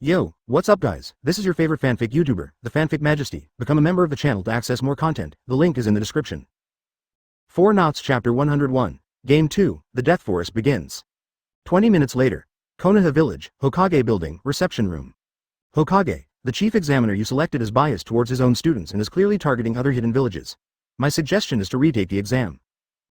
Yo, what's up guys? This is your favorite fanfic YouTuber, the Fanfic Majesty. Become a member of the channel to access more content. The link is in the description. 4 Knots Chapter 101. Game 2, The Death Forest begins. 20 minutes later. Konoha Village, Hokage Building, Reception Room. Hokage, the chief examiner you selected is biased towards his own students and is clearly targeting other hidden villages. My suggestion is to retake the exam.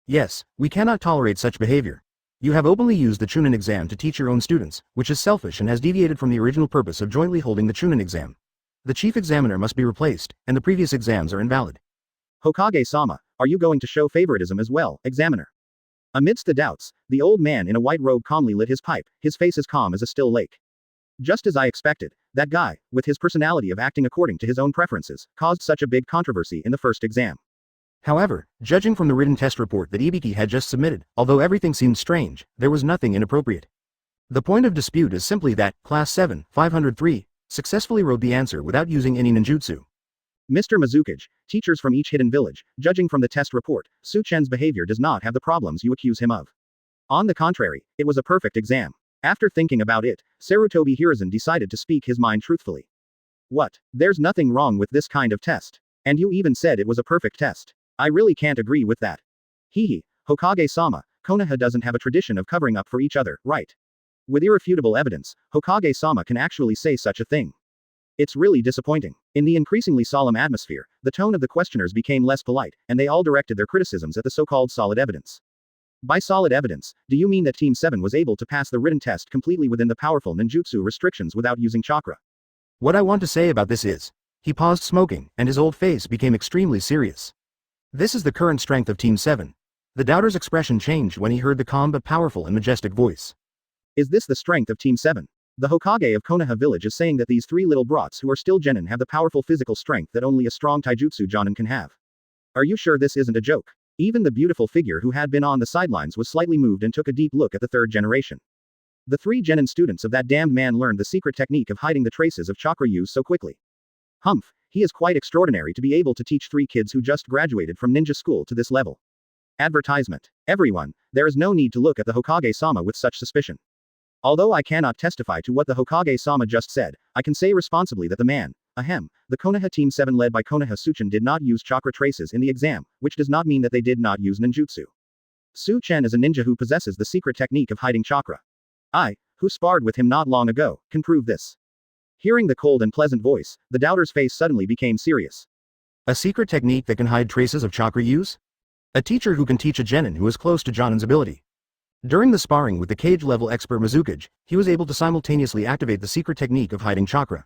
Yes, we cannot tolerate such behavior. You have openly used the Chunin exam to teach your own students, which is selfish and has deviated from the original purpose of jointly holding the Chunin exam. The chief examiner must be replaced, and the previous exams are invalid. Hokage-sama, are you going to show favoritism as well, examiner? Amidst the doubts, the old man in a white robe calmly lit his pipe, his face as calm as a still lake. Just as I expected, that guy, with his personality of acting according to his own preferences, caused such a big controversy in the first exam. However, judging from the written test report that Ibiki had just submitted, although everything seemed strange, there was nothing inappropriate. The point of dispute is simply that, Class 7, 503, successfully wrote the answer without using any ninjutsu. Mr. Mizukage, teachers from each hidden village, judging from the test report, Chen's behavior does not have the problems you accuse him of. On the contrary, it was a perfect exam. After thinking about it, Sarutobi Hiruzen decided to speak his mind truthfully. What? There's nothing wrong with this kind of test. And you even said it was a perfect test. I really can't agree with that. Hehe, Hokage-sama, Konoha doesn't have a tradition of covering up for each other, right? With irrefutable evidence, Hokage-sama can actually say such a thing. It's really disappointing. In the increasingly solemn atmosphere, the tone of the questioners became less polite, and they all directed their criticisms at the so-called solid evidence. By solid evidence, do you mean that Team 7 was able to pass the written test completely within the powerful ninjutsu restrictions without using chakra? What I want to say about this is, he paused smoking, and his old face became extremely serious. This is the current strength of Team 7. The doubter's expression changed when he heard the calm but powerful and majestic voice. Is this the strength of Team 7? The Hokage of Konoha Village is saying that these three little brats who are still genin have the powerful physical strength that only a strong taijutsu jonin can have. Are you sure this isn't a joke? Even the beautiful figure who had been on the sidelines was slightly moved and took a deep look at the third generation. The three genin students of that damned man learned the secret technique of hiding the traces of chakra use so quickly. Humph. He is quite extraordinary to be able to teach three kids who just graduated from ninja school to this level. Advertisement. Everyone, there is no need to look at the Hokage-sama with such suspicion. Although I cannot testify to what the Hokage-sama just said, I can say responsibly that the Konoha Team 7 led by Konoha Suchen did not use chakra traces in the exam, which does not mean that they did not use ninjutsu. Chen is a ninja who possesses the secret technique of hiding chakra. I, who sparred with him not long ago, can prove this. Hearing the cold and pleasant voice, the doubter's face suddenly became serious. A secret technique that can hide traces of chakra use? A teacher who can teach a genin who is close to Jonin's ability. During the sparring with the cage-level expert Mizukage, he was able to simultaneously activate the secret technique of hiding chakra.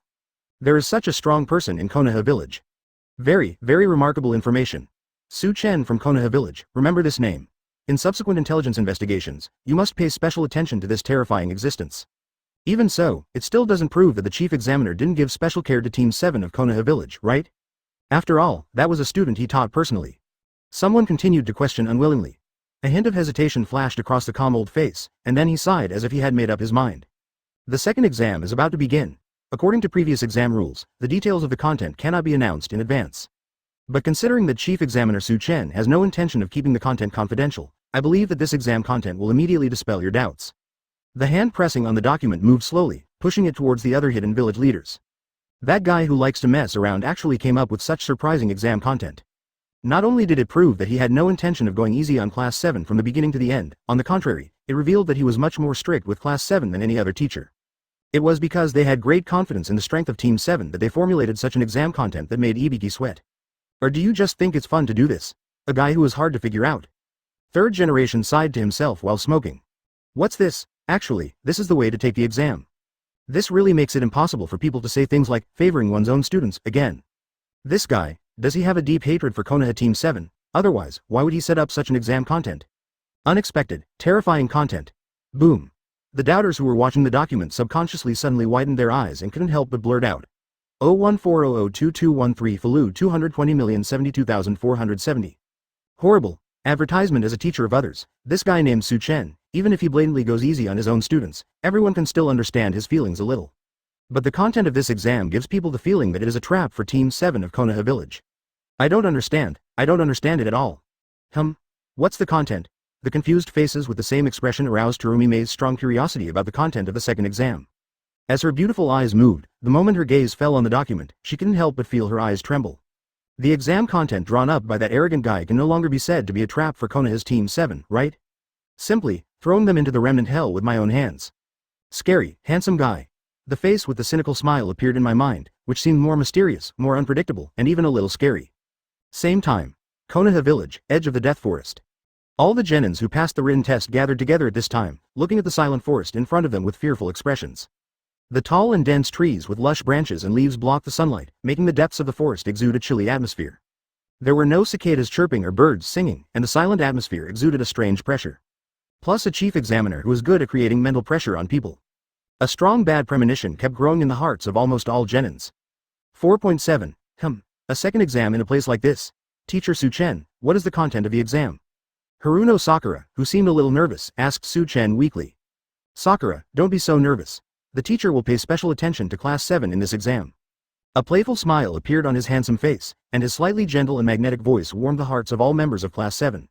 There is such a strong person in Konoha Village. Very, very remarkable information. Chen from Konoha Village, remember this name. In subsequent intelligence investigations, you must pay special attention to this terrifying existence. Even so, it still doesn't prove that the chief examiner didn't give special care to Team 7 of Konoha Village, right? After all, that was a student he taught personally. Someone continued to question unwillingly. A hint of hesitation flashed across the calm old face, and then he sighed as if he had made up his mind. The second exam is about to begin. According to previous exam rules, the details of the content cannot be announced in advance. But considering that Chief Examiner Chen has no intention of keeping the content confidential, I believe that this exam content will immediately dispel your doubts. The hand pressing on the document moved slowly, pushing it towards the other hidden village leaders. That guy who likes to mess around actually came up with such surprising exam content. Not only did it prove that he had no intention of going easy on Class 7 from the beginning to the end, on the contrary, it revealed that he was much more strict with Class 7 than any other teacher. It was because they had great confidence in the strength of Team 7 that they formulated such an exam content that made Ibiki sweat. Or do you just think it's fun to do this? A guy who is hard to figure out. Third generation sighed to himself while smoking. What's this? Actually, this is the way to take the exam. This really makes it impossible for people to say things like, favoring one's own students, again. This guy, does he have a deep hatred for Konoha Team 7? Otherwise, why would he set up such an exam content? Unexpected, terrifying content. Boom. The doubters who were watching the document subconsciously suddenly widened their eyes and couldn't help but blurt out. 014002213 Falu 220,072,470. Horrible. Advertisement as a teacher of others. This guy named Chen, even if he blatantly goes easy on his own students, everyone can still understand his feelings a little. But the content of this exam gives people the feeling that it is a trap for Team 7 of Konoha Village. I don't understand it at all. What's the content? The confused faces with the same expression aroused Terumi Mei's strong curiosity about the content of the second exam. As her beautiful eyes moved, the moment her gaze fell on the document, she couldn't help but feel her eyes tremble. The exam content drawn up by that arrogant guy can no longer be said to be a trap for Konoha's Team 7, right? Simply, throwing them into the remnant hell with my own hands. Scary, handsome guy. The face with the cynical smile appeared in my mind, which seemed more mysterious, more unpredictable, and even a little scary. Same time. Konoha village, edge of the Death Forest. All the genins who passed the written test gathered together at this time, looking at the silent forest in front of them with fearful expressions. The tall and dense trees with lush branches and leaves blocked the sunlight, making the depths of the forest exude a chilly atmosphere. There were no cicadas chirping or birds singing, and the silent atmosphere exuded a strange pressure. Plus a chief examiner who was good at creating mental pressure on people. A strong bad premonition kept growing in the hearts of almost all genins. 4.7. A second exam in a place like this. Teacher Chen, what is the content of the exam? Haruno Sakura, who seemed a little nervous, asked Chen weakly. Sakura, don't be so nervous. The teacher will pay special attention to Class 7 in this exam. A playful smile appeared on his handsome face, and his slightly gentle and magnetic voice warmed the hearts of all members of Class 7.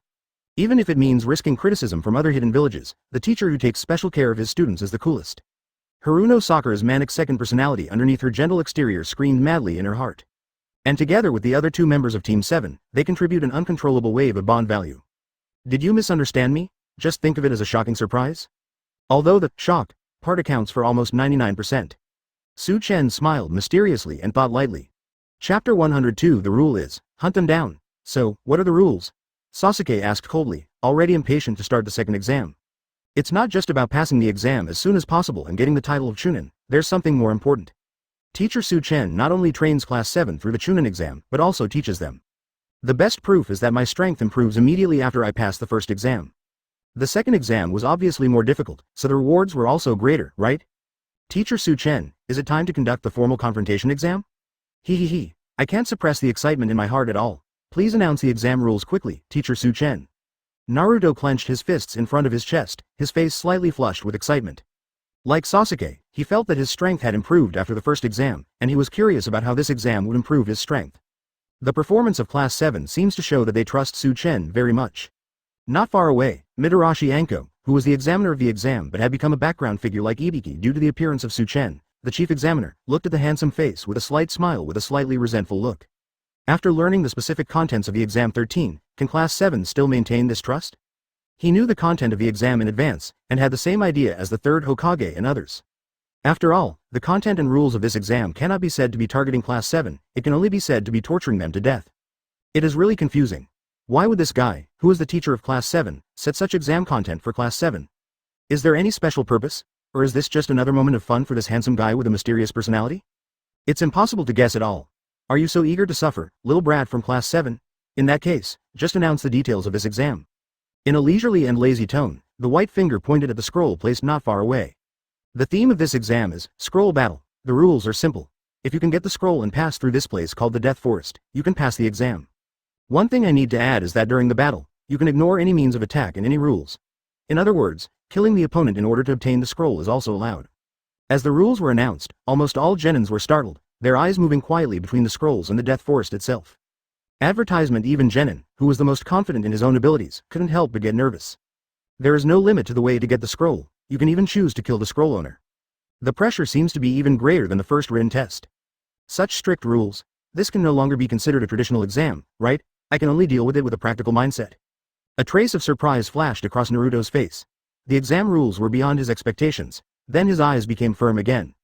Even if it means risking criticism from other hidden villages, the teacher who takes special care of his students is the coolest. Haruno Sakura's manic second personality underneath her gentle exterior screamed madly in her heart. And together with the other two members of Team 7, they contribute an uncontrollable wave of bond value. Did you misunderstand me? Just think of it as a shocking surprise? Although the shock part accounts for almost 99%. Chen smiled mysteriously and thought lightly. Chapter 102. The rule is, hunt them down. So, what are the rules? Sasuke asked coldly, already impatient to start the second exam. It's not just about passing the exam as soon as possible and getting the title of Chunin, there's something more important. Teacher Chen not only trains Class 7 through the Chunin exam, but also teaches them. The best proof is that my strength improves immediately after I pass the first exam. The second exam was obviously more difficult, so the rewards were also greater, right? Teacher Chen, is it time to conduct the formal confrontation exam? He. I can't suppress the excitement in my heart at all. Please announce the exam rules quickly, Teacher Chen. Naruto clenched his fists in front of his chest, his face slightly flushed with excitement. Like Sasuke, he felt that his strength had improved after the first exam, and he was curious about how this exam would improve his strength. The performance of Class 7 seems to show that they trust Chen very much. Not far away, Mitarashi Anko, who was the examiner of the exam but had become a background figure like Ibiki due to the appearance of Chen, the chief examiner, looked at the handsome face with a slight smile with a slightly resentful look. After learning the specific contents of the exam 13, can Class 7 still maintain this trust? He knew the content of the exam in advance, and had the same idea as the third Hokage and others. After all, the content and rules of this exam cannot be said to be targeting Class 7, it can only be said to be torturing them to death. It is really confusing. Why would this guy, who is the teacher of Class 7, set such exam content for Class 7? Is there any special purpose, or is this just another moment of fun for this handsome guy with a mysterious personality? It's impossible to guess at all. Are you so eager to suffer, little brat from Class 7? In that case, just announce the details of this exam. In a leisurely and lazy tone, the white finger pointed at the scroll placed not far away. The theme of this exam is, Scroll Battle. The rules are simple. If you can get the scroll and pass through this place called the Death Forest, you can pass the exam. One thing I need to add is that during the battle, you can ignore any means of attack and any rules. In other words, killing the opponent in order to obtain the scroll is also allowed. As the rules were announced, almost all genins were startled, their eyes moving quietly between the scrolls and the Death Forest itself. Advertisement. Even Genin, who was the most confident in his own abilities, couldn't help but get nervous. There is no limit to the way to get the scroll, you can even choose to kill the scroll owner. The pressure seems to be even greater than the first written test. Such strict rules. This can no longer be considered a traditional exam, right? I can only deal with it with a practical mindset. A trace of surprise flashed across Naruto's face. The exam rules were beyond his expectations, then his eyes became firm again.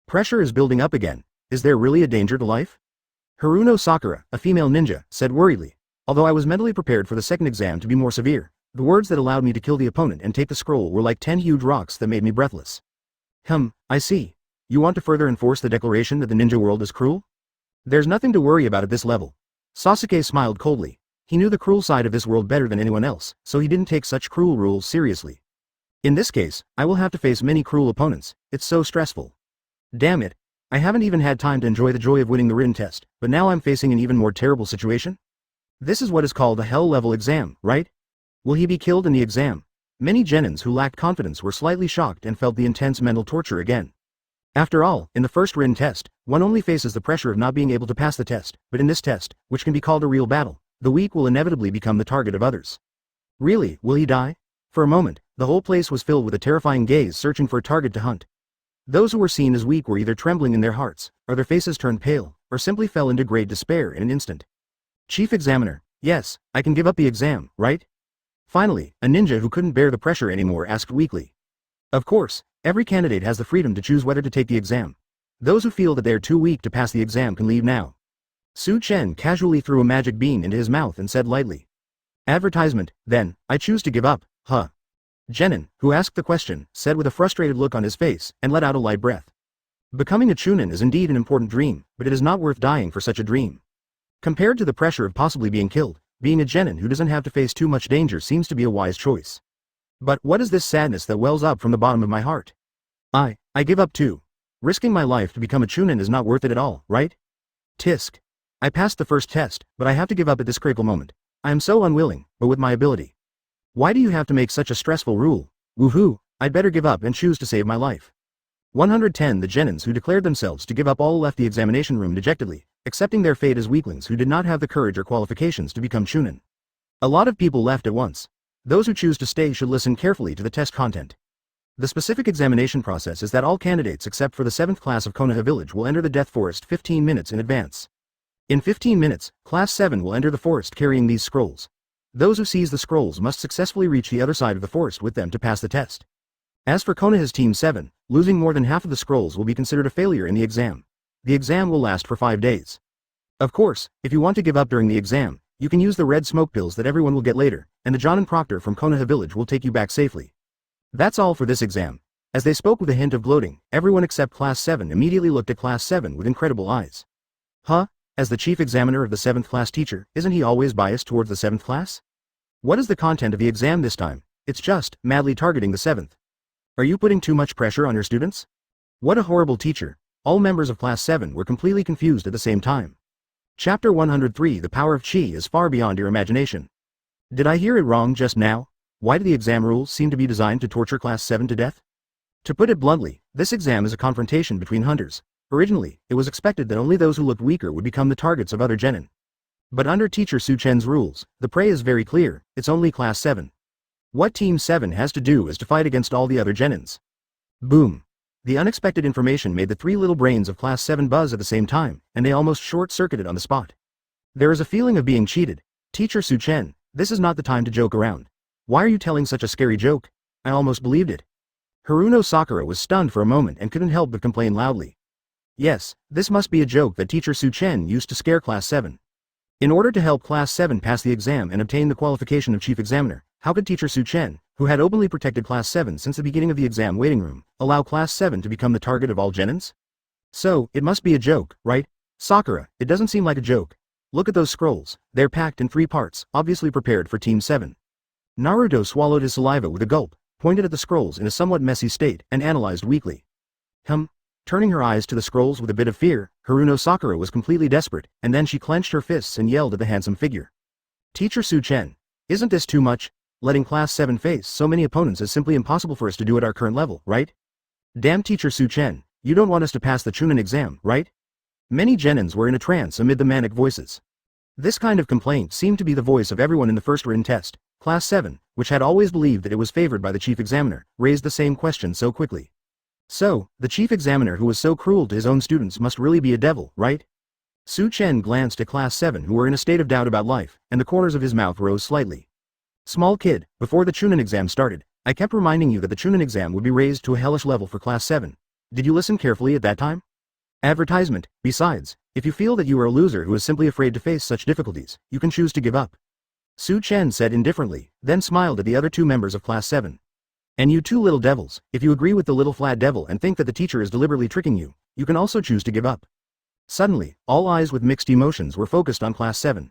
Pressure is building up again. Is there really a danger to life? Haruno Sakura, a female ninja, said worriedly. Although I was mentally prepared for the second exam to be more severe, the words that allowed me to kill the opponent and take the scroll were like 10 huge rocks that made me breathless. I see. You want to further enforce the declaration that the ninja world is cruel? There's nothing to worry about at this level. Sasuke smiled coldly. He knew the cruel side of this world better than anyone else, so he didn't take such cruel rules seriously. In this case, I will have to face many cruel opponents, it's so stressful. Damn it. I haven't even had time to enjoy the joy of winning the written test, but now I'm facing an even more terrible situation? This is what is called a hell-level exam, right? Will he be killed in the exam? Many genins who lacked confidence were slightly shocked and felt the intense mental torture again. After all, in the first written test, one only faces the pressure of not being able to pass the test, but in this test, which can be called a real battle, the weak will inevitably become the target of others. Really, will he die? For a moment, the whole place was filled with a terrifying gaze searching for a target to hunt. Those who were seen as weak were either trembling in their hearts, or their faces turned pale, or simply fell into great despair in an instant. Chief Examiner, yes, I can give up the exam, right? Finally, a ninja who couldn't bear the pressure anymore asked weakly. Of course, every candidate has the freedom to choose whether to take the exam. Those who feel that they are too weak to pass the exam can leave now. Chen casually threw a magic bean into his mouth and said lightly. Advertisement, then, I choose to give up, huh? Genin, who asked the question, said with a frustrated look on his face, and let out a light breath. Becoming a Chunin is indeed an important dream, but it is not worth dying for such a dream. Compared to the pressure of possibly being killed, being a Genin who doesn't have to face too much danger seems to be a wise choice. But what is this sadness that wells up from the bottom of my heart? I give up too. Risking my life to become a Chunin is not worth it at all, right? Tisk. I passed the first test, but I have to give up at this critical moment. I am so unwilling, but with my ability. Why do you have to make such a stressful rule? Woohoo, I'd better give up and choose to save my life. 110 The Genins who declared themselves to give up all left the examination room dejectedly, accepting their fate as weaklings who did not have the courage or qualifications to become Chunin. A lot of people left at once. Those who choose to stay should listen carefully to the test content. The specific examination process is that all candidates except for the 7th class of Konoha village will enter the Death Forest 15 minutes in advance. In 15 minutes, Class 7 will enter the forest carrying these scrolls. Those who seize the scrolls must successfully reach the other side of the forest with them to pass the test. As for Konoha's Team 7, losing more than half of the scrolls will be considered a failure in the exam. The exam will last for 5 days. Of course, if you want to give up during the exam, you can use the red smoke pills that everyone will get later, and the Jonin Proctor from Konoha village will take you back safely. That's all for this exam. As they spoke with a hint of gloating, everyone except Class 7 immediately looked at Class 7 with incredible eyes. Huh? As the chief examiner of the 7th class teacher, isn't he always biased towards the 7th class? What is the content of the exam this time? It's just madly targeting the 7th. Are you putting too much pressure on your students? What a horrible teacher. All members of Class 7 were completely confused at the same time. Chapter 103 The power of Qi is far beyond your imagination. Did I hear it wrong just now? Why do the exam rules seem to be designed to torture Class 7 to death? To put it bluntly, this exam is a confrontation between hunters. Originally, it was expected that only those who looked weaker would become the targets of other Genin. But under Teacher Chen's rules, the prey is very clear, it's only Class 7. What Team 7 has to do is to fight against all the other Genins. Boom. The unexpected information made the 3 little brains of Class 7 buzz at the same time, and they almost short-circuited on the spot. There is a feeling of being cheated. Teacher Chen, this is not the time to joke around. Why are you telling such a scary joke? I almost believed it. Haruno Sakura was stunned for a moment and couldn't help but complain loudly. Yes, this must be a joke that Teacher Chen used to scare Class 7. In order to help Class 7 pass the exam and obtain the qualification of Chief Examiner, how could Teacher Chen, who had openly protected Class 7 since the beginning of the exam waiting room, allow Class 7 to become the target of all Genins? So, it must be a joke, right? Sakura, it doesn't seem like a joke. Look at those scrolls, they're packed in 3 parts, obviously prepared for Team 7. Naruto swallowed his saliva with a gulp, pointed at the scrolls in a somewhat messy state, and analyzed weakly. Turning her eyes to the scrolls with a bit of fear, Haruno Sakura was completely desperate, and then she clenched her fists and yelled at the handsome figure. Teacher Chen, isn't this too much? Letting Class 7 face so many opponents is simply impossible for us to do at our current level, right? Damn Teacher Chen, you don't want us to pass the Chunin exam, right? Many Genins were in a trance amid the manic voices. This kind of complaint seemed to be the voice of everyone in the first written test. Class 7, which had always believed that it was favored by the chief examiner, raised the same question so quickly. So, the chief examiner who was so cruel to his own students must really be a devil, right? Chen glanced at Class 7 who were in a state of doubt about life, and the corners of his mouth rose slightly. Small kid, before the Chunin exam started, I kept reminding you that the Chunin exam would be raised to a hellish level for Class 7. Did you listen carefully at that time? Advertisement. Besides, if you feel that you are a loser who is simply afraid to face such difficulties, you can choose to give up. Chen said indifferently, then smiled at the other 2 members of Class 7. And you 2 little devils, if you agree with the little flat devil and think that the teacher is deliberately tricking you, you can also choose to give up. Suddenly, all eyes with mixed emotions were focused on Class 7.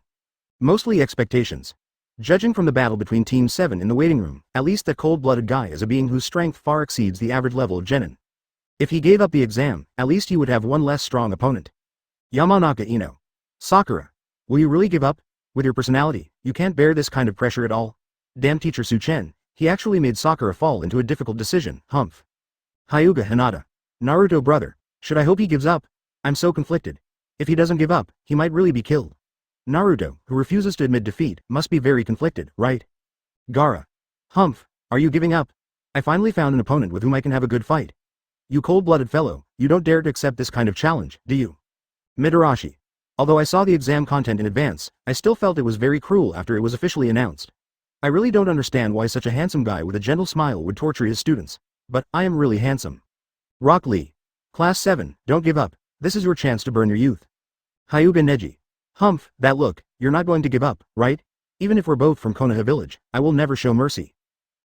Mostly expectations. Judging from the battle between Team 7 in the waiting room, at least that cold-blooded guy is a being whose strength far exceeds the average level of Genin. If he gave up the exam, at least he would have one less strong opponent. Yamanaka Ino. Sakura. Will you really give up? With your personality, you can't bear this kind of pressure at all. Damn Teacher Chen. He actually made Sakura fall into a difficult decision, humph. Hyuga Hinata. Naruto brother. Should I hope he gives up? I'm so conflicted. If he doesn't give up, he might really be killed. Naruto, who refuses to admit defeat, must be very conflicted, right? Gaara. Humph. Are you giving up? I finally found an opponent with whom I can have a good fight. You cold-blooded fellow, you don't dare to accept this kind of challenge, do you? Mitarashi. Although I saw the exam content in advance, I still felt it was very cruel after it was officially announced. I really don't understand why such a handsome guy with a gentle smile would torture his students. But, I am really handsome. Rock Lee. Class 7, don't give up. This is your chance to burn your youth. Hyuga Neji. Humph, that look, you're not going to give up, right? Even if we're both from Konoha village, I will never show mercy.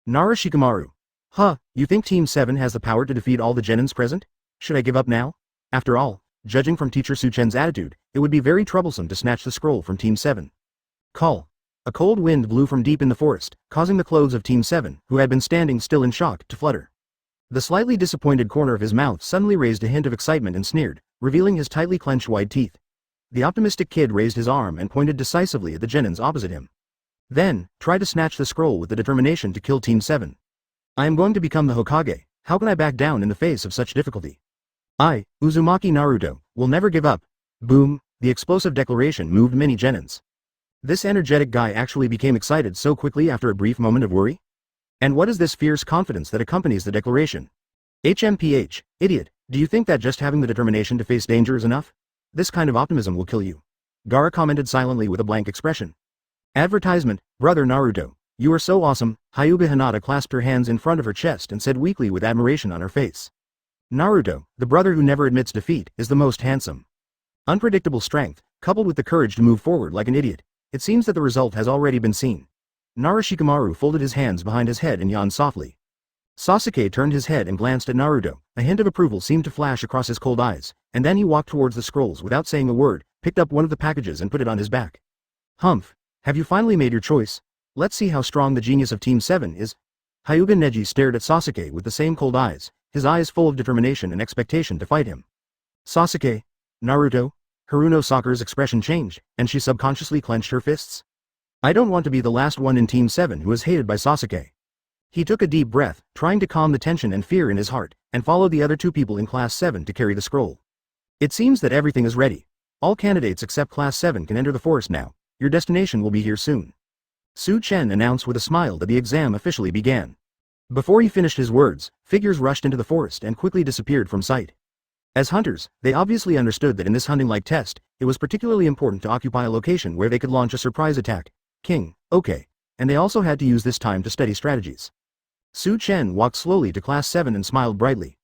Nara Shikamaru. Huh, you think Team 7 has the power to defeat all the genins present? Should I give up now? After all, judging from Teacher Su-chen's attitude, it would be very troublesome to snatch the scroll from Team 7. Call. A cold wind blew from deep in the forest, causing the clothes of Team 7, who had been standing still in shock, to flutter. The slightly disappointed corner of his mouth suddenly raised a hint of excitement and sneered, revealing his tightly clenched white teeth. The optimistic kid raised his arm and pointed decisively at the genins opposite him. Then, try to snatch the scroll with the determination to kill Team 7. I am going to become the Hokage, how can I back down in the face of such difficulty? I, Uzumaki Naruto, will never give up. Boom, the explosive declaration moved many genins. This energetic guy actually became excited so quickly after a brief moment of worry? And what is this fierce confidence that accompanies the declaration? HMPH, idiot, do you think that just having the determination to face danger is enough? This kind of optimism will kill you. Gaara commented silently with a blank expression. Advertisement, brother Naruto, you are so awesome. Hyuga Hinata clasped her hands in front of her chest and said weakly with admiration on her face. Naruto, the brother who never admits defeat, is the most handsome. Unpredictable strength, coupled with the courage to move forward like an idiot. It seems that the result has already been seen. Nara Shikamaru folded his hands behind his head and yawned softly. Sasuke turned his head and glanced at Naruto. A hint of approval seemed to flash across his cold eyes, and then he walked towards the scrolls without saying a word, picked up one of the packages and put it on his back. Humph, have you finally made your choice? Let's see how strong the genius of Team 7 is. Hyuga Neji stared at Sasuke with the same cold eyes, his eyes full of determination and expectation to fight him. Sasuke? Naruto? Haruno Sakura's expression changed, and she subconsciously clenched her fists. I don't want to be the last one in Team 7 who is hated by Sasuke. He took a deep breath, trying to calm the tension and fear in his heart, and followed the other two people in Class 7 to carry the scroll. It seems that everything is ready. All candidates except Class 7 can enter the forest now. Your destination will be here soon. Chen announced with a smile that the exam officially began. Before he finished his words, figures rushed into the forest and quickly disappeared from sight. As hunters, they obviously understood that in this hunting-like test, it was particularly important to occupy a location where they could launch a surprise attack. Okay. And they also had to use this time to study strategies. Chen walked slowly to Class 7 and smiled brightly.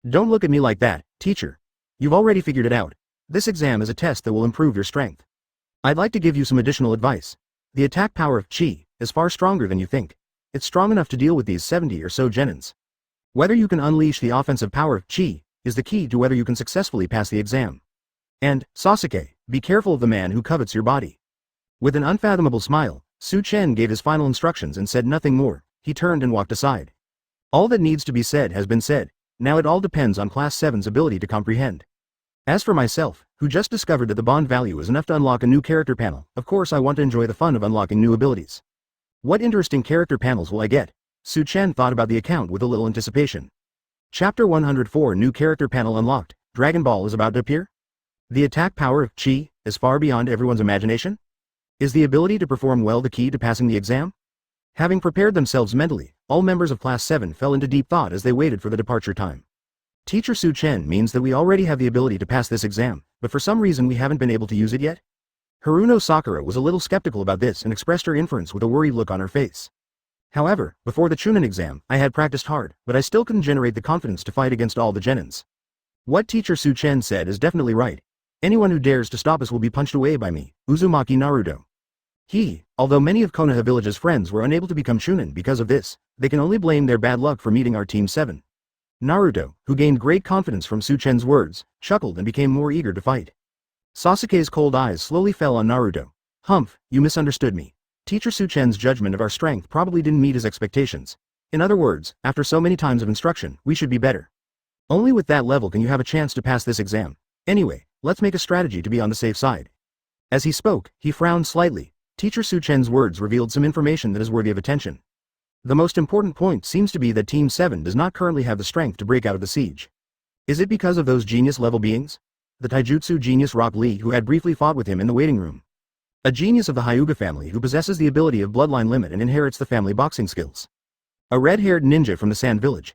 Don't look at me like that, teacher. You've already figured it out. This exam is a test that will improve your strength. I'd like to give you some additional advice. The attack power of Chi is far stronger than you think. It's strong enough to deal with these 70 or so genins. Whether you can unleash the offensive power of Chi is the key to whether you can successfully pass the exam. And, Sasuke, be careful of the man who covets your body. With an unfathomable smile, Chen gave his final instructions and said nothing more. He turned and walked aside. All that needs to be said has been said. Now it all depends on Class 7's ability to comprehend. As for myself, who just discovered that the bond value is enough to unlock a new character panel, of course I want to enjoy the fun of unlocking new abilities. What interesting character panels will I get? Chen thought about the account with a little anticipation. Chapter 104 New character panel unlocked. Dragon Ball is about to appear? The attack power of Chi is far beyond everyone's imagination? Is the ability to perform well the key to passing the exam? Having prepared themselves mentally, all members of Class 7 fell into deep thought as they waited for the departure time. Teacher Chen means that we already have the ability to pass this exam, but for some reason we haven't been able to use it yet? Haruno Sakura was a little skeptical about this and expressed her inference with a worried look on her face. However, before the Chunin exam, I had practiced hard, but I still couldn't generate the confidence to fight against all the genins. What Teacher Chen said is definitely right. Anyone who dares to stop us will be punched away by me, Uzumaki Naruto. Although many of Konoha village's friends were unable to become Chunin because of this, they can only blame their bad luck for meeting our Team 7. Naruto, who gained great confidence from Chen's words, chuckled and became more eager to fight. Sasuke's cold eyes slowly fell on Naruto. Humph, you misunderstood me. Teacher Chen's judgment of our strength probably didn't meet his expectations. In other words, after so many times of instruction, we should be better. Only with that level can you have a chance to pass this exam. Anyway, let's make a strategy to be on the safe side. As he spoke, he frowned slightly. Teacher Chen's words revealed some information that is worthy of attention. The most important point seems to be that Team 7 does not currently have the strength to break out of the siege. Is it because of those genius-level beings? The taijutsu genius Rock Lee who had briefly fought with him in the waiting room. A genius of the Hyuga family who possesses the ability of bloodline limit and inherits the family boxing skills. A red-haired ninja from the Sand Village.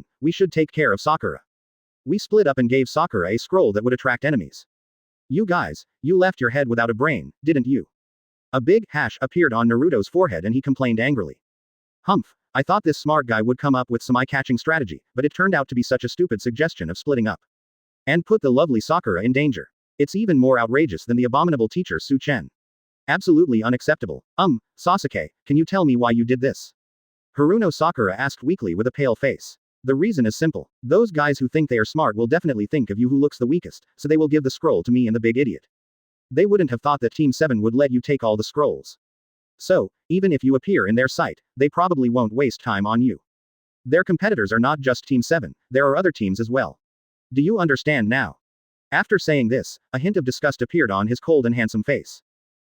7, we should take care of Sakura. We split up and gave Sakura a scroll that would attract enemies. You guys, you left your head without a brain, didn't you? A big hash appeared on Naruto's forehead and he complained angrily. Humph, I thought this smart guy would come up with some eye-catching strategy, but it turned out to be such a stupid suggestion of splitting up. And put the lovely Sakura in danger. It's even more outrageous than the abominable teacher Chen. Absolutely unacceptable. Sasuke, can you tell me why you did this? Haruno Sakura asked weakly with a pale face. The reason is simple. Those guys who think they are smart will definitely think of you who looks the weakest, so they will give the scroll to me and the big idiot. They wouldn't have thought that Team 7 would let you take all the scrolls. So, even if you appear in their sight, they probably won't waste time on you. Their competitors are not just Team 7, there are other teams as well. Do you understand now? After saying this, a hint of disgust appeared on his cold and handsome face.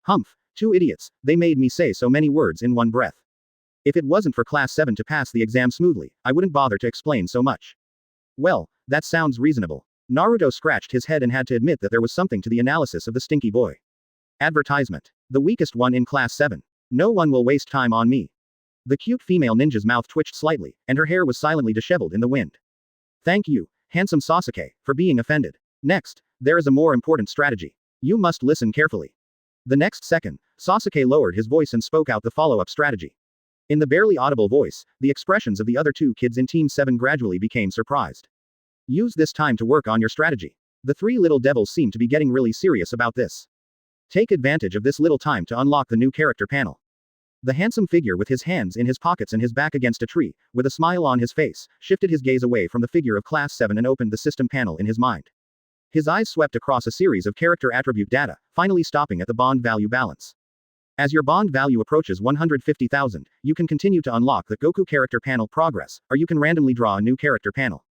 Humph, 2 idiots, they made me say so many words in one breath. If it wasn't for Class 7 to pass the exam smoothly, I wouldn't bother to explain so much. Well, that sounds reasonable. Naruto scratched his head and had to admit that there was something to the analysis of the stinky boy. Advertisement. The weakest one in Class 7. No one will waste time on me. The cute female ninja's mouth twitched slightly, and her hair was silently disheveled in the wind. Thank you, handsome Sasuke, for being offended. Next, there is a more important strategy. You must listen carefully. The next second, Sasuke lowered his voice and spoke out the follow-up strategy. In the barely audible voice, the expressions of the other 2 kids in Team 7 gradually became surprised. Use this time to work on your strategy. The 3 little devils seem to be getting really serious about this. Take advantage of this little time to unlock the new character panel. The handsome figure with his hands in his pockets and his back against a tree, with a smile on his face, shifted his gaze away from the figure of Class 7 and opened the system panel in his mind. His eyes swept across a series of character attribute data, finally stopping at the bond value balance. As your bond value approaches 150,000, you can continue to unlock the Goku character panel progress, or you can randomly draw a new character panel.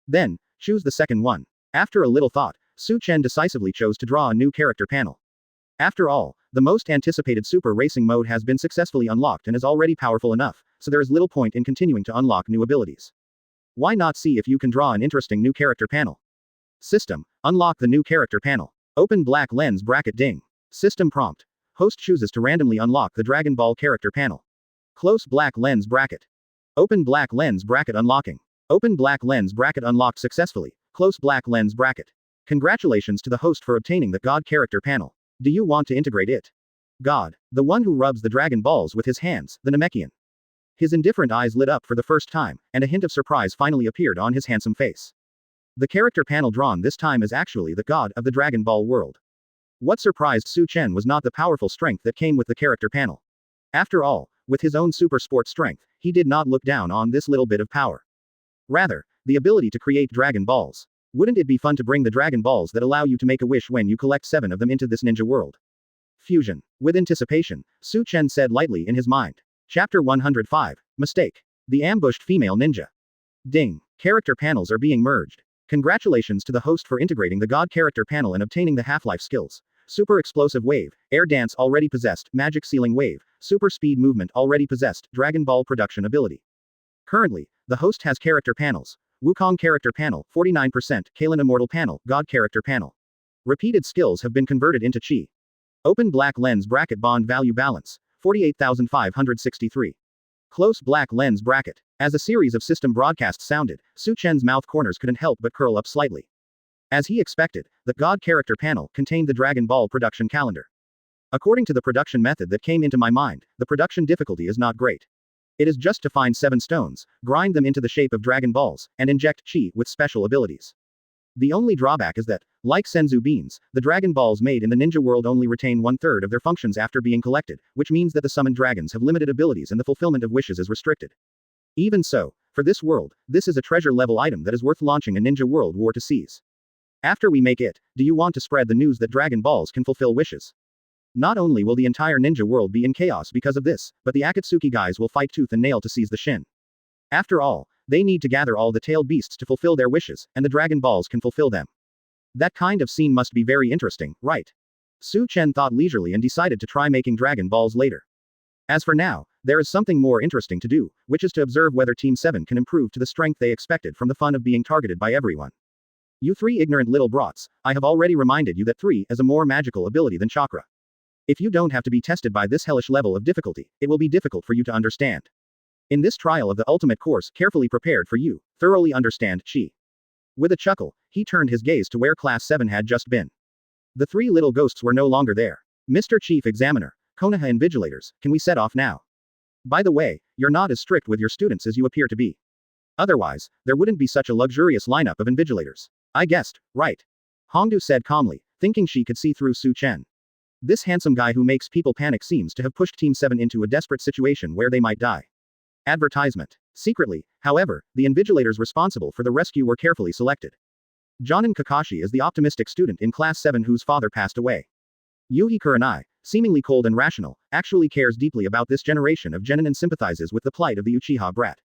Then, choose the second one. After a little thought, Chen decisively chose to draw a new character panel. After all, the most anticipated Super Racing mode has been successfully unlocked and is already powerful enough, so there is little point in continuing to unlock new abilities. Why not see if you can draw an interesting new character panel? System. Unlock the new character panel. Open black lens bracket ding. System prompt. Host chooses to randomly unlock the DragonBall character panel. Close black lens bracket. Open black lens bracket unlocking. Open black lens bracket unlocked successfully. Close black lens bracket. Congratulations to the host for obtaining the God character panel. Do you want to integrate it? God. The one who rubs the Dragon Balls with his hands, the Namekian. His indifferent eyes lit up for the first time, and a hint of surprise finally appeared on his handsome face. The character panel drawn this time is actually the God of the Dragon Ball world. What surprised Chen was not the powerful strength that came with the character panel. After all, with his own super sport strength, he did not look down on this little bit of power. Rather, the ability to create Dragon Balls. Wouldn't it be fun to bring the Dragon Balls that allow you to make a wish when you collect 7 of them into this ninja world? Fusion. With anticipation, Chen said lightly in his mind. Chapter 105. Mistake. The ambushed female ninja. Ding. Character panels are being merged. Congratulations to the host for integrating the God character panel and obtaining the half-life skills. Super explosive wave, air dance already possessed, magic ceiling wave, super speed movement already possessed, Dragon Ball production ability. Currently, the host has character panels. Wukong character panel, 49%, Kalen immortal panel, God character panel. Repeated skills have been converted into chi. Open black lens bracket bond value balance. 48,563. Close black lens bracket. As a series of system broadcasts sounded, Su Chen's mouth corners couldn't help but curl up slightly. As he expected, the God character panel contained the Dragon Ball production calendar. According to the production method that came into my mind, the production difficulty is not great. It is just to find 7 stones, grind them into the shape of Dragon Balls, and inject chi with special abilities. The only drawback is that, like Senzu beans, the Dragon Balls made in the Ninja World only retain 1/3 of their functions after being collected, which means that the summoned dragons have limited abilities and the fulfillment of wishes is restricted. Even so, for this world, this is a treasure-level item that is worth launching a Ninja World war to seize. After we make it, do you want to spread the news that Dragon Balls can fulfill wishes? Not only will the entire ninja world be in chaos because of this, but the Akatsuki guys will fight tooth and nail to seize the Shin. After all, they need to gather all the tailed beasts to fulfill their wishes, and the Dragon Balls can fulfill them. That kind of scene must be very interesting, right? Su Chen thought leisurely and decided to try making Dragon Balls later. As for now, there is something more interesting to do, which is to observe whether Team 7 can improve to the strength they expected from the fun of being targeted by everyone. You 3 ignorant little brats, I have already reminded you that 3 is a more magical ability than chakra. If you don't have to be tested by this hellish level of difficulty, it will be difficult for you to understand. In this trial of the ultimate course carefully prepared for you, thoroughly understand chi. With a chuckle, he turned his gaze to where Class 7 had just been. The 3 little ghosts were no longer there. Mr. Chief Examiner, Konoha Invigilators, can we set off now? By the way, you're not as strict with your students as you appear to be. Otherwise, there wouldn't be such a luxurious lineup of Invigilators. I guessed, right? Hongdu said calmly, thinking she could see through Su Chen. This handsome guy who makes people panic seems to have pushed Team 7 into a desperate situation where they might die. Advertisement. Secretly, however, the Invigilators responsible for the rescue were carefully selected. Jonin Kakashi is the optimistic student in Class 7 whose father passed away. Yuhi Kurenai, seemingly cold and rational, actually cares deeply about this generation of genin and sympathizes with the plight of the Uchiha brat.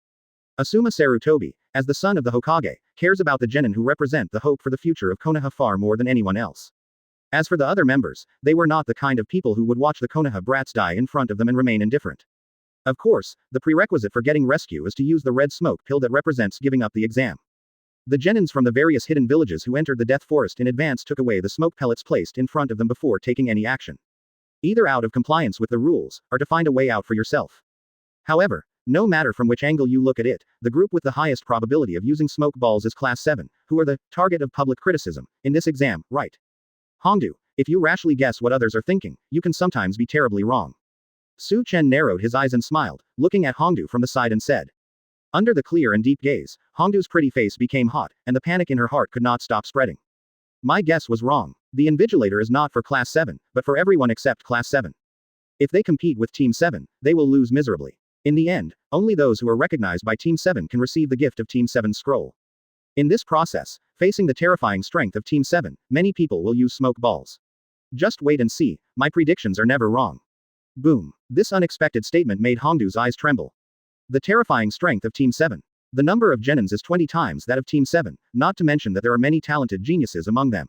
Asuma Sarutobi, as the son of the Hokage, cares about the genin who represent the hope for the future of Konoha far more than anyone else. As for the other members, they were not the kind of people who would watch the Konoha brats die in front of them and remain indifferent. Of course, the prerequisite for getting rescue is to use the red smoke pill that represents giving up the exam. The genins from the various hidden villages who entered the Death Forest in advance took away the smoke pellets placed in front of them before taking any action. Either out of compliance with the rules, or to find a way out for yourself. However, no matter from which angle you look at it, the group with the highest probability of using smoke balls is Class 7, who are the target of public criticism in this exam, right? Hongdu, if you rashly guess what others are thinking, you can sometimes be terribly wrong. Su Chen narrowed his eyes and smiled, looking at Hongdu from the side and said. Under the clear and deep gaze, Hongdu's pretty face became hot, and the panic in her heart could not stop spreading. My guess was wrong. The Invigilator is not for Class 7, but for everyone except Class 7. If they compete with Team 7, they will lose miserably. In the end, only those who are recognized by Team 7 can receive the gift of Team 7's scroll. In this process, facing the terrifying strength of Team 7, many people will use smoke balls. Just wait and see, my predictions are never wrong. Boom. This unexpected statement made Hongdu's eyes tremble. The terrifying strength of Team 7. The number of genins is 20 times that of Team 7, not to mention that there are many talented geniuses among them.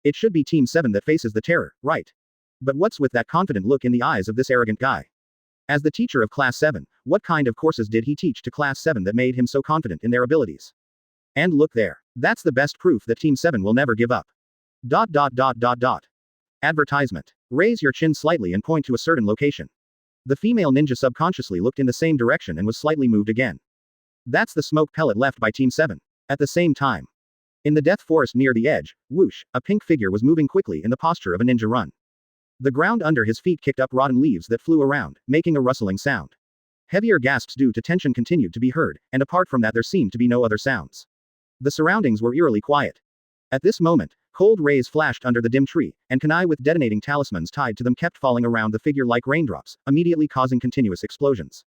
It should be Team 7 that faces the terror, right? But what's with that confident look in the eyes of this arrogant guy? As the teacher of Class 7, what kind of courses did he teach to Class 7 that made him so confident in their abilities? And look there. That's the best proof that Team 7 will never give up. ... Advertisement. Raise your chin slightly and point to a certain location. The female ninja subconsciously looked in the same direction and was slightly moved again. That's the smoke pellet left by Team 7. At the same time. In the death forest near the edge, whoosh, a pink figure was moving quickly in the posture of a ninja run. The ground under his feet kicked up rotten leaves that flew around, making a rustling sound. Heavier gasps due to tension continued to be heard, and apart from that there seemed to be no other sounds. The surroundings were eerily quiet. At this moment, cold rays flashed under the dim tree, and kunai with detonating talismans tied to them kept falling around the figure like raindrops, immediately causing continuous explosions.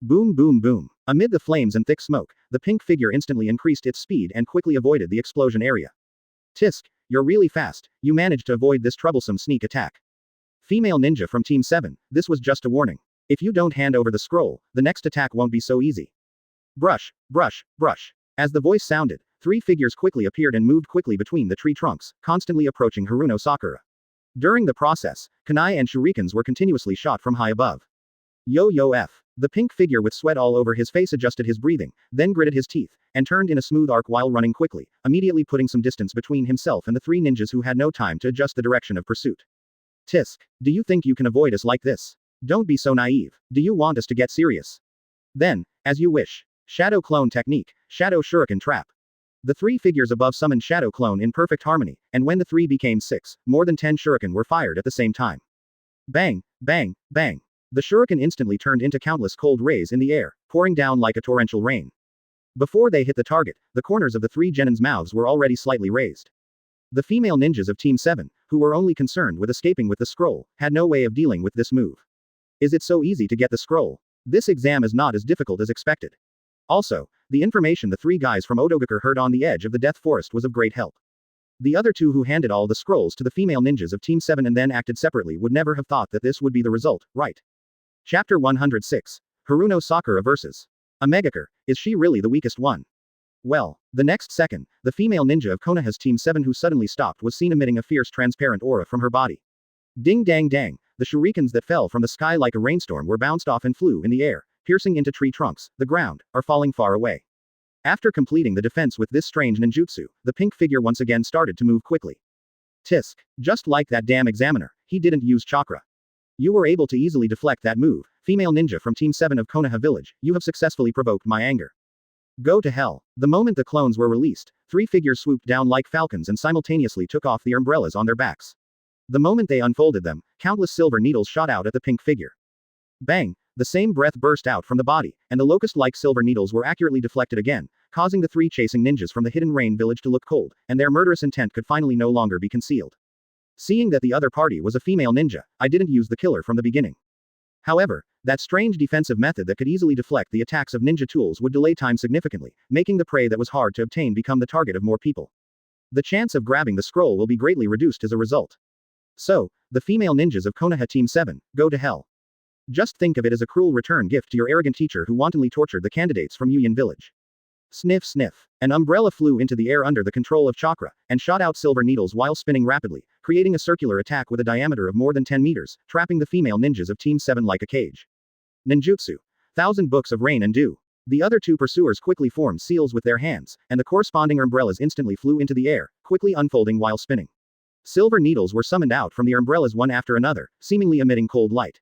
Boom boom boom. Amid the flames and thick smoke, the pink figure instantly increased its speed and quickly avoided the explosion area. Tisk, you're really fast, you managed to avoid this troublesome sneak attack. Female ninja from Team 7, this was just a warning. If you don't hand over the scroll, the next attack won't be so easy. Brush, brush, brush. As the voice sounded, 3 figures quickly appeared and moved quickly between the tree trunks, constantly approaching Haruno Sakura. During the process, kunai and shurikens were continuously shot from high above. Yo yo F. The pink figure with sweat all over his face adjusted his breathing, then gritted his teeth, and turned in a smooth arc while running quickly, immediately putting some distance between himself and the 3 ninjas who had no time to adjust the direction of pursuit. Tisk, do you think you can avoid us like this? Don't be so naive. Do you want us to get serious? Then, as you wish. Shadow Clone Technique, Shadow Shuriken Trap. The three figures above summoned Shadow Clone in perfect harmony, and when the three became six, more than 10 shuriken were fired at the same time. Bang, bang, bang. The shuriken instantly turned into countless cold rays in the air, pouring down like a torrential rain. Before they hit the target, the corners of the three genins' mouths were already slightly raised. The female ninjas of Team 7, who were only concerned with escaping with the scroll, had no way of dealing with this move. Is it so easy to get the scroll? This exam is not as difficult as expected. Also, the information the three guys from Odogakure heard on the edge of the Death Forest was of great help. The other two who handed all the scrolls to the female ninjas of Team 7 and then acted separately would never have thought that this would be the result, right? Chapter 106. Haruno Sakura vs. Omegakure. Is she really the weakest one? Well, the next second, the female ninja of Konoha's Team 7 who suddenly stopped was seen emitting a fierce transparent aura from her body. Ding dang dang, the shurikens that fell from the sky like a rainstorm were bounced off and flew in the air, piercing into tree trunks, the ground, or falling far away. After completing the defense with this strange ninjutsu, the pink figure once again started to move quickly. Tisk. Just like that damn examiner, he didn't use chakra. You were able to easily deflect that move, female ninja from Team 7 of Konoha Village, you have successfully provoked my anger. Go to hell. The moment the clones were released, three figures swooped down like falcons and simultaneously took off the umbrellas on their backs. The moment they unfolded them, countless silver needles shot out at the pink figure. Bang! The same breath burst out from the body, and the locust-like silver needles were accurately deflected again, causing the three chasing ninjas from the hidden rain village to look cold, and their murderous intent could finally no longer be concealed. Seeing that the other party was a female ninja, I didn't use the killer from the beginning. However, that strange defensive method that could easily deflect the attacks of ninja tools would delay time significantly, making the prey that was hard to obtain become the target of more people. The chance of grabbing the scroll will be greatly reduced as a result. So, the female ninjas of Konoha Team 7, go to hell. Just think of it as a cruel return gift to your arrogant teacher who wantonly tortured the candidates from Yuyan Village. Sniff sniff. An umbrella flew into the air under the control of chakra, and shot out silver needles while spinning rapidly, creating a circular attack with a diameter of more than 10 meters, trapping the female ninjas of Team 7 like a cage. Ninjutsu. 1,000 books of rain and dew. The other two pursuers quickly formed seals with their hands, and the corresponding umbrellas instantly flew into the air, quickly unfolding while spinning. Silver needles were summoned out from the umbrellas one after another, seemingly emitting cold light.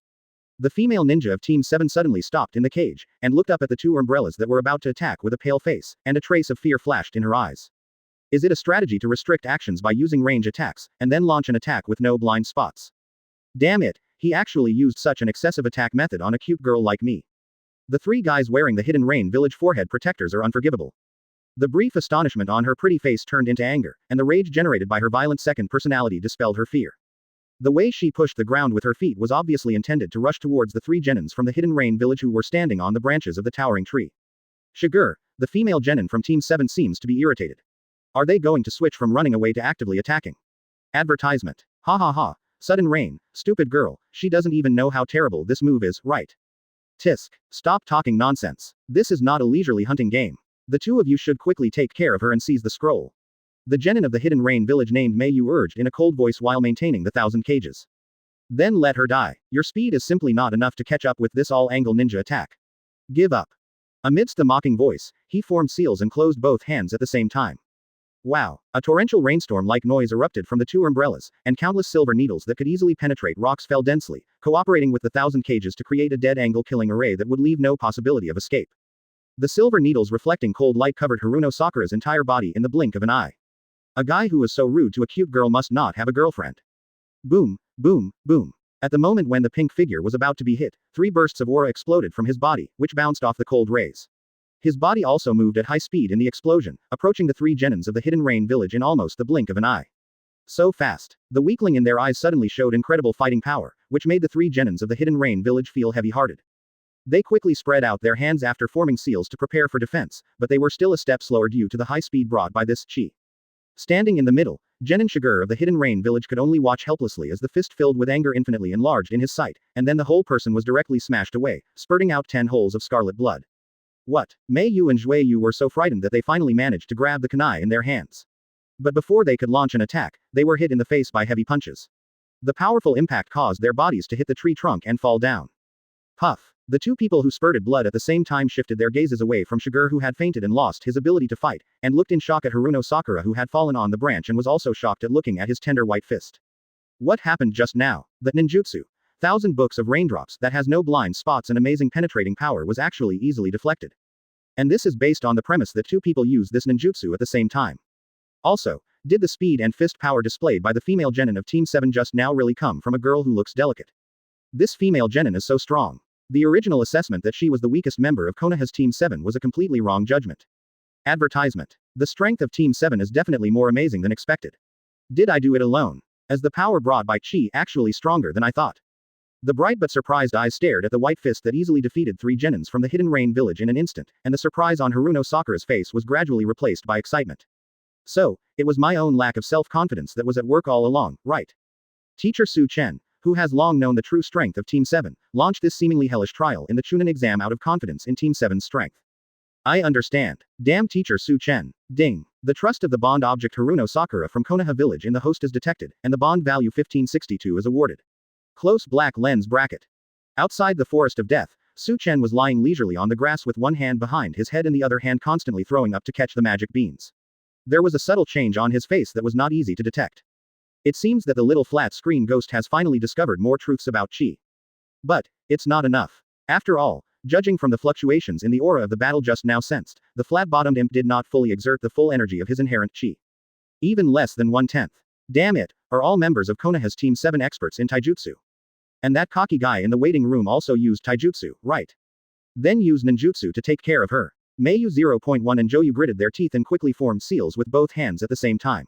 The female ninja of Team 7 suddenly stopped in the cage, and looked up at the two umbrellas that were about to attack with a pale face, and a trace of fear flashed in her eyes. Is it a strategy to restrict actions by using range attacks, and then launch an attack with no blind spots? Damn it, he actually used such an excessive attack method on a cute girl like me. The three guys wearing the hidden rain village forehead protectors are unforgivable. The brief astonishment on her pretty face turned into anger, and the rage generated by her violent second personality dispelled her fear. The way she pushed the ground with her feet was obviously intended to rush towards the three genins from the hidden rain village who were standing on the branches of the towering tree. Shigur, the female genin from Team 7 seems to be irritated. Are they going to switch from running away to actively attacking? Advertisement. Ha ha ha. Sudden rain, stupid girl, she doesn't even know how terrible this move is, right? Tisk. Stop talking nonsense. This is not a leisurely hunting game. The two of you should quickly take care of her and seize the scroll. The genin of the hidden rain village named Mei Yu urged in a cold voice while maintaining the 1,000 cages. Then let her die. Your speed is simply not enough to catch up with this all-angle ninja attack. Give up. Amidst the mocking voice, he formed seals and closed both hands at the same time. Wow. A torrential rainstorm-like noise erupted from the two umbrellas, and countless silver needles that could easily penetrate rocks fell densely, cooperating with the 1,000 cages to create a dead-angle killing array that would leave no possibility of escape. The silver needles reflecting cold light covered Haruno Sakura's entire body in the blink of an eye. A guy who was so rude to a cute girl must not have a girlfriend. Boom, boom, boom. At the moment when the pink figure was about to be hit, 3 bursts of aura exploded from his body, which bounced off the cold rays. His body also moved at high speed in the explosion, approaching the 3 genins of the hidden rain village in almost the blink of an eye. So fast. The weakling in their eyes suddenly showed incredible fighting power, which made the 3 genins of the hidden rain village feel heavy-hearted. They quickly spread out their hands after forming seals to prepare for defense, but they were still a step slower due to the high speed brought by this chi. Standing in the middle, Genin Shigur of the hidden rain village could only watch helplessly as the fist filled with anger infinitely enlarged in his sight, and then the whole person was directly smashed away, spurting out 10 holes of scarlet blood. What? Mei Yu and Zhui Yu were so frightened that they finally managed to grab the kunai in their hands. But before they could launch an attack, they were hit in the face by heavy punches. The powerful impact caused their bodies to hit the tree trunk and fall down. Puff. The 2 people who spurted blood at the same time shifted their gazes away from Shigur who had fainted and lost his ability to fight, and looked in shock at Haruno Sakura who had fallen on the branch and was also shocked at looking at his tender white fist. What happened just now? That ninjutsu. 1,000 books of raindrops that has no blind spots and amazing penetrating power was actually easily deflected. And this is based on the premise that two people use this ninjutsu at the same time. Also, did the speed and fist power displayed by the female genin of Team 7 just now really come from a girl who looks delicate? This female genin is so strong. The original assessment that she was the weakest member of Konoha's Team 7 was a completely wrong judgment. Advertisement. The strength of Team 7 is definitely more amazing than expected. Did I do it alone? As the power brought by Chi actually stronger than I thought. The bright but surprised eyes stared at the white fist that easily defeated 3 genins from the Hidden Rain village in an instant, and the surprise on Haruno Sakura's face was gradually replaced by excitement. So, it was my own lack of self-confidence that was at work all along, right? Teacher Su Chen, who has long known the true strength of Team 7, launched this seemingly hellish trial in the Chunin exam out of confidence in Team 7's strength. I understand. Damn Teacher Su Chen. Ding. The trust of the bond object Haruno Sakura from Konoha village in the host is detected, and the bond value 1562 is awarded. Close black lens bracket. Outside the forest of death, Su Chen was lying leisurely on the grass with one hand behind his head and the other hand constantly throwing up to catch the magic beans. There was a subtle change on his face that was not easy to detect. It seems that the little flat screen ghost has finally discovered more truths about Chi. But, it's not enough. After all, judging from the fluctuations in the aura of the battle just now sensed, the flat-bottomed imp did not fully exert the full energy of his inherent Chi. Even less than 1/10. Damn it, are all members of Konoha's Team 7 experts in taijutsu? And that cocky guy in the waiting room also used taijutsu, right? Then use ninjutsu to take care of her. Mayu 0.1 and Joyu gritted their teeth and quickly formed seals with both hands at the same time.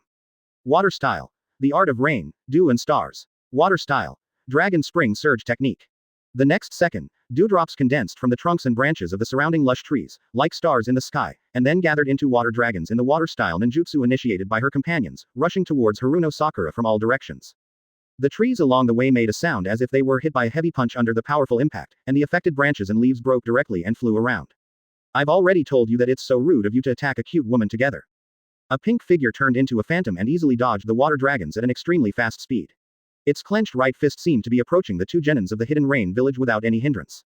Water style. The art of rain, dew and stars. Water style. Dragon spring surge technique. The next second, dewdrops condensed from the trunks and branches of the surrounding lush trees, like stars in the sky, and then gathered into water dragons in the water style ninjutsu initiated by her companions, rushing towards Haruno Sakura from all directions. The trees along the way made a sound as if they were hit by a heavy punch under the powerful impact, and the affected branches and leaves broke directly and flew around. I've already told you that it's so rude of you to attack a cute woman together. A pink figure turned into a phantom and easily dodged the water dragons at an extremely fast speed. Its clenched right fist seemed to be approaching the 2 genins of the Hidden Rain village without any hindrance.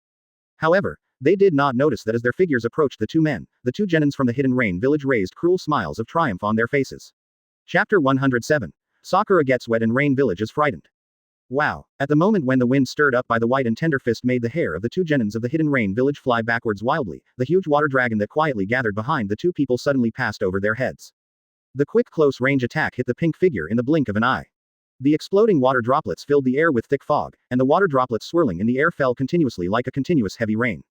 However, they did not notice that as their figures approached the 2 men, the 2 genins from the Hidden Rain village raised cruel smiles of triumph on their faces. Chapter 107. Sakura gets wet and Rain village is frightened. Wow. At the moment when the wind stirred up by the white and tender fist made the hair of the 2 genins of the Hidden Rain village fly backwards wildly, the huge water dragon that quietly gathered behind the 2 people suddenly passed over their heads. The quick close-range attack hit the pink figure in the blink of an eye. The exploding water droplets filled the air with thick fog, and the water droplets swirling in the air fell continuously like a continuous heavy rain.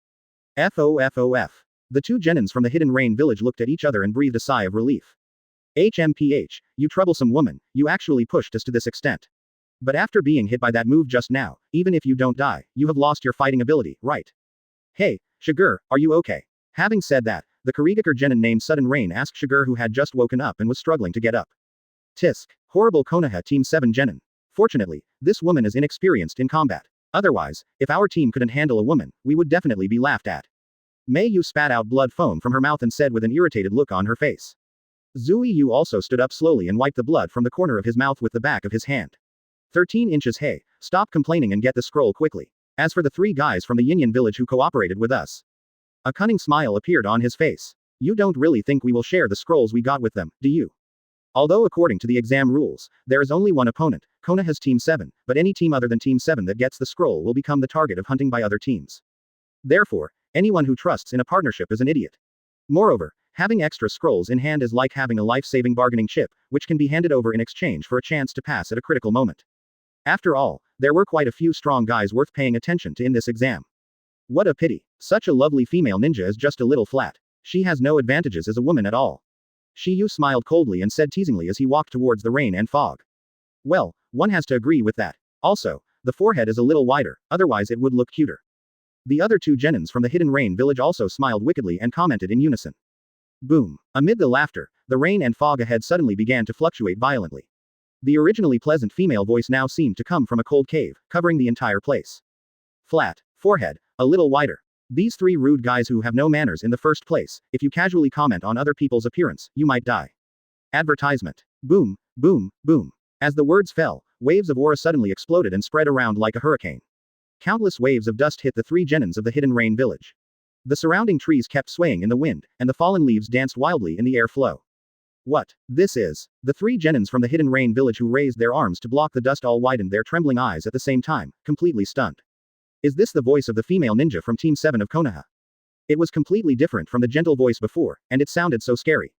FOFOF. The 2 genins from the Hidden Rain village looked at each other and breathed a sigh of relief. HMPH, you troublesome woman, you actually pushed us to this extent. But after being hit by that move just now, even if you don't die, you have lost your fighting ability, right? Hey, Shiger, are you okay? Having said that, the Kurigakure genin named Sudden Rain asked Shiger who had just woken up and was struggling to get up. Tisk. Horrible Konoha Team 7 genin. Fortunately, this woman is inexperienced in combat. Otherwise, if our team couldn't handle a woman, we would definitely be laughed at. Mei Yu spat out blood foam from her mouth and said with an irritated look on her face. Zui Yu also stood up slowly and wiped the blood from the corner of his mouth with the back of his hand. 13 inches. Hey, stop complaining and get the scroll quickly. As for the 3 guys from the Yinyan village who cooperated with us. A cunning smile appeared on his face. You don't really think we will share the scrolls we got with them, do you? Although according to the exam rules, there is only one opponent, Konoha's Team 7, but any team other than Team 7 that gets the scroll will become the target of hunting by other teams. Therefore, anyone who trusts in a partnership is an idiot. Moreover, having extra scrolls in hand is like having a life-saving bargaining chip, which can be handed over in exchange for a chance to pass at a critical moment. After all, there were quite a few strong guys worth paying attention to in this exam. What a pity. Such a lovely female ninja is just a little flat. She has no advantages as a woman at all. Shiyu smiled coldly and said teasingly as he walked towards the rain and fog. Well, one has to agree with that. Also, the forehead is a little wider, otherwise it would look cuter. The other 2 genins from the Hidden Rain village also smiled wickedly and commented in unison. Boom. Amid the laughter, the rain and fog ahead suddenly began to fluctuate violently. The originally pleasant female voice now seemed to come from a cold cave, covering the entire place. Flat. Forehead. A little wider. These 3 rude guys who have no manners in the first place, if you casually comment on other people's appearance, you might die. Advertisement. Boom, boom, boom. As the words fell, waves of aura suddenly exploded and spread around like a hurricane. Countless waves of dust hit the 3 genins of the Hidden Rain village. The surrounding trees kept swaying in the wind, and the fallen leaves danced wildly in the air flow. What? This is. The three genins from the Hidden Rain village who raised their arms to block the dust all widened their trembling eyes at the same time, completely stunned. Is this the voice of the female ninja from Team 7 of Konoha? It was completely different from the gentle voice before, and it sounded so scary.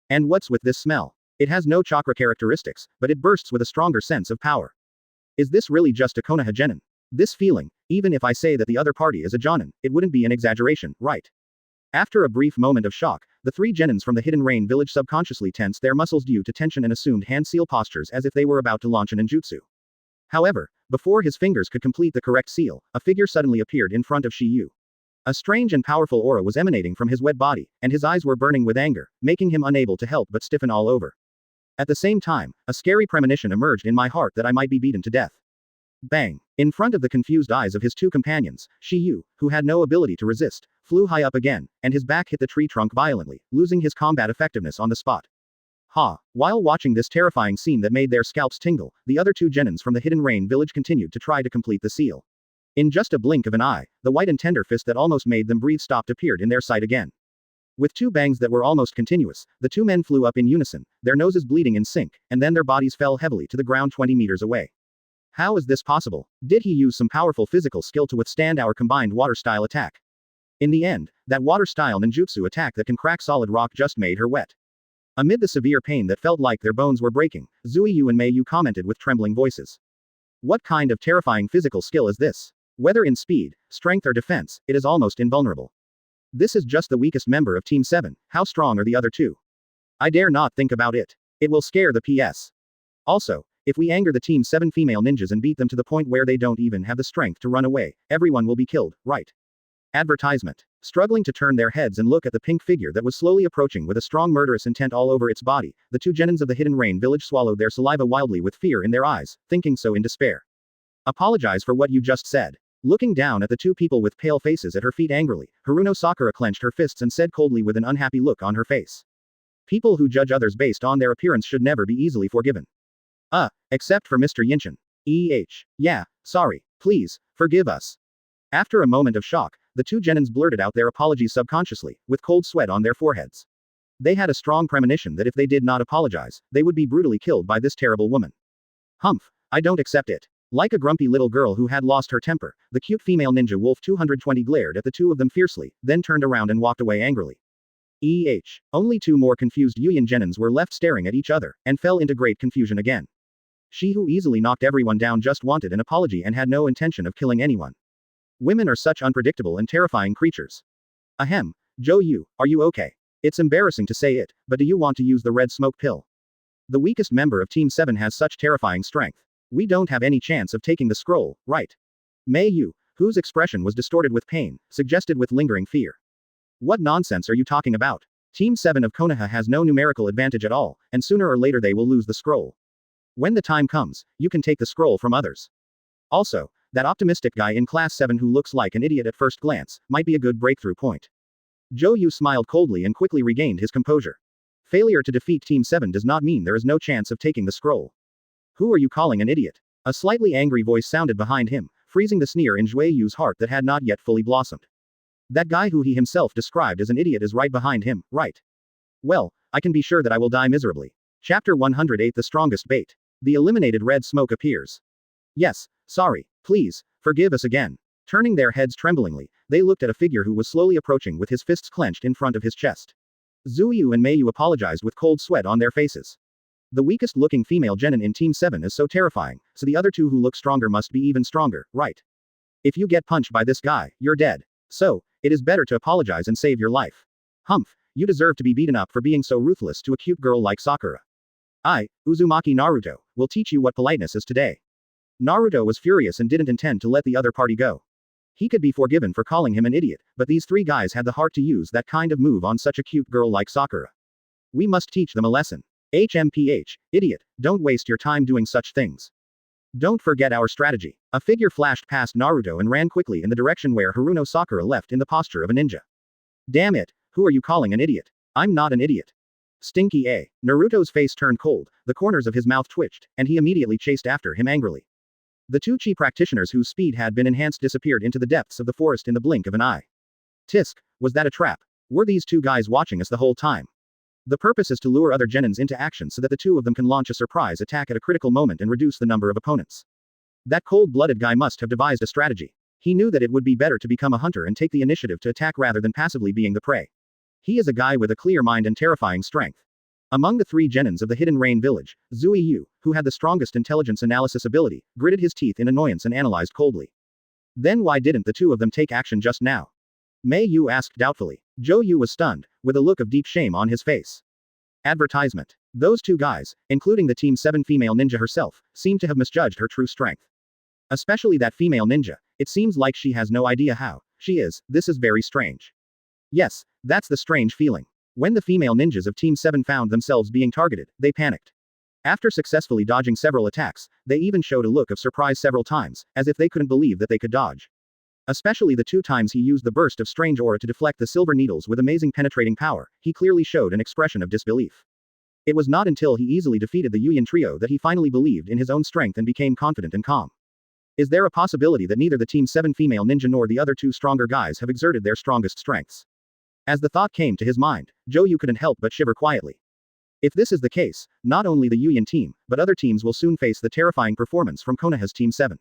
And what's with this smell? It has no chakra characteristics, but it bursts with a stronger sense of power. Is this really just a Konoha genin? This feeling, even if I say that the other party is a jonin, it wouldn't be an exaggeration, right? After a brief moment of shock, the three genins from the Hidden Rain village subconsciously tensed their muscles due to tension and assumed hand-seal postures as if they were about to launch a ninjutsu. However, before his fingers could complete the correct seal, a figure suddenly appeared in front of Shiyu. A strange and powerful aura was emanating from his wet body, and his eyes were burning with anger, making him unable to help but stiffen all over. At the same time, a scary premonition emerged in my heart that I might be beaten to death. Bang! In front of the confused eyes of his two companions, Shiyu, who had no ability to resist, flew high up again, and his back hit the tree trunk violently, losing his combat effectiveness on the spot. Ha! While watching this terrifying scene that made their scalps tingle, the other two genins from the Hidden Rain village continued to try to complete the seal. In just a blink of an eye, the white and tender fist that almost made them breathe stopped appeared in their sight again. With two bangs that were almost continuous, the two men flew up in unison, their noses bleeding in sync, and then their bodies fell heavily to the ground 20 meters away. How is this possible? Did he use some powerful physical skill to withstand our combined water-style attack? In the end, that water-style ninjutsu attack that can crack solid rock just made her wet. Amid the severe pain that felt like their bones were breaking, Zuiyu and Meiyu commented with trembling voices. What kind of terrifying physical skill is this? Whether in speed, strength or defense, it is almost invulnerable. This is just the weakest member of Team 7, how strong are the other two? I dare not think about it. It will scare the PS. Also, if we anger the Team 7 female ninjas and beat them to the point where they don't even have the strength to run away, everyone will be killed, right? Advertisement. Struggling to turn their heads and look at the pink figure that was slowly approaching with a strong murderous intent all over its body, the two genins of the Hidden Rain village swallowed their saliva wildly with fear in their eyes, thinking so in despair. Apologize for what you just said. Looking down at the two people with pale faces at her feet angrily, Haruno Sakura clenched her fists and said coldly with an unhappy look on her face. People who judge others based on their appearance should never be easily forgiven. Except for Mr. Yinshin. Yeah, sorry. Please, forgive us. After a moment of shock, the two genins blurted out their apologies subconsciously, with cold sweat on their foreheads. They had a strong premonition that if they did not apologize, they would be brutally killed by this terrible woman. Humph, I don't accept it. Like a grumpy little girl who had lost her temper, the cute female ninja Wolf 220 glared at the two of them fiercely, then turned around and walked away angrily. Only two more confused Yuyan genins were left staring at each other, and fell into great confusion again. She who easily knocked everyone down just wanted an apology and had no intention of killing anyone. Women are such unpredictable and terrifying creatures. Ahem, Yu, are you okay? It's embarrassing to say it, but do you want to use the red smoke pill? The weakest member of Team 7 has such terrifying strength. We don't have any chance of taking the scroll, right? Meiyu, whose expression was distorted with pain, suggested with lingering fear. What nonsense are you talking about? Team 7 of Konoha has no numerical advantage at all, and sooner or later they will lose the scroll. When the time comes, you can take the scroll from others. Also, that optimistic guy in Class 7 who looks like an idiot at first glance, might be a good breakthrough point. Yu smiled coldly and quickly regained his composure. Failure to defeat Team 7 does not mean there is no chance of taking the scroll. Who are you calling an idiot? A slightly angry voice sounded behind him, freezing the sneer in Yu's heart that had not yet fully blossomed. That guy who he himself described as an idiot is right behind him, right? Well, I can be sure that I will die miserably. Chapter 108 The Strongest Bait. The eliminated red smoke appears. Yes, sorry, please, forgive us again. Turning their heads tremblingly, they looked at a figure who was slowly approaching with his fists clenched in front of his chest. Zuiyu and Meiyu apologized with cold sweat on their faces. The weakest looking female genin in Team 7 is so terrifying, so the other two who look stronger must be even stronger, right? If you get punched by this guy, you're dead. So, it is better to apologize and save your life. Humph, you deserve to be beaten up for being so ruthless to a cute girl like Sakura. I, Uzumaki Naruto, will teach you what politeness is today. Naruto was furious and didn't intend to let the other party go. He could be forgiven for calling him an idiot, but these three guys had the heart to use that kind of move on such a cute girl like Sakura. We must teach them a lesson. HMPH, idiot, don't waste your time doing such things. Don't forget our strategy. A figure flashed past Naruto and ran quickly in the direction where Haruno Sakura left in the posture of a ninja. Damn it, who are you calling an idiot? I'm not an idiot. Stinky A. Naruto's face turned cold, the corners of his mouth twitched, and he immediately chased after him angrily. The two chi practitioners whose speed had been enhanced disappeared into the depths of the forest in the blink of an eye. Tisk, was that a trap? Were these two guys watching us the whole time? The purpose is to lure other genins into action so that the two of them can launch a surprise attack at a critical moment and reduce the number of opponents. That cold-blooded guy must have devised a strategy. He knew that it would be better to become a hunter and take the initiative to attack rather than passively being the prey. He is a guy with a clear mind and terrifying strength. Among the three genins of the Hidden Rain village, Zui Yu, who had the strongest intelligence analysis ability, gritted his teeth in annoyance and analyzed coldly. Then why didn't the two of them take action just now? Mei Yu asked doubtfully. Zhou Yu was stunned, with a look of deep shame on his face. Advertisement. Those two guys, including the Team 7 female ninja herself, seemed to have misjudged her true strength. Especially that female ninja, it seems like she has no idea how she is. This is very strange. Yes, that's the strange feeling. When the female ninjas of Team 7 found themselves being targeted, they panicked. After successfully dodging several attacks, they even showed a look of surprise several times, as if they couldn't believe that they could dodge. Especially the 2 times he used the burst of strange aura to deflect the silver needles with amazing penetrating power, he clearly showed an expression of disbelief. It was not until he easily defeated the Yuyan trio that he finally believed in his own strength and became confident and calm. Is there a possibility that neither the Team 7 female ninja nor the other 2 stronger guys have exerted their strongest strengths? As the thought came to his mind, Zhou Yu couldn't help but shiver quietly. If this is the case, not only the Yuyan team, but other teams will soon face the terrifying performance from Konoha's Team 7.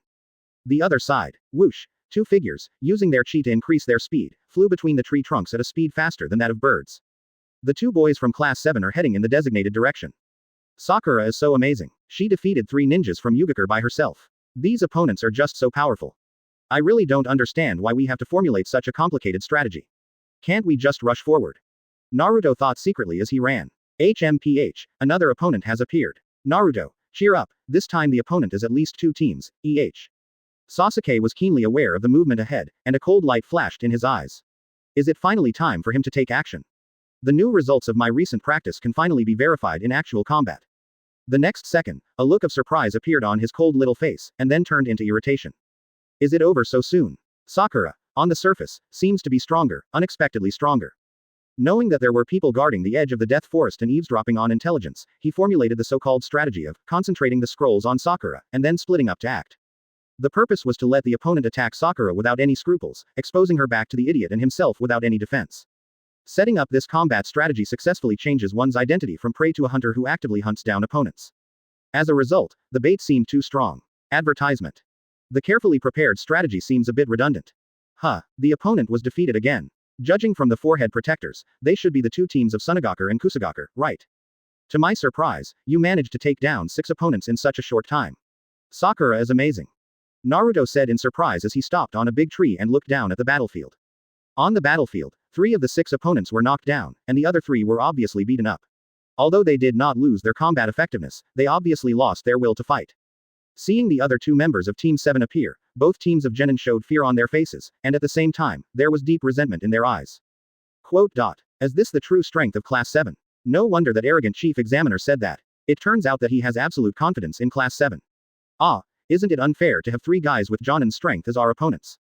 The other side. Whoosh. 2 figures, using their chi to increase their speed, flew between the tree trunks at a speed faster than that of birds. The 2 boys from Class 7 are heading in the designated direction. Sakura is so amazing. She defeated 3 ninjas from Yugakure by herself. These opponents are just so powerful. I really don't understand why we have to formulate such a complicated strategy. Can't we just rush forward? Naruto thought secretly as he ran. HMPH, another opponent has appeared. Naruto, cheer up, this time the opponent is at least 2 teams, Sasuke was keenly aware of the movement ahead, and a cold light flashed in his eyes. Is it finally time for him to take action? The new results of my recent practice can finally be verified in actual combat. The next second, a look of surprise appeared on his cold little face, and then turned into irritation. Is it over so soon? Sakura, on the surface, seems to be stronger, unexpectedly stronger. Knowing that there were people guarding the edge of the Death Forest and eavesdropping on intelligence, he formulated the so-called strategy of concentrating the scrolls on Sakura, and then splitting up to act. The purpose was to let the opponent attack Sakura without any scruples, exposing her back to the idiot and himself without any defense. Setting up this combat strategy successfully changes one's identity from prey to a hunter who actively hunts down opponents. As a result, the bait seemed too strong. Advertisement. The carefully prepared strategy seems a bit redundant. The opponent was defeated again. Judging from the forehead protectors, they should be the 2 teams of Sunagakure and Kusagakure, right? To my surprise, you managed to take down 6 opponents in such a short time. Sakura is amazing. Naruto said in surprise as he stopped on a big tree and looked down at the battlefield. On the battlefield, 3 of the 6 opponents were knocked down, and the other 3 were obviously beaten up. Although they did not lose their combat effectiveness, they obviously lost their will to fight. Seeing the other 2 members of Team 7 appear, both teams of genin showed fear on their faces, and at the same time, there was deep resentment in their eyes. Is this the true strength of Class 7? No wonder that arrogant chief examiner said that. It turns out that he has absolute confidence in Class 7. Isn't it unfair to have 3 guys with Jonin's strength as our opponents?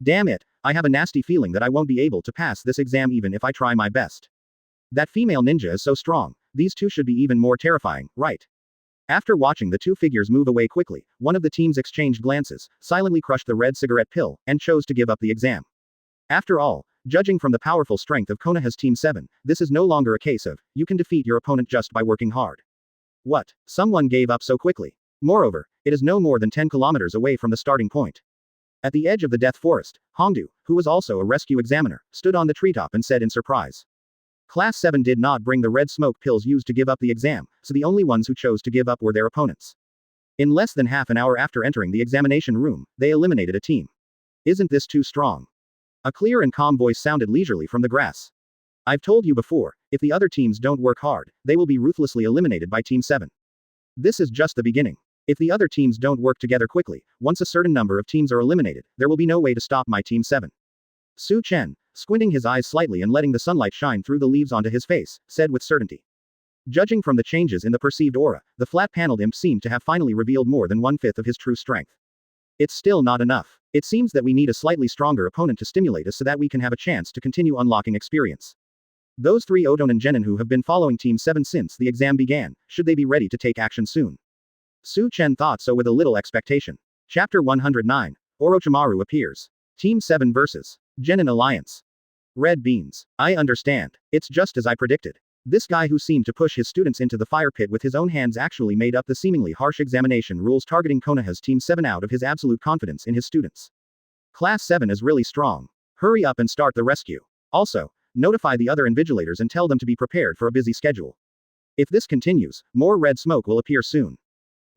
Damn it, I have a nasty feeling that I won't be able to pass this exam even if I try my best. That female ninja is so strong, these 2 should be even more terrifying, right? After watching the 2 figures move away quickly, one of the teams exchanged glances, silently crushed the red cigarette pill, and chose to give up the exam. After all, judging from the powerful strength of Konoha's Team 7, this is no longer a case of, you can defeat your opponent just by working hard. What? Someone gave up so quickly. Moreover, it is no more than 10 kilometers away from the starting point. At the edge of the Death Forest, Hongdu, who was also a rescue examiner, stood on the treetop and said in surprise. Class 7 did not bring the red smoke pills used to give up the exam, so the only ones who chose to give up were their opponents. In less than half an hour after entering the examination room, they eliminated a team. Isn't this too strong? A clear and calm voice sounded leisurely from the grass. I've told you before, if the other teams don't work hard, they will be ruthlessly eliminated by Team 7. This is just the beginning. If the other teams don't work together quickly, once a certain number of teams are eliminated, there will be no way to stop my Team 7. Su Chen, squinting his eyes slightly and letting the sunlight shine through the leaves onto his face, said with certainty. Judging from the changes in the perceived aura, the flat-paneled imp seemed to have finally revealed more than 1/5 of his true strength. It's still not enough. It seems that we need a slightly stronger opponent to stimulate us so that we can have a chance to continue unlocking experience. Those 3 Otonin genin who have been following Team 7 since the exam began, should they be ready to take action soon? Su Chen thought so with a little expectation. Chapter 109. Orochimaru appears. Team 7 vs. Genin Alliance. Red beans. I understand. It's just as I predicted. This guy who seemed to push his students into the fire pit with his own hands actually made up the seemingly harsh examination rules targeting Konoha's Team 7 out of his absolute confidence in his students. Class 7 is really strong. Hurry up and start the rescue. Also, notify the other invigilators and tell them to be prepared for a busy schedule. If this continues, more red smoke will appear soon.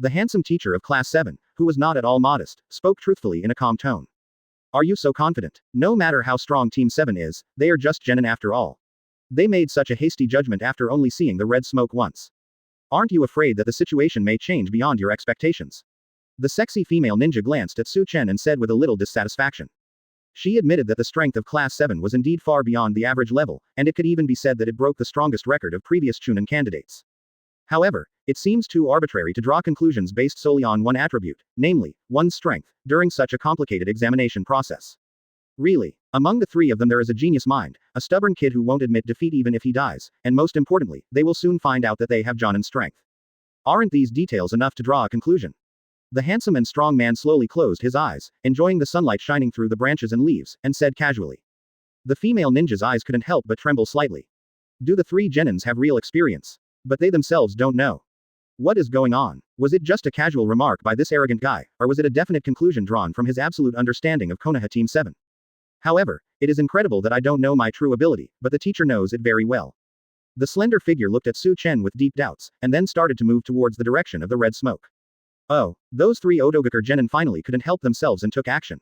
The handsome teacher of Class 7, who was not at all modest, spoke truthfully in a calm tone. Are you so confident? No matter how strong Team 7 is, they are just genin after all. They made such a hasty judgment after only seeing the red smoke once. Aren't you afraid that the situation may change beyond your expectations? The sexy female ninja glanced at Chen and said with a little dissatisfaction. She admitted that the strength of Class 7 was indeed far beyond the average level, and it could even be said that it broke the strongest record of previous Chunin candidates. However, it seems too arbitrary to draw conclusions based solely on one attribute, namely, one's strength, during such a complicated examination process. Really, among the three of them there is a genius mind, a stubborn kid who won't admit defeat even if he dies, and most importantly, they will soon find out that they have Jonin strength. Aren't these details enough to draw a conclusion? The handsome and strong man slowly closed his eyes, enjoying the sunlight shining through the branches and leaves, and said casually. The female ninja's eyes couldn't help but tremble slightly. Do the three genins have real experience? But they themselves don't know. What is going on? Was it just a casual remark by this arrogant guy, or was it a definite conclusion drawn from his absolute understanding of Konoha Team 7? However, it is incredible that I don't know my true ability, but the teacher knows it very well. The slender figure looked at Chen with deep doubts, and then started to move towards the direction of the red smoke. Oh, those three Odogaker genin finally couldn't help themselves and took action.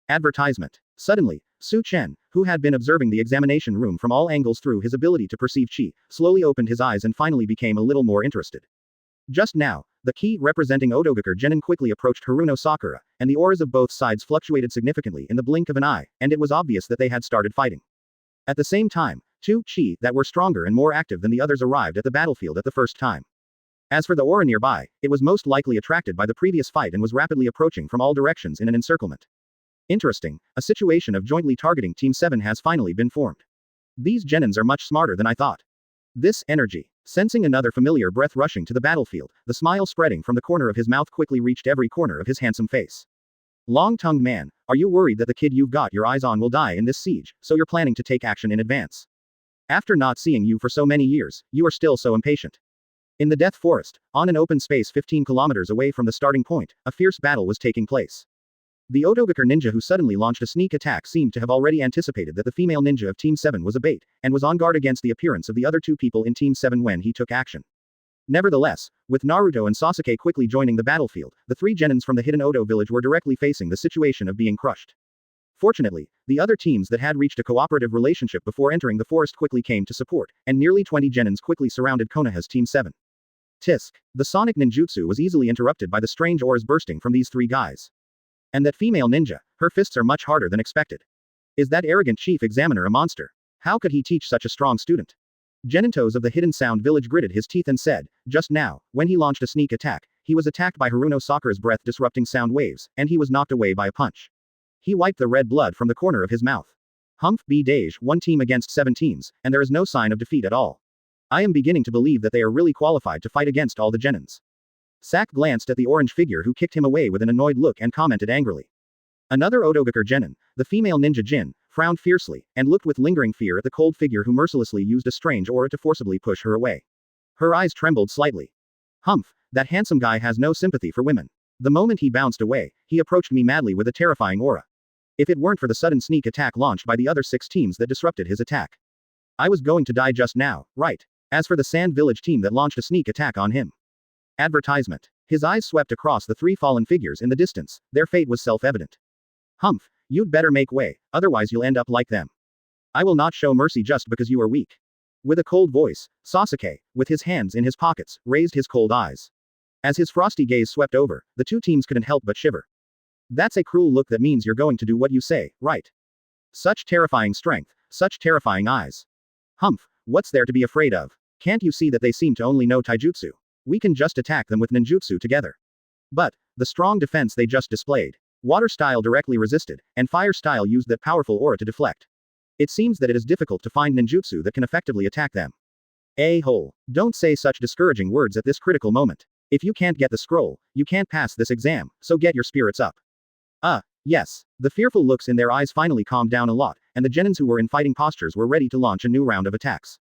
Advertisement. Suddenly, Chen, who had been observing the examination room from all angles through his ability to perceive chi, slowly opened his eyes and finally became a little more interested. Just now, the key representing Odogaker genin quickly approached Haruno Sakura, and the auras of both sides fluctuated significantly in the blink of an eye, and it was obvious that they had started fighting. At the same time, two chi that were stronger and more active than the others arrived at the battlefield at the first time. As for the aura nearby, it was most likely attracted by the previous fight and was rapidly approaching from all directions in an encirclement. Interesting, a situation of jointly targeting Team 7 has finally been formed. These genins are much smarter than I thought. This energy. Sensing another familiar breath rushing to the battlefield, the smile spreading from the corner of his mouth quickly reached every corner of his handsome face. Long-tongued man, are you worried that the kid you've got your eyes on will die in this siege, so you're planning to take action in advance? After not seeing you for so many years, you are still so impatient. In the Death Forest, on an open space 15 kilometers away from the starting point, a fierce battle was taking place. The Odogaker ninja who suddenly launched a sneak attack seemed to have already anticipated that the female ninja of Team 7 was a bait, and was on guard against the appearance of the other two people in Team 7 when he took action. Nevertheless, with Naruto and Sasuke quickly joining the battlefield, the three genins from the hidden Odo village were directly facing the situation of being crushed. Fortunately, the other teams that had reached a cooperative relationship before entering the forest quickly came to support, and nearly 20 genins quickly surrounded Konoha's Team 7. Tisk. The sonic ninjutsu was easily interrupted by the strange auras bursting from these three guys. And that female ninja, her fists are much harder than expected. Is that arrogant chief examiner a monster? How could he teach such a strong student? Genintos of the Hidden Sound Village gritted his teeth and said, just now, when he launched a sneak attack, he was attacked by Haruno Sakura's breath disrupting sound waves, and he was knocked away by a punch. He wiped the red blood from the corner of his mouth. Humph B. Dage, one team against 7 teams, and there is no sign of defeat at all. I am beginning to believe that they are really qualified to fight against all the genins. Sak glanced at the orange figure who kicked him away with an annoyed look and commented angrily. Another Odogaker genin, the female ninja Jin, frowned fiercely, and looked with lingering fear at the cold figure who mercilessly used a strange aura to forcibly push her away. Her eyes trembled slightly. Humph, that handsome guy has no sympathy for women. The moment he bounced away, he approached me madly with a terrifying aura. If it weren't for the sudden sneak attack launched by the other 6 teams that disrupted his attack, I was going to die just now, right? As for the Sand Village team that launched a sneak attack on him. Advertisement. His eyes swept across the 3 fallen figures in the distance, their fate was self-evident. Humph, you'd better make way, otherwise you'll end up like them. I will not show mercy just because you are weak. With a cold voice, Sasuke, with his hands in his pockets, raised his cold eyes. As his frosty gaze swept over, the 2 teams couldn't help but shiver. That's a cruel look that means you're going to do what you say, right? Such terrifying strength, such terrifying eyes. Humph, what's there to be afraid of? Can't you see that they seem to only know taijutsu? We can just attack them with ninjutsu together. But, the strong defense they just displayed. Water style directly resisted, and fire style used that powerful aura to deflect. It seems that it is difficult to find ninjutsu that can effectively attack them. A-hole. Don't say such discouraging words at this critical moment. If you can't get the scroll, you can't pass this exam, so get your spirits up. Yes. The fearful looks in their eyes finally calmed down a lot, and the genins who were in fighting postures were ready to launch a new round of attacks.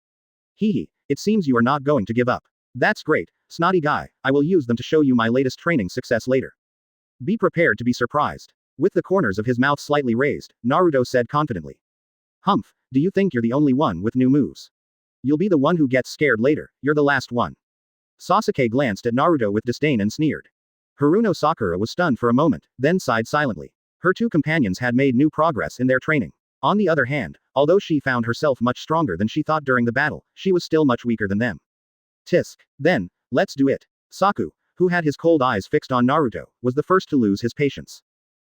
Hee. It seems you are not going to give up. That's great, snotty guy, I will use them to show you my latest training success later. Be prepared to be surprised. With the corners of his mouth slightly raised, Naruto said confidently. Humph, do you think you're the only one with new moves? You'll be the one who gets scared later, you're the last one. Sasuke glanced at Naruto with disdain and sneered. Haruno Sakura was stunned for a moment, then sighed silently. Her two companions had made new progress in their training. On the other hand, although she found herself much stronger than she thought during the battle, she was still much weaker than them. Tisk. Then, let's do it. Saku, who had his cold eyes fixed on Naruto, was the first to lose his patience.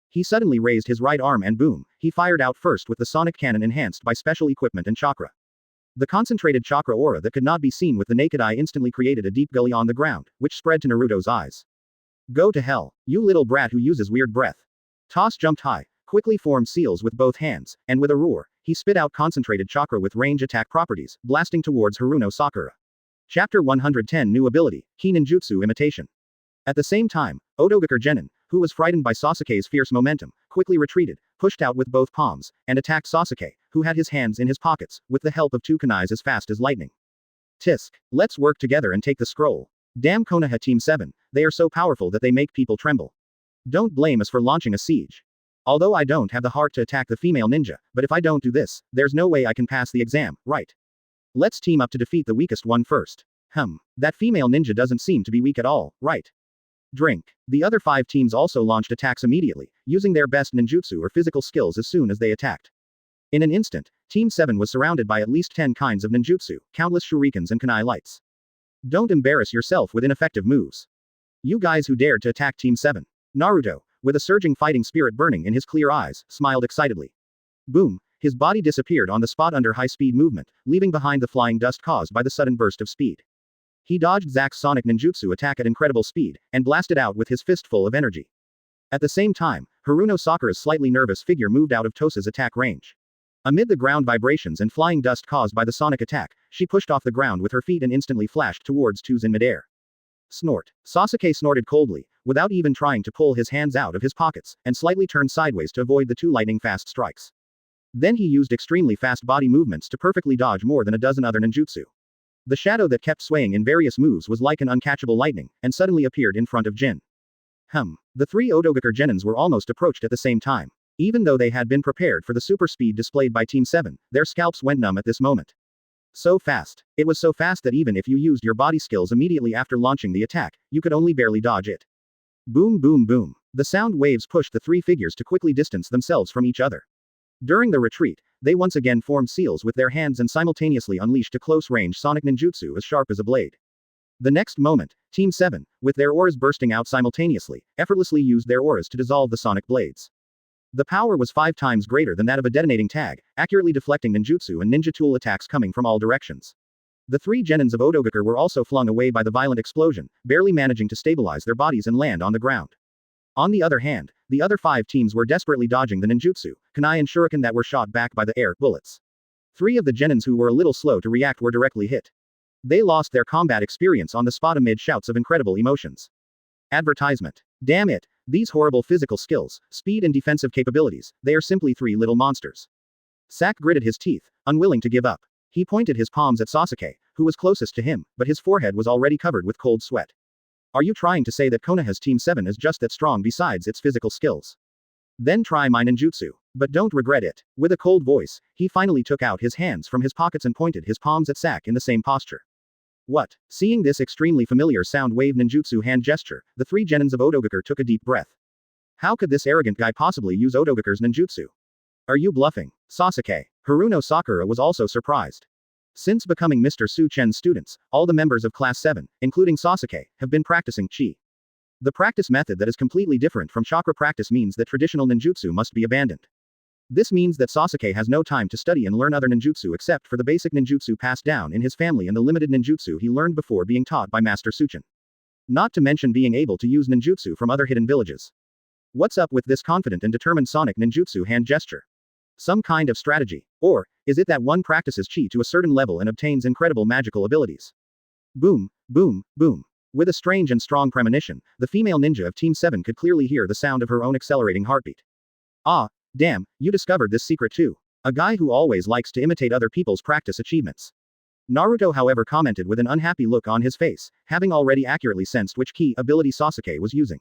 He suddenly raised his right arm and boom, he fired out first with the sonic cannon enhanced by special equipment and chakra. The concentrated chakra aura that could not be seen with the naked eye instantly created a deep gully on the ground, which spread to Naruto's eyes. Go to hell, you little brat who uses weird breath. Toss jumped high, quickly formed seals with both hands, and with a roar, he spit out concentrated chakra with range attack properties, blasting towards Haruno Sakura. Chapter 110 New Ability, Ki Ninjutsu Imitation. At the same time, Otogaker Genin, who was frightened by Sasuke's fierce momentum, quickly retreated, pushed out with both palms, and attacked Sasuke, who had his hands in his pockets, with the help of two kunais as fast as lightning. Tisk. Let's work together and take the scroll. Damn Konoha Team 7, they are so powerful that they make people tremble. Don't blame us for launching a siege. Although I don't have the heart to attack the female ninja, but if I don't do this, there's no way I can pass the exam, right? Let's team up to defeat the weakest one first. That female ninja doesn't seem to be weak at all, right? Drink. The other 5 teams also launched attacks immediately, using their best ninjutsu or physical skills as soon as they attacked. In an instant, Team 7 was surrounded by at least 10 kinds of ninjutsu, countless shurikens and kunai lights. Don't embarrass yourself with ineffective moves. You guys who dared to attack Team 7. Naruto, with a surging fighting spirit burning in his clear eyes, smiled excitedly. Boom, his body disappeared on the spot under high-speed movement, leaving behind the flying dust caused by the sudden burst of speed. He dodged Zack's sonic ninjutsu attack at incredible speed, and blasted out with his fistful of energy. At the same time, Haruno Sakura's slightly nervous figure moved out of Tosa's attack range. Amid the ground vibrations and flying dust caused by the sonic attack, she pushed off the ground with her feet and instantly flashed towards Tuz in midair. Snort. Sasuke snorted coldly, without even trying to pull his hands out of his pockets, and slightly turned sideways to avoid the 2 lightning-fast strikes. Then he used extremely fast body movements to perfectly dodge more than a dozen other ninjutsu. The shadow that kept swaying in various moves was like an uncatchable lightning, and suddenly appeared in front of Jin. The 3 Otogaker Genins were almost approached at the same time. Even though they had been prepared for the super speed displayed by Team 7, their scalps went numb at this moment. So fast. It was so fast that even if you used your body skills immediately after launching the attack, you could only barely dodge it. Boom boom boom. The sound waves pushed the 3 figures to quickly distance themselves from each other. During the retreat, they once again formed seals with their hands and simultaneously unleashed a close-range sonic ninjutsu as sharp as a blade. The next moment, Team 7, with their auras bursting out simultaneously, effortlessly used their auras to dissolve the sonic blades. The power was 5 times greater than that of a detonating tag, accurately deflecting ninjutsu and ninja tool attacks coming from all directions. The 3 genins of Otogaker were also flung away by the violent explosion, barely managing to stabilize their bodies and land on the ground. On the other hand, the other 5 teams were desperately dodging the ninjutsu, kunai and shuriken that were shot back by the air bullets. 3 of the genins who were a little slow to react were directly hit. They lost their combat experience on the spot amid shouts of incredible emotions. Advertisement. Damn it, these horrible physical skills, speed and defensive capabilities, they are simply 3 little monsters. Sak gritted his teeth, unwilling to give up. He pointed his palms at Sasuke, who was closest to him, but his forehead was already covered with cold sweat. Are you trying to say that Konoha's Team 7 is just that strong besides its physical skills? Then try my ninjutsu. But don't regret it. With a cold voice, he finally took out his hands from his pockets and pointed his palms at Sak in the same posture. What? Seeing this extremely familiar sound wave ninjutsu hand gesture, the 3 genins of Otogaker took a deep breath. How could this arrogant guy possibly use Otogaker's ninjutsu? Are you bluffing? Sasuke. Haruno Sakura was also surprised. Since becoming Mr. Chen's students, all the members of Class 7, including Sasuke, have been practicing chi. The practice method that is completely different from chakra practice means that traditional ninjutsu must be abandoned. This means that Sasuke has no time to study and learn other ninjutsu except for the basic ninjutsu passed down in his family and the limited ninjutsu he learned before being taught by Master Chen. Not to mention being able to use ninjutsu from other hidden villages. What's up with this confident and determined sonic ninjutsu hand gesture? Some kind of strategy? Or, is it that one practices chi to a certain level and obtains incredible magical abilities? Boom, boom, boom. With a strange and strong premonition, the female ninja of Team 7 could clearly hear the sound of her own accelerating heartbeat. Ah, damn, you discovered this secret too. A guy who always likes to imitate other people's practice achievements. Naruto however commented with an unhappy look on his face, having already accurately sensed which key ability Sasuke was using.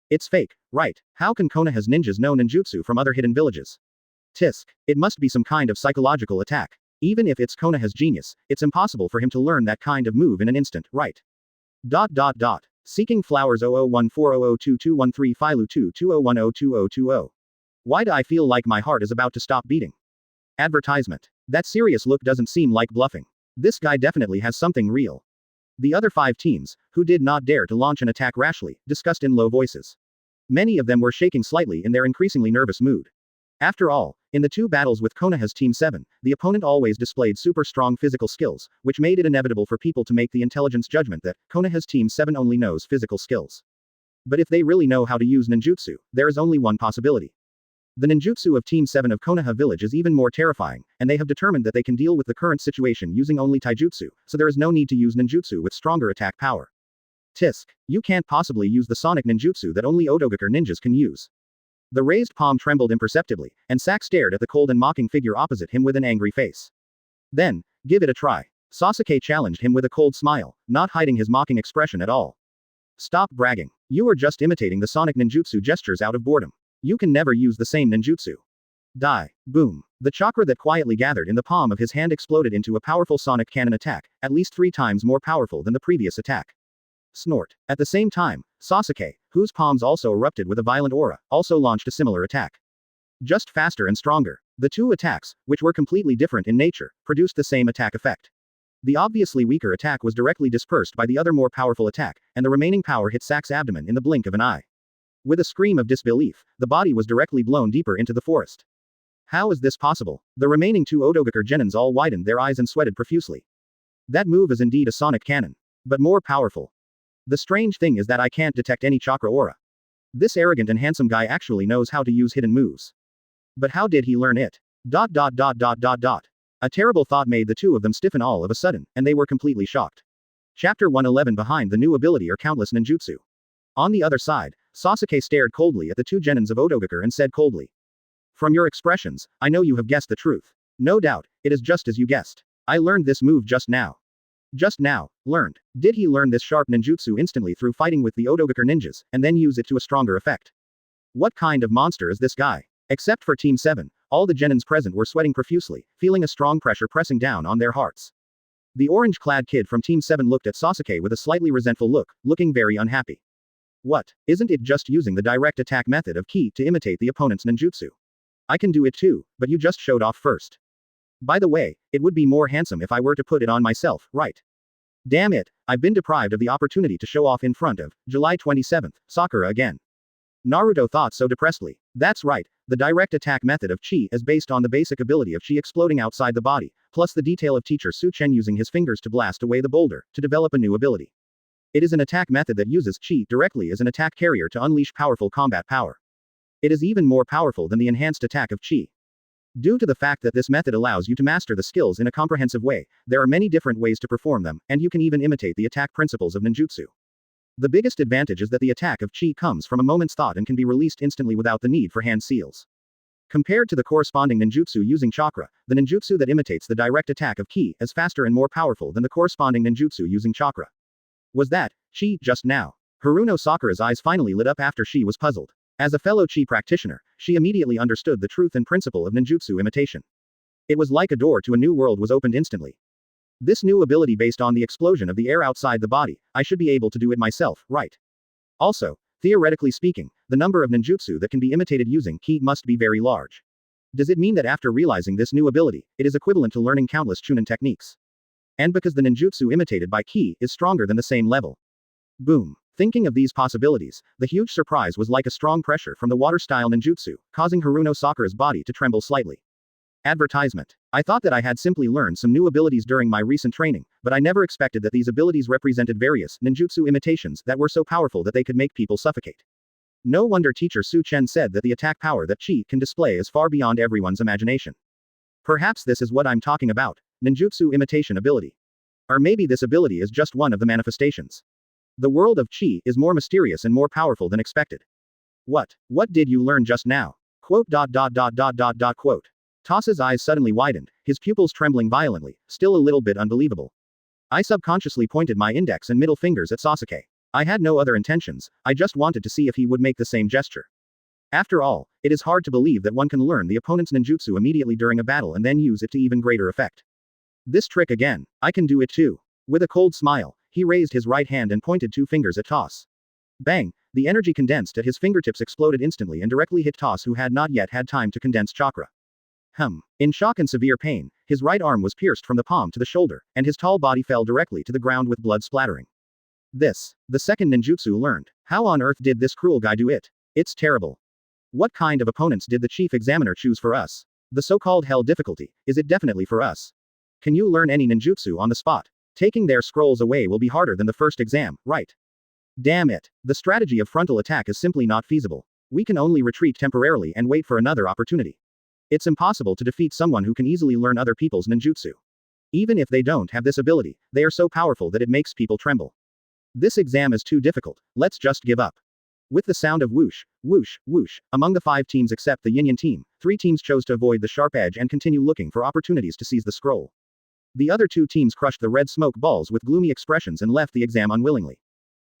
It's fake, right? How can Konoha's ninjas know ninjutsu from other hidden villages? Tisk. It must be some kind of psychological attack. Even if it's Konoha's genius, it's impossible for him to learn that kind of move in an instant, right? Seeking flowers 0014002213 Philu 220102020. Why do I feel like my heart is about to stop beating? Advertisement. That serious look doesn't seem like bluffing. This guy definitely has something real. The other 5 teams, who did not dare to launch an attack rashly, discussed in low voices. Many of them were shaking slightly in their increasingly nervous mood. After all, in the 2 battles with Konoha's Team 7, the opponent always displayed super strong physical skills, which made it inevitable for people to make the intelligence judgment that Konoha's Team 7 only knows physical skills. But if they really know how to use ninjutsu, there is only one possibility. The ninjutsu of Team 7 of Konoha Village is even more terrifying, and they have determined that they can deal with the current situation using only taijutsu, so there is no need to use ninjutsu with stronger attack power. Tisk. You can't possibly use the sonic ninjutsu that only Odogaker ninjas can use. The raised palm trembled imperceptibly, and Sak stared at the cold and mocking figure opposite him with an angry face. Then, give it a try. Sasuke challenged him with a cold smile, not hiding his mocking expression at all. Stop bragging. You are just imitating the sonic ninjutsu gestures out of boredom. You can never use the same ninjutsu. Die. Boom. The chakra that quietly gathered in the palm of his hand exploded into a powerful sonic cannon attack, at least 3 times more powerful than the previous attack. Snort. At the same time, Sasuke, whose palms also erupted with a violent aura, also launched a similar attack. Just faster and stronger. The 2 attacks, which were completely different in nature, produced the same attack effect. The obviously weaker attack was directly dispersed by the other more powerful attack, and the remaining power hit Sak's abdomen in the blink of an eye. With a scream of disbelief, the body was directly blown deeper into the forest. How is this possible? The remaining 2 Odogaker genins all widened their eyes and sweated profusely. That move is indeed a sonic cannon. But more powerful. The strange thing is that I can't detect any chakra aura. This arrogant and handsome guy actually knows how to use hidden moves. But how did he learn it? A terrible thought made the 2 of them stiffen all of a sudden, and they were completely shocked. Chapter 111. Behind the new ability are countless ninjutsu. On the other side, Sasuke stared coldly at the 2 genins of Odogaker and said coldly. From your expressions, I know you have guessed the truth. No doubt, it is just as you guessed. I learned this move just now. Just now, learned. Did he learn this sharp ninjutsu instantly through fighting with the Odogaker ninjas, and then use it to a stronger effect? What kind of monster is this guy? Except for Team 7, all the genins present were sweating profusely, feeling a strong pressure pressing down on their hearts. The orange-clad kid from Team 7 looked at Sasuke with a slightly resentful look, looking very unhappy. What? Isn't it just using the direct attack method of ki to imitate the opponent's ninjutsu? I can do it too, but you just showed off first. By the way, it would be more handsome if I were to put it on myself, right? Damn it, I've been deprived of the opportunity to show off in front of July 27th, Sakura again. Naruto thought so depressedly. That's right, the direct attack method of chi is based on the basic ability of chi exploding outside the body, plus the detail of teacher Chen using his fingers to blast away the boulder, to develop a new ability. It is an attack method that uses chi directly as an attack carrier to unleash powerful combat power. It is even more powerful than the enhanced attack of chi. Due to the fact that this method allows you to master the skills in a comprehensive way, there are many different ways to perform them, and you can even imitate the attack principles of ninjutsu. The biggest advantage is that the attack of chi comes from a moment's thought and can be released instantly without the need for hand seals. Compared to the corresponding ninjutsu using chakra, the ninjutsu that imitates the direct attack of ki is faster and more powerful than the corresponding ninjutsu using chakra. Was that chi just now? Haruno Sakura's eyes finally lit up after she was puzzled. As a fellow chi practitioner, she immediately understood the truth and principle of ninjutsu imitation. It was like a door to a new world was opened instantly. This new ability based on the explosion of the air outside the body, I should be able to do it myself, right? Also, theoretically speaking, the number of ninjutsu that can be imitated using ki must be very large. Does it mean that after realizing this new ability, it is equivalent to learning countless chunin techniques? And because the ninjutsu imitated by ki is stronger than the same level. Boom. Thinking of these possibilities, the huge surprise was like a strong pressure from the water-style ninjutsu, causing Haruno Sakura's body to tremble slightly. Advertisement. I thought that I had simply learned some new abilities during my recent training, but I never expected that these abilities represented various ninjutsu imitations that were so powerful that they could make people suffocate. No wonder teacher Chen said that the attack power that chi can display is far beyond everyone's imagination. Perhaps this is what I'm talking about, ninjutsu imitation ability. Or maybe this ability is just one of the manifestations. The world of chi is more mysterious and more powerful than expected. What did you learn just now? Quote. Toss's eyes suddenly widened, his pupils trembling violently, still a little bit unbelievable. I subconsciously pointed my index and middle fingers at Sasuke. I had no other intentions, I just wanted to see if he would make the same gesture. After all, it is hard to believe that one can learn the opponent's ninjutsu immediately during a battle and then use it to even greater effect. This trick again. I can do it too. With a cold smile, he raised his right hand and pointed 2 fingers at Toss. Bang! The energy condensed at his fingertips exploded instantly and directly hit Toss, who had not yet had time to condense chakra. In shock and severe pain, his right arm was pierced from the palm to the shoulder, and his tall body fell directly to the ground with blood splattering. This, the second ninjutsu learned. How on earth did this cruel guy do it? It's terrible. What kind of opponents did the chief examiner choose for us? The so-called hell difficulty, is it definitely for us? Can you learn any ninjutsu on the spot? Taking their scrolls away will be harder than the first exam, right? Damn it. The strategy of frontal attack is simply not feasible. We can only retreat temporarily and wait for another opportunity. It's impossible to defeat someone who can easily learn other people's ninjutsu. Even if they don't have this ability, they are so powerful that it makes people tremble. This exam is too difficult, let's just give up. With the sound of whoosh, whoosh, whoosh, among the 5 teams except the Yin team, 3 teams chose to avoid the sharp edge and continue looking for opportunities to seize the scroll. The other 2 teams crushed the red smoke balls with gloomy expressions and left the exam unwillingly.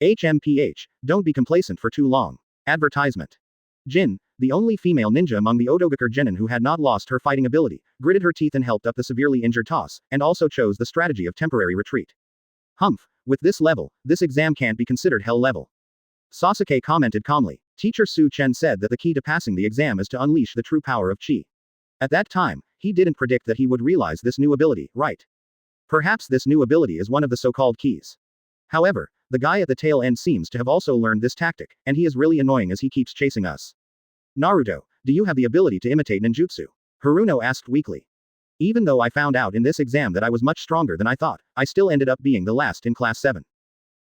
HMPH, don't be complacent for too long. Advertisement. Jin, the only female ninja among the Odogaker genin who had not lost her fighting ability, gritted her teeth and helped up the severely injured Toss, and also chose the strategy of temporary retreat. Humph, with this level, this exam can't be considered hell level. Sasuke commented calmly. Teacher Chen said that the key to passing the exam is to unleash the true power of chi. At that time, he didn't predict that he would realize this new ability, right? Perhaps this new ability is one of the so-called keys. However, the guy at the tail end seems to have also learned this tactic, and he is really annoying as he keeps chasing us. Naruto, do you have the ability to imitate ninjutsu? Haruno asked weakly. Even though I found out in this exam that I was much stronger than I thought, I still ended up being the last in class 7.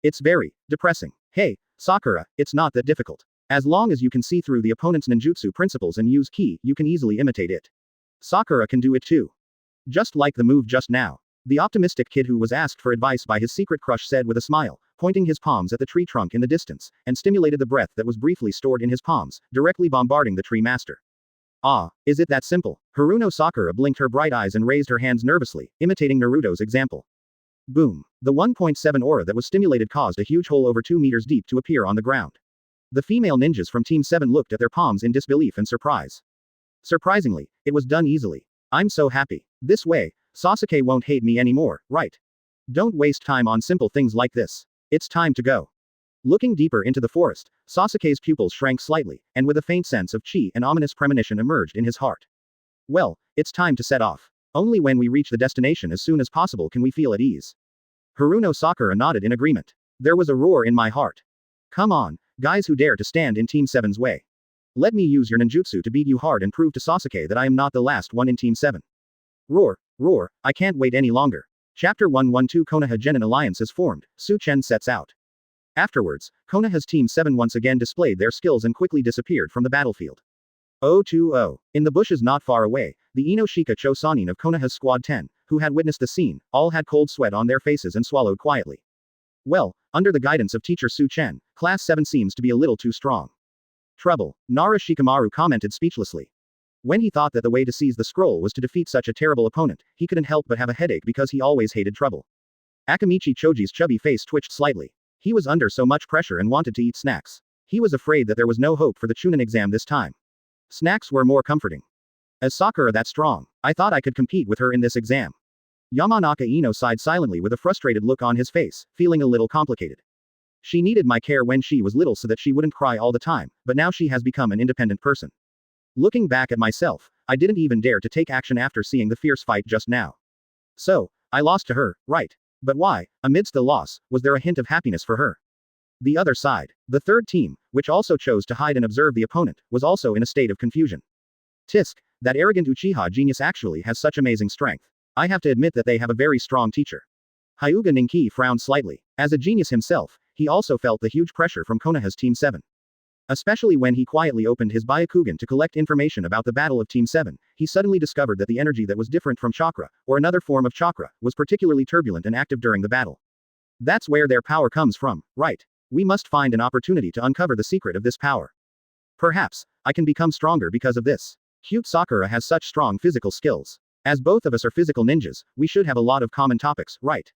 It's very depressing. Hey, Sakura, it's not that difficult. As long as you can see through the opponent's ninjutsu principles and use ki, you can easily imitate it. Sakura can do it too. Just like the move just now. The optimistic kid who was asked for advice by his secret crush said with a smile, pointing his palms at the tree trunk in the distance, and stimulated the breath that was briefly stored in his palms, directly bombarding the tree master. Ah, is it that simple? Haruno Sakura blinked her bright eyes and raised her hands nervously, imitating Naruto's example. Boom. The 1.7 aura that was stimulated caused a huge hole over 2 meters deep to appear on the ground. The female ninjas from Team 7 looked at their palms in disbelief and surprise. Surprisingly, it was done easily. I'm so happy. This way, Sasuke won't hate me anymore, right? Don't waste time on simple things like this. It's time to go. Looking deeper into the forest, Sasuke's pupils shrank slightly, and with a faint sense of chi, an ominous premonition emerged in his heart. Well, it's time to set off. Only when we reach the destination as soon as possible can we feel at ease. Haruno Sakura nodded in agreement. There was a roar in my heart. Come on, guys who dare to stand in Team 7's way. Let me use your ninjutsu to beat you hard and prove to Sasuke that I am not the last one in Team 7. Roar, roar, I can't wait any longer. Chapter 112 Konoha Genin Alliance is formed, Chen sets out. Afterwards, Konoha's Team 7 once again displayed their skills and quickly disappeared from the battlefield. 020. In the bushes not far away, the Inoshika Chosanin of Konoha's Squad 10, who had witnessed the scene, all had cold sweat on their faces and swallowed quietly. Well, under the guidance of teacher Chen, Class 7 seems to be a little too strong. Trouble, Nara Shikamaru commented speechlessly. When he thought that the way to seize the scroll was to defeat such a terrible opponent, he couldn't help but have a headache because he always hated trouble. Akamichi Choji's chubby face twitched slightly. He was under so much pressure and wanted to eat snacks. He was afraid that there was no hope for the Chunin exam this time. Snacks were more comforting. As Sakura that strong, I thought I could compete with her in this exam. Yamanaka Ino sighed silently with a frustrated look on his face, feeling a little complicated. She needed my care when she was little so that she wouldn't cry all the time, but now she has become an independent person. Looking back at myself, I didn't even dare to take action after seeing the fierce fight just now. So, I lost to her, right? But why, amidst the loss, was there a hint of happiness for her? The other side, the third team, which also chose to hide and observe the opponent, was also in a state of confusion. Tisk, that arrogant Uchiha genius actually has such amazing strength. I have to admit that they have a very strong teacher. Hyuga Ninki frowned slightly. As a genius himself, he also felt the huge pressure from Konoha's Team 7. Especially when he quietly opened his Byakugan to collect information about the battle of Team 7, he suddenly discovered that the energy that was different from chakra, or another form of chakra, was particularly turbulent and active during the battle. That's where their power comes from, right? We must find an opportunity to uncover the secret of this power. Perhaps, I can become stronger because of this. Cute Sakura has such strong physical skills. As both of us are physical ninjas, we should have a lot of common topics, right?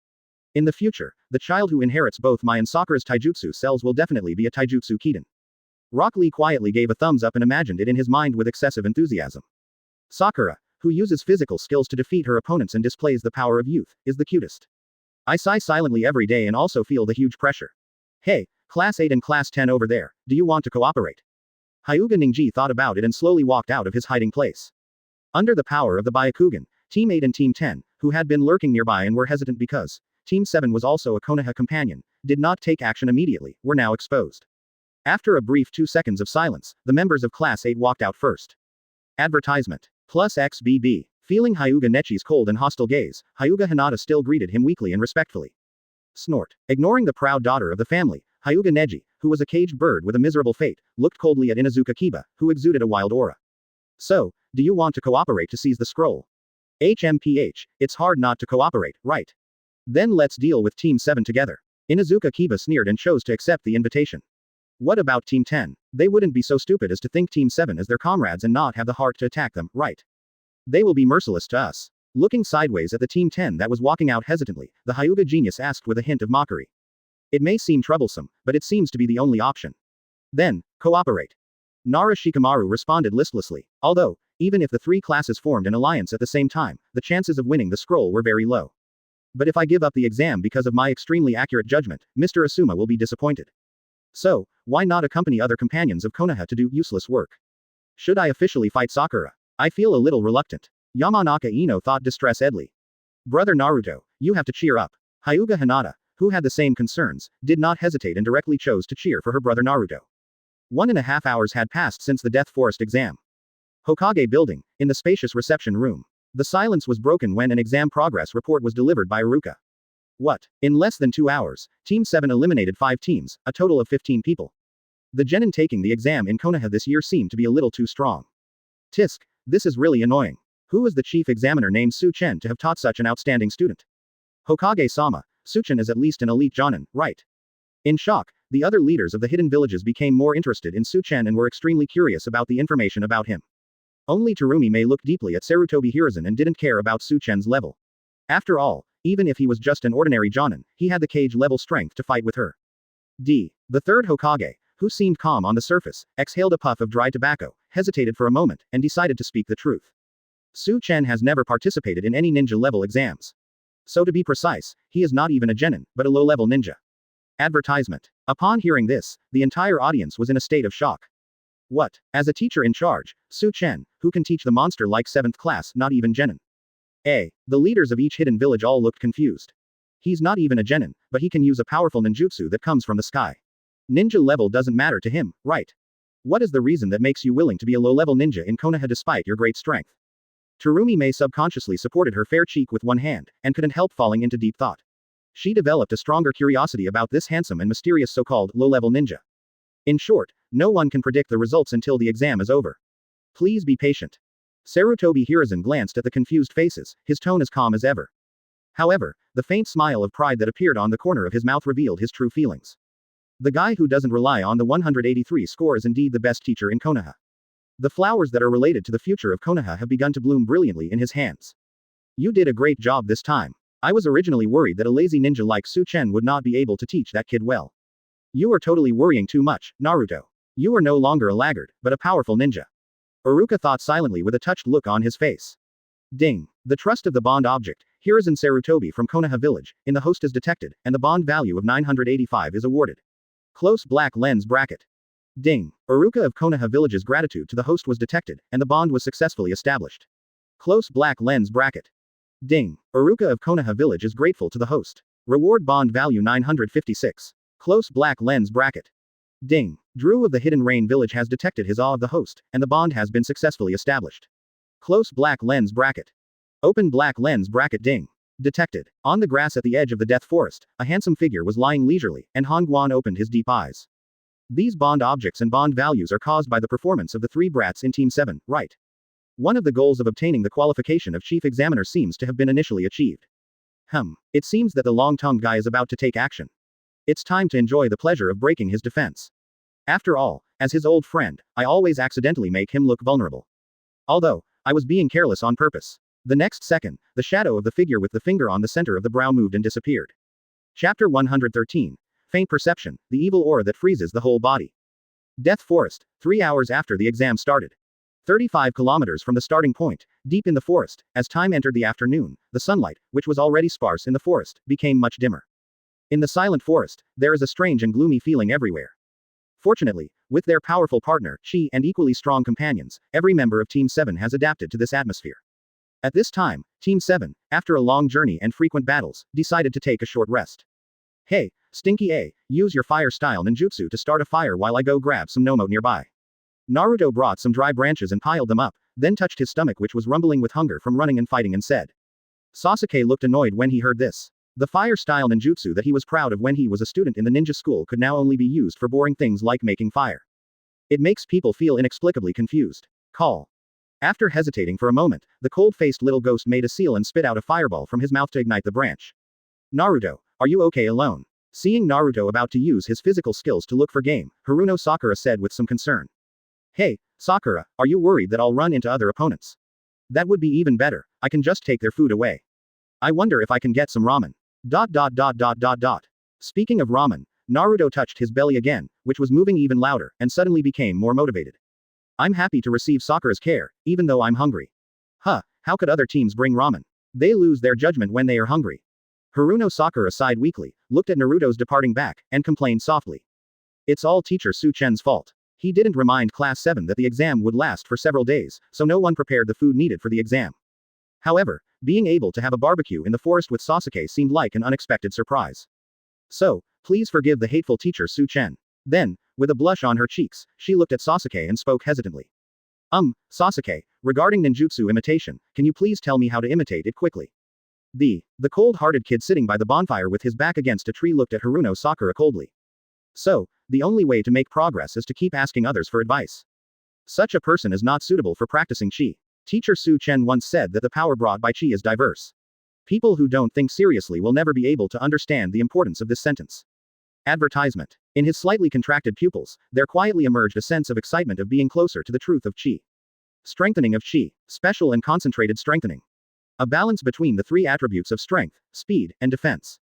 In the future, the child who inherits both my and Sakura's taijutsu cells will definitely be a taijutsu kiden. Rock Lee quietly gave a thumbs up and imagined it in his mind with excessive enthusiasm. Sakura, who uses physical skills to defeat her opponents and displays the power of youth, is the cutest. I sigh silently every day and also feel the huge pressure. Hey, Class 8 and Class 10 over there, do you want to cooperate? Hyuga Ningji thought about it and slowly walked out of his hiding place. Under the power of the Byakugan, Team 8 and Team 10, who had been lurking nearby and were hesitant because Team 7 was also a Konoha companion, did not take action immediately, were now exposed. After a brief 2 seconds of silence, the members of Class 8 walked out first. Advertisement. Plus XBB. Feeling Hyuga Nechi's cold and hostile gaze, Hyuga Hinata still greeted him weakly and respectfully. Snort. Ignoring the proud daughter of the family, Hyuga Neji, who was a caged bird with a miserable fate, looked coldly at Inuzuka Kiba, who exuded a wild aura. So, do you want to cooperate to seize the scroll? HMPH, it's hard not to cooperate, right? Then let's deal with Team 7 together. Inuzuka Kiba sneered and chose to accept the invitation. What about Team 10? They wouldn't be so stupid as to think Team 7 is their comrades and not have the heart to attack them, right? They will be merciless to us. Looking sideways at the Team 10 that was walking out hesitantly, the Hyuga genius asked with a hint of mockery. It may seem troublesome, but it seems to be the only option. Then, cooperate. Nara Shikamaru responded listlessly. Although, even if the three classes formed an alliance at the same time, the chances of winning the scroll were very low. But if I give up the exam because of my extremely accurate judgment, Mr. Asuma will be disappointed. So, why not accompany other companions of Konoha to do useless work? Should I officially fight Sakura? I feel a little reluctant. Yamanaka Ino thought distress-edly. Brother Naruto, you have to cheer up. Hyuga Hinata, who had the same concerns, did not hesitate and directly chose to cheer for her brother Naruto. 1.5 hours had passed since the Death Forest exam. Hokage building, in the spacious reception room. The silence was broken when an exam progress report was delivered by Iruka. What? In less than 2 hours, Team 7 eliminated 5 teams, a total of 15 people. The genin taking the exam in Konoha this year seemed to be a little too strong. Tisk, this is really annoying. Who is the chief examiner named Su Chen to have taught such an outstanding student? Hokage-sama, Su Chen is at least an elite jonin, right? In shock, the other leaders of the hidden villages became more interested in Su Chen and were extremely curious about the information about him. Only Terumi may looked deeply at Sarutobi Hiruzen and didn't care about Su Chen's level. After all, even if he was just an ordinary jonin, he had the cage-level strength to fight with her. The third Hokage, who seemed calm on the surface, exhaled a puff of dry tobacco, hesitated for a moment, and decided to speak the truth. Su Chen has never participated in any ninja-level exams. So to be precise, he is not even a genin, but a low-level ninja. Advertisement. Upon hearing this, the entire audience was in a state of shock. What? As a teacher in charge, Su Chen, who can teach the monster-like 7th class, not even genin. The leaders of each hidden village all looked confused. He's not even a genin, but he can use a powerful ninjutsu that comes from the sky. Ninja level doesn't matter to him, right? What is the reason that makes you willing to be a low-level ninja in Konoha despite your great strength? Terumi May subconsciously supported her fair cheek with one hand, and couldn't help falling into deep thought. She developed a stronger curiosity about this handsome and mysterious so-called low-level ninja. In short, no one can predict the results until the exam is over. Please be patient. Sarutobi Hiruzen glanced at the confused faces, his tone as calm as ever. However, the faint smile of pride that appeared on the corner of his mouth revealed his true feelings. The guy who doesn't rely on the 183 score is indeed the best teacher in Konoha. The flowers that are related to the future of Konoha have begun to bloom brilliantly in his hands. You did a great job this time. I was originally worried that a lazy ninja like Su Chen would not be able to teach that kid well. You are totally worrying too much, Naruto. You are no longer a laggard, but a powerful ninja. Iruka thought silently with a touched look on his face. Ding. The trust of the bond object, Hiruzen Sarutobi from Konoha village, in the host is detected, and the bond value of 985 is awarded. Close black lens bracket. Ding. Iruka of Konoha village's gratitude to the host was detected, and the bond was successfully established. Close black lens bracket. Ding. Iruka of Konoha village is grateful to the host. Reward bond value 956. Close black lens bracket. Ding. Drew of the Hidden Rain village has detected his awe of the host, and the bond has been successfully established. Close black lens bracket. Open black lens bracket. Ding. Detected. On the grass at the edge of the Death Forest, a handsome figure was lying leisurely, and Han Guan opened his deep eyes. These bond objects and bond values are caused by the performance of the 3 brats in Team 7, right? One of the goals of obtaining the qualification of chief examiner seems to have been initially achieved. It seems that the long-tongued guy is about to take action. It's time to enjoy the pleasure of breaking his defense. After all, as his old friend, I always accidentally make him look vulnerable. Although, I was being careless on purpose. The next second, the shadow of the figure with the finger on the center of the brow moved and disappeared. Chapter 113. Faint Perception, the evil aura that freezes the whole body. Death Forest, 3 hours after the exam started. 35 kilometers from the starting point, deep in the forest, as time entered the afternoon, the sunlight, which was already sparse in the forest, became much dimmer. In the silent forest, there is a strange and gloomy feeling everywhere. Fortunately, with their powerful partner, Chi, and equally strong companions, every member of Team 7 has adapted to this atmosphere. At this time, Team 7, after a long journey and frequent battles, decided to take a short rest. Hey, Stinky A, use your fire-style ninjutsu to start a fire while I go grab some Nomo nearby. Naruto brought some dry branches and piled them up, then touched his stomach which was rumbling with hunger from running and fighting and said. Sasuke looked annoyed when he heard this. The fire-style ninjutsu that he was proud of when he was a student in the ninja school could now only be used for boring things like making fire. It makes people feel inexplicably confused. Call. After hesitating for a moment, the cold-faced little ghost made a seal and spit out a fireball from his mouth to ignite the branch. Naruto, are you okay alone? Seeing Naruto about to use his physical skills to look for game, Haruno Sakura said with some concern. Hey, Sakura, are you worried that I'll run into other opponents? That would be even better, I can just take their food away. I wonder if I can get some ramen. ... Speaking of ramen, Naruto touched his belly again, which was moving even louder, and suddenly became more motivated. I'm happy to receive Sakura's care, even though I'm hungry. Huh, how could other teams bring ramen? They lose their judgment when they are hungry. Haruno Sakura sighed weakly, looked at Naruto's departing back, and complained softly. It's all teacher Su Chen's fault. He didn't remind Class 7 that the exam would last for several days, so no one prepared the food needed for the exam. However, being able to have a barbecue in the forest with Sasuke seemed like an unexpected surprise. So, please forgive the hateful teacher Su Chen. Then, with a blush on her cheeks, she looked at Sasuke and spoke hesitantly. Sasuke, regarding ninjutsu imitation, can you please tell me how to imitate it quickly? The cold-hearted kid sitting by the bonfire with his back against a tree looked at Haruno Sakura coldly. So, the only way to make progress is to keep asking others for advice. Such a person is not suitable for practicing Chi. Teacher Su Chen once said that the power brought by Chi is diverse. People who don't think seriously will never be able to understand the importance of this sentence. Advertisement. In his slightly contracted pupils, there quietly emerged a sense of excitement of being closer to the truth of Chi. Strengthening of Chi. Special and concentrated strengthening. A balance between the three attributes of strength, speed, and defense.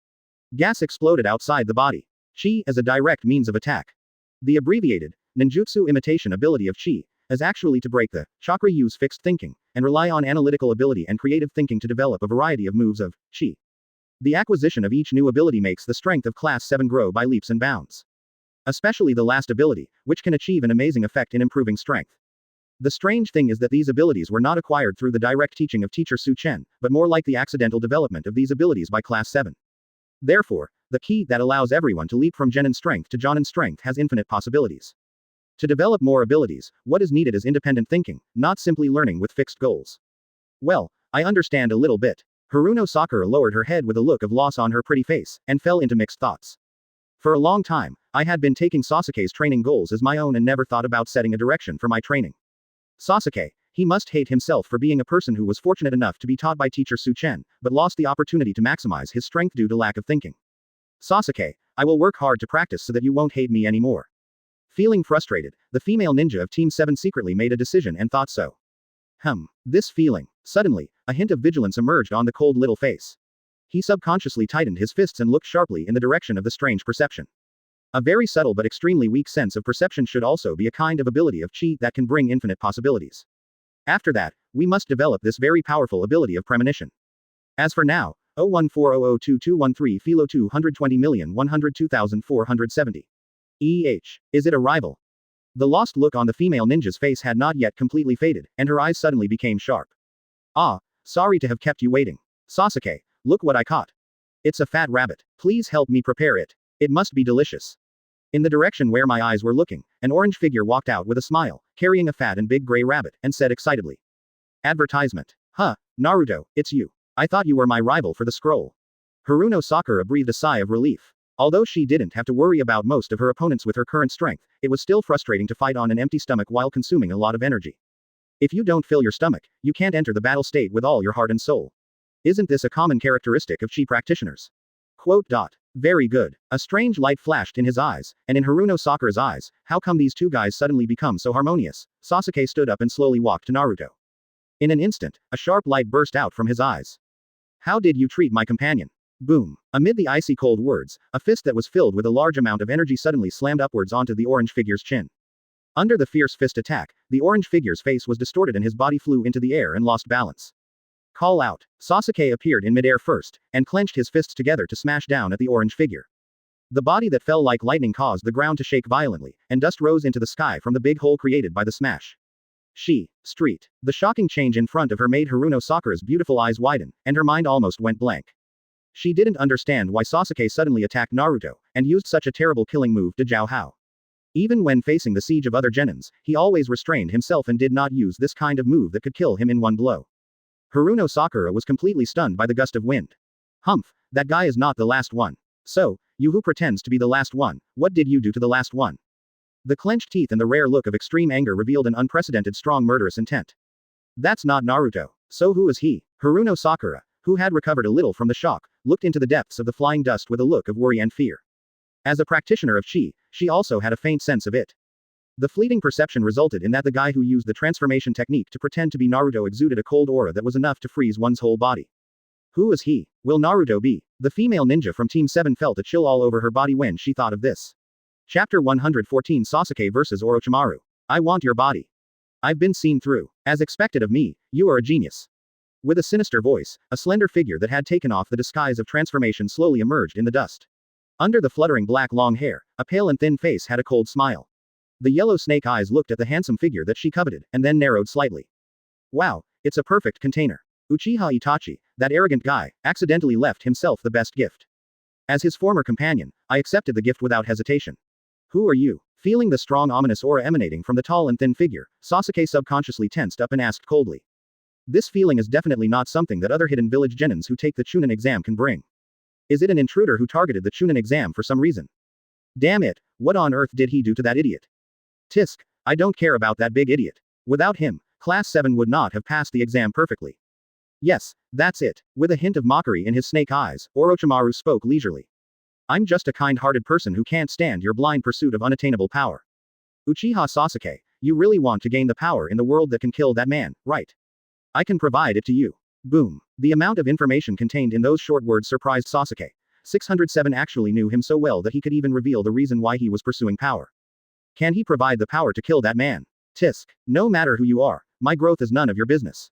Gas exploded outside the body. Chi as a direct means of attack. The abbreviated, ninjutsu imitation ability of Chi, is actually to break the chakra use fixed thinking, and rely on analytical ability and creative thinking to develop a variety of moves of Chi. The acquisition of each new ability makes the strength of Class 7 grow by leaps and bounds. Especially the last ability, which can achieve an amazing effect in improving strength. The strange thing is that these abilities were not acquired through the direct teaching of teacher Su Chen, but more like the accidental development of these abilities by Class 7. Therefore, the key that allows everyone to leap from Genin strength to Jonin strength has infinite possibilities. To develop more abilities, what is needed is independent thinking, not simply learning with fixed goals. Well, I understand a little bit. Haruno Sakura lowered her head with a look of loss on her pretty face, and fell into mixed thoughts. For a long time, I had been taking Sasuke's training goals as my own and never thought about setting a direction for my training. Sasuke, he must hate himself for being a person who was fortunate enough to be taught by teacher Su Chen, but lost the opportunity to maximize his strength due to lack of thinking. Sasuke, I will work hard to practice so that you won't hate me anymore. Feeling frustrated, the female ninja of Team 7 secretly made a decision and thought so. This feeling. Suddenly, a hint of vigilance emerged on the cold little face. He subconsciously tightened his fists and looked sharply in the direction of the strange perception. A very subtle but extremely weak sense of perception should also be a kind of ability of Chi that can bring infinite possibilities. After that, we must develop this very powerful ability of premonition. As for now, 014002213 Philo 220,102,470. Is it a rival? The lost look on the female ninja's face had not yet completely faded, and her eyes suddenly became sharp. Sorry to have kept you waiting. Sasuke, look what I caught. It's a fat rabbit. Please help me prepare it. It must be delicious. In the direction where my eyes were looking, an orange figure walked out with a smile, carrying a fat and big gray rabbit, and said excitedly. Advertisement. Naruto, it's you. I thought you were my rival for the scroll. Haruno Sakura breathed a sigh of relief. Although she didn't have to worry about most of her opponents with her current strength, it was still frustrating to fight on an empty stomach while consuming a lot of energy. If you don't fill your stomach, you can't enter the battle state with all your heart and soul. Isn't this a common characteristic of Chi practitioners? Very good. A strange light flashed in his eyes, and in Haruno Sakura's eyes. How come these two guys suddenly become so harmonious? Sasuke stood up and slowly walked to Naruto. In an instant, a sharp light burst out from his eyes. How did you treat my companion? Boom. Amid the icy cold words, a fist that was filled with a large amount of energy suddenly slammed upwards onto the orange figure's chin. Under the fierce fist attack, the orange figure's face was distorted and his body flew into the air and lost balance. Call out. Sasuke appeared in midair first, and clenched his fists together to smash down at the orange figure. The body that fell like lightning caused the ground to shake violently, and dust rose into the sky from the big hole created by the smash. Street. The shocking change in front of her made Haruno Sakura's beautiful eyes widen, and her mind almost went blank. She didn't understand why Sasuke suddenly attacked Naruto, and used such a terrible killing move to Zhao Hao. Even when facing the siege of other genins, he always restrained himself and did not use this kind of move that could kill him in one blow. Haruno Sakura was completely stunned by the gust of wind. Humph, that guy is not the last one. So, you who pretends to be the last one, what did you do to the last one? The clenched teeth and the rare look of extreme anger revealed an unprecedented strong murderous intent. That's not Naruto. So who is he? Haruno Sakura, who had recovered a little from the shock, looked into the depths of the flying dust with a look of worry and fear. As a practitioner of chi, she also had a faint sense of it. The fleeting perception resulted in that the guy who used the transformation technique to pretend to be Naruto exuded a cold aura that was enough to freeze one's whole body. Who is he? Will Naruto be? The female ninja from Team 7 felt a chill all over her body when she thought of this. Chapter 114 Sasuke vs Orochimaru. I want your body. I've been seen through. As expected of me, you are a genius. With a sinister voice, a slender figure that had taken off the disguise of transformation slowly emerged in the dust. Under the fluttering black long hair, a pale and thin face had a cold smile. The yellow snake eyes looked at the handsome figure that she coveted, and then narrowed slightly. Wow, it's a perfect container. Uchiha Itachi, that arrogant guy, accidentally left himself the best gift. As his former companion, I accepted the gift without hesitation. Who are you? Feeling the strong ominous aura emanating from the tall and thin figure, Sasuke subconsciously tensed up and asked coldly. This feeling is definitely not something that other hidden village genins who take the Chunin exam can bring. Is it an intruder who targeted the Chunin exam for some reason? Damn it, what on earth did he do to that idiot? Tisk, I don't care about that big idiot. Without him, Class 7 would not have passed the exam perfectly. Yes, that's it. With a hint of mockery in his snake eyes, Orochimaru spoke leisurely. I'm just a kind-hearted person who can't stand your blind pursuit of unattainable power. Uchiha Sasuke, you really want to gain the power in the world that can kill that man, right? I can provide it to you. Boom. The amount of information contained in those short words surprised Sasuke. 607 actually knew him so well that he could even reveal the reason why he was pursuing power. Can he provide the power to kill that man? Tisk. No matter who you are, my growth is none of your business.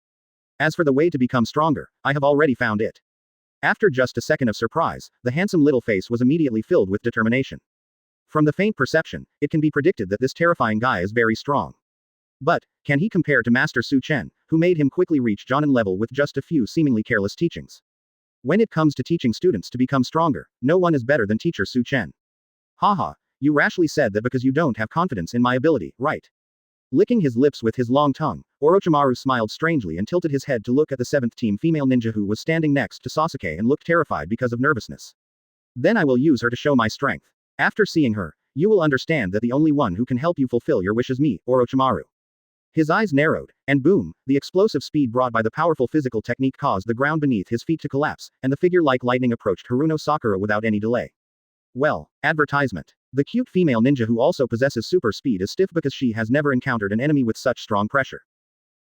As for the way to become stronger, I have already found it. After just a second of surprise, the handsome little face was immediately filled with determination. From the faint perception, it can be predicted that this terrifying guy is very strong. But, can he compare to Master Su Chen, who made him quickly reach Jonin level with just a few seemingly careless teachings? When it comes to teaching students to become stronger, no one is better than teacher Su Chen. Haha, you rashly said that because you don't have confidence in my ability, right? Licking his lips with his long tongue, Orochimaru smiled strangely and tilted his head to look at the 7th team female ninja who was standing next to Sasuke and looked terrified because of nervousness. Then I will use her to show my strength. After seeing her, you will understand that the only one who can help you fulfill your wish is me, Orochimaru. His eyes narrowed, and boom, the explosive speed brought by the powerful physical technique caused the ground beneath his feet to collapse, and the figure like lightning approached Haruno Sakura without any delay. Well, advertisement. The cute female ninja who also possesses super speed is stiff because she has never encountered an enemy with such strong pressure.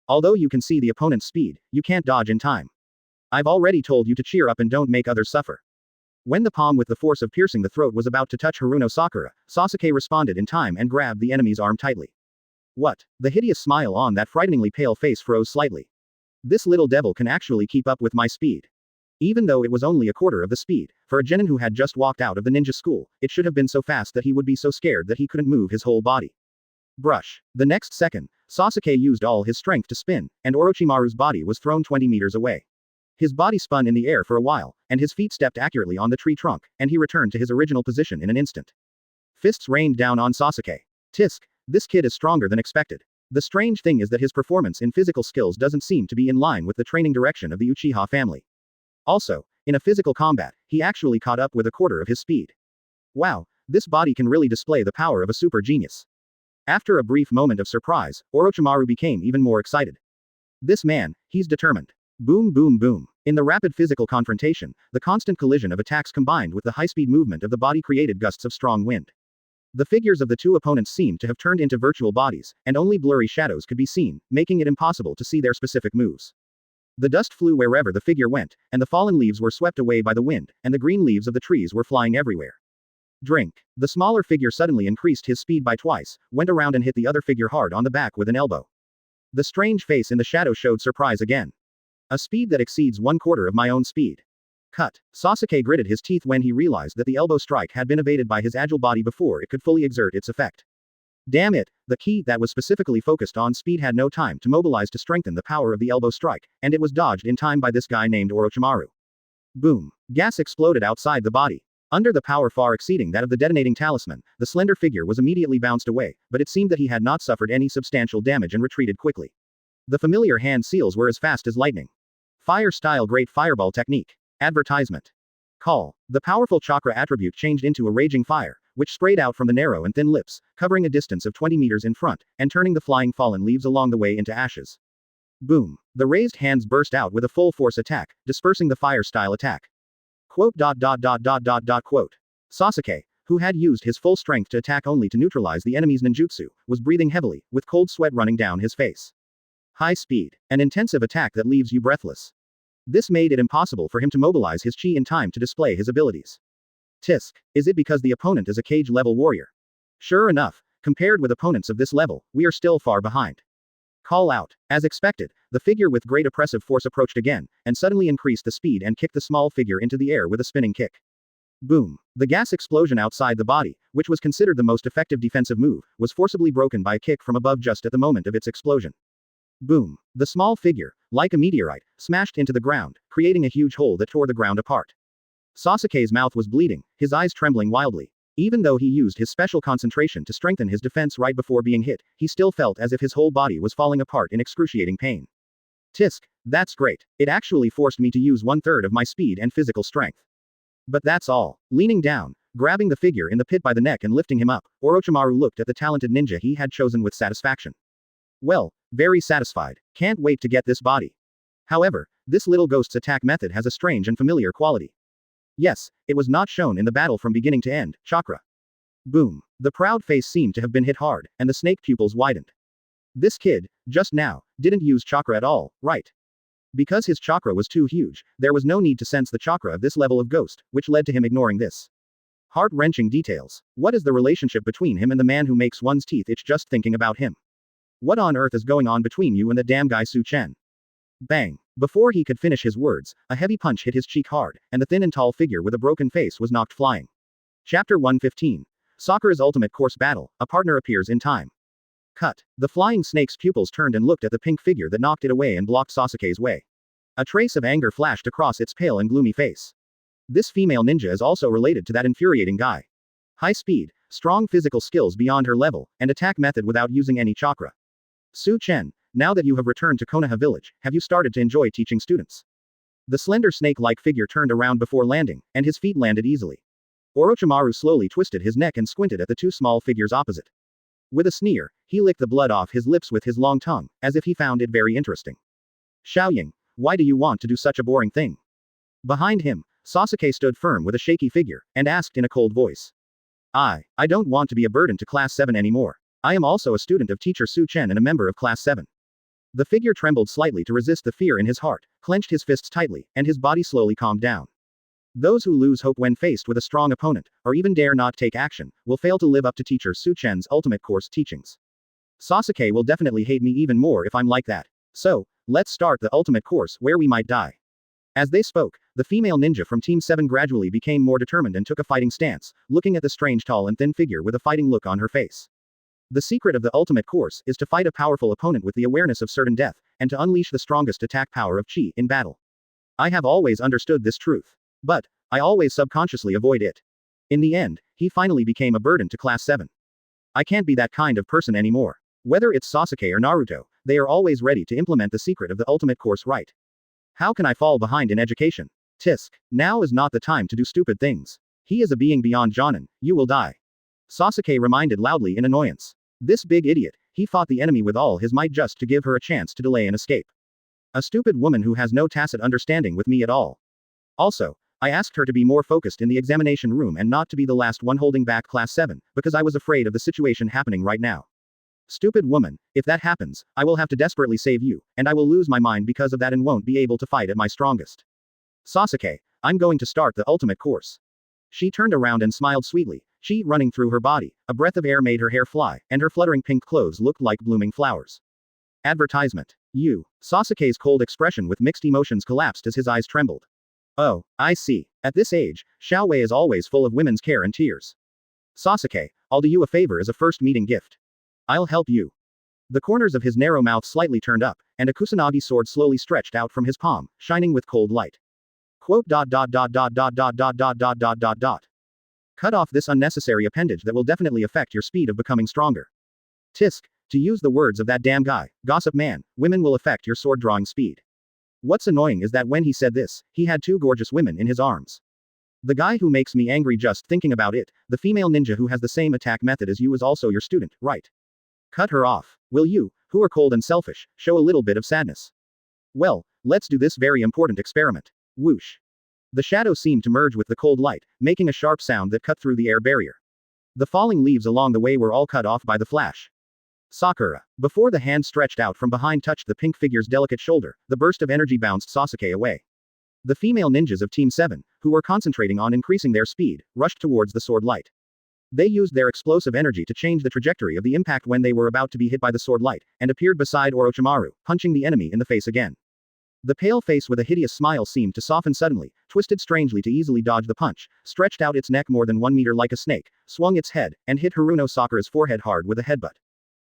Although you can see the opponent's speed, you can't dodge in time. I've already told you to cheer up and don't make others suffer. When the palm with the force of piercing the throat was about to touch Haruno Sakura, Sasuke responded in time and grabbed the enemy's arm tightly. What? The hideous smile on that frighteningly pale face froze slightly. This little devil can actually keep up with my speed. Even though it was only a quarter of the speed, for a genin who had just walked out of the ninja school, it should have been so fast that he would be so scared that he couldn't move his whole body. Brush. The next second, Sasuke used all his strength to spin, and Orochimaru's body was thrown 20 meters away. His body spun in the air for a while, and his feet stepped accurately on the tree trunk, and he returned to his original position in an instant. Fists rained down on Sasuke. Tisk, this kid is stronger than expected. The strange thing is that his performance in physical skills doesn't seem to be in line with the training direction of the Uchiha family. Also, in a physical combat, he actually caught up with a quarter of his speed. Wow, this body can really display the power of a super genius. After a brief moment of surprise, Orochimaru became even more excited. This man, he's determined. Boom boom boom. In the rapid physical confrontation, the constant collision of attacks combined with the high-speed movement of the body created gusts of strong wind. The figures of the two opponents seemed to have turned into virtual bodies, and only blurry shadows could be seen, making it impossible to see their specific moves. The dust flew wherever the figure went, and the fallen leaves were swept away by the wind, and the green leaves of the trees were flying everywhere. Drink. The smaller figure suddenly increased his speed by twice, went around and hit the other figure hard on the back with an elbow. The strange face in the shadow showed surprise again. A speed that exceeds 1/4 of my own speed. Cut. Sasuke gritted his teeth when he realized that the elbow strike had been evaded by his agile body before it could fully exert its effect. Damn it, the key that was specifically focused on speed had no time to mobilize to strengthen the power of the elbow strike, and it was dodged in time by this guy named Orochimaru. Boom. Gas exploded outside the body. Under the power far exceeding that of the detonating talisman, the slender figure was immediately bounced away, but it seemed that he had not suffered any substantial damage and retreated quickly. The familiar hand seals were as fast as lightning. Fire-style Great Fireball Technique. Advertisement. Call. The powerful chakra attribute changed into a raging fire, which sprayed out from the narrow and thin lips, covering a distance of 20 meters in front, and turning the flying fallen leaves along the way into ashes. Boom. The raised hands burst out with a full force attack, dispersing the fire-style attack. Quote. Sasuke, who had used his full strength to attack only to neutralize the enemy's ninjutsu, was breathing heavily, with cold sweat running down his face. High speed. An intensive attack that leaves you breathless. This made it impossible for him to mobilize his chi in time to display his abilities. Tisk. Is it because the opponent is a cage-level warrior? Sure enough, compared with opponents of this level, we are still far behind. Call out. As expected, the figure with great oppressive force approached again, and suddenly increased the speed and kicked the small figure into the air with a spinning kick. Boom. The gas explosion outside the body, which was considered the most effective defensive move, was forcibly broken by a kick from above just at the moment of its explosion. Boom. The small figure, like a meteorite, smashed into the ground, creating a huge hole that tore the ground apart. Sasuke's mouth was bleeding, his eyes trembling wildly. Even though he used his special concentration to strengthen his defense right before being hit, he still felt as if his whole body was falling apart in excruciating pain. Tisk. That's great. It actually forced me to use 1/3 of my speed and physical strength. But that's all. Leaning down, grabbing the figure in the pit by the neck and lifting him up, Orochimaru looked at the talented ninja he had chosen with satisfaction. Well, very satisfied. Can't wait to get this body. However, this little ghost's attack method has a strange and familiar quality. Yes, it was not shown in the battle from beginning to end, chakra. Boom. The proud face seemed to have been hit hard, and the snake pupils widened. This kid, just now, didn't use chakra at all, right? Because his chakra was too huge, there was no need to sense the chakra of this level of ghost, which led to him ignoring this. Heart-wrenching details. What is the relationship between him and the man who makes one's teeth itch just thinking about him? What on earth is going on between you and the damn guy Chen? Bang. Before he could finish his words, a heavy punch hit his cheek hard, and the thin and tall figure with a broken face was knocked flying. Chapter 115. Sakura's Ultimate Course Battle, a partner appears in time. Cut. The flying snake's pupils turned and looked at the pink figure that knocked it away and blocked Sasuke's way. A trace of anger flashed across its pale and gloomy face. This female ninja is also related to that infuriating guy. High speed, strong physical skills beyond her level, and attack method without using any chakra. Chen, now that you have returned to Konoha village, have you started to enjoy teaching students? The slender snake-like figure turned around before landing, and his feet landed easily. Orochimaru slowly twisted his neck and squinted at the two small figures opposite. With a sneer, he licked the blood off his lips with his long tongue, as if he found it very interesting. Xiaoying, why do you want to do such a boring thing? Behind him, Sasuke stood firm with a shaky figure, and asked in a cold voice. I don't want to be a burden to Class 7 anymore. I am also a student of Teacher Chen and a member of Class 7. The figure trembled slightly to resist the fear in his heart, clenched his fists tightly, and his body slowly calmed down. Those who lose hope when faced with a strong opponent, or even dare not take action, will fail to live up to Teacher Chen's ultimate course teachings. Sasuke will definitely hate me even more if I'm like that. So, let's start the ultimate course where we might die. As they spoke, the female ninja from Team 7 gradually became more determined and took a fighting stance, looking at the strange tall and thin figure with a fighting look on her face. The secret of the ultimate course is to fight a powerful opponent with the awareness of certain death, and to unleash the strongest attack power of chi in battle. I have always understood this truth. But, I always subconsciously avoid it. In the end, he finally became a burden to Class 7. I can't be that kind of person anymore. Whether it's Sasuke or Naruto, they are always ready to implement the secret of the ultimate course right. How can I fall behind in education? Tisk. Now is not the time to do stupid things. He is a being beyond Jonin, you will die. Sasuke reminded loudly in annoyance. This big idiot, he fought the enemy with all his might just to give her a chance to delay an escape. A stupid woman who has no tacit understanding with me at all. Also, I asked her to be more focused in the examination room and not to be the last one holding back Class 7, because I was afraid of the situation happening right now. Stupid woman, if that happens, I will have to desperately save you, and I will lose my mind because of that and won't be able to fight at my strongest. Sasuke, I'm going to start the ultimate course. She turned around and smiled sweetly, chi running through her body, a breath of air made her hair fly, and her fluttering pink clothes looked like blooming flowers. Advertisement. Sasuke's cold expression with mixed emotions collapsed as his eyes trembled. Oh, I see. At this age, Xiaowei is always full of women's care and tears. Sasuke, I'll do you a favor as a first meeting gift. I'll help you. The corners of his narrow mouth slightly turned up, and a Kusanagi sword slowly stretched out from his palm, shining with cold light. Quote. Cut off this unnecessary appendage that will definitely affect your speed of becoming stronger. Tisk, to use the words of that damn guy, gossip man, women will affect your sword drawing speed. What's annoying is that when he said this, he had two gorgeous women in his arms. The guy who makes me angry just thinking about it, the female ninja who has the same attack method as you is also your student, right? Cut her off. Will you, who are cold and selfish, show a little bit of sadness? Well, let's do this very important experiment. Whoosh. The shadow seemed to merge with the cold light, making a sharp sound that cut through the air barrier. The falling leaves along the way were all cut off by the flash. Sakura. Before the hand stretched out from behind touched the pink figure's delicate shoulder, the burst of energy bounced Sasuke away. The female ninjas of Team 7, who were concentrating on increasing their speed, rushed towards the sword light. They used their explosive energy to change the trajectory of the impact when they were about to be hit by the sword light, and appeared beside Orochimaru, punching the enemy in the face again. The pale face with a hideous smile seemed to soften suddenly, twisted strangely to easily dodge the punch, stretched out its neck more than 1 meter like a snake, swung its head, and hit Haruno Sakura's forehead hard with a headbutt.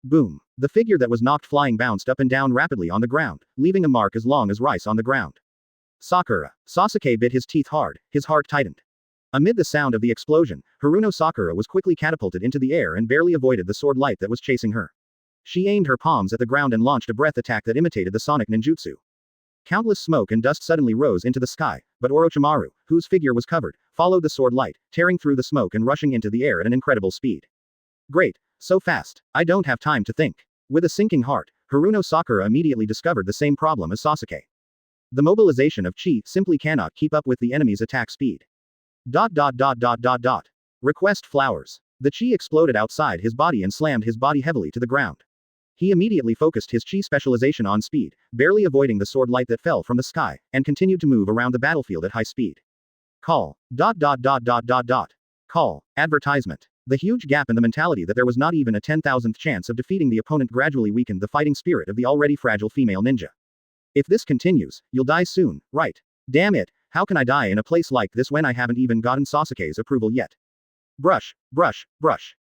Boom. The figure that was knocked flying bounced up and down rapidly on the ground, leaving a mark as long as rice on the ground. Sakura. Sasuke bit his teeth hard, his heart tightened. Amid the sound of the explosion, Haruno Sakura was quickly catapulted into the air and barely avoided the sword light that was chasing her. She aimed her palms at the ground and launched a breath attack that imitated the sonic ninjutsu. Countless smoke and dust suddenly rose into the sky, but Orochimaru, whose figure was covered, followed the sword light, tearing through the smoke and rushing into the air at an incredible speed. Great. So fast. I don't have time to think. With a sinking heart, Haruno Sakura immediately discovered the same problem as Sasuke. The mobilization of chi simply cannot keep up with the enemy's attack speed. Request flowers. The chi exploded outside his body and slammed his body heavily to the ground. He immediately focused his chi specialization on speed, barely avoiding the sword light that fell from the sky, and continued to move around the battlefield at high speed. Call. Call. Advertisement. The huge gap in the mentality that there was not even a 10,000th chance of defeating the opponent gradually weakened the fighting spirit of the already fragile female ninja. If this continues, you'll die soon, right? Damn it, how can I die in a place like this when I haven't even gotten Sasuke's approval yet? Brush.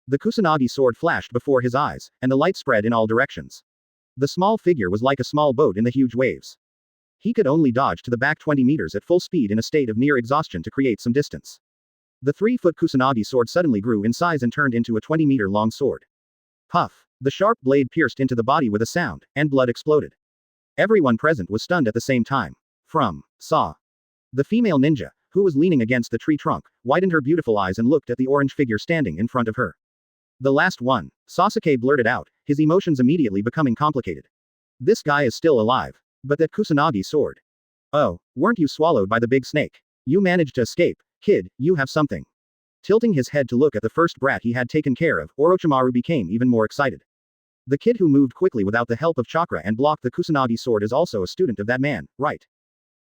The Kusanagi sword flashed before his eyes, and the light spread in all directions. The small figure was like a small boat in the huge waves. He could only dodge to the back 20 meters at full speed in a state of near exhaustion to create some distance. The 3-foot Kusanagi sword suddenly grew in size and turned into a 20-meter-long sword. Puff. The sharp blade pierced into the body with a sound, and blood exploded. Everyone present was stunned at the same time. Saw. The female ninja, who was leaning against the tree trunk, widened her beautiful eyes and looked at the orange figure standing in front of her. The last one. Sasuke blurted out, his emotions immediately becoming complicated. This guy is still alive. But that Kusanagi sword. Oh, weren't you swallowed by the big snake? You managed to escape. Kid, you have something. Tilting his head to look at the first brat he had taken care of, Orochimaru became even more excited. The kid who moved quickly without the help of chakra and blocked the Kusanagi sword is also a student of that man, right?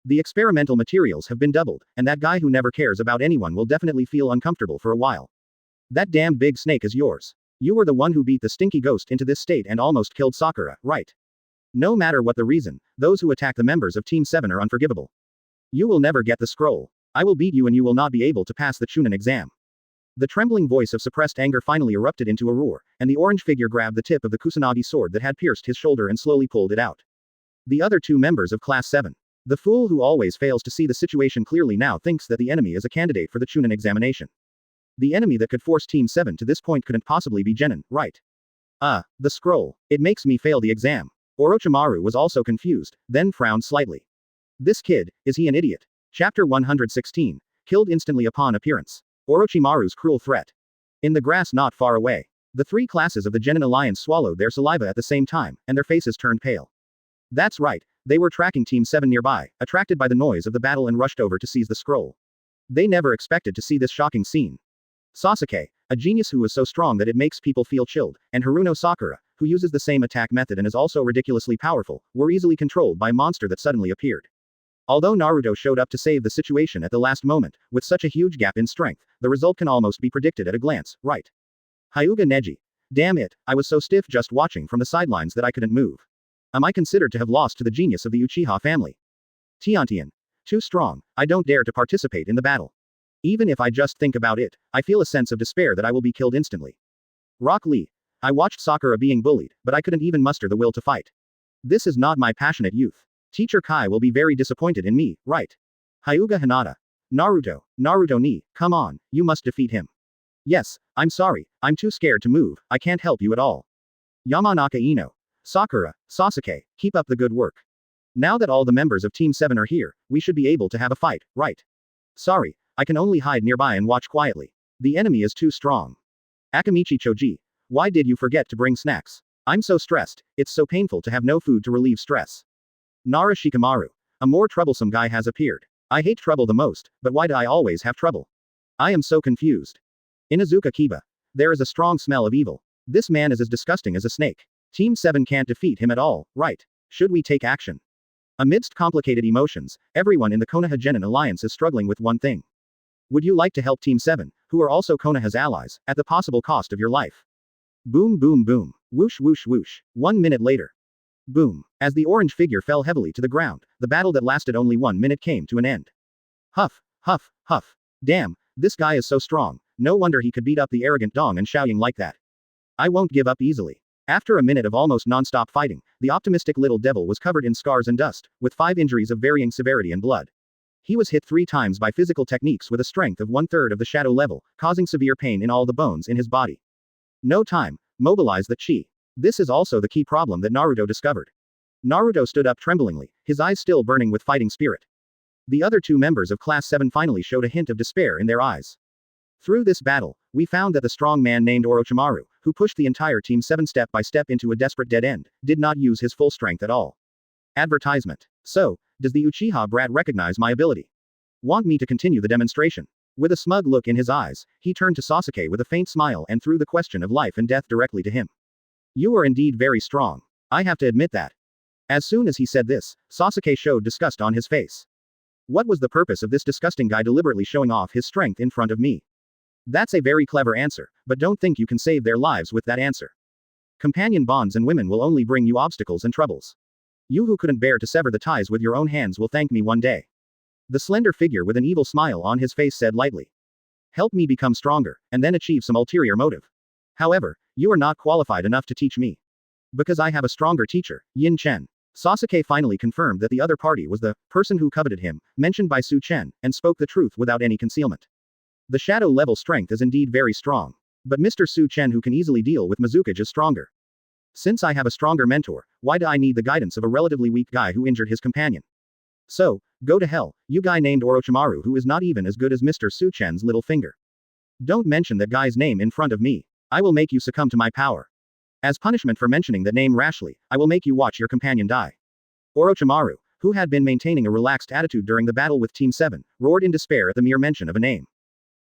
The experimental materials have been doubled, and that guy who never cares about anyone will definitely feel uncomfortable for a while. That damn big snake is yours. You were the one who beat the stinky ghost into this state and almost killed Sakura, right? No matter what the reason, those who attack the members of Team 7 are unforgivable. You will never get the scroll. I will beat you and you will not be able to pass the Chunin exam. The trembling voice of suppressed anger finally erupted into a roar, and the orange figure grabbed the tip of the Kusanagi sword that had pierced his shoulder and slowly pulled it out. The other two members of Class 7. The fool who always fails to see the situation clearly now thinks that the enemy is a candidate for the Chunin examination. The enemy that could force Team 7 to this point couldn't possibly be Genin, right? The scroll. It makes me fail the exam. Orochimaru was also confused, then frowned slightly. This kid, is he an idiot? Chapter 116. Killed instantly upon appearance. Orochimaru's cruel threat. In the grass not far away. The three classes of the Genin Alliance swallowed their saliva at the same time, and their faces turned pale. That's right, they were tracking Team 7 nearby, attracted by the noise of the battle and rushed over to seize the scroll. They never expected to see this shocking scene. Sasuke, a genius who was so strong that it makes people feel chilled, and Haruno Sakura, who uses the same attack method and is also ridiculously powerful, were easily controlled by a monster that suddenly appeared. Although Naruto showed up to save the situation at the last moment, with such a huge gap in strength, the result can almost be predicted at a glance, right? Hyuga Neji. Damn it, I was so stiff just watching from the sidelines that I couldn't move. Am I considered to have lost to the genius of the Uchiha family? Tiantian. Too strong, I don't dare to participate in the battle. Even if I just think about it, I feel a sense of despair that I will be killed instantly. Rock Lee. I watched Sakura being bullied, but I couldn't even muster the will to fight. This is not my passionate youth. Teacher Kai will be very disappointed in me, right? Hyuga Hinata. Naruto ni, come on, you must defeat him. Yes, I'm sorry, I'm too scared to move, I can't help you at all. Yamanaka Ino. Sakura, Sasuke, keep up the good work. Now that all the members of Team 7 are here, we should be able to have a fight, right? Sorry, I can only hide nearby and watch quietly. The enemy is too strong. Akamichi Choji. Why did you forget to bring snacks? I'm so stressed, it's so painful to have no food to relieve stress. Nara Shikamaru. A more troublesome guy has appeared. I hate trouble the most, but why do I always have trouble? I am so confused. Inazuka Kiba. There is a strong smell of evil. This man is as disgusting as a snake. Team 7 can't defeat him at all, right? Should we take action? Amidst complicated emotions, everyone in the Konoha Genin alliance is struggling with one thing. Would you like to help Team 7, who are also Konoha's allies, at the possible cost of your life? Boom boom boom. Whoosh whoosh whoosh. 1 minute later. Boom. As the orange figure fell heavily to the ground, the battle that lasted only 1 minute came to an end. Huff, huff, huff. Damn, this guy is so strong, no wonder he could beat up the arrogant Dong and Xiaoying like that. I won't give up easily. After a minute of almost non-stop fighting, the optimistic little devil was covered in scars and dust, with 5 injuries of varying severity and blood. He was hit 3 times by physical techniques with a strength of 1/3 of the shadow level, causing severe pain in all the bones in his body. No time. Mobilize the chi. This is also the key problem that Naruto discovered. Naruto stood up tremblingly, his eyes still burning with fighting spirit. The other 2 members of Class 7 finally showed a hint of despair in their eyes. Through this battle, we found that the strong man named Orochimaru, who pushed the entire Team 7 step by step into a desperate dead end, did not use his full strength at all. Advertisement. So, does the Uchiha brat recognize my ability? Want me to continue the demonstration? With a smug look in his eyes, he turned to Sasuke with a faint smile and threw the question of life and death directly to him. You are indeed very strong. I have to admit that. As soon as he said this, Sasuke showed disgust on his face. What was the purpose of this disgusting guy deliberately showing off his strength in front of me? That's a very clever answer, but don't think you can save their lives with that answer. Companion bonds and women will only bring you obstacles and troubles. You who couldn't bear to sever the ties with your own hands will thank me one day. The slender figure with an evil smile on his face said lightly. Help me become stronger, and then achieve some ulterior motive. However, you are not qualified enough to teach me. Because I have a stronger teacher, Yin Chen. Sasuke finally confirmed that the other party was the person who coveted him, mentioned by Su Chen, and spoke the truth without any concealment. The shadow level strength is indeed very strong. But Mr. Su Chen, who can easily deal with Mizukage, is stronger. Since I have a stronger mentor, why do I need the guidance of a relatively weak guy who injured his companion? So, go to hell, you guy named Orochimaru who is not even as good as Mr. Su Chen's little finger. Don't mention that guy's name in front of me. I will make you succumb to my power. As punishment for mentioning that name rashly, I will make you watch your companion die. Orochimaru, who had been maintaining a relaxed attitude during the battle with Team 7, roared in despair at the mere mention of a name.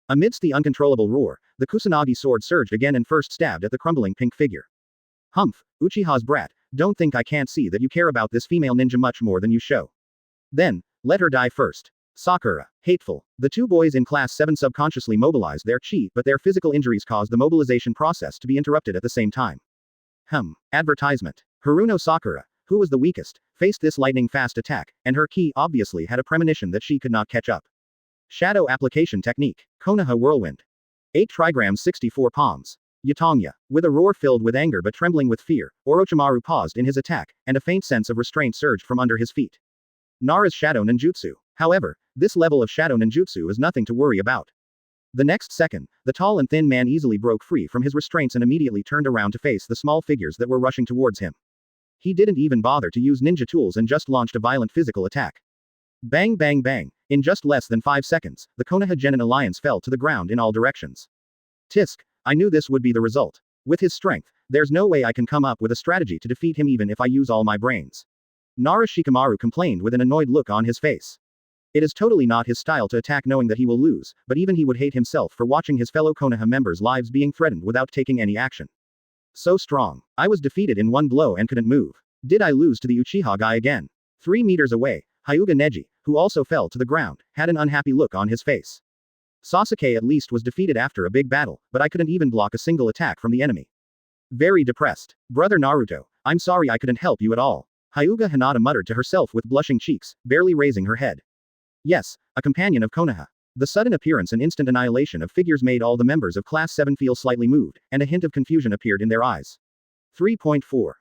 Amidst the uncontrollable roar, the Kusanagi sword surged again and first stabbed at the crumbling pink figure. Humph, Uchiha's brat, don't think I can't see that you care about this female ninja much more than you show. Then, let her die first. Sakura, hateful. The 2 boys in Class 7 subconsciously mobilized their chi, but their physical injuries caused the mobilization process to be interrupted at the same time. Advertisement. Haruno Sakura, who was the weakest, faced this lightning-fast attack, and her ki obviously had a premonition that she could not catch up. Shadow Application Technique. Konoha Whirlwind. 8 trigrams 64 palms. Yutongya. With a roar filled with anger but trembling with fear, Orochimaru paused in his attack, and a faint sense of restraint surged from under his feet. Nara's Shadow Ninjutsu. However, this level of Shadow Ninjutsu is nothing to worry about. The next second, the tall and thin man easily broke free from his restraints and immediately turned around to face the small figures that were rushing towards him. He didn't even bother to use ninja tools and just launched a violent physical attack. Bang bang bang. In just less than 5 seconds, the Konoha Genin alliance fell to the ground in all directions. Tisk, I knew this would be the result. With his strength, there's no way I can come up with a strategy to defeat him even if I use all my brains. Nara Shikamaru complained with an annoyed look on his face. It is totally not his style to attack knowing that he will lose, but even he would hate himself for watching his fellow Konoha members' lives being threatened without taking any action. So strong. I was defeated in one blow and couldn't move. Did I lose to the Uchiha guy again? 3 meters away, Hyuga Neji, who also fell to the ground, had an unhappy look on his face. Sasuke at least was defeated after a big battle, but I couldn't even block a single attack from the enemy. Very depressed. Brother Naruto, I'm sorry I couldn't help you at all. Hyuga Hinata muttered to herself with blushing cheeks, barely raising her head. Yes, a companion of Konoha. The sudden appearance and instant annihilation of figures made all the members of Class 7 feel slightly moved, and a hint of confusion appeared in their eyes. 3.4.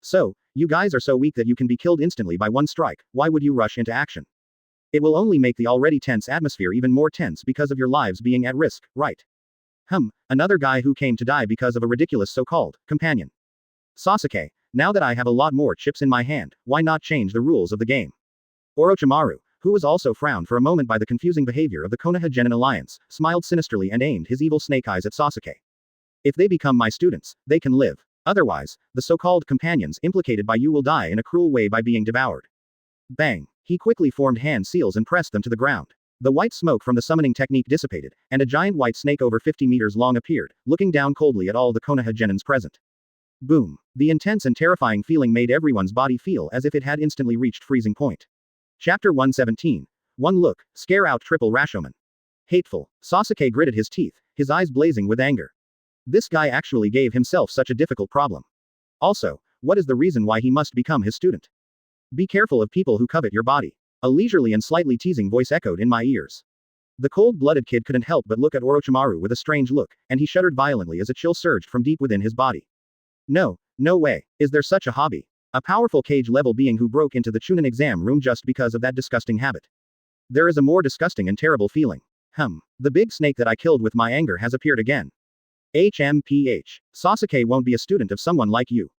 So, you guys are so weak that you can be killed instantly by one strike, why would you rush into action? It will only make the already tense atmosphere even more tense because of your lives being at risk, right? Another guy who came to die because of a ridiculous so-called companion. Sasuke, now that I have a lot more chips in my hand, why not change the rules of the game? Orochimaru, who was also frowned for a moment by the confusing behavior of the Konoha Genin alliance, smiled sinisterly and aimed his evil snake eyes at Sasuke. If they become my students, they can live. Otherwise, the so-called companions implicated by you will die in a cruel way by being devoured. Bang! He quickly formed hand seals and pressed them to the ground. The white smoke from the summoning technique dissipated, and a giant white snake over 50 meters long appeared, looking down coldly at all the Konoha Genins present. Boom! The intense and terrifying feeling made everyone's body feel as if it had instantly reached freezing point. Chapter 117. One look, scare out triple Rashomon. Hateful. Sasuke gritted his teeth, his eyes blazing with anger. This guy actually gave himself such a difficult problem. Also, what is the reason why he must become his student? Be careful of people who covet your body. A leisurely and slightly teasing voice echoed in my ears. The cold-blooded kid couldn't help but look at Orochimaru with a strange look, and he shuddered violently as a chill surged from deep within his body. No way. Is there such a hobby? A powerful cage-level being who broke into the Chunin exam room just because of that disgusting habit. There is a more disgusting and terrible feeling. The big snake that I killed with my anger has appeared again. HMPH. Sasuke won't be a student of someone like you.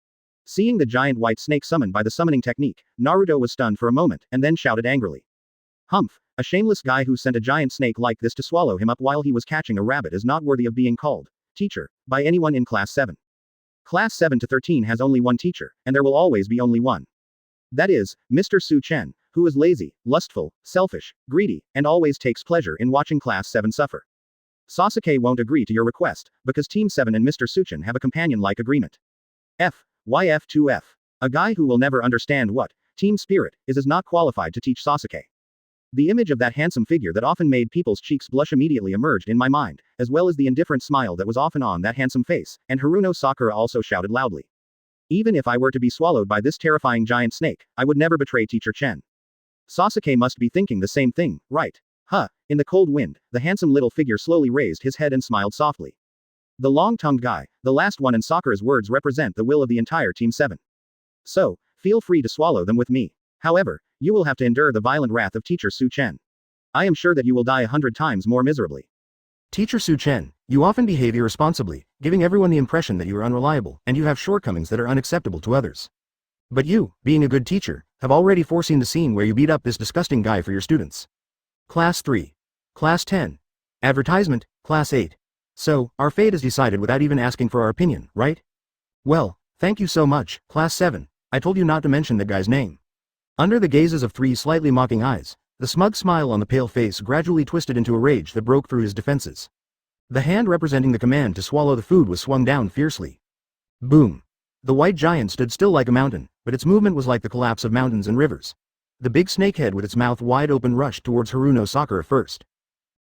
Seeing the giant white snake summoned by the summoning technique, Naruto was stunned for a moment, and then shouted angrily. A shameless guy who sent a giant snake like this to swallow him up while he was catching a rabbit is not worthy of being called teacher by anyone in Class 7. Class 7 to 13 has only one teacher, and there will always be only one. That is, Mr. Chen, who is lazy, lustful, selfish, greedy, and always takes pleasure in watching Class 7 suffer. Sasuke won't agree to your request, because Team 7 and Mr. Chen have a companion-like agreement. YF2F. A guy who will never understand what team spirit is not qualified to teach Sasuke. The image of that handsome figure that often made people's cheeks blush immediately emerged in my mind, as well as the indifferent smile that was often on that handsome face, and Haruno Sakura also shouted loudly. Even if I were to be swallowed by this terrifying giant snake, I would never betray Teacher Chen. Sasuke must be thinking the same thing, right? In the cold wind, the handsome little figure slowly raised his head and smiled softly. The long-tongued guy, the last one in Sakura's words represent the will of the entire Team 7. So, feel free to swallow them with me. However, you will have to endure the violent wrath of Teacher Chen. I am sure that you will die 100 times more miserably. Teacher Chen, you often behave irresponsibly, giving everyone the impression that you are unreliable, and you have shortcomings that are unacceptable to others. But you, being a good teacher, have already foreseen the scene where you beat up this disgusting guy for your students. Class 3. Class 10. Advertisement, Class 8. So, our fate is decided without even asking for our opinion, right? Well, thank you so much, Class 7. I told you not to mention the guy's name. Under the gazes of 3 slightly mocking eyes, the smug smile on the pale face gradually twisted into a rage that broke through his defenses. The hand representing the command to swallow the food was swung down fiercely. Boom. The white giant stood still like a mountain, but its movement was like the collapse of mountains and rivers. The big snakehead with its mouth wide open rushed towards Haruno Sakura first.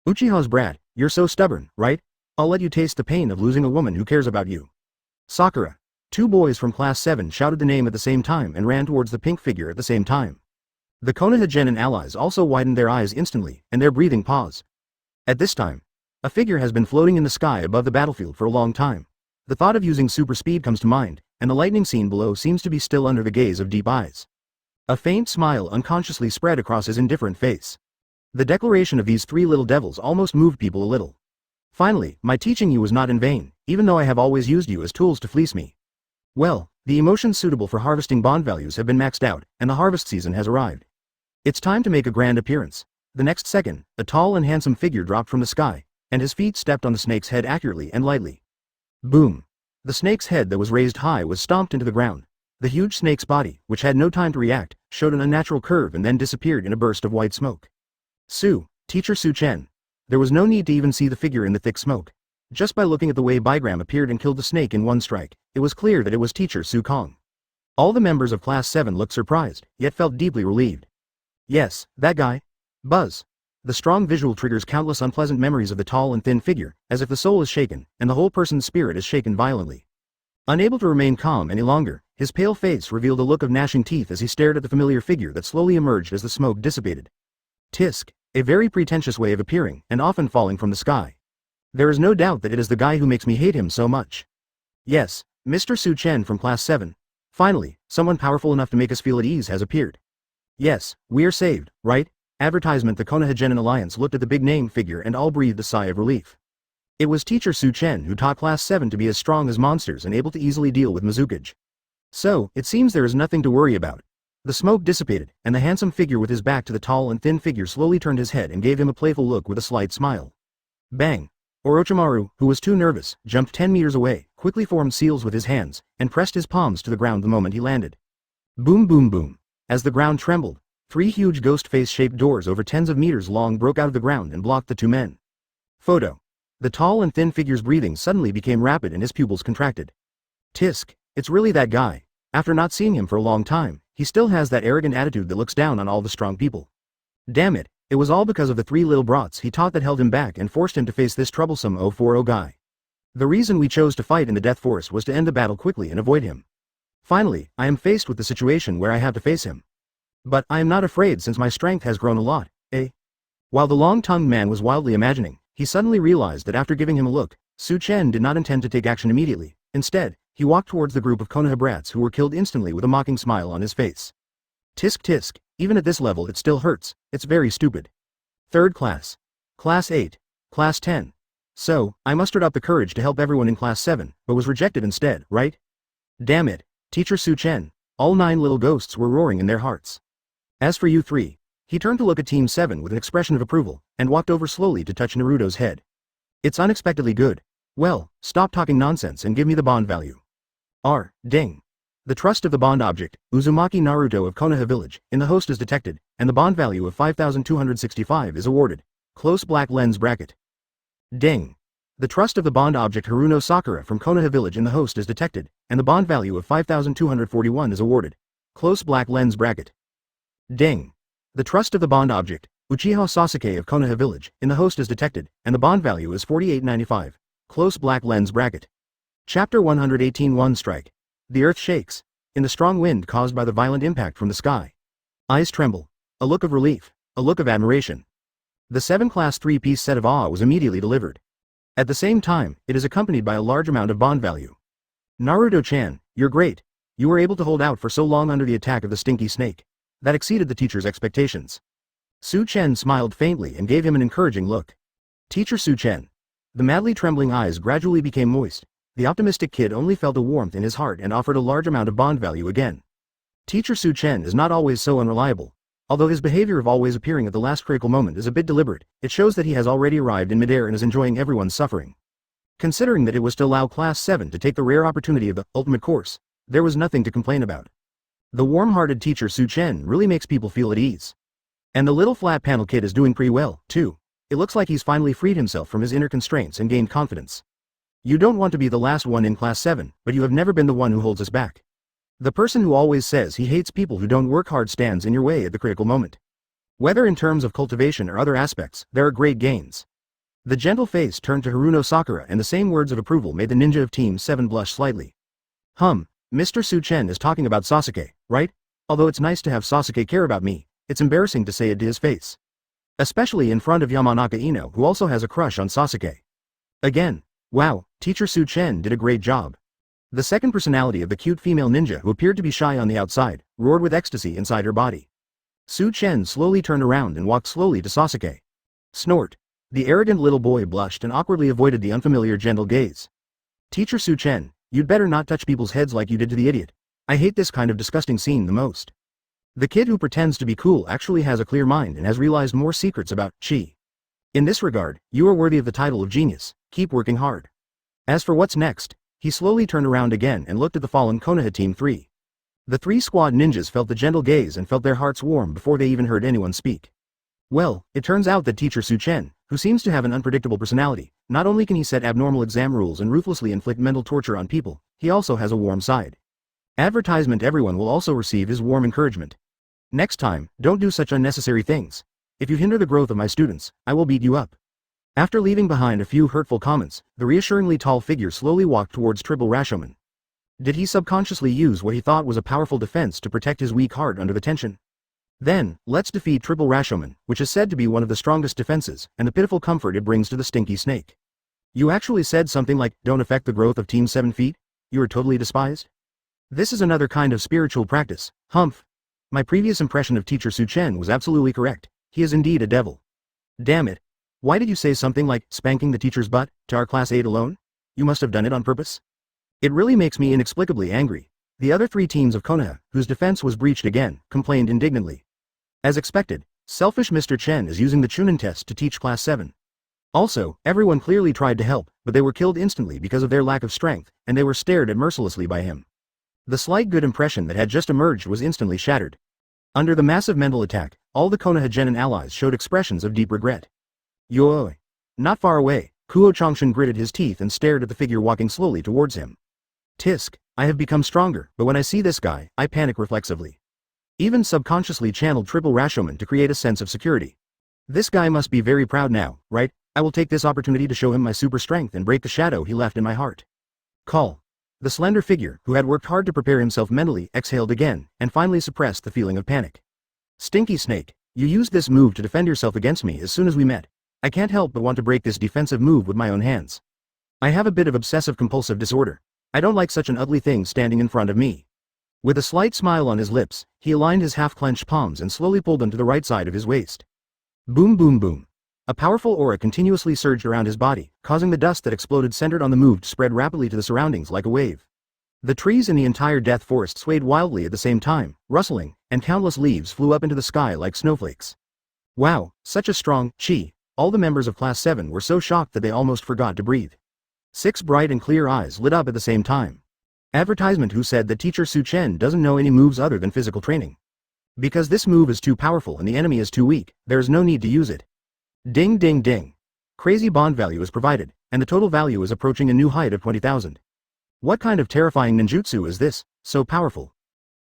Uchiha's brat, you're so stubborn, right? I'll let you taste the pain of losing a woman who cares about you. Sakura. 2 boys from Class 7 shouted the name at the same time and ran towards the pink figure at the same time. The Konoha Genin allies also widened their eyes instantly, and their breathing paused. At this time, a figure has been floating in the sky above the battlefield for a long time. The thought of using super speed comes to mind, and the lightning scene below seems to be still under the gaze of deep eyes. A faint smile unconsciously spread across his indifferent face. The declaration of these 3 little devils almost moved people a little. Finally, my teaching you was not in vain, even though I have always used you as tools to fleece me. Well, the emotions suitable for harvesting bond values have been maxed out, and the harvest season has arrived. It's time to make a grand appearance. The next second, a tall and handsome figure dropped from the sky, and his feet stepped on the snake's head accurately and lightly. Boom. The snake's head that was raised high was stomped into the ground. The huge snake's body, which had no time to react, showed an unnatural curve and then disappeared in a burst of white smoke. Teacher Su Chen. There was no need to even see the figure in the thick smoke. Just by looking at the way Bigram appeared and killed the snake in one strike, it was clear that it was Teacher Su Kong. All the members of Class 7 looked surprised, yet felt deeply relieved. Yes, that guy. Buzz. The strong visual triggers countless unpleasant memories of the tall and thin figure, as if the soul is shaken, and the whole person's spirit is shaken violently. Unable to remain calm any longer, his pale face revealed a look of gnashing teeth as he stared at the familiar figure that slowly emerged as the smoke dissipated. Tisk. A very pretentious way of appearing, and often falling from the sky. There is no doubt that it is the guy who makes me hate him so much. Yes, Mr. Su Chen from Class 7. Finally, someone powerful enough to make us feel at ease has appeared. Yes, we are saved, right? Advertisement. The Konoha Genin Alliance looked at the big-name figure and all breathed a sigh of relief. It was Teacher Su Chen who taught Class 7 to be as strong as monsters and able to easily deal with Mizukage. So, it seems there is nothing to worry about. The smoke dissipated, and the handsome figure with his back to the tall and thin figure slowly turned his head and gave him a playful look with a slight smile. Bang! Orochimaru, who was too nervous, jumped 10 meters away, quickly formed seals with his hands, and pressed his palms to the ground the moment he landed. Boom boom boom. As the ground trembled, 3 huge ghost face-shaped doors over tens of meters long broke out of the ground and blocked the 2 men. Photo. The tall and thin figure's breathing suddenly became rapid and his pupils contracted. Tisk, it's really that guy. After not seeing him for a long time, he still has that arrogant attitude that looks down on all the strong people. Damn it, it was all because of the 3 little brats he taught that held him back and forced him to face this troublesome 040 guy. The reason we chose to fight in the Death Force was to end the battle quickly and avoid him. Finally, I am faced with the situation where I have to face him. But I am not afraid since my strength has grown a lot, eh? While the long-tongued man was wildly imagining, he suddenly realized that after giving him a look, Su Chen did not intend to take action immediately. Instead, he walked towards the group of Konoha brats who were killed instantly with a mocking smile on his face. Tisk tisk, even at this level it still hurts, it's very stupid. 3rd class. Class 8. Class 10. So, I mustered up the courage to help everyone in Class 7, but was rejected instead, right? Damn it, Teacher Su Chen. All 9 little ghosts were roaring in their hearts. As for you 3, he turned to look at Team 7 with an expression of approval, and walked over slowly to touch Naruto's head. It's unexpectedly good. Well, stop talking nonsense and give me the bond value. Ding. The trust of the bond object, Uzumaki Naruto of Konoha Village, in the host is detected, and the bond value of 5,265 is awarded. Close black lens bracket. Ding. The trust of the bond object Haruno Sakura from Konoha Village in the host is detected, and the bond value of 5,241 is awarded. Close black lens bracket. Ding. The trust of the bond object, Uchiha Sasuke of Konoha Village, in the host is detected, and the bond value is 4895. Close black lens bracket. Chapter 118. One strike. The earth shakes, in the strong wind caused by the violent impact from the sky. Eyes tremble. A look of relief, a look of admiration. The 7 class 3-piece set of awe was immediately delivered. At the same time, it is accompanied by a large amount of bond value. Naruto-chan, you're great. You were able to hold out for so long under the attack of the stinky snake. That exceeded the teacher's expectations. Su Chen smiled faintly and gave him an encouraging look. Teacher Su Chen. The madly trembling eyes gradually became moist. The optimistic kid only felt a warmth in his heart and offered a large amount of bond value again. Teacher Su Chen is not always so unreliable. Although his behavior of always appearing at the last critical moment is a bit deliberate, it shows that he has already arrived in midair and is enjoying everyone's suffering. Considering that it was to allow Class 7 to take the rare opportunity of the ultimate course, there was nothing to complain about. The warm-hearted Teacher Su Chen really makes people feel at ease. And the little flat panel kid is doing pretty well, too. It looks like he's finally freed himself from his inner constraints and gained confidence. You don't want to be the last one in Class 7, but you have never been the one who holds us back. The person who always says he hates people who don't work hard stands in your way at the critical moment. Whether in terms of cultivation or other aspects, there are great gains. The gentle face turned to Haruno Sakura and the same words of approval made the ninja of Team 7 blush slightly. Mr. Su Chen is talking about Sasuke, right? Although it's nice to have Sasuke care about me, it's embarrassing to say it to his face. Especially in front of Yamanaka Ino, who also has a crush on Sasuke. Again. Wow, Teacher Su Chen did a great job. The second personality of the cute female ninja who appeared to be shy on the outside, roared with ecstasy inside her body. Su Chen slowly turned around and walked slowly to Sasuke. Snort. The arrogant little boy blushed and awkwardly avoided the unfamiliar gentle gaze. Teacher Su Chen, you'd better not touch people's heads like you did to the idiot. I hate this kind of disgusting scene the most. The kid who pretends to be cool actually has a clear mind and has realized more secrets about chi. In this regard, you are worthy of the title of genius. Keep working hard. As for what's next, he slowly turned around again and looked at the fallen Konoha Team 3. The 3 squad ninjas felt the gentle gaze and felt their hearts warm before they even heard anyone speak. Well, it turns out that teacher Chen, who seems to have an unpredictable personality, not only can he set abnormal exam rules and ruthlessly inflict mental torture on people, he also has a warm side. Advertisement: everyone will also receive his warm encouragement. Next time, don't do such unnecessary things. If you hinder the growth of my students, I will beat you up. After leaving behind a few hurtful comments, the reassuringly tall figure slowly walked towards Triple Rashomon. Did he subconsciously use what he thought was a powerful defense to protect his weak heart under the tension? Then, let's defeat Triple Rashomon, which is said to be one of the strongest defenses, and the pitiful comfort it brings to the stinky snake. You actually said something like, don't affect the growth of Team 7 feet? You are totally despised? This is another kind of spiritual practice, humph. My previous impression of teacher Chen was absolutely correct. He is indeed a devil. Damn it. Why did you say something like, spanking the teacher's butt, to our class 8 alone? You must have done it on purpose? It really makes me inexplicably angry. The other 3 teams of Konoha, whose defense was breached again, complained indignantly. As expected, selfish Mr. Chen is using the Chunin test to teach class 7. Also, everyone clearly tried to help, but they were killed instantly because of their lack of strength, and they were stared at mercilessly by him. The slight good impression that had just emerged was instantly shattered. Under the massive mental attack, all the Konoha genin allies showed expressions of deep regret. Yoi. Not far away, Kuo Changshan gritted his teeth and stared at the figure walking slowly towards him. Tisk, I have become stronger, but when I see this guy, I panic reflexively. Even subconsciously channeled Triple Rashomon to create a sense of security. This guy must be very proud now, right? I will take this opportunity to show him my super strength and break the shadow he left in my heart. Call. The slender figure, who had worked hard to prepare himself mentally, exhaled again, and finally suppressed the feeling of panic. Stinky snake, you used this move to defend yourself against me as soon as we met. I can't help but want to break this defensive move with my own hands. I have a bit of obsessive-compulsive disorder. I don't like such an ugly thing standing in front of me. With a slight smile on his lips, he aligned his half-clenched palms and slowly pulled them to the right side of his waist. Boom boom boom. A powerful aura continuously surged around his body, causing the dust that exploded centered on the move to spread rapidly to the surroundings like a wave. The trees in the entire death forest swayed wildly at the same time, rustling, and countless leaves flew up into the sky like snowflakes. Wow, such a strong chi. All the members of Class 7 were so shocked that they almost forgot to breathe. 6 bright and clear eyes lit up at the same time. Advertisement: who said that teacher Chen doesn't know any moves other than physical training. Because this move is too powerful and the enemy is too weak, there is no need to use it. Ding ding ding. Crazy bond value is provided, and the total value is approaching a new height of 20,000. What kind of terrifying ninjutsu is this, so powerful?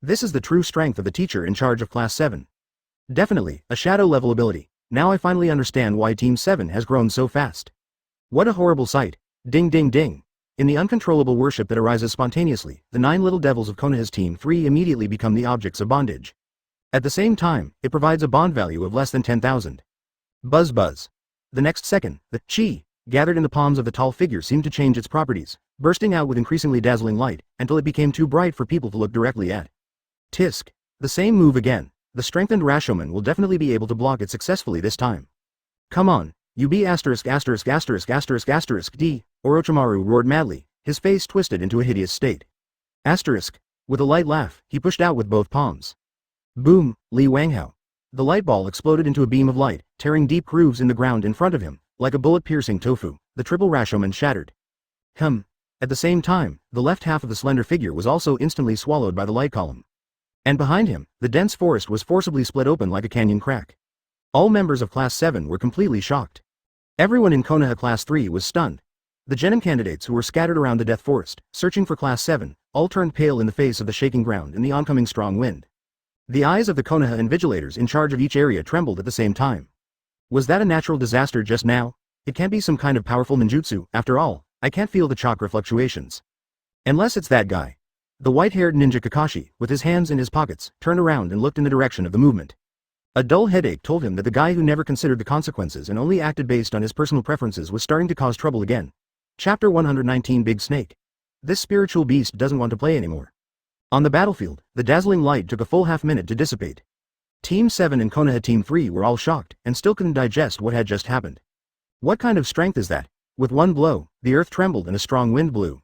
This is the true strength of the teacher in charge of Class 7. Definitely, a shadow level ability. Now I finally understand why Team 7 has grown so fast. What a horrible sight. Ding ding ding. In the uncontrollable worship that arises spontaneously, the 9 little devils of Konoha's Team 3 immediately become the objects of bondage. At the same time, it provides a bond value of less than 10,000. Buzz buzz. The next second, the chi gathered in the palms of the tall figure seemed to change its properties, bursting out with increasingly dazzling light, until it became too bright for people to look directly at. Tisk. The same move again. The strengthened Rashomon will definitely be able to block it successfully this time. Come on, you be asterisk asterisk asterisk asterisk asterisk D, Orochimaru roared madly, his face twisted into a hideous state. Asterisk. With a light laugh, he pushed out with both palms. Boom, Li Wanghao. The light ball exploded into a beam of light, tearing deep grooves in the ground in front of him, like a bullet-piercing tofu. The triple Rashomon shattered. At the same time, the left half of the slender figure was also instantly swallowed by the light column. And behind him, the dense forest was forcibly split open like a canyon crack. All members of Class 7 were completely shocked. Everyone in Konoha Class 3 was stunned. The genin candidates who were scattered around the death forest, searching for Class 7, all turned pale in the face of the shaking ground and the oncoming strong wind. The eyes of the Konoha invigilators in charge of each area trembled at the same time. Was that a natural disaster just now? It can't be some kind of powerful ninjutsu, after all. I can't feel the chakra fluctuations. Unless it's that guy. The white-haired ninja Kakashi, with his hands in his pockets, turned around and looked in the direction of the movement. A dull headache told him that the guy who never considered the consequences and only acted based on his personal preferences was starting to cause trouble again. Chapter 119 Big Snake. This spiritual beast doesn't want to play anymore. On the battlefield, the dazzling light took a full half-minute to dissipate. Team 7 and Konoha Team 3 were all shocked, and still couldn't digest what had just happened. What kind of strength is that? With one blow, the earth trembled and a strong wind blew.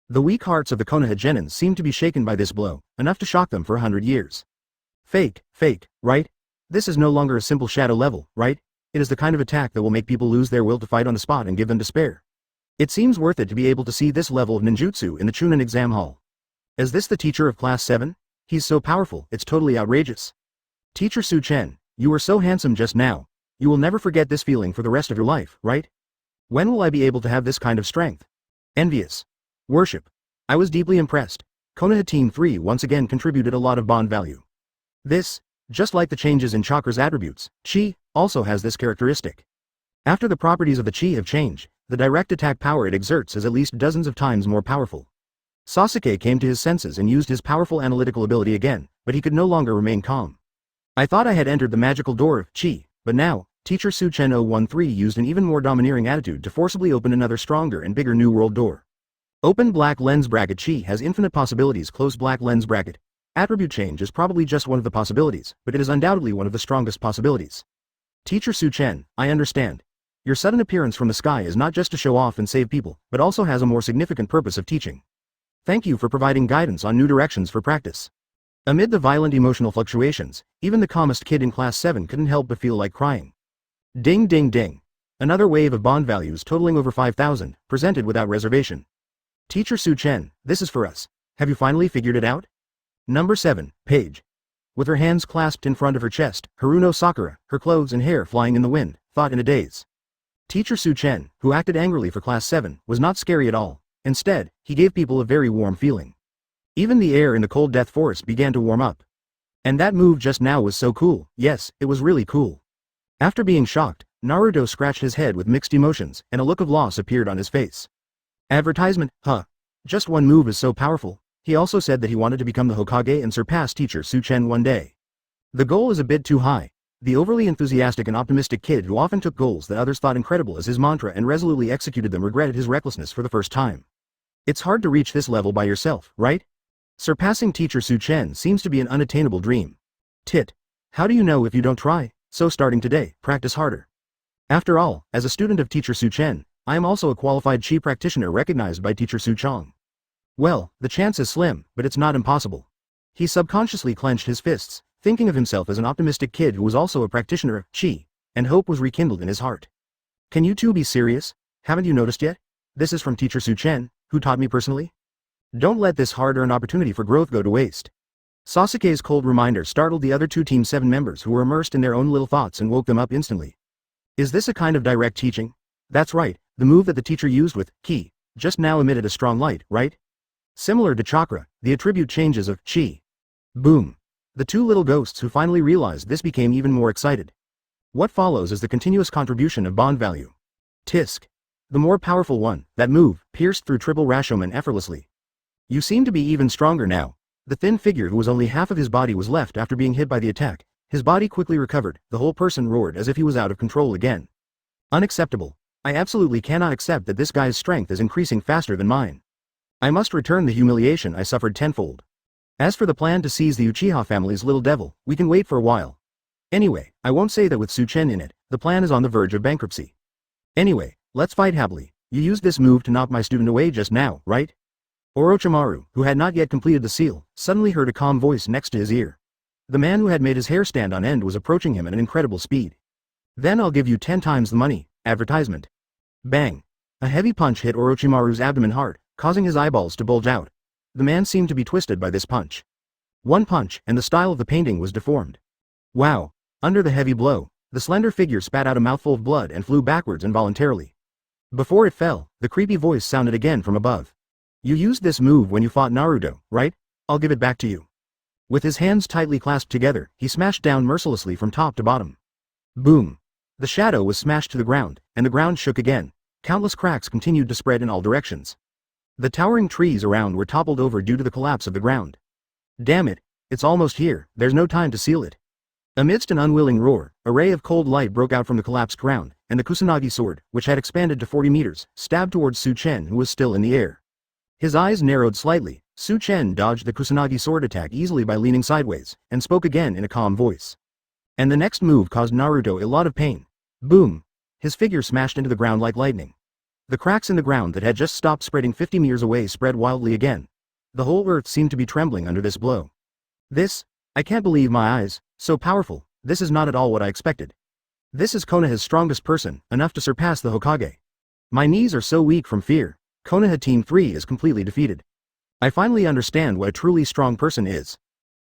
The weak hearts of the Konoha genins seemed to be shaken by this blow, enough to shock them for 100 years. Fake, right? This is no longer a simple shadow level, right? It is the kind of attack that will make people lose their will to fight on the spot and give them despair. It seems worth it to be able to see this level of ninjutsu in the Chunin exam hall. Is this the teacher of Class 7? He's so powerful, it's totally outrageous. Teacher Chen, you were so handsome just now. You will never forget this feeling for the rest of your life, right? When will I be able to have this kind of strength? Envious. Worship. I was deeply impressed. Konoha Team 3 once again contributed a lot of bond value. This, just like the changes in chakra's attributes, chi, also has this characteristic. After the properties of the chi have changed, the direct attack power it exerts is at least dozens of times more powerful. Sasuke came to his senses and used his powerful analytical ability again, but he could no longer remain calm. I thought I had entered the magical door of chi, but now, Teacher Chen 013 used an even more domineering attitude to forcibly open another stronger and bigger new world door. Open black lens bracket chi has infinite possibilities. Close black lens bracket. Attribute change is probably just one of the possibilities, but it is undoubtedly one of the strongest possibilities. Teacher Chen, I understand. Your sudden appearance from the sky is not just to show off and save people, but also has a more significant purpose of teaching. Thank you for providing guidance on new directions for practice. Amid the violent emotional fluctuations, even the calmest kid in class 7 couldn't help but feel like crying. Ding ding ding. Another wave of bond values totaling over 5,000, presented without reservation. Teacher Chen, this is for us. Have you finally figured it out? Number 7, Paige. With her hands clasped in front of her chest, Haruno Sakura, her clothes and hair flying in the wind, thought in a daze. Teacher Chen, who acted angrily for class 7, was not scary at all. Instead, he gave people a very warm feeling. Even the air in the cold death forest began to warm up. And that move just now was so cool. Yes, it was really cool. After being shocked, Naruto scratched his head with mixed emotions, and a look of loss appeared on his face. Advertisement, huh? Just one move is so powerful. He also said that he wanted to become the Hokage and surpass Teacher Chen one day. The goal is a bit too high. The overly enthusiastic and optimistic kid who often took goals that others thought incredible as his mantra and resolutely executed them regretted his recklessness for the first time. It's hard to reach this level by yourself, right? Surpassing Teacher Chen seems to be an unattainable dream. Tit. How do you know if you don't try? So starting today, practice harder. After all, as a student of Teacher Chen, I am also a qualified chi practitioner recognized by Teacher Chong. Well, the chance is slim, but it's not impossible. He subconsciously clenched his fists, thinking of himself as an optimistic kid who was also a practitioner of chi, and hope was rekindled in his heart. Can you two be serious? Haven't you noticed yet? This is from Teacher Chen, who taught me personally. Don't let this hard-earned opportunity for growth go to waste. Sasuke's cold reminder startled the other two Team 7 members who were immersed in their own little thoughts and woke them up instantly. Is this a kind of direct teaching? That's right, the move that the teacher used with ki just now emitted a strong light, right? Similar to chakra, the attribute changes of chi. Boom. The two little ghosts who finally realized this became even more excited. What follows is the continuous contribution of bond value. Tisk. The more powerful one, that move, pierced through triple Rashomon effortlessly. You seem to be even stronger now. The thin figure who was only half of his body was left after being hit by the attack. His body quickly recovered, the whole person roared as if he was out of control again. Unacceptable. I absolutely cannot accept that this guy's strength is increasing faster than mine. I must return the humiliation I suffered tenfold. As for the plan to seize the Uchiha family's little devil, we can wait for a while. Anyway, I won't say that with Chen in it, the plan is on the verge of bankruptcy. Anyway, let's fight happily. You used this move to knock my student away just now, right? Orochimaru, who had not yet completed the seal, suddenly heard a calm voice next to his ear. The man who had made his hair stand on end was approaching him at an incredible speed. Then I'll give you 10 times the money. Advertisement. Bang. A heavy punch hit Orochimaru's abdomen hard, causing his eyeballs to bulge out. The man seemed to be twisted by this punch. One punch, and the style of the painting was deformed. Wow. Under the heavy blow, the slender figure spat out a mouthful of blood and flew backwards involuntarily. Before it fell, the creepy voice sounded again from above. You used this move when you fought Naruto, right? I'll give it back to you. With his hands tightly clasped together, he smashed down mercilessly from top to bottom. Boom. The shadow was smashed to the ground, and the ground shook again. Countless cracks continued to spread in all directions. The towering trees around were toppled over due to the collapse of the ground. Damn it, it's almost here, there's no time to seal it. Amidst an unwilling roar, a ray of cold light broke out from the collapsed ground, and the Kusanagi sword, which had expanded to 40 meters, stabbed towards Chen, who was still in the air. His eyes narrowed slightly. Chen dodged the Kusanagi sword attack easily by leaning sideways, and spoke again in a calm voice. And the next move caused Naruto a lot of pain. Boom! His figure smashed into the ground like lightning. The cracks in the ground that had just stopped spreading 50 meters away spread wildly again. The whole earth seemed to be trembling under this blow. This? I can't believe my eyes, so powerful, this is not at all what I expected. This is Konoha's strongest person, enough to surpass the Hokage. My knees are so weak from fear. Konoha Team 3 is completely defeated. I finally understand what a truly strong person is.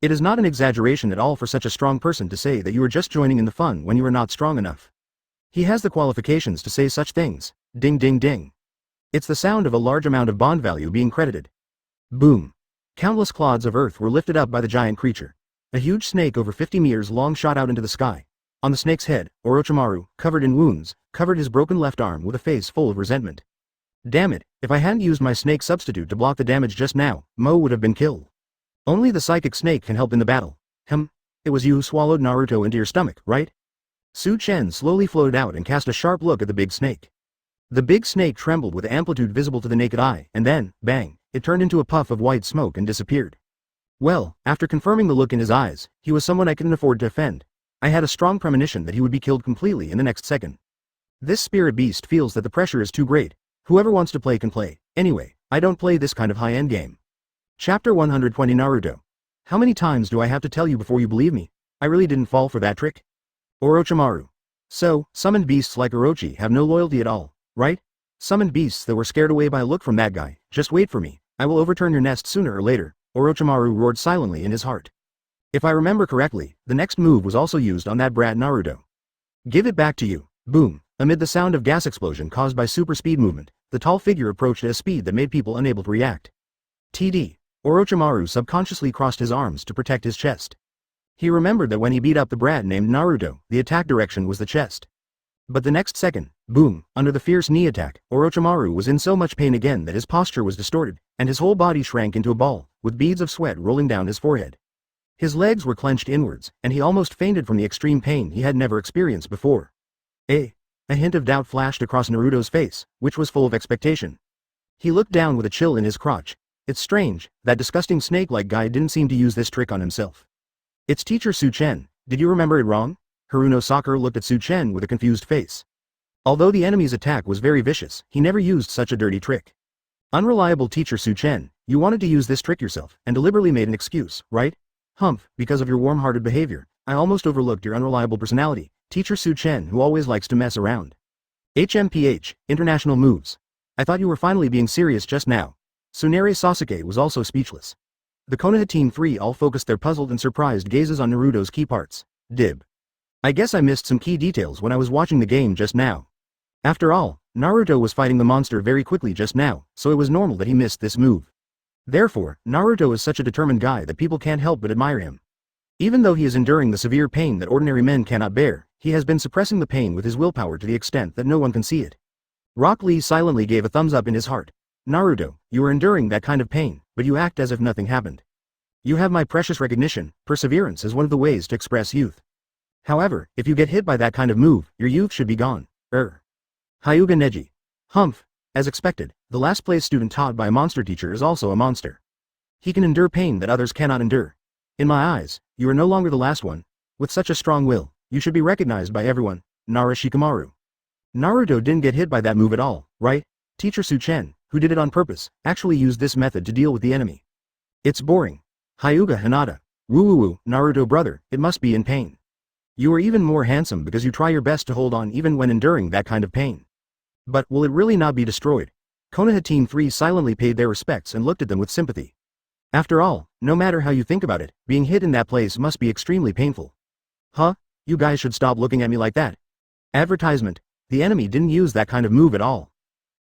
It is not an exaggeration at all for such a strong person to say that you are just joining in the fun when you are not strong enough. He has the qualifications to say such things. Ding ding ding. It's the sound of a large amount of bond value being credited. Boom. Countless clods of earth were lifted up by the giant creature. A huge snake over 50 meters long shot out into the sky. On the snake's head, Orochimaru, covered in wounds, covered his broken left arm with a face full of resentment. Damn it, if I hadn't used my snake substitute to block the damage just now, Mo would have been killed. Only the psychic snake can help in the battle. It was you who swallowed Naruto into your stomach, right? Chen slowly floated out and cast a sharp look at the big snake. The big snake trembled with amplitude visible to the naked eye, and then, bang, it turned into a puff of white smoke and disappeared. Well, after confirming the look in his eyes, he was someone I couldn't afford to offend. I had a strong premonition that he would be killed completely in the next second. This spirit beast feels that the pressure is too great. Whoever wants to play can play. Anyway, I don't play this kind of high-end game. Chapter 120 Naruto. How many times do I have to tell you before you believe me? I really didn't fall for that trick. Orochimaru. So, summoned beasts like Orochi have no loyalty at all, right? Summoned beasts that were scared away by a look from that guy. Just wait for me. I will overturn your nest sooner or later. Orochimaru roared silently in his heart. If I remember correctly, the next move was also used on that brat Naruto. Give it back to you. Boom. Amid the sound of gas explosion caused by super speed movement, the tall figure approached at a speed that made people unable to react. TD. Orochimaru subconsciously crossed his arms to protect his chest. He remembered that when he beat up the brat named Naruto, the attack direction was the chest. But the next second, boom, under the fierce knee attack, Orochimaru was in so much pain again that his posture was distorted, and his whole body shrank into a ball, with beads of sweat rolling down his forehead. His legs were clenched inwards, and he almost fainted from the extreme pain he had never experienced before. A hint of doubt flashed across Naruto's face, which was full of expectation. He looked down with a chill in his crotch. It's strange, that disgusting snake-like guy didn't seem to use this trick on himself. It's teacher Chen. Did you remember it wrong? Haruno Sakura looked at Chen with a confused face. Although the enemy's attack was very vicious, he never used such a dirty trick. Unreliable teacher Chen, you wanted to use this trick yourself, and deliberately made an excuse, right? Because of your warm-hearted behavior, I almost overlooked your unreliable personality, teacher Chen who always likes to mess around. HMPH, international moves. I thought you were finally being serious just now. Tsunade Sasuke was also speechless. The Konoha Team 3 all focused their puzzled and surprised gazes on Naruto's key parts. Dib. I guess I missed some key details when I was watching the game just now. After all, Naruto was fighting the monster very quickly just now, so it was normal that he missed this move. Therefore, Naruto is such a determined guy that people can't help but admire him. Even though he is enduring the severe pain that ordinary men cannot bear, he has been suppressing the pain with his willpower to the extent that no one can see it. Rock Lee silently gave a thumbs up in his heart. Naruto, you are enduring that kind of pain, but you act as if nothing happened. You have my precious recognition. Perseverance is one of the ways to express youth. However, if you get hit by that kind of move, your youth should be gone. Hyuga Neji. As expected, the last place student taught by a monster teacher is also a monster. He can endure pain that others cannot endure. In my eyes, you are no longer the last one. With such a strong will, you should be recognized by everyone. Nara Shikamaru. Naruto didn't get hit by that move at all, right? Teacher Chen, who did it on purpose, actually used this method to deal with the enemy. It's boring. Hyuga Hinata. Woo, Naruto brother, it must be in pain. You are even more handsome because you try your best to hold on even when enduring that kind of pain. But will it really not be destroyed? Konoha Team 3 silently paid their respects and looked at them with sympathy. After all, no matter how you think about it, being hit in that place must be extremely painful. You guys should stop looking at me like that. Advertisement. The enemy didn't use that kind of move at all.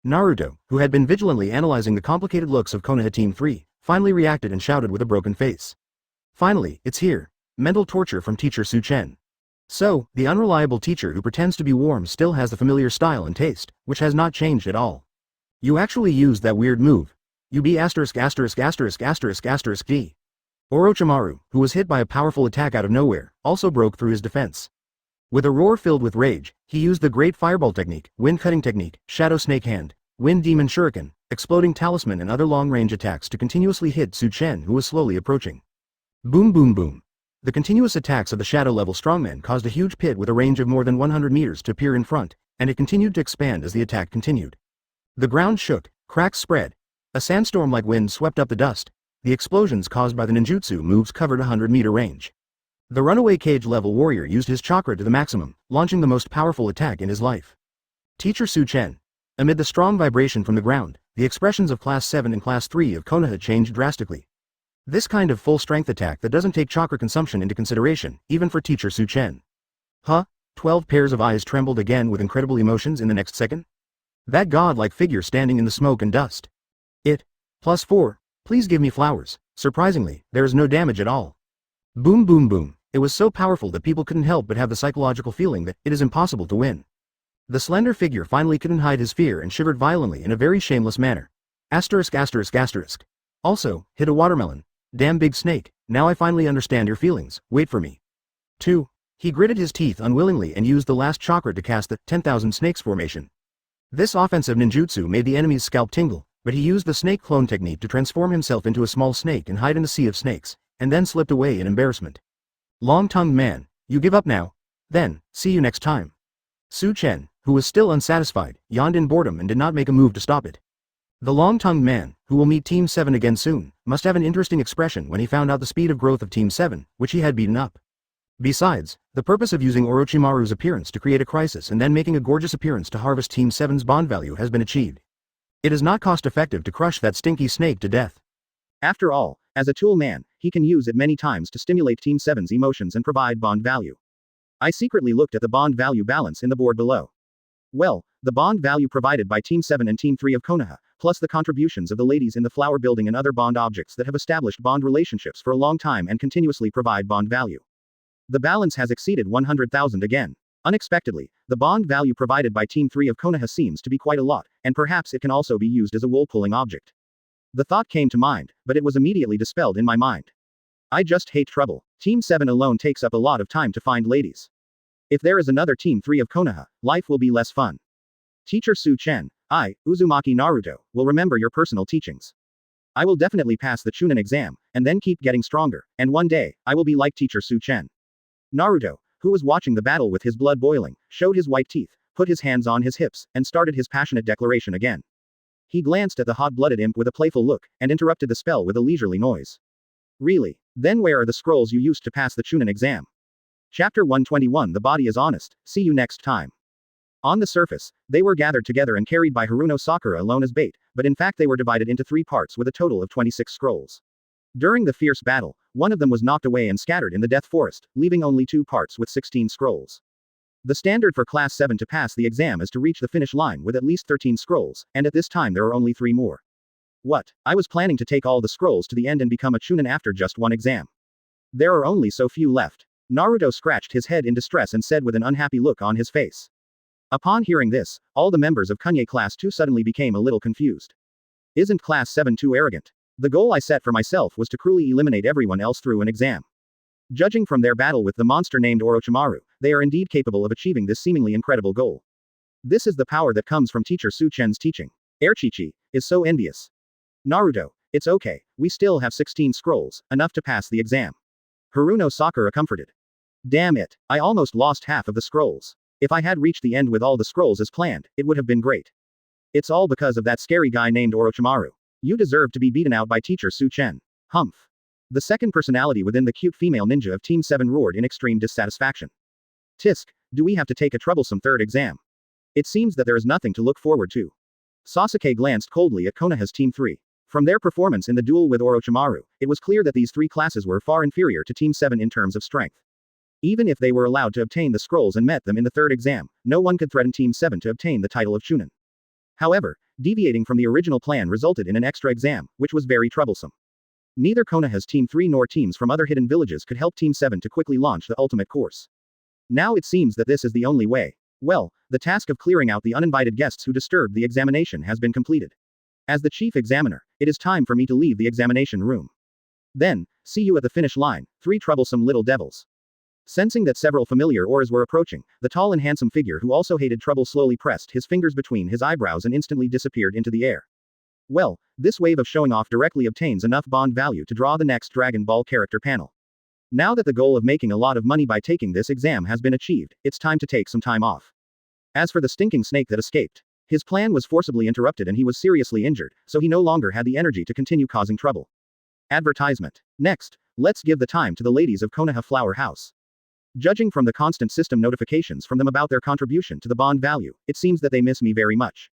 Naruto, who had been vigilantly analyzing the complicated looks of Konoha Team 3, finally reacted and shouted with a broken face. Finally, it's here. Mental torture from teacher Chen. So, the unreliable teacher who pretends to be warm still has the familiar style and taste, which has not changed at all. You actually used that weird move. You be ***************************************** D. Orochimaru, who was hit by a powerful attack out of nowhere, also broke through his defense. With a roar filled with rage, he used the Great Fireball Technique, Wind Cutting Technique, Shadow Snake Hand, Wind Demon Shuriken, Exploding Talisman and other long-range attacks to continuously hit Chen who was slowly approaching. Boom boom boom. The continuous attacks of the shadow-level strongmen caused a huge pit with a range of more than 100 meters to appear in front, and it continued to expand as the attack continued. The ground shook, cracks spread. A sandstorm-like wind swept up the dust. The explosions caused by the ninjutsu moves covered a 100-meter range. The runaway cage-level warrior used his chakra to the maximum, launching the most powerful attack in his life. Teacher Chen. Amid the strong vibration from the ground, the expressions of Class 7 and Class 3 of Konoha changed drastically. This kind of full-strength attack that doesn't take chakra consumption into consideration, even for teacher Chen. 12 pairs of eyes trembled again with incredible emotions in the next second. That godlike figure standing in the smoke and dust. It. +4. Please give me flowers. Surprisingly, there is no damage at all. Boom boom boom. It was so powerful that people couldn't help but have the psychological feeling that it is impossible to win. The slender figure finally couldn't hide his fear and shivered violently in a very shameless manner. Asterisk asterisk asterisk. Also, hit a watermelon. Damn big snake, now I finally understand your feelings, wait for me. 2. He gritted his teeth unwillingly and used the last chakra to cast the 10,000 snakes formation. This offensive ninjutsu made the enemy's scalp tingle, but he used the snake clone technique to transform himself into a small snake and hide in a sea of snakes, and then slipped away in embarrassment. Long-tongued man, you give up now? Then, see you next time. Chen, who was still unsatisfied, yawned in boredom and did not make a move to stop it. The long-tongued man, who will meet Team 7 again soon, must have an interesting expression when he found out the speed of growth of Team 7, which he had beaten up. Besides, the purpose of using Orochimaru's appearance to create a crisis and then making a gorgeous appearance to harvest Team 7's bond value has been achieved. It is not cost-effective to crush that stinky snake to death. After all, as a tool man, he can use it many times to stimulate Team 7's emotions and provide bond value. I secretly looked at the bond value balance in the board below. Well, the bond value provided by Team 7 and Team 3 of Konoha, plus the contributions of the ladies in the flower building and other bond objects that have established bond relationships for a long time and continuously provide bond value. The balance has exceeded 100,000 again. Unexpectedly, the bond value provided by Team 3 of Konoha seems to be quite a lot, and perhaps it can also be used as a wool-pulling object. The thought came to mind, but it was immediately dispelled in my mind. I just hate trouble. Team 7 alone takes up a lot of time to find ladies. If there is another Team 3 of Konoha, life will be less fun. Teacher Chen, I, Uzumaki Naruto, will remember your personal teachings. I will definitely pass the Chunin exam, and then keep getting stronger, and one day, I will be like Teacher Chen. Naruto, who was watching the battle with his blood boiling, showed his white teeth, put his hands on his hips, and started his passionate declaration again. He glanced at the hot-blooded imp with a playful look, and interrupted the spell with a leisurely noise. Really? Then where are the scrolls you used to pass the Chunin exam? Chapter 121 The Body is Honest, see you next time. On the surface, they were gathered together and carried by Haruno Sakura alone as bait, but in fact they were divided into 3 parts with a total of 26 scrolls. During the fierce battle, one of them was knocked away and scattered in the Death Forest, leaving only 2 parts with 16 scrolls. The standard for Class 7 to pass the exam is to reach the finish line with at least 13 scrolls, and at this time there are only 3 more. What? I was planning to take all the scrolls to the end and become a Chunin after just one exam. There are only so few left. Naruto scratched his head in distress and said with an unhappy look on his face. Upon hearing this, all the members of Kunya Class 2 suddenly became a little confused. Isn't Class 7 too arrogant? The goal I set for myself was to cruelly eliminate everyone else through an exam. Judging from their battle with the monster named Orochimaru, they are indeed capable of achieving this seemingly incredible goal. This is the power that comes from Teacher Chen's teaching. Erchichi is so envious. Naruto, it's okay, we still have 16 scrolls, enough to pass the exam. Haruno Sakura comforted. Damn it, I almost lost half of the scrolls. If I had reached the end with all the scrolls as planned, it would have been great. It's all because of that scary guy named Orochimaru. You deserve to be beaten out by Teacher Chen. Humph. The second personality within the cute female ninja of Team 7 roared in extreme dissatisfaction. Tisk, do we have to take a troublesome third exam? It seems that there is nothing to look forward to. Sasuke glanced coldly at Konoha's Team 3. From their performance in the duel with Orochimaru, it was clear that these 3 classes were far inferior to Team 7 in terms of strength. Even if they were allowed to obtain the scrolls and met them in the third exam, no one could threaten Team 7 to obtain the title of Chunin. However, deviating from the original plan resulted in an extra exam, which was very troublesome. Neither Konoha's Team 3 nor teams from other hidden villages could help Team 7 to quickly launch the ultimate course. Now it seems that this is the only way. Well, the task of clearing out the uninvited guests who disturbed the examination has been completed. As the chief examiner, it is time for me to leave the examination room. Then, see you at the finish line, 3 troublesome little devils. Sensing that several familiar auras were approaching, the tall and handsome figure who also hated trouble slowly pressed his fingers between his eyebrows and instantly disappeared into the air. Well, this wave of showing off directly obtains enough bond value to draw the next Dragon Ball character panel. Now that the goal of making a lot of money by taking this exam has been achieved, it's time to take some time off. As for the stinking snake that escaped, his plan was forcibly interrupted and he was seriously injured, so he no longer had the energy to continue causing trouble. Advertisement. Next, let's give the time to the ladies of Konoha Flower House. Judging from the constant system notifications from them about their contribution to the bond value, it seems that they miss me very much.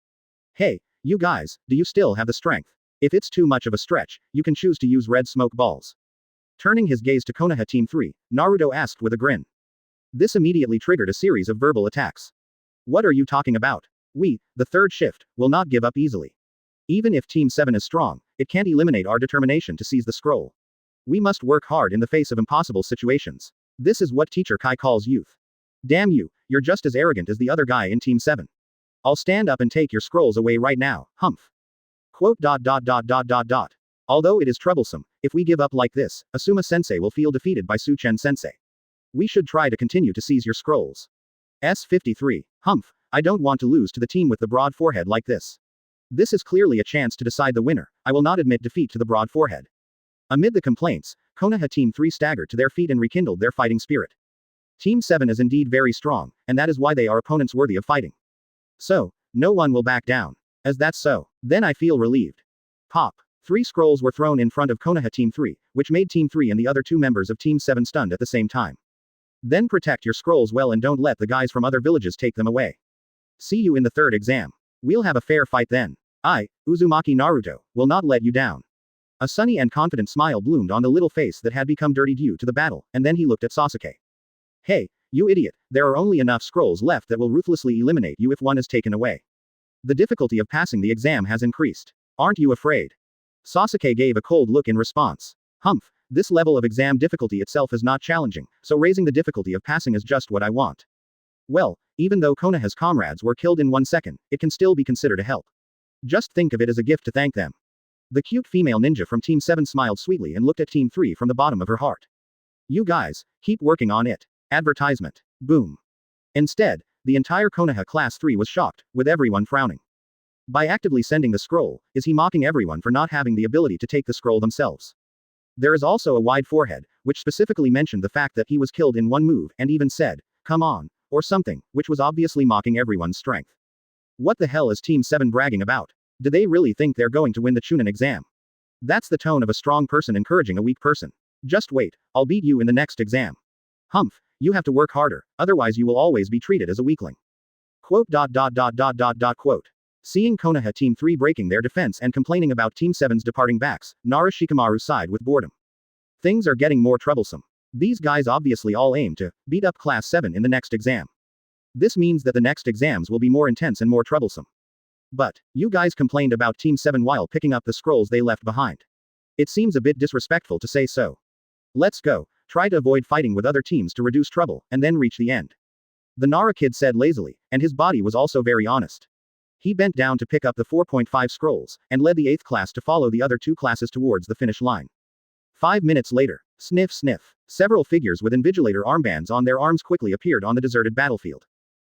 Hey, you guys, do you still have the strength? If it's too much of a stretch, you can choose to use red smoke balls. Turning his gaze to Konoha Team 3, Naruto asked with a grin. This immediately triggered a series of verbal attacks. What are you talking about? We, the third shift, will not give up easily. Even if Team 7 is strong, it can't eliminate our determination to seize the scroll. We must work hard in the face of impossible situations. This is what Teacher Kai calls youth. Damn you, you're just as arrogant as the other guy in Team 7. I'll stand up and take your scrolls away right now, humph. Quote. Although it is troublesome, if we give up like this, Asuma-sensei will feel defeated by Chen-sensei. We should try to continue to seize your scrolls. S53. Humph, I don't want to lose to the team with the broad forehead like this. This is clearly a chance to decide the winner. I will not admit defeat to the broad forehead. Amid the complaints, Konoha Team 3 staggered to their feet and rekindled their fighting spirit. Team 7 is indeed very strong, and that is why they are opponents worthy of fighting. So, no one will back down. As that's so, then I feel relieved. Pop. 3 scrolls were thrown in front of Konoha Team 3, which made Team 3 and the other 2 members of Team 7 stunned at the same time. Then protect your scrolls well and don't let the guys from other villages take them away. See you in the 3rd exam. We'll have a fair fight then. I, Uzumaki Naruto, will not let you down. A sunny and confident smile bloomed on the little face that had become dirty due to the battle, and then he looked at Sasuke. Hey, you idiot, there are only enough scrolls left that will ruthlessly eliminate you if one is taken away. The difficulty of passing the exam has increased. Aren't you afraid? Sasuke gave a cold look in response. Humph, this level of exam difficulty itself is not challenging, so raising the difficulty of passing is just what I want. Well, even though Konoha's comrades were killed in 1 second, it can still be considered a help. Just think of it as a gift to thank them. The cute female ninja from Team 7 smiled sweetly and looked at Team 3 from the bottom of her heart. You guys, keep working on it. Advertisement. Boom. Instead, the entire Konoha Class 3 was shocked, with everyone frowning. By actively sending the scroll, is he mocking everyone for not having the ability to take the scroll themselves? There is also a wide forehead, which specifically mentioned the fact that he was killed in one move, and even said, come on, or something, which was obviously mocking everyone's strength. What the hell is Team 7 bragging about? Do they really think they're going to win the Chunin exam? That's the tone of a strong person encouraging a weak person. Just wait, I'll beat you in the next exam. Humph, you have to work harder, otherwise you will always be treated as a weakling. Quote. Seeing Konoha Team 3 breaking their defense and complaining about Team 7's departing backs, Nara Shikamaru sighed with boredom. Things are getting more troublesome. These guys obviously all aim to beat up Class 7 in the next exam. This means that the next exams will be more intense and more troublesome. But, you guys complained about Team 7 while picking up the scrolls they left behind. It seems a bit disrespectful to say so. Let's go, try to avoid fighting with other teams to reduce trouble, and then reach the end. The Nara kid said lazily, and his body was also very honest. He bent down to pick up the 4.5 scrolls, and led the 8th class to follow the other 2 classes towards the finish line. 5 minutes later, sniff sniff, several figures with invigilator armbands on their arms quickly appeared on the deserted battlefield.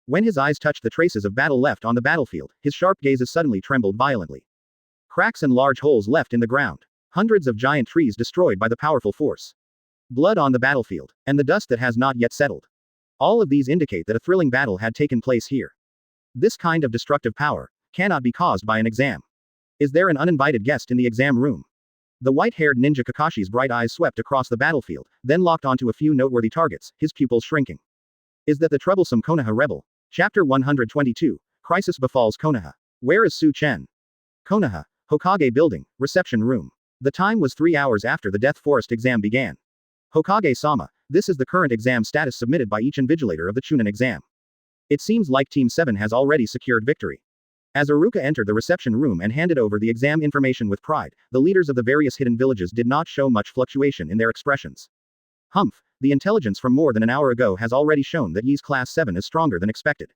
When his eyes touched the traces of battle left on the battlefield, his sharp gazes suddenly trembled violently. Cracks and large holes left in the ground. Hundreds of giant trees destroyed by the powerful force. Blood on the battlefield, and the dust that has not yet settled. All of these indicate that a thrilling battle had taken place here. This kind of destructive power cannot be caused by an exam. Is there an uninvited guest in the exam room? The white-haired ninja Kakashi's bright eyes swept across the battlefield, then locked onto a few noteworthy targets, his pupils shrinking. Is that the troublesome Konoha rebel? Chapter 122. Crisis befalls Konoha. Where is Chen? Konoha, Hokage building, reception room. The time was 3 hours after the Death Forest exam began. Hokage-sama, this is the current exam status submitted by each invigilator of the Chunin exam. It seems like Team 7 has already secured victory. As Aruka entered the reception room and handed over the exam information with pride, the leaders of the various hidden villages did not show much fluctuation in their expressions. Humph, the intelligence from more than an hour ago has already shown that Yi's Class 7 is stronger than expected.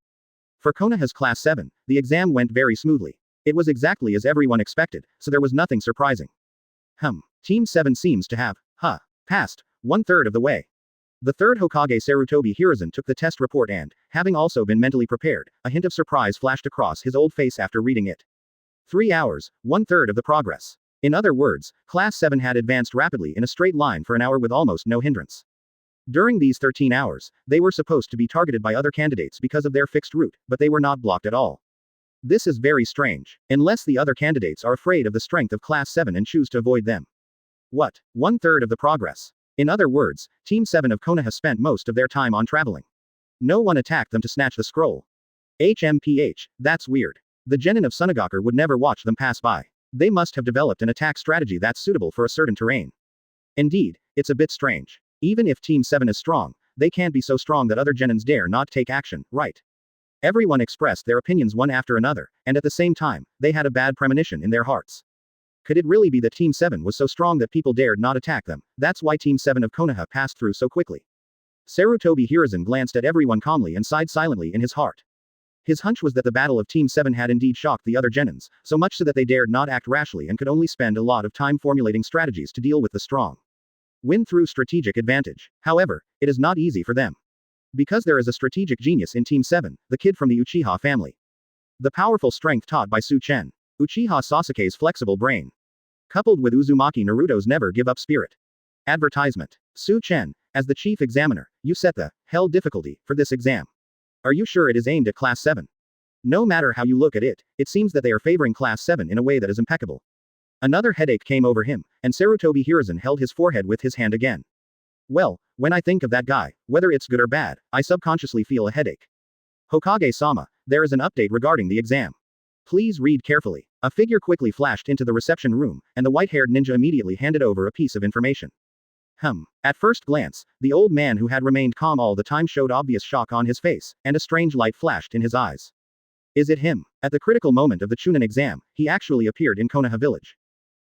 For Konoha's Class 7, the exam went very smoothly. It was exactly as everyone expected, so there was nothing surprising. Team 7 seems to have, passed 1/3 of the way. The third Hokage Sarutobi Hiruzen took the test report and, having also been mentally prepared, a hint of surprise flashed across his old face after reading it. 3 hours, 1/3 of the progress. In other words, Class 7 had advanced rapidly in a straight line for an hour with almost no hindrance. During these 13 hours, they were supposed to be targeted by other candidates because of their fixed route, but they were not blocked at all. This is very strange, unless the other candidates are afraid of the strength of Class 7 and choose to avoid them. What? 1/3 of the progress. In other words, Team 7 of Konoha spent most of their time on traveling. No one attacked them to snatch the scroll. That's weird. The genin of Sunagakure would never watch them pass by. They must have developed an attack strategy that's suitable for a certain terrain. Indeed, it's a bit strange. Even if Team 7 is strong, They can't be so strong that other genins dare not take action, right? Everyone expressed their opinions one after another, and at the same time, they had a bad premonition in their hearts. Could it really be that Team 7 was so strong that people dared not attack them? That's why Team 7 of Konoha passed through so quickly. Sarutobi Hiruzen glanced at everyone calmly and sighed silently in his heart. His hunch was that the battle of Team 7 had indeed shocked the other genins, so much so that they dared not act rashly and could only spend a lot of time formulating strategies to deal with the strong. Win through strategic advantage. However, it is not easy for them. Because there is a strategic genius in Team 7, the kid from the Uchiha family. The powerful strength taught by Chen. Uchiha Sasuke's flexible brain. Coupled with Uzumaki Naruto's never give up spirit. Advertisement. Chen, as the chief examiner, you set the hell difficulty for this exam. Are you sure it is aimed at Class 7? No matter how you look at it, it seems that they are favoring Class 7 in a way that is impeccable. Another headache came over him, and Sarutobi Hiruzen held his forehead with his hand again. Well, when I think of that guy, whether it's good or bad, I subconsciously feel a headache. Hokage-sama, there is an update regarding the exam. Please read carefully. A figure quickly flashed into the reception room, and the white-haired ninja immediately handed over a piece of information. At first glance, the old man who had remained calm all the time showed obvious shock on his face, and a strange light flashed in his eyes. Is it him? At the critical moment of the Chunin exam, he actually appeared in Konoha village.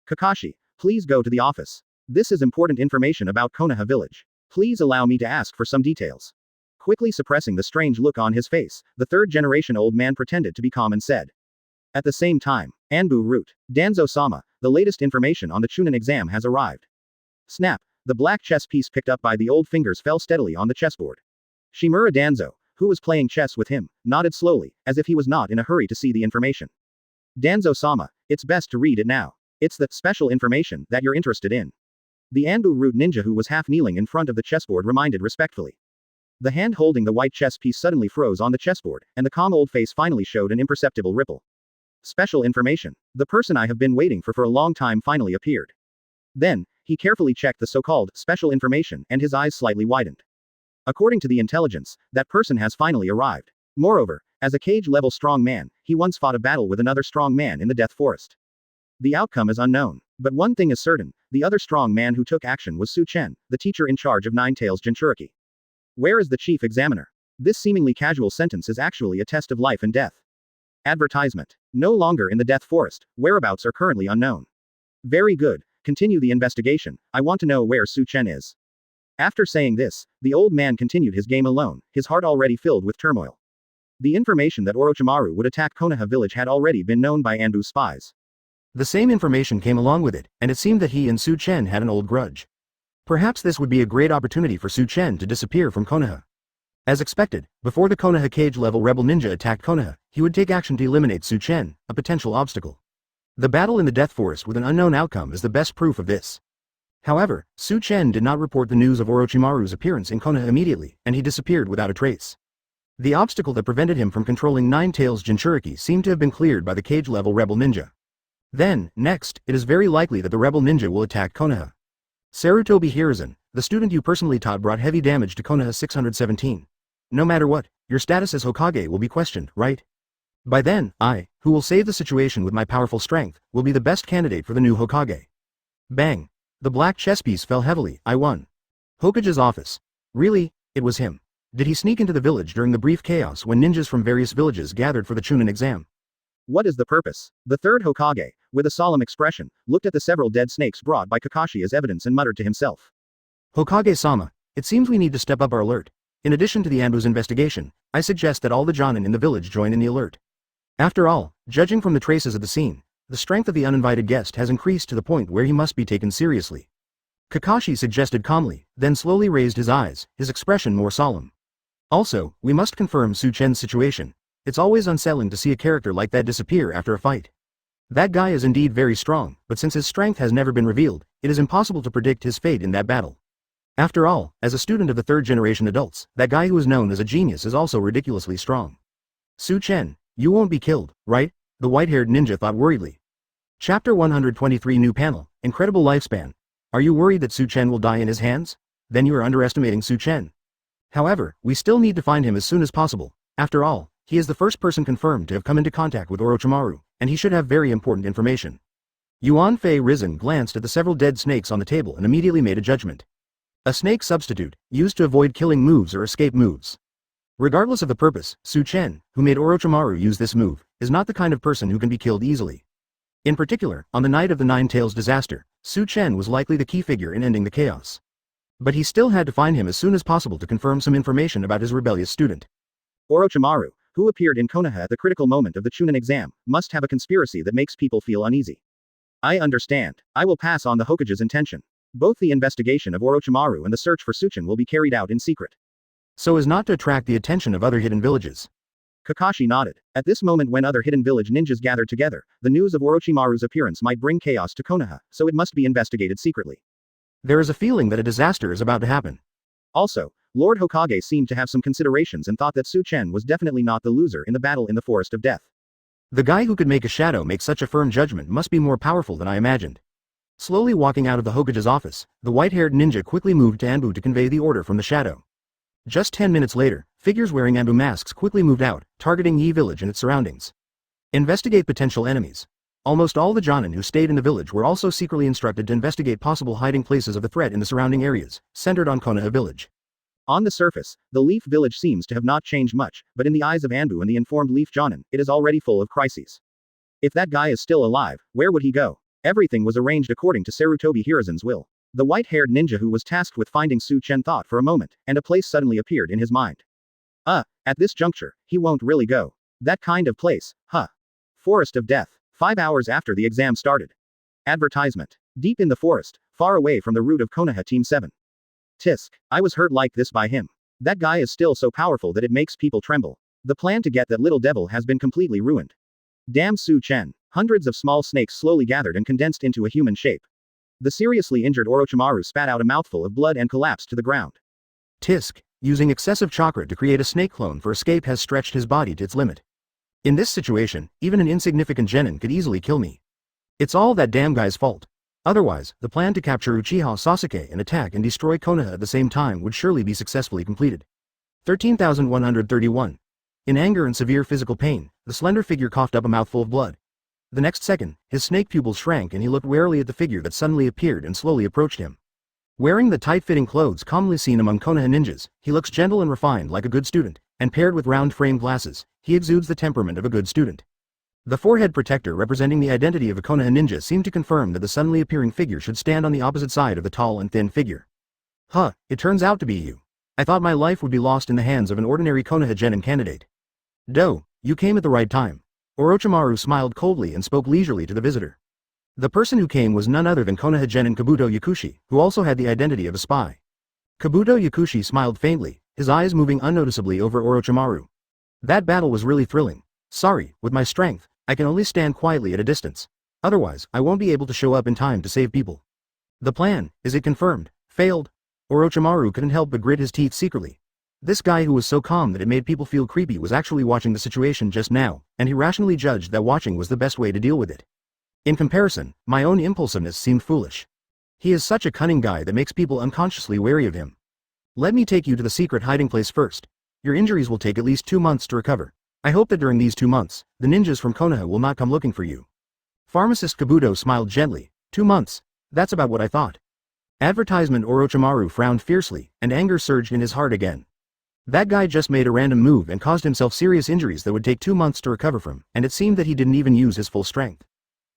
Kakashi, please go to the office. This is important information about Konoha village. Please allow me to ask for some details. Quickly suppressing the strange look on his face, the third-generation old man pretended to be calm and said. At the same time, Anbu Root, Danzo-sama, the latest information on the Chunin exam has arrived. Snap, the black chess piece picked up by the old fingers fell steadily on the chessboard. Shimura Danzo, who was playing chess with him, nodded slowly, as if he was not in a hurry to see the information. Danzo-sama, it's best to read it now. It's the special information that you're interested in. The Anbu Root ninja who was half kneeling in front of the chessboard reminded respectfully. The hand holding the white chess piece suddenly froze on the chessboard, and the calm old face finally showed an imperceptible ripple. Special information. The person I have been waiting for a long time finally appeared. Then, he carefully checked the so-called special information, and his eyes slightly widened. According to the intelligence, that person has finally arrived. Moreover, as a cage-level strong man, he once fought a battle with another strong man in the Death Forest. The outcome is unknown. But one thing is certain, the other strong man who took action was Chen, the teacher in charge of Nine Tails Jinchuriki. Where is the chief examiner? This seemingly casual sentence is actually a test of life and death. Advertisement. No longer in the Death Forest, whereabouts are currently unknown. Very good, continue the investigation, I want to know where Chen is. After saying this, the old man continued his game alone, his heart already filled with turmoil. The information that Orochimaru would attack Konoha village had already been known by Anbu's spies. The same information came along with it, and it seemed that he and Chen had an old grudge. Perhaps this would be a great opportunity for Chen to disappear from Konoha. As expected, before the Konoha cage-level rebel ninja attacked Konoha, he would take action to eliminate Chen, a potential obstacle. The battle in the Death Forest with an unknown outcome is the best proof of this. However, Chen did not report the news of Orochimaru's appearance in Konoha immediately, and he disappeared without a trace. The obstacle that prevented him from controlling Nine Tails Jinchuriki seemed to have been cleared by the cage-level rebel ninja. Then, next, it is very likely that the rebel ninja will attack Konoha. Sarutobi Hiruzen, the student you personally taught, brought heavy damage to Konoha 617. No matter what, your status as Hokage will be questioned, right? By then, I, who will save the situation with my powerful strength, will be the best candidate for the new Hokage. Bang! The black chess piece fell heavily. I won. Hokage's office. Really? It was him. Did he sneak into the village during the brief chaos when ninjas from various villages gathered for the Chunin exam? What is the purpose? The third Hokage, with a solemn expression, looked at the several dead snakes brought by Kakashi as evidence and muttered to himself. Hokage-sama, it seems we need to step up our alert. In addition to the Anbu's investigation, I suggest that all the Jonin in the village join in the alert. After all, judging from the traces of the scene, the strength of the uninvited guest has increased to the point where he must be taken seriously. Kakashi suggested calmly, then slowly raised his eyes, his expression more solemn. Also, we must confirm Chen's situation. It's always unsettling to see a character like that disappear after a fight. That guy is indeed very strong, but since his strength has never been revealed, it is impossible to predict his fate in that battle. After all, as a student of the third-generation adults, that guy who is known as a genius is also ridiculously strong. Chen, you won't be killed, right? The white-haired ninja thought worriedly. Chapter 123 New Panel, Incredible Lifespan. Are you worried that Chen will die in his hands? Then you are underestimating Chen. However, we still need to find him as soon as possible. After all, he is the first person confirmed to have come into contact with Orochimaru, and he should have very important information. Yuan Fei Risen glanced at the several dead snakes on the table and immediately made a judgment. A snake substitute, used to avoid killing moves or escape moves. Regardless of the purpose, Chen, who made Orochimaru use this move, is not the kind of person who can be killed easily. In particular, on the night of the Nine Tails disaster, Chen was likely the key figure in ending the chaos. But he still had to find him as soon as possible to confirm some information about his rebellious student. Orochimaru, who appeared in Konoha at the critical moment of the Chunin exam, must have a conspiracy that makes people feel uneasy. I understand. I will pass on the Hokage's intention. Both the investigation of Orochimaru and the search for Chen will be carried out in secret. So as not to attract the attention of other hidden villages. Kakashi nodded. At this moment when other hidden village ninjas gathered together, the news of Orochimaru's appearance might bring chaos to Konoha, so it must be investigated secretly. There is a feeling that a disaster is about to happen. Also, Lord Hokage seemed to have some considerations and thought that Chen was definitely not the loser in the battle in the Forest of Death. The guy who could make a shadow make such a firm judgment must be more powerful than I imagined. Slowly walking out of the Hokage's office, the white-haired ninja quickly moved to Anbu to convey the order from the shadow. Just 10 minutes later, figures wearing Anbu masks quickly moved out, targeting Yi village and its surroundings. Investigate potential enemies. Almost all the Jonin who stayed in the village were also secretly instructed to investigate possible hiding places of the threat in the surrounding areas, centered on Konoha village. On the surface, the Leaf village seems to have not changed much, but in the eyes of Anbu and the informed Leaf Jonin, it is already full of crises. If that guy is still alive, where would he go? Everything was arranged according to Sarutobi Hiruzen's will. The white-haired ninja who was tasked with finding Chen thought for a moment, and a place suddenly appeared in his mind. At this juncture, he won't really go. That kind of place, huh? Forest of Death. 5 hours after the exam started. Advertisement. Deep in the forest, far away from the route of Konoha Team 7. Tisk. I was hurt like this by him. That guy is still so powerful that it makes people tremble. The plan to get that little devil has been completely ruined. Damn Chen. Hundreds of small snakes slowly gathered and condensed into a human shape. The seriously injured Orochimaru spat out a mouthful of blood and collapsed to the ground. Tisk, using excessive chakra to create a snake clone for escape has stretched his body to its limit. In this situation, even an insignificant genin could easily kill me. It's all that damn guy's fault. Otherwise, the plan to capture Uchiha Sasuke and attack and destroy Konoha at the same time would surely be successfully completed. 13,131. In anger and severe physical pain, the slender figure coughed up a mouthful of blood. The next second, his snake pupils shrank and he looked warily at the figure that suddenly appeared and slowly approached him. Wearing the tight-fitting clothes commonly seen among Konoha ninjas, he looks gentle and refined like a good student, and paired with round-framed glasses, he exudes the temperament of a good student. The forehead protector representing the identity of a Konoha ninja seemed to confirm that the suddenly appearing figure should stand on the opposite side of the tall and thin figure. It turns out to be you. I thought my life would be lost in the hands of an ordinary Konoha genin candidate. You came at the right time. Orochimaru smiled coldly and spoke leisurely to the visitor. The person who came was none other than Konoha genin Kabuto Yakushi, who also had the identity of a spy. Kabuto Yakushi smiled faintly, his eyes moving unnoticeably over Orochimaru. That battle was really thrilling. Sorry, with my strength, I can only stand quietly at a distance. Otherwise, I won't be able to show up in time to save people. The plan, is it confirmed, failed? Orochimaru couldn't help but grit his teeth secretly. This guy who was so calm that it made people feel creepy was actually watching the situation just now, and he rationally judged that watching was the best way to deal with it. In comparison, my own impulsiveness seemed foolish. He is such a cunning guy that makes people unconsciously wary of him. Let me take you to the secret hiding place first. Your injuries will take at least 2 months to recover. I hope that during these 2 months, the ninjas from Konoha will not come looking for you. Pharmacist Kabuto smiled gently. 2 months. That's about what I thought. Advertisement Orochimaru frowned fiercely, and anger surged in his heart again. That guy just made a random move and caused himself serious injuries that would take 2 months to recover from, and it seemed that he didn't even use his full strength.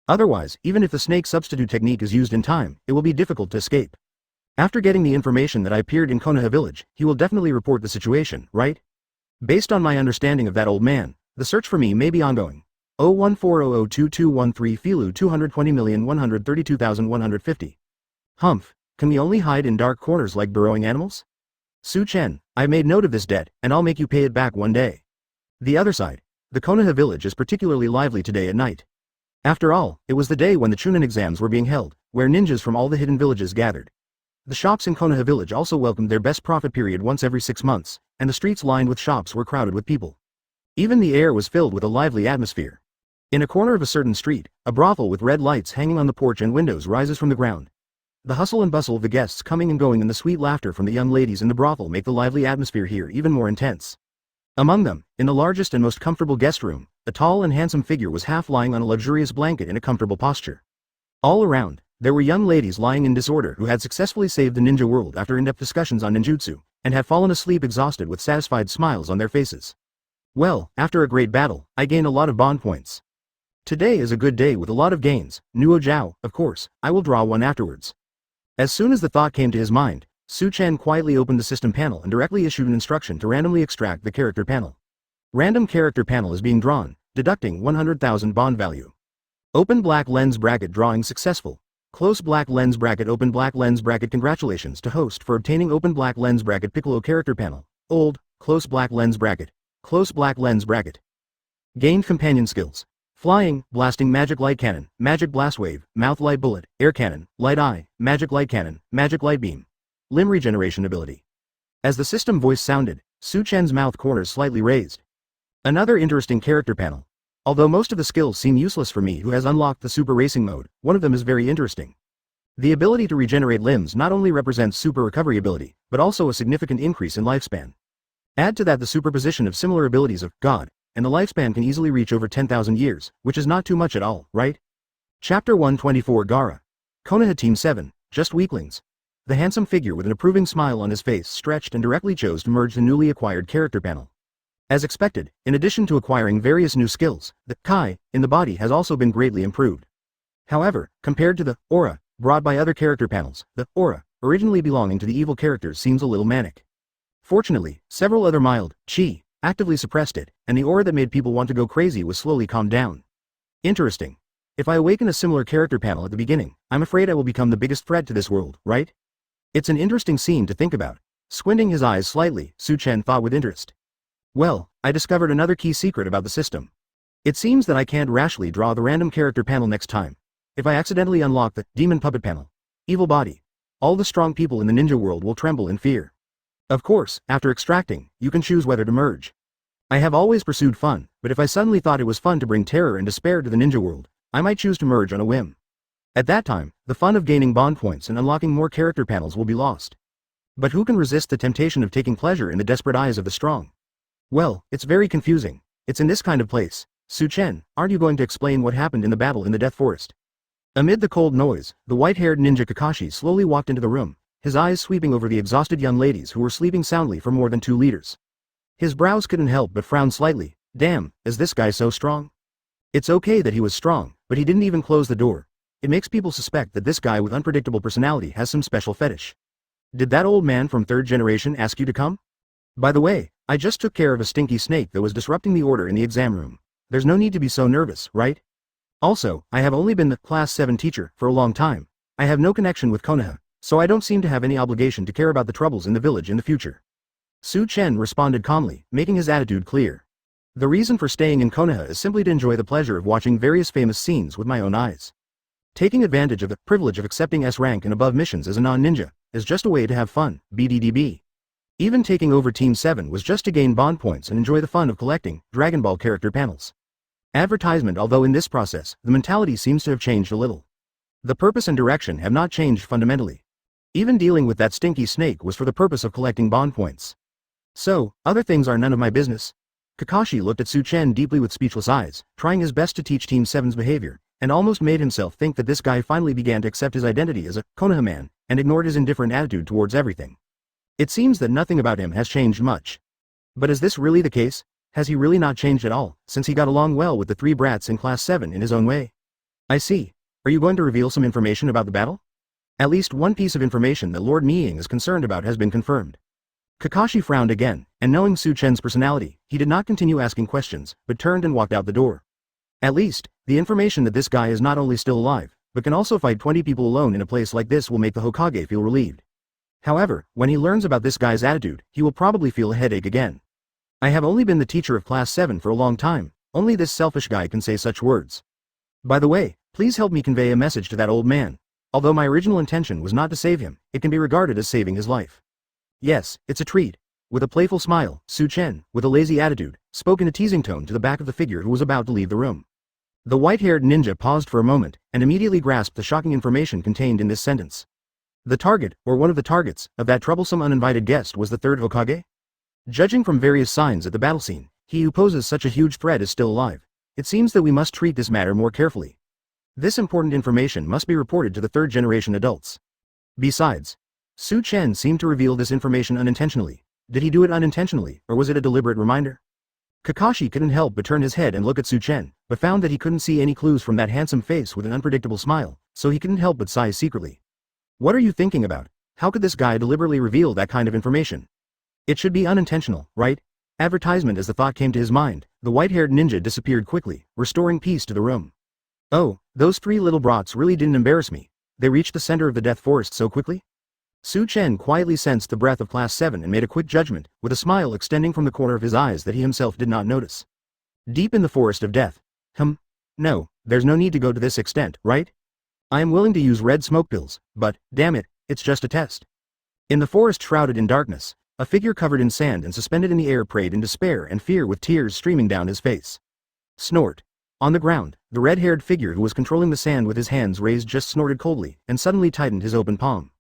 Otherwise, even if the snake substitute technique is used in time, it will be difficult to escape. After getting the information that I appeared in Konoha village, he will definitely report the situation, right? Based on my understanding of that old man, the search for me may be ongoing. 014002213 Filu 220,132,150. Humph, can we only hide in dark corners like burrowing animals? Chen, I've made note of this debt, and I'll make you pay it back one day. The other side. The Konoha village is particularly lively today at night. After all, it was the day when the Chunin exams were being held, where ninjas from all the hidden villages gathered. The shops in Konoha village also welcomed their best profit period once every 6 months, and the streets lined with shops were crowded with people. Even the air was filled with a lively atmosphere. In a corner of a certain street, a brothel with red lights hanging on the porch and windows rises from the ground. The hustle and bustle of the guests coming and going and the sweet laughter from the young ladies in the brothel make the lively atmosphere here even more intense. Among them, in the largest and most comfortable guest room, a tall and handsome figure was half lying on a luxurious blanket in a comfortable posture. All around, There were young ladies lying in disorder who had successfully saved the ninja world after in-depth discussions on ninjutsu, and had fallen asleep exhausted with satisfied smiles on their faces. Well, after a great battle, I gained a lot of bond points. Today is a good day with a lot of gains. Nuo Jiao, of course, I will draw one afterwards. As soon as the thought came to his mind, Chen quietly opened the system panel and directly issued an instruction to randomly extract the character panel. Random character panel is being drawn, deducting 100,000 bond value. Open black lens bracket drawing successful. Close black lens bracket open black lens bracket congratulations to host for obtaining open black lens bracket Piccolo character panel. Old, close black lens bracket. Close black lens bracket. Gained companion skills. Flying, blasting magic light cannon, magic blast wave, mouth light bullet, air cannon, light eye, magic light cannon, magic light beam. Limb regeneration ability. As the system voice sounded, Chen's mouth corners slightly raised. Another interesting character panel. Although most of the skills seem useless for me who has unlocked the super racing mode, one of them is very interesting. The ability to regenerate limbs not only represents super recovery ability, but also a significant increase in lifespan. Add to that the superposition of similar abilities of God, and the lifespan can easily reach over 10,000 years, which is not too much at all, right? Chapter 124 Gaara. Konoha Team 7, just weaklings. The handsome figure with an approving smile on his face stretched and directly chose to merge the newly acquired character panel. As expected, in addition to acquiring various new skills, the Kai in the body has also been greatly improved. However, compared to the aura brought by other character panels, the aura, originally belonging to the evil characters, seems a little manic. Fortunately, several other mild chi actively suppressed it, and the aura that made people want to go crazy was slowly calmed down. Interesting. If I awaken a similar character panel at the beginning, I'm afraid I will become the biggest threat to this world, right? It's an interesting scene to think about. Squinting his eyes slightly, Chen thought with interest. Well, I discovered another key secret about the system. It seems that I can't rashly draw the random character panel next time. If I accidentally unlock the demon puppet panel, evil body, all the strong people in the ninja world will tremble in fear. Of course, after extracting, you can choose whether to merge. I have always pursued fun, but if I suddenly thought it was fun to bring terror and despair to the ninja world, I might choose to merge on a whim. At that time, the fun of gaining bond points and unlocking more character panels will be lost. But who can resist the temptation of taking pleasure in the desperate eyes of the strong? Well, it's very confusing. It's in this kind of place. Chen, aren't you going to explain what happened in the battle in the Death Forest? Amid the cold noise, the white-haired ninja Kakashi slowly walked into the room, his eyes sweeping over the exhausted young ladies who were sleeping soundly for more than 2 liters. His brows couldn't help but frown slightly. Damn, is this guy so strong? It's okay that he was strong, but he didn't even close the door. It makes people suspect that this guy with unpredictable personality has some special fetish. Did that old man from 3rd generation ask you to come? By the way, I just took care of a stinky snake that was disrupting the order in the exam room. There's no need to be so nervous, right? Also, I have only been the Class 7 teacher for a long time. I have no connection with Konoha, so I don't seem to have any obligation to care about the troubles in the village in the future. Chen responded calmly, making his attitude clear. The reason for staying in Konoha is simply to enjoy the pleasure of watching various famous scenes with my own eyes. Taking advantage of the privilege of accepting S rank and above missions as a non-ninja is just a way to have fun, BDDB. Even taking over Team 7 was just to gain bond points and enjoy the fun of collecting DragonBall character panels. Advertisement. Although in this process, the mentality seems to have changed a little. The purpose and direction have not changed fundamentally. Even dealing with that stinky snake was for the purpose of collecting bond points. So, other things are none of my business. Kakashi looked at Chen deeply with speechless eyes, trying his best to teach Team 7's behavior, and almost made himself think that this guy finally began to accept his identity as a Konoha man, and ignored his indifferent attitude towards everything. It seems that nothing about him has changed much. But is this really the case? Has he really not changed at all, since he got along well with the 3 brats in Class 7 in his own way? I see. Are you going to reveal some information about the battle? At least one piece of information that Lord Miying is concerned about has been confirmed. Kakashi frowned again, and knowing Chen's personality, he did not continue asking questions, but turned and walked out the door. At least, the information that this guy is not only still alive, but can also fight 20 people alone in a place like this will make the Hokage feel relieved. However, when he learns about this guy's attitude, he will probably feel a headache again. I have only been the teacher of Class 7 for a long time, only this selfish guy can say such words. By the way, please help me convey a message to that old man. Although my original intention was not to save him, it can be regarded as saving his life. Yes, it's a treat. With a playful smile, Chen, with a lazy attitude, spoke in a teasing tone to the back of the figure who was about to leave the room. The white-haired ninja paused for a moment, and immediately grasped the shocking information contained in this sentence. The target, or one of the targets, of that troublesome uninvited guest was the 3rd Hokage? Judging from various signs at the battle scene, he who poses such a huge threat is still alive. It seems that we must treat this matter more carefully. This important information must be reported to the third-generation adults. Besides, Su Chen seemed to reveal this information unintentionally. Did he do it unintentionally, or was it a deliberate reminder? Kakashi couldn't help but turn his head and look at Su Chen, but found that he couldn't see any clues from that handsome face with an unpredictable smile, so he couldn't help but sigh secretly. What are you thinking about? How could this guy deliberately reveal that kind of information? It should be unintentional, right? Advertisement. As the thought came to his mind, the white-haired ninja disappeared quickly, restoring peace to the room. Oh, those three little brats really didn't embarrass me. They reached the center of the death forest so quickly? Su Chen quietly sensed the breath of Class 7 and made a quick judgment, with a smile extending from the corner of his eyes that he himself did not notice. Deep in the forest of death. No, there's no need to go to this extent, right? I am willing to use red smoke pills, but, damn it, it's just a test. In the forest shrouded in darkness, a figure covered in sand and suspended in the air prayed in despair and fear with tears streaming down his face. Snort. On the ground, the red-haired figure who was controlling the sand with his hands raised just snorted coldly and suddenly tightened his open palm.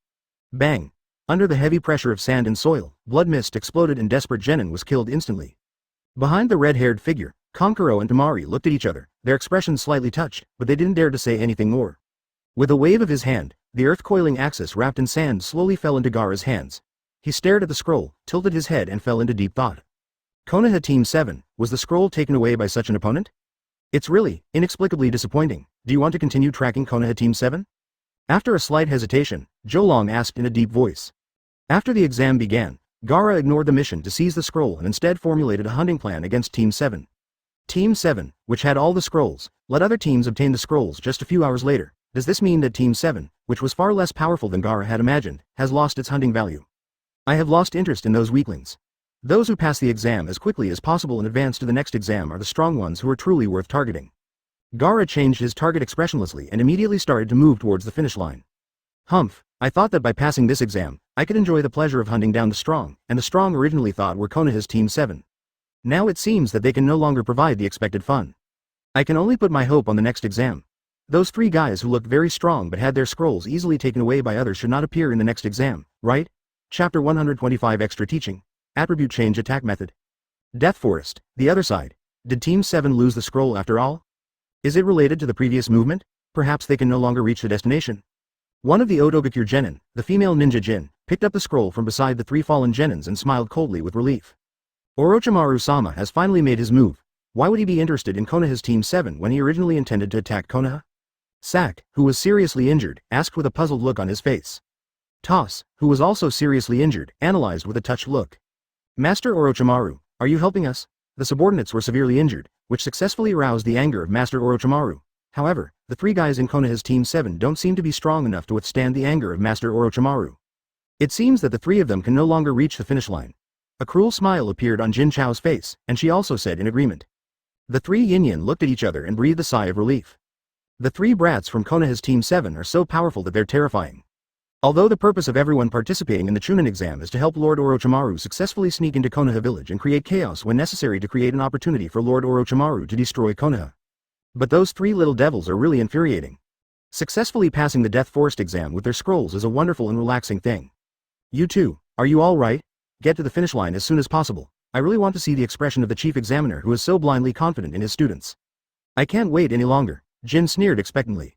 Bang! Under the heavy pressure of sand and soil, blood mist exploded and desperate Genin was killed instantly. Behind the red-haired figure, Kankuro and Tamari looked at each other, their expressions slightly touched, but they didn't dare to say anything more. With a wave of his hand, the earth-coiling axis wrapped in sand slowly fell into Gaara's hands. He stared at the scroll, tilted his head and fell into deep thought. Konoha Team 7, was the scroll taken away by such an opponent? It's really, inexplicably disappointing. Do you want to continue tracking Konoha Team 7? After a slight hesitation, Zhou asked in a deep voice. After the exam began, Gaara ignored the mission to seize the scroll and instead formulated a hunting plan against Team 7. Team 7, which had all the scrolls, let other teams obtain the scrolls just a few hours later. Does this mean that Team 7, which was far less powerful than Gaara had imagined, has lost its hunting value? I have lost interest in those weaklings. Those who pass the exam as quickly as possible and advance to the next exam are the strong ones who are truly worth targeting. Gaara changed his target expressionlessly and immediately started to move towards the finish line. Humph, I thought that by passing this exam, I could enjoy the pleasure of hunting down the strong, and the strong originally thought were Konoha's Team 7. Now it seems that they can no longer provide the expected fun. I can only put my hope on the next exam. Those three guys who looked very strong but had their scrolls easily taken away by others should not appear in the next exam, right? Chapter 125 Extra Teaching. Attribute Change Attack Method. Death Forest, the other side. Did Team 7 lose the scroll after all? Is it related to the previous movement? Perhaps they can no longer reach the destination. One of the Otogakure Genin, the female ninja Jin, picked up the scroll from beside the three fallen Genins and smiled coldly with relief. Orochimaru-sama has finally made his move. Why would he be interested in Konoha's Team 7 when he originally intended to attack Konoha? Sak, who was seriously injured, asked with a puzzled look on his face. Toss, who was also seriously injured, analyzed with a touched look. Master Orochimaru, are you helping us? The subordinates were severely injured, which successfully aroused the anger of Master Orochimaru. However, the three guys in Konoha's Team 7 don't seem to be strong enough to withstand the anger of Master Orochimaru. It seems that the three of them can no longer reach the finish line. A cruel smile appeared on Jin Chao's face, and she also said in agreement. The three yin looked at each other and breathed a sigh of relief. The three brats from Konoha's Team 7 are so powerful that they're terrifying. Although the purpose of everyone participating in the Chunin exam is to help Lord Orochimaru successfully sneak into Konoha village and create chaos when necessary to create an opportunity for Lord Orochimaru to destroy Konoha. But those three little devils are really infuriating. Successfully passing the Death Forest exam with their scrolls is a wonderful and relaxing thing. You two, are you all right? Get to the finish line as soon as possible. I really want to see the expression of the chief examiner who is so blindly confident in his students. I can't wait any longer, Jin sneered expectantly.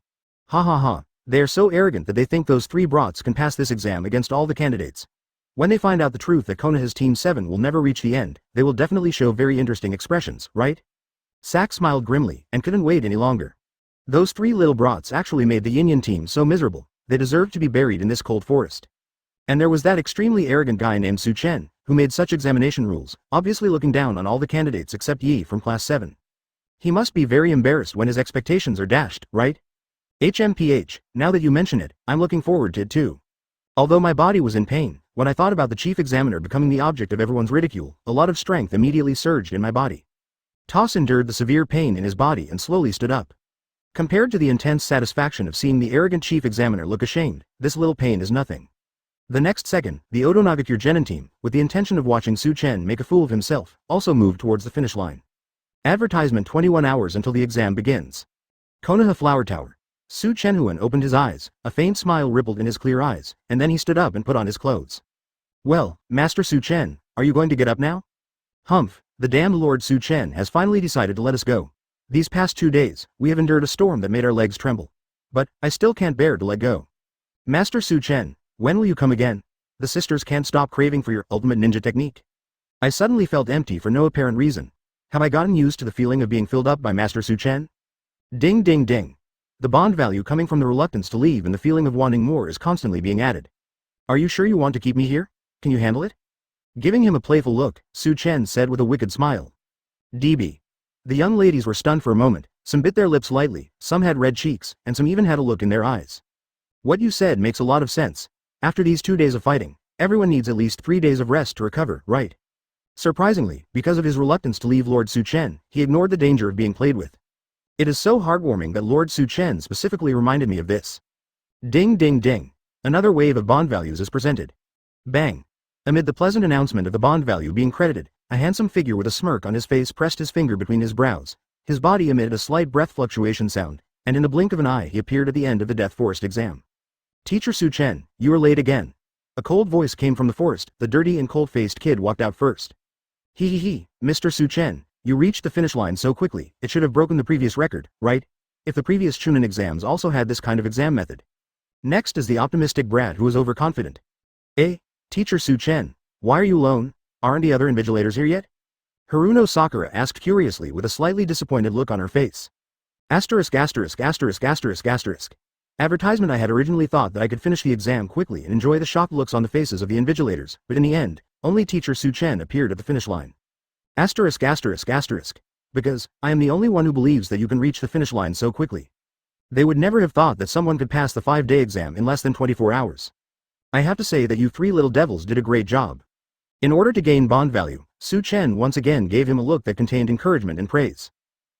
Ha ha ha. They are so arrogant that they think those three brats can pass this exam against all the candidates. When they find out the truth that Konoha's Team 7 will never reach the end, they will definitely show very interesting expressions, right? Sak smiled grimly, and couldn't wait any longer. Those three little brats actually made the Yin team so miserable, they deserved to be buried in this cold forest. And there was that extremely arrogant guy named Su Chen, who made such examination rules, obviously looking down on all the candidates except Yi from Class 7. He must be very embarrassed when his expectations are dashed, right? HMPH, now that you mention it, I'm looking forward to it too. Although my body was in pain, when I thought about the chief examiner becoming the object of everyone's ridicule, a lot of strength immediately surged in my body. Toss endured the severe pain in his body and slowly stood up. Compared to the intense satisfaction of seeing the arrogant chief examiner look ashamed, this little pain is nothing. The next second, the Otonagakure Genin team, with the intention of watching Su Chen make a fool of himself, also moved towards the finish line. Advertisement 21 hours until the exam begins. Konoha Flower Tower. Su Chenhuan opened his eyes, a faint smile rippled in his clear eyes, and then he stood up and put on his clothes. Well, Master Su Chen, are you going to get up now? Humph, the damned Lord Su Chen has finally decided to let us go. These past 2 days, we have endured a storm that made our legs tremble. But, I still can't bear to let go. Master Su Chen, when will you come again? The sisters can't stop craving for your ultimate ninja technique. I suddenly felt empty for no apparent reason. Have I gotten used to the feeling of being filled up by Master Su Chen? Ding ding ding. The bond value coming from the reluctance to leave and the feeling of wanting more is constantly being added. Are you sure you want to keep me here? Can you handle it? Giving him a playful look, Su Chen said with a wicked smile. DB. The young ladies were stunned for a moment, some bit their lips lightly, some had red cheeks, and some even had a look in their eyes. What you said makes a lot of sense. After these 2 days of fighting, everyone needs at least 3 days of rest to recover, right? Surprisingly, because of his reluctance to leave Lord Su Chen, he ignored the danger of being played with. It is so heartwarming that Lord Su Chen specifically reminded me of this. Ding ding ding. Another wave of bond values is presented. Bang. Amid the pleasant announcement of the bond value being credited, a handsome figure with a smirk on his face pressed his finger between his brows. His body emitted a slight breath fluctuation sound, and in the blink of an eye he appeared at the end of the Death Forest exam. Teacher Su Chen, you are late again. A cold voice came from the forest. The dirty and cold-faced kid walked out first. He, Mr. Su Chen, you reached the finish line so quickly, it should have broken the previous record, right? If the previous Chunin exams also had this kind of exam method. Next is the optimistic brat who is overconfident. Teacher Su Chen, why are you alone? Aren't the other invigilators here yet? Haruno Sakura asked curiously with a slightly disappointed look on her face. Advertisement. I had originally thought that I could finish the exam quickly and enjoy the shocked looks on the faces of the invigilators, but in the end, only Teacher Su Chen appeared at the finish line. Because, I am the only one who believes that you can reach the finish line so quickly. They would never have thought that someone could pass the 5-day exam in less than 24 hours. I have to say that you 3 little devils did a great job. In order to gain bond value, Su Chen once again gave him a look that contained encouragement and praise.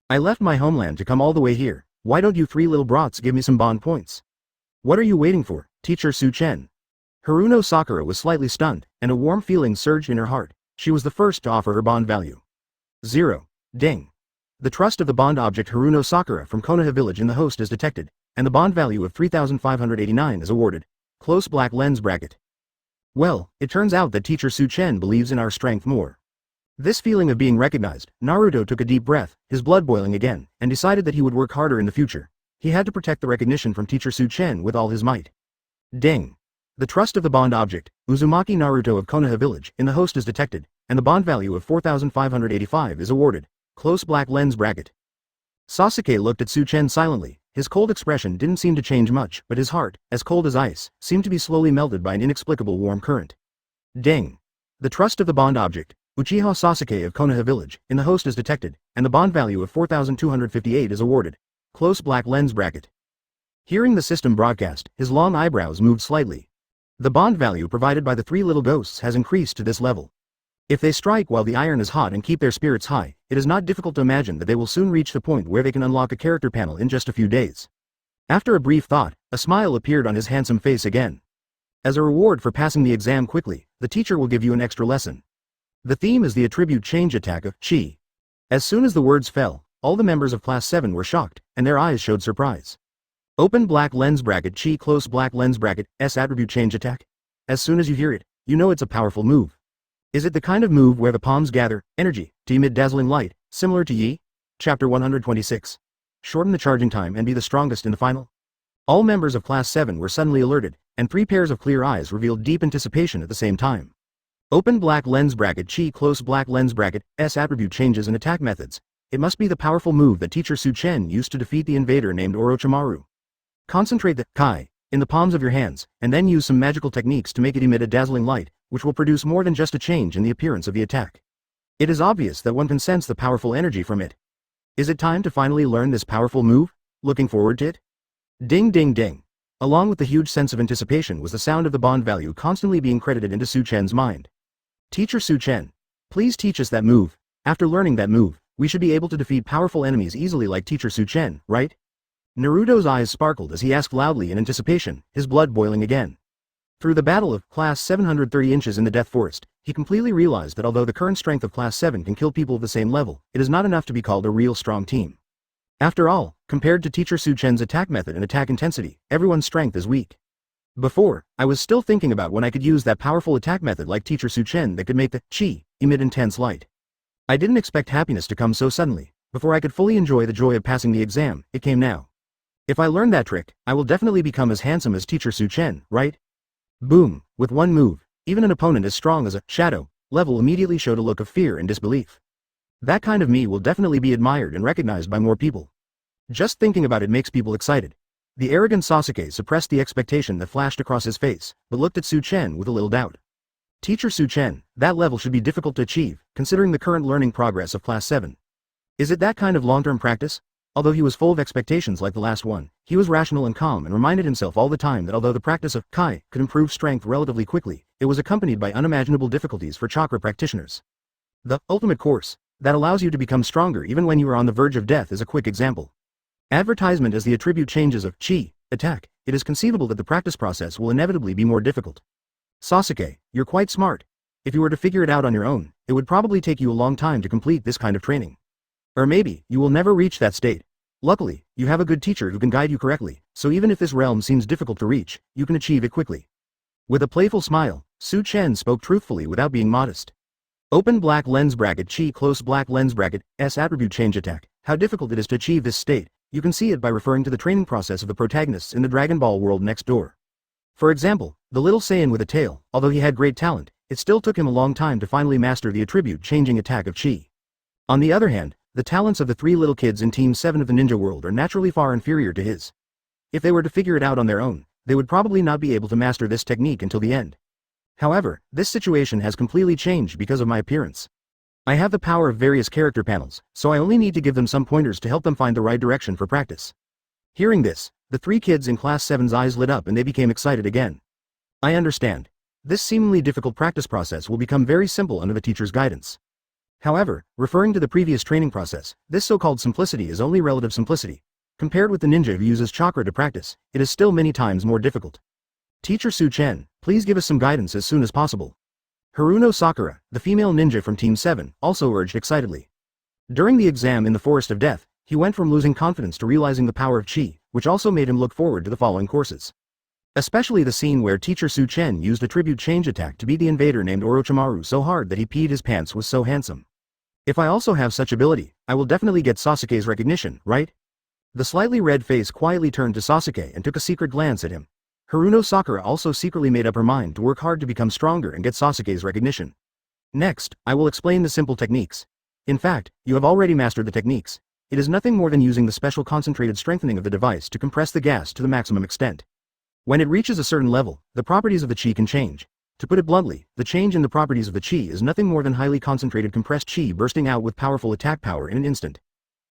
I left my homeland to come all the way here, why don't you 3 little brats give me some bond points? What are you waiting for, Teacher Su Chen? Haruno Sakura was slightly stunned, and a warm feeling surged in her heart. She was the first to offer her bond value. 0. Ding. The trust of the bond object Haruno Sakura from Konoha village in the host is detected, and the bond value of 3,589 is awarded. Close black lens bracket. Well, it turns out that Teacher Su Chen believes in our strength more. This feeling of being recognized, Naruto took a deep breath, his blood boiling again, and decided that he would work harder in the future. He had to protect the recognition from Teacher Su Chen with all his might. Ding. The trust of the bond object, Uzumaki Naruto of Konoha village, in the host is detected, and the bond value of 4,585 is awarded. Close black lens bracket. Sasuke looked at Su Chen silently. His cold expression didn't seem to change much, but his heart, as cold as ice, seemed to be slowly melted by an inexplicable warm current. Ding. The trust of the bond object, Uchiha Sasuke of Konoha village, in the host is detected, and the bond value of 4,258 is awarded. Close black lens bracket. Hearing the system broadcast, his long eyebrows moved slightly. The bond value provided by the 3 little ghosts has increased to this level. If they strike while the iron is hot and keep their spirits high, it is not difficult to imagine that they will soon reach the point where they can unlock a character panel in just a few days. After a brief thought, a smile appeared on his handsome face again. As a reward for passing the exam quickly, the teacher will give you an extra lesson. The theme is the attribute change attack of Chi. As soon as the words fell, all the members of Class 7 were shocked, and their eyes showed surprise. Open black lens bracket Chi close black lens bracket S attribute change attack. As soon as you hear it, you know it's a powerful move. Is it the kind of move where the palms gather energy to emit dazzling light, similar to Yi? Chapter 126. Shorten the charging time and be the strongest in the final? All members of Class 7 were suddenly alerted, and 3 pairs of clear eyes revealed deep anticipation at the same time. Open black lens bracket Chi close black lens bracket S attribute changes and attack methods. It must be the powerful move that Teacher Su Chen used to defeat the invader named Orochimaru. Concentrate the Kai in the palms of your hands, and then use some magical techniques to make it emit a dazzling light, which will produce more than just a change in the appearance of the attack. It is obvious that one can sense the powerful energy from it. Is it time to finally learn this powerful move? Looking forward to it? Ding ding ding. Along with the huge sense of anticipation was the sound of the bond value constantly being credited into Su Chen's mind. Teacher Su Chen, please teach us that move. After learning that move, we should be able to defeat powerful enemies easily like Teacher Su Chen, right? Naruto's eyes sparkled as he asked loudly in anticipation, his blood boiling again. Through the battle of Class 730 inches in the Death Forest, he completely realized that although the current strength of Class 7 can kill people of the same level, it is not enough to be called a real strong team. After all, compared to Teacher Su Chen's attack method and attack intensity, everyone's strength is weak. Before, I was still thinking about when I could use that powerful attack method like Teacher Su Chen that could make the Chi emit intense light. I didn't expect happiness to come so suddenly, Before I could fully enjoy the joy of passing the exam, it came now. If I learn that trick, I will definitely become as handsome as teacher Chen, right? Boom, with one move, even an opponent as strong as a shadow level immediately showed a look of fear and disbelief. That kind of me will definitely be admired and recognized by more people. Just thinking about it makes people excited. The arrogant Sasuke suppressed the expectation that flashed across his face, but looked at Chen with a little doubt. Teacher Chen, that level should be difficult to achieve, considering the current learning progress of Class 7. Is it that kind of long-term practice? Although he was full of expectations like the last one, he was rational and calm and reminded himself all the time that although the practice of Kai could improve strength relatively quickly, it was accompanied by unimaginable difficulties for chakra practitioners. The ultimate course that allows you to become stronger even when you are on the verge of death is a quick example. Advertisement as the attribute changes of Chi attack, it is conceivable that the practice process will inevitably be more difficult. Sasuke, you're quite smart. If you were to figure it out on your own, it would probably take you a long time to complete this kind of training. Or maybe, you will never reach that state. Luckily, you have a good teacher who can guide you correctly, so even if this realm seems difficult to reach, you can achieve it quickly. With a playful smile, Chen spoke truthfully without being modest. Open black lens bracket Chi close black lens bracket S attribute change attack. How difficult it is to achieve this state, you can see it by referring to the training process of the protagonists in the DragonBall World next door. For example, the little Saiyan with a tail, although he had great talent, it still took him a long time to finally master the attribute changing attack of Chi. On the other hand, the talents of the three little kids in Team 7 of the Ninja World are naturally far inferior to his. If they were to figure it out on their own, they would probably not be able to master this technique until the end. However, this situation has completely changed because of my appearance. I have the power of various character panels, so I only need to give them some pointers to help them find the right direction for practice. Hearing this, the three kids in Class 7's eyes lit up and they became excited again. I understand. This seemingly difficult practice process will become very simple under the teacher's guidance. However, referring to the previous training process, this so-called simplicity is only relative simplicity. Compared with the ninja who uses chakra to practice, it is still many times more difficult. Teacher Chen, please give us some guidance as soon as possible. Haruno Sakura, the female ninja from Team 7, also urged excitedly. During the exam in the Forest of Death, he went from losing confidence to realizing the power of Chi, which also made him look forward to the following courses. Especially the scene where Teacher Chen used a tribute change attack to beat the invader named Orochimaru so hard that he peed his pants was so handsome. If I also have such ability, I will definitely get Sasuke's recognition, right? The slightly red face quietly turned to Sasuke and took a secret glance at him. Haruno Sakura also secretly made up her mind to work hard to become stronger and get Sasuke's recognition. Next, I will explain the simple techniques. In fact, you have already mastered the techniques. It is nothing more than using the special concentrated strengthening of the device to compress the gas to the maximum extent. When it reaches a certain level, the properties of the Chi can change. To put it bluntly, the change in the properties of the Chi is nothing more than highly concentrated compressed Chi bursting out with powerful attack power in an instant.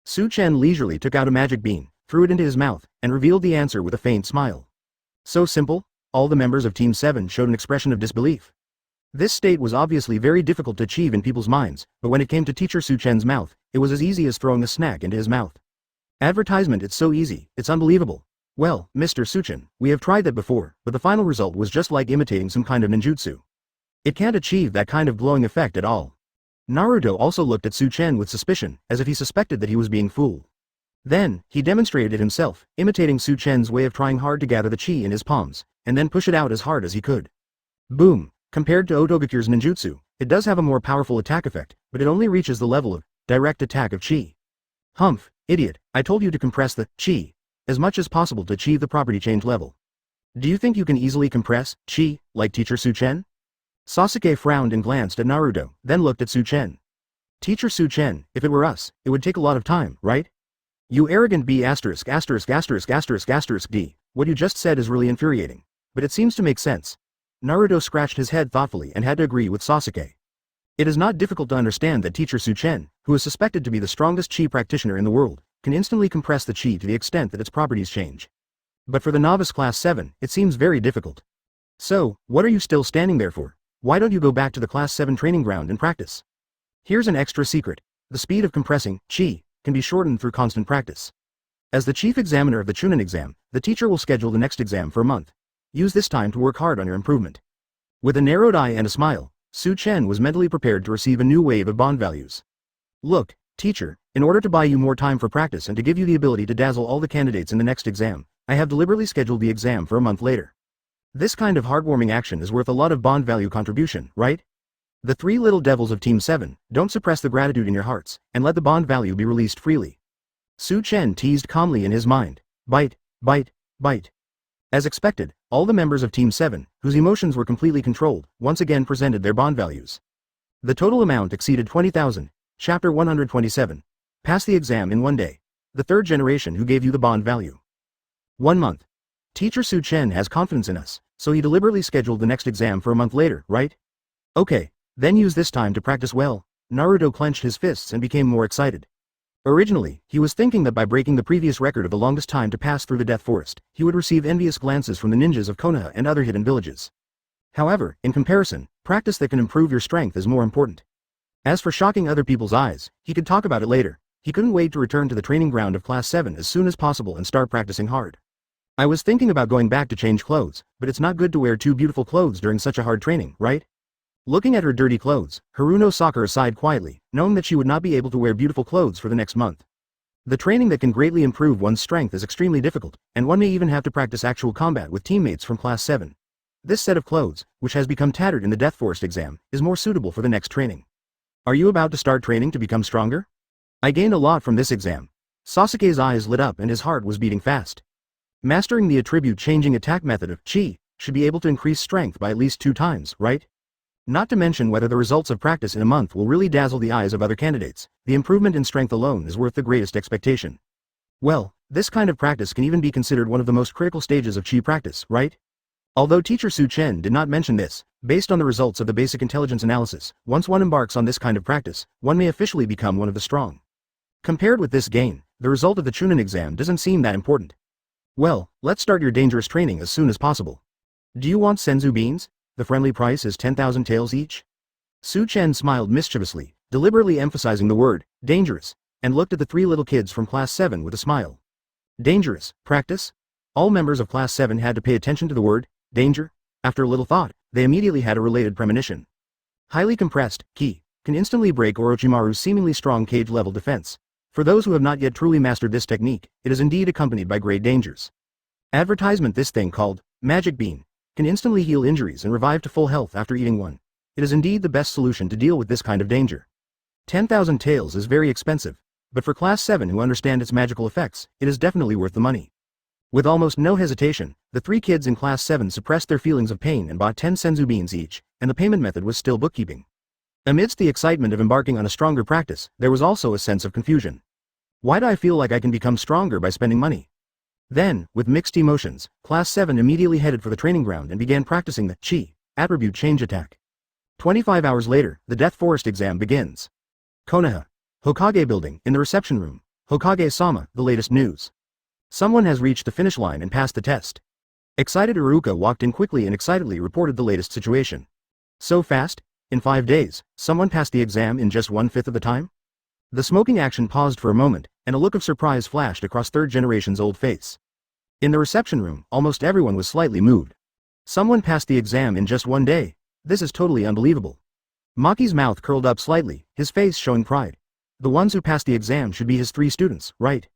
Chen leisurely took out a magic bean, threw it into his mouth, and revealed the answer with a faint smile. So simple? All the members of Team 7 showed an expression of disbelief. This state was obviously very difficult to achieve in people's minds, but when it came to Teacher Chen's mouth, it was as easy as throwing a snack into his mouth. Advertisement, it's so easy, it's unbelievable. Well, Mr. Chen, we have tried that before, but the final result was just like imitating some kind of ninjutsu. It can't achieve that kind of glowing effect at all. Naruto also looked at Chen with suspicion, as if he suspected that he was being fooled. Then, he demonstrated it himself, imitating Chen's way of trying hard to gather the chi in his palms, and then push it out as hard as he could. Boom! Compared to Otogakure's ninjutsu, it does have a more powerful attack effect, but it only reaches the level of direct attack of chi. Humph, idiot, I told you to compress the chi as much as possible to achieve the property change level. Do you think you can easily compress chi like Teacher Chen? Sasuke frowned and glanced at Naruto, then looked at Chen. Teacher Chen, if it were us, it would take a lot of time, right? You arrogant B*****************, D. What you just said is really infuriating. But it seems to make sense. Naruto scratched his head thoughtfully and had to agree with Sasuke. It is not difficult to understand that Teacher Chen, who is suspected to be the strongest chi practitioner in the world, can instantly compress the chi to the extent that its properties change. But for the novice class 7, it seems very difficult. So, what are you still standing there for? Why don't you go back to the class 7 training ground and practice? Here's an extra secret. The speed of compressing chi can be shortened through constant practice. As the chief examiner of the Chunin exam, the teacher will schedule the next exam for a month. Use this time to work hard on your improvement. With a narrowed eye and a smile, Chen was mentally prepared to receive a new wave of bond values. Look, teacher, in order to buy you more time for practice and to give you the ability to dazzle all the candidates in the next exam, I have deliberately scheduled the exam for a month later. This kind of heartwarming action is worth a lot of bond value contribution, right? The three little devils of Team 7, don't suppress the gratitude in your hearts, and let the bond value be released freely. Chen teased calmly in his mind. Bite, bite, bite. As expected, all the members of Team 7, whose emotions were completely controlled, once again presented their bond values. The total amount exceeded 20,000. Chapter 127. Pass the exam in one day. The third generation who gave you the bond value. 1 month. Teacher Chen has confidence in us, so he deliberately scheduled the next exam for a month later, right? Okay, then use this time to practice well. Naruto clenched his fists and became more excited. Originally, he was thinking that by breaking the previous record of the longest time to pass through the Death Forest, he would receive envious glances from the ninjas of Konoha and other hidden villages. However, in comparison, practice that can improve your strength is more important. As for shocking other people's eyes, he could talk about it later. He couldn't wait to return to the training ground of Class 7 as soon as possible and start practicing hard. I was thinking about going back to change clothes, but it's not good to wear too beautiful clothes during such a hard training, right? Looking at her dirty clothes, Haruno Sakura sighed quietly, knowing that she would not be able to wear beautiful clothes for the next month. The training that can greatly improve one's strength is extremely difficult, and one may even have to practice actual combat with teammates from Class 7. This set of clothes, which has become tattered in the Death Forest exam, is more suitable for the next training. Are you about to start training to become stronger? I gained a lot from this exam. Sasuke's eyes lit up and his heart was beating fast. Mastering the attribute-changing attack method of Chi should be able to increase strength by at least 2 times, right? Not to mention whether the results of practice in a month will really dazzle the eyes of other candidates. The improvement in strength alone is worth the greatest expectation. Well, this kind of practice can even be considered one of the most critical stages of Chi practice, right? Although Teacher Chen did not mention this, based on the results of the basic intelligence analysis, once one embarks on this kind of practice, one may officially become one of the strong. Compared with this gain, the result of the Chunin exam doesn't seem that important. Well, let's start your dangerous training as soon as possible. Do you want senzu beans? The friendly price is 10,000 taels each. Chen smiled mischievously, deliberately emphasizing the word, dangerous, and looked at the 3 little kids from Class 7 with a smile. Dangerous, practice? All members of Class 7 had to pay attention to the word, danger. After a little thought, they immediately had a related premonition. Highly compressed, Ki, can instantly break Orochimaru's seemingly strong cage-level defense. For those who have not yet truly mastered this technique, it is indeed accompanied by great dangers. Advertisement: this thing called Magic Bean can instantly heal injuries and revive to full health after eating one. It is indeed the best solution to deal with this kind of danger. 10,000 taels is very expensive, but for Class 7 who understand its magical effects, it is definitely worth the money. With almost no hesitation, the 3 kids in Class 7 suppressed their feelings of pain and bought 10 senzu beans each, and the payment method was still bookkeeping. Amidst the excitement of embarking on a stronger practice, there was also a sense of confusion. Why do I feel like I can become stronger by spending money? Then, with mixed emotions, Class 7 immediately headed for the training ground and began practicing the Chi attribute change attack. 25 hours later, the Death Forest exam begins. Konoha Hokage building, in the reception room. Hokage-sama, the latest news. Someone has reached the finish line and passed the test. Excited Iruka walked in quickly and excitedly reported the latest situation. So fast? In 5 days, someone passed the exam in just 1/5 of the time? The smoking action paused for a moment, and a look of surprise flashed across third generation's old face. In the reception room, almost everyone was slightly moved. Someone passed the exam in just 1 day. This is totally unbelievable. Maki's mouth curled up slightly, his face showing pride. The ones who passed the exam should be his 3 students, right?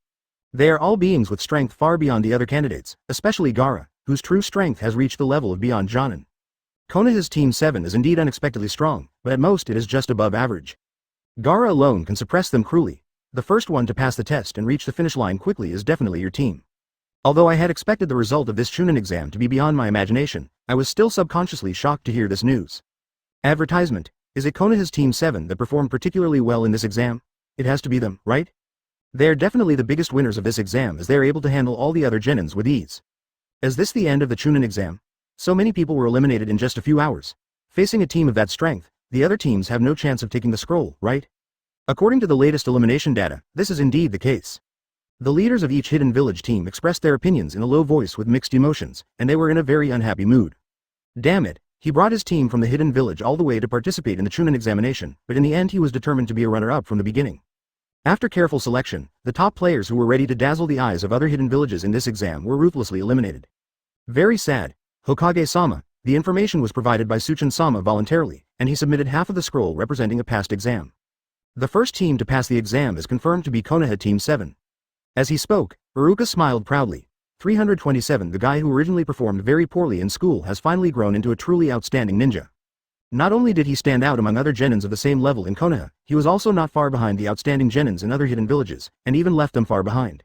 They are all beings with strength far beyond the other candidates, especially Gaara, whose true strength has reached the level of beyond Jonin. Konoha's Team 7 is indeed unexpectedly strong, but at most it is just above average. Gaara alone can suppress them cruelly. The first one to pass the test and reach the finish line quickly is definitely your team. Although I had expected the result of this Chunin exam to be beyond my imagination, I was still subconsciously shocked to hear this news. Advertisement: is it Konoha's Team 7 that performed particularly well in this exam? It has to be them, right? They are definitely the biggest winners of this exam as they are able to handle all the other genins with ease. Is this the end of the Chunin exam? So many people were eliminated in just a few hours. Facing a team of that strength, the other teams have no chance of taking the scroll, right? According to the latest elimination data, this is indeed the case. The leaders of each hidden village team expressed their opinions in a low voice with mixed emotions, and they were in a very unhappy mood. Damn it, he brought his team from the hidden village all the way to participate in the Chunin examination, but in the end he was determined to be a runner-up from the beginning. After careful selection, the top players who were ready to dazzle the eyes of other hidden villages in this exam were ruthlessly eliminated. Very sad. Hokage-sama, the information was provided by Suchin-sama voluntarily, and he submitted half of the scroll representing a past exam. The first team to pass the exam is confirmed to be Konoha Team 7. As he spoke, Iruka smiled proudly. 327 The guy who originally performed very poorly in school has finally grown into a truly outstanding ninja. Not only did he stand out among other genins of the same level in Konoha, he was also not far behind the outstanding genins in other hidden villages, and even left them far behind.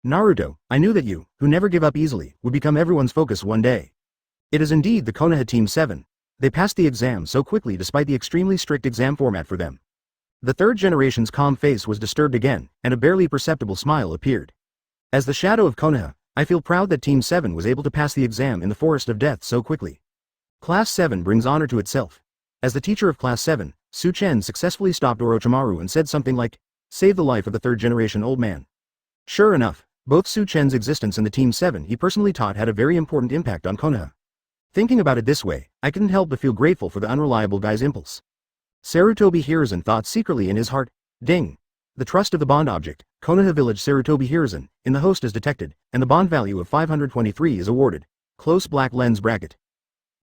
Naruto, I knew that you, who never give up easily, would become everyone's focus one day. It is indeed the Konoha Team 7. They passed the exam so quickly despite the extremely strict exam format for them. The third generation's calm face was disturbed again, and a barely perceptible smile appeared. As the shadow of Konoha, I feel proud that Team 7 was able to pass the exam in the Forest of Death so quickly. Class 7 brings honor to itself. As the teacher of Class 7, Chen successfully stopped Orochimaru and said something like, "Save the life of the third generation old man." Sure enough, both Chen's existence and the Team 7 he personally taught had a very important impact on Konoha. Thinking about it this way, I couldn't help but feel grateful for the unreliable guy's impulse. Sarutobi Hiruzen thought secretly in his heart, ding. The trust of the bond object, Konoha Village Sarutobi Hiruzen, in the host is detected, and the bond value of 523 is awarded. Close black lens bracket.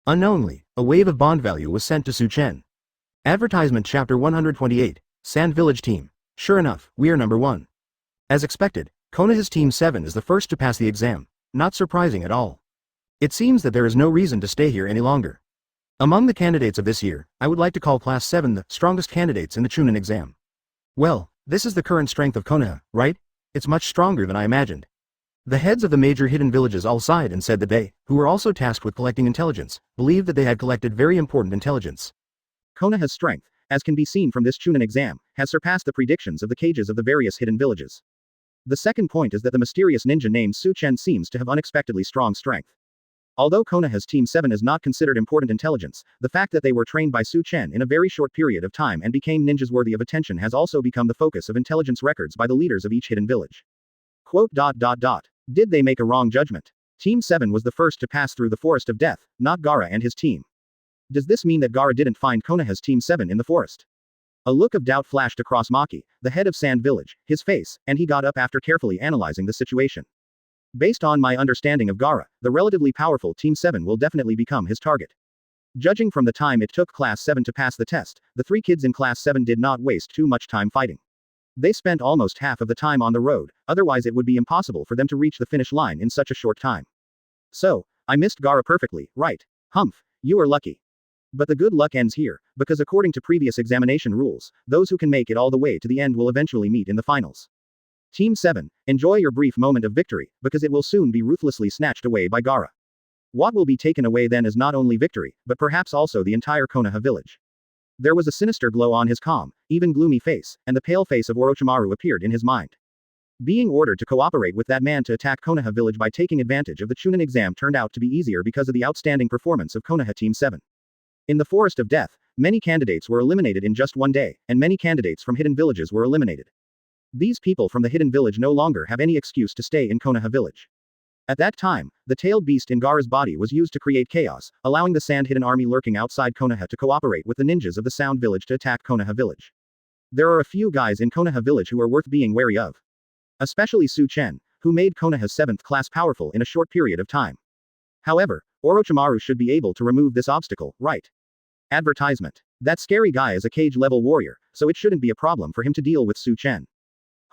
Unknowingly, a wave of bond value was sent to Chen. Advertisement Chapter 128, Sand Village Team. Sure enough, we are number 1. As expected, Konoha's Team 7 is the first to pass the exam, not surprising at all. It seems that there is no reason to stay here any longer. Among the candidates of this year, I would like to call Class 7 the strongest candidates in the Chunin exam. Well, this is the current strength of Konoha, right? It's much stronger than I imagined. The heads of the major hidden villages all sighed and said that they, who were also tasked with collecting intelligence, believed that they had collected very important intelligence. Konoha's strength, as can be seen from this Chunin exam, has surpassed the predictions of the cages of the various hidden villages. The second point is that the mysterious ninja named Chen seems to have unexpectedly strong strength. Although Konoha's Team 7 is not considered important intelligence, the fact that they were trained by Chen in a very short period of time and became ninjas worthy of attention has also become the focus of intelligence records by the leaders of each hidden village. Quote. Did they make a wrong judgment? Team 7 was the first to pass through the Forest of Death, not Gaara and his team. Does this mean that Gaara didn't find Konoha's Team 7 in the forest? A look of doubt flashed across Maki, the head of Sand Village, his face, and he got up after carefully analyzing the situation. Based on my understanding of Gaara, the relatively powerful Team 7 will definitely become his target. Judging from the time it took Class 7 to pass the test, the 3 kids in Class 7 did not waste too much time fighting. They spent almost half of the time on the road, otherwise it would be impossible for them to reach the finish line in such a short time. So, I missed Gaara perfectly, right? Humph, you are lucky. But the good luck ends here, because according to previous examination rules, those who can make it all the way to the end will eventually meet in the finals. Team 7, enjoy your brief moment of victory, because it will soon be ruthlessly snatched away by Gaara. What will be taken away then is not only victory, but perhaps also the entire Konoha village. There was a sinister glow on his calm, even gloomy face, and the pale face of Orochimaru appeared in his mind. Being ordered to cooperate with that man to attack Konoha village by taking advantage of the Chunin exam turned out to be easier because of the outstanding performance of Konoha Team 7. In the Forest of Death, many candidates were eliminated in just one day, and many candidates from hidden villages were eliminated. These people from the hidden village no longer have any excuse to stay in Konoha village. At that time, the tailed beast in Gaara's body was used to create chaos, allowing the sand hidden army lurking outside Konoha to cooperate with the ninjas of the Sound village to attack Konoha village. There are a few guys in Konoha village who are worth being wary of. Especially Chen, who made Konoha's 7th class powerful in a short period of time. However, Orochimaru should be able to remove this obstacle, right? Advertisement. That scary guy is a cage-level warrior, so it shouldn't be a problem for him to deal with Chen.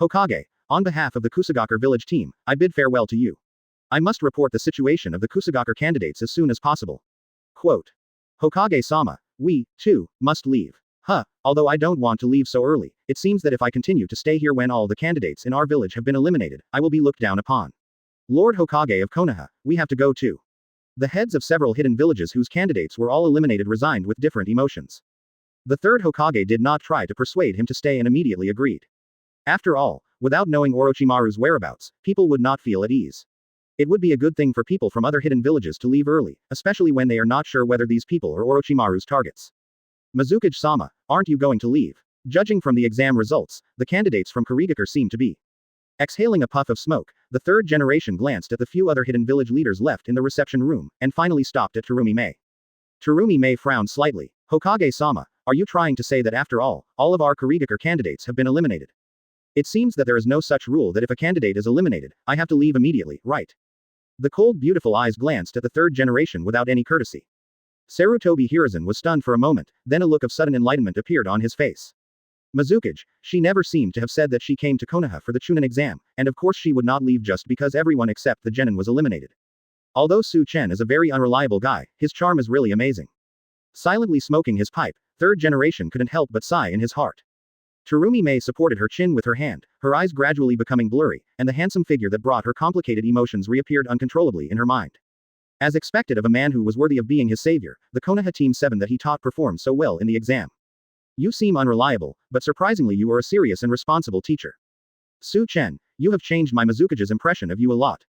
Hokage, on behalf of the Kusagakure village team, I bid farewell to you. I must report the situation of the Kusagakure candidates as soon as possible. Quote. Hokage-sama, we, too, must leave. Although I don't want to leave so early, it seems that if I continue to stay here when all the candidates in our village have been eliminated, I will be looked down upon. Lord Hokage of Konoha, we have to go too. The heads of several hidden villages whose candidates were all eliminated resigned with different emotions. The third Hokage did not try to persuade him to stay and immediately agreed. After all, without knowing Orochimaru's whereabouts, people would not feel at ease. It would be a good thing for people from other hidden villages to leave early, especially when they are not sure whether these people are Orochimaru's targets. Mizukage-sama, aren't you going to leave? Judging from the exam results, the candidates from Kurigakure seem to be. Exhaling a puff of smoke, the third generation glanced at the few other hidden village leaders left in the reception room, and finally stopped at Terumi-Mei. Terumi-Mei frowned slightly. Hokage-sama, are you trying to say that after all of our Kurigakure candidates have been eliminated? It seems that there is no such rule that if a candidate is eliminated, I have to leave immediately, right? The cold beautiful eyes glanced at the third generation without any courtesy. Sarutobi Hiruzen was stunned for a moment, then a look of sudden enlightenment appeared on his face. Mizukage, she never seemed to have said that she came to Konoha for the Chunin exam, and of course she would not leave just because everyone except the genin was eliminated. Although Chen is a very unreliable guy, his charm is really amazing. Silently smoking his pipe, third generation couldn't help but sigh in his heart. Terumi May supported her chin with her hand, her eyes gradually becoming blurry, and the handsome figure that brought her complicated emotions reappeared uncontrollably in her mind. As expected of a man who was worthy of being his savior, the Konoha Team 7 that he taught performed so well in the exam. You seem unreliable, but surprisingly you are a serious and responsible teacher. Chen, you have changed my Mizukage's impression of you a lot.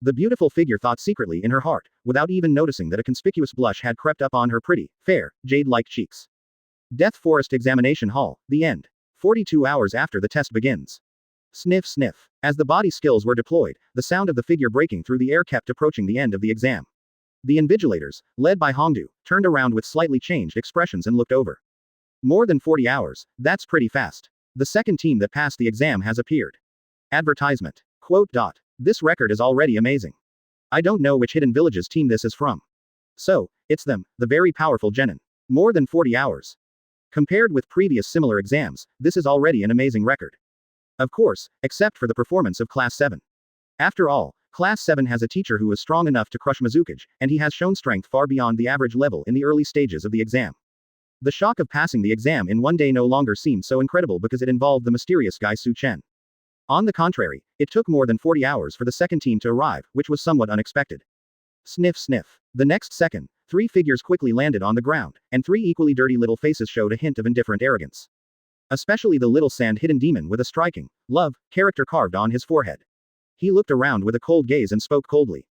The beautiful figure thought secretly in her heart, without even noticing that a conspicuous blush had crept up on her pretty, fair, jade-like cheeks. Death Forest Examination Hall, the end. 42 hours after the test begins. Sniff sniff. As the body skills were deployed, the sound of the figure breaking through the air kept approaching the end of the exam. The invigilators, led by Hongdu, turned around with slightly changed expressions and looked over. More than 40 hours, that's pretty fast. The second team that passed the exam has appeared. Advertisement. Quote. This record is already amazing. I don't know which hidden village's team this is from. So, it's them, the very powerful Genin. More than 40 hours. Compared with previous similar exams, this is already an amazing record. Of course, except for the performance of Class 7. After all, Class 7 has a teacher who is strong enough to crush Mizukage, and he has shown strength far beyond the average level in the early stages of the exam. The shock of passing the exam in one day no longer seemed so incredible because it involved the mysterious guy Chen. On the contrary, it took more than 40 hours for the second team to arrive, which was somewhat unexpected. Sniff sniff. The next second, 3 figures quickly landed on the ground, and 3 equally dirty little faces showed a hint of indifferent arrogance. Especially the little sand-hidden demon with a striking, love, character carved on his forehead. He looked around with a cold gaze and spoke coldly.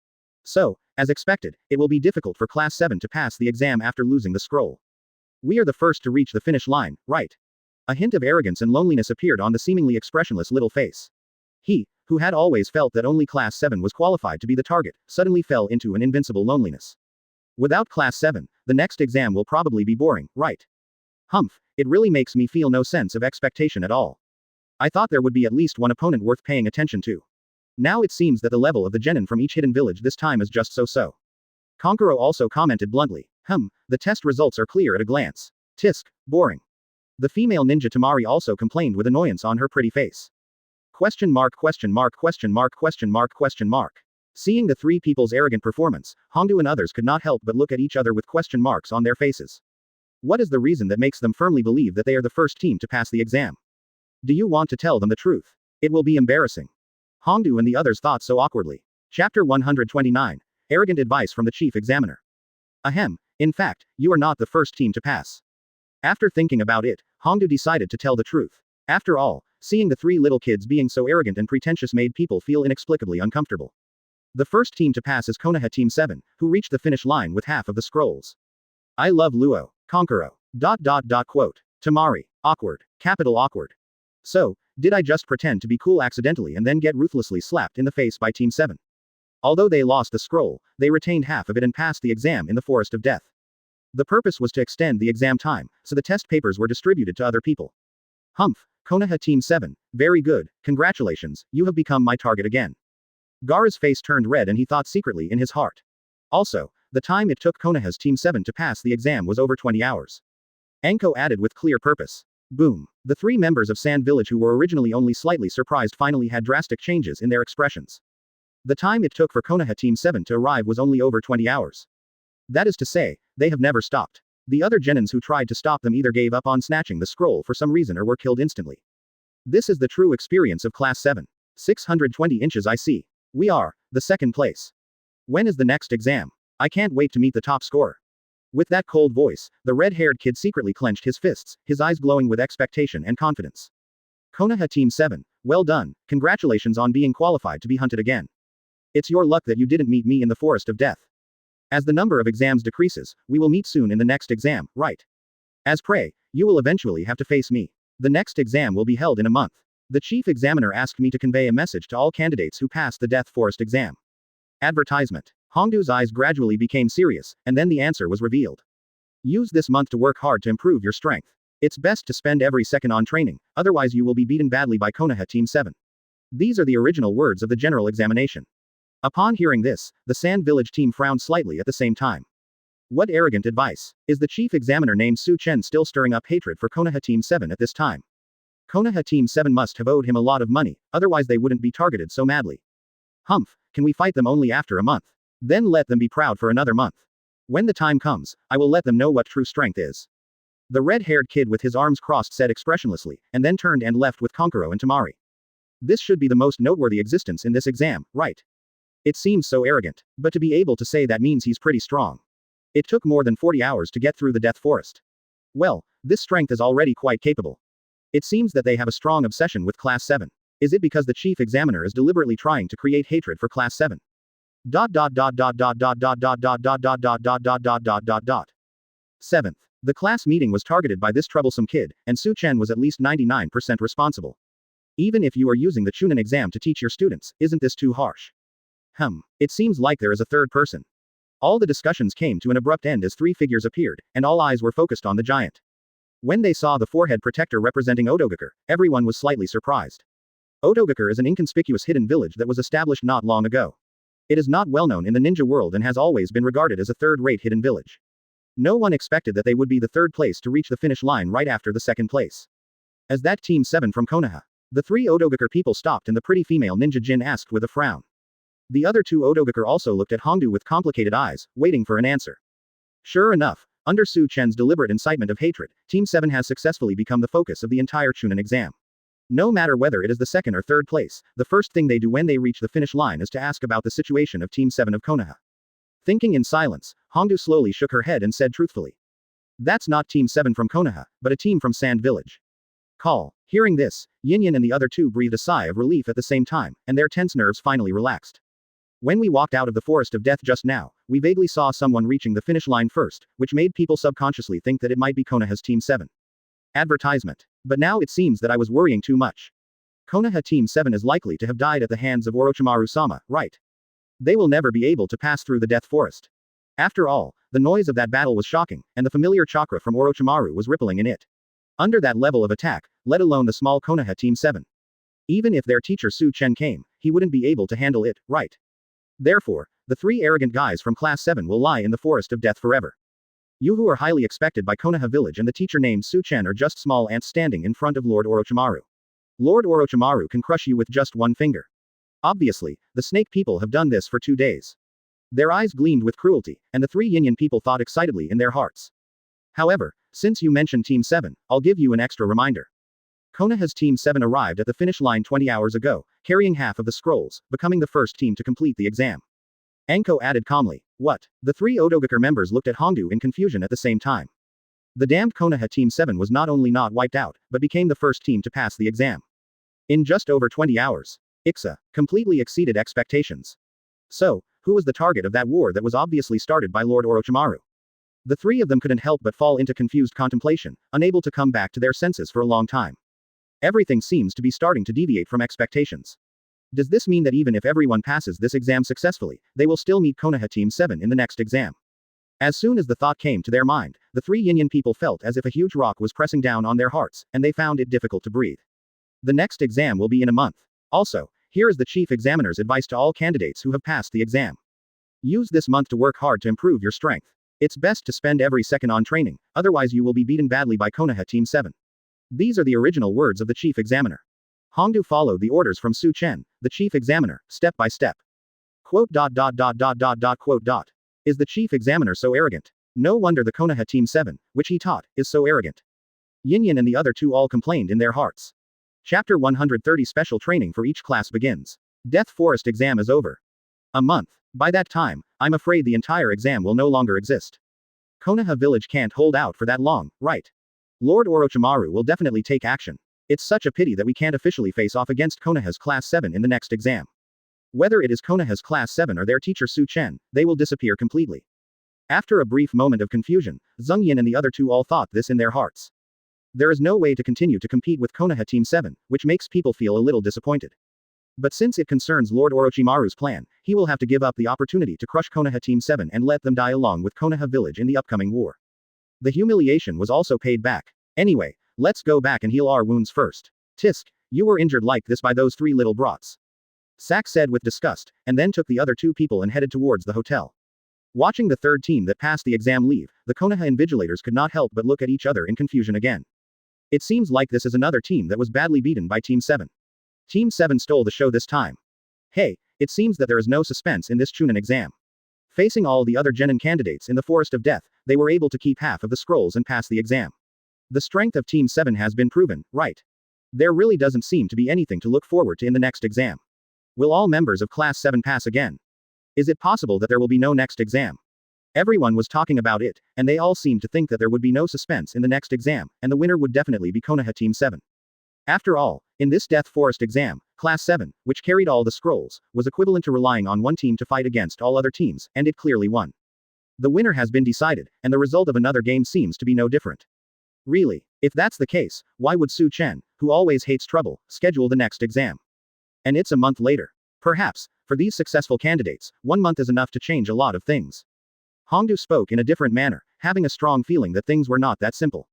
So, as expected, it will be difficult for Class 7 to pass the exam after losing the scroll. We are the first to reach the finish line, right? A hint of arrogance and loneliness appeared on the seemingly expressionless little face. He, who had always felt that only Class 7 was qualified to be the target, suddenly fell into an invincible loneliness. Without Class 7, the next exam will probably be boring, right? Humph, it really makes me feel no sense of expectation at all. I thought there would be at least one opponent worth paying attention to. Now it seems that the level of the genin from each hidden village this time is just so-so. Konkuro also commented bluntly, the test results are clear at a glance. Tisk, boring. The female ninja Tamari also complained with annoyance on her pretty face. Question mark question mark question mark question mark question mark. Seeing the 3 people's arrogant performance, Hongdu and others could not help but look at each other with question marks on their faces. What is the reason that makes them firmly believe that they are the first team to pass the exam? Do you want to tell them the truth? It will be embarrassing. Hongdu and the others thought so awkwardly. Chapter 129. Arrogant advice from the chief examiner. Ahem, in fact, you are not the first team to pass. After thinking about it, Hongdu decided to tell the truth. After all, seeing the 3 little kids being so arrogant and pretentious made people feel inexplicably uncomfortable. The first team to pass is Konoha Team 7, who reached the finish line with half of the scrolls. I love Luo. Konkuro. Quote. Tamari. Awkward. Capital awkward. So, did I just pretend to be cool accidentally and then get ruthlessly slapped in the face by Team 7? Although they lost the scroll, they retained half of it and passed the exam in the Forest of Death. The purpose was to extend the exam time, so the test papers were distributed to other people. Humph, Konoha Team 7, very good, congratulations, you have become my target again. Gaara's face turned red and he thought secretly in his heart. Also, the time it took Konoha's Team 7 to pass the exam was over 20 hours. Anko added with clear purpose. Boom. The 3 members of Sand Village who were originally only slightly surprised finally had drastic changes in their expressions. The time it took for Konoha Team 7 to arrive was only over 20 hours. That is to say, they have never stopped. The other genins who tried to stop them either gave up on snatching the scroll for some reason or were killed instantly. This is the true experience of Class 7. 620 inches I see. We are, the second place. When is the next exam? I can't wait to meet the top scorer. With that cold voice, the red-haired kid secretly clenched his fists, his eyes glowing with expectation and confidence. Konoha Team 7, well done, congratulations on being qualified to be hunted again. It's your luck that you didn't meet me in the Forest of Death. As the number of exams decreases, we will meet soon in the next exam, right? As prey, you will eventually have to face me. The next exam will be held in a month. The chief examiner asked me to convey a message to all candidates who passed the Death Forest exam. Advertisement. Hongdu's eyes gradually became serious, and then the answer was revealed. Use this month to work hard to improve your strength. It's best to spend every second on training, otherwise you will be beaten badly by Konoha Team 7. These are the original words of the general examination. Upon hearing this, the Sand Village team frowned slightly at the same time. What arrogant advice. Is the chief examiner named Chen still stirring up hatred for Konoha Team 7 at this time? Konoha Team 7 must have owed him a lot of money, otherwise they wouldn't be targeted so madly. Humph, can we fight them only after a month? Then let them be proud for another month. When the time comes, I will let them know what true strength is. The red-haired kid with his arms crossed said expressionlessly, and then turned and left with Konkuro and Tamari. This should be the most noteworthy existence in this exam, right? It seems so arrogant, but to be able to say that means he's pretty strong. It took more than 40 hours to get through the Death Forest. Well, this strength is already quite capable. It seems that they have a strong obsession with Class 7. Is it because the chief examiner is deliberately trying to create hatred for Class 7? Dot dot dot dot dot dot dot dot dot dot dot dot dot dot dot dot dot dot. 7th. The class meeting was targeted by this troublesome kid, and Chen was at least 99% responsible. Even if you are using the Chunin exam to teach your students, isn't this too harsh? It seems like there is a third person. All the discussions came to an abrupt end as three figures appeared, and all eyes were focused on the giant. When they saw the forehead protector representing Otogakure, everyone was slightly surprised. Otogakure is an inconspicuous hidden village that was established not long ago. It is not well known in the ninja world and has always been regarded as a third-rate hidden village. No one expected that they would be the third place to reach the finish line right after the second place. As that Team 7 from Konoha. The three Otogakure people stopped and the pretty female ninja Jin asked with a frown. The other two Otogakure also looked at Hongdu with complicated eyes, waiting for an answer. Sure enough, under Chen's deliberate incitement of hatred, Team 7 has successfully become the focus of the entire Chunin exam. No matter whether it is the second or third place, the first thing they do when they reach the finish line is to ask about the situation of Team 7 of Konoha. Thinking in silence, Hongdu slowly shook her head and said truthfully. That's not Team 7 from Konoha, but a team from Sand Village. Call. Hearing this, Yin and the other two breathed a sigh of relief at the same time, and their tense nerves finally relaxed. When we walked out of the forest of death just now, we vaguely saw someone reaching the finish line first, which made people subconsciously think that it might be Konoha's Team 7. Advertisement. But now it seems that I was worrying too much. Konoha Team 7 is likely to have died at the hands of Orochimaru-sama, right? They will never be able to pass through the Death Forest. After all, the noise of that battle was shocking, and the familiar chakra from Orochimaru was rippling in it. Under that level of attack, let alone the small Konoha Team 7. Even if their teacher Chen came, he wouldn't be able to handle it, right? Therefore, the three arrogant guys from Class 7 will lie in the Forest of Death forever. You who are highly expected by Konoha Village and the teacher named Chen are just small ants standing in front of Lord Orochimaru. Lord Orochimaru can crush you with just one finger. Obviously, the snake people have done this for 2 days. Their eyes gleamed with cruelty, and the three Yin people thought excitedly in their hearts. However, since you mentioned Team 7, I'll give you an extra reminder. Konoha's Team 7 arrived at the finish line 20 hours ago, carrying half of the scrolls, becoming the first team to complete the exam. Anko added calmly. What? The three Otogakure members looked at Hongdu in confusion at the same time. The damned Konoha Team 7 was not only not wiped out, but became the first team to pass the exam. In just over 20 hours. Ixa completely exceeded expectations. So, who was the target of that war that was obviously started by Lord Orochimaru? The three of them couldn't help but fall into confused contemplation, unable to come back to their senses for a long time. Everything seems to be starting to deviate from expectations. Does this mean that even if everyone passes this exam successfully, they will still meet Konoha Team 7 in the next exam? As soon as the thought came to their mind, the three Yin people felt as if a huge rock was pressing down on their hearts, and they found it difficult to breathe. The next exam will be in a month. Also, here is the chief examiner's advice to all candidates who have passed the exam. Use this month to work hard to improve your strength. It's best to spend every second on training, otherwise you will be beaten badly by Konoha Team 7. These are the original words of the chief examiner. Hongdu followed the orders from Chen, the chief examiner, step by step. Quote. Quote. Is the chief examiner so arrogant? No wonder the Konoha Team 7, which he taught, is so arrogant. Yin and the other two all complained in their hearts. Chapter 130 Special training for each class begins. Death Forest exam is over. A month. By that time, I'm afraid the entire exam will no longer exist. Konoha Village can't hold out for that long, right? Lord Orochimaru will definitely take action. It's such a pity that we can't officially face off against Konoha's Class 7 in the next exam. Whether it is Konoha's Class 7 or their teacher Chen, they will disappear completely. After a brief moment of confusion, Zhongyin and the other two all thought this in their hearts. There is no way to continue to compete with Konoha Team 7, which makes people feel a little disappointed. But since it concerns Lord Orochimaru's plan, he will have to give up the opportunity to crush Konoha Team 7 and let them die along with Konoha Village in the upcoming war. The humiliation was also paid back. Anyway, let's go back and heal our wounds first. Tisk, you were injured like this by those three little brats. Sak said with disgust, and then took the other two people and headed towards the hotel. Watching the third team that passed the exam leave, the Konoha invigilators could not help but look at each other in confusion again. It seems like this is another team that was badly beaten by Team 7. Team 7 stole the show this time. Hey, it seems that there is no suspense in this Chunin exam. Facing all the other genin candidates in the Forest of Death, they were able to keep half of the scrolls and pass the exam. The strength of Team 7 has been proven, right? There really doesn't seem to be anything to look forward to in the next exam. Will all members of Class 7 pass again? Is it possible that there will be no next exam? Everyone was talking about it, and they all seemed to think that there would be no suspense in the next exam, and the winner would definitely be Konoha Team 7. After all, in this Death Forest exam, Class 7, which carried all the scrolls, was equivalent to relying on one team to fight against all other teams, and it clearly won. The winner has been decided, and the result of another game seems to be no different. Really, if that's the case, why would Chen, who always hates trouble, schedule the next exam? And it's a month later. Perhaps, for these successful candidates, 1 month is enough to change a lot of things. Hongdu spoke in a different manner, having a strong feeling that things were not that simple.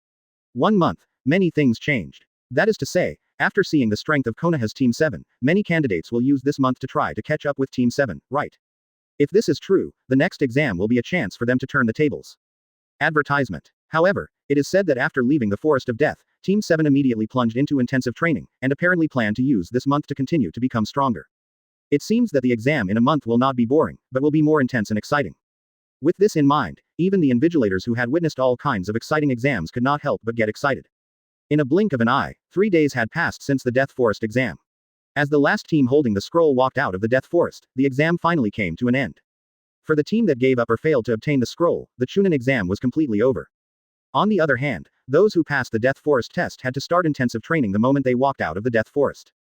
1 month, many things changed. That is to say, after seeing the strength of Konoha's Team 7, many candidates will use this month to try to catch up with Team 7, right? If this is true, the next exam will be a chance for them to turn the tables. Advertisement. However, it is said that after leaving the Forest of Death, Team 7 immediately plunged into intensive training, and apparently plan to use this month to continue to become stronger. It seems that the exam in a month will not be boring, but will be more intense and exciting. With this in mind, even the invigilators who had witnessed all kinds of exciting exams could not help but get excited. In a blink of an eye, 3 days had passed since the Death Forest exam. As the last team holding the scroll walked out of the Death Forest, the exam finally came to an end. For the team that gave up or failed to obtain the scroll, the Chunin exam was completely over. On the other hand, those who passed the Death Forest test had to start intensive training the moment they walked out of the Death Forest.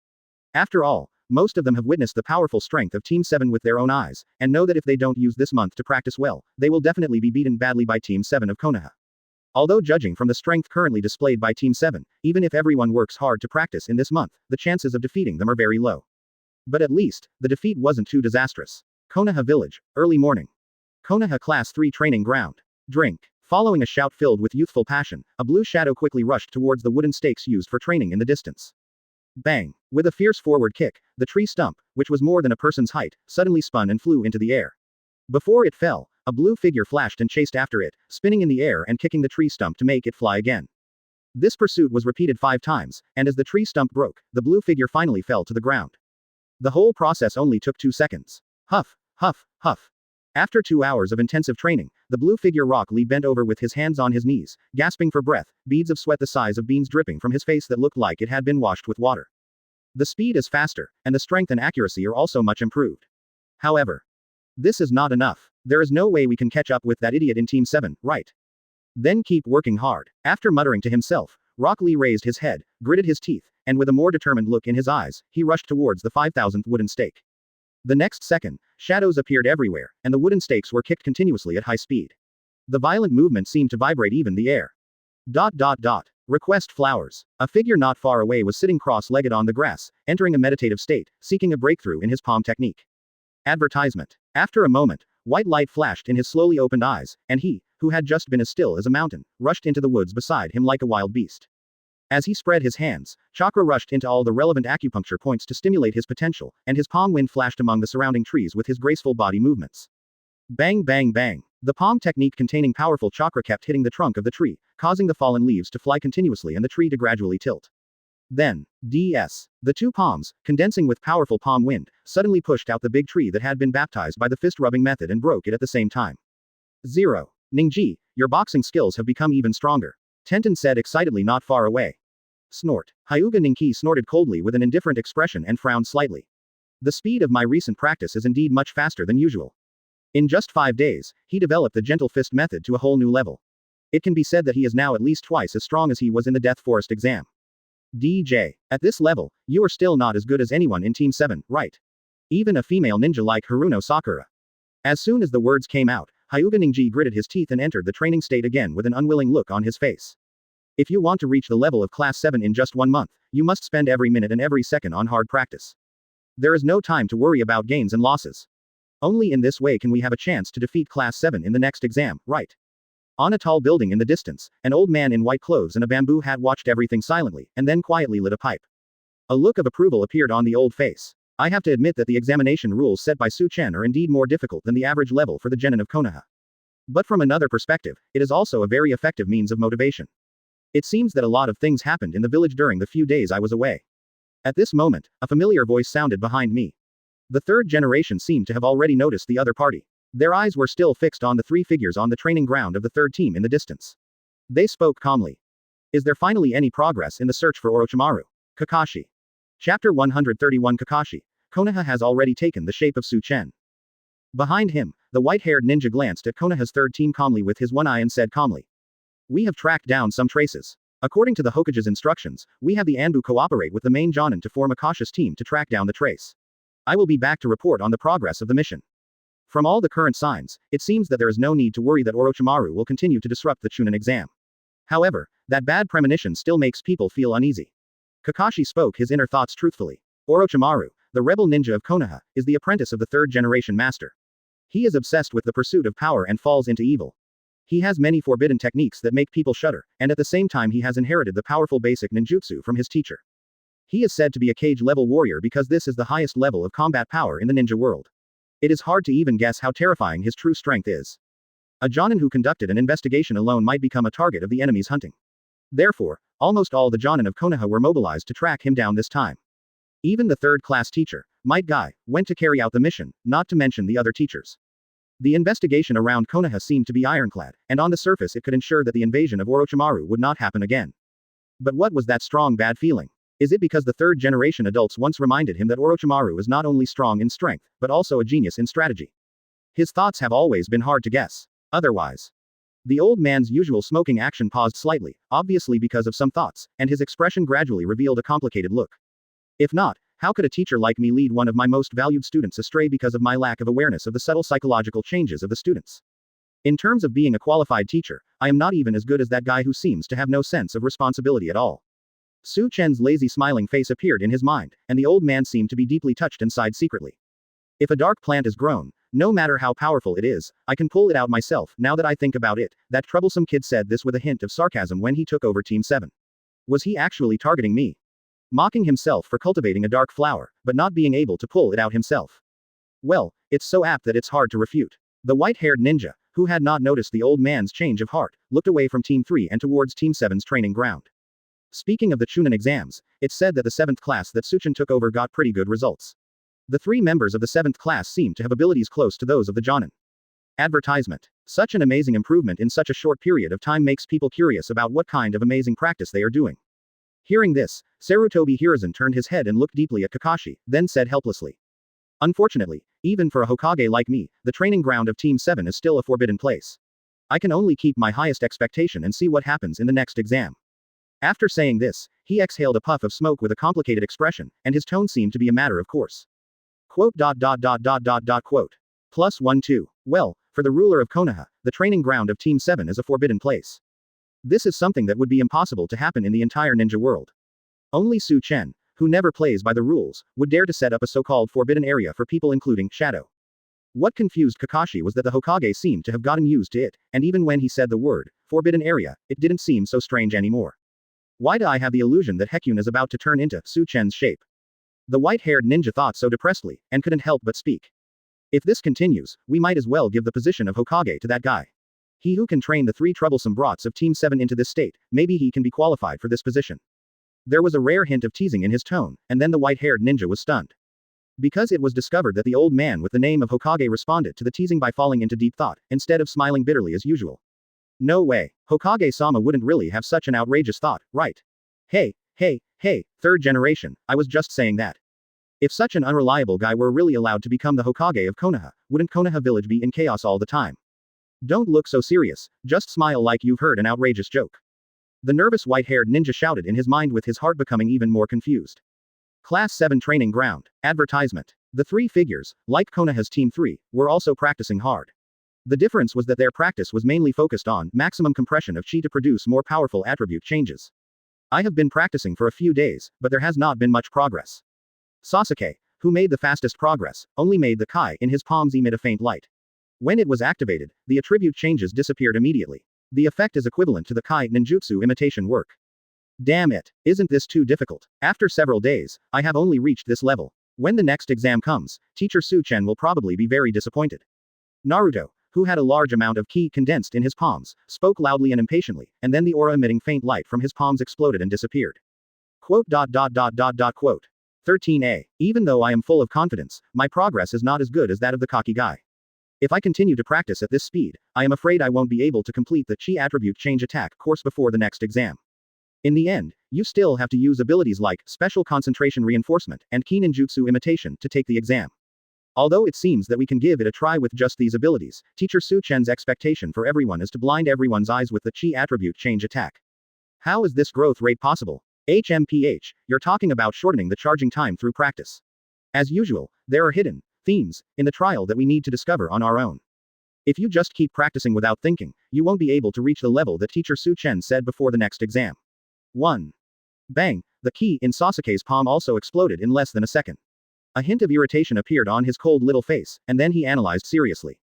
After all, most of them have witnessed the powerful strength of Team 7 with their own eyes, and know that if they don't use this month to practice well, they will definitely be beaten badly by Team 7 of Konoha. Although judging from the strength currently displayed by Team 7, even if everyone works hard to practice in this month, the chances of defeating them are very low. But at least, the defeat wasn't too disastrous. Konoha Village, early morning. Konoha Class 3 Training Ground. Drink. Following a shout filled with youthful passion, a blue shadow quickly rushed towards the wooden stakes used for training in the distance. Bang! With a fierce forward kick, the tree stump, which was more than a person's height, suddenly spun and flew into the air. Before it fell, a blue figure flashed and chased after it, spinning in the air and kicking the tree stump to make it fly again. This pursuit was repeated 5 times, and as the tree stump broke, the blue figure finally fell to the ground. The whole process only took 2 seconds. Huff, huff, huff. After 2 hours of intensive training, the blue figure Rock Lee bent over with his hands on his knees, gasping for breath, beads of sweat the size of beans dripping from his face that looked like it had been washed with water. The speed is faster, and the strength and accuracy are also much improved. However, this is not enough. There is no way we can catch up with that idiot in Team 7, right? Then keep working hard. After muttering to himself, Rock Lee raised his head, gritted his teeth, and with a more determined look in his eyes, he rushed towards the 5,000th wooden stake. The next second, shadows appeared everywhere, and the wooden stakes were kicked continuously at high speed. The violent movement seemed to vibrate even the air. Request flowers. A figure not far away was sitting cross-legged on the grass, entering a meditative state, seeking a breakthrough in his palm technique. Advertisement. After a moment, white light flashed in his slowly opened eyes, and he, who had just been as still as a mountain, rushed into the woods beside him like a wild beast. As he spread his hands, chakra rushed into all the relevant acupuncture points to stimulate his potential, and his palm wind flashed among the surrounding trees with his graceful body movements. Bang bang bang. The palm technique containing powerful chakra kept hitting the trunk of the tree, causing the fallen leaves to fly continuously and the tree to gradually tilt. Then, the 2 palms, condensing with powerful palm wind, suddenly pushed out the big tree that had been baptized by the fist-rubbing method and broke it at the same time. 0. Ningji, your boxing skills have become even stronger. Tenten said excitedly not far away. Snort. Hyuga Ninki snorted coldly with an indifferent expression and frowned slightly. The speed of my recent practice is indeed much faster than usual. In just 5 days, he developed the gentle fist method to a whole new level. It can be said that he is now at least twice as strong as he was in the Death Forest exam. DJ. At this level, you are still not as good as anyone in Team 7, right? Even a female ninja like Haruno Sakura. As soon as the words came out, Hyuga Ningji gritted his teeth and entered the training state again with an unwilling look on his face. If you want to reach the level of Class 7 in just 1 month, you must spend every minute and every second on hard practice. There is no time to worry about gains and losses. Only in this way can we have a chance to defeat Class 7 in the next exam, right? On a tall building in the distance, an old man in white clothes and a bamboo hat watched everything silently, and then quietly lit a pipe. A look of approval appeared on the old face. I have to admit that the examination rules set by Chen are indeed more difficult than the average level for the genin of Konoha. But from another perspective, it is also a very effective means of motivation. It seems that a lot of things happened in the village during the few days I was away. At this moment, a familiar voice sounded behind me. The 3rd generation seemed to have already noticed the other party. Their eyes were still fixed on the three figures on the training ground of the third team in the distance. They spoke calmly. Is there finally any progress in the search for Orochimaru? Kakashi. Chapter 131 Kakashi. Konoha has already taken the shape of Chen. Behind him, the white-haired ninja glanced at Konoha's third team calmly with his one eye and said calmly. We have tracked down some traces. According to the Hokage's instructions, we have the Anbu cooperate with the main Jonin to form a cautious team to track down the trace. I will be back to report on the progress of the mission. From all the current signs, it seems that there is no need to worry that Orochimaru will continue to disrupt the Chunin exam. However, that bad premonition still makes people feel uneasy. Kakashi spoke his inner thoughts truthfully. Orochimaru, the rebel ninja of Konoha, is the apprentice of the third-generation master. He is obsessed with the pursuit of power and falls into evil. He has many forbidden techniques that make people shudder, and at the same time he has inherited the powerful basic ninjutsu from his teacher. He is said to be a cage-level warrior because this is the highest level of combat power in the ninja world. It is hard to even guess how terrifying his true strength is. A Jonin who conducted an investigation alone might become a target of the enemy's hunting. Therefore, almost all the Jonin of Konoha were mobilized to track him down this time. Even the third-class teacher, Might Guy, went to carry out the mission, not to mention the other teachers. The investigation around Konoha seemed to be ironclad, and on the surface it could ensure that the invasion of Orochimaru would not happen again. But what was that strong bad feeling? Is it because the third-generation adults once reminded him that Orochimaru is not only strong in strength, but also a genius in strategy? His thoughts have always been hard to guess. Otherwise. The old man's usual smoking action paused slightly, obviously because of some thoughts, and his expression gradually revealed a complicated look. If not, how could a teacher like me lead one of my most valued students astray because of my lack of awareness of the subtle psychological changes of the students? In terms of being a qualified teacher, I am not even as good as that guy who seems to have no sense of responsibility at all. Chen's lazy smiling face appeared in his mind, and the old man seemed to be deeply touched and sighed secretly. If a dark plant is grown, no matter how powerful it is, I can pull it out myself. Now that I think about it, that troublesome kid said this with a hint of sarcasm when he took over Team 7. Was he actually targeting me? Mocking himself for cultivating a dark flower, but not being able to pull it out himself. Well, it's so apt that it's hard to refute. The white-haired ninja, who had not noticed the old man's change of heart, looked away from Team 3 and towards Team 7's training ground. Speaking of the Chunin exams, it's said that the 7th class that Chen took over got pretty good results. The 3 members of the 7th class seemed to have abilities close to those of the Jonin. Advertisement. Such an amazing improvement in such a short period of time makes people curious about what kind of amazing practice they are doing. Hearing this, Sarutobi Hiruzen turned his head and looked deeply at Kakashi, then said helplessly. Unfortunately, even for a Hokage like me, the training ground of Team 7 is still a forbidden place. I can only keep my highest expectation and see what happens in the next exam. After saying this, he exhaled a puff of smoke with a complicated expression, and his tone seemed to be a matter of course. Quote. Plus 1-2. Well, for the ruler of Konoha, the training ground of Team 7 is a forbidden place. This is something that would be impossible to happen in the entire ninja world. Only Chen, who never plays by the rules, would dare to set up a so-called forbidden area for people including Shadow. What confused Kakashi was that the Hokage seemed to have gotten used to it, and even when he said the word, forbidden area, it didn't seem so strange anymore. Why do I have the illusion that Hekun is about to turn into Chen's shape? The white-haired ninja thought so depressedly, and couldn't help but speak. If this continues, we might as well give the position of Hokage to that guy. He who can train the 3 troublesome brats of Team 7 into this state, maybe he can be qualified for this position. There was a rare hint of teasing in his tone, and then the white-haired ninja was stunned. Because it was discovered that the old man with the name of Hokage responded to the teasing by falling into deep thought, instead of smiling bitterly as usual. No way, Hokage-sama wouldn't really have such an outrageous thought, right? Hey, third generation, I was just saying that. If such an unreliable guy were really allowed to become the Hokage of Konoha, wouldn't Konoha village be in chaos all the time? Don't look so serious, just smile like you've heard an outrageous joke. The nervous white-haired ninja shouted in his mind with his heart becoming even more confused. Class 7 Training Ground. Advertisement. The 3 figures, like Konoha's Team 3, were also practicing hard. The difference was that their practice was mainly focused on maximum compression of chi to produce more powerful attribute changes. I have been practicing for a few days, but there has not been much progress. Sasuke, who made the fastest progress, only made the Kai in his palms emit a faint light. When it was activated, the attribute changes disappeared immediately. The effect is equivalent to the Kai ninjutsu imitation work. Damn it, isn't this too difficult? After several days, I have only reached this level. When the next exam comes, teacher Chen will probably be very disappointed. Naruto, who had a large amount of ki condensed in his palms, spoke loudly and impatiently, and then the aura emitting faint light from his palms exploded and disappeared. Quote. 13a. Even though I am full of confidence, my progress is not as good as that of the cocky guy. If I continue to practice at this speed, I am afraid I won't be able to complete the Chi attribute change attack course before the next exam. In the end, you still have to use abilities like special concentration reinforcement and key ninjutsu imitation to take the exam. Although it seems that we can give it a try with just these abilities, Teacher Su Chen's expectation for everyone is to blind everyone's eyes with the Chi attribute change attack. How is this growth rate possible? HMPH, you're talking about shortening the charging time through practice. As usual, there are hidden themes in the trial that we need to discover on our own. If you just keep practicing without thinking, you won't be able to reach the level that Teacher Su Chen said before the next exam. 1. Bang, the key in Sasuke's palm also exploded in less than a second. A hint of irritation appeared on his cold little face, and then he analyzed seriously.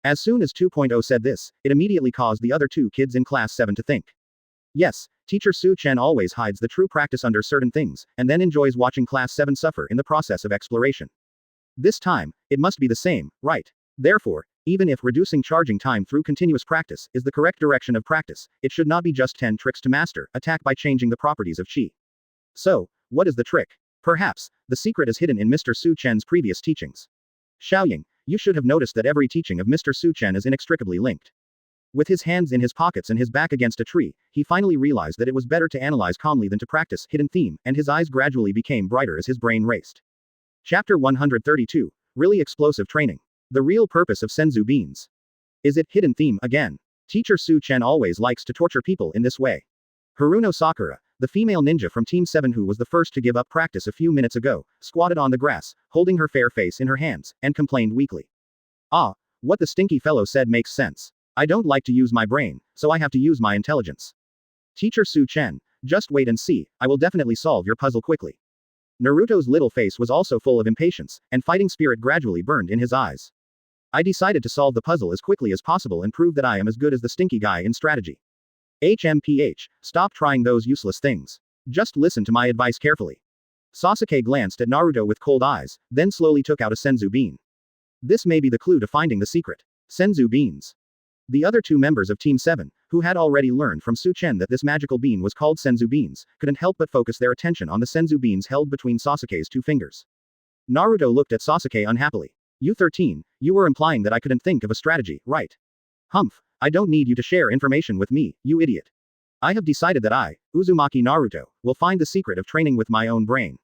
As soon as 2.0 said this, it immediately caused the other two kids in Class 7 to think. Yes, Teacher Su Chen always hides the true practice under certain things, and then enjoys watching Class 7 suffer in the process of exploration. This time, it must be the same, right? Therefore, even if reducing charging time through continuous practice is the correct direction of practice, it should not be just 10 tricks to master attack by changing the properties of Qi. So, what is the trick? Perhaps, the secret is hidden in Mr. Su Chen's previous teachings. Xiaoying, you should have noticed that every teaching of Mr. Su Chen is inextricably linked. With his hands in his pockets and his back against a tree, he finally realized that it was better to analyze calmly than to practice hidden theme, and his eyes gradually became brighter as his brain raced. Chapter 132, Really Explosive Training. The real purpose of Senzu beans. Is it hidden theme again? Teacher Su Chen always likes to torture people in this way. Haruno Sakura, the female ninja from Team 7 who was the first to give up practice a few minutes ago, squatted on the grass, holding her fair face in her hands, and complained weakly. Ah, what the stinky fellow said makes sense. I don't like to use my brain, so I have to use my intelligence. Teacher Su Chen, just wait and see, I will definitely solve your puzzle quickly. Naruto's little face was also full of impatience, and fighting spirit gradually burned in his eyes. I decided to solve the puzzle as quickly as possible and prove that I am as good as the stinky guy in strategy. HMPH, stop trying those useless things. Just listen to my advice carefully. Sasuke glanced at Naruto with cold eyes, then slowly took out a Senzu bean. This may be the clue to finding the secret. Senzu beans. The other two members of Team 7, who had already learned from Su Chen that this magical bean was called Senzu beans, couldn't help but focus their attention on the Senzu beans held between Sasuke's two fingers. Naruto looked at Sasuke unhappily. You 13, you were implying that I couldn't think of a strategy, right? Humph, I don't need you to share information with me, you idiot. I have decided that I, Uzumaki Naruto, will find the secret of training with my own brain.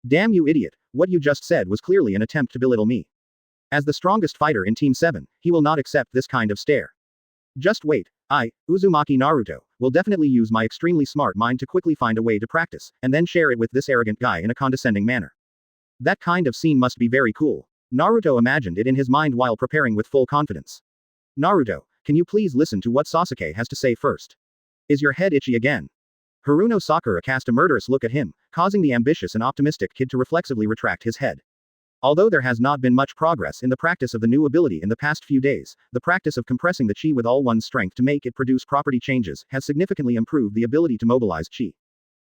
Damn you idiot, what you just said was clearly an attempt to belittle me. As the strongest fighter in Team 7, he will not accept this kind of stare. Just wait, I, Uzumaki Naruto, will definitely use my extremely smart mind to quickly find a way to practice, and then share it with this arrogant guy in a condescending manner. That kind of scene must be very cool. Naruto imagined it in his mind while preparing with full confidence. Naruto, can you please listen to what Sasuke has to say first? Is your head itchy again? Haruno Sakura cast a murderous look at him, causing the ambitious and optimistic kid to reflexively retract his head. Although there has not been much progress in the practice of the new ability in the past few days, the practice of compressing the chi with all one's strength to make it produce property changes has significantly improved the ability to mobilize chi.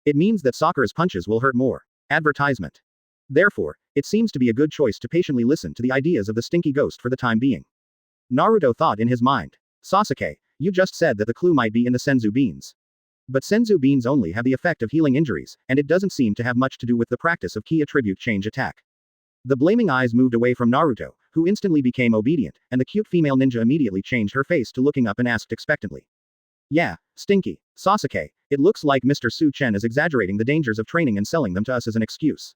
It means that Sakura's punches will hurt more. Advertisement. Therefore, it seems to be a good choice to patiently listen to the ideas of the stinky ghost for the time being. Naruto thought in his mind. Sasuke, you just said that the clue might be in the Senzu beans. But Senzu beans only have the effect of healing injuries, and it doesn't seem to have much to do with the practice of ki attribute change attack. The blaming eyes moved away from Naruto, who instantly became obedient, and the cute female ninja immediately changed her face to looking up and asked expectantly. Yeah, stinky. Sasuke, it looks like Mr. Su Chen is exaggerating the dangers of training and selling them to us as an excuse.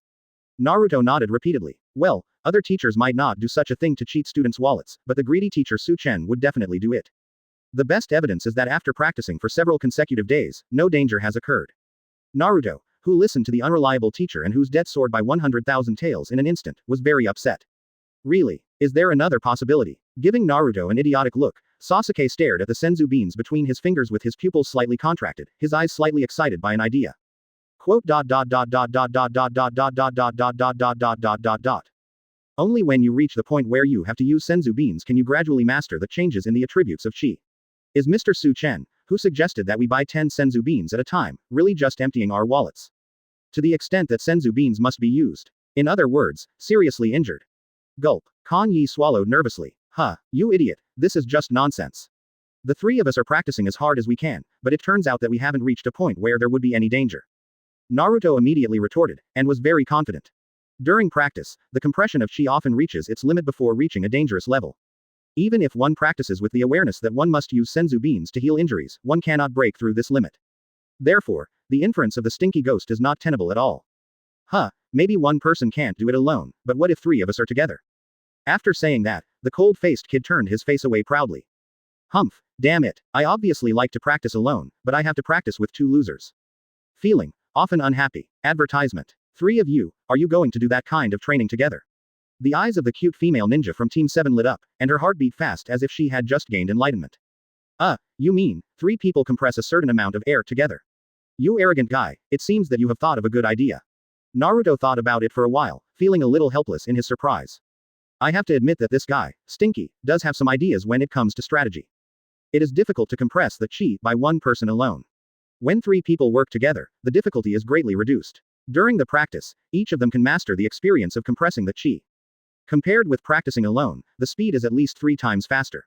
Naruto nodded repeatedly. Well, other teachers might not do such a thing to cheat students' wallets, but the greedy teacher Su Chen would definitely do it. The best evidence is that after practicing for several consecutive days, no danger has occurred. Naruto, who listened to the unreliable teacher and whose debt soared by 100,000 taels in an instant, was very upset. Really? Is there another possibility? Giving Naruto an idiotic look, Sasuke stared at the Senzu beans between his fingers with his pupils slightly contracted, his eyes slightly excited by an idea. Quote dot dot dot dot dot dot dot dot dot dot dot dot dot dot dot dot dot dot. Only when you reach the point where you have to use Senzu beans can you gradually master the changes in the attributes of Qi. Is Mr. Su Chen, who suggested that we buy 10 Senzu beans at a time, really just emptying our wallets? To the extent that Senzu beans must be used. In other words, seriously injured. Gulp. Kan Yi swallowed nervously. Huh, you idiot, this is just nonsense. The three of us are practicing as hard as we can, but it turns out that we haven't reached a point where there would be any danger. Naruto immediately retorted, and was very confident. During practice, the compression of chi often reaches its limit before reaching a dangerous level. Even if one practices with the awareness that one must use senzu beans to heal injuries, one cannot break through this limit. Therefore, the inference of the stinky ghost is not tenable at all. Maybe one person can't do it alone, but what if 3 of us are together? After saying that, the cold-faced kid turned his face away proudly. Humph, damn it, I obviously like to practice alone, but I have to practice with 2 losers. Feeling, often unhappy. Advertisement. 3 of you, are you going to do that kind of training together? The eyes of the cute female ninja from Team 7 lit up, and her heart beat fast as if she had just gained enlightenment. You mean, 3 people compress a certain amount of air together? You arrogant guy, it seems that you have thought of a good idea. Naruto thought about it for a while, feeling a little helpless in his surprise. I have to admit that this guy, Stinky, does have some ideas when it comes to strategy. It is difficult to compress the chi by one person alone. When 3 people work together, the difficulty is greatly reduced. During the practice, each of them can master the experience of compressing the chi. Compared with practicing alone, the speed is at least 3 times faster.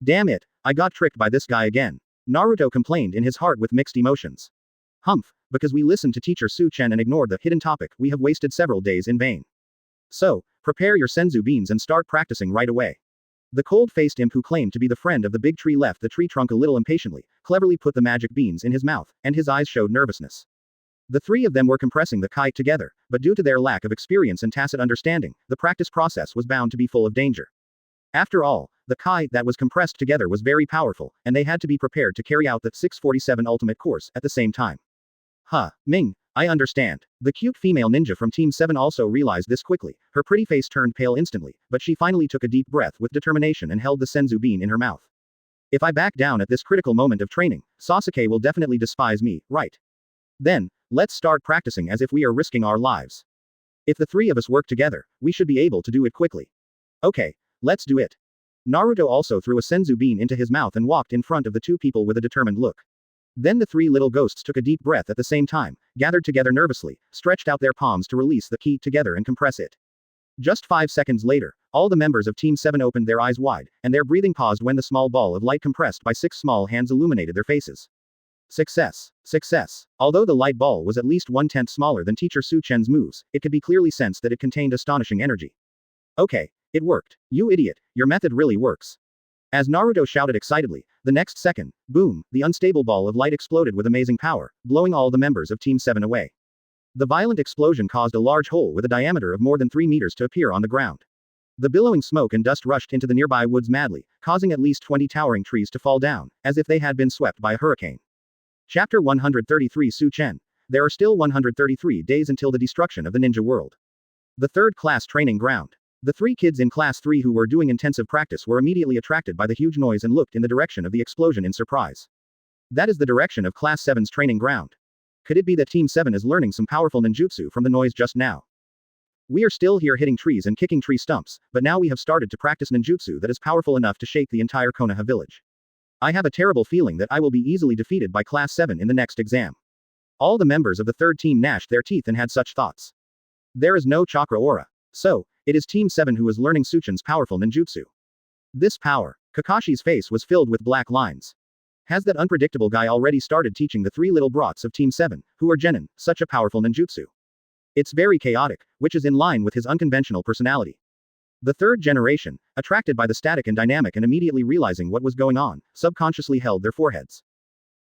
Damn it, I got tricked by this guy again. Naruto complained in his heart with mixed emotions. Humph, because we listened to teacher Chen and ignored the hidden topic, we have wasted several days in vain. So, prepare your senzu beans and start practicing right away. The cold-faced imp who claimed to be the friend of the big tree left the tree trunk a little impatiently, cleverly put the magic beans in his mouth, and his eyes showed nervousness. The 3 of them were compressing the kite together, but due to their lack of experience and tacit understanding, the practice process was bound to be full of danger. After all, the kite that was compressed together was very powerful, and they had to be prepared to carry out the 647 ultimate course at the same time. Ming, I understand. The cute female ninja from Team 7 also realized this quickly. Her pretty face turned pale instantly, but she finally took a deep breath with determination and held the senzu bean in her mouth. If I back down at this critical moment of training, Sasuke will definitely despise me, right? Then, let's start practicing as if we are risking our lives. If the 3 of us work together, we should be able to do it quickly. Okay, let's do it. Naruto also threw a senzu bean into his mouth and walked in front of the 2 people with a determined look. Then the 3 little ghosts took a deep breath at the same time, gathered together nervously, stretched out their palms to release the ki together and compress it. Just 5 seconds later, all the members of Team 7 opened their eyes wide, and their breathing paused when the small ball of light compressed by 6 small hands illuminated their faces. Success. Success. Although the light ball was at least 1/10 smaller than teacher Chen's moves, it could be clearly sensed that it contained astonishing energy. Okay, it worked. You idiot, your method really works. As Naruto shouted excitedly, the next second, boom, the unstable ball of light exploded with amazing power, blowing all the members of Team 7 away. The violent explosion caused a large hole with a diameter of more than 3 meters to appear on the ground. The billowing smoke and dust rushed into the nearby woods madly, causing at least 20 towering trees to fall down, as if they had been swept by a hurricane. Chapter 133 Chen. There are still 133 days until the destruction of the ninja world. The 3rd class training ground. The 3 kids in Class 3 who were doing intensive practice were immediately attracted by the huge noise and looked in the direction of the explosion in surprise. That is the direction of Class 7's training ground. Could it be that Team 7 is learning some powerful ninjutsu from the noise just now? We are still here hitting trees and kicking tree stumps, but now we have started to practice ninjutsu that is powerful enough to shake the entire Konoha village. I have a terrible feeling that I will be easily defeated by Class 7 in the next exam. All the members of the 3rd team gnashed their teeth and had such thoughts. There is no chakra aura. So, it is Team 7 who is learning Chen's powerful ninjutsu. This power. Kakashi's face was filled with black lines. Has that unpredictable guy already started teaching the 3 little brats of Team 7, who are genin, such a powerful ninjutsu? It's very chaotic, which is in line with his unconventional personality. The 3rd generation, attracted by the static and dynamic and immediately realizing what was going on, subconsciously held their foreheads.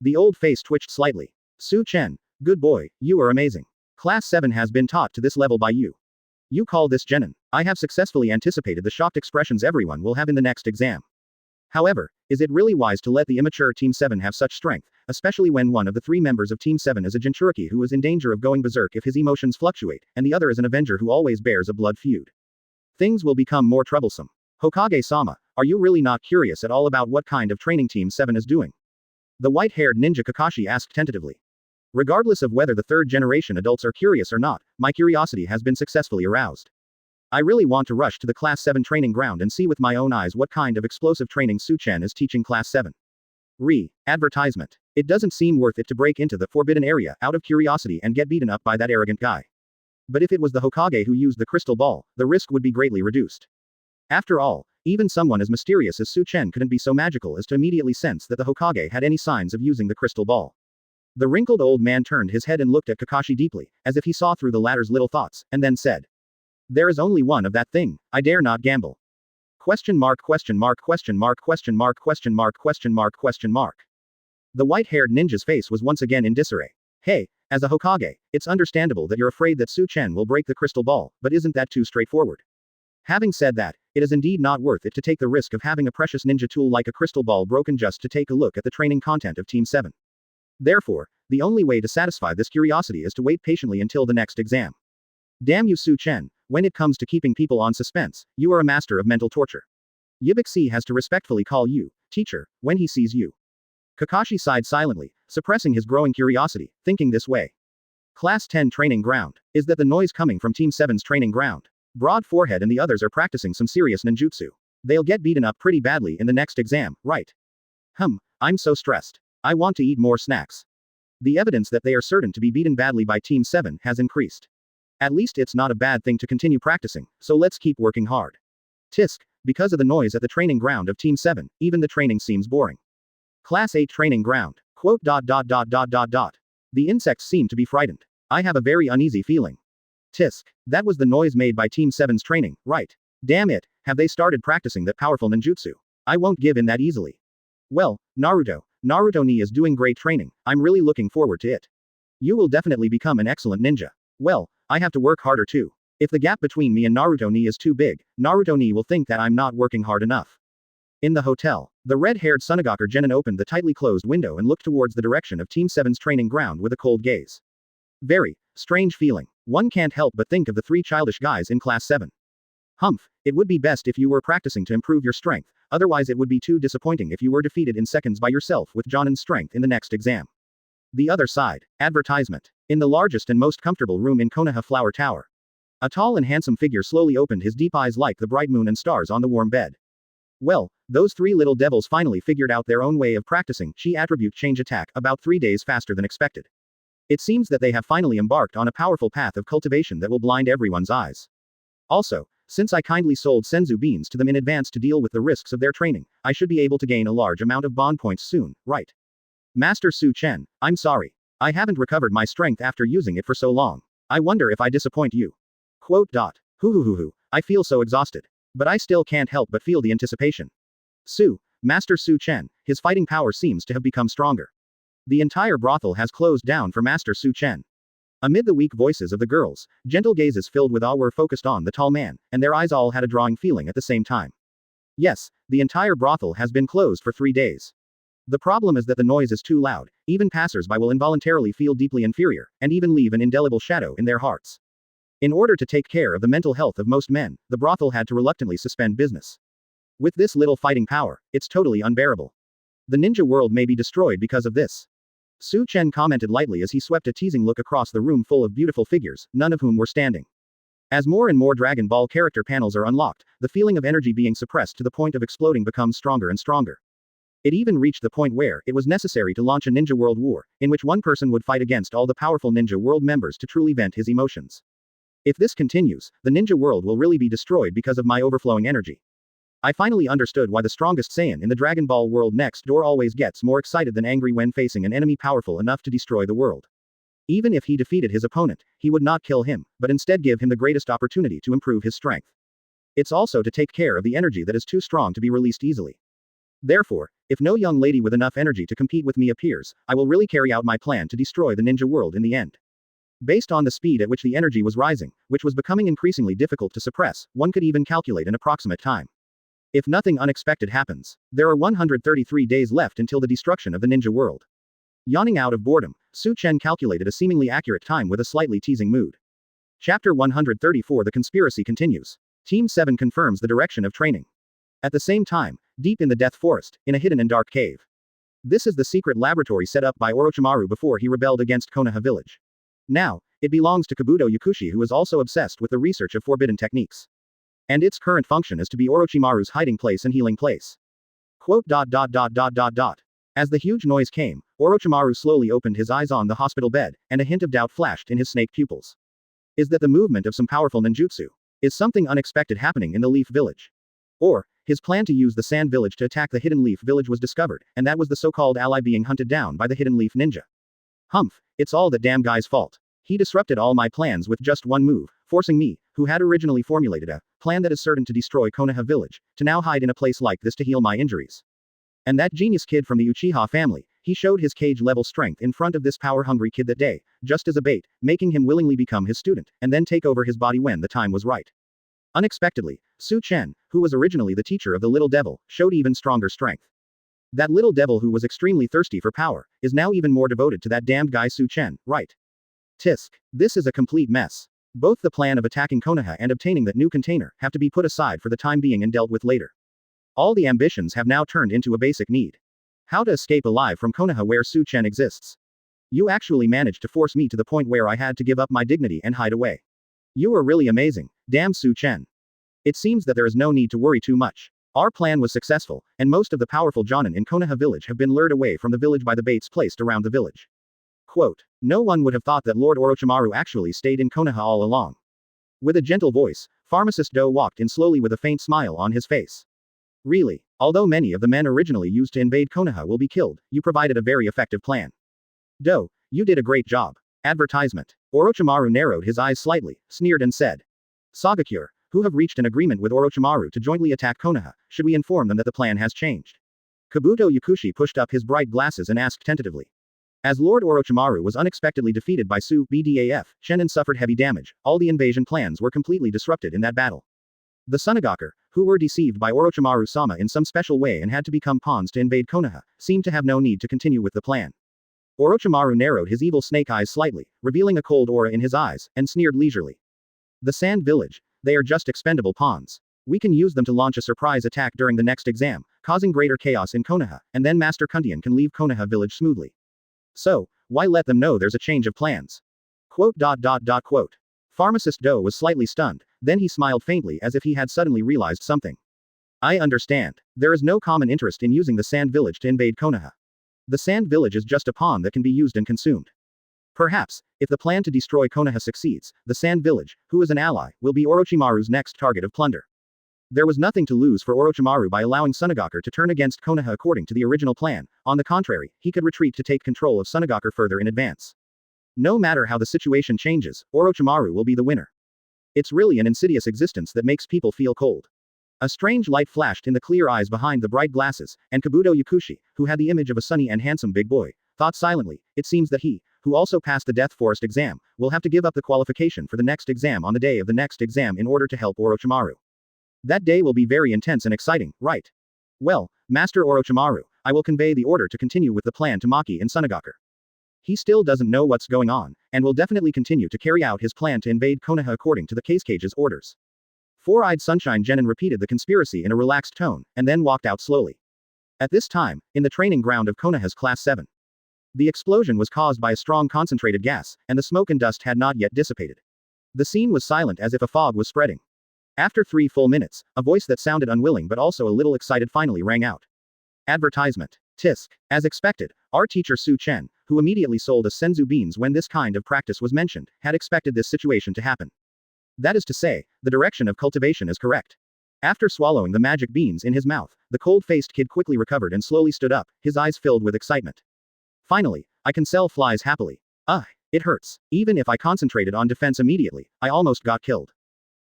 The old face twitched slightly. Chen, good boy, you are amazing. Class 7 has been taught to this level by you. You call this genin. I have successfully anticipated the shocked expressions everyone will have in the next exam. However, is it really wise to let the immature Team 7 have such strength, especially when one of the 3 members of Team 7 is a Jinchuriki who is in danger of going berserk if his emotions fluctuate, and the other is an Avenger who always bears a blood feud? Things will become more troublesome. Hokage-sama, are you really not curious at all about what kind of training Team 7 is doing? The white-haired ninja Kakashi asked tentatively. Regardless of whether the 3rd generation adults are curious or not, my curiosity has been successfully aroused. I really want to rush to the Class 7 training ground and see with my own eyes what kind of explosive training Chen is teaching Class 7. Advertisement. It doesn't seem worth it to break into the forbidden area out of curiosity and get beaten up by that arrogant guy. But if it was the Hokage who used the crystal ball, the risk would be greatly reduced. After all, even someone as mysterious as Chen couldn't be so magical as to immediately sense that the Hokage had any signs of using the crystal ball. The wrinkled old man turned his head and looked at Kakashi deeply, as if he saw through the latter's little thoughts, and then said. There is only one of that thing, I dare not gamble. Question mark question mark question mark question mark question mark question mark question mark. The white-haired ninja's face was once again in disarray. Hey, as a Hokage, it's understandable that you're afraid that Su Chen will break the crystal ball, but isn't that too straightforward? Having said that, it is indeed not worth it to take the risk of having a precious ninja tool like a crystal ball broken just to take a look at the training content of Team 7. Therefore, the only way to satisfy this curiosity is to wait patiently until the next exam. Damn you Su Chen, when it comes to keeping people on suspense, you are a master of mental torture. Yibixi has to respectfully call you, teacher, when he sees you. Kakashi sighed silently, suppressing his growing curiosity, thinking this way. Class 10 training ground. Is that the noise coming from Team 7's training ground? Broad forehead and the others are practicing some serious ninjutsu. They'll get beaten up pretty badly in the next exam, right? I'm so stressed. I want to eat more snacks. The evidence that they are certain to be beaten badly by Team 7 has increased. At least it's not a bad thing to continue practicing, so let's keep working hard. Tisk, because of the noise at the training ground of Team 7, even the training seems boring. Class 8 training ground. Quote. The insects seem to be frightened. I have a very uneasy feeling. Tisk, that was the noise made by Team 7's training, right? Damn it, have they started practicing that powerful ninjutsu? I won't give in that easily. Well, Naruto ni is doing great training, I'm really looking forward to it. You will definitely become an excellent ninja. Well, I have to work harder too. If the gap between me and Naruto ni is too big, Naruto ni will think that I'm not working hard enough. In the hotel, the red-haired Sunagaker Genin opened the tightly closed window and looked towards the direction of Team 7's training ground with a cold gaze. Very strange feeling. One can't help but think of the three childish guys in Class 7. It would be best if you were practicing to improve your strength, otherwise it would be too disappointing if you were defeated in seconds by yourself with Jonin's strength in the next exam. The other side. Advertisement. In the largest and most comfortable room in Konoha Flower Tower. A tall and handsome figure slowly opened his deep eyes like the bright moon and stars on the warm bed. Well, those three little devils finally figured out their own way of practicing Chi attribute change attack about 3 days faster than expected. It seems that they have finally embarked on a powerful path of cultivation that will blind everyone's eyes. Also, since I kindly sold Senzu beans to them in advance to deal with the risks of their training, I should be able to gain a large amount of bond points soon, right? Master Su Chen, I'm sorry. I haven't recovered my strength after using it for so long. I wonder if I disappoint you. Quote. I feel so exhausted. But I still can't help but feel the anticipation. Master Su Chen, his fighting power seems to have become stronger. The entire brothel has closed down for Master Su Chen. Amid the weak voices of the girls, gentle gazes filled with awe were focused on the tall man, and their eyes all had a drawing feeling at the same time. Yes, the entire brothel has been closed for 3 days. The problem is that the noise is too loud, even passers-by will involuntarily feel deeply inferior, and even leave an indelible shadow in their hearts. In order to take care of the mental health of most men, the brothel had to reluctantly suspend business. With this little fighting power, it's totally unbearable. The ninja world may be destroyed because of this. Su Chen commented lightly as he swept a teasing look across the room full of beautiful figures, none of whom were standing. As more and more Dragon Ball character panels are unlocked, the feeling of energy being suppressed to the point of exploding becomes stronger and stronger. It even reached the point where it was necessary to launch a Ninja World War, in which one person would fight against all the powerful Ninja World members to truly vent his emotions. If this continues, the ninja world will really be destroyed because of my overflowing energy. I finally understood why the strongest Saiyan in the Dragon Ball world next door always gets more excited than angry when facing an enemy powerful enough to destroy the world. Even if he defeated his opponent, he would not kill him, but instead give him the greatest opportunity to improve his strength. It's also to take care of the energy that is too strong to be released easily. Therefore, if no young lady with enough energy to compete with me appears, I will really carry out my plan to destroy the ninja world in the end. Based on the speed at which the energy was rising, which was becoming increasingly difficult to suppress, one could even calculate an approximate time. If nothing unexpected happens, there are 133 days left until the destruction of the ninja world. Yawning out of boredom, Su Chen calculated a seemingly accurate time with a slightly teasing mood. Chapter 134 The conspiracy continues. Team 7 confirms the direction of training. At the same time, deep in the Death Forest, in a hidden and dark cave. This is the secret laboratory set up by Orochimaru before he rebelled against Konoha village. Now, it belongs to Kabuto Yakushi, who is also obsessed with the research of forbidden techniques. And its current function is to be Orochimaru's hiding place and healing place. Quote. As the huge noise came, Orochimaru slowly opened his eyes on the hospital bed, and a hint of doubt flashed in his snake pupils. Is that the movement of some powerful ninjutsu? Is something unexpected happening in the Leaf Village? Or, his plan to use the Sand Village to attack the Hidden Leaf Village was discovered, and that was the so-called ally being hunted down by the Hidden Leaf Ninja. It's all that damn guy's fault. He disrupted all my plans with just one move, forcing me, who had originally formulated a plan that is certain to destroy Konoha village, to now hide in a place like this to heal my injuries. And that genius kid from the Uchiha family, he showed his cage-level strength in front of this power-hungry kid that day, just as a bait, making him willingly become his student, and then take over his body when the time was right. Unexpectedly, Chen, who was originally the teacher of the little devil, showed even stronger strength. That little devil who was extremely thirsty for power, is now even more devoted to that damned guy Chen, right? Tisk. This is a complete mess. Both the plan of attacking Konoha and obtaining that new container have to be put aside for the time being and dealt with later. All the ambitions have now turned into a basic need. How to escape alive from Konoha where Chen exists. You actually managed to force me to the point where I had to give up my dignity and hide away. You were really amazing, damn Chen. It seems that there is no need to worry too much. Our plan was successful, and most of the powerful Jonin in Konoha village have been lured away from the village by the baits placed around the village. Quote. No one would have thought that Lord Orochimaru actually stayed in Konoha all along. With a gentle voice, Pharmacist Do walked in slowly with a faint smile on his face. Really, although many of the men originally used to invade Konoha will be killed, you provided a very effective plan. Do, you did a great job. Advertisement. Orochimaru narrowed his eyes slightly, sneered and said. Sagakure, who have reached an agreement with Orochimaru to jointly attack Konoha, should we inform them that the plan has changed? Kabuto Yakushi pushed up his bright glasses and asked tentatively. As Lord Orochimaru was unexpectedly defeated by BDAF, Chen and suffered heavy damage, all the invasion plans were completely disrupted in that battle. The Sunagaker, who were deceived by Orochimaru-sama in some special way and had to become pawns to invade Konoha, seemed to have no need to continue with the plan. Orochimaru narrowed his evil snake eyes slightly, revealing a cold aura in his eyes, and sneered leisurely. The Sand Village, they are just expendable pawns. We can use them to launch a surprise attack during the next exam, causing greater chaos in Konoha, and then Master Kundian can leave Konoha village smoothly. So, why let them know there's a change of plans? Quote. Pharmacist Do was slightly stunned, then he smiled faintly as if he had suddenly realized something. I understand. There is no common interest in using the Sand Village to invade Konoha. The Sand Village is just a pawn that can be used and consumed. Perhaps, if the plan to destroy Konoha succeeds, the Sand Village, who is an ally, will be Orochimaru's next target of plunder. There was nothing to lose for Orochimaru by allowing Sunagaker to turn against Konoha according to the original plan. On the contrary, he could retreat to take control of Sunagaker further in advance. No matter how the situation changes, Orochimaru will be the winner. It's really an insidious existence that makes people feel cold. A strange light flashed in the clear eyes behind the bright glasses, and Kabuto Yakushi, who had the image of a sunny and handsome big boy, thought silently, it seems that he, who also passed the Death Forest exam, will have to give up the qualification for the next exam on the day of the next exam in order to help Orochimaru. That day will be very intense and exciting, right? Well, Master Orochimaru, I will convey the order to continue with the plan to Maki and Sunagaker. He still doesn't know what's going on, and will definitely continue to carry out his plan to invade Konoha according to the Cage's orders. Four-eyed Sunshine Genin repeated the conspiracy in a relaxed tone, and then walked out slowly. At this time, in the training ground of Konoha's Class 7. The explosion was caused by a strong concentrated gas, and the smoke and dust had not yet dissipated. The scene was silent as if a fog was spreading. After 3 full minutes, a voice that sounded unwilling but also a little excited finally rang out. Advertisement. Tisk. As expected, our teacher Chen, who immediately sold us senzu beans when this kind of practice was mentioned, had expected this situation to happen. That is to say, the direction of cultivation is correct. After swallowing the magic beans in his mouth, the cold-faced kid quickly recovered and slowly stood up, his eyes filled with excitement. Finally, I can sell flies happily. It hurts. Even if I concentrated on defense immediately, I almost got killed.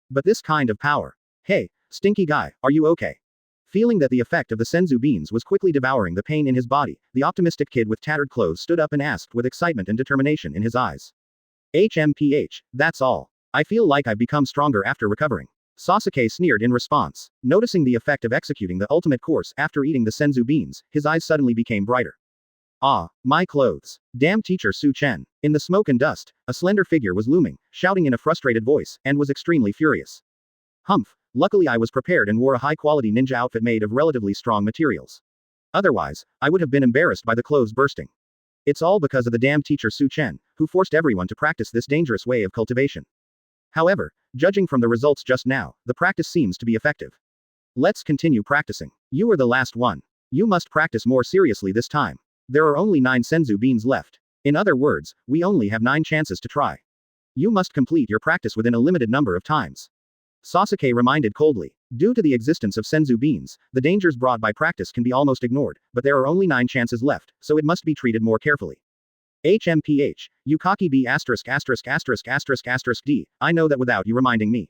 But this kind of power. Hey, stinky guy, are you okay? Feeling that the effect of the senzu beans was quickly devouring the pain in his body, the optimistic kid with tattered clothes stood up and asked with excitement and determination in his eyes. HMPH, that's all. I feel like I've become stronger after recovering. Sasuke sneered in response. Noticing the effect of executing the ultimate course after eating the senzu beans, his eyes suddenly became brighter. Ah, my clothes. Damn teacher Chen. In the smoke and dust, a slender figure was looming, shouting in a frustrated voice, and was extremely furious. Humph, luckily I was prepared and wore a high-quality ninja outfit made of relatively strong materials. Otherwise, I would have been embarrassed by the clothes bursting. It's all because of the damn teacher Chen, who forced everyone to practice this dangerous way of cultivation. However, judging from the results just now, the practice seems to be effective. Let's continue practicing. You are the last one. You must practice more seriously this time. There are only 9 senzu beans left. In other words, we only have 9 chances to try. You must complete your practice within a limited number of times. Sasuke reminded coldly. Due to the existence of senzu beans, the dangers brought by practice can be almost ignored, but there are only 9 chances left, so it must be treated more carefully. HMPH, Yukaki B*********D, I know that without you reminding me.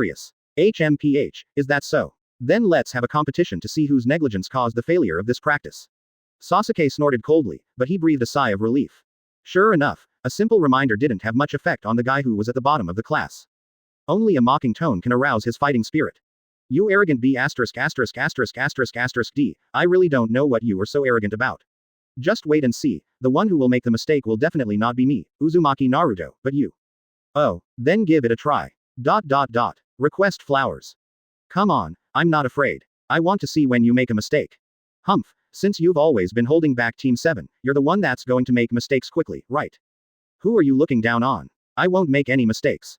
serious. HMPH, is that so? Then let's have a competition to see whose negligence caused the failure of this practice. Sasuke snorted coldly, but he breathed a sigh of relief. Sure enough, a simple reminder didn't have much effect on the guy who was at the bottom of the class. Only a mocking tone can arouse his fighting spirit. You arrogant B***************, D, I really don't know what you are so arrogant about. Just wait and see, the one who will make the mistake will definitely not be me, Uzumaki Naruto, but you. Oh, then give it a try. Request flowers. Come on, I'm not afraid. I want to see when you make a mistake. Humph, since you've always been holding back Team 7, you're the one that's going to make mistakes quickly, right? Who are you looking down on? I won't make any mistakes.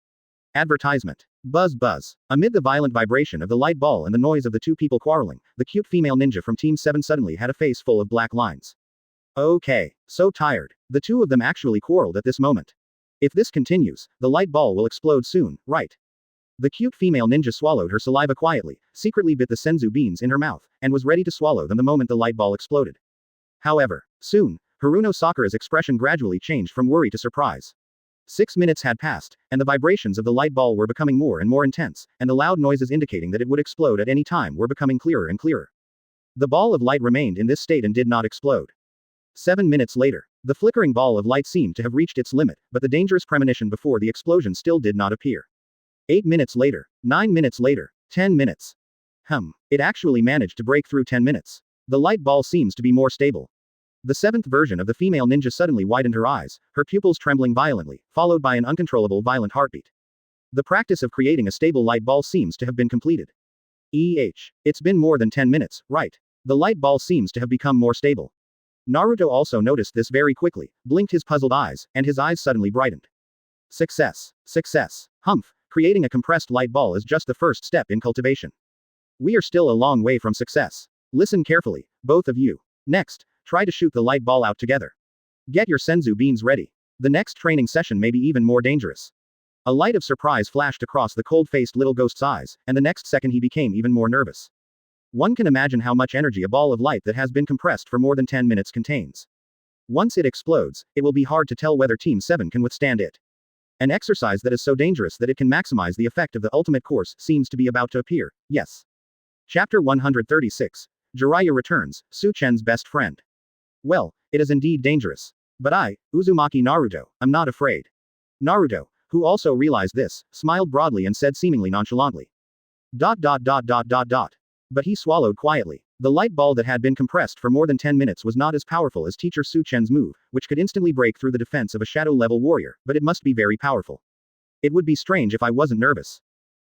Advertisement. Buzz buzz. Amid the violent vibration of the light ball and the noise of the two people quarreling, the cute female ninja from Team 7 suddenly had a face full of black lines. Okay. So tired. The two of them actually quarreled at this moment. If this continues, the light ball will explode soon, right? The cute female ninja swallowed her saliva quietly, secretly bit the senzu beans in her mouth, and was ready to swallow them the moment the light ball exploded. However, soon, Haruno Sakura's expression gradually changed from worry to surprise. 6 minutes had passed, and the vibrations of the light ball were becoming more and more intense, and the loud noises indicating that it would explode at any time were becoming clearer and clearer. The ball of light remained in this state and did not explode. 7 minutes later, the flickering ball of light seemed to have reached its limit, but the dangerous premonition before the explosion still did not appear. 8 minutes later, 9 minutes later, 10 minutes. It actually managed to break through 10 minutes. The light ball seems to be more stable. The seventh version of the female ninja suddenly widened her eyes, her pupils trembling violently, followed by an uncontrollable violent heartbeat. The practice of creating a stable light ball seems to have been completed. It's been more than 10 minutes, right? The light ball seems to have become more stable. Naruto also noticed this very quickly, blinked his puzzled eyes, and his eyes suddenly brightened. Success. Success. Creating a compressed light ball is just the first step in cultivation. We are still a long way from success. Listen carefully, both of you. Next, try to shoot the light ball out together. Get your senzu beans ready. The next training session may be even more dangerous. A light of surprise flashed across the cold-faced little ghost's eyes, and the next second he became even more nervous. One can imagine how much energy a ball of light that has been compressed for more than 10 minutes contains. Once it explodes, it will be hard to tell whether Team 7 can withstand it. An exercise that is so dangerous that it can maximize the effect of the ultimate course seems to be about to appear, yes. Chapter 136. Jiraiya returns, Su-chen's best friend. Well, it is indeed dangerous. But I, Uzumaki Naruto, am not afraid. Naruto, who also realized this, smiled broadly and said seemingly nonchalantly. But he swallowed quietly. The light ball that had been compressed for more than 10 minutes was not as powerful as teacher Su-chen's move, which could instantly break through the defense of a shadow-level warrior, but it must be very powerful. It would be strange if I wasn't nervous.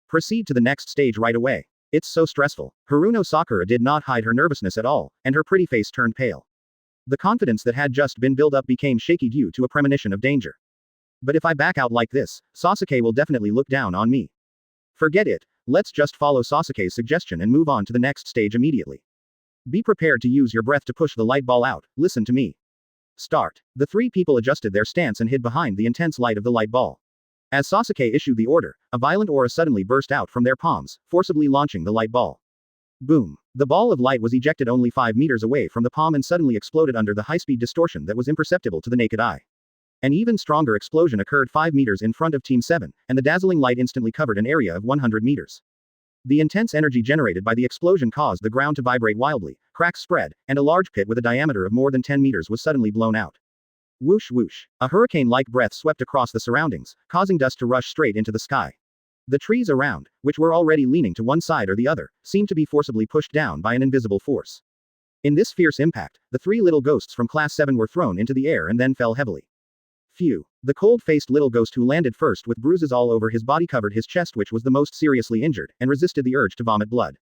Proceed to the next stage right away. It's so stressful. Haruno Sakura did not hide her nervousness at all, and her pretty face turned pale. The confidence that had just been built up became shaky due to a premonition of danger. But if I back out like this, Sasuke will definitely look down on me. Forget it, let's just follow Sasuke's suggestion and move on to the next stage immediately. Be prepared to use your breath to push the light ball out, listen to me. Start. The three people adjusted their stance and hid behind the intense light of the light ball. As Sasuke issued the order, a violent aura suddenly burst out from their palms, forcibly launching the light ball. Boom. The ball of light was ejected only 5 meters away from the palm and suddenly exploded under the high-speed distortion that was imperceptible to the naked eye. An even stronger explosion occurred 5 meters in front of Team 7, and the dazzling light instantly covered an area of 100 meters. The intense energy generated by the explosion caused the ground to vibrate wildly, cracks spread, and a large pit with a diameter of more than 10 meters was suddenly blown out. Whoosh whoosh. A hurricane-like breath swept across the surroundings, causing dust to rush straight into the sky. The trees around, which were already leaning to one side or the other, seemed to be forcibly pushed down by an invisible force. In this fierce impact, the 3 little ghosts from Class 7 were thrown into the air and then fell heavily. Phew. The cold-faced little ghost who landed first with bruises all over his body covered his chest, which was the most seriously injured, and resisted the urge to vomit blood.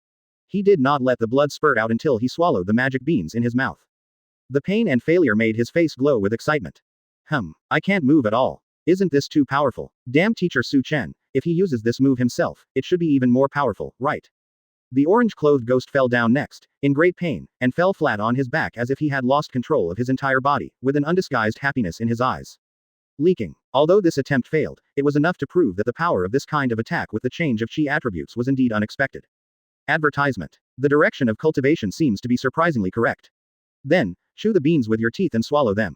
He did not let the blood spurt out until he swallowed the magic beans in his mouth. The pain and failure made his face glow with excitement. I can't move at all. Isn't this too powerful? Damn teacher Su-chen, if he uses this move himself, it should be even more powerful, right? The orange-clothed ghost fell down next, in great pain, and fell flat on his back as if he had lost control of his entire body, with an undisguised happiness in his eyes. Leaking. Although this attempt failed, it was enough to prove that the power of this kind of attack with the change of chi attributes was indeed unexpected. Advertisement. The direction of cultivation seems to be surprisingly correct. Then, chew the beans with your teeth and swallow them.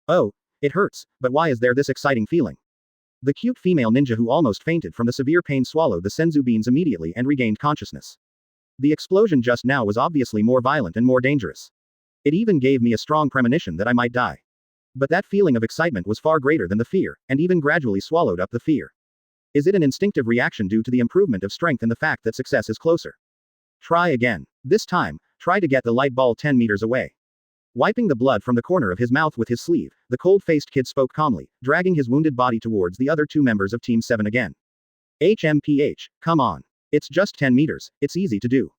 Oh, it hurts, but why is there this exciting feeling? The cute female ninja who almost fainted from the severe pain swallowed the senzu beans immediately and regained consciousness. The explosion just now was obviously more violent and more dangerous. It even gave me a strong premonition that I might die. But that feeling of excitement was far greater than the fear, and even gradually swallowed up the fear. Is it an instinctive reaction due to the improvement of strength and the fact that success is closer? Try again. This time, try to get the light ball 10 meters away. Wiping the blood from the corner of his mouth with his sleeve, the cold-faced kid spoke calmly, dragging his wounded body towards the other 2 members of Team 7 again. HMPH, come on. It's just 10 meters, it's easy to do.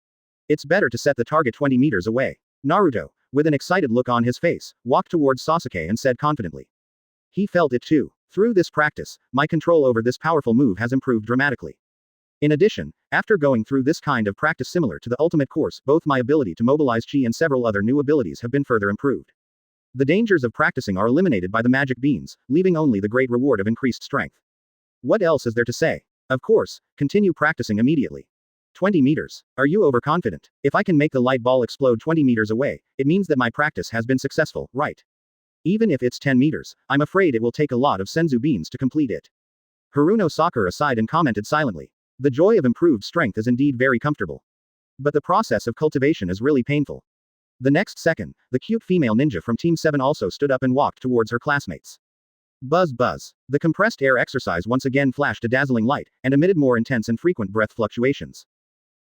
It's better to set the target 20 meters away. Naruto, with an excited look on his face, walked towards Sasuke and said confidently. He felt it too. Through this practice, my control over this powerful move has improved dramatically. In addition, after going through this kind of practice similar to the ultimate course, both my ability to mobilize chi and several other new abilities have been further improved. The dangers of practicing are eliminated by the magic beans, leaving only the great reward of increased strength. What else is there to say? Of course, continue practicing immediately. 20 meters. Are you overconfident? If I can make the light ball explode 20 meters away, it means that my practice has been successful, right? Even if it's 10 meters, I'm afraid it will take a lot of senzu beans to complete it. Haruno Sakura sighed and commented silently. The joy of improved strength is indeed very comfortable. But the process of cultivation is really painful. The next second, the cute female ninja from Team 7 also stood up and walked towards her classmates. Buzz buzz. The compressed air exercise once again flashed a dazzling light, and emitted more intense and frequent breath fluctuations.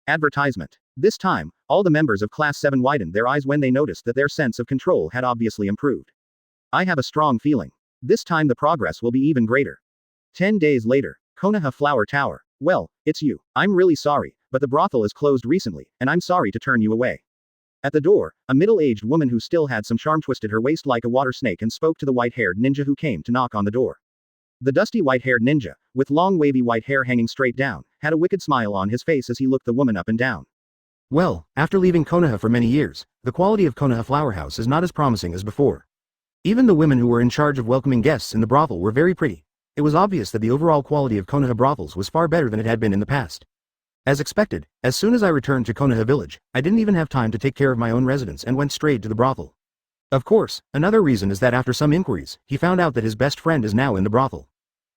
Advertisement. This time, all the members of Class 7 widened their eyes when they noticed that their sense of control had obviously improved. I have a strong feeling. This time the progress will be even greater. 10 days later, Konoha Flower Tower. Well, it's you. I'm really sorry, but the brothel is closed recently, and I'm sorry to turn you away. At the door, a middle-aged woman who still had some charm twisted her waist like a water snake and spoke to the white-haired ninja who came to knock on the door. The dusty white-haired ninja, with long wavy white hair hanging straight down, had a wicked smile on his face as he looked the woman up and down. Well, after leaving Konoha for many years, the quality of Konoha Flower House is not as promising as before. Even the women who were in charge of welcoming guests in the brothel were very pretty. It was obvious that the overall quality of Konoha brothels was far better than it had been in the past. As expected, as soon as I returned to Konoha village, I didn't even have time to take care of my own residence and went straight to the brothel. Of course, another reason is that after some inquiries, he found out that his best friend is now in the brothel.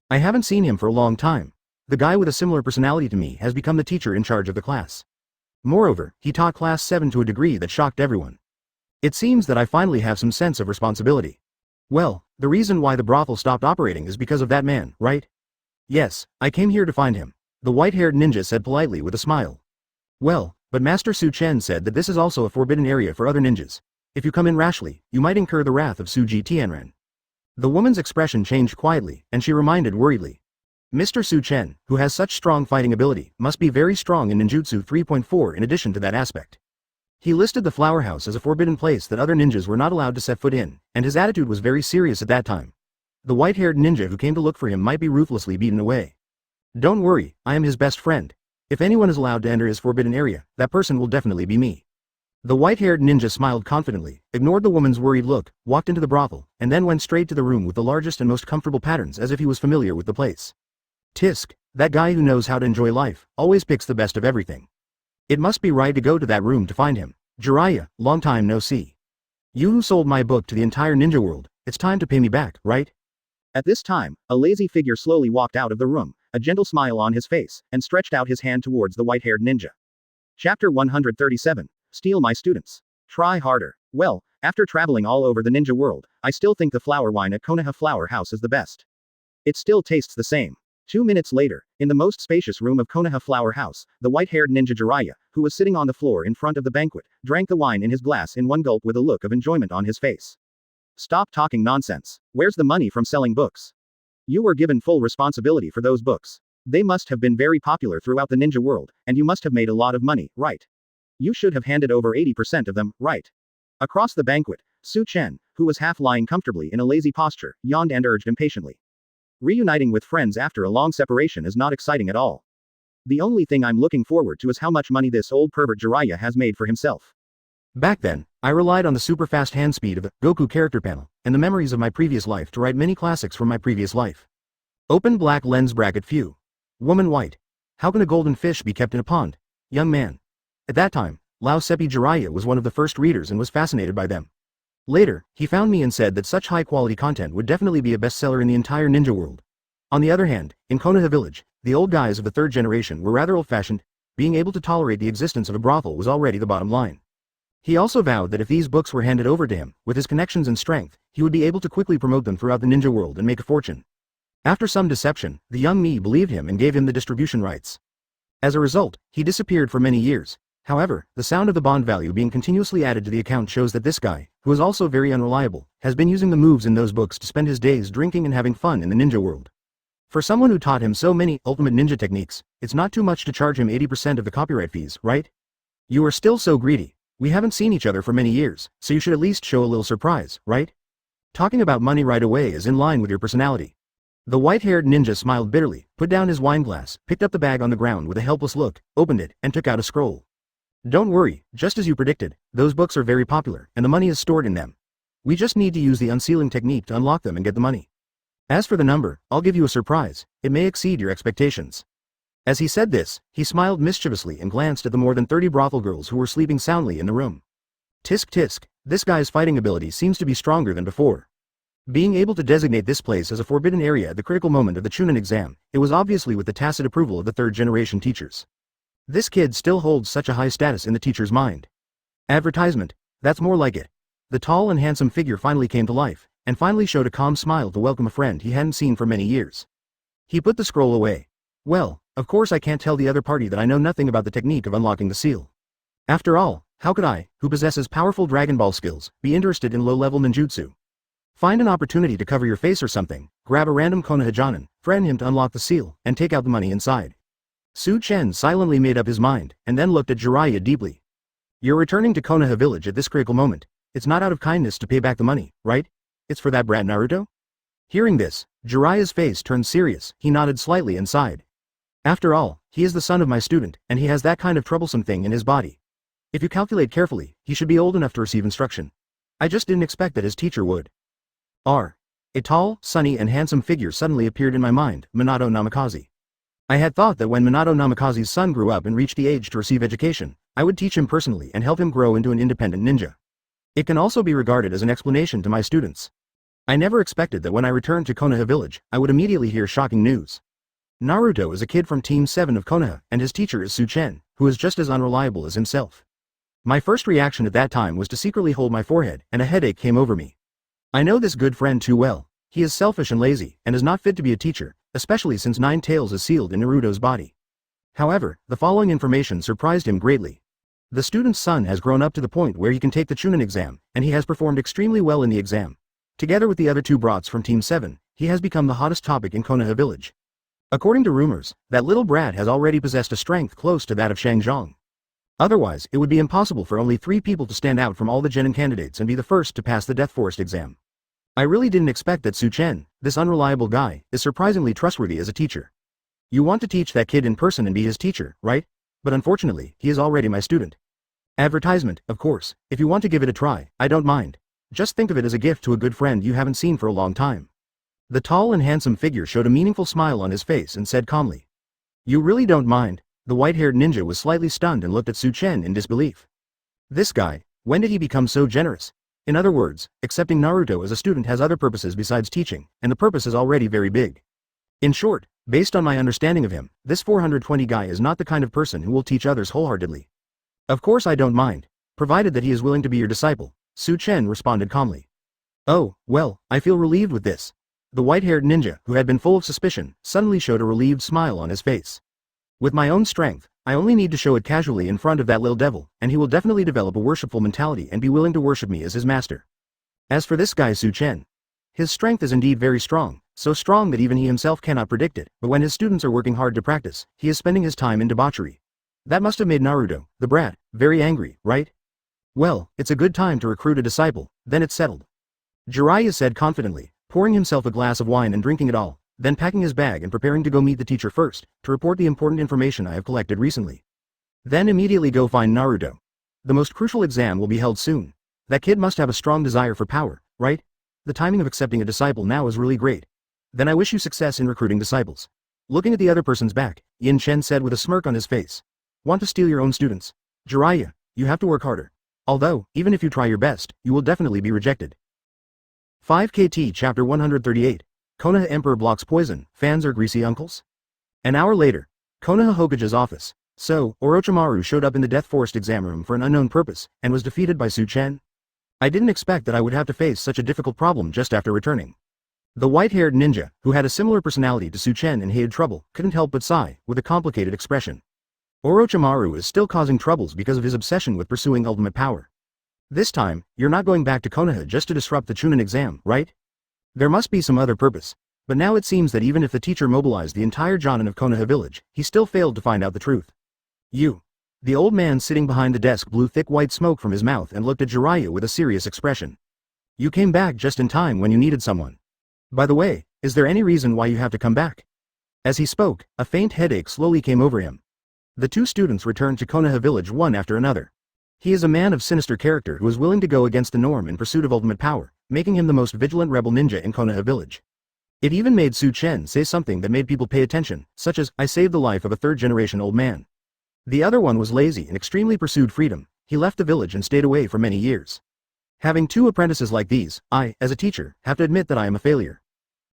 I haven't seen him for a long time. The guy with a similar personality to me has become the teacher in charge of the class. Moreover, he taught class 7 to a degree that shocked everyone. It seems that I finally have some sense of responsibility. Well, the reason why the brothel stopped operating is because of that man, right? Yes, I came here to find him. The white-haired ninja said politely with a smile. Well, but Master Chen said that this is also a forbidden area for other ninjas. If you come in rashly, you might incur the wrath of Suji Tianren. The woman's expression changed quietly, and she reminded worriedly. Mr. Chen, who has such strong fighting ability, must be very strong in ninjutsu 3.4 in addition to that aspect. He listed the flower house as a forbidden place that other ninjas were not allowed to set foot in, and his attitude was very serious at that time. The white-haired ninja who came to look for him might be ruthlessly beaten away. Don't worry, I am his best friend. If anyone is allowed to enter his forbidden area, that person will definitely be me. The white-haired ninja smiled confidently, ignored the woman's worried look, walked into the brothel, and then went straight to the room with the largest and most comfortable patterns as if he was familiar with the place. Tisk, that guy who knows how to enjoy life, always picks the best of everything. It must be right to go to that room to find him. Jiraiya, long time no see. You who sold my book to the entire ninja world, it's time to pay me back, right? At this time, a lazy figure slowly walked out of the room, a gentle smile on his face, and stretched out his hand towards the white-haired ninja. Chapter 137. Steal my students. Try harder. Well, after traveling all over the ninja world, I still think the flower wine at Konoha Flower House is the best. It still tastes the same. 2 minutes later, in the most spacious room of Konoha Flower House, the white-haired ninja Jiraiya, who was sitting on the floor in front of the banquet, drank the wine in his glass in one gulp with a look of enjoyment on his face. Stop talking nonsense. Where's the money from selling books? You were given full responsibility for those books. They must have been very popular throughout the ninja world, and you must have made a lot of money, right? You should have handed over 80% of them, right? Across the banquet, Chen, who was half lying comfortably in a lazy posture, yawned and urged impatiently. Reuniting with friends after a long separation is not exciting at all. The only thing I'm looking forward to is how much money this old pervert Jiraiya has made for himself. Back then, I relied on the super-fast hand speed of the Goku character panel, and the memories of my previous life to write many classics from my previous life. Open black lens bracket few. Woman white. How can a golden fish be kept in a pond? Young man. At that time, Lao Seppi Jiraiya was one of the first readers and was fascinated by them. Later, he found me and said that such high-quality content would definitely be a bestseller in the entire ninja world. On the other hand, in Konoha village, the old guys of the third generation were rather old-fashioned. Being able to tolerate the existence of a brothel was already the bottom line. He also vowed that if these books were handed over to him, with his connections and strength, he would be able to quickly promote them throughout the ninja world and make a fortune. After some deception, the young me believed him and gave him the distribution rights. As a result, he disappeared for many years. However, the sound of the bond value being continuously added to the account shows that this guy, who is also very unreliable, has been using the moves in those books to spend his days drinking and having fun in the ninja world. For someone who taught him so many ultimate ninja techniques, it's not too much to charge him 80% of the copyright fees, right? You are still so greedy. We haven't seen each other for many years, so you should at least show a little surprise, right? Talking about money right away is in line with your personality. The white-haired ninja smiled bitterly, put down his wineglass, picked up the bag on the ground with a helpless look, opened it, and took out a scroll. Don't worry, just as you predicted, those books are very popular, and the money is stored in them. We just need to use the unsealing technique to unlock them and get the money. As for the number, I'll give you a surprise, it may exceed your expectations. As he said this, he smiled mischievously and glanced at the more than 30 brothel girls who were sleeping soundly in the room. Tisk tisk, this guy's fighting ability seems to be stronger than before. Being able to designate this place as a forbidden area at the critical moment of the Chunin exam, it was obviously with the tacit approval of the third-generation teachers. This kid still holds such a high status in the teacher's mind. Advertisement, that's more like it. The tall and handsome figure finally came to life, and finally showed a calm smile to welcome a friend he hadn't seen for many years. He put the scroll away. Well, of course I can't tell the other party that I know nothing about the technique of unlocking the seal. After all, how could I, who possesses powerful Dragon Ball skills, be interested in low-level ninjutsu? Find an opportunity to cover your face or something, grab a random Konoha Jonin, friend him to unlock the seal, and take out the money inside. Chen silently made up his mind, and then looked at Jiraiya deeply. You're returning to Konoha village at this critical moment. It's not out of kindness to pay back the money, right? It's for that brat Naruto? Hearing this, Jiraiya's face turned serious, he nodded slightly and sighed. After all, he is the son of my student, and he has that kind of troublesome thing in his body. If you calculate carefully, he should be old enough to receive instruction. I just didn't expect that his teacher would. A tall, sunny and handsome figure suddenly appeared in my mind, Minato Namikaze. I had thought that when Minato Namikaze's son grew up and reached the age to receive education, I would teach him personally and help him grow into an independent ninja. It can also be regarded as an explanation to my students. I never expected that when I returned to Konoha village, I would immediately hear shocking news. Naruto is a kid from Team 7 of Konoha, and his teacher is Chen, who is just as unreliable as himself. My first reaction at that time was to secretly hold my forehead, and a headache came over me. I know this good friend too well. He is selfish and lazy, and is not fit to be a teacher, especially since 9 tails is sealed in Naruto's body. However, the following information surprised him greatly. The student's son has grown up to the point where he can take the Chunin exam, and he has performed extremely well in the exam. Together with the other 2 brats from Team 7, he has become the hottest topic in Konoha village. According to rumors, that little brat has already possessed a strength close to that of Shangzhong. Otherwise, it would be impossible for only 3 people to stand out from all the genin candidates and be the first to pass the Death Forest exam. I really didn't expect that Chen, this unreliable guy, is surprisingly trustworthy as a teacher. You want to teach that kid in person and be his teacher, right? But unfortunately, he is already my student. Advertisement, of course, if you want to give it a try, I don't mind. Just think of it as a gift to a good friend you haven't seen for a long time. The tall and handsome figure showed a meaningful smile on his face and said calmly. You really don't mind? The white-haired ninja was slightly stunned and looked at Chen in disbelief. This guy, when did he become so generous? In other words, accepting Naruto as a student has other purposes besides teaching, and the purpose is already very big. In short, based on my understanding of him, this 420 guy is not the kind of person who will teach others wholeheartedly. Of course I don't mind, provided that he is willing to be your disciple, Chen responded calmly. Oh, well, I feel relieved with this. The white-haired ninja, who had been full of suspicion, suddenly showed a relieved smile on his face. With my own strength, I only need to show it casually in front of that little devil, and he will definitely develop a worshipful mentality and be willing to worship me as his master. As for this guy Chen, his strength is indeed very strong, so strong that even he himself cannot predict it, but when his students are working hard to practice, he is spending his time in debauchery. That must have made Naruto, the brat, very angry, right? Well, it's a good time to recruit a disciple, then it's settled. Jiraiya said confidently, pouring himself a glass of wine and drinking it all, then packing his bag and preparing to go meet the teacher first, to report the important information I have collected recently. Then immediately go find Naruto. The most crucial exam will be held soon. That kid must have a strong desire for power, right? The timing of accepting a disciple now is really great. Then I wish you success in recruiting disciples. Looking at the other person's back, Chen said with a smirk on his face. Want to steal your own students? Jiraiya, you have to work harder. Although, even if you try your best, you will definitely be rejected. 5KT Chapter 138. Konoha Emperor blocks poison, fans are greasy uncles? An hour later, Konoha Hokage's office. So, Orochimaru showed up in the Death Forest exam room for an unknown purpose, and was defeated by Chen? I didn't expect that I would have to face such a difficult problem just after returning. The white-haired ninja, who had a similar personality to Chen and hated trouble, couldn't help but sigh, with a complicated expression. Orochimaru is still causing troubles because of his obsession with pursuing ultimate power. This time, you're not going back to Konoha just to disrupt the Chunin exam, right? There must be some other purpose. But now it seems that even if the teacher mobilized the entire Jonin of Konoha village, he still failed to find out the truth. You. The old man sitting behind the desk blew thick white smoke from his mouth and looked at Jiraiya with a serious expression. You came back just in time when you needed someone. By the way, Is there any reason why you have to come back? As he spoke, a faint headache slowly came over him. The two students returned to Konoha village one after another. He is a man of sinister character who is willing to go against the norm in pursuit of ultimate power, making him the most vigilant rebel ninja in Konoha village. It even made Chen say something that made people pay attention, such as, "I saved the life of a third-generation old man." The other one was lazy and extremely pursued freedom. He left the village and stayed away for many years. Having two apprentices like these, I, as a teacher, have to admit that I am a failure.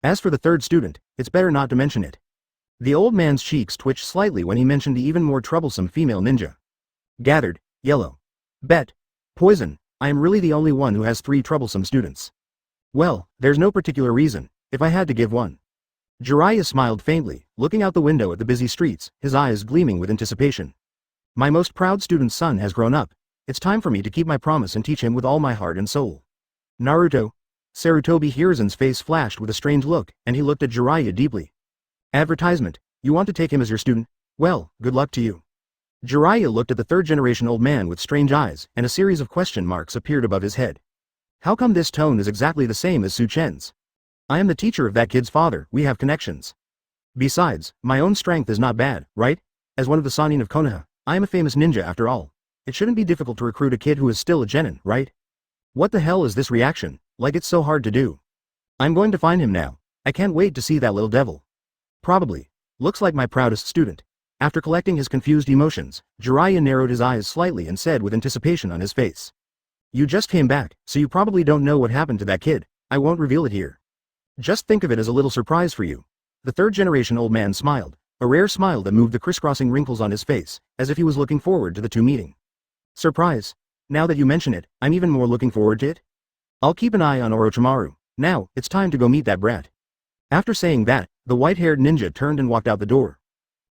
As for the third student, it's better not to mention it. The old man's cheeks twitched slightly when he mentioned the even more troublesome female ninja. Gathered, yellow. Bet. Poison, I am really the only one who has 3 troublesome students. Well, there's no particular reason, if I had to give one. Jiraiya smiled faintly, looking out the window at the busy streets, his eyes gleaming with anticipation. My most proud student's son has grown up. It's time for me to keep my promise and teach him with all my heart and soul. Naruto. Sarutobi Hiruzen's face flashed with a strange look, and he looked at Jiraiya deeply. Advertisement, you want to take him as your student? Well, good luck to you. Jiraiya looked at the third-generation old man with strange eyes, and a series of question marks appeared above his head. How come this tone is exactly the same as Chen's? I am the teacher of that kid's father, we have connections. Besides, my own strength is not bad, right? As one of the Sannin of Konoha, I am a famous ninja after all. It shouldn't be difficult to recruit a kid who is still a genin, right? What the hell is this reaction, like it's so hard to do? I'm going to find him now. I can't wait to see that little devil. Probably. Looks like my proudest student. After collecting his confused emotions, Jiraiya narrowed his eyes slightly and said with anticipation on his face. You just came back, so you probably don't know what happened to that kid. I won't reveal it here. Just think of it as a little surprise for you. The third-generation old man smiled, a rare smile that moved the crisscrossing wrinkles on his face, as if he was looking forward to the two meeting. Surprise. Now that you mention it, I'm even more looking forward to it. I'll keep an eye on Orochimaru. Now, it's time to go meet that brat. After saying that, the white-haired ninja turned and walked out the door.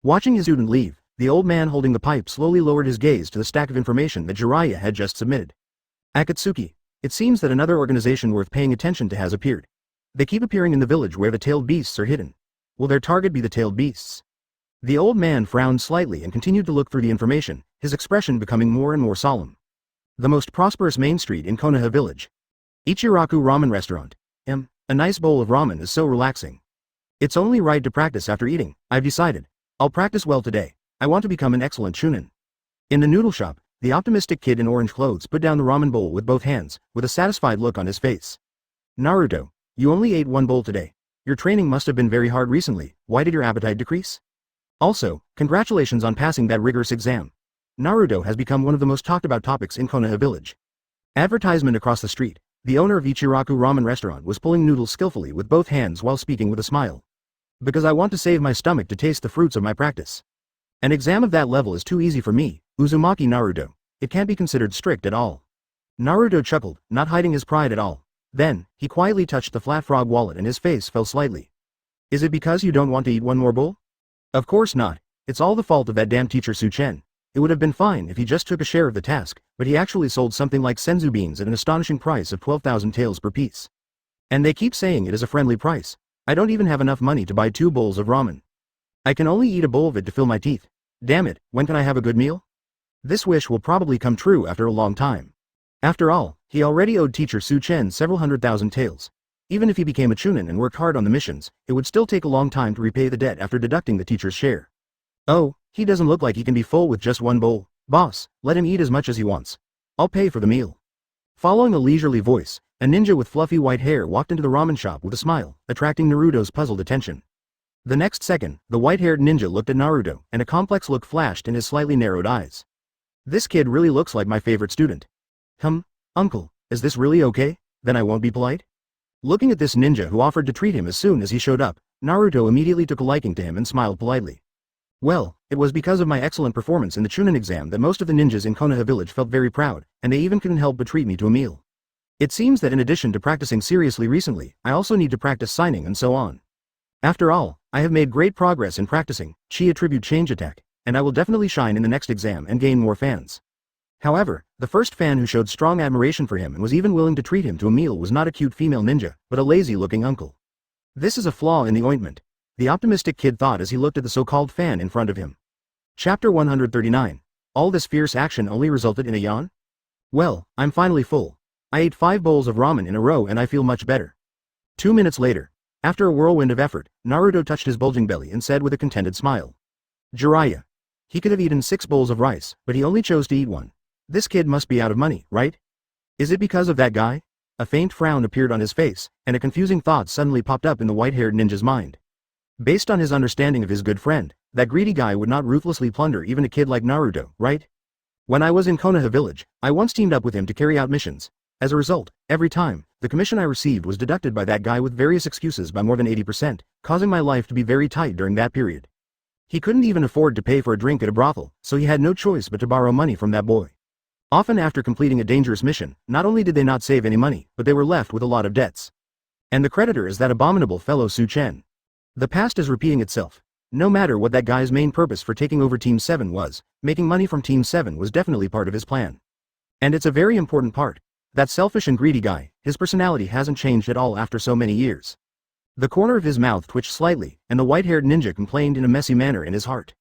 Watching his student leave, the old man holding the pipe slowly lowered his gaze to the stack of information that Jiraiya had just submitted. Akatsuki. It seems that another organization worth paying attention to has appeared. They keep appearing in the village where the tailed beasts are hidden. Will their target be the tailed beasts? The old man frowned slightly and continued to look through the information, his expression becoming more and more solemn. The most prosperous main street in Konoha village. Ichiraku Ramen Restaurant. A nice bowl of ramen is so relaxing. It's only right to practice after eating, I've decided. I'll practice well today. I want to become an excellent chunin. In the noodle shop, the optimistic kid in orange clothes put down the ramen bowl with both hands, with a satisfied look on his face. Naruto, you only ate one bowl today. Your training must have been very hard recently. Why did your appetite decrease? Also, congratulations on passing that rigorous exam. Naruto has become one of the most talked about topics in Konoha village. Advertisement across the street. The owner of Ichiraku Ramen Restaurant was pulling noodles skillfully with both hands while speaking with a smile. Because I want to save my stomach to taste the fruits of my practice. An exam of that level is too easy for me, Uzumaki Naruto. It can't be considered strict at all. Naruto chuckled, not hiding his pride at all. Then, he quietly touched the flat frog wallet and his face fell slightly. Is it because you don't want to eat one more bowl? Of course not. It's all the fault of that damn teacher Chen. It would have been fine if he just took a share of the task, but he actually sold something like senzu beans at an astonishing price of 12,000 taels per piece. And they keep saying it is a friendly price. I don't even have enough money to buy 2 bowls of ramen. I can only eat a bowl of it to fill my teeth. Damn it, when can I have a good meal? This wish will probably come true after a long time. After all, he already owed teacher Chen several 100,000 taels. Even if he became a chunin and worked hard on the missions, it would still take a long time to repay the debt after deducting the teacher's share. Oh, he doesn't look like he can be full with just one bowl. Boss, let him eat as much as he wants. I'll pay for the meal. Following a leisurely voice, a ninja with fluffy white hair walked into the ramen shop with a smile, attracting Naruto's puzzled attention. The next second, the white-haired ninja looked at Naruto, and a complex look flashed in his slightly narrowed eyes. This kid really looks like my favorite student. Uncle, is this really okay? Then I won't be polite? Looking at this ninja who offered to treat him as soon as he showed up, Naruto immediately took a liking to him and smiled politely. Well, it was because of my excellent performance in the chunin exam that most of the ninjas in Konoha village felt very proud, and they even couldn't help but treat me to a meal. It seems that in addition to practicing seriously recently, I also need to practice signing and so on. After all, I have made great progress in practicing Chi Attribute Change Attack, and I will definitely shine in the next exam and gain more fans. However, the first fan who showed strong admiration for him and was even willing to treat him to a meal was not a cute female ninja, but a lazy-looking uncle. This is a flaw in the ointment, the optimistic kid thought as he looked at the so-called fan in front of him. Chapter 139. All this fierce action only resulted in a yawn? Well, I'm finally full. I ate 5 bowls of ramen in a row and I feel much better. 2 minutes later. After a whirlwind of effort, Naruto touched his bulging belly and said with a contented smile. Jiraiya. He could have eaten 6 bowls of rice, but he only chose to eat one. This kid must be out of money, right? Is it because of that guy? A faint frown appeared on his face, and a confusing thought suddenly popped up in the white-haired ninja's mind. Based on his understanding of his good friend, that greedy guy would not ruthlessly plunder even a kid like Naruto, right? When I was in Konoha village, I once teamed up with him to carry out missions. As a result, every time, the commission I received was deducted by that guy with various excuses by more than 80%, causing my life to be very tight during that period. He couldn't even afford to pay for a drink at a brothel, so he had no choice but to borrow money from that boy. Often after completing a dangerous mission, not only did they not save any money, but they were left with a lot of debts. And the creditor is that abominable fellow Chen. The past is repeating itself. No matter what that guy's main purpose for taking over Team 7 was, making money from Team 7 was definitely part of his plan. And it's a very important part. That selfish and greedy guy, his personality hasn't changed at all after so many years. The corner of his mouth twitched slightly, and the white-haired ninja complained in a messy manner in his heart.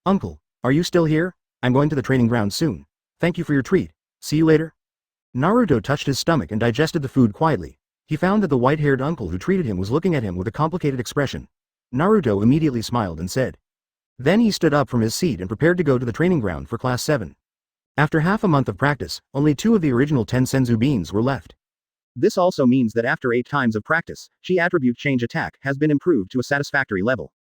Uncle, are you still here? I'm going to the training ground soon. Thank you for your treat. See you later. Naruto touched his stomach and digested the food quietly. He found that the white-haired uncle who treated him was looking at him with a complicated expression. Naruto immediately smiled and said. Then he stood up from his seat and prepared to go to the training ground for Class 7. After half a month of practice, only 2 of the original 10 senzu beans were left. This also means that after 8 times of practice, Chi attribute change attack has been improved to a satisfactory level.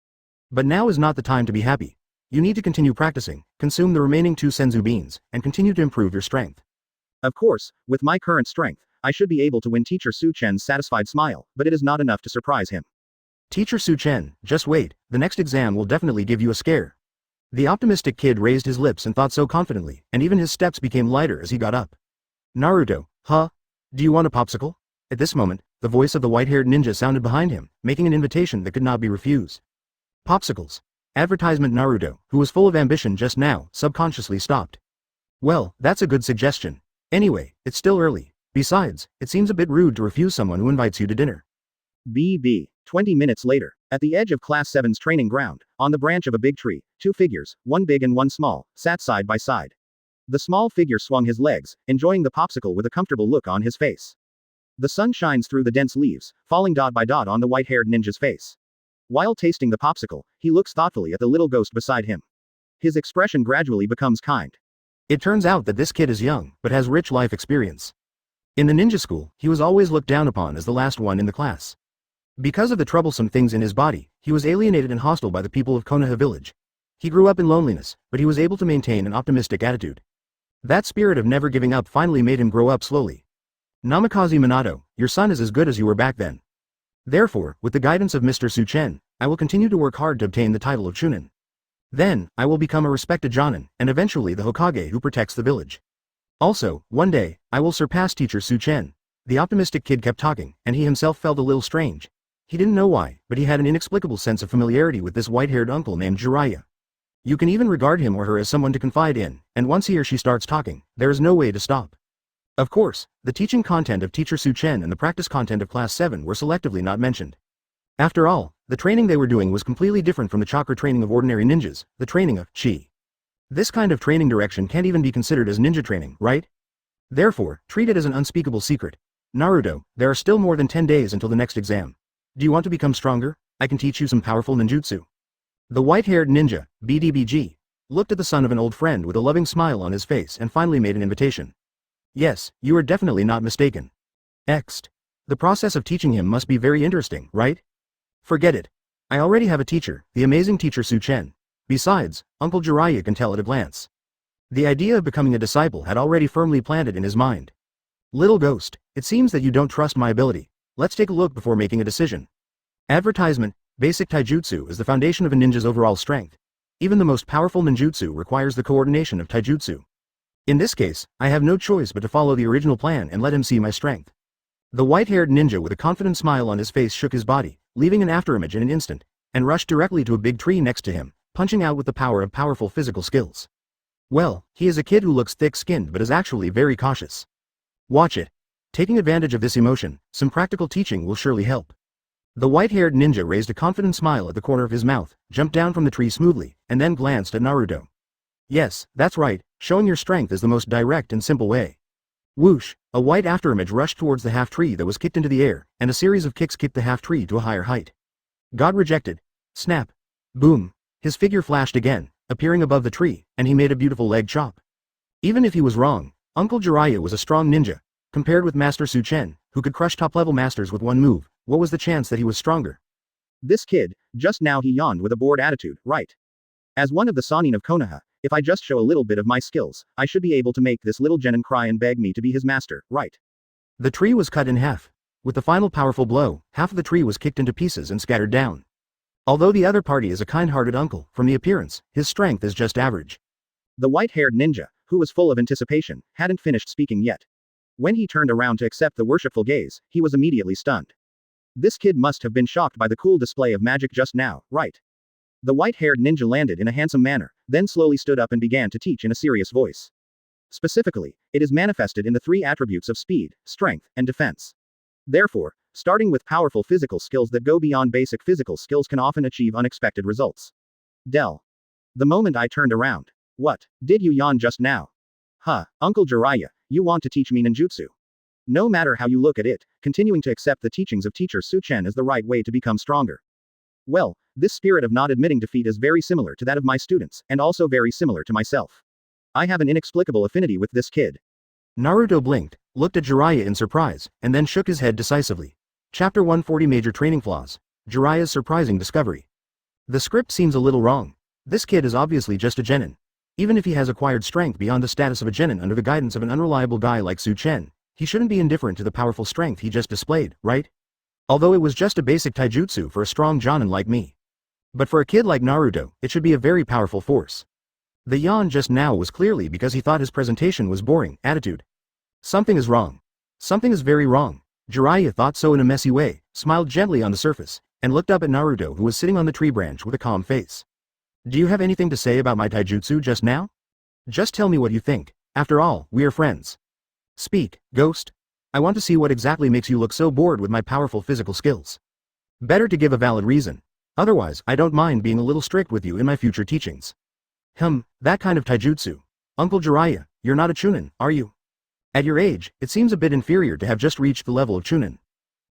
But now is not the time to be happy. You need to continue practicing, consume the remaining 2 senzu beans, and continue to improve your strength. Of course, with my current strength, I should be able to win Teacher Chen's satisfied smile, but it is not enough to surprise him. Teacher Chen, just wait, the next exam will definitely give you a scare. The optimistic kid raised his lips and thought so confidently, and even his steps became lighter as he got up. Naruto, do you want a popsicle? At this moment, the voice of the white-haired ninja sounded behind him, making an invitation that could not be refused. Popsicles. Advertisement. Naruto, who was full of ambition just now, subconsciously stopped. Well, that's a good suggestion. Anyway, it's still early. Besides, it seems a bit rude to refuse someone who invites you to dinner. 20 minutes later, at the edge of Class 7's training ground, on the branch of a big tree, 2 figures, one big and one small, sat side by side. The small figure swung his legs, enjoying the popsicle with a comfortable look on his face. The sun shines through the dense leaves, falling dot by dot on the white-haired ninja's face. While tasting the popsicle, he looks thoughtfully at the little ghost beside him. His expression gradually becomes kind. It turns out that this kid is young, but has rich life experience. In the ninja school, he was always looked down upon as the last one in the class. Because of the troublesome things in his body, he was alienated and hostile by the people of Konoha village. He grew up in loneliness, but he was able to maintain an optimistic attitude. That spirit of never giving up finally made him grow up slowly. Namikaze Minato, your son is as good as you were back then. Therefore, with the guidance of Mr. Chen, I will continue to work hard to obtain the title of Chunin. Then, I will become a respected Jonin, and eventually the Hokage who protects the village. Also, one day, I will surpass Teacher Chen. The optimistic kid kept talking, and he himself felt a little strange. He didn't know why, but he had an inexplicable sense of familiarity with this white-haired uncle named Jiraiya. You can even regard him or her as someone to confide in, and once he or she starts talking, there is no way to stop. Of course, the teaching content of Teacher Chen and the practice content of Class 7 were selectively not mentioned. After all, the training they were doing was completely different from the chakra training of ordinary ninjas, the training of Chi. This kind of training direction can't even be considered as ninja training, right? Therefore, treat it as an unspeakable secret. Naruto, there are still more than 10 days until the next exam. Do you want to become stronger? I can teach you some powerful ninjutsu. The white-haired ninja, BDBG, looked at the son of an old friend with a loving smile on his face and finally made an invitation. Yes, you are definitely not mistaken. Next. The process of teaching him must be very interesting, right? Forget it. I already have a teacher, the amazing Teacher Chen. Besides, Uncle Jiraiya can tell at a glance. The idea of becoming a disciple had already firmly planted in his mind. Little ghost, it seems that you don't trust my ability. Let's take a look before making a decision. Advertisement. Basic taijutsu is the foundation of a ninja's overall strength. Even the most powerful ninjutsu requires the coordination of taijutsu. In this case, I have no choice but to follow the original plan and let him see my strength. The white-haired ninja with a confident smile on his face shook his body, leaving an afterimage in an instant, and rushed directly to a big tree next to him, punching out with the power of powerful physical skills. Well, he is a kid who looks thick-skinned but is actually very cautious. Watch it. Taking advantage of this emotion, some practical teaching will surely help. The white-haired ninja raised a confident smile at the corner of his mouth, jumped down from the tree smoothly, and then glanced at Naruto. Yes, that's right, showing your strength is the most direct and simple way. Whoosh, a white afterimage rushed towards the half-tree that was kicked into the air, and a series of kicks kicked the half-tree to a higher height. God rejected. Snap. Boom. His figure flashed again, appearing above the tree, and he made a beautiful leg chop. Even if he was wrong, Uncle Jiraiya was a strong ninja. Compared with Master Chen, who could crush top-level masters with one move, what was the chance that he was stronger? This kid, just now he yawned with a bored attitude, right? As one of the Sannin of Konoha, if I just show a little bit of my skills, I should be able to make this little genin cry and beg me to be his master, right? The tree was cut in half. With the final powerful blow, half of the tree was kicked into pieces and scattered down. Although the other party is a kind-hearted uncle, from the appearance, his strength is just average. The white-haired ninja, who was full of anticipation, hadn't finished speaking yet. When he turned around to accept the worshipful gaze, he was immediately stunned. This kid must have been shocked by the cool display of magic just now, right? The white-haired ninja landed in a handsome manner, then slowly stood up and began to teach in a serious voice. Specifically, it is manifested in the three attributes of speed, strength, and defense. Therefore, starting with powerful physical skills that go beyond basic physical skills can often achieve unexpected results. Del. The moment I turned around. What, did you yawn just now? Huh, Uncle Jiraiya, you want to teach me ninjutsu? No matter how you look at it, continuing to accept the teachings of teacher Chen is the right way to become stronger. Well, this spirit of not admitting defeat is very similar to that of my students, and also very similar to myself. I have an inexplicable affinity with this kid. Naruto blinked, looked at Jiraiya in surprise, and then shook his head decisively. Chapter 140 Major Training Flaws. Jiraiya's surprising discovery. The script seems a little wrong. This kid is obviously just a genin. Even if he has acquired strength beyond the status of a genin under the guidance of an unreliable guy like Chen, he shouldn't be indifferent to the powerful strength he just displayed, right? Although it was just a basic taijutsu for a strong jonin like me. But for a kid like Naruto, it should be a very powerful force. The yawn just now was clearly because he thought his presentation was boring. Attitude. Something is wrong. Something is very wrong. Jiraiya thought so in a messy way, smiled gently on the surface, and looked up at Naruto who was sitting on the tree branch with a calm face. Do you have anything to say about my taijutsu just now? Just tell me what you think. After all, we are friends. Speak, ghost. I want to see what exactly makes you look so bored with my powerful physical skills. Better to give a valid reason. Otherwise, I don't mind being a little strict with you in my future teachings. That kind of taijutsu. Uncle Jiraiya, you're not a chunin, are you? At your age, it seems a bit inferior to have just reached the level of chunin.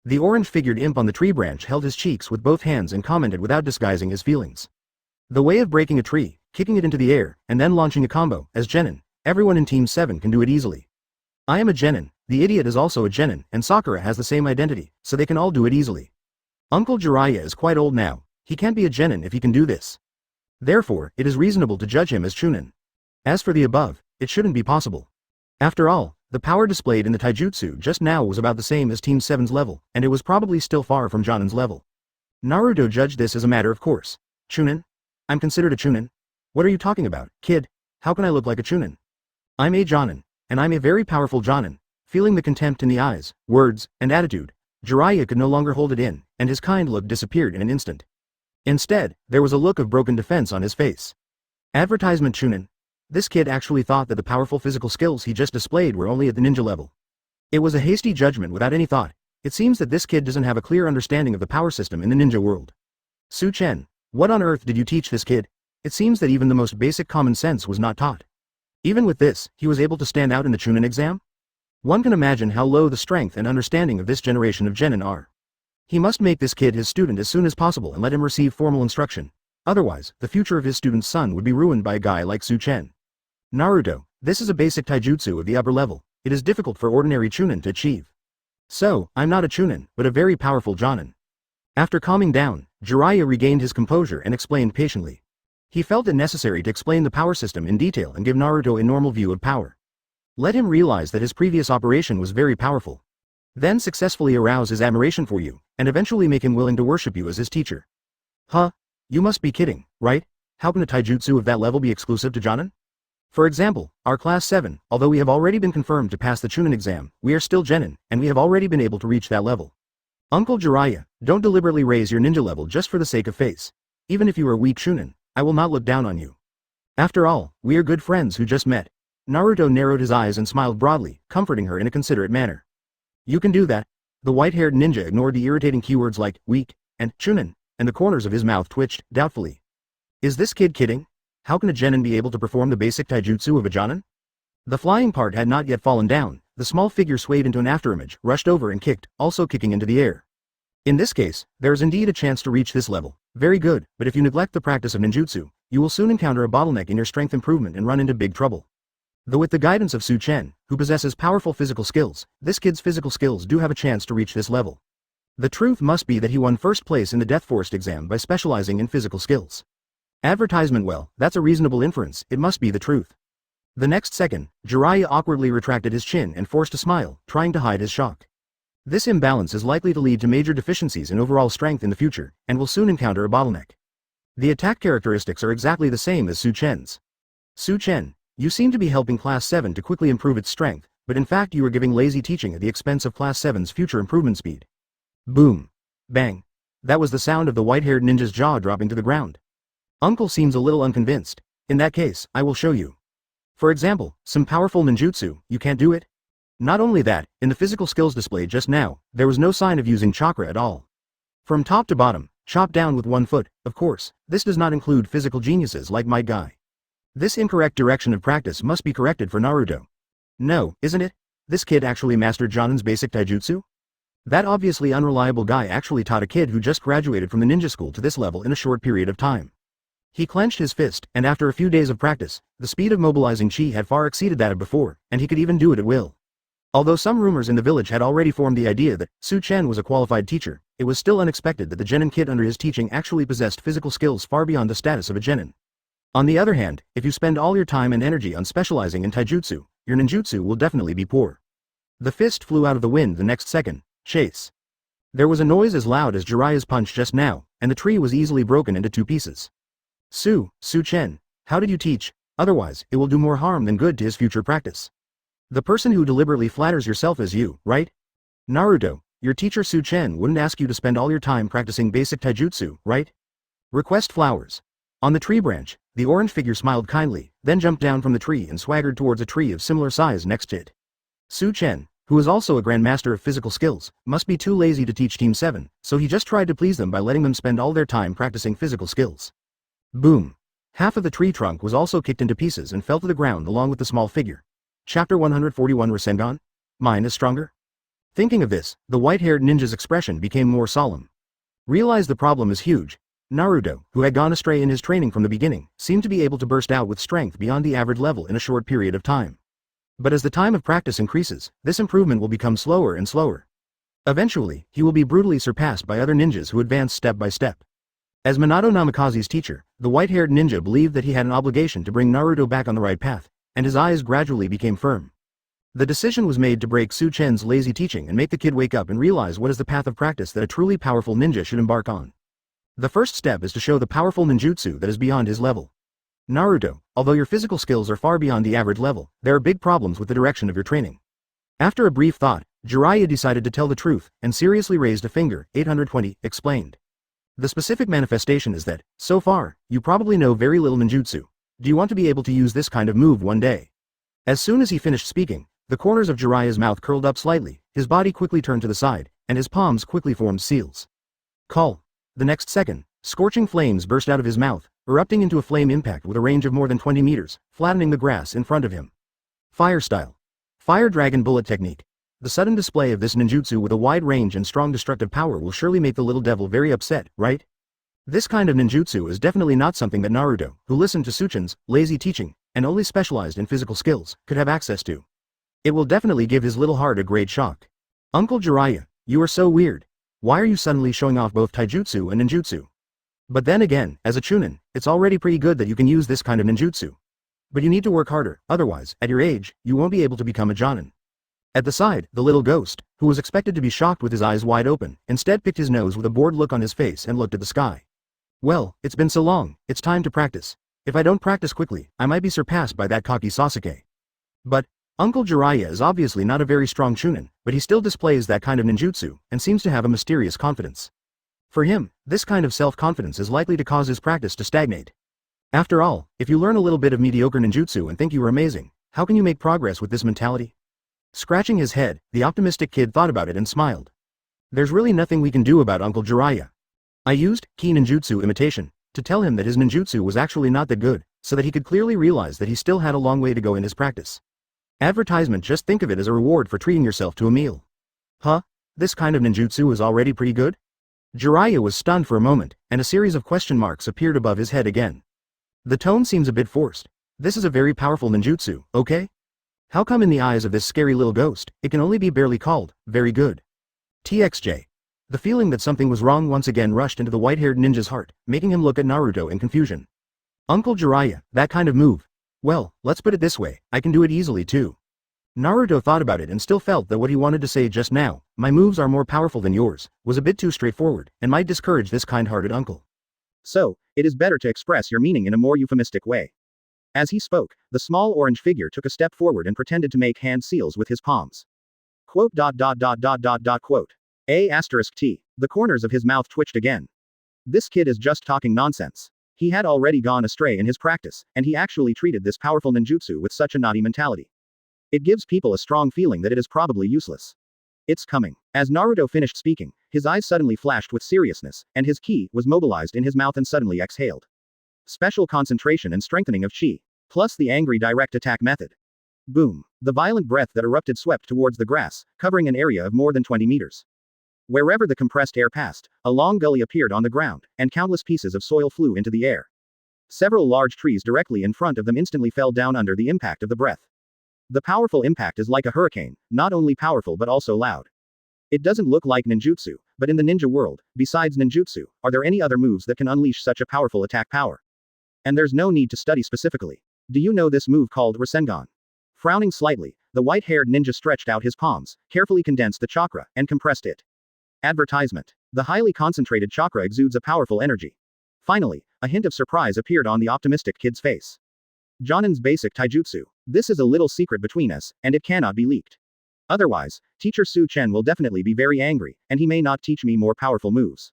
The orange-figured imp on the tree branch held his cheeks with both hands and commented without disguising his feelings. The way of breaking a tree, kicking it into the air, and then launching a combo, as genin, everyone in Team 7 can do it easily. I am a genin, the idiot is also a genin, and Sakura has the same identity, so they can all do it easily. Uncle Jiraiya is quite old now, he can't be a genin if he can do this. Therefore, it is reasonable to judge him as chunin. As for the above, it shouldn't be possible. After all, the power displayed in the taijutsu just now was about the same as Team 7's level, and it was probably still far from Jonin's level. Naruto judged this as a matter of course. Chunin? I'm considered a chunin? What are you talking about, kid? How can I look like a chunin? I'm a jonin, and I'm a very powerful jonin. Feeling the contempt in the eyes, words, and attitude, Jiraiya could no longer hold it in, and his kind look disappeared in an instant. Instead, there was a look of broken defense on his face. Advertisement chunin. This kid actually thought that the powerful physical skills he just displayed were only at the ninja level. It was a hasty judgment without any thought. It seems that this kid doesn't have a clear understanding of the power system in the ninja world. Chen, what on earth did you teach this kid? It seems that even the most basic common sense was not taught. Even with this, he was able to stand out in the chunin exam? One can imagine how low the strength and understanding of this generation of genin are. He must make this kid his student as soon as possible and let him receive formal instruction. Otherwise, the future of his student's son would be ruined by a guy like Chen. Naruto, this is a basic taijutsu of the upper level. It is difficult for ordinary chunin to achieve. So, I'm not a chunin, but a very powerful jonin. After calming down, Jiraiya regained his composure and explained patiently. He felt it necessary to explain the power system in detail and give Naruto a normal view of power. Let him realize that his previous operation was very powerful. Then successfully arouse his admiration for you, and eventually make him willing to worship you as his teacher. Huh? You must be kidding, right? How can a taijutsu of that level be exclusive to jonin? For example, our class 7, although we have already been confirmed to pass the chunin exam, we are still genin, and we have already been able to reach that level. Uncle Jiraiya, don't deliberately raise your ninja level just for the sake of face. Even if you are weak chunin, I will not look down on you. After all, we are good friends who just met. Naruto narrowed his eyes and smiled broadly, comforting her in a considerate manner. You can do that. The white-haired ninja ignored the irritating keywords like weak and chunin, and the corners of his mouth twitched doubtfully. Is this kid kidding? How can a genin be able to perform the basic taijutsu of a jonin? The flying part had not yet fallen down, the small figure swayed into an afterimage, rushed over and kicked, also kicking into the air. In this case, there is indeed a chance to reach this level. Very good, but if you neglect the practice of ninjutsu, you will soon encounter a bottleneck in your strength improvement and run into big trouble. Though with the guidance of Chen, who possesses powerful physical skills, this kid's physical skills do have a chance to reach this level. The truth must be that he won first place in the Death Forest exam by specializing in physical skills. Advertisement, well, that's a reasonable inference, it must be the truth. The next second, Jiraiya awkwardly retracted his chin and forced a smile, trying to hide his shock. This imbalance is likely to lead to major deficiencies in overall strength in the future, and will soon encounter a bottleneck. The attack characteristics are exactly the same as Chen's. Chen, you seem to be helping Class 7 to quickly improve its strength, but in fact you are giving lazy teaching at the expense of Class 7's future improvement speed. Boom. Bang. That was the sound of the white-haired ninja's jaw dropping to the ground. Uncle seems a little unconvinced. In that case, I will show you. For example, some powerful ninjutsu, you can't do it? Not only that, in the physical skills displayed just now, there was no sign of using chakra at all. From top to bottom, chopped down with one foot, of course, this does not include physical geniuses like my guy. This incorrect direction of practice must be corrected for Naruto. No, isn't it? This kid actually mastered Jonin's basic taijutsu? That obviously unreliable guy actually taught a kid who just graduated from the ninja school to this level in a short period of time. He clenched his fist, and after a few days of practice, the speed of mobilizing chi had far exceeded that of before, and he could even do it at will. Although some rumors in the village had already formed the idea that Chen was a qualified teacher, it was still unexpected that the genin kid under his teaching actually possessed physical skills far beyond the status of a genin. On the other hand, if you spend all your time and energy on specializing in taijutsu, your ninjutsu will definitely be poor. The fist flew out of the wind the next second. Chase. There was a noise as loud as Jiraiya's punch just now, and the tree was easily broken into two pieces. Chen, how did you teach? Otherwise, it will do more harm than good to his future practice. The person who deliberately flatters yourself is you, right? Naruto, your teacher Chen wouldn't ask you to spend all your time practicing basic taijutsu, right? Request flowers. On the tree branch, the orange figure smiled kindly, then jumped down from the tree and swaggered towards a tree of similar size next to it. Chen, who is also a grandmaster of physical skills, must be too lazy to teach Team 7, so he just tried to please them by letting them spend all their time practicing physical skills. Boom. Half of the tree trunk was also kicked into pieces and fell to the ground along with the small figure. Chapter 141 Rasengan? Mine is stronger? Thinking of this, the white-haired ninja's expression became more solemn. Realize the problem is huge. Naruto, who had gone astray in his training from the beginning, seemed to be able to burst out with strength beyond the average level in a short period of time. But as the time of practice increases, this improvement will become slower and slower. Eventually, he will be brutally surpassed by other ninjas who advance step by step. As Minato Namikaze's teacher, the white-haired ninja believed that he had an obligation to bring Naruto back on the right path, and his eyes gradually became firm. The decision was made to break Chen's lazy teaching and make the kid wake up and realize what is the path of practice that a truly powerful ninja should embark on. The first step is to show the powerful ninjutsu that is beyond his level. Naruto, although your physical skills are far beyond the average level, there are big problems with the direction of your training. After a brief thought, Jiraiya decided to tell the truth, and seriously raised a finger. 820, explained. The specific manifestation is that, so far, you probably know very little ninjutsu. Do you want to be able to use this kind of move one day? As soon as he finished speaking, the corners of Jiraiya's mouth curled up slightly, his body quickly turned to the side, and his palms quickly formed seals. Call. The next second, scorching flames burst out of his mouth, erupting into a flame impact with a range of more than 20 meters, flattening the grass in front of him. Fire style. Fire dragon bullet technique. The sudden display of this ninjutsu with a wide range and strong destructive power will surely make the little devil very upset, right? This kind of ninjutsu is definitely not something that Naruto, who listened to Chen's lazy teaching, and only specialized in physical skills, could have access to. It will definitely give his little heart a great shock. Uncle Jiraiya, you are so weird. Why are you suddenly showing off both taijutsu and ninjutsu? But then again, as a chunin, it's already pretty good that you can use this kind of ninjutsu. But you need to work harder, otherwise, at your age, you won't be able to become a jonin. At the side, the little ghost, who was expected to be shocked with his eyes wide open, instead picked his nose with a bored look on his face and looked at the sky. Well, it's been so long, it's time to practice. If I don't practice quickly, I might be surpassed by that cocky Sasuke. But, Uncle Jiraiya is obviously not a very strong chunin, but he still displays that kind of ninjutsu, and seems to have a mysterious confidence. For him, this kind of self-confidence is likely to cause his practice to stagnate. After all, if you learn a little bit of mediocre ninjutsu and think you are amazing, how can you make progress with this mentality? Scratching his head, the optimistic kid thought about it and smiled. There's really nothing we can do about Uncle Jiraiya. I used ki ninjutsu imitation to tell him that his ninjutsu was actually not that good, so that he could clearly realize that he still had a long way to go in his practice. Advertisement, just think of it as a reward for treating yourself to a meal. Huh? This kind of ninjutsu is already pretty good? Jiraiya was stunned for a moment, and a series of question marks appeared above his head again. The tone seems a bit forced. This is a very powerful ninjutsu, okay? How come in the eyes of this scary little ghost, it can only be barely called, very good? TXJ. The feeling that something was wrong once again rushed into the white-haired ninja's heart, making him look at Naruto in confusion. Uncle Jiraiya, that kind of move. Well, let's put it this way, I can do it easily too. Naruto thought about it and still felt that what he wanted to say just now, my moves are more powerful than yours, was a bit too straightforward, and might discourage this kind-hearted uncle. So, it is better to express your meaning in a more euphemistic way. As he spoke, the small orange figure took a step forward and pretended to make hand seals with his palms. Quote. A*T. The corners of his mouth twitched again. This kid is just talking nonsense. He had already gone astray in his practice, and he actually treated this powerful ninjutsu with such a naughty mentality. It gives people a strong feeling that it is probably useless. It's coming. As Naruto finished speaking, his eyes suddenly flashed with seriousness, and his ki was mobilized in his mouth and suddenly exhaled. Special concentration and strengthening of chi. Plus the angry direct attack method. Boom. The violent breath that erupted swept towards the grass, covering an area of more than 20 meters. Wherever the compressed air passed, a long gully appeared on the ground, and countless pieces of soil flew into the air. Several large trees directly in front of them instantly fell down under the impact of the breath. The powerful impact is like a hurricane, not only powerful but also loud. It doesn't look like ninjutsu, but in the ninja world, besides ninjutsu, are there any other moves that can unleash such a powerful attack power? And there's no need to study specifically. Do you know this move called Rasengan? Frowning slightly, the white-haired ninja stretched out his palms, carefully condensed the chakra, and compressed it. Advertisement. The highly concentrated chakra exudes a powerful energy. Finally, a hint of surprise appeared on the optimistic kid's face. Jonin's basic taijutsu. This is a little secret between us, and it cannot be leaked. Otherwise, teacher Chen will definitely be very angry, and he may not teach me more powerful moves.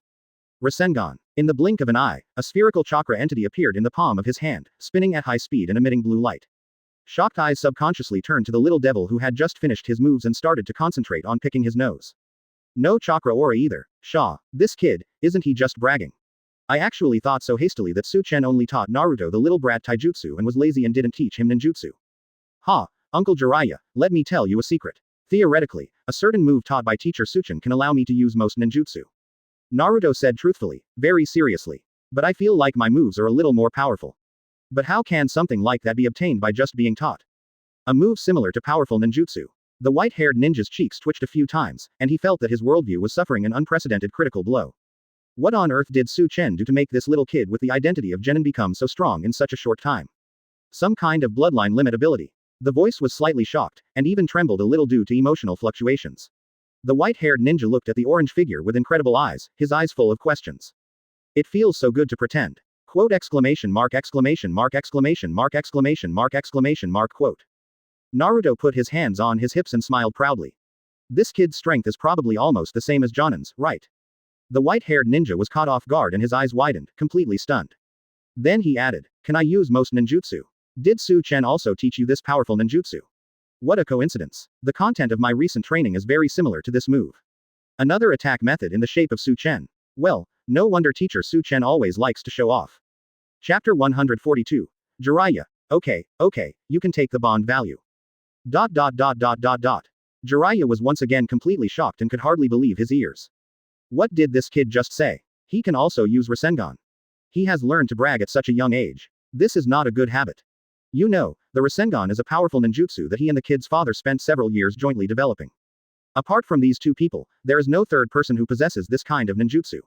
Rasengan. In the blink of an eye, a spherical chakra entity appeared in the palm of his hand, spinning at high speed and emitting blue light. Shocked eyes subconsciously turned to the little devil who had just finished his moves and started to concentrate on picking his nose. No chakra aura either. Shaw. This kid, isn't he just bragging? I actually thought so hastily that Chen only taught Naruto the little brat taijutsu and was lazy and didn't teach him ninjutsu. Ha, Uncle Jiraiya, let me tell you a secret. Theoretically, a certain move taught by teacher Chen can allow me to use most ninjutsu. Naruto said truthfully, very seriously. But I feel like my moves are a little more powerful. But how can something like that be obtained by just being taught? A move similar to powerful ninjutsu. The white-haired ninja's cheeks twitched a few times, and he felt that his worldview was suffering an unprecedented critical blow. What on earth did Chen do to make this little kid with the identity of Genin become so strong in such a short time? Some kind of bloodline limit ability. The voice was slightly shocked, and even trembled a little due to emotional fluctuations. The white-haired ninja looked at the orange figure with incredible eyes, his eyes full of questions. It feels so good to pretend. Quote exclamation mark exclamation mark exclamation mark exclamation mark exclamation mark quote. Naruto put his hands on his hips and smiled proudly. This kid's strength is probably almost the same as Jonin's, right? The white-haired ninja was caught off guard and his eyes widened, completely stunned. Then he added, can I use most ninjutsu? Did Chen also teach you this powerful ninjutsu? What a coincidence. The content of my recent training is very similar to this move. Another attack method in the shape of Chen. Well, no wonder teacher Chen always likes to show off. Chapter 142. Jiraiya. Okay, you can take the bond value. Jiraiya was once again completely shocked and could hardly believe his ears. What did this kid just say? He can also use Rasengan. He has learned to brag at such a young age. This is not a good habit. You know, the Rasengan is a powerful ninjutsu that he and the kid's father spent several years jointly developing. Apart from these two people, there is no third person who possesses this kind of ninjutsu.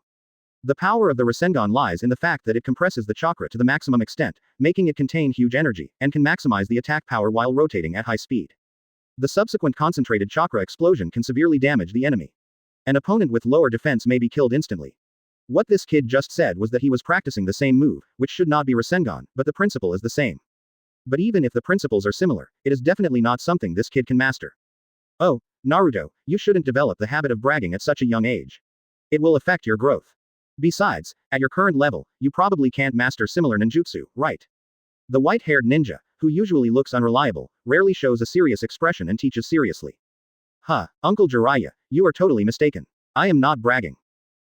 The power of the Rasengan lies in the fact that it compresses the chakra to the maximum extent, making it contain huge energy, and can maximize the attack power while rotating at high speed. The subsequent concentrated chakra explosion can severely damage the enemy. An opponent with lower defense may be killed instantly. What this kid just said was that he was practicing the same move, which should not be Rasengan, but the principle is the same. But even if the principles are similar, it is definitely not something this kid can master. Oh, Naruto, you shouldn't develop the habit of bragging at such a young age. It will affect your growth. Besides, at your current level, you probably can't master similar ninjutsu, right? The white-haired ninja, who usually looks unreliable, rarely shows a serious expression and teaches seriously. Huh, Uncle Jiraiya, you are totally mistaken. I am not bragging.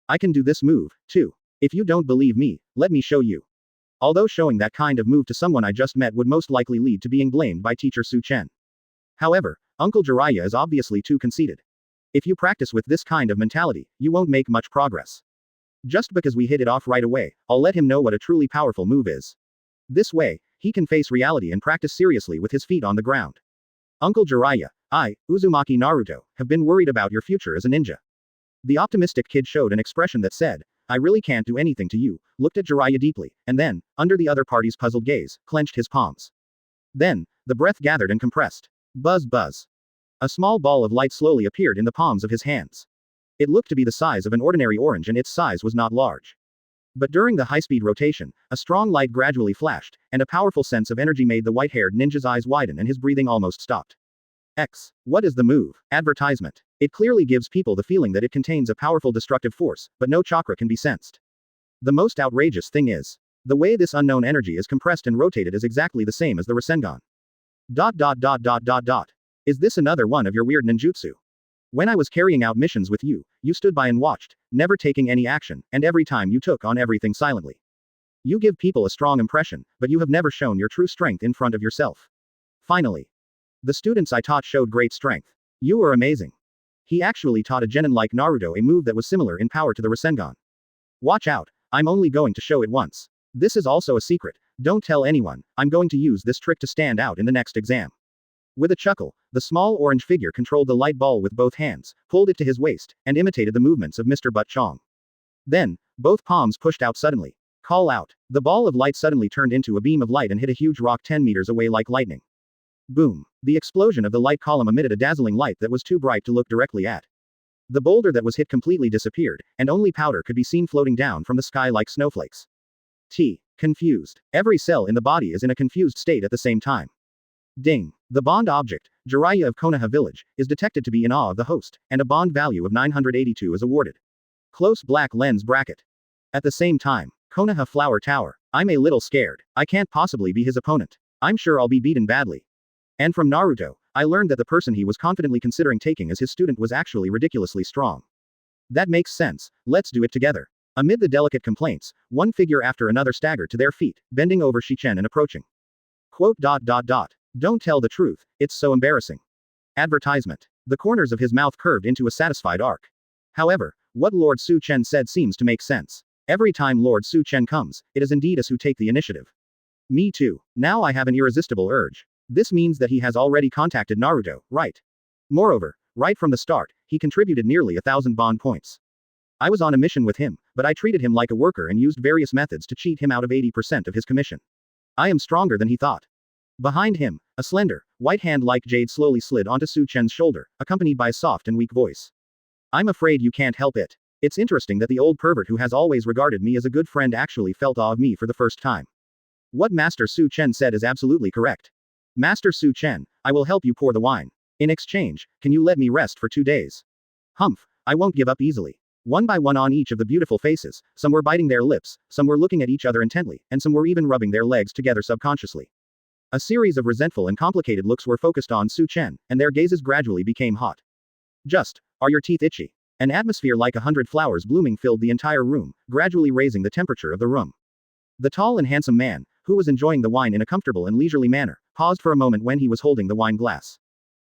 I can do this move, too. If you don't believe me, let me show you. Although showing that kind of move to someone I just met would most likely lead to being blamed by teacher Chen. However, Uncle Jiraiya is obviously too conceited. If you practice with this kind of mentality, you won't make much progress. Just because we hit it off right away, I'll let him know what a truly powerful move is. This way, he can face reality and practice seriously with his feet on the ground. Uncle Jiraiya, I, Uzumaki Naruto, have been worried about your future as a ninja. The optimistic kid showed an expression that said, I really can't do anything to you, looked at Jiraiya deeply, and then, under the other party's puzzled gaze, clenched his palms. Then, the breath gathered and compressed. Buzz buzz. A small ball of light slowly appeared in the palms of his hands. It looked to be the size of an ordinary orange and its size was not large. But during the high-speed rotation, a strong light gradually flashed, and a powerful sense of energy made the white-haired ninja's eyes widen and his breathing almost stopped. What is the move? Advertisement. It clearly gives people the feeling that it contains a powerful destructive force, but no chakra can be sensed. The most outrageous thing is, the way this unknown energy is compressed and rotated is exactly the same as the Rasengan. Is this another one of your weird ninjutsu? When I was carrying out missions with you, you stood by and watched, never taking any action, and every time you took on everything silently. You give people a strong impression, but you have never shown your true strength in front of yourself. Finally. The students I taught showed great strength. You were amazing. He actually taught a genin like Naruto a move that was similar in power to the Rasengan. Watch out, I'm only going to show it once. This is also a secret, don't tell anyone, I'm going to use this trick to stand out in the next exam. With a chuckle, the small orange figure controlled the light ball with both hands, pulled it to his waist, and imitated the movements of Mr. Butt Chong. Then, both palms pushed out suddenly. Call out. The ball of light suddenly turned into a beam of light and hit a huge rock 10 meters away like lightning. Boom. The explosion of the light column emitted a dazzling light that was too bright to look directly at. The boulder that was hit completely disappeared, and only powder could be seen floating down from the sky like snowflakes. Confused. Every cell in the body is in a confused state at the same time. Ding. The bond object, Jiraiya of Konoha village, is detected to be in awe of the host, and a bond value of 982 is awarded. Close black lens bracket. At the same time, Konoha flower tower. I'm a little scared. I can't possibly be his opponent. I'm sure I'll be beaten badly. And from Naruto, I learned that the person he was confidently considering taking as his student was actually ridiculously strong. That makes sense, let's do it together. Amid the delicate complaints, one figure after another staggered to their feet, bending over Chen and approaching. Don't tell the truth, it's so embarrassing. Advertisement. The corners of his mouth curved into a satisfied arc. However, what Lord Su Chen said seems to make sense. Every time Lord Su Chen comes, it is indeed us who take the initiative. Me too. Now I have an irresistible urge. This means that he has already contacted Naruto, right? Moreover, right from the start, he contributed nearly 1,000 bond points. I was on a mission with him, but I treated him like a worker and used various methods to cheat him out of 80% of his commission. I am stronger than he thought. Behind him, a slender, white hand like jade slowly slid onto Su Chen's shoulder, accompanied by a soft and weak voice. I'm afraid you can't help it. It's interesting that the old pervert who has always regarded me as a good friend actually felt awe of me for the first time. What Master Su Chen said is absolutely correct. Master Su Chen, I will help you pour the wine. In exchange, can you let me rest for 2 days? Humph, I won't give up easily. One by one on each of the beautiful faces, some were biting their lips, some were looking at each other intently, and some were even rubbing their legs together subconsciously. A series of resentful and complicated looks were focused on Su Chen, and their gazes gradually became hot. Are your teeth itchy? An atmosphere like 100 flowers blooming filled the entire room, gradually raising the temperature of the room. The tall and handsome man, who was enjoying the wine in a comfortable and leisurely manner, paused for a moment when he was holding the wine glass.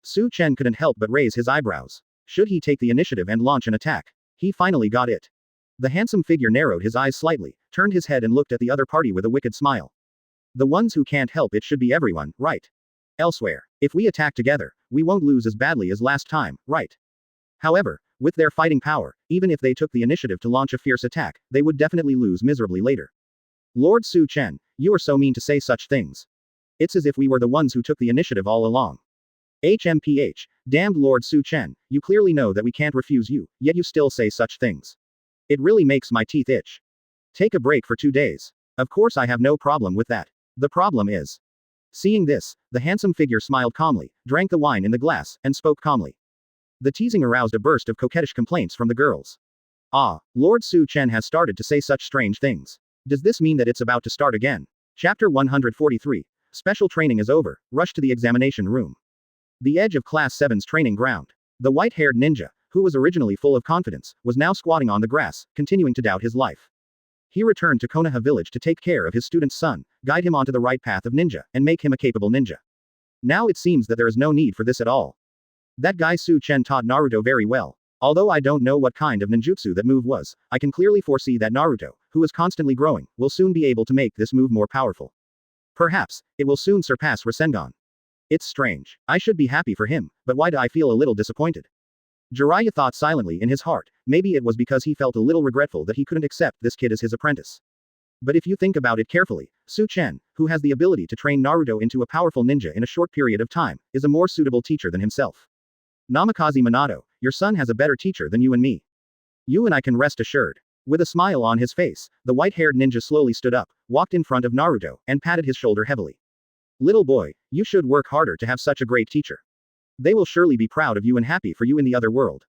Su Chen couldn't help but raise his eyebrows. Should he take the initiative and launch an attack? He finally got it. The handsome figure narrowed his eyes slightly, turned his head and looked at the other party with a wicked smile. The ones who can't help it should be everyone, right? Elsewhere, if we attack together, we won't lose as badly as last time, right? However, with their fighting power, even if they took the initiative to launch a fierce attack, they would definitely lose miserably later. Lord Su Chen, you are so mean to say such things. It's as if we were the ones who took the initiative all along. HMPH, damned Lord Su Chen, you clearly know that we can't refuse you, yet you still say such things. It really makes my teeth itch. Take a break for 2 days. Of course I have no problem with that. The problem is. Seeing this, the handsome figure smiled calmly, drank the wine in the glass, and spoke calmly. The teasing aroused a burst of coquettish complaints from the girls. Ah, Lord Su Chen has started to say such strange things. Does this mean that it's about to start again? Chapter 143. Special training is over, rush to the examination room. The edge of Class 7's training ground. The white-haired ninja, who was originally full of confidence, was now squatting on the grass, continuing to doubt his life. He returned to Konoha village to take care of his student's son, guide him onto the right path of ninja, and make him a capable ninja. Now it seems that there is no need for this at all. That guy Chen taught Naruto very well. Although I don't know what kind of ninjutsu that move was, I can clearly foresee that Naruto, who is constantly growing, will soon be able to make this move more powerful. Perhaps, it will soon surpass Rasengan. It's strange. I should be happy for him, but why do I feel a little disappointed? Jiraiya thought silently in his heart. Maybe it was because he felt a little regretful that he couldn't accept this kid as his apprentice. But if you think about it carefully, Chen, who has the ability to train Naruto into a powerful ninja in a short period of time, is a more suitable teacher than himself. Namikaze Minato, your son has a better teacher than you and me. You and I can rest assured. With a smile on his face, the white-haired ninja slowly stood up, walked in front of Naruto, and patted his shoulder heavily. Little boy, you should work harder to have such a great teacher. They will surely be proud of you and happy for you in the other world.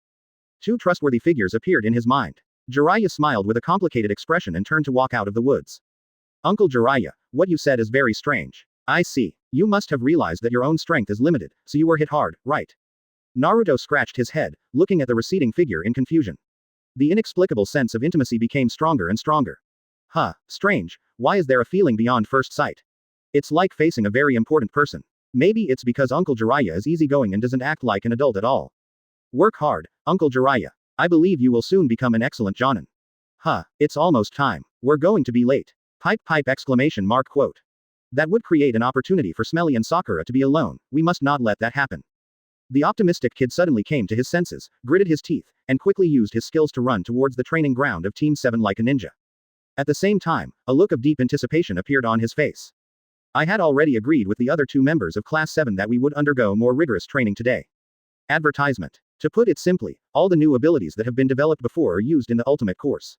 Two trustworthy figures appeared in his mind. Jiraiya smiled with a complicated expression and turned to walk out of the woods. Uncle Jiraiya, what you said is very strange. I see. You must have realized that your own strength is limited, so you were hit hard, right? Naruto scratched his head, looking at the receding figure in confusion. The inexplicable sense of intimacy became stronger and stronger. Huh, strange, why is there a feeling beyond first sight? It's like facing a very important person. Maybe it's because Uncle Jiraiya is easygoing and doesn't act like an adult at all. Work hard, Uncle Jiraiya. I believe you will soon become an excellent Jonin. Huh, it's almost time. We're going to be late. Pipe exclamation mark quote. That would create an opportunity for Smelly and Sakura to be alone, we must not let that happen. The optimistic kid suddenly came to his senses, gritted his teeth, and quickly used his skills to run towards the training ground of Team 7 like a ninja. At the same time, a look of deep anticipation appeared on his face. I had already agreed with the other two members of Class 7 that we would undergo more rigorous training today. Advertisement. To put it simply, all the new abilities that have been developed before are used in the ultimate course.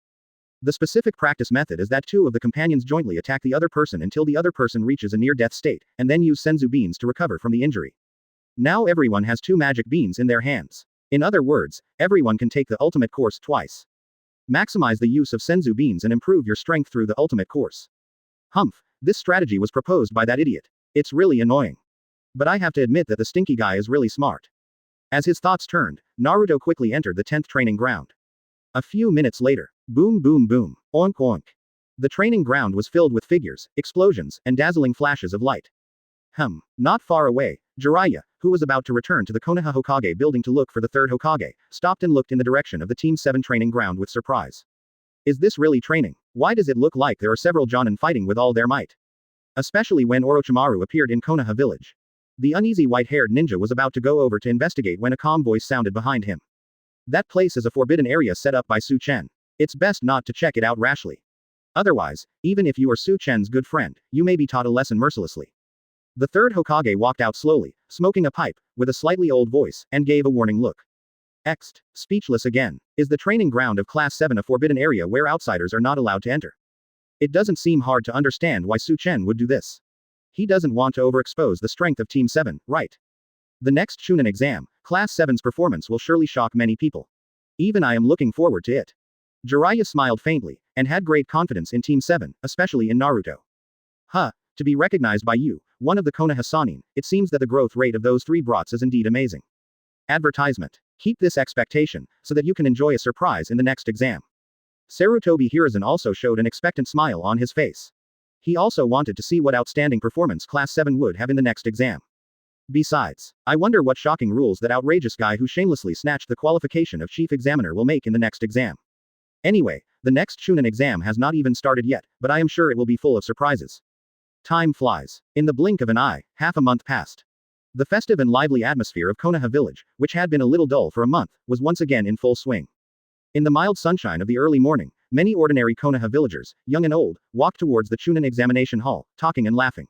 The specific practice method is that two of the companions jointly attack the other person until the other person reaches a near-death state, and then use senzu beans to recover from the injury. Now everyone has two magic beans in their hands. In other words, everyone can take the ultimate course twice. Maximize the use of senzu beans and improve your strength through the ultimate course. Humph, this strategy was proposed by that idiot. It's really annoying. But I have to admit that the stinky guy is really smart. As his thoughts turned, Naruto quickly entered the 10th training ground. A few minutes later, boom boom boom, oink oink. The training ground was filled with figures, explosions, and dazzling flashes of light. Not far away, Jiraiya, who was about to return to the Konoha Hokage building to look for the third Hokage, stopped and looked in the direction of the Team 7 training ground with surprise. Is this really training? Why does it look like there are several Jonin fighting with all their might? Especially when Orochimaru appeared in Konoha village. The uneasy white-haired ninja was about to go over to investigate when a calm voice sounded behind him. That place is a forbidden area set up by Chen. It's best not to check it out rashly. Otherwise, even if you are Chen's good friend, you may be taught a lesson mercilessly. The third Hokage walked out slowly, smoking a pipe, with a slightly old voice, and gave a warning look. Ext, speechless again. Is the training ground of Class 7 a forbidden area where outsiders are not allowed to enter? It doesn't seem hard to understand why Chen would do this. He doesn't want to overexpose the strength of Team 7, right? The next Chunin exam, Class 7's performance will surely shock many people. Even I am looking forward to it. Jiraiya smiled faintly, and had great confidence in Team 7, especially in Naruto. To be recognized by you, one of the Konoha Sannin, it seems that the growth rate of those three brats is indeed amazing. Advertisement. Keep this expectation, so that you can enjoy a surprise in the next exam. Sarutobi Hiruzen also showed an expectant smile on his face. He also wanted to see what outstanding performance Class 7 would have in the next exam. Besides, I wonder what shocking rules that outrageous guy who shamelessly snatched the qualification of chief examiner will make in the next exam. Anyway, the next Chunin exam has not even started yet, but I am sure it will be full of surprises. Time flies. In the blink of an eye, half a month passed. The festive and lively atmosphere of Konoha village, which had been a little dull for a month, was once again in full swing. In the mild sunshine of the early morning, many ordinary Konoha villagers, young and old, walked towards the Chunin examination hall, talking and laughing.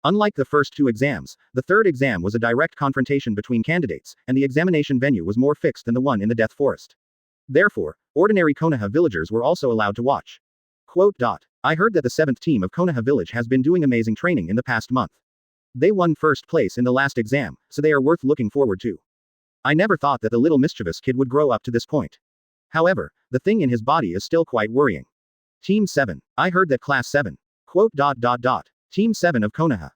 Unlike the first two exams, the third exam was a direct confrontation between candidates, and the examination venue was more fixed than the one in the Death Forest. Therefore, ordinary Konoha villagers were also allowed to watch. I heard that the 7th team of Konoha village has been doing amazing training in the past month. They won first place in the last exam, so they are worth looking forward to. I never thought that the little mischievous kid would grow up to this point. However, the thing in his body is still quite worrying. Team 7. I heard that Class 7. Team 7 of Konoha.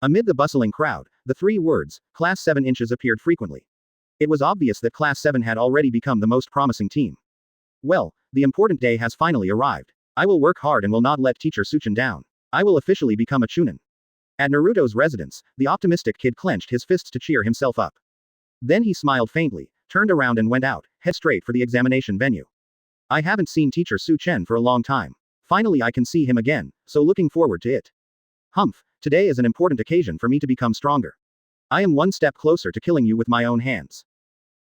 Amid the bustling crowd, the three words, Class 7 inches appeared frequently. It was obvious that Class 7 had already become the most promising team. Well, the important day has finally arrived. I will work hard and will not let Teacher Suchin down. I will officially become a Chunin. At Naruto's residence, the optimistic kid clenched his fists to cheer himself up. Then he smiled faintly, turned around and went out, head straight for the examination venue. I haven't seen teacher Chen for a long time. Finally I can see him again, so looking forward to it. Humph, today is an important occasion for me to become stronger. I am one step closer to killing you with my own hands.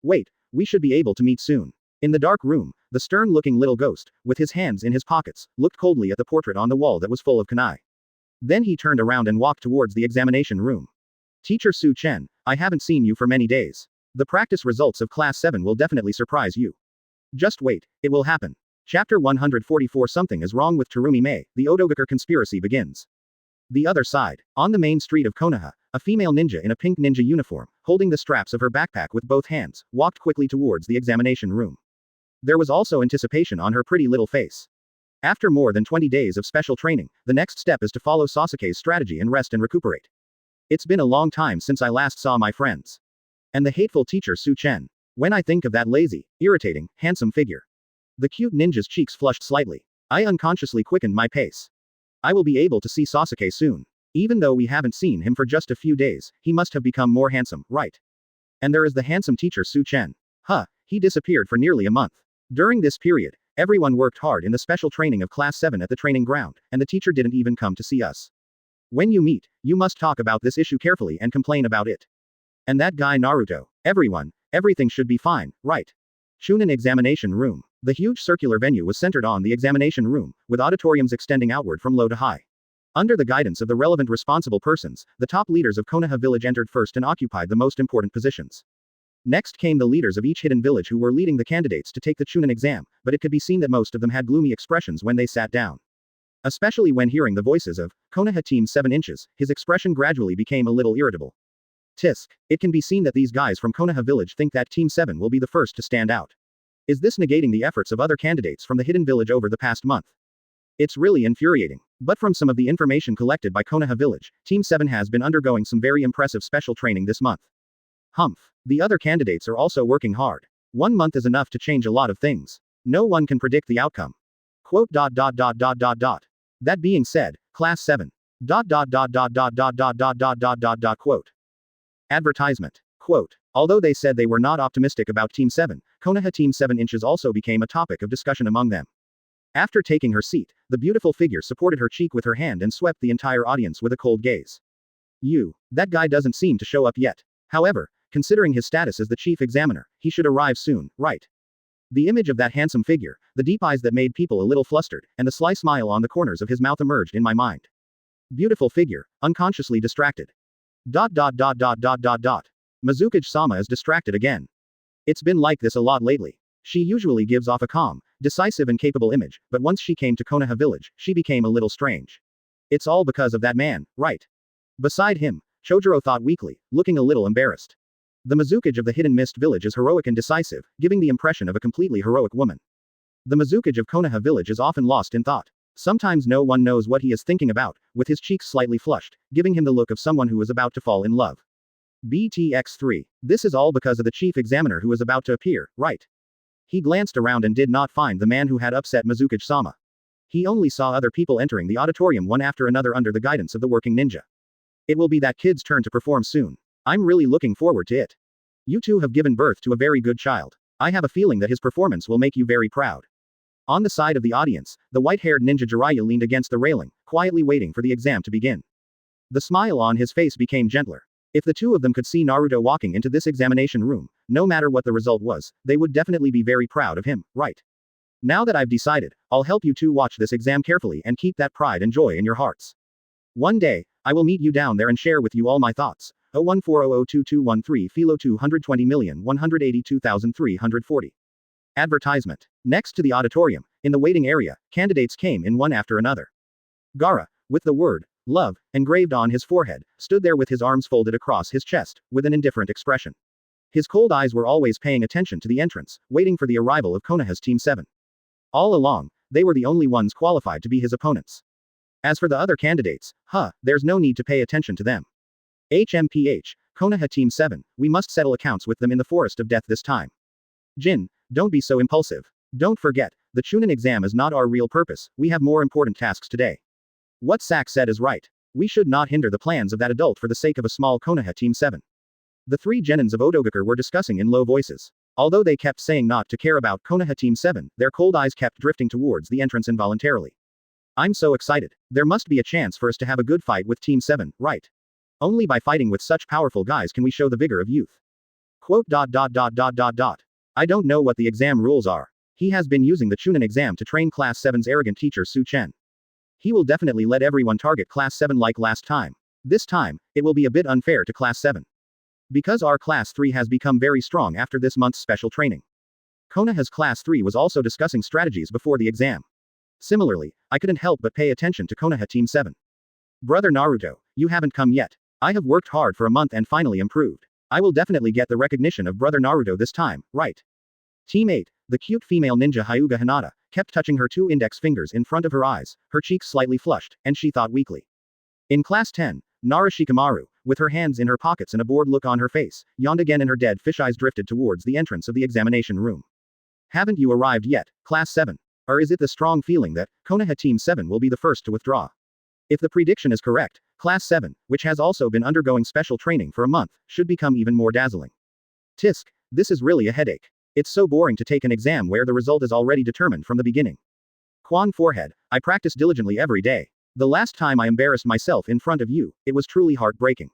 Wait, we should be able to meet soon. In the dark room, the stern-looking little ghost, with his hands in his pockets, looked coldly at the portrait on the wall that was full of kunai. Then he turned around and walked towards the examination room. Teacher Chen, I haven't seen you for many days. The practice results of Class 7 will definitely surprise you. Just wait, it will happen. Chapter 144. Something is wrong with Terumi Mei, the Odogaker conspiracy begins. The other side. On the main street of Konoha, a female ninja in a pink ninja uniform, holding the straps of her backpack with both hands, walked quickly towards the examination room. There was also anticipation on her pretty little face. After more than 20 days of special training, the next step is to follow Sasuke's strategy and rest and recuperate. It's been a long time since I last saw my friends. And the hateful teacher Chen. When I think of that lazy, irritating, handsome figure. The cute ninja's cheeks flushed slightly. I unconsciously quickened my pace. I will be able to see Sasuke soon. Even though we haven't seen him for just a few days, he must have become more handsome, right? And there is the handsome teacher Chen. He disappeared for nearly a month. During this period, everyone worked hard in the special training of Class 7 at the training ground, and the teacher didn't even come to see us. When you meet, you must talk about this issue carefully and complain about it. And that guy Naruto. Everything should be fine, right? Chunin examination room. The huge circular venue was centered on the examination room, with auditoriums extending outward from low to high. Under the guidance of the relevant responsible persons, the top leaders of Konoha village entered first and occupied the most important positions. Next came the leaders of each hidden village who were leading the candidates to take the Chunin exam, but it could be seen that most of them had gloomy expressions when they sat down. Especially when hearing the voices of Konoha Team 7 inches, his expression gradually became a little irritable. Tisk. It can be seen that these guys from Konoha village think that Team 7 will be the first to stand out. Is this negating the efforts of other candidates from the hidden village over the past month? It's really infuriating. But from some of the information collected by Konoha village, Team 7 has been undergoing some very impressive special training this month. Humph. The other candidates are also working hard. 1 month is enough to change a lot of things. No one can predict the outcome. Quote. That being said, Class 7. Quote. Advertisement. Quote. Although they said they were not optimistic about Team 7, Konoha Team 7 inches also became a topic of discussion among them. After taking her seat, the beautiful figure supported her cheek with her hand and swept the entire audience with a cold gaze. That guy doesn't seem to show up yet. However, considering his status as the chief examiner, he should arrive soon, right? The image of that handsome figure, the deep eyes that made people a little flustered, and the sly smile on the corners of his mouth emerged in my mind. Beautiful figure, unconsciously distracted. Mizukage-sama is distracted again. It's been like this a lot lately. She usually gives off a calm, decisive and capable image, but once she came to Konoha village, she became a little strange. It's all because of that man, right? Beside him, Chojuro thought weakly, looking a little embarrassed. The Mizukage of the Hidden Mist village is heroic and decisive, giving the impression of a completely heroic woman. The Mizukage of Konoha village is often lost in thought. Sometimes no one knows what he is thinking about, with his cheeks slightly flushed, giving him the look of someone who is about to fall in love. BTX3. This is all because of the chief examiner who is about to appear, right? He glanced around and did not find the man who had upset Mizukage-sama. He only saw other people entering the auditorium one after another under the guidance of the working ninja. It will be that kid's turn to perform soon. I'm really looking forward to it. You two have given birth to a very good child. I have a feeling that his performance will make you very proud. On the side of the audience, the white-haired ninja Jiraiya leaned against the railing, quietly waiting for the exam to begin. The smile on his face became gentler. If the two of them could see Naruto walking into this examination room, no matter what the result was, they would definitely be very proud of him, right? Now that I've decided, I'll help you two watch this exam carefully and keep that pride and joy in your hearts. One day, I will meet you down there and share with you all my thoughts. 014002213 Philo 220,182,340. Advertisement. Next to the auditorium, in the waiting area, candidates came in one after another. Gaara, with the word, love, engraved on his forehead, stood there with his arms folded across his chest, with an indifferent expression. His cold eyes were always paying attention to the entrance, waiting for the arrival of Konoha's Team 7. All along, they were the only ones qualified to be his opponents. As for the other candidates, there's no need to pay attention to them. HMPH, Konoha Team 7, we must settle accounts with them in the Forest of Death this time. Jin, don't be so impulsive. Don't forget, the Chunin exam is not our real purpose, we have more important tasks today. What Sak said is right. We should not hinder the plans of that adult for the sake of a small Konoha Team 7. The three genins of Odogakur were discussing in low voices. Although they kept saying not to care about Konoha Team 7, their cold eyes kept drifting towards the entrance involuntarily. I'm so excited. There must be a chance for us to have a good fight with Team 7, right? Only by fighting with such powerful guys can we show the vigor of youth. Quote. I don't know what the exam rules are. He has been using the Chunin exam to train Class 7's arrogant teacher Chen. He will definitely let everyone target Class 7 like last time. This time, it will be a bit unfair to Class 7. Because our Class 3 has become very strong after this month's special training. Konoha's Class 3 was also discussing strategies before the exam. Similarly, I couldn't help but pay attention to Konoha Team 7. Brother Naruto, you haven't come yet. I have worked hard for a month and finally improved. I will definitely get the recognition of Brother Naruto this time, right? Team 8, the cute female ninja Hyuga Hinata, kept touching her two index fingers in front of her eyes, her cheeks slightly flushed, and she thought weakly. In Class 10, Nara Shikamaru, with her hands in her pockets and a bored look on her face, yawned again and her dead fish eyes drifted towards the entrance of the examination room. Haven't you arrived yet, Class 7? Or is it the strong feeling that Konoha Team 7 will be the first to withdraw? If the prediction is correct, Class 7, which has also been undergoing special training for a month, should become even more dazzling. Tisk, this is really a headache. It's so boring to take an exam where the result is already determined from the beginning. Quan forehead, I practice diligently every day. The last time I embarrassed myself in front of you, it was truly heartbreaking.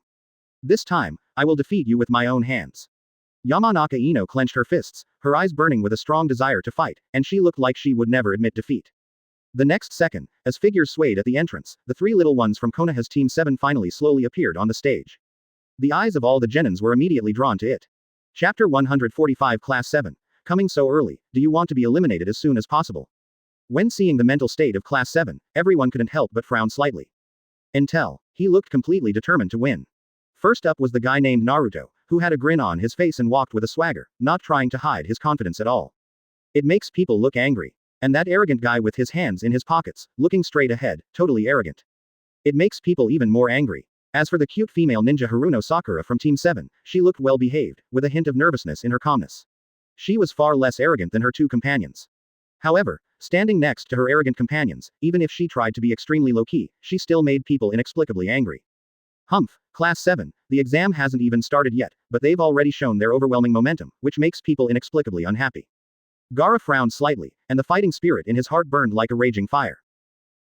This time, I will defeat you with my own hands. Yamanaka Ino clenched her fists, her eyes burning with a strong desire to fight, and she looked like she would never admit defeat. The next second, as figures swayed at the entrance, the three little ones from Konoha's Team 7 finally slowly appeared on the stage. The eyes of all the genins were immediately drawn to it. Chapter 145 Class 7. Coming so early, do you want to be eliminated as soon as possible? When seeing the mental state of Class 7, everyone couldn't help but frown slightly. Until, he looked completely determined to win. First up was the guy named Naruto, who had a grin on his face and walked with a swagger, not trying to hide his confidence at all. It makes people look angry. And that arrogant guy with his hands in his pockets, looking straight ahead, totally arrogant. It makes people even more angry. As for the cute female ninja Haruno Sakura from Team 7, she looked well behaved, with a hint of nervousness in her calmness. She was far less arrogant than her two companions. However, standing next to her arrogant companions, even if she tried to be extremely low-key, she still made people inexplicably angry. Humph, Class 7, the exam hasn't even started yet, but they've already shown their overwhelming momentum, which makes people inexplicably unhappy. Gaara frowned slightly, and the fighting spirit in his heart burned like a raging fire.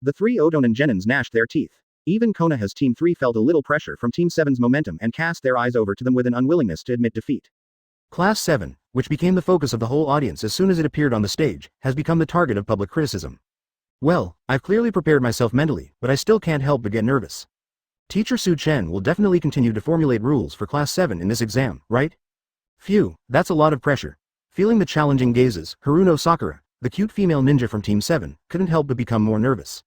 The three Otonin genins gnashed their teeth. Even Konoha's Team 3 felt a little pressure from Team 7's momentum and cast their eyes over to them with an unwillingness to admit defeat. Class 7, which became the focus of the whole audience as soon as it appeared on the stage, has become the target of public criticism. Well, I've clearly prepared myself mentally, but I still can't help but get nervous. Teacher Chen will definitely continue to formulate rules for Class 7 in this exam, right? Phew, that's a lot of pressure. Feeling the challenging gazes, Haruno Sakura, the cute female ninja from Team 7, couldn't help but become more nervous.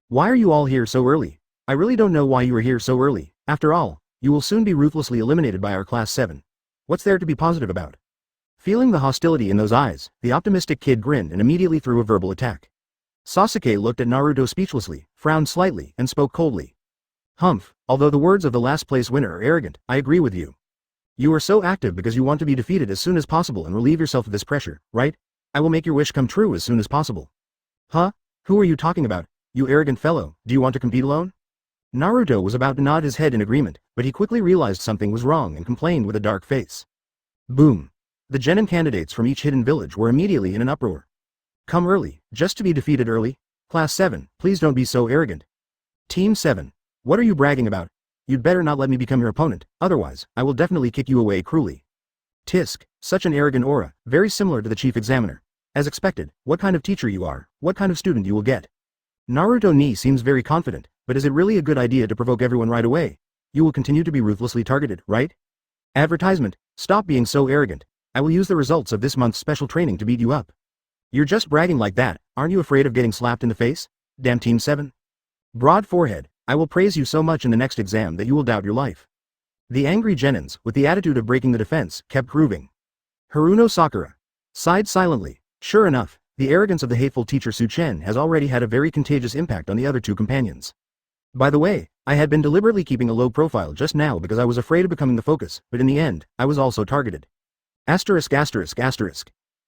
Why are you all here so early? I really don't know why you are here so early. After all, you will soon be ruthlessly eliminated by our Class 7. What's there to be positive about? Feeling the hostility in those eyes, the optimistic kid grinned and immediately threw a verbal attack. Sasuke looked at Naruto speechlessly, frowned slightly, and spoke coldly. Humph, although the words of the last place winner are arrogant, I agree with you. You are so active because you want to be defeated as soon as possible and relieve yourself of this pressure, right? I will make your wish come true as soon as possible. Huh? Who are you talking about? You arrogant fellow, do you want to compete alone? Naruto was about to nod his head in agreement, but he quickly realized something was wrong and complained with a dark face. Boom. The genin candidates from each hidden village were immediately in an uproar. Come early, just to be defeated early? Class 7, please don't be so arrogant. Team 7. What are you bragging about? You'd better not let me become your opponent, otherwise, I will definitely kick you away cruelly. Tisk, such an arrogant aura, very similar to the chief examiner. As expected, what kind of teacher you are, what kind of student you will get. Naruto Ni seems very confident, but is it really a good idea to provoke everyone right away? You will continue to be ruthlessly targeted, right? Advertisement, stop being so arrogant. I will use the results of this month's special training to beat you up. You're just bragging like that, aren't you afraid of getting slapped in the face? Damn Team 7. Broad forehead, I will praise you so much in the next exam that you will doubt your life. The angry genins, with the attitude of breaking the defense, kept proving. Haruno Sakura sighed silently. Sure enough, the arrogance of the hateful teacher Chen has already had a very contagious impact on the other two companions. By the way, I had been deliberately keeping a low profile just now because I was afraid of becoming the focus, but in the end, I was also targeted.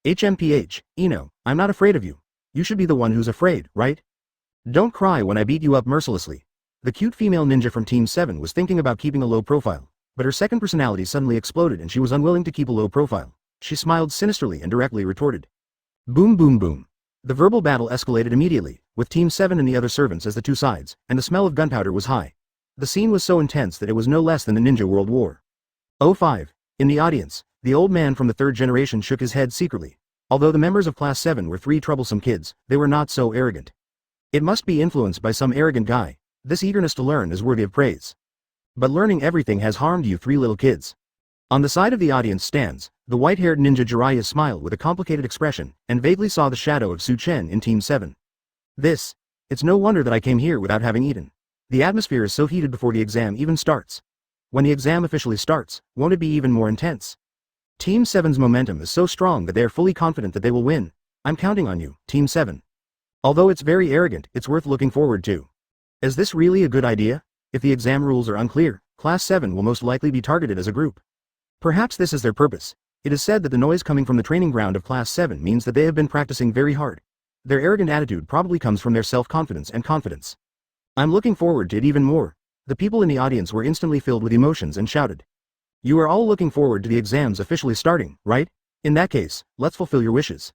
HMPH, Ino, I'm not afraid of you. You should be the one who's afraid, right? Don't cry when I beat you up mercilessly. The cute female ninja from Team 7 was thinking about keeping a low profile, but her second personality suddenly exploded and she was unwilling to keep a low profile. She smiled sinisterly and directly retorted. Boom boom boom. The verbal battle escalated immediately, with Team 7 and the other servants as the two sides, and the smell of gunpowder was high. The scene was so intense that it was no less than the Ninja World War. 05. In the audience, the old man from the third generation shook his head secretly. Although the members of Class 7 were three troublesome kids, they were not so arrogant. It must be influenced by some arrogant guy. This eagerness to learn is worthy of praise. But learning everything has harmed you three little kids. On the side of the audience stands, the white-haired ninja Jiraiya smiled with a complicated expression, and vaguely saw the shadow of Chen in Team 7. It's no wonder that I came here without having eaten. The atmosphere is so heated before the exam even starts. When the exam officially starts, won't it be even more intense? Team 7's momentum is so strong that they are fully confident that they will win. I'm counting on you, Team 7. Although it's very arrogant, it's worth looking forward to. Is this really a good idea? If the exam rules are unclear, Class 7 will most likely be targeted as a group. Perhaps this is their purpose. It is said that the noise coming from the training ground of Class 7 means that they have been practicing very hard. Their arrogant attitude probably comes from their self-confidence and confidence. I'm looking forward to it even more. The people in the audience were instantly filled with emotions and shouted. You are all looking forward to the exams officially starting, right? In that case, let's fulfill your wishes.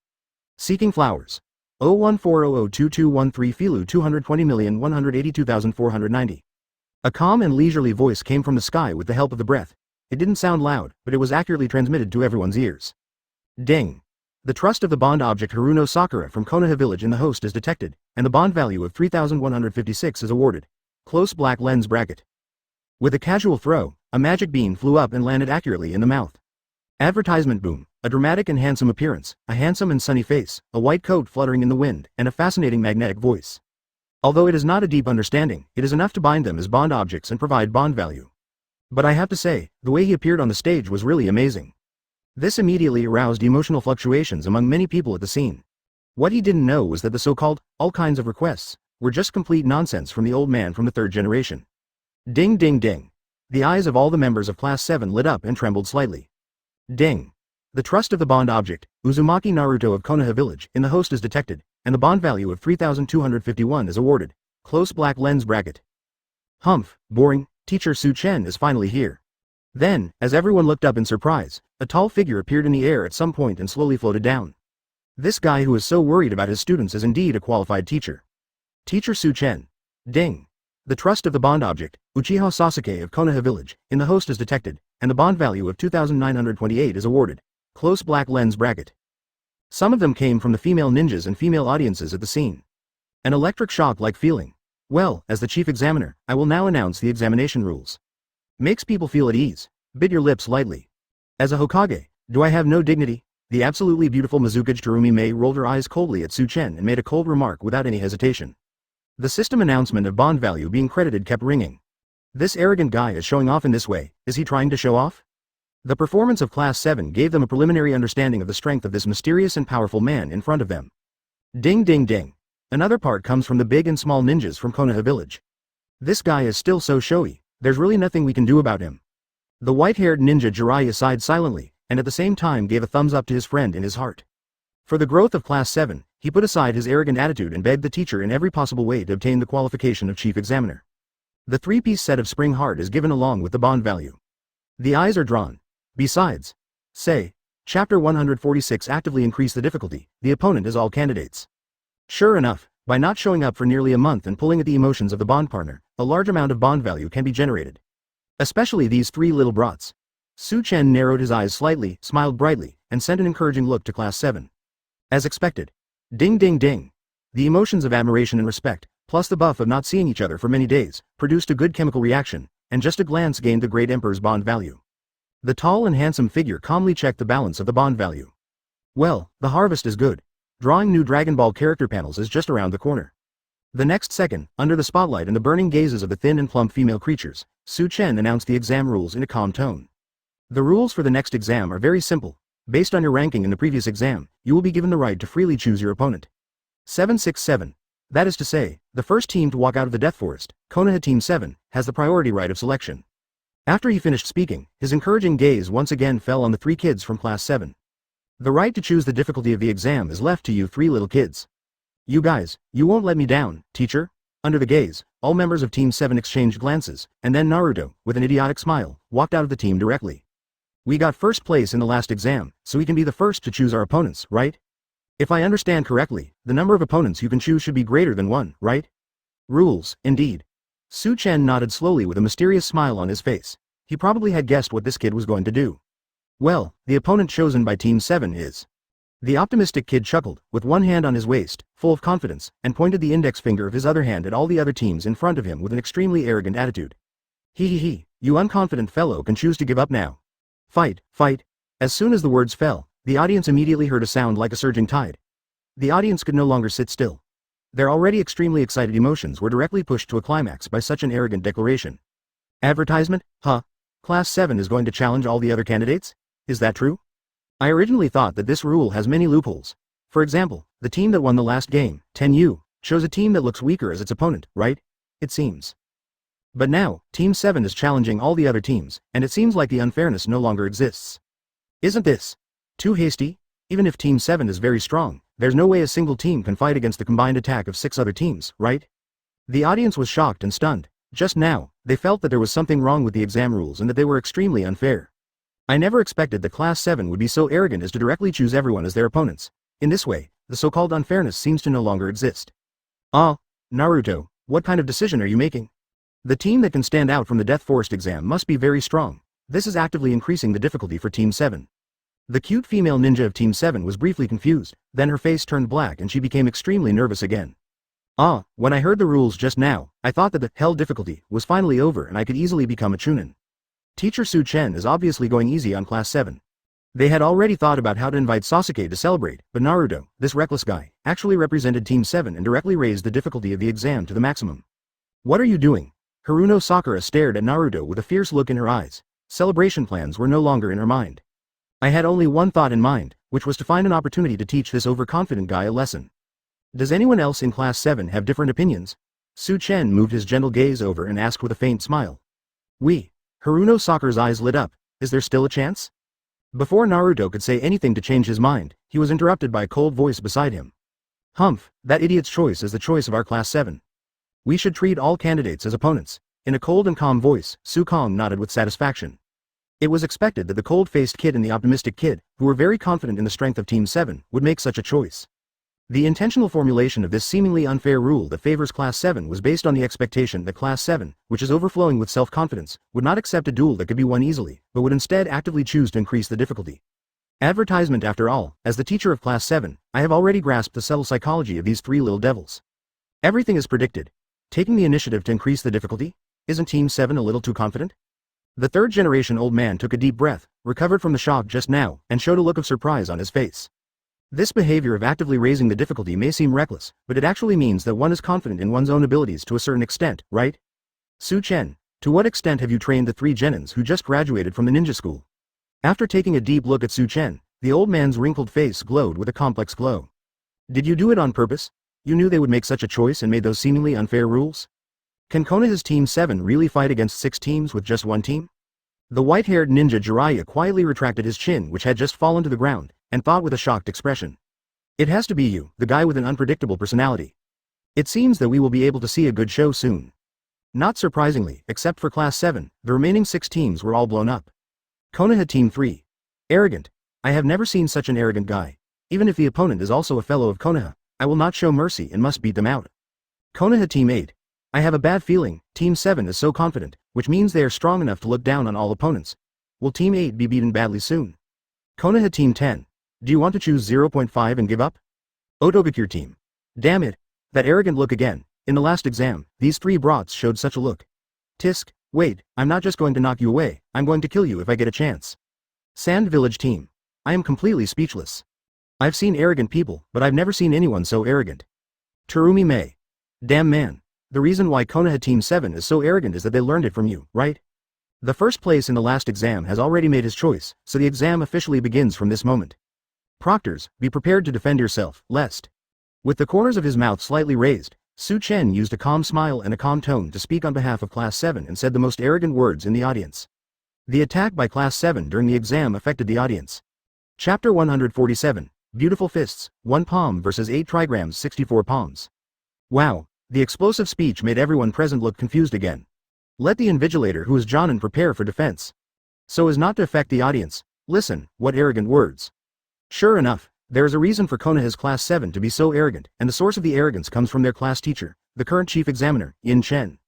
Seeking flowers. 014002213 Filu 220,182,490. A calm and leisurely voice came from the sky with the help of the breath. It didn't sound loud, but it was accurately transmitted to everyone's ears. Ding. The trust of the bond object Haruno Sakura from Konoha village in the host is detected, and the bond value of 3,156 is awarded. Close black lens bracket. With a casual throw, a magic bean flew up and landed accurately in the mouth. Advertisement boom. A dramatic and handsome appearance, a handsome and sunny face, a white coat fluttering in the wind, and a fascinating magnetic voice. Although it is not a deep understanding, it is enough to bind them as bond objects and provide bond value. But I have to say, the way he appeared on the stage was really amazing. This immediately aroused emotional fluctuations among many people at the scene. What he didn't know was that the so-called, all kinds of requests, were just complete nonsense from the old man from the third generation. Ding ding ding. The eyes of all the members of Class 7 lit up and trembled slightly. Ding. The trust of the bond object, Uzumaki Naruto of Konoha village, in the host is detected, and the bond value of 3,251 is awarded. Close black lens bracket. Humph, boring, teacher Chen is finally here. Then, as everyone looked up in surprise, a tall figure appeared in the air at some point and slowly floated down. This guy who is so worried about his students is indeed a qualified teacher. Teacher Chen. Ding. The trust of the bond object, Uchiha Sasuke of Konoha village, in the host is detected, and the bond value of 2,928 is awarded. Close black lens bracket. Some of them came from the female ninjas and female audiences at the scene. An electric shock-like feeling. Well, as the chief examiner, I will now announce the examination rules. Makes people feel at ease. Bit your lips lightly. As a Hokage, do I have no dignity? The absolutely beautiful Mizukage Terumi Mei rolled her eyes coldly at Chen and made a cold remark without any hesitation. The system announcement of bond value being credited kept ringing. This arrogant guy is showing off in this way. Is he trying to show off? The performance of Class 7 gave them a preliminary understanding of the strength of this mysterious and powerful man in front of them. Ding ding ding. Another part comes from the big and small ninjas from Konoha village. This guy is still so showy, there's really nothing we can do about him. The white-haired ninja Jiraiya sighed silently, and at the same time gave a thumbs up to his friend in his heart. For the growth of Class 7, he put aside his arrogant attitude and begged the teacher in every possible way to obtain the qualification of chief examiner. The three-piece set of spring heart is given along with the bond value. The eyes are drawn. Besides, Chapter 146 actively increase the difficulty, the opponent is all candidates. Sure enough, by not showing up for nearly a month and pulling at the emotions of the bond partner, a large amount of bond value can be generated. Especially these three little brats. Chen narrowed his eyes slightly, smiled brightly, and sent an encouraging look to Class 7. As expected. Ding ding ding. The emotions of admiration and respect, plus the buff of not seeing each other for many days, produced a good chemical reaction, and just a glance gained the great emperor's bond value. The tall and handsome figure calmly checked the balance of the bond value. Well, the harvest is good. Drawing new Dragon Ball character panels is just around the corner. The next second, under the spotlight and the burning gazes of the thin and plump female creatures, Chen announced the exam rules in a calm tone. The rules for the next exam are very simple. Based on your ranking in the previous exam, you will be given the right to freely choose your opponent. 767. That is to say, the first team to walk out of the Death Forest, Konoha Team 7, has the priority right of selection. After he finished speaking, his encouraging gaze once again fell on the three kids from Class 7. The right to choose the difficulty of the exam is left to you three little kids. You guys, you won't let me down, teacher? Under the gaze, all members of Team 7 exchanged glances, and then Naruto, with an idiotic smile, walked out of the team directly. We got first place in the last exam, so we can be the first to choose our opponents, right? If I understand correctly, the number of opponents you can choose should be greater than 1, right? Rules, indeed. Chen nodded slowly with a mysterious smile on his face. He probably had guessed what this kid was going to do. Well, the opponent chosen by Team 7 is... The optimistic kid chuckled, with one hand on his waist, full of confidence, and pointed the index finger of his other hand at all the other teams in front of him with an extremely arrogant attitude. He, you unconfident fellow can choose to give up now. Fight, fight. As soon as the words fell, the audience immediately heard a sound like a surging tide. The audience could no longer sit still. Their already extremely excited emotions were directly pushed to a climax by such an arrogant declaration. Advertisement? Huh? Class 7 is going to challenge all the other candidates? Is that true? I originally thought that this rule has many loopholes. For example, the team that won the last game, 10U, chose a team that looks weaker as its opponent, right? It seems. But now, Team 7 is challenging all the other teams, and it seems like the unfairness no longer exists. Isn't this too hasty? Even if Team 7 is very strong, there's no way a single team can fight against the combined attack of 6 other teams, right? The audience was shocked and stunned. Just now, they felt that there was something wrong with the exam rules and that they were extremely unfair. I never expected that Class 7 would be so arrogant as to directly choose everyone as their opponents. In this way, the so-called unfairness seems to no longer exist. Ah, Naruto, what kind of decision are you making? The team that can stand out from the Death Forest exam must be very strong. This is actively increasing the difficulty for Team 7. The cute female ninja of Team 7 was briefly confused, then her face turned black and she became extremely nervous again. Ah, when I heard the rules just now, I thought that the hell difficulty was finally over and I could easily become a chunin. Teacher Chen is obviously going easy on Class 7. They had already thought about how to invite Sasuke to celebrate, but Naruto, this reckless guy, actually represented Team 7 and directly raised the difficulty of the exam to the maximum. What are you doing? Haruno Sakura stared at Naruto with a fierce look in her eyes. Celebration plans were no longer in her mind. I had only one thought in mind, which was to find an opportunity to teach this overconfident guy a lesson. Does anyone else in Class 7 have different opinions? Chen moved his gentle gaze over and asked with a faint smile. Haruno Sakura's eyes lit up. Is there still a chance? Before Naruto could say anything to change his mind, he was interrupted by a cold voice beside him. Humph, that idiot's choice is the choice of our Class 7. We should treat all candidates as opponents. In a cold and calm voice, Kong nodded with satisfaction. It was expected that the cold-faced kid and the optimistic kid, who were very confident in the strength of Team 7, would make such a choice. The intentional formulation of this seemingly unfair rule that favors Class 7 was based on the expectation that Class 7, which is overflowing with self-confidence, would not accept a duel that could be won easily, but would instead actively choose to increase the difficulty. Advertisement after all, as the teacher of Class 7, I have already grasped the subtle psychology of these three little devils. Everything is predicted. Taking the initiative to increase the difficulty? Isn't Team 7 a little too confident? The third-generation old man took a deep breath, recovered from the shock just now, and showed a look of surprise on his face. This behavior of actively raising the difficulty may seem reckless, but it actually means that one is confident in one's own abilities to a certain extent, right? Chen, to what extent have you trained the 3 genins who just graduated from the ninja school? After taking a deep look at Chen, the old man's wrinkled face glowed with a complex glow. Did you do it on purpose? You knew they would make such a choice and made those seemingly unfair rules? Can Konoha's Team 7 really fight against 6 teams with just one team? The white-haired ninja Jiraiya quietly retracted his chin, which had just fallen to the ground, and thought with a shocked expression. It has to be you, the guy with an unpredictable personality. It seems that we will be able to see a good show soon. Not surprisingly, except for Class 7, the remaining 6 teams were all blown up. Konoha Team 3. Arrogant. I have never seen such an arrogant guy. Even if the opponent is also a fellow of Konoha, I will not show mercy and must beat them out. Konoha Team 8. I have a bad feeling, Team 7 is so confident, which means they are strong enough to look down on all opponents. Will Team 8 be beaten badly soon? Konoha Team 10. Do you want to choose 0.5 and give up? Otogakure Team. Damn it. That arrogant look again. In the last exam, these 3 brats showed such a look. Tisk, wait, I'm not just going to knock you away, I'm going to kill you if I get a chance. Sand Village Team. I am completely speechless. I've seen arrogant people, but I've never seen anyone so arrogant. Terumi Mei. Damn man. The reason why Konoha Team 7 is so arrogant is that they learned it from you, right? The first place in the last exam has already made his choice, so the exam officially begins from this moment. Proctors, be prepared to defend yourself, lest. With the corners of his mouth slightly raised, Chen used a calm smile and a calm tone to speak on behalf of Class 7 and said the most arrogant words in the audience. The attack by Class 7 during the exam affected the audience. Chapter 147, Beautiful Fists, 1 palm versus 8 trigrams 64 palms. Wow, The explosive speech made everyone present look confused again. Let the invigilator who is Jonin prepare for defense. So as not to affect the audience. Listen, what arrogant words. Sure enough, there is a reason for Konoha's Class 7 to be so arrogant, and the source of the arrogance comes from their class teacher, the current chief examiner, Chen.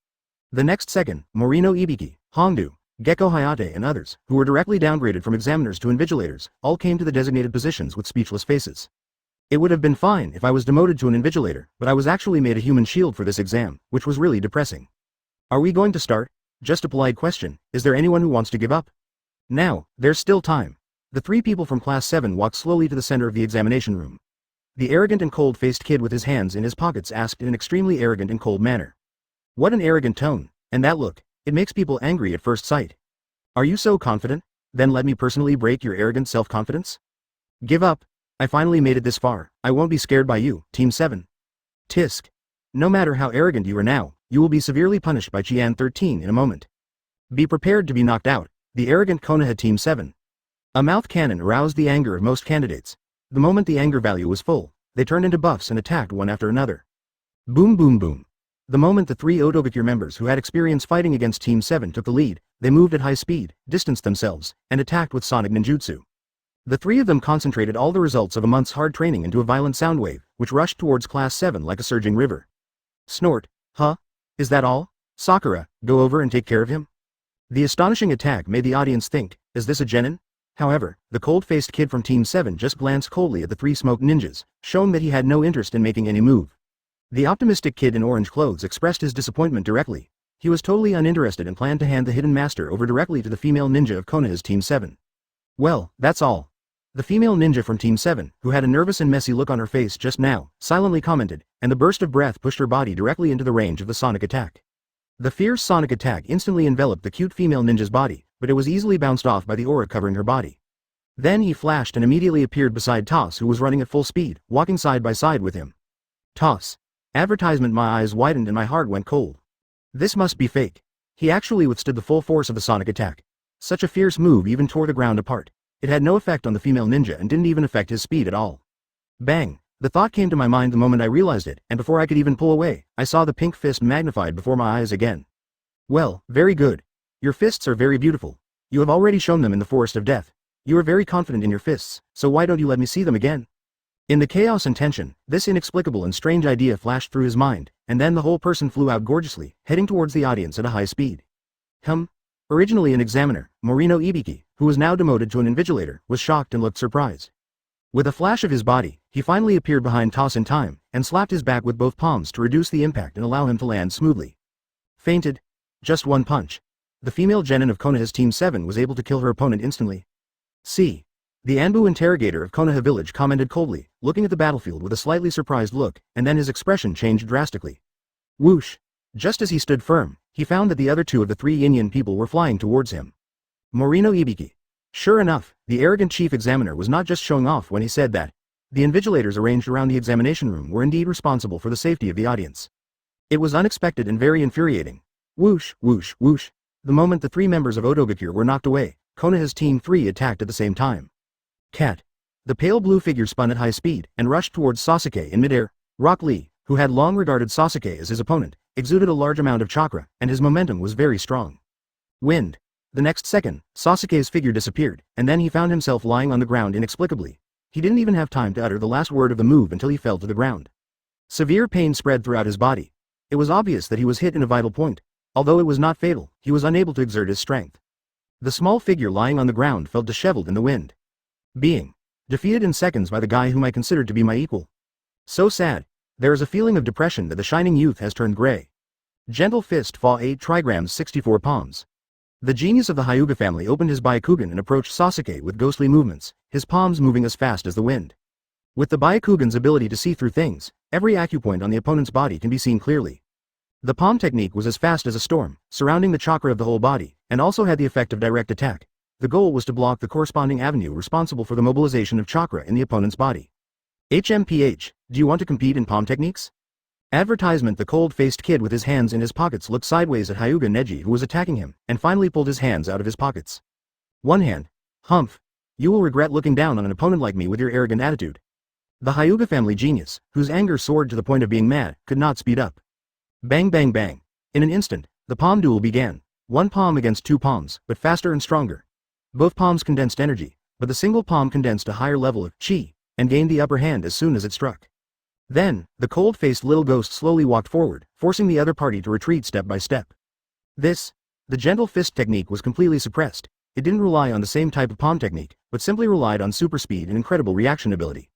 The next second, Morino Ibiki, Hongdu, Gecko Hayate and others, who were directly downgraded from examiners to invigilators, all came to the designated positions with speechless faces. It would have been fine if I was demoted to an invigilator, but I was actually made a human shield for this exam, which was really depressing. Are we going to start? Just a polite question, is there anyone who wants to give up? Now, there's still time. The three people from Class 7 walked slowly to the center of the examination room. The arrogant and cold-faced kid with his hands in his pockets asked in an extremely arrogant and cold manner. What an arrogant tone, and that look, it makes people angry at first sight. Are you so confident? Then let me personally break your arrogant self-confidence? Give up. I finally made it this far, I won't be scared by you, Team 7. Tisk. No matter how arrogant you are now, you will be severely punished by Qian 13 in a moment. Be prepared to be knocked out, the arrogant Konoha Team 7. A mouth cannon aroused the anger of most candidates. The moment the anger value was full, they turned into buffs and attacked one after another. Boom boom boom. The moment the three Odogakure members who had experience fighting against Team 7 took the lead, they moved at high speed, distanced themselves, and attacked with sonic ninjutsu. The three of them concentrated all the results of a month's hard training into a violent sound wave, which rushed towards Class 7 like a surging river. Snort. Huh? Is that all? Sakura, go over and take care of him? The astonishing attack made the audience think, is this a genin? However, the cold-faced kid from Team 7 just glanced coldly at the three smoke ninjas, showing that he had no interest in making any move. The optimistic kid in orange clothes expressed his disappointment directly. He was totally uninterested and planned to hand the hidden master over directly to the female ninja of Konoha's Team 7. Well, that's all. The female ninja from Team 7, who had a nervous and messy look on her face just now, silently commented, and the burst of breath pushed her body directly into the range of the sonic attack. The fierce sonic attack instantly enveloped the cute female ninja's body, but it was easily bounced off by the aura covering her body. Then he flashed and immediately appeared beside Toss, who was running at full speed, walking side by side with him. Toss. Advertisement. My eyes widened and my heart went cold. This must be fake. He actually withstood the full force of the sonic attack. Such a fierce move even tore the ground apart. It had no effect on the female ninja and didn't even affect his speed at all. Bang! The thought came to my mind the moment I realized it, and before I could even pull away, I saw the pink fist magnified before my eyes again. Well, very good. Your fists are very beautiful. You have already shown them in the Forest of Death. You are very confident in your fists, so why don't you let me see them again? In the chaos and tension, this inexplicable and strange idea flashed through his mind, and then the whole person flew out gorgeously, heading towards the audience at a high speed. Originally an examiner, Morino Ibiki, who was now demoted to an invigilator, was shocked and looked surprised. With a flash of his body, he finally appeared behind Toss in time, and slapped his back with both palms to reduce the impact and allow him to land smoothly. Fainted. Just one punch. The female genin of Konoha's Team 7 was able to kill her opponent instantly. See. The Anbu interrogator of Konoha village commented coldly, looking at the battlefield with a slightly surprised look, and then his expression changed drastically. Whoosh. Just as he stood firm, he found that the other two of the three Yin people were flying towards him. Morino Ibiki. Sure enough, the arrogant chief examiner was not just showing off when he said that. The invigilators arranged around the examination room were indeed responsible for the safety of the audience. It was unexpected and very infuriating. Whoosh, whoosh, whoosh. The moment the three members of Odogakure were knocked away, Konoha's Team 3 attacked at the same time. Cat. The pale blue figure spun at high speed and rushed towards Sasuke in midair. Rock Lee, who had long regarded Sasuke as his opponent, exuded a large amount of chakra, and his momentum was very strong. Wind. The next second, Sasuke's figure disappeared, and then he found himself lying on the ground inexplicably. He didn't even have time to utter the last word of the move until he fell to the ground. Severe pain spread throughout his body. It was obvious that he was hit in a vital point. Although it was not fatal, he was unable to exert his strength. The small figure lying on the ground felt disheveled in the wind. Being defeated in seconds by the guy whom I considered to be my equal. So sad. There is a feeling of depression that the shining youth has turned gray. Gentle fist fall 8 trigrams 64 palms. The genius of the Hyuga family opened his Byakugan and approached Sasuke with ghostly movements, his palms moving as fast as the wind. With the Byakugan's ability to see through things, every acupoint on the opponent's body can be seen clearly. The palm technique was as fast as a storm, surrounding the chakra of the whole body, and also had the effect of direct attack. The goal was to block the corresponding avenue responsible for the mobilization of chakra in the opponent's body. HMPH, do you want to compete in palm techniques? Advertisement. The cold-faced kid with his hands in his pockets looked sideways at Hyuga Neji, who was attacking him, and finally pulled his hands out of his pockets. One hand. Humph. You will regret looking down on an opponent like me with your arrogant attitude. The Hyuga family genius, whose anger soared to the point of being mad, could not speed up. Bang bang bang. In an instant, the palm duel began. One palm against two palms, but faster and stronger. Both palms condensed energy, but the single palm condensed a higher level of chi, and gained the upper hand as soon as it struck. Then, the cold-faced little ghost slowly walked forward, forcing the other party to retreat step by step. The gentle fist technique was completely suppressed. It didn't rely on the same type of palm technique, but simply relied on super speed and incredible reaction ability.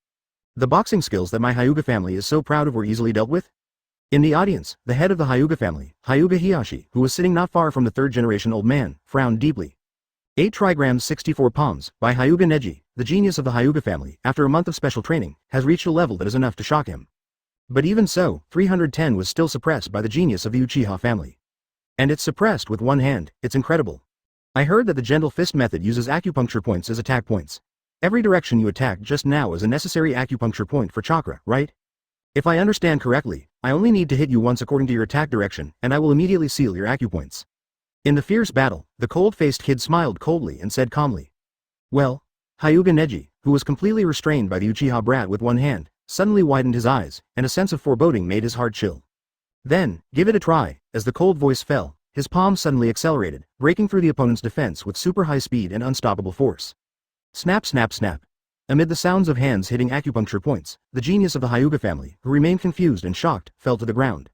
The boxing skills that my Hyuga family is so proud of were easily dealt with. In the audience, the head of the Hyuga family, Hyuga Hiyashi, who was sitting not far from the third-generation old man, frowned deeply. 8 trigrams 64 palms, by Hyuga Neji, the genius of the Hyuga family, after a month of special training, has reached a level that is enough to shock him. But even so, 310 was still suppressed by the genius of the Uchiha family. And it's suppressed with one hand, it's incredible. I heard that the gentle fist method uses acupuncture points as attack points. Every direction you attack just now is a necessary acupuncture point for chakra, right? If I understand correctly, I only need to hit you once according to your attack direction, and I will immediately seal your acupoints. In the fierce battle, the cold-faced kid smiled coldly and said calmly. Well, Hyuga Neji, who was completely restrained by the Uchiha brat with one hand, suddenly widened his eyes, and a sense of foreboding made his heart chill. Then, give it a try, as the cold voice fell. His palm suddenly accelerated, breaking through the opponent's defense with super high speed and unstoppable force. Snap snap snap. Amid the sounds of hands hitting acupuncture points, the genius of the Hyuga family, who remained confused and shocked, fell to the ground.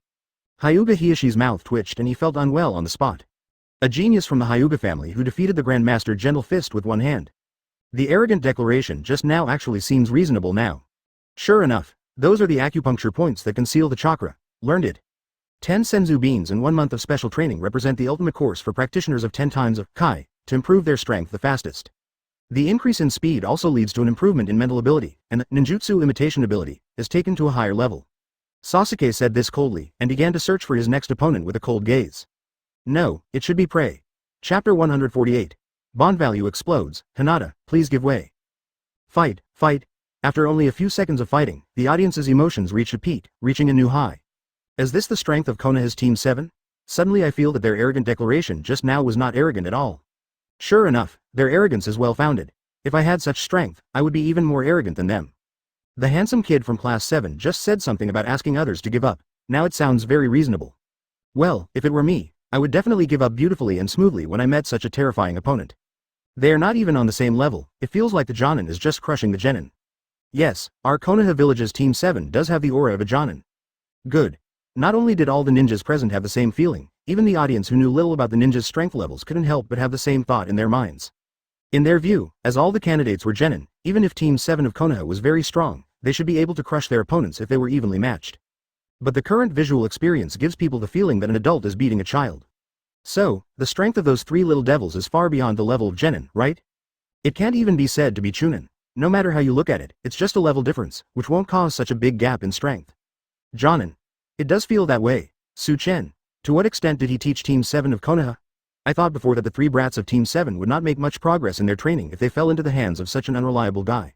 Hyuga Hiyashi's mouth twitched and he felt unwell on the spot. A genius from the Hyuga family who defeated the Grandmaster Gentle Fist with one hand. The arrogant declaration just now actually seems reasonable now. Sure enough, those are the acupuncture points that conceal the chakra. Learned it. 10 senzu beans and 1 month of special training represent the ultimate course for practitioners of 10 times of Kai, to improve their strength the fastest. The increase in speed also leads to an improvement in mental ability, and the ninjutsu imitation ability is taken to a higher level. Sasuke said this coldly, and began to search for his next opponent with a cold gaze. No, it should be prey. Chapter 148. Bond value explodes. Hinata, please give way. Fight, fight. After only a few seconds of fighting, the audience's emotions reached a peak, reaching a new high. Is this the strength of Konoha's Team 7? Suddenly I feel that their arrogant declaration just now was not arrogant at all. Sure enough, their arrogance is well founded. If I had such strength, I would be even more arrogant than them. The handsome kid from class 7 just said something about asking others to give up. Now it sounds very reasonable. Well, if it were me, I would definitely give up beautifully and smoothly when I met such a terrifying opponent. They are not even on the same level. It feels like the Jonin is just crushing the Genin. Yes, our Konoha village's Team 7 does have the aura of a Jonin. Good. Not only did all the ninjas present have the same feeling, even the audience who knew little about the ninjas' strength levels couldn't help but have the same thought in their minds. In their view, as all the candidates were genin, even if Team 7 of Konoha was very strong, they should be able to crush their opponents if they were evenly matched. But the current visual experience gives people the feeling that an adult is beating a child. So, the strength of those 3 little devils is far beyond the level of genin, right? It can't even be said to be chunin. No matter how you look at it, it's just a level difference, which won't cause such a big gap in strength. Jonin. It does feel that way. Chen. To what extent did he teach Team 7 of Konoha? I thought before that the 3 brats of Team 7 would not make much progress in their training if they fell into the hands of such an unreliable guy.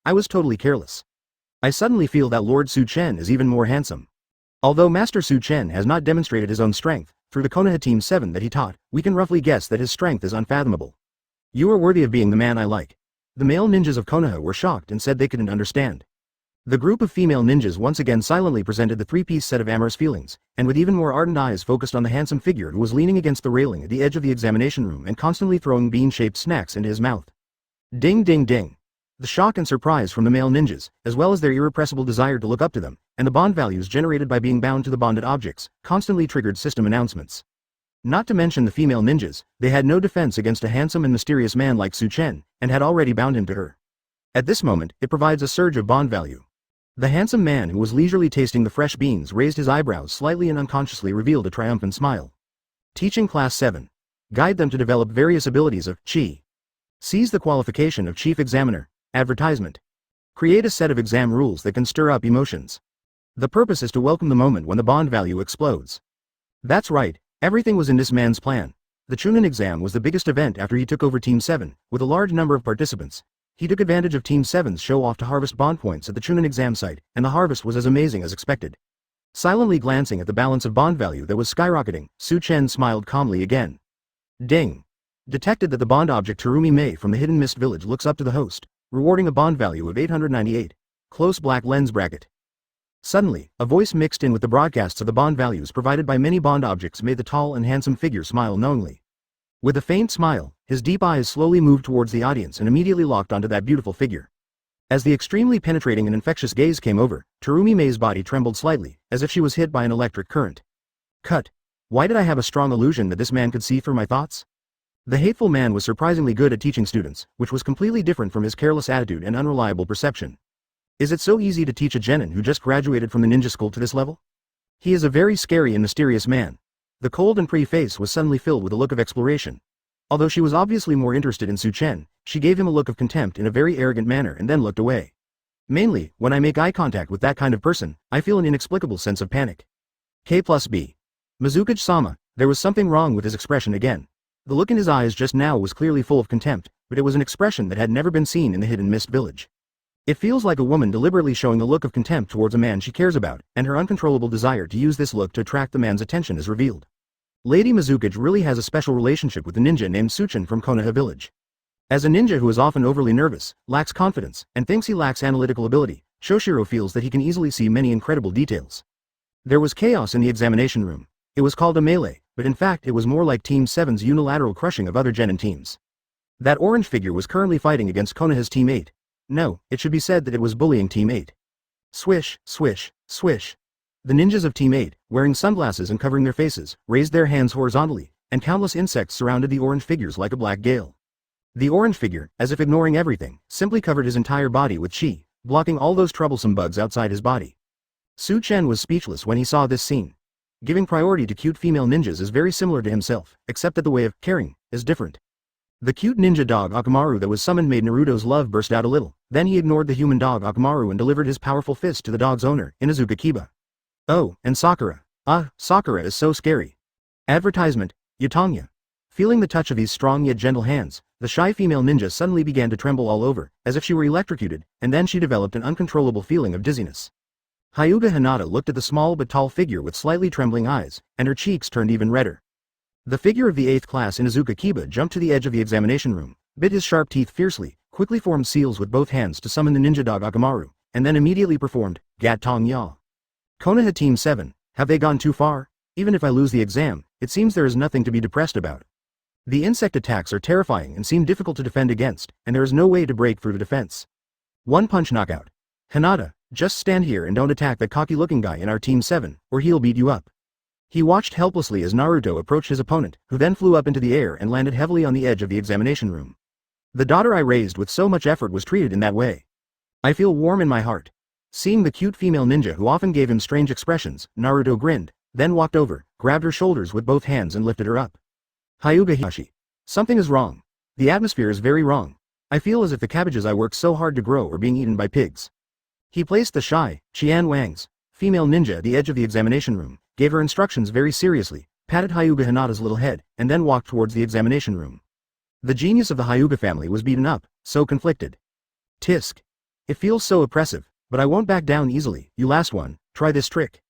I was totally careless. I suddenly feel that Lord Chen is even more handsome. Although Master Chen has not demonstrated his own strength, through the Konoha Team 7 that he taught, we can roughly guess that his strength is unfathomable. You are worthy of being the man I like. The male ninjas of Konoha were shocked and said they couldn't understand. The group of female ninjas once again silently presented the 3-piece set of amorous feelings, and with even more ardent eyes focused on the handsome figure who was leaning against the railing at the edge of the examination room and constantly throwing bean-shaped snacks into his mouth. Ding ding ding. The shock and surprise from the male ninjas, as well as their irrepressible desire to look up to them, and the bond values generated by being bound to the bonded objects, constantly triggered system announcements. Not to mention the female ninjas, they had no defense against a handsome and mysterious man like Chen, and had already bound him to her. At this moment, it provides a surge of bond value. The handsome man who was leisurely tasting the fresh beans raised his eyebrows slightly and unconsciously revealed a triumphant smile. Teaching Class 7. Guide them to develop various abilities of Chi. Seize the qualification of Chief Examiner. Advertisement. Create a set of exam rules that can stir up emotions. The purpose is to welcome the moment when the bond value explodes. That's right, everything was in this man's plan. The Chunin exam was the biggest event after he took over Team 7, with a large number of participants. He took advantage of Team 7's show-off to harvest bond points at the Chunin exam site, and the harvest was as amazing as expected. Silently glancing at the balance of bond value that was skyrocketing, Chen smiled calmly again. Ding. Detected that the bond object Terumi Mei from the Hidden Mist Village looks up to the host, rewarding a bond value of 898. Close black lens bracket. Suddenly, a voice mixed in with the broadcasts of the bond values provided by many bond objects made the tall and handsome figure smile knowingly. With a faint smile, his deep eyes slowly moved towards the audience and immediately locked onto that beautiful figure. As the extremely penetrating and infectious gaze came over, Terumi Mei's body trembled slightly, as if she was hit by an electric current. Cut. Why did I have a strong illusion that this man could see through my thoughts? The hateful man was surprisingly good at teaching students, which was completely different from his careless attitude and unreliable perception. Is it so easy to teach a genin who just graduated from the ninja school to this level? He is a very scary and mysterious man. The cold and pretty face was suddenly filled with a look of exploration. Although she was obviously more interested in Su Chen, she gave him a look of contempt in a very arrogant manner and then looked away. Mainly, when I make eye contact with that kind of person, I feel an inexplicable sense of panic. K+B. Mizukage-sama, there was something wrong with his expression again. The look in his eyes just now was clearly full of contempt, but it was an expression that had never been seen in the Hidden Mist village. It feels like a woman deliberately showing a look of contempt towards a man she cares about, and her uncontrollable desire to use this look to attract the man's attention is revealed. Lady Mizukage really has a special relationship with the ninja named Suchin from Konoha village. As a ninja who is often overly nervous, lacks confidence, and thinks he lacks analytical ability, Shoshiro feels that he can easily see many incredible details. There was chaos in the examination room. It was called a melee, but in fact it was more like Team 7's unilateral crushing of other genin teams. That orange figure was currently fighting against Konoha's Team 8. No, it should be said that it was bullying Team 8. Swish, swish, swish. The ninjas of Team 8, wearing sunglasses and covering their faces, raised their hands horizontally, and countless insects surrounded the orange figures like a black gale. The orange figure, as if ignoring everything, simply covered his entire body with chi, blocking all those troublesome bugs outside his body. Su Chen was speechless when he saw this scene. Giving priority to cute female ninjas is very similar to himself, except that the way of caring is different. The cute ninja dog Akamaru that was summoned made Naruto's love burst out a little, then he ignored the human dog Akamaru and delivered his powerful fist to the dog's owner, Inuzuka Kiba. Oh, and Sakura. Ah, Sakura is so scary. Advertisement, Yutanya. Feeling the touch of these strong yet gentle hands, the shy female ninja suddenly began to tremble all over, as if she were electrocuted, and then she developed an uncontrollable feeling of dizziness. Hyuga Hinata looked at the small but tall figure with slightly trembling eyes, and her cheeks turned even redder. The figure of the 8th class Inuzuka Kiba jumped to the edge of the examination room, bit his sharp teeth fiercely, quickly formed seals with both hands to summon the ninja dog Akamaru, and then immediately performed Gat Tong Ya. Konoha Team 7, have they gone too far? Even if I lose the exam, it seems there is nothing to be depressed about. The insect attacks are terrifying and seem difficult to defend against, and there is no way to break through the defense. One punch knockout. Hinata, just stand here and don't attack that cocky-looking guy in our Team 7, or he'll beat you up. He watched helplessly as Naruto approached his opponent, who then flew up into the air and landed heavily on the edge of the examination room. The daughter I raised with so much effort was treated in that way. I feel warm in my heart. Seeing the cute female ninja who often gave him strange expressions, Naruto grinned, then walked over, grabbed her shoulders with both hands and lifted her up. Hyuga Higashi. Something is wrong. The atmosphere is very wrong. I feel as if the cabbages I worked so hard to grow are being eaten by pigs. He placed the shy, Qian Wang's female ninja at the edge of the examination room, gave her instructions very seriously, patted Hyuga Hinata's little head, and then walked towards the examination room. The genius of the Hyuga family was beaten up, so conflicted. Tisk. It feels so oppressive, but I won't back down easily. You last one, try this trick.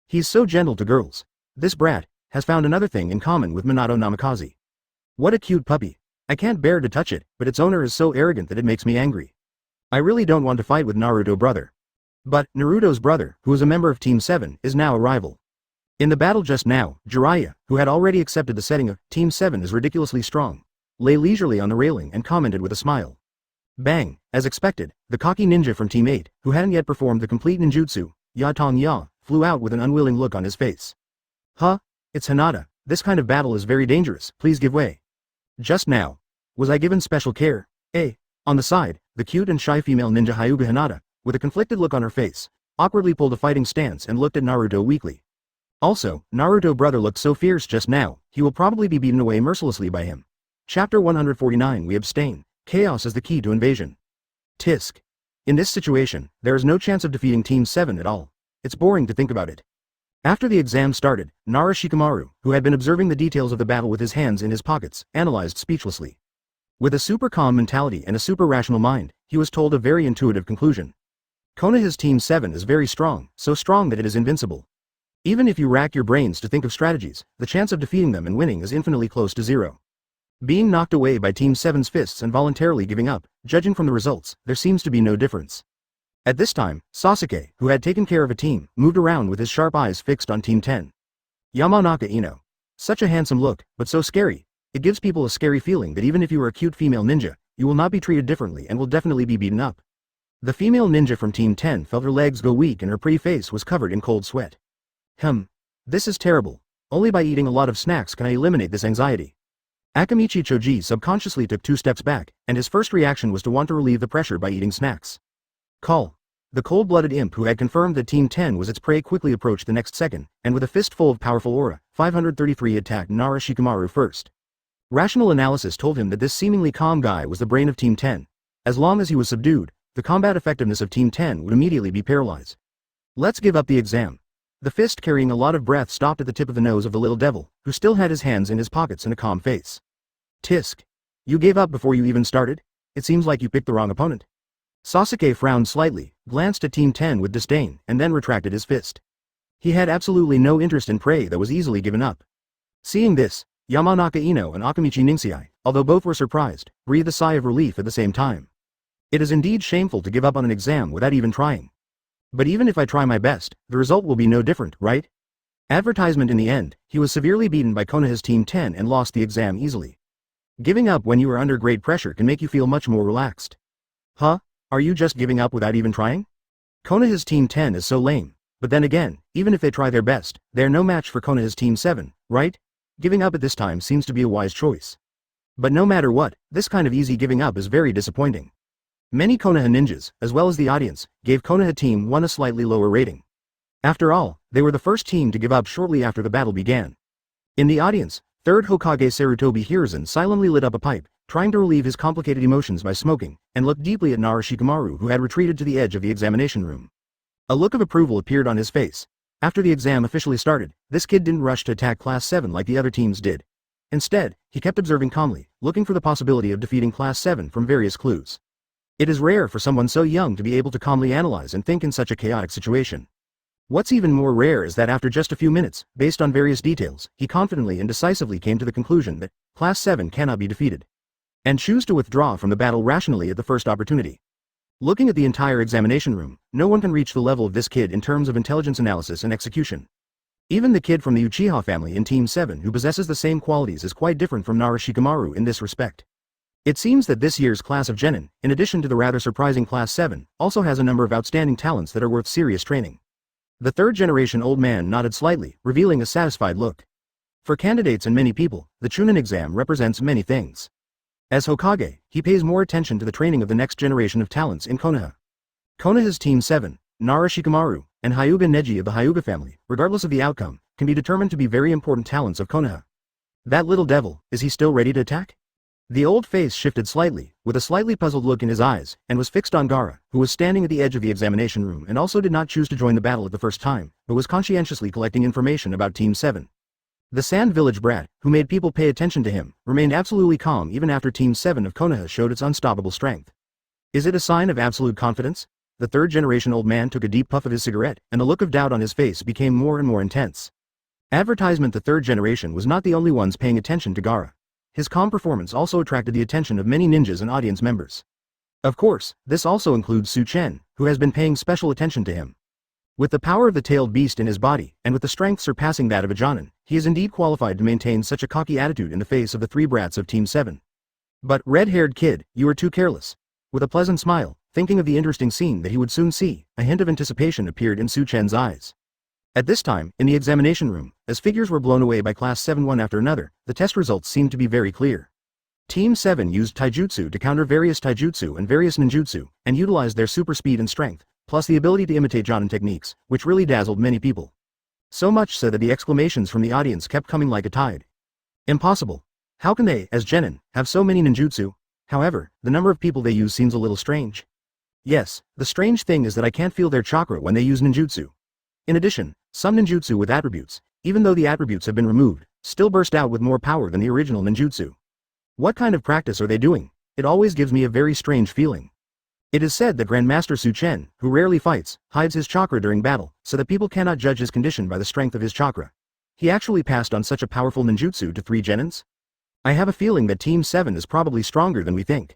He's so gentle to girls. This brat has found another thing in common with Minato Namikaze. What a cute puppy. I can't bear to touch it, but its owner is so arrogant that it makes me angry. I really don't want to fight with Naruto brother. But, Naruto's brother, who is a member of Team 7, is now a rival. In the battle just now, Jiraiya, who had already accepted the setting of Team 7 is ridiculously strong, lay leisurely on the railing and commented with a smile. Bang, as expected, the cocky ninja from Team 8, who hadn't yet performed the complete ninjutsu, Ya Tong Ya, flew out with an unwilling look on his face. Huh? It's Hinata, this kind of battle is very dangerous, please give way. Just now. Was I given special care? On the side, the cute and shy female ninja Hyuga Hinata, with a conflicted look on her face, awkwardly pulled a fighting stance and looked at Naruto weakly. Also, Naruto brother looked so fierce just now, he will probably be beaten away mercilessly by him. Chapter 149 We abstain. Chaos is the key to invasion. Tisk. In this situation, there is no chance of defeating Team 7 at all. It's boring to think about it. After the exam started, Nara Shikamaru, who had been observing the details of the battle with his hands in his pockets, analyzed speechlessly. With a super calm mentality and a super rational mind, he was told a very intuitive conclusion. Konoha's Team 7 is very strong, so strong that it is invincible. Even if you rack your brains to think of strategies, the chance of defeating them and winning is infinitely close to zero. Being knocked away by Team 7's fists and voluntarily giving up, judging from the results, there seems to be no difference. At this time, Sasuke, who had taken care of a team, moved around with his sharp eyes fixed on Team 10. Yamanaka Ino. Such a handsome look, but so scary. It gives people a scary feeling that even if you are a cute female ninja, you will not be treated differently and will definitely be beaten up. The female ninja from Team 10 felt her legs go weak and her pretty face was covered in cold sweat. This is terrible. Only by eating a lot of snacks can I eliminate this anxiety. Akamichi Choji subconsciously took 2 steps back, and his first reaction was to want to relieve the pressure by eating snacks. Call. The cold-blooded imp who had confirmed that Team 10 was its prey quickly approached the next second, and with a fistful of powerful aura, 533 attacked Nara Shikamaru first. Rational analysis told him that this seemingly calm guy was the brain of Team 10. As long as he was subdued, the combat effectiveness of Team 10 would immediately be paralyzed. Let's give up the exam. The fist carrying a lot of breath stopped at the tip of the nose of the little devil, who still had his hands in his pockets and a calm face. Tisk. You gave up before you even started? It seems like you picked the wrong opponent. Sasuke frowned slightly, glanced at Team 10 with disdain, and then retracted his fist. He had absolutely no interest in prey that was easily given up. Seeing this, Yamanaka Ino and Akamichi Ningsei, although both were surprised, breathed a sigh of relief at the same time. It is indeed shameful to give up on an exam without even trying. But even if I try my best, the result will be no different, right? Advertisement in the end, he was severely beaten by Konoha's Team 10 and lost the exam easily. Giving up when you are under great pressure can make you feel much more relaxed. Huh? Are you just giving up without even trying? Konoha's Team 10 is so lame, but then again, even if they try their best, they are no match for Konoha's Team 7, right? Giving up at this time seems to be a wise choice. But no matter what, this kind of easy giving up is very disappointing. Many Konoha ninjas, as well as the audience, gave Konoha Team 1 a slightly lower rating. After all, they were the first team to give up shortly after the battle began. In the audience, 3rd Hokage Sarutobi Hiruzen silently lit up a pipe, trying to relieve his complicated emotions by smoking, and looked deeply at Nara Shikamaru who had retreated to the edge of the examination room. A look of approval appeared on his face. After the exam officially started, this kid didn't rush to attack Class 7 like the other teams did. Instead, he kept observing calmly, looking for the possibility of defeating Class 7 from various clues. It is rare for someone so young to be able to calmly analyze and think in such a chaotic situation. What's even more rare is that after just a few minutes, based on various details, he confidently and decisively came to the conclusion that Class 7 cannot be defeated, and choose to withdraw from the battle rationally at the first opportunity. Looking at the entire examination room, no one can reach the level of this kid in terms of intelligence analysis and execution. Even the kid from the Uchiha family in Team 7 who possesses the same qualities is quite different from Nara Shikamaru in this respect. It seems that this year's class of Genin, in addition to the rather surprising Class 7, also has a number of outstanding talents that are worth serious training. The 3rd generation old man nodded slightly, revealing a satisfied look. For candidates and many people, the Chunin exam represents many things. As Hokage, he pays more attention to the training of the next generation of talents in Konoha. Konoha's Team 7, Nara Shikamaru, and Hyuga Neji of the Hyuga family, regardless of the outcome, can be determined to be very important talents of Konoha. That little devil, is he still ready to attack? The old face shifted slightly, with a slightly puzzled look in his eyes, and was fixed on Gaara, who was standing at the edge of the examination room and also did not choose to join the battle at the first time, but was conscientiously collecting information about Team 7. The Sand Village brat, who made people pay attention to him, remained absolutely calm even after Team 7 of Konoha showed its unstoppable strength. Is it a sign of absolute confidence? The 3rd generation old man took a deep puff of his cigarette, and the look of doubt on his face became more and more intense. Advertisement: the 3rd generation was not the only ones paying attention to Gaara. His calm performance also attracted the attention of many ninjas and audience members. Of course, this also includes Chen, who has been paying special attention to him. With the power of the tailed beast in his body, and with the strength surpassing that of a Jonin, he is indeed qualified to maintain such a cocky attitude in the face of the 3 brats of Team 7. But, red-haired kid, you are too careless. With a pleasant smile, thinking of the interesting scene that he would soon see, a hint of anticipation appeared in Chen's eyes. At this time, in the examination room, as figures were blown away by Class 7 one after another, the test results seemed to be very clear. Team 7 used taijutsu to counter various taijutsu and various ninjutsu, and utilized their super speed and strength, plus the ability to imitate Jonin techniques, which really dazzled many people. So much so that the exclamations from the audience kept coming like a tide. Impossible. How can they, as Genin, have so many ninjutsu? However, the number of people they use seems a little strange. Yes, the strange thing is that I can't feel their chakra when they use ninjutsu. In addition, some ninjutsu with attributes, even though the attributes have been removed, still burst out with more power than the original ninjutsu. What kind of practice are they doing? It always gives me a very strange feeling. It is said that Grandmaster Chen, who rarely fights, hides his chakra during battle, so that people cannot judge his condition by the strength of his chakra. He actually passed on such a powerful ninjutsu to 3 genins? I have a feeling that Team 7 is probably stronger than we think.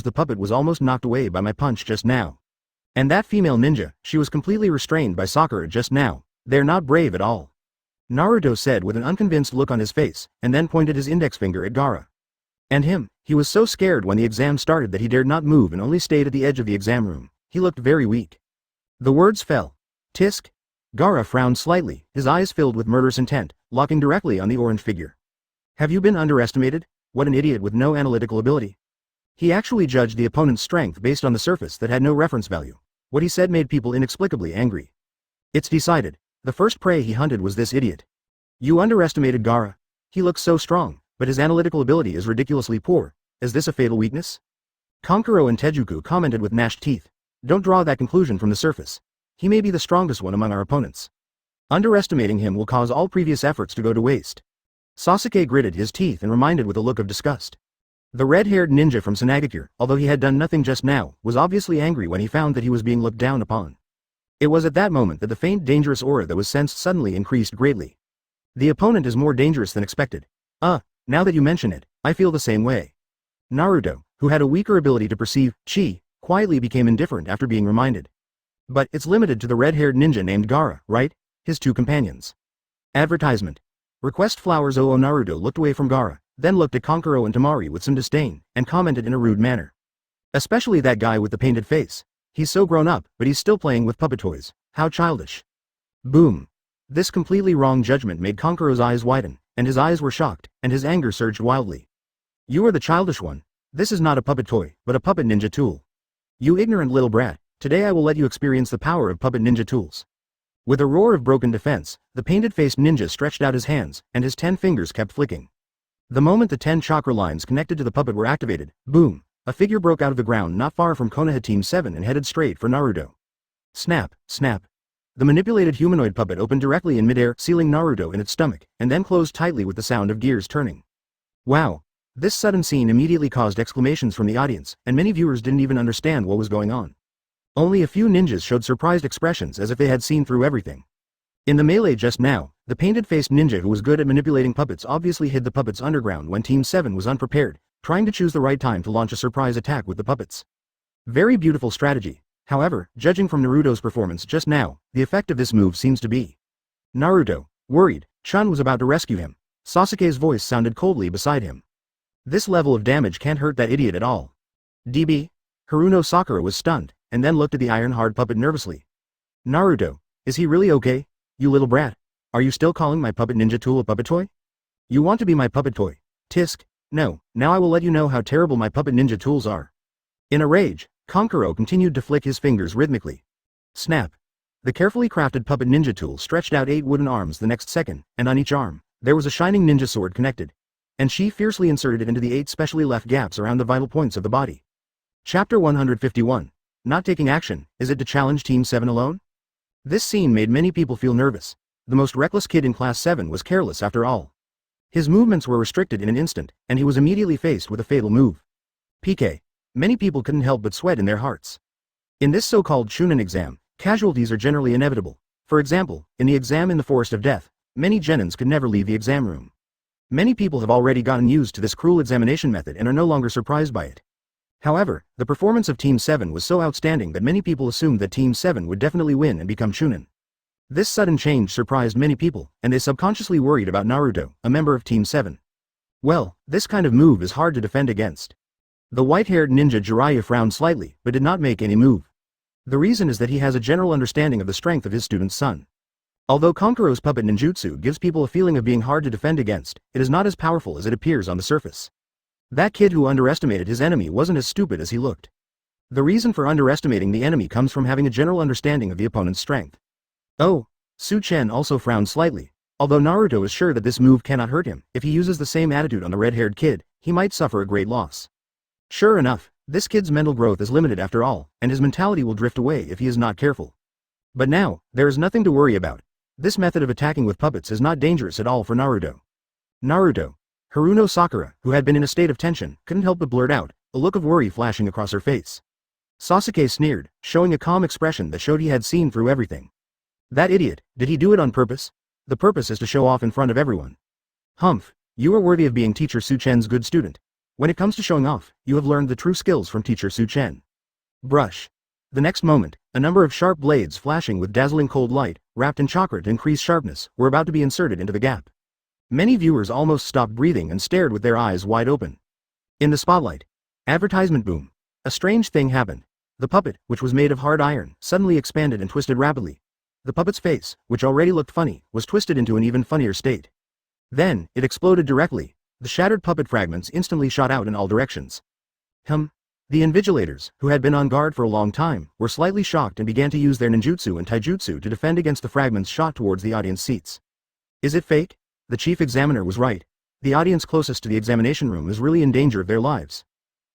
used the puppet was almost knocked away by my punch just now. And that female ninja, she was completely restrained by Sakura just now. They're not brave at all. Naruto said with an unconvinced look on his face, and then pointed his index finger at Gaara. And him, he was so scared when the exam started that he dared not move and only stayed at the edge of the exam room. He looked very weak. The words fell. Tisk. Gaara frowned slightly, his eyes filled with murderous intent, locking directly on the orange figure. Have you been underestimated? What an idiot with no analytical ability. He actually judged the opponent's strength based on the surface that had no reference value. What he said made people inexplicably angry. It's decided. The first prey he hunted was this idiot. You underestimated Gaara. He looks so strong, but his analytical ability is ridiculously poor. Is this a fatal weakness? Kankuro and Tejuku commented with gnashed teeth. Don't draw that conclusion from the surface. He may be the strongest one among our opponents. Underestimating him will cause all previous efforts to go to waste. Sasuke gritted his teeth and reminded with a look of disgust. The red-haired ninja from Sunagakure, although he had done nothing just now, was obviously angry when he found that he was being looked down upon. It was at that moment that the faint dangerous aura that was sensed suddenly increased greatly. The opponent is more dangerous than expected. Now that you mention it, I feel the same way. Naruto, who had a weaker ability to perceive chi, quietly became indifferent after being reminded. But it's limited to the red-haired ninja named Gaara, right? His two companions. Advertisement. Request flowers. Naruto looked away from Gaara, then looked at Kankuro and Temari with some disdain, and commented in a rude manner. Especially that guy with the painted face. He's so grown up, but he's still playing with puppet toys. How childish. Boom. This completely wrong judgment made Kankuro's eyes widen, and his eyes were shocked, and his anger surged wildly. You are the childish one. This is not a puppet toy, but a puppet ninja tool. You ignorant little brat, today I will let you experience the power of puppet ninja tools. With a roar of broken defense, the painted-faced ninja stretched out his hands, and his 10 fingers kept flicking. The moment the 10 chakra lines connected to the puppet were activated, boom, a figure broke out of the ground not far from Konoha Team 7 and headed straight for Naruto. Snap, snap. The manipulated humanoid puppet opened directly in midair, sealing Naruto in its stomach, and then closed tightly with the sound of gears turning. Wow. This sudden scene immediately caused exclamations from the audience, and many viewers didn't even understand what was going on. Only a few ninjas showed surprised expressions as if they had seen through everything. In the melee just now, the painted-faced ninja who was good at manipulating puppets obviously hid the puppets underground when Team 7 was unprepared, trying to choose the right time to launch a surprise attack with the puppets. Very beautiful strategy. However, judging from Naruto's performance just now, the effect of this move seems to be. Naruto, worried, Chen was about to rescue him. Sasuke's voice sounded coldly beside him. This level of damage can't hurt that idiot at all. DB? Haruno Sakura was stunned, and then looked at the iron-hard puppet nervously. Naruto, is he really okay? You little brat. Are you still calling my puppet ninja tool a puppet toy? You want to be my puppet toy? Tisk. No, now I will let you know how terrible my puppet ninja tools are. In a rage, Kankuro continued to flick his fingers rhythmically. Snap. The carefully crafted puppet ninja tool stretched out 8 wooden arms the next second, and on each arm, there was a shining ninja sword connected. And she fiercely inserted it into the 8 specially left gaps around the vital points of the body. Chapter 151. Not taking action, is it to challenge Team 7 alone? This scene made many people feel nervous. The most reckless kid in Class 7 was careless after all. His movements were restricted in an instant, and he was immediately faced with a fatal move. PK. Many people couldn't help but sweat in their hearts. In this so-called Chunin exam, casualties are generally inevitable. For example, in the exam in the Forest of Death, many genins could never leave the exam room. Many people have already gotten used to this cruel examination method and are no longer surprised by it. However, the performance of Team 7 was so outstanding that many people assumed that Team 7 would definitely win and become Chunin. This sudden change surprised many people, and they subconsciously worried about Naruto, a member of Team 7. Well, this kind of move is hard to defend against. The white-haired ninja Jiraiya frowned slightly, but did not make any move. The reason is that he has a general understanding of the strength of his student's son. Although Kankuro's puppet ninjutsu gives people a feeling of being hard to defend against, it is not as powerful as it appears on the surface. That kid who underestimated his enemy wasn't as stupid as he looked. The reason for underestimating the enemy comes from having a general understanding of the opponent's strength. Oh, Chen also frowned slightly. Although Naruto is sure that this move cannot hurt him, if he uses the same attitude on the red-haired kid, he might suffer a great loss. Sure enough, this kid's mental growth is limited after all, and his mentality will drift away if he is not careful. But now, there is nothing to worry about. This method of attacking with puppets is not dangerous at all for Naruto. Naruto. Haruno Sakura, who had been in a state of tension, couldn't help but blurt out, a look of worry flashing across her face. Sasuke sneered, showing a calm expression that showed he had seen through everything. That idiot, did he do it on purpose? The purpose is to show off in front of everyone. Humph, you are worthy of being Teacher Chen's good student. When it comes to showing off, you have learned the true skills from Teacher Chen. Brush. The next moment, a number of sharp blades flashing with dazzling cold light, wrapped in chakra to increase sharpness, were about to be inserted into the gap. Many viewers almost stopped breathing and stared with their eyes wide open. In the spotlight. Advertisement boom. A strange thing happened. The puppet, which was made of hard iron, suddenly expanded and twisted rapidly. The puppet's face, which already looked funny, was twisted into an even funnier state. Then, it exploded directly. The shattered puppet fragments instantly shot out in all directions. The invigilators, who had been on guard for a long time, were slightly shocked and began to use their ninjutsu and taijutsu to defend against the fragments shot towards the audience seats. Is it fake? The chief examiner was right. The audience closest to the examination room is really in danger of their lives.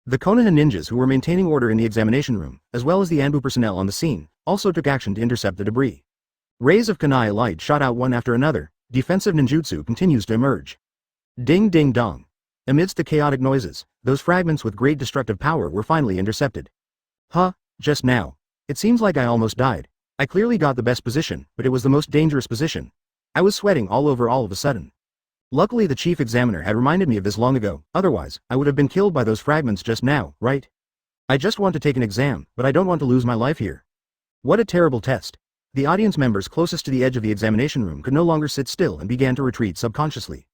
The Konoha ninjas who were maintaining order in the examination room, as well as the Anbu personnel on the scene, also took action to intercept the debris. Rays of kunai light shot out one after another. Defensive ninjutsu continues to emerge. Ding ding dong. Amidst the chaotic noises, those fragments with great destructive power were finally intercepted. Just now. It seems like I almost died. I clearly got the best position, but it was the most dangerous position. I was sweating all over all of a sudden. Luckily the chief examiner had reminded me of this long ago, otherwise, I would have been killed by those fragments just now, right? I just want to take an exam, but I don't want to lose my life here. What a terrible test. The audience members closest to the edge of the examination room could no longer sit still and began to retreat subconsciously.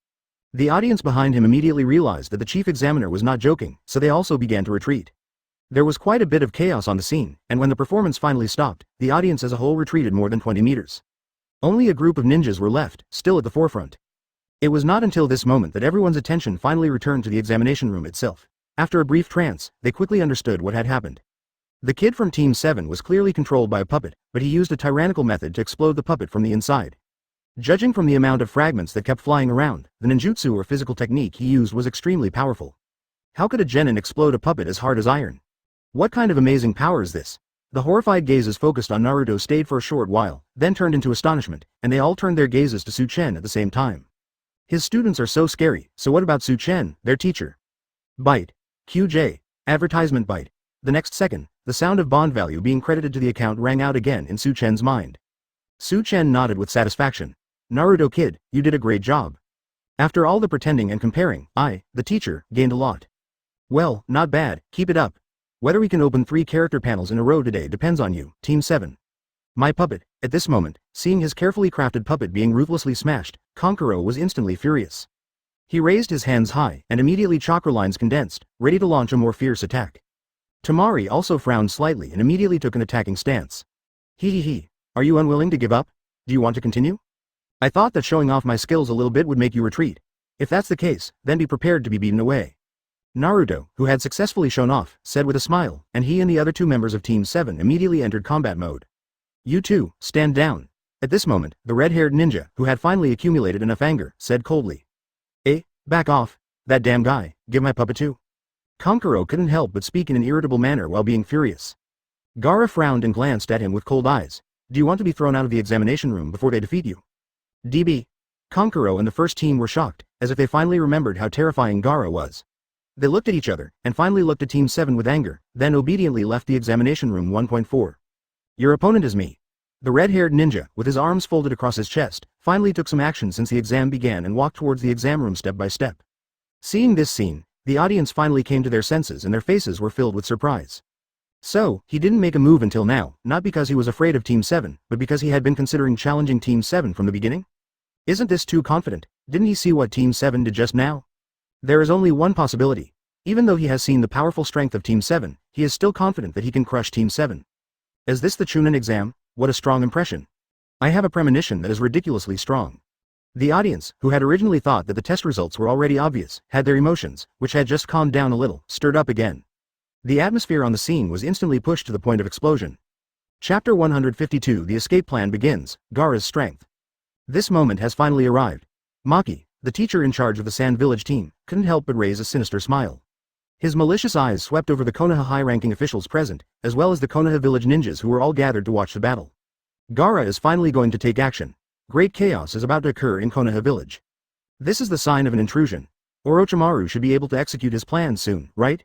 The audience behind him immediately realized that the chief examiner was not joking, so they also began to retreat. There was quite a bit of chaos on the scene, and when the performance finally stopped, the audience as a whole retreated more than 20 meters. Only a group of ninjas were left, still at the forefront. It was not until this moment that everyone's attention finally returned to the examination room itself. After a brief trance, they quickly understood what had happened. The kid from Team 7 was clearly controlled by a puppet, but he used a tyrannical method to explode the puppet from the inside. Judging from the amount of fragments that kept flying around, the ninjutsu or physical technique he used was extremely powerful. How could a genin explode a puppet as hard as iron? What kind of amazing power is this? The horrified gazes focused on Naruto stayed for a short while, then turned into astonishment, and they all turned their gazes to Chen at the same time. His students are so scary, so what about Chen, their teacher? Byte. QJ. Advertisement byte. The next second, the sound of bond value being credited to the account rang out again in Chen's mind. Chen nodded with satisfaction. Naruto kid, you did a great job. After all the pretending and comparing, I, the teacher, gained a lot. Well, not bad, keep it up. Whether we can open 3 character panels in a row today depends on you, Team 7. My puppet. At this moment, seeing his carefully crafted puppet being ruthlessly smashed, Konkuro was instantly furious. He raised his hands high, and immediately chakra lines condensed, ready to launch a more fierce attack. Tamari also frowned slightly and immediately took an attacking stance. Hee. Are you unwilling to give up? Do you want to continue? I thought that showing off my skills a little bit would make you retreat. If that's the case, then be prepared to be beaten away. Naruto, who had successfully shown off, said with a smile, and he and the other 2 members of Team 7 immediately entered combat mode. You two, stand down. At this moment, the red-haired ninja, who had finally accumulated enough anger, said coldly. Back off. That damn guy, give my puppet too. Konkuro couldn't help but speak in an irritable manner while being furious. Gaara frowned and glanced at him with cold eyes. Do you want to be thrown out of the examination room before they defeat you? DB. Konkuro and the first team were shocked, as if they finally remembered how terrifying Gaara was. They looked at each other, and finally looked at Team 7 with anger, then obediently left the examination room 1.4. Your opponent is me. The red-haired ninja, with his arms folded across his chest, finally took some action since the exam began and walked towards the exam room step by step. Seeing this scene, the audience finally came to their senses and their faces were filled with surprise. So, he didn't make a move until now, not because he was afraid of Team 7, but because he had been considering challenging Team 7 from the beginning? Isn't this too confident? Didn't he see what Team 7 did just now? There is only one possibility. Even though he has seen the powerful strength of Team 7, he is still confident that he can crush Team 7. Is this the Chunin exam? What a strong impression. I have a premonition that is ridiculously strong. The audience, who had originally thought that the test results were already obvious, had their emotions, which had just calmed down a little, stirred up again. The atmosphere on the scene was instantly pushed to the point of explosion. Chapter 152 The escape plan begins, Gaara's strength. This moment has finally arrived. Maki, the teacher in charge of the Sand Village team, couldn't help but raise a sinister smile. His malicious eyes swept over the Konoha high-ranking officials present, as well as the Konoha village ninjas who were all gathered to watch the battle. Gaara is finally going to take action. Great chaos is about to occur in Konoha village. This is the sign of an intrusion. Orochimaru should be able to execute his plan soon, right?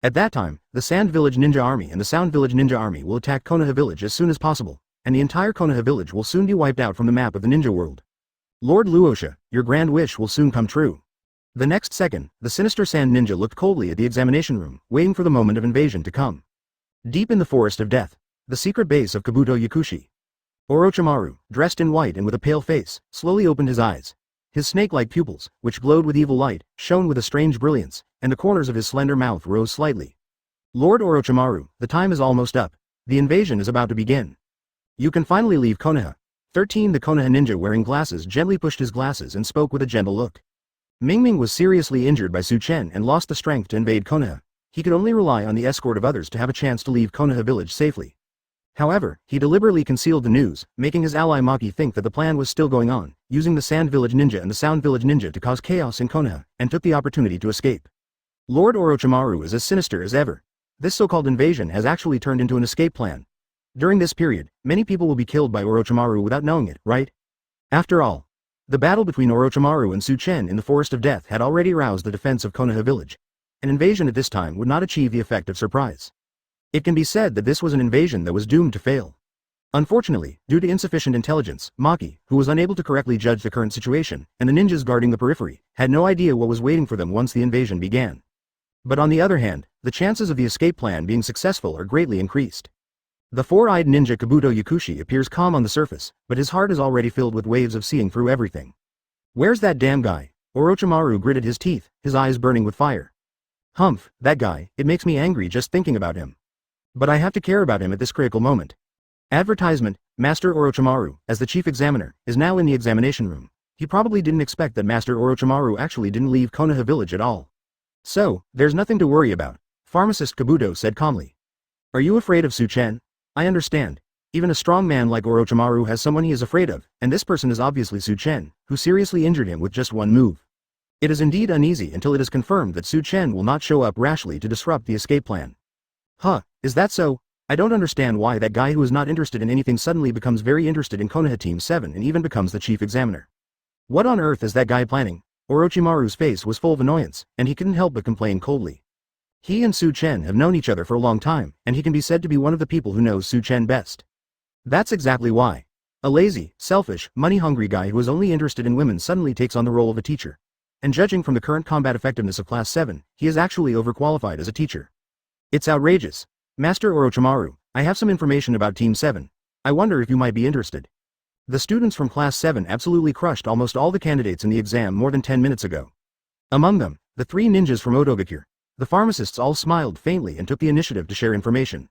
At that time, the Sand Village Ninja Army and the Sound Village Ninja Army will attack Konoha village as soon as possible, and the entire Konoha village will soon be wiped out from the map of the ninja world. Lord Luosha, your grand wish will soon come true. The next second, the sinister Sand Ninja looked coldly at the examination room, waiting for the moment of invasion to come. Deep in the forest of death, the secret base of Kabuto Yakushi. Orochimaru, dressed in white and with a pale face, slowly opened his eyes. His snake-like pupils, which glowed with evil light, shone with a strange brilliance, and the corners of his slender mouth rose slightly. Lord Orochimaru, the time is almost up. The invasion is about to begin. You can finally leave Konoha. 13 The Konoha ninja wearing glasses gently pushed his glasses and spoke with a gentle look. Mingming was seriously injured by Chen and lost the strength to invade Konoha. He could only rely on the escort of others to have a chance to leave Konoha village safely. However, he deliberately concealed the news, making his ally Maki think that the plan was still going on, using the Sand Village Ninja and the Sound Village Ninja to cause chaos in Konoha, and took the opportunity to escape. Lord Orochimaru is as sinister as ever. This so-called invasion has actually turned into an escape plan. During this period, many people will be killed by Orochimaru without knowing it, right? After all, the battle between Orochimaru and Chen in the Forest of Death had already aroused the defense of Konoha village. An invasion at this time would not achieve the effect of surprise. It can be said that this was an invasion that was doomed to fail. Unfortunately, due to insufficient intelligence, Maki, who was unable to correctly judge the current situation, and the ninjas guarding the periphery, had no idea what was waiting for them once the invasion began. But on the other hand, the chances of the escape plan being successful are greatly increased. The four-eyed ninja Kabuto Yakushi appears calm on the surface, but his heart is already filled with waves of seeing through everything. Where's that damn guy? Orochimaru gritted his teeth, his eyes burning with fire. Humph, that guy, it makes me angry just thinking about him. But I have to care about him at this critical moment. Advertisement, Master Orochimaru, as the chief examiner, is now in the examination room. He probably didn't expect that Master Orochimaru actually didn't leave Konoha village at all. So, there's nothing to worry about, Pharmacist Kabuto said calmly. Are you afraid of Chen? I understand. Even a strong man like Orochimaru has someone he is afraid of, and this person is obviously Chen, who seriously injured him with just one move. It is indeed uneasy until it is confirmed that Chen will not show up rashly to disrupt the escape plan. Huh, is that so? I don't understand why that guy who is not interested in anything suddenly becomes very interested in Konoha Team 7 and even becomes the chief examiner. What on earth is that guy planning? Orochimaru's face was full of annoyance, and he couldn't help but complain coldly. He and Chen have known each other for a long time, and he can be said to be one of the people who knows Chen best. That's exactly why. A lazy, selfish, money-hungry guy who is only interested in women suddenly takes on the role of a teacher. And judging from the current combat effectiveness of Class 7, he is actually overqualified as a teacher. It's outrageous. Master Orochimaru, I have some information about Team 7. I wonder if you might be interested. The students from Class 7 absolutely crushed almost all the candidates in the exam more than 10 minutes ago. Among them, the three ninjas from Otogakure. The pharmacists all smiled faintly and took the initiative to share information.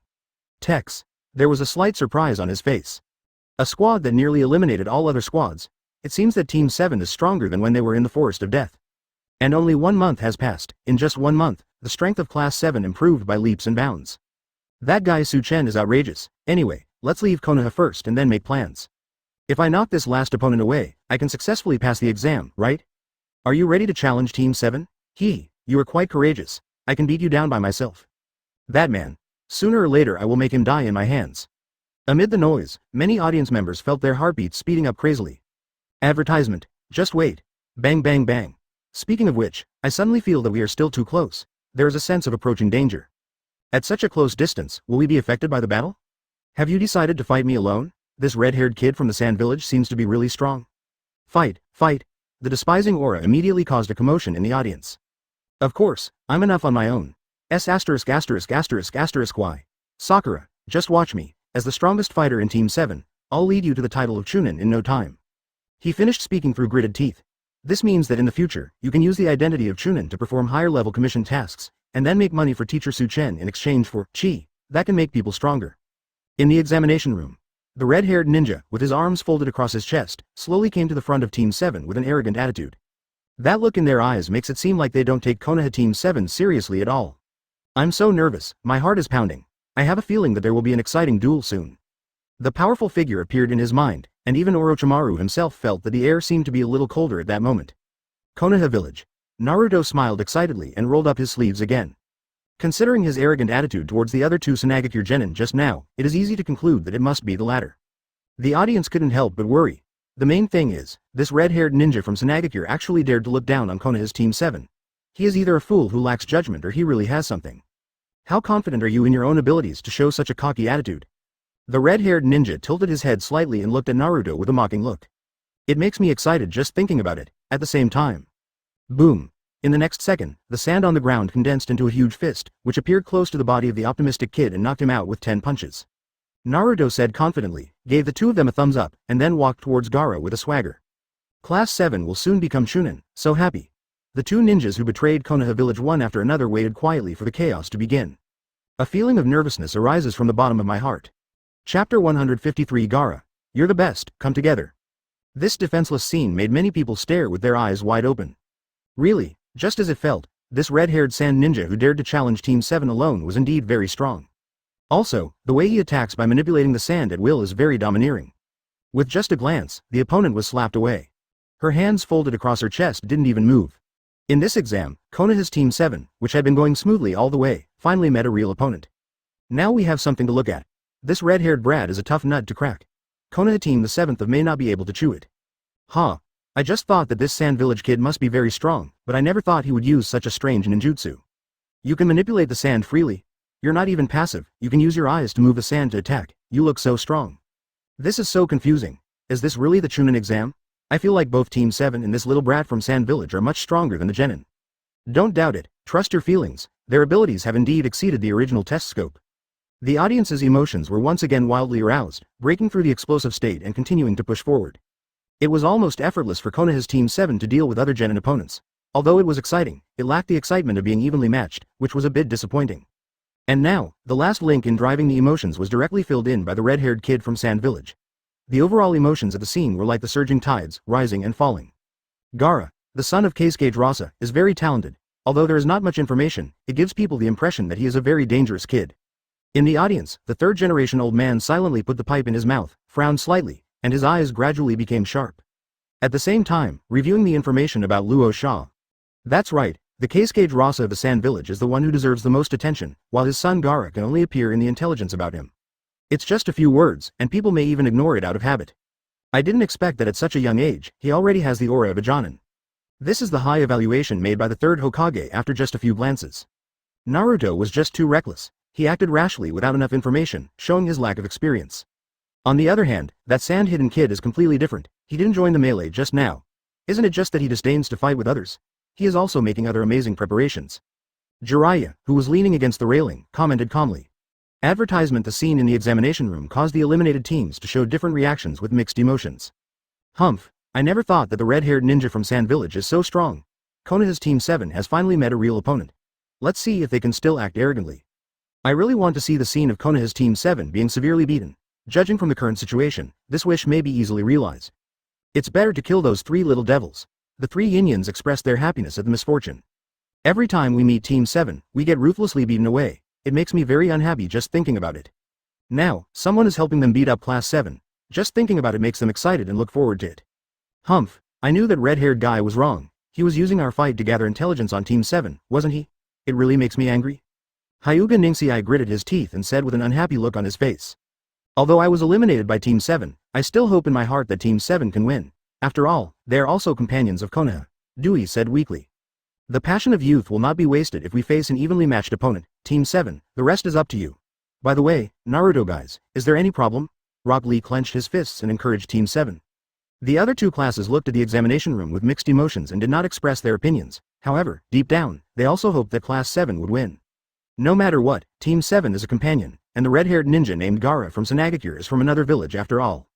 Tex. There was a slight surprise on his face. A squad that nearly eliminated all other squads. It seems that Team 7 is stronger than when they were in the Forest of Death. And only 1 month has passed. In just 1 month, the strength of Class 7 improved by leaps and bounds. That guy Chen is outrageous. Anyway, let's leave Konoha first and then make plans. If I knock this last opponent away, I can successfully pass the exam, right? Are you ready to challenge Team 7? You are quite courageous. I can beat you down by myself. That man. Sooner or later I will make him die in my hands. Amid the noise, many audience members felt their heartbeats speeding up crazily. Advertisement. Just wait. Bang bang bang. Speaking of which, I suddenly feel that we are still too close. There is a sense of approaching danger. At such a close distance, will we be affected by the battle? Have you decided to fight me alone? This red-haired kid from the Sand Village seems to be really strong. Fight, fight. The despising aura immediately caused a commotion in the audience. Of course, I'm enough on my own. Y. Sakura, just watch me. As the strongest fighter in Team 7, I'll lead you to the title of Chunin in no time. He finished speaking through gritted teeth. This means that in the future, you can use the identity of Chunin to perform higher-level commission tasks, and then make money for teacher Chen in exchange for chi that can make people stronger. In the examination room, the red-haired ninja, with his arms folded across his chest, slowly came to the front of Team 7 with an arrogant attitude. That look in their eyes makes it seem like they don't take Konoha Team 7 seriously at all. I'm so nervous, my heart is pounding. I have a feeling that there will be an exciting duel soon. The powerful figure appeared in his mind, and even Orochimaru himself felt that the air seemed to be a little colder at that moment. Konoha village. Naruto smiled excitedly and rolled up his sleeves again. Considering his arrogant attitude towards the other two Sanagakure genin just now, it is easy to conclude that it must be the latter. The audience couldn't help but worry. The main thing is, this red-haired ninja from Sanagakure actually dared to look down on Konoha's Team 7. He is either a fool who lacks judgment or he really has something. How confident are you in your own abilities to show such a cocky attitude? The red-haired ninja tilted his head slightly and looked at Naruto with a mocking look. It makes me excited just thinking about it, at the same time. Boom. In the next second, the sand on the ground condensed into a huge fist, which appeared close to the body of the optimistic kid and knocked him out with 10 punches. Naruto said confidently, gave the two of them a thumbs up, and then walked towards Gaara with a swagger. Class 7 will soon become Chunin, so happy. The two ninjas who betrayed Konoha village one after another waited quietly for the chaos to begin. A feeling of nervousness arises from the bottom of my heart. Chapter 153 Gaara. You're the best, come together. This defenseless scene made many people stare with their eyes wide open. Really, just as it felt, this red-haired sand ninja who dared to challenge Team 7 alone was indeed very strong. Also, the way he attacks by manipulating the sand at will is very domineering. With just a glance, the opponent was slapped away. Her hands folded across her chest didn't even move. In this exam, Konoha's Team 7, which had been going smoothly all the way, finally met a real opponent. Now we have something to look at. This red-haired brat is a tough nut to crack. Konoha Team the 7th may not be able to chew it. I just thought that this Sand Village kid must be very strong, but I never thought he would use such a strange ninjutsu. You can manipulate the sand freely. You're not even passive, you can use your eyes to move the sand to attack. You look so strong. This is so confusing. Is this really the Chunin exam? I feel like both Team 7 and this little brat from Sand Village are much stronger than the genin. Don't doubt it, trust your feelings, their abilities have indeed exceeded the original test scope. The audience's emotions were once again wildly aroused, breaking through the explosive state and continuing to push forward. It was almost effortless for Konoha's Team 7 to deal with other genin opponents. Although it was exciting, it lacked the excitement of being evenly matched, which was a bit disappointing. And now, the last link in driving the emotions was directly filled in by the red-haired kid from Sand Village. The overall emotions at the scene were like the surging tides, rising and falling. Gaara, the son of Konoha Rasa, is very talented. Although there is not much information, it gives people the impression that he is a very dangerous kid. In the audience, the third-generation old man silently put the pipe in his mouth, frowned slightly, and his eyes gradually became sharp. At the same time, reviewing the information about Luo Sha. That's right, the Konoha Rasa of the Sand Village is the one who deserves the most attention, while his son Gaara can only appear in the intelligence about him. It's just a few words, and people may even ignore it out of habit. I didn't expect that at such a young age, he already has the aura of a Jonin. This is the high evaluation made by the third Hokage after just a few glances. Naruto was just too reckless. He acted rashly without enough information, showing his lack of experience. On the other hand, that sand-hidden kid is completely different. He didn't join the melee just now. Isn't it just that he disdains to fight with others? He is also making other amazing preparations. Jiraiya, who was leaning against the railing, commented calmly. Advertisement. The scene in the examination room caused the eliminated teams to show different reactions with mixed emotions. Humph, I never thought that the red-haired ninja from Sand Village is so strong. Konoha's Team 7 has finally met a real opponent. Let's see if they can still act arrogantly. I really want to see the scene of Konoha's Team 7 being severely beaten. Judging from the current situation, this wish may be easily realized. It's better to kill those three little devils. The three Yinions expressed their happiness at the misfortune. Every time we meet Team 7, we get ruthlessly beaten away. It makes me very unhappy just thinking about it. Now, someone is helping them beat up Class 7. Just thinking about it makes them excited and look forward to it. Humph, I knew that red-haired guy was wrong. He was using our fight to gather intelligence on Team 7, wasn't he? It really makes me angry. Hyuga Ningsi gritted his teeth and said with an unhappy look on his face. Although I was eliminated by Team 7, I still hope in my heart that Team 7 can win. After all, they are also companions of Konoha. Dewey said weakly. The passion of youth will not be wasted if we face an evenly matched opponent. Team 7, the rest is up to you. By the way, Naruto guys, is there any problem? Rock Lee clenched his fists and encouraged Team 7. The other two classes looked at the examination room with mixed emotions and did not express their opinions. However, deep down, they also hoped that Class 7 would win. No matter what, Team 7 is a companion, and the red-haired ninja named Gaara from Sanagakure is from another village after all.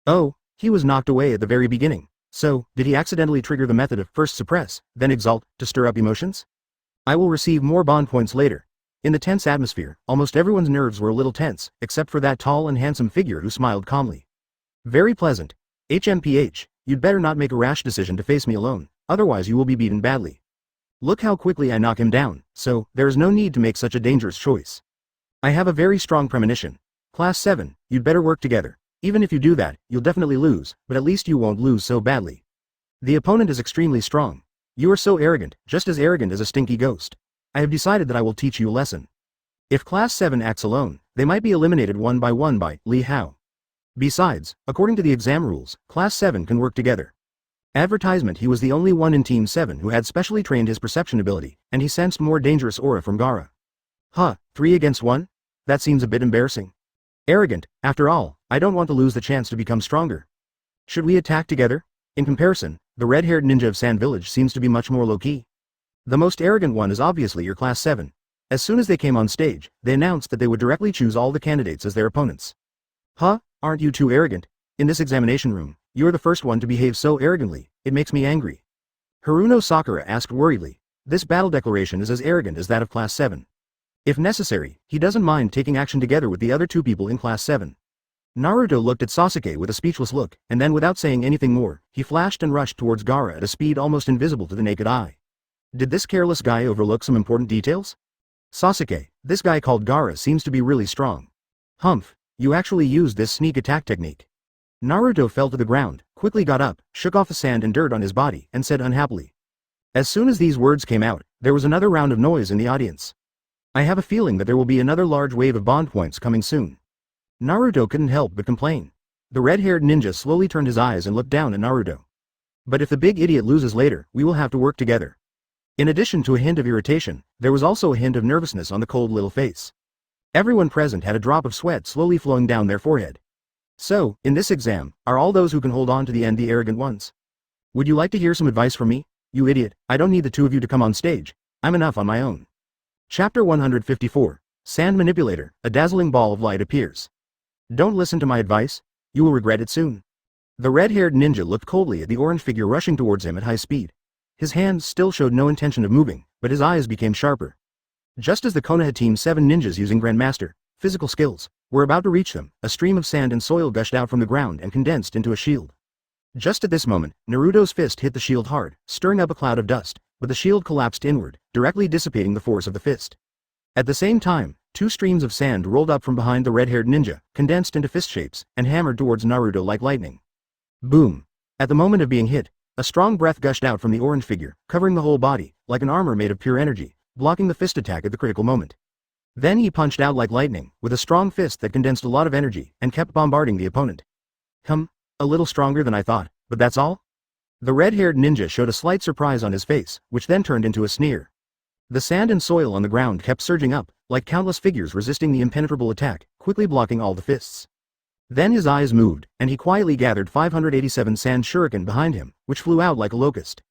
Oh, he was knocked away at the very beginning. So, did he accidentally trigger the method of first suppress, then exalt, to stir up emotions? I will receive more bond points later. In the tense atmosphere, almost everyone's nerves were a little tense, except for that tall and handsome figure who smiled calmly. Very pleasant. HMPH, you'd better not make a rash decision to face me alone, otherwise you will be beaten badly. Look how quickly I knock him down, so, there is no need to make such a dangerous choice. I have a very strong premonition. Class 7, you'd better work together. Even if you do that, you'll definitely lose, but at least you won't lose so badly. The opponent is extremely strong. You are so arrogant, just as arrogant as a stinky ghost. I have decided that I will teach you a lesson. If Class 7 acts alone, they might be eliminated one by Li Hao. Besides, according to the exam rules, Class 7 can work together. Advertisement. He was the only one in Team 7 who had specially trained his perception ability, and he sensed more dangerous aura from Gaara. Huh, 3 against 1? That seems a bit embarrassing. Arrogant, after all, I don't want to lose the chance to become stronger. Should we attack together? In comparison, the red-haired ninja of Sand Village seems to be much more low-key. The most arrogant one is obviously your Class 7. As soon as they came on stage, they announced that they would directly choose all the candidates as their opponents. Huh, aren't you too arrogant? In this examination room, you're the first one to behave so arrogantly, it makes me angry. Haruno Sakura asked worriedly. This battle declaration is as arrogant as that of Class 7. If necessary, he doesn't mind taking action together with the other two people in Class 7. Naruto looked at Sasuke with a speechless look, and then without saying anything more, he flashed and rushed towards Gaara at a speed almost invisible to the naked eye. Did this careless guy overlook some important details? Sasuke, this guy called Gaara seems to be really strong. Humph, you actually used this sneak attack technique. Naruto fell to the ground, quickly got up, shook off the sand and dirt on his body, and said unhappily. As soon as these words came out, there was another round of noise in the audience. I have a feeling that there will be another large wave of bond points coming soon. Naruto couldn't help but complain. The red-haired ninja slowly turned his eyes and looked down at Naruto. But if the big idiot loses later, we will have to work together. In addition to a hint of irritation, there was also a hint of nervousness on the cold little face. Everyone present had a drop of sweat slowly flowing down their forehead. So, in this exam, are all those who can hold on to the end the arrogant ones? Would you like to hear some advice from me? You idiot, I don't need the two of you to come on stage. I'm enough on my own. Chapter 154. Sand manipulator, a dazzling ball of light appears. Don't listen to my advice. You will regret it soon. The red-haired ninja looked coldly at the orange figure rushing towards him at high speed. His hands still showed no intention of moving, but his eyes became sharper. Just as the Konoha Team 7 ninjas using Grandmaster physical skills were about to reach them, a stream of sand and soil gushed out from the ground and condensed into a shield. Just at this moment, Naruto's fist hit the shield hard, stirring up a cloud of dust, but the shield collapsed inward, directly dissipating the force of the fist. At the same time, two streams of sand rolled up from behind the red-haired ninja, condensed into fist shapes, and hammered towards Naruto like lightning. Boom! At the moment of being hit, a strong breath gushed out from the orange figure, covering the whole body, like an armor made of pure energy, blocking the fist attack at the critical moment. Then he punched out like lightning, with a strong fist that condensed a lot of energy, and kept bombarding the opponent. A little stronger than I thought, but that's all? The red-haired ninja showed a slight surprise on his face, which then turned into a sneer. The sand and soil on the ground kept surging up, like countless figures resisting the impenetrable attack, quickly blocking all the fists. Then his eyes moved, and he quietly gathered 587 sand shuriken behind him, which flew out like a locust.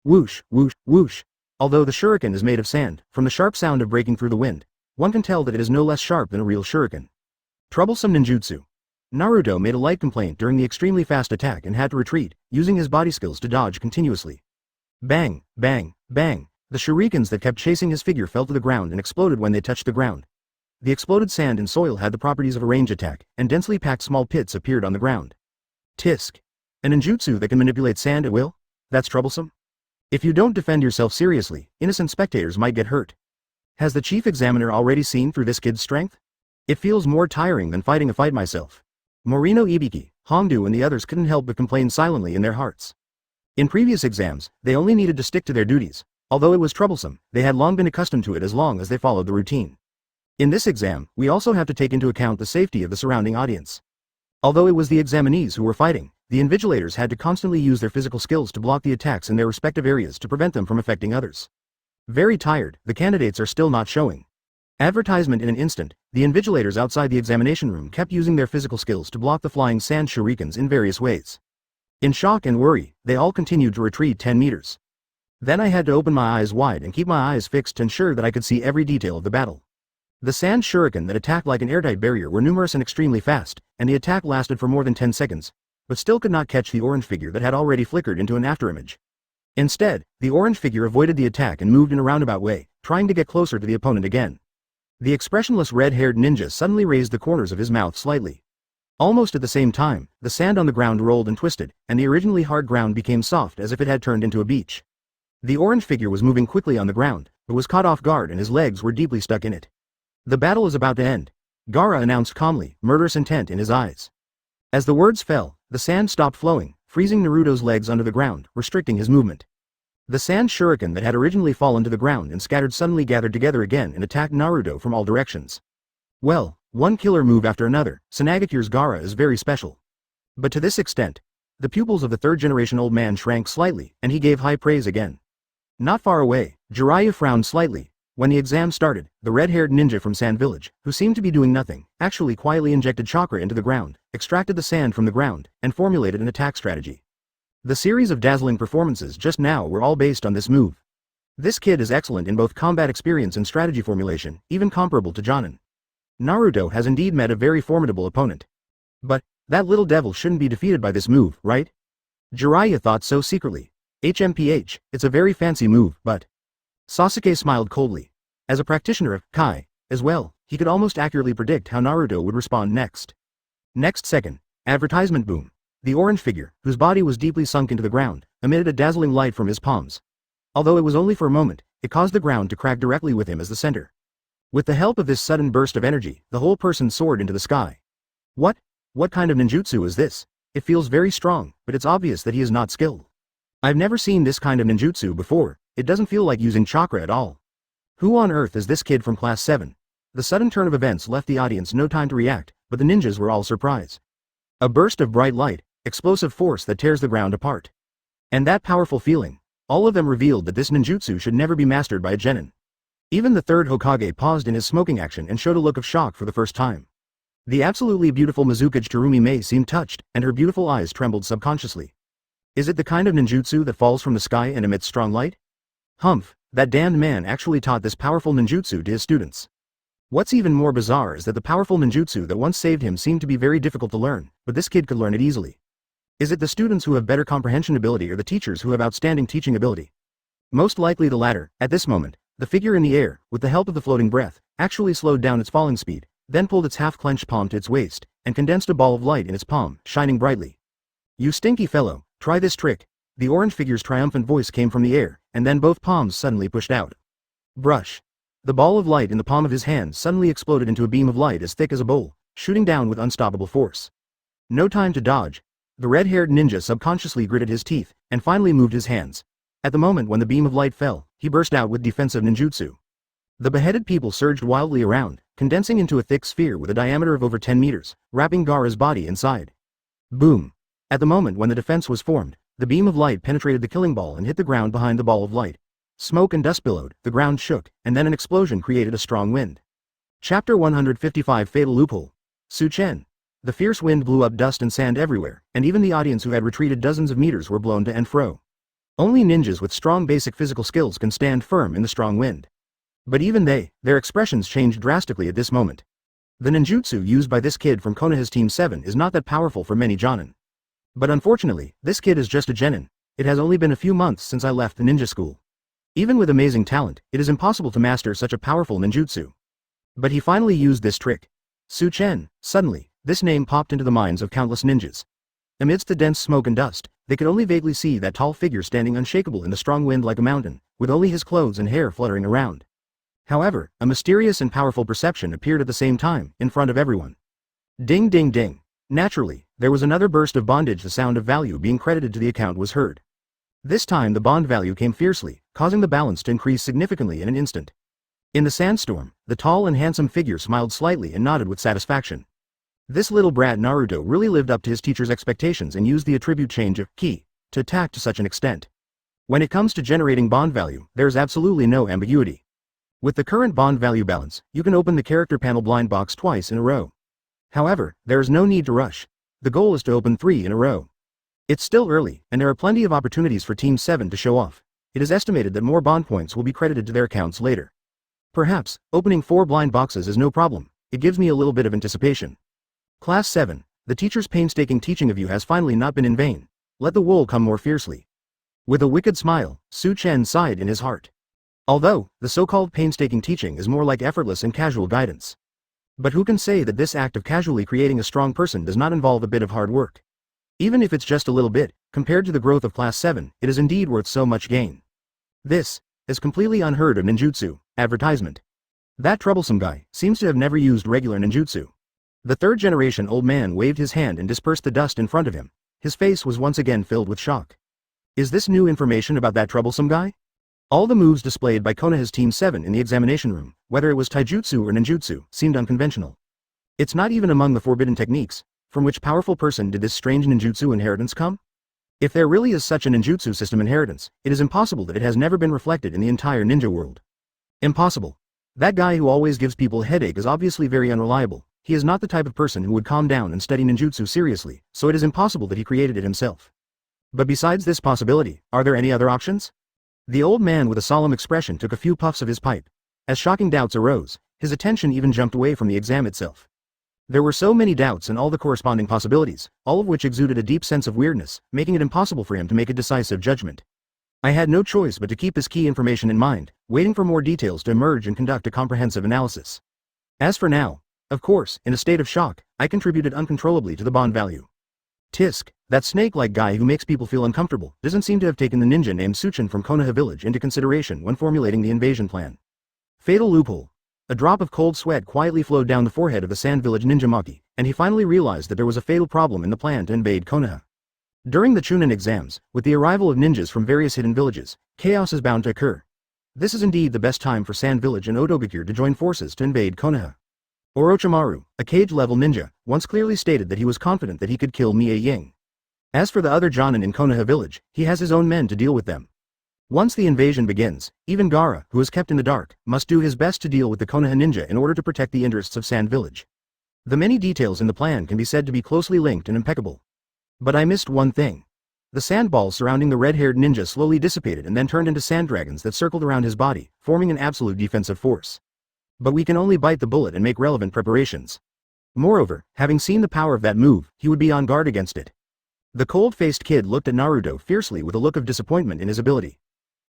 Whoosh, whoosh, whoosh. Although the shuriken is made of sand, from the sharp sound of breaking through the wind, one can tell that it is no less sharp than a real shuriken. Troublesome ninjutsu. Naruto made a light complaint during the extremely fast attack and had to retreat, using his body skills to dodge continuously. Bang, bang, bang. The shurikens that kept chasing his figure fell to the ground and exploded when they touched the ground. The exploded sand and soil had the properties of a range attack, and densely packed small pits appeared on the ground. Tisk. An ninjutsu that can manipulate sand at will? That's troublesome. If you don't defend yourself seriously, innocent spectators might get hurt. Has the chief examiner already seen through this kid's strength? It feels more tiring than fighting a fight myself. Morino Ibiki, Hongdu and the others couldn't help but complain silently in their hearts. In previous exams, they only needed to stick to their duties. Although it was troublesome, they had long been accustomed to it as long as they followed the routine. In this exam, we also have to take into account the safety of the surrounding audience. Although it was the examinees who were fighting, the invigilators had to constantly use their physical skills to block the attacks in their respective areas to prevent them from affecting others. Very tired, the candidates are still not showing. Advertisement in an instant, the invigilators outside the examination room kept using their physical skills to block the flying sand shurikens in various ways. In shock and worry, they all continued to retreat 10 meters. Then I had to open my eyes wide and keep my eyes fixed to ensure that I could see every detail of the battle. The sand shuriken that attacked like an airtight barrier were numerous and extremely fast, and the attack lasted for more than 10 seconds, but still could not catch the orange figure that had already flickered into an afterimage. Instead, the orange figure avoided the attack and moved in a roundabout way, trying to get closer to the opponent again. The expressionless red-haired ninja suddenly raised the corners of his mouth slightly. Almost at the same time, the sand on the ground rolled and twisted, and the originally hard ground became soft as if it had turned into a beach. The orange figure was moving quickly on the ground, but was caught off guard and his legs were deeply stuck in it. The battle is about to end. Gaara announced calmly, murderous intent in his eyes. As the words fell, the sand stopped flowing, freezing Naruto's legs under the ground, restricting his movement. The sand shuriken that had originally fallen to the ground and scattered suddenly gathered together again and attacked Naruto from all directions. Well, one killer move after another, Sanagakure's Gaara is very special. But to this extent, the pupils of the third-generation old man shrank slightly, and he gave high praise again. Not far away, Jiraiya frowned slightly. When the exam started, the red-haired ninja from Sand Village, who seemed to be doing nothing, actually quietly injected chakra into the ground, extracted the sand from the ground, and formulated an attack strategy. The series of dazzling performances just now were all based on this move. This kid is excellent in both combat experience and strategy formulation, even comparable to Jonin. Naruto has indeed met a very formidable opponent. But, that little devil shouldn't be defeated by this move, right? Jiraiya thought so secretly. HMPH, it's a very fancy move, but... Sasuke smiled coldly. As a practitioner of Kai, as well, he could almost accurately predict how Naruto would respond next. Next second, advertisement boom. The orange figure, whose body was deeply sunk into the ground, emitted a dazzling light from his palms. Although it was only for a moment, it caused the ground to crack directly with him as the center. With the help of this sudden burst of energy, the whole person soared into the sky. What kind of ninjutsu is this? It feels very strong, but it's obvious that he is not skilled. I've never seen this kind of ninjutsu before. It doesn't feel like using chakra at all. Who on earth is this kid from class 7? The sudden turn of events left the audience no time to react, but the ninjas were all surprised. A burst of bright light, explosive force that tears the ground apart. And that powerful feeling, all of them revealed that this ninjutsu should never be mastered by a genin. Even the third Hokage paused in his smoking action and showed a look of shock for the first time. The absolutely beautiful Mizukage Terumi Mei seemed touched, and her beautiful eyes trembled subconsciously. Is it the kind of ninjutsu that falls from the sky and emits strong light? Humph, that damned man actually taught this powerful ninjutsu to his students. What's even more bizarre is that the powerful ninjutsu that once saved him seemed to be very difficult to learn, but this kid could learn it easily. Is it the students who have better comprehension ability or the teachers who have outstanding teaching ability? Most likely the latter. At this moment, the figure in the air, with the help of the floating breath, actually slowed down its falling speed, then pulled its half-clenched palm to its waist, and condensed a ball of light in its palm, shining brightly. "You stinky fellow, try this trick." The orange figure's triumphant voice came from the air, and then both palms suddenly pushed out. Brush. The ball of light in the palm of his hand suddenly exploded into a beam of light as thick as a bowl, shooting down with unstoppable force. No time to dodge. The red-haired ninja subconsciously gritted his teeth, and finally moved his hands. At the moment when the beam of light fell, he burst out with defensive ninjutsu. The beheaded people surged wildly around, condensing into a thick sphere with a diameter of over 10 meters, wrapping Gaara's body inside. Boom. At the moment when the defense was formed, the beam of light penetrated the killing ball and hit the ground behind the ball of light. Smoke and dust billowed, the ground shook, and then an explosion created a strong wind. Chapter 155 Fatal Loophole. Chen. The fierce wind blew up dust and sand everywhere, and even the audience who had retreated dozens of meters were blown to and fro. Only ninjas with strong basic physical skills can stand firm in the strong wind. But even their expressions changed drastically at this moment. The ninjutsu used by this kid from Konoha's Team 7 is not that powerful for many Jonin. But unfortunately, this kid is just a genin. It has only been a few months since I left the ninja school. Even with amazing talent, it is impossible to master such a powerful ninjutsu. But he finally used this trick. Chen. Suddenly, this name popped into the minds of countless ninjas. Amidst the dense smoke and dust, they could only vaguely see that tall figure standing unshakable in the strong wind like a mountain, with only his clothes and hair fluttering around. However, a mysterious and powerful perception appeared at the same time, in front of everyone. Ding ding ding. Naturally, there was another burst of bondage. The sound of value being credited to the account was heard. This time the bond value came fiercely, causing the balance to increase significantly in an instant. In the sandstorm, the tall and handsome figure smiled slightly and nodded with satisfaction. This little brat Naruto really lived up to his teacher's expectations and used the attribute change of ki to attack to such an extent. When it comes to generating bond value, there is absolutely no ambiguity. With the current bond value balance, you can open the character panel blind box twice in a row. However, there is no need to rush. The goal is to open 3 in a row. It's still early, and there are plenty of opportunities for Team 7 to show off. It is estimated that more bond points will be credited to their accounts later. Perhaps, opening 4 blind boxes is no problem. It gives me a little bit of anticipation. Class 7, the teacher's painstaking teaching of you has finally not been in vain. Let the wool come more fiercely. With a wicked smile, Chen sighed in his heart. Although, the so-called painstaking teaching is more like effortless and casual guidance. But who can say that this act of casually creating a strong person does not involve a bit of hard work? Even if it's just a little bit, compared to the growth of Class 7, it is indeed worth so much gain. This is completely unheard of ninjutsu advertisement. That troublesome guy seems to have never used regular ninjutsu. The third-generation old man waved his hand and dispersed the dust in front of him. His face was once again filled with shock. Is this new information about that troublesome guy? All the moves displayed by Konoha's Team 7 in the examination room, whether it was taijutsu or ninjutsu, seemed unconventional. It's not even among the forbidden techniques. From which powerful person did this strange ninjutsu inheritance come? If there really is such a ninjutsu system inheritance, it is impossible that it has never been reflected in the entire ninja world. Impossible. That guy who always gives people a headache is obviously very unreliable. He is not the type of person who would calm down and study ninjutsu seriously, so it is impossible that he created it himself. But besides this possibility, are there any other options? The old man with a solemn expression took a few puffs of his pipe. As shocking doubts arose, his attention even jumped away from the exam itself. There were so many doubts and all the corresponding possibilities, all of which exuded a deep sense of weirdness, making it impossible for him to make a decisive judgment. I had no choice but to keep this key information in mind, waiting for more details to emerge and conduct a comprehensive analysis. As for now, of course, in a state of shock, I contributed uncontrollably to the bond value. Tisk, that snake-like guy who makes people feel uncomfortable, doesn't seem to have taken the ninja named Chen from Konoha village into consideration when formulating the invasion plan. Fatal loophole. A drop of cold sweat quietly flowed down the forehead of the Sand Village ninja Maki, and he finally realized that there was a fatal problem in the plan to invade Konoha. During the Chunin exams, with the arrival of ninjas from various hidden villages, chaos is bound to occur. This is indeed the best time for Sand Village and Otogakure to join forces to invade Konoha. Orochimaru, a cage-level ninja, once clearly stated that he was confident that he could kill Mie Ying. As for the other Jonin in Konoha village, he has his own men to deal with them. Once the invasion begins, even Gaara, who is kept in the dark, must do his best to deal with the Konoha ninja in order to protect the interests of Sand Village. The many details in the plan can be said to be closely linked and impeccable. But I missed one thing. The sandballs surrounding the red-haired ninja slowly dissipated and then turned into sand dragons that circled around his body, forming an absolute defensive force. But we can only bite the bullet and make relevant preparations. Moreover, having seen the power of that move, he would be on guard against it. The cold-faced kid looked at Naruto fiercely with a look of disappointment in his ability.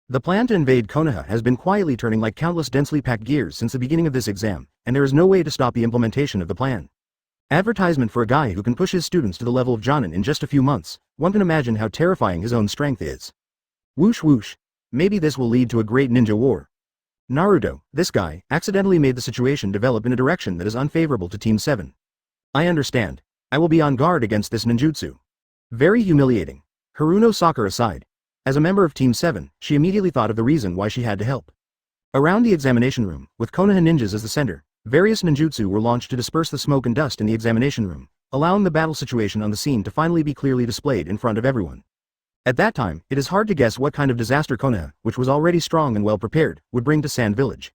The plan to invade Konoha has been quietly turning like countless densely packed gears since the beginning of this exam, and there is no way to stop the implementation of the plan. Advertisement for a guy who can push his students to the level of Jonin in just a few months. One can imagine how terrifying his own strength is. Whoosh whoosh. Maybe this will lead to a great ninja war. Naruto, this guy, accidentally made the situation develop in a direction that is unfavorable to Team 7. I understand. I will be on guard against this ninjutsu. Very humiliating. Haruno Sakura sighed. As a member of Team 7, she immediately thought of the reason why she had to help. Around the examination room, with Konoha ninjas as the center, various ninjutsu were launched to disperse the smoke and dust in the examination room, allowing the battle situation on the scene to finally be clearly displayed in front of everyone. At that time, it is hard to guess what kind of disaster Konoha, which was already strong and well prepared, would bring to Sand Village.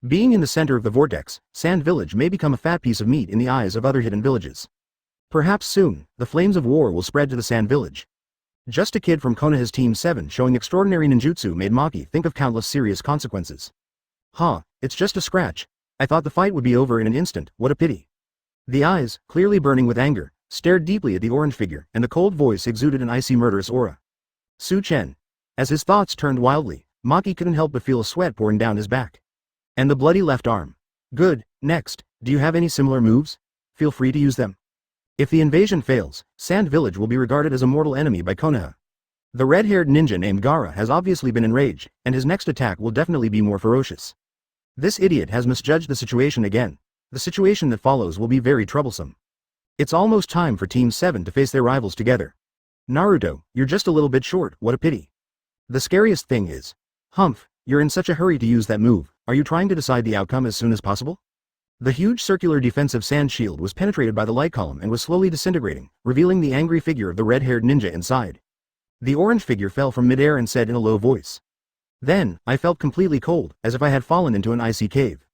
Being in the center of the vortex, Sand Village may become a fat piece of meat in the eyes of other hidden villages. Perhaps soon, the flames of war will spread to the Sand Village. Just a kid from Konoha's Team 7 showing extraordinary ninjutsu made Maki think of countless serious consequences. It's just a scratch. I thought the fight would be over in an instant, what a pity. The eyes, clearly burning with anger, stared deeply at the orange figure, and the cold voice exuded an icy murderous aura. Chen. As his thoughts turned wildly, Maki couldn't help but feel a sweat pouring down his back. And the bloody left arm. Good, next, do you have any similar moves? Feel free to use them. If the invasion fails, Sand Village will be regarded as a mortal enemy by Konoha. The red-haired ninja named Gaara has obviously been enraged, and his next attack will definitely be more ferocious. This idiot has misjudged the situation again. The situation that follows will be very troublesome. It's almost time for Team 7 to face their rivals together. Naruto, you're just a little bit short, what a pity. The scariest thing is, you're in such a hurry to use that move, are you trying to decide the outcome as soon as possible? The huge circular defensive sand shield was penetrated by the light column and was slowly disintegrating, revealing the angry figure of the red-haired ninja inside. The orange figure fell from midair and said in a low voice. Then, I felt completely cold, as if I had fallen into an icy cave.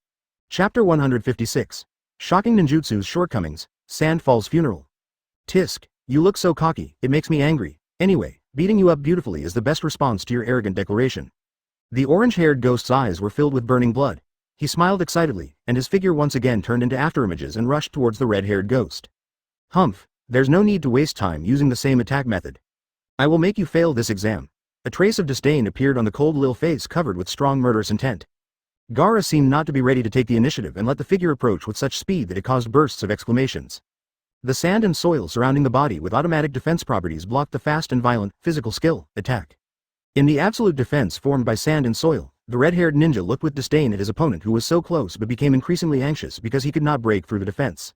Chapter 156. Shocking Ninjutsu's Shortcomings, Sandfall's Funeral. Tisk, you look so cocky, it makes me angry. Anyway, beating you up beautifully is the best response to your arrogant declaration. The orange-haired ghost's eyes were filled with burning blood. He smiled excitedly, and his figure once again turned into afterimages and rushed towards the red-haired ghost. There's no need to waste time using the same attack method. I will make you fail this exam. A trace of disdain appeared on the cold little face covered with strong murderous intent. Gaara seemed not to be ready to take the initiative and let the figure approach with such speed that it caused bursts of exclamations. The sand and soil surrounding the body with automatic defense properties blocked the fast and violent, physical skill, attack. In the absolute defense formed by sand and soil, the red-haired ninja looked with disdain at his opponent who was so close but became increasingly anxious because he could not break through the defense.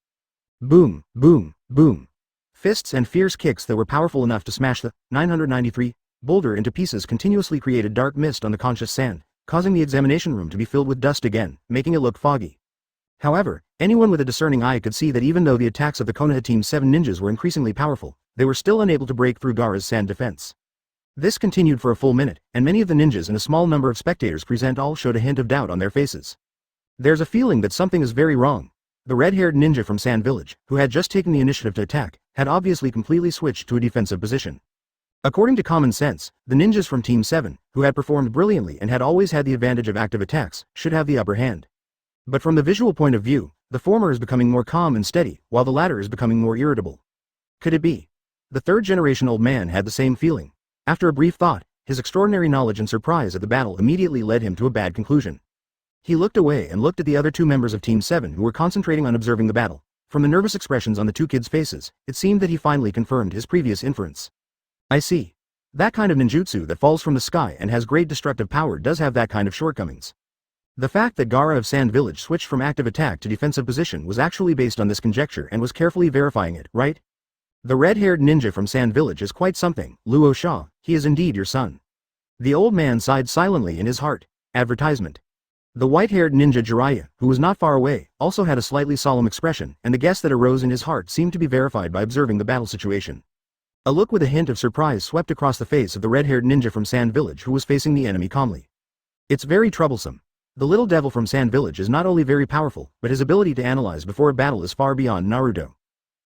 Boom, boom, boom. Fists and fierce kicks that were powerful enough to smash the 993 boulder into pieces continuously created dark mist on the conscious sand, causing the examination room to be filled with dust again, making it look foggy. However, anyone with a discerning eye could see that even though the attacks of the Konoha Team 7 ninjas were increasingly powerful, they were still unable to break through Gaara's sand defense. This continued for a full minute, and many of the ninjas and a small number of spectators present all showed a hint of doubt on their faces. There's a feeling that something is very wrong. The red-haired ninja from Sand Village, who had just taken the initiative to attack, had obviously completely switched to a defensive position. According to common sense, the ninjas from Team 7, who had performed brilliantly and had always had the advantage of active attacks, should have the upper hand. But from the visual point of view, the former is becoming more calm and steady, while the latter is becoming more irritable. Could it be? The third-generation old man had the same feeling. After a brief thought, his extraordinary knowledge and surprise at the battle immediately led him to a bad conclusion. He looked away and looked at the other two members of Team 7 who were concentrating on observing the battle. From the nervous expressions on the two kids' faces, it seemed that he finally confirmed his previous inference. I see. That kind of ninjutsu that falls from the sky and has great destructive power does have that kind of shortcomings. The fact that Gaara of Sand Village switched from active attack to defensive position was actually based on this conjecture and was carefully verifying it, right? The red-haired ninja from Sand Village is quite something, Luo Sha, he is indeed your son. The old man sighed silently in his heart. Advertisement. The white-haired ninja Jiraiya, who was not far away, also had a slightly solemn expression, and the guess that arose in his heart seemed to be verified by observing the battle situation. A look with a hint of surprise swept across the face of the red-haired ninja from Sand Village who was facing the enemy calmly. It's very troublesome. The little devil from Sand Village is not only very powerful, but his ability to analyze before a battle is far beyond Naruto.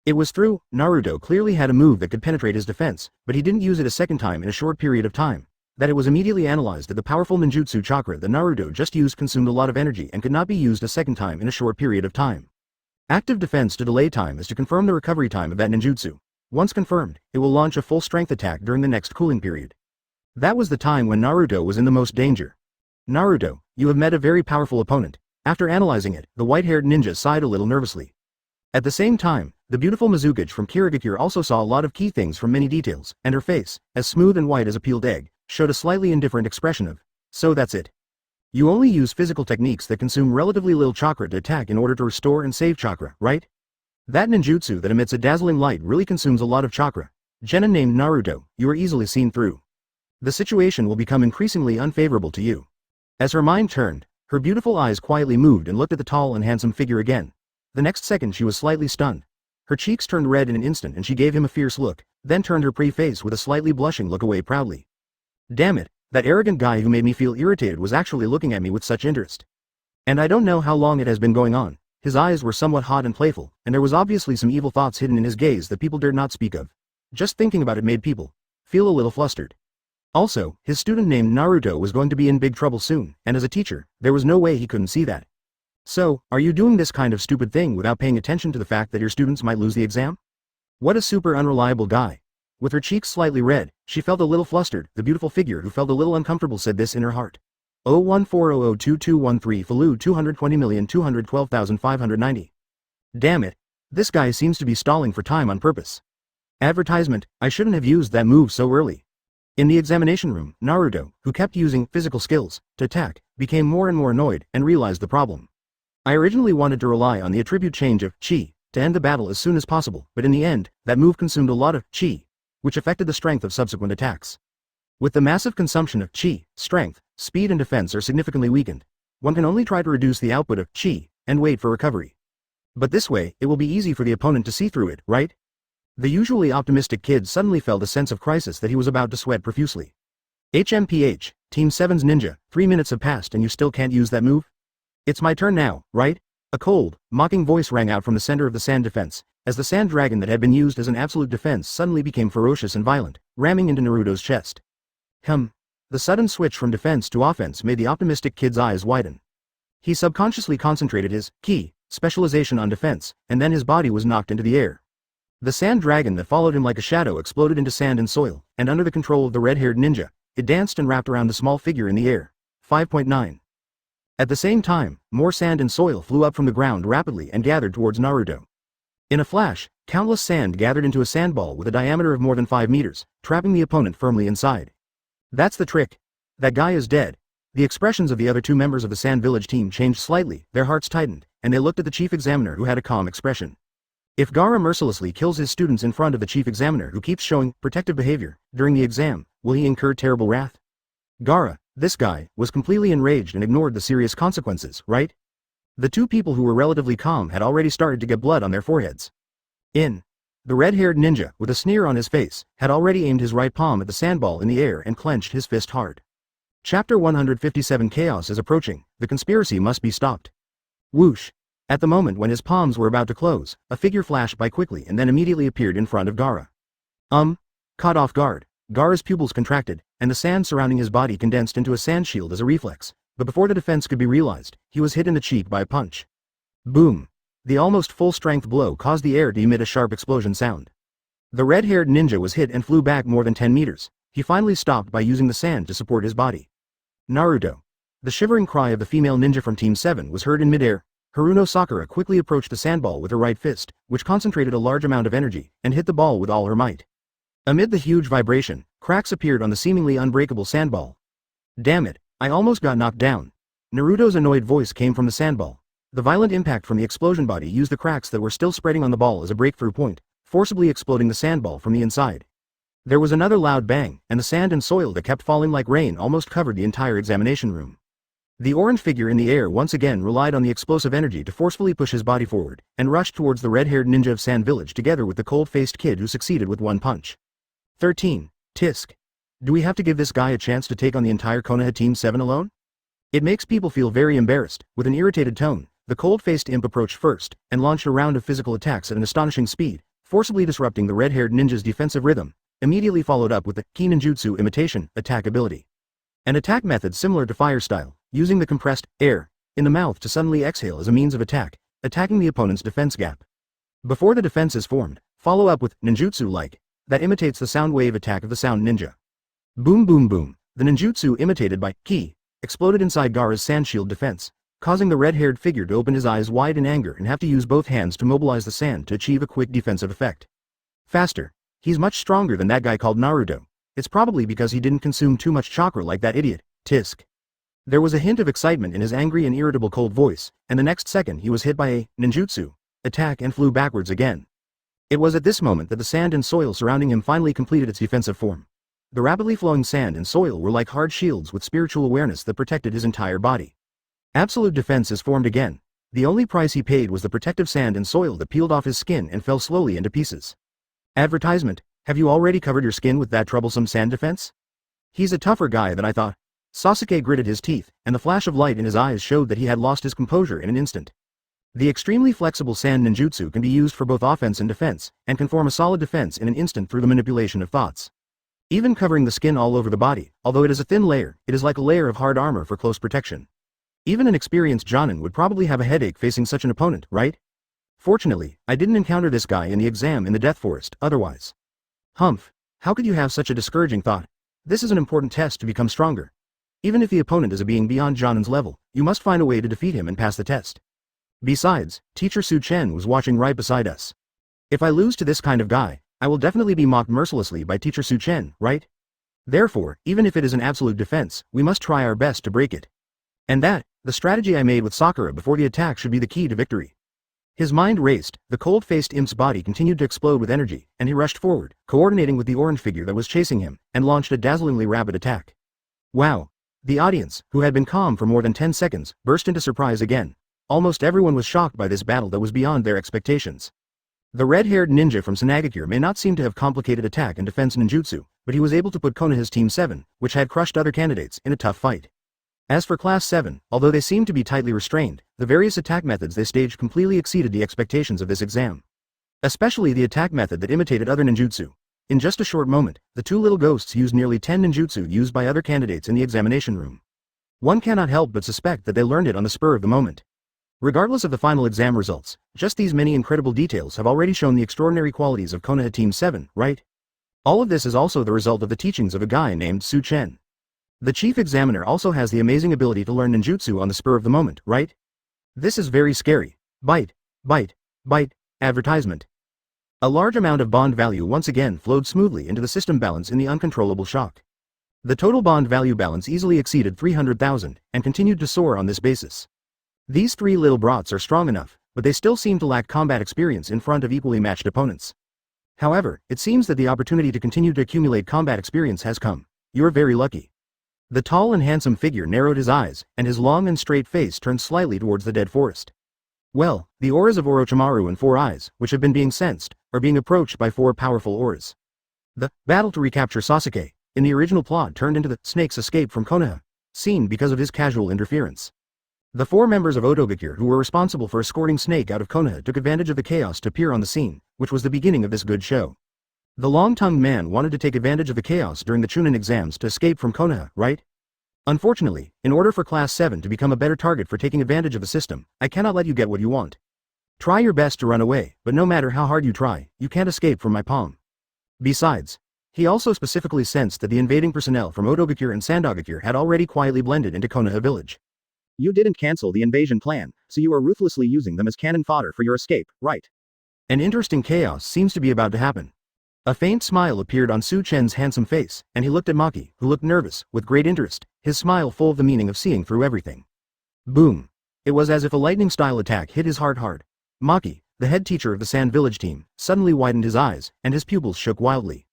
It was true, Naruto clearly had a move that could penetrate his defense, but he didn't use it a second time in a short period of time. that it was immediately analyzed that the powerful ninjutsu chakra that Naruto just used consumed a lot of energy and could not be used a second time in a short period of time. Active defense to delay time is to confirm the recovery time of that ninjutsu. Once confirmed, it will launch a full strength attack during the next cooling period. That was the time when Naruto was in the most danger. Naruto, you have met a very powerful opponent. After analyzing it, the white-haired ninja sighed a little nervously. At the same time, the beautiful Mizukage from Kirigakure also saw a lot of key things from many details, and her face, as smooth and white as a peeled egg, showed a slightly indifferent expression of, so that's it. You only use physical techniques that consume relatively little chakra to attack in order to restore and save chakra, right? That ninjutsu that emits a dazzling light really consumes a lot of chakra. Genin named Naruto, you are easily seen through. The situation will become increasingly unfavorable to you. As her mind turned, her beautiful eyes quietly moved and looked at the tall and handsome figure again. The next second she was slightly stunned. Her cheeks turned red in an instant and she gave him a fierce look, then turned her pretty face with a slightly blushing look away proudly. Damn it, that arrogant guy who made me feel irritated was actually looking at me with such interest. And I don't know how long it has been going on. His eyes were somewhat hot and playful, and there was obviously some evil thoughts hidden in his gaze that people dared not speak of. Just thinking about it made people feel a little flustered. Also, his student named Naruto was going to be in big trouble soon, and as a teacher, there was no way he couldn't see that. So, are you doing this kind of stupid thing without paying attention to the fact that your students might lose the exam? What a super unreliable guy. With her cheeks slightly red, she felt a little flustered. The beautiful figure who felt a little uncomfortable said this in her heart. 014002213 Falu 220,212,590. Damn it. This guy seems to be stalling for time on purpose. Advertisement, I shouldn't have used that move so early. In the examination room, Naruto, who kept using physical skills to attack, became more and more annoyed and realized the problem. I originally wanted to rely on the attribute change of chi to end the battle as soon as possible, but in the end, that move consumed a lot of chi, which affected the strength of subsequent attacks. With the massive consumption of chi, strength, speed and defense are significantly weakened. One can only try to reduce the output of chi and wait for recovery. But this way, it will be easy for the opponent to see through it, right? The usually optimistic kid suddenly felt a sense of crisis that he was about to sweat profusely. HMPH, Team 7's ninja, 3 minutes have passed and you still can't use that move? It's my turn now, right? A cold, mocking voice rang out from the center of the sand defense, as the sand dragon that had been used as an absolute defense suddenly became ferocious and violent, ramming into Naruto's chest. The sudden switch from defense to offense made the optimistic kid's eyes widen. He subconsciously concentrated his ki specialization on defense, and then his body was knocked into the air. The sand dragon that followed him like a shadow exploded into sand and soil, and under the control of the red-haired ninja, it danced and wrapped around the small figure in the air. 5.9. At the same time, more sand and soil flew up from the ground rapidly and gathered towards Naruto. In a flash, countless sand gathered into a sandball with a diameter of more than 5 meters, trapping the opponent firmly inside. That's the trick. That guy is dead. The expressions of the other 2 members of the Sand Village team changed slightly, their hearts tightened, and they looked at the chief examiner who had a calm expression. If Gaara mercilessly kills his students in front of the chief examiner who keeps showing protective behavior during the exam, will he incur terrible wrath? Gaara, this guy, was completely enraged and ignored the serious consequences, right? The 2 people who were relatively calm had already started to get blood on their foreheads. The red-haired ninja, with a sneer on his face, had already aimed his right palm at the sandball in the air and clenched his fist hard. Chapter 157 Chaos is approaching, the conspiracy must be stopped. Whoosh! At the moment when his palms were about to close, a figure flashed by quickly and then immediately appeared in front of Gaara. Caught off guard, Gaara's pupils contracted, and the sand surrounding his body condensed into a sand shield as a reflex, but before the defense could be realized, he was hit in the cheek by a punch. Boom! The almost full-strength blow caused the air to emit a sharp explosion sound. The red-haired ninja was hit and flew back more than 10 meters. He finally stopped by using the sand to support his body. Naruto. The shivering cry of the female ninja from Team 7 was heard in midair. Haruno Sakura quickly approached the sandball with her right fist, which concentrated a large amount of energy, and hit the ball with all her might. Amid the huge vibration, cracks appeared on the seemingly unbreakable sandball. Damn it, I almost got knocked down. Naruto's annoyed voice came from the sandball. The violent impact from the explosion body used the cracks that were still spreading on the ball as a breakthrough point, forcibly exploding the sandball from the inside. There was another loud bang, and the sand and soil that kept falling like rain almost covered the entire examination room. The orange figure in the air once again relied on the explosive energy to forcefully push his body forward, and rushed towards the red-haired ninja of Sand Village together with the cold-faced kid who succeeded with one punch. 13. Tisk. Do we have to give this guy a chance to take on the entire Konoha Team 7 alone? It makes people feel very embarrassed. With an irritated tone, the cold-faced imp approached first, and launched a round of physical attacks at an astonishing speed, forcibly disrupting the red-haired ninja's defensive rhythm, immediately followed up with the ki ninjutsu imitation attack ability. An attack method similar to fire style, using the compressed air in the mouth to suddenly exhale as a means of attack, attacking the opponent's defense gap. Before the defense is formed, follow up with ninjutsu-like, that imitates the sound wave attack of the sound ninja. Boom boom boom, the ninjutsu imitated by ki exploded inside Gaara's sand shield defense, causing the red-haired figure to open his eyes wide in anger and have to use both hands to mobilize the sand to achieve a quick defensive effect. Faster. He's much stronger than that guy called Naruto. It's probably because he didn't consume too much chakra like that idiot, Tisk. There was a hint of excitement in his angry and irritable cold voice, and the next second he was hit by a ninjutsu attack and flew backwards again. It was at this moment that the sand and soil surrounding him finally completed its defensive form. The rapidly flowing sand and soil were like hard shields with spiritual awareness that protected his entire body. Absolute defense is formed again. The only price he paid was the protective sand and soil that peeled off his skin and fell slowly into pieces. Advertisement: have you already covered your skin with that troublesome sand defense? He's a tougher guy than I thought. Sasuke gritted his teeth, and the flash of light in his eyes showed that he had lost his composure in an instant. The extremely flexible sand ninjutsu can be used for both offense and defense, and can form a solid defense in an instant through the manipulation of thoughts. Even covering the skin all over the body, although it is a thin layer, it is like a layer of hard armor for close protection. Even an experienced Jonin would probably have a headache facing such an opponent, right? Fortunately, I didn't encounter this guy in the exam in the Death Forest, otherwise. Humph, how could you have such a discouraging thought? This is an important test to become stronger. Even if the opponent is a being beyond Jonin's level, you must find a way to defeat him and pass the test. Besides, Teacher Chen was watching right beside us. If I lose to this kind of guy, I will definitely be mocked mercilessly by Teacher Chen, right? Therefore, even if it is an absolute defense, we must try our best to break it. And that, the strategy I made with Sakura before the attack should be the key to victory. His mind raced, the cold-faced imp's body continued to explode with energy, and he rushed forward, coordinating with the orange figure that was chasing him, and launched a dazzlingly rapid attack. Wow! The audience, who had been calm for more than 10 seconds, burst into surprise again. Almost everyone was shocked by this battle that was beyond their expectations. The red-haired ninja from Sanagakure may not seem to have complicated attack and defense ninjutsu, but he was able to put Konoha's Team 7, which had crushed other candidates, in a tough fight. As for Class 7, although they seemed to be tightly restrained, the various attack methods they staged completely exceeded the expectations of this exam. Especially the attack method that imitated other ninjutsu. In just a short moment, the two little ghosts used nearly 10 ninjutsu used by other candidates in the examination room. One cannot help but suspect that they learned it on the spur of the moment. Regardless of the final exam results, just these many incredible details have already shown the extraordinary qualities of Konoha Team 7, right? All of this is also the result of the teachings of a guy named Chen. The chief examiner also has the amazing ability to learn ninjutsu on the spur of the moment, right? This is very scary. Bite, bite, bite, advertisement. A large amount of bond value once again flowed smoothly into the system balance in the uncontrollable shock. The total bond value balance easily exceeded 300,000, and continued to soar on this basis. These three little brats are strong enough, but they still seem to lack combat experience in front of equally matched opponents. However, it seems that the opportunity to continue to accumulate combat experience has come. You're very lucky. The tall and handsome figure narrowed his eyes, and his long and straight face turned slightly towards the dead forest. Well, the auras of Orochimaru and Four Eyes, which have been being sensed, are being approached by four powerful auras. The battle to recapture Sasuke, in the original plot turned into the snake's escape from Konoha, scene because of his casual interference. The four members of Hokage who were responsible for escorting Snake out of Konoha took advantage of the chaos to appear on the scene, which was the beginning of this good show. The long-tongued man wanted to take advantage of the chaos during the Chunin exams to escape from Konoha, right? Unfortunately, in order for Class 7 to become a better target for taking advantage of the system, I cannot let you get what you want. Try your best to run away, but no matter how hard you try, you can't escape from my palm. Besides, he also specifically sensed that the invading personnel from Hokage and Sanagakure had already quietly blended into Konoha village. You didn't cancel the invasion plan, so you are ruthlessly using them as cannon fodder for your escape, right? An interesting chaos seems to be about to happen. A faint smile appeared on Chen's handsome face, and he looked at Maki, who looked nervous, with great interest, his smile full of the meaning of seeing through everything. Boom! It was as if a lightning-style attack hit his heart hard. Maki, the head teacher of the Sand Village team, suddenly widened his eyes, and his pupils shook wildly.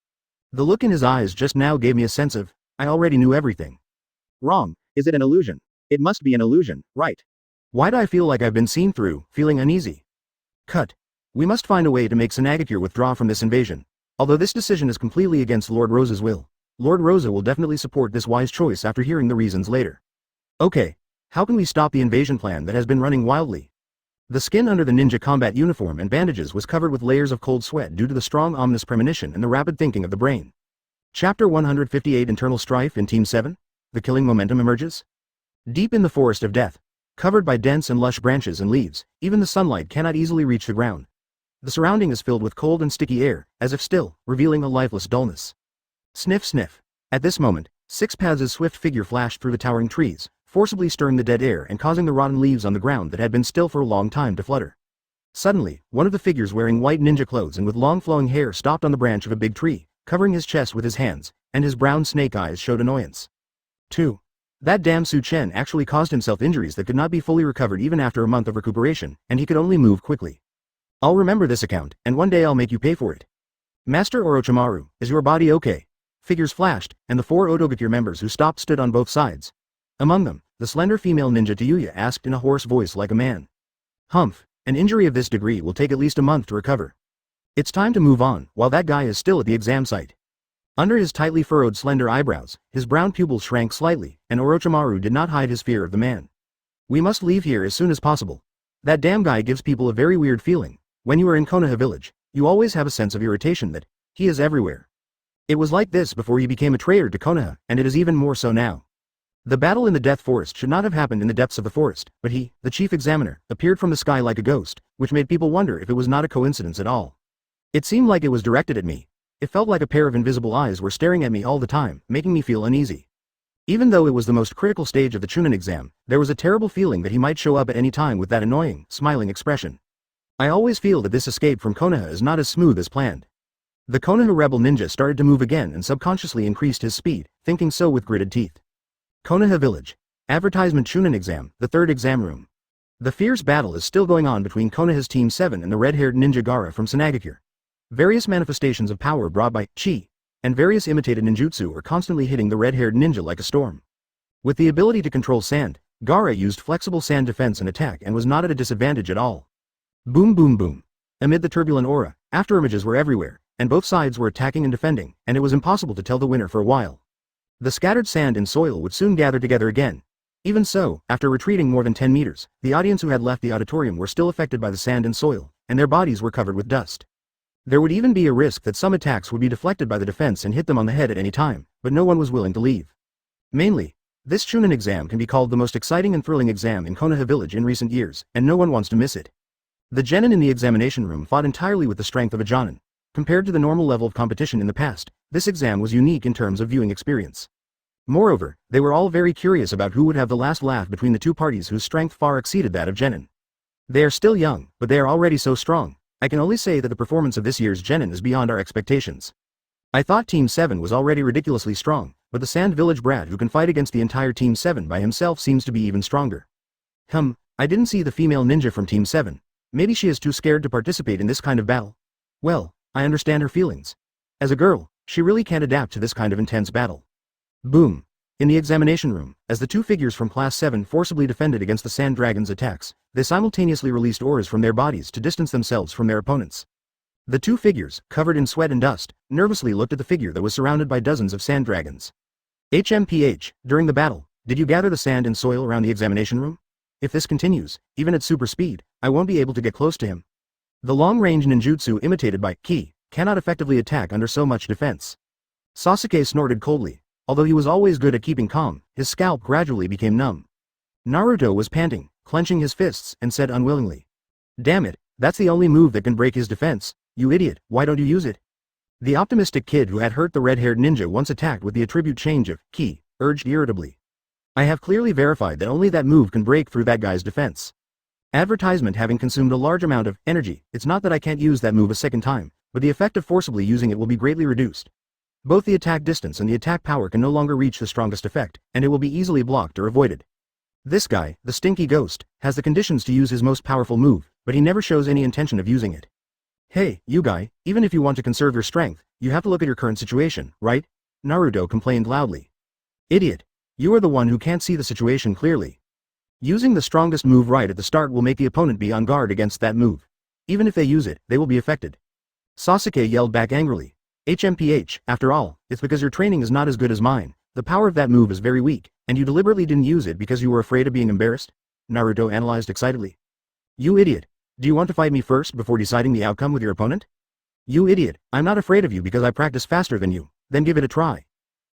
The look in his eyes just now gave me a sense of, I already knew everything. Wrong. Is it an illusion? It must be an illusion, right? Why do I feel like I've been seen through, feeling uneasy? Cut. We must find a way to make Sanagakure withdraw from this invasion. Although this decision is completely against Lord Rosa's will, Lord Rosa will definitely support this wise choice after hearing the reasons later. Okay, how can we stop the invasion plan that has been running wildly? The skin under the ninja combat uniform and bandages was covered with layers of cold sweat due to the strong ominous premonition and the rapid thinking of the brain. Chapter 158 Internal Strife in Team 7? The killing momentum emerges? Deep in the forest of death, covered by dense and lush branches and leaves, even the sunlight cannot easily reach the ground. The surrounding is filled with cold and sticky air, as if still, revealing a lifeless dullness. Sniff sniff. At this moment, Six Paths' swift figure flashed through the towering trees, forcibly stirring the dead air and causing the rotten leaves on the ground that had been still for a long time to flutter. Suddenly, one of the figures wearing white ninja clothes and with long flowing hair stopped on the branch of a big tree, covering his chest with his hands, and his brown snake eyes showed annoyance. 2. That damn Chen actually caused himself injuries that could not be fully recovered even after a month of recuperation, and he could only move quickly. I'll remember this account, and one day I'll make you pay for it. Master Orochimaru, is your body okay? Figures flashed, and the 4 Otogekier members who stopped stood on both sides. Among them, the slender female ninja Tayuya asked in a hoarse voice like a man. Humph, an injury of this degree will take at least a month to recover. It's time to move on, while that guy is still at the exam site. Under his tightly furrowed slender eyebrows, his brown pupils shrank slightly, and Orochimaru did not hide his fear of the man. We must leave here as soon as possible. That damn guy gives people a very weird feeling. When you are in Konoha village, you always have a sense of irritation that he is everywhere. It was like this before he became a traitor to Konoha, and it is even more so now. The battle in the Death Forest should not have happened in the depths of the forest, but he, the chief examiner, appeared from the sky like a ghost, which made people wonder if it was not a coincidence at all. It seemed like it was directed at me. It felt like a pair of invisible eyes were staring at me all the time, making me feel uneasy. Even though it was the most critical stage of the Chunin exam, there was a terrible feeling that he might show up at any time with that annoying, smiling expression. I always feel that this escape from Konoha is not as smooth as planned. The Konoha rebel ninja started to move again and subconsciously increased his speed, thinking so with gritted teeth. Konoha village. Advertisement Chunin exam, the 3rd exam room. The fierce battle is still going on between Konoha's Team 7 and the red-haired ninja Gaara from Sunagakure. Various manifestations of power brought by chi, and various imitated ninjutsu are constantly hitting the red-haired ninja like a storm. With the ability to control sand, Gaara used flexible sand defense and attack and was not at a disadvantage at all. Boom boom boom. Amid the turbulent aura, afterimages were everywhere, and both sides were attacking and defending, and it was impossible to tell the winner for a while. The scattered sand and soil would soon gather together again. Even so, after retreating more than 10 meters, the audience who had left the auditorium were still affected by the sand and soil, and their bodies were covered with dust. There would even be a risk that some attacks would be deflected by the defense and hit them on the head at any time, but no one was willing to leave. Mainly, this Chunin exam can be called the most exciting and thrilling exam in Konoha village in recent years, and no one wants to miss it. The genin in the examination room fought entirely with the strength of a jonin. Compared to the normal level of competition in the past, this exam was unique in terms of viewing experience. Moreover, they were all very curious about who would have the last laugh between the two parties whose strength far exceeded that of genin. They are still young, but they are already so strong. I can only say that the performance of this year's genin is beyond our expectations. I thought Team 7 was already ridiculously strong, but the Sand Village brat who can fight against the entire Team 7 by himself seems to be even stronger. I didn't see the female ninja from Team 7. Maybe she is too scared to participate in this kind of battle. Well, I understand her feelings. As a girl, she really can't adapt to this kind of intense battle. Boom. In the examination room, as the 2 figures from Class 7 forcibly defended against the Sand Dragon's attacks, they simultaneously released auras from their bodies to distance themselves from their opponents. The 2 figures, covered in sweat and dust, nervously looked at the figure that was surrounded by dozens of Sand Dragons. HMPH, during the battle, did you gather the sand and soil around the examination room? If this continues, even at super speed, I won't be able to get close to him. The long-range ninjutsu imitated by ki cannot effectively attack under so much defense. Sasuke snorted coldly. Although he was always good at keeping calm, his scalp gradually became numb. Naruto was panting, clenching his fists, and said unwillingly. Damn it, that's the only move that can break his defense. You idiot, why don't you use it? The optimistic kid who had hurt the red-haired ninja once attacked with the attribute change of ki, urged irritably. I have clearly verified that only that move can break through that guy's defense. Advertisement having consumed a large amount of energy, it's not that I can't use that move a second time, but the effect of forcibly using it will be greatly reduced. Both the attack distance and the attack power can no longer reach the strongest effect, and it will be easily blocked or avoided. This guy, the stinky ghost, has the conditions to use his most powerful move, but he never shows any intention of using it. Hey, you guy, even if you want to conserve your strength, you have to look at your current situation, right? Naruto complained loudly. Idiot. You are the one who can't see the situation clearly. Using the strongest move right at the start will make the opponent be on guard against that move. Even if they use it, they will be affected. Sasuke yelled back angrily. HMPH, after all, it's because your training is not as good as mine. The power of that move is very weak, and you deliberately didn't use it because you were afraid of being embarrassed? Naruto analyzed excitedly. You idiot. Do you want to fight me first before deciding the outcome with your opponent? You idiot, I'm not afraid of you because I practice faster than you, then give it a try.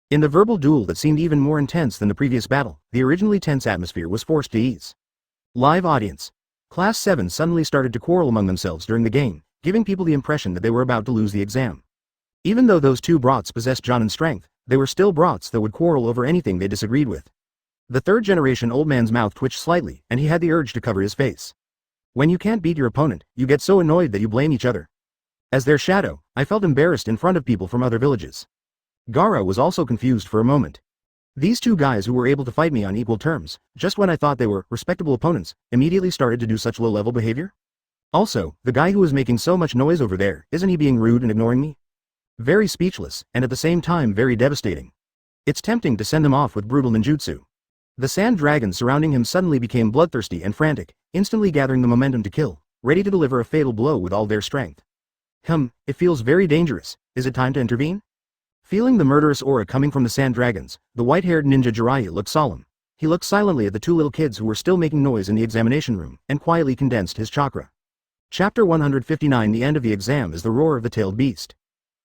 In the verbal duel that seemed even more intense than the previous battle, the originally tense atmosphere was forced to ease. Live audience. Class 7 suddenly started to quarrel among themselves during the game, giving people the impression that they were about to lose the exam. Even though those two brats possessed Jonin's strength, they were still brats that would quarrel over anything they disagreed with. The third-generation old man's mouth twitched slightly, and he had the urge to cover his face. When you can't beat your opponent, you get so annoyed that you blame each other. As their shadow, I felt embarrassed in front of people from other villages. Gaara was also confused for a moment. These two guys who were able to fight me on equal terms, just when I thought they were respectable opponents, immediately started to do such low-level behavior? Also, the guy who was making so much noise over there, isn't he being rude and ignoring me? Very speechless, and at the same time very devastating. It's tempting to send them off with brutal ninjutsu. The sand dragons surrounding him suddenly became bloodthirsty and frantic, instantly gathering the momentum to kill, ready to deliver a fatal blow with all their strength. It feels very dangerous. Is it time to intervene? Feeling the murderous aura coming from the sand dragons, the white-haired ninja Jiraiya looked solemn. He looked silently at the two little kids who were still making noise in the examination room, and quietly condensed his chakra. Chapter 159. The end of the exam is the roar of the tailed beast.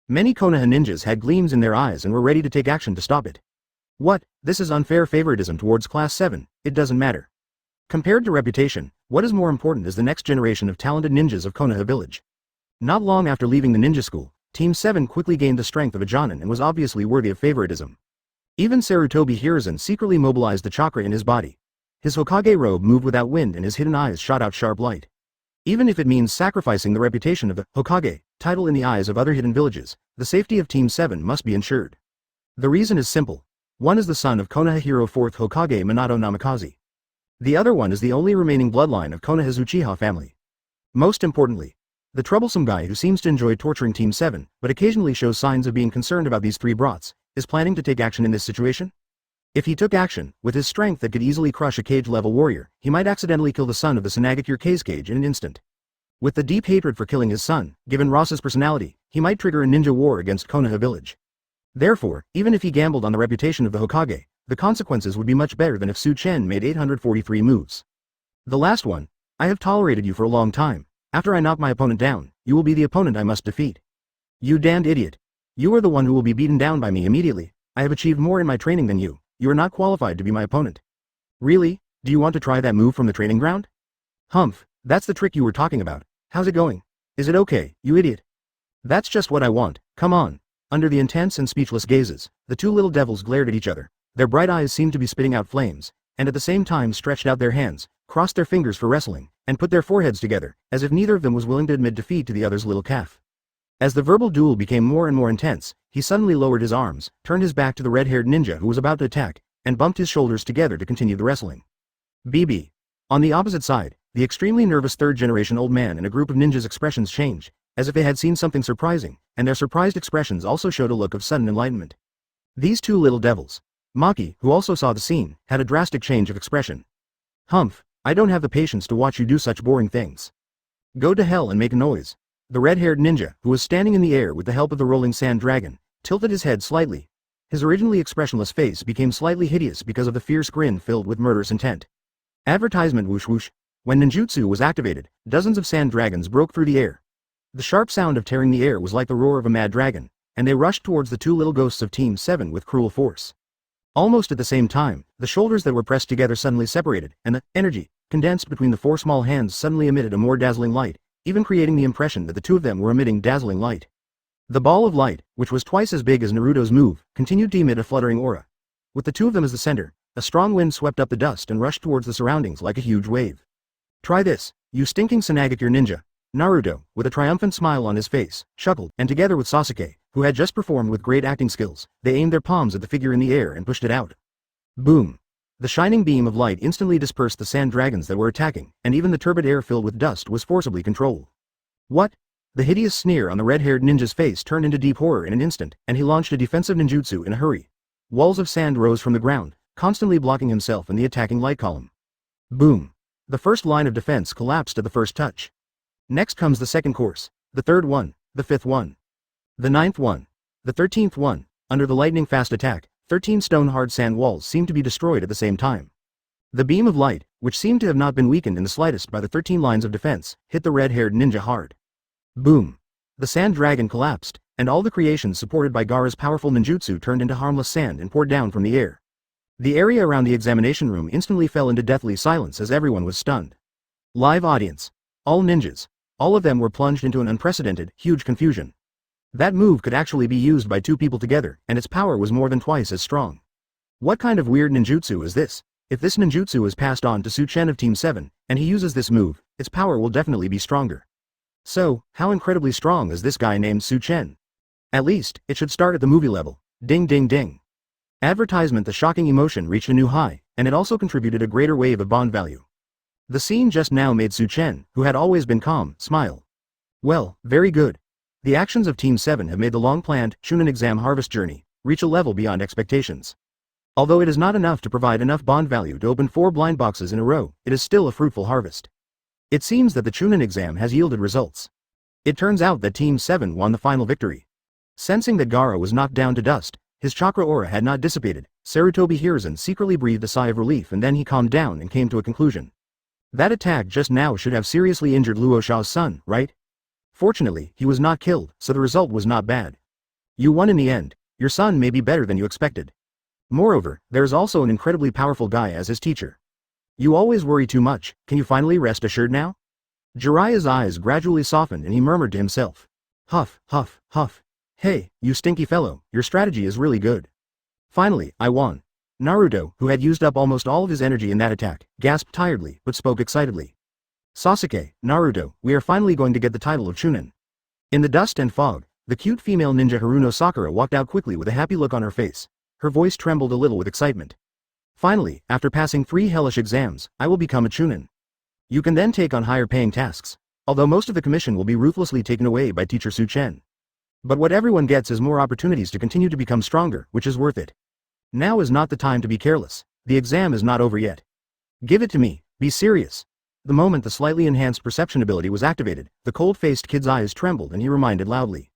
Many Konoha ninjas had gleams in their eyes and were ready to take action to stop it. What? This is unfair favoritism towards Class 7, it doesn't matter. Compared to reputation, what is more important is the next generation of talented ninjas of Konoha village. Not long after leaving the ninja school, Team 7 quickly gained the strength of a Jonin and was obviously worthy of favoritism. Even Sarutobi Hiruzen secretly mobilized the chakra in his body. His Hokage robe moved without wind and his hidden eyes shot out sharp light. Even if it means sacrificing the reputation of the Hokage title in the eyes of other hidden villages, the safety of Team 7 must be ensured. The reason is simple. One is the son of Konoha Hero 4th Hokage Minato Namikaze. The other one is the only remaining bloodline of Konoha's Uchiha family. Most importantly, the troublesome guy who seems to enjoy torturing Team 7, but occasionally shows signs of being concerned about these three brats, is planning to take action in this situation? If he took action, with his strength that could easily crush a cage-level warrior, he might accidentally kill the son of the Sanagakure Kazekage in an instant. With the deep hatred for killing his son, given Ross's personality, he might trigger a ninja war against Konoha village. Therefore, even if he gambled on the reputation of the Hokage, the consequences would be much better than if Chen made 843 moves. The last one, I have tolerated you for a long time. After I knock my opponent down, you will be the opponent I must defeat. You damned idiot. You are the one who will be beaten down by me immediately. I have achieved more in my training than you. You are not qualified to be my opponent. Really? Do you want to try that move from the training ground? That's the trick you were talking about. How's it going? Is it okay, you idiot? That's just what I want, come on. Under the intense and speechless gazes, the two little devils glared at each other. Their bright eyes seemed to be spitting out flames, and at the same time stretched out their hands, crossed their fingers for wrestling, and put their foreheads together, as if neither of them was willing to admit defeat to the other's little calf. As the verbal duel became more and more intense, he suddenly lowered his arms, turned his back to the red-haired ninja who was about to attack, and bumped his shoulders together to continue the wrestling. BB. On the opposite side, the extremely nervous third-generation old man and a group of ninjas' expressions changed, as if they had seen something surprising, and their surprised expressions also showed a look of sudden enlightenment. These two little devils. Maki, who also saw the scene, had a drastic change of expression. I don't have the patience to watch you do such boring things. Go to hell and make a noise. The red-haired ninja, who was standing in the air with the help of the rolling sand dragon, tilted his head slightly. His originally expressionless face became slightly hideous because of the fierce grin filled with murderous intent. Advertisement whoosh whoosh. When ninjutsu was activated, dozens of sand dragons broke through the air. The sharp sound of tearing the air was like the roar of a mad dragon, and they rushed towards the two little ghosts of Team 7 with cruel force. Almost at the same time, the shoulders that were pressed together suddenly separated, and the energy condensed between the four small hands suddenly emitted a more dazzling light, even creating the impression that the two of them were emitting dazzling light. The ball of light, which was twice as big as Naruto's move, continued to emit a fluttering aura. With the two of them as the center, a strong wind swept up the dust and rushed towards the surroundings like a huge wave. Try this, you stinking Sanagakure ninja. Naruto, with a triumphant smile on his face, chuckled, and together with Sasuke, who had just performed with great acting skills, they aimed their palms at the figure in the air and pushed it out. Boom! The shining beam of light instantly dispersed the sand dragons that were attacking, and even the turbid air filled with dust was forcibly controlled. What? The hideous sneer on the red-haired ninja's face turned into deep horror in an instant, and he launched a defensive ninjutsu in a hurry. Walls of sand rose from the ground, constantly blocking himself and the attacking light column. Boom! The first line of defense collapsed at the first touch. Next comes the second course, the third one, the fifth one, the ninth one, the 13th one. Under the lightning-fast attack, 13 stone-hard sand walls seemed to be destroyed at the same time. The beam of light, which seemed to have not been weakened in the slightest by the 13 lines of defense, hit the red-haired ninja hard. Boom! The sand dragon collapsed, and all the creations supported by Gaara's powerful ninjutsu turned into harmless sand and poured down from the air. The area around the examination room instantly fell into deathly silence as everyone was stunned. Live audience. All ninjas. All of them were plunged into an unprecedented, huge confusion. That move could actually be used by two people together, and its power was more than twice as strong. What kind of weird ninjutsu is this? If this ninjutsu is passed on to Chen of Team 7, and he uses this move, its power will definitely be stronger. So, how incredibly strong is this guy named Chen? At least, it should start at the movie level. Ding ding ding. Advertisement. The shocking emotion reached a new high, and it also contributed a greater wave of bond value. The scene just now made Chen, who had always been calm, smile. Well, very good. The actions of Team 7 have made the long-planned Chunin exam harvest journey reach a level beyond expectations. Although it is not enough to provide enough bond value to open 4 blind boxes in a row, it is still a fruitful harvest. It seems that the Chunin exam has yielded results. It turns out that Team 7 won the final victory. Sensing that Gaara was knocked down to dust, his chakra aura had not dissipated, Sarutobi Hiruzen secretly breathed a sigh of relief, and then he calmed down and came to a conclusion. That attack just now should have seriously injured Luo Sha's son, right? Fortunately, he was not killed, so the result was not bad. You won in the end. Your son may be better than you expected. Moreover, there is also an incredibly powerful guy as his teacher. You always worry too much. Can you finally rest assured now? Jiraiya's eyes gradually softened and he murmured to himself. Huff, huff, huff. Hey, you stinky fellow, your strategy is really good. Finally, I won. Naruto, who had used up almost all of his energy in that attack, gasped tiredly, but spoke excitedly. Sasuke, Naruto, we are finally going to get the title of Chunin. In the dust and fog, the cute female ninja Haruno Sakura walked out quickly with a happy look on her face. Her voice trembled a little with excitement. Finally, after passing 3 hellish exams, I will become a Chunin. You can then take on higher paying tasks, although most of the commission will be ruthlessly taken away by teacher Chen. But what everyone gets is more opportunities to continue to become stronger, which is worth it. Now is not the time to be careless. The exam is not over yet. Give it to me. Be serious. The moment the slightly enhanced perception ability was activated, the cold-faced kid's eyes trembled and he reminded loudly.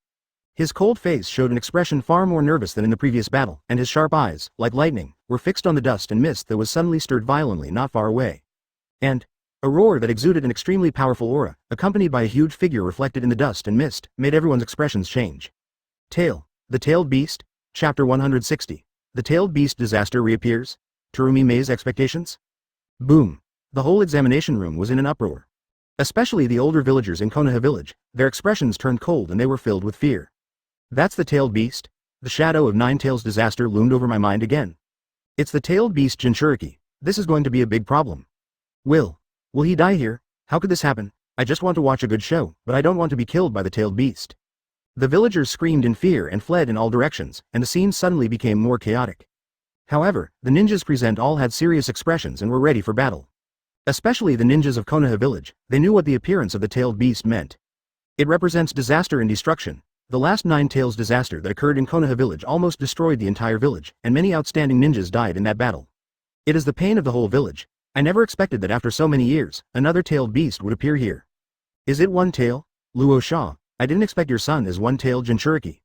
His cold face showed an expression far more nervous than in the previous battle, and his sharp eyes, like lightning, were fixed on the dust and mist that was suddenly stirred violently not far away. And a roar that exuded an extremely powerful aura, accompanied by a huge figure reflected in the dust and mist, made everyone's expressions change. Tail. The Tailed Beast? Chapter 160. The Tailed Beast disaster reappears? Terumi Mei's expectations? Boom. The whole examination room was in an uproar. Especially the older villagers in Konoha village, their expressions turned cold and they were filled with fear. That's the Tailed Beast? The shadow of Nine Tails disaster loomed over my mind again. It's the Tailed Beast Jinchuriki. This is going to be a big problem. Will he die here? How could this happen? I just want to watch a good show, but I don't want to be killed by the Tailed Beast. The villagers screamed in fear and fled in all directions, and the scene suddenly became more chaotic. However, the ninjas all had serious expressions and were ready for battle. Especially the ninjas of Konoha village, they knew what the appearance of the Tailed Beast meant. It represents disaster and destruction. The last Nine Tails disaster that occurred in Konoha village almost destroyed the entire village, and many outstanding ninjas died in that battle. It is the pain of the whole village. I never expected that after so many years, another Tailed Beast would appear here. Is it One Tail? Luo Sha, I didn't expect your son as One Tail Jinchuriki.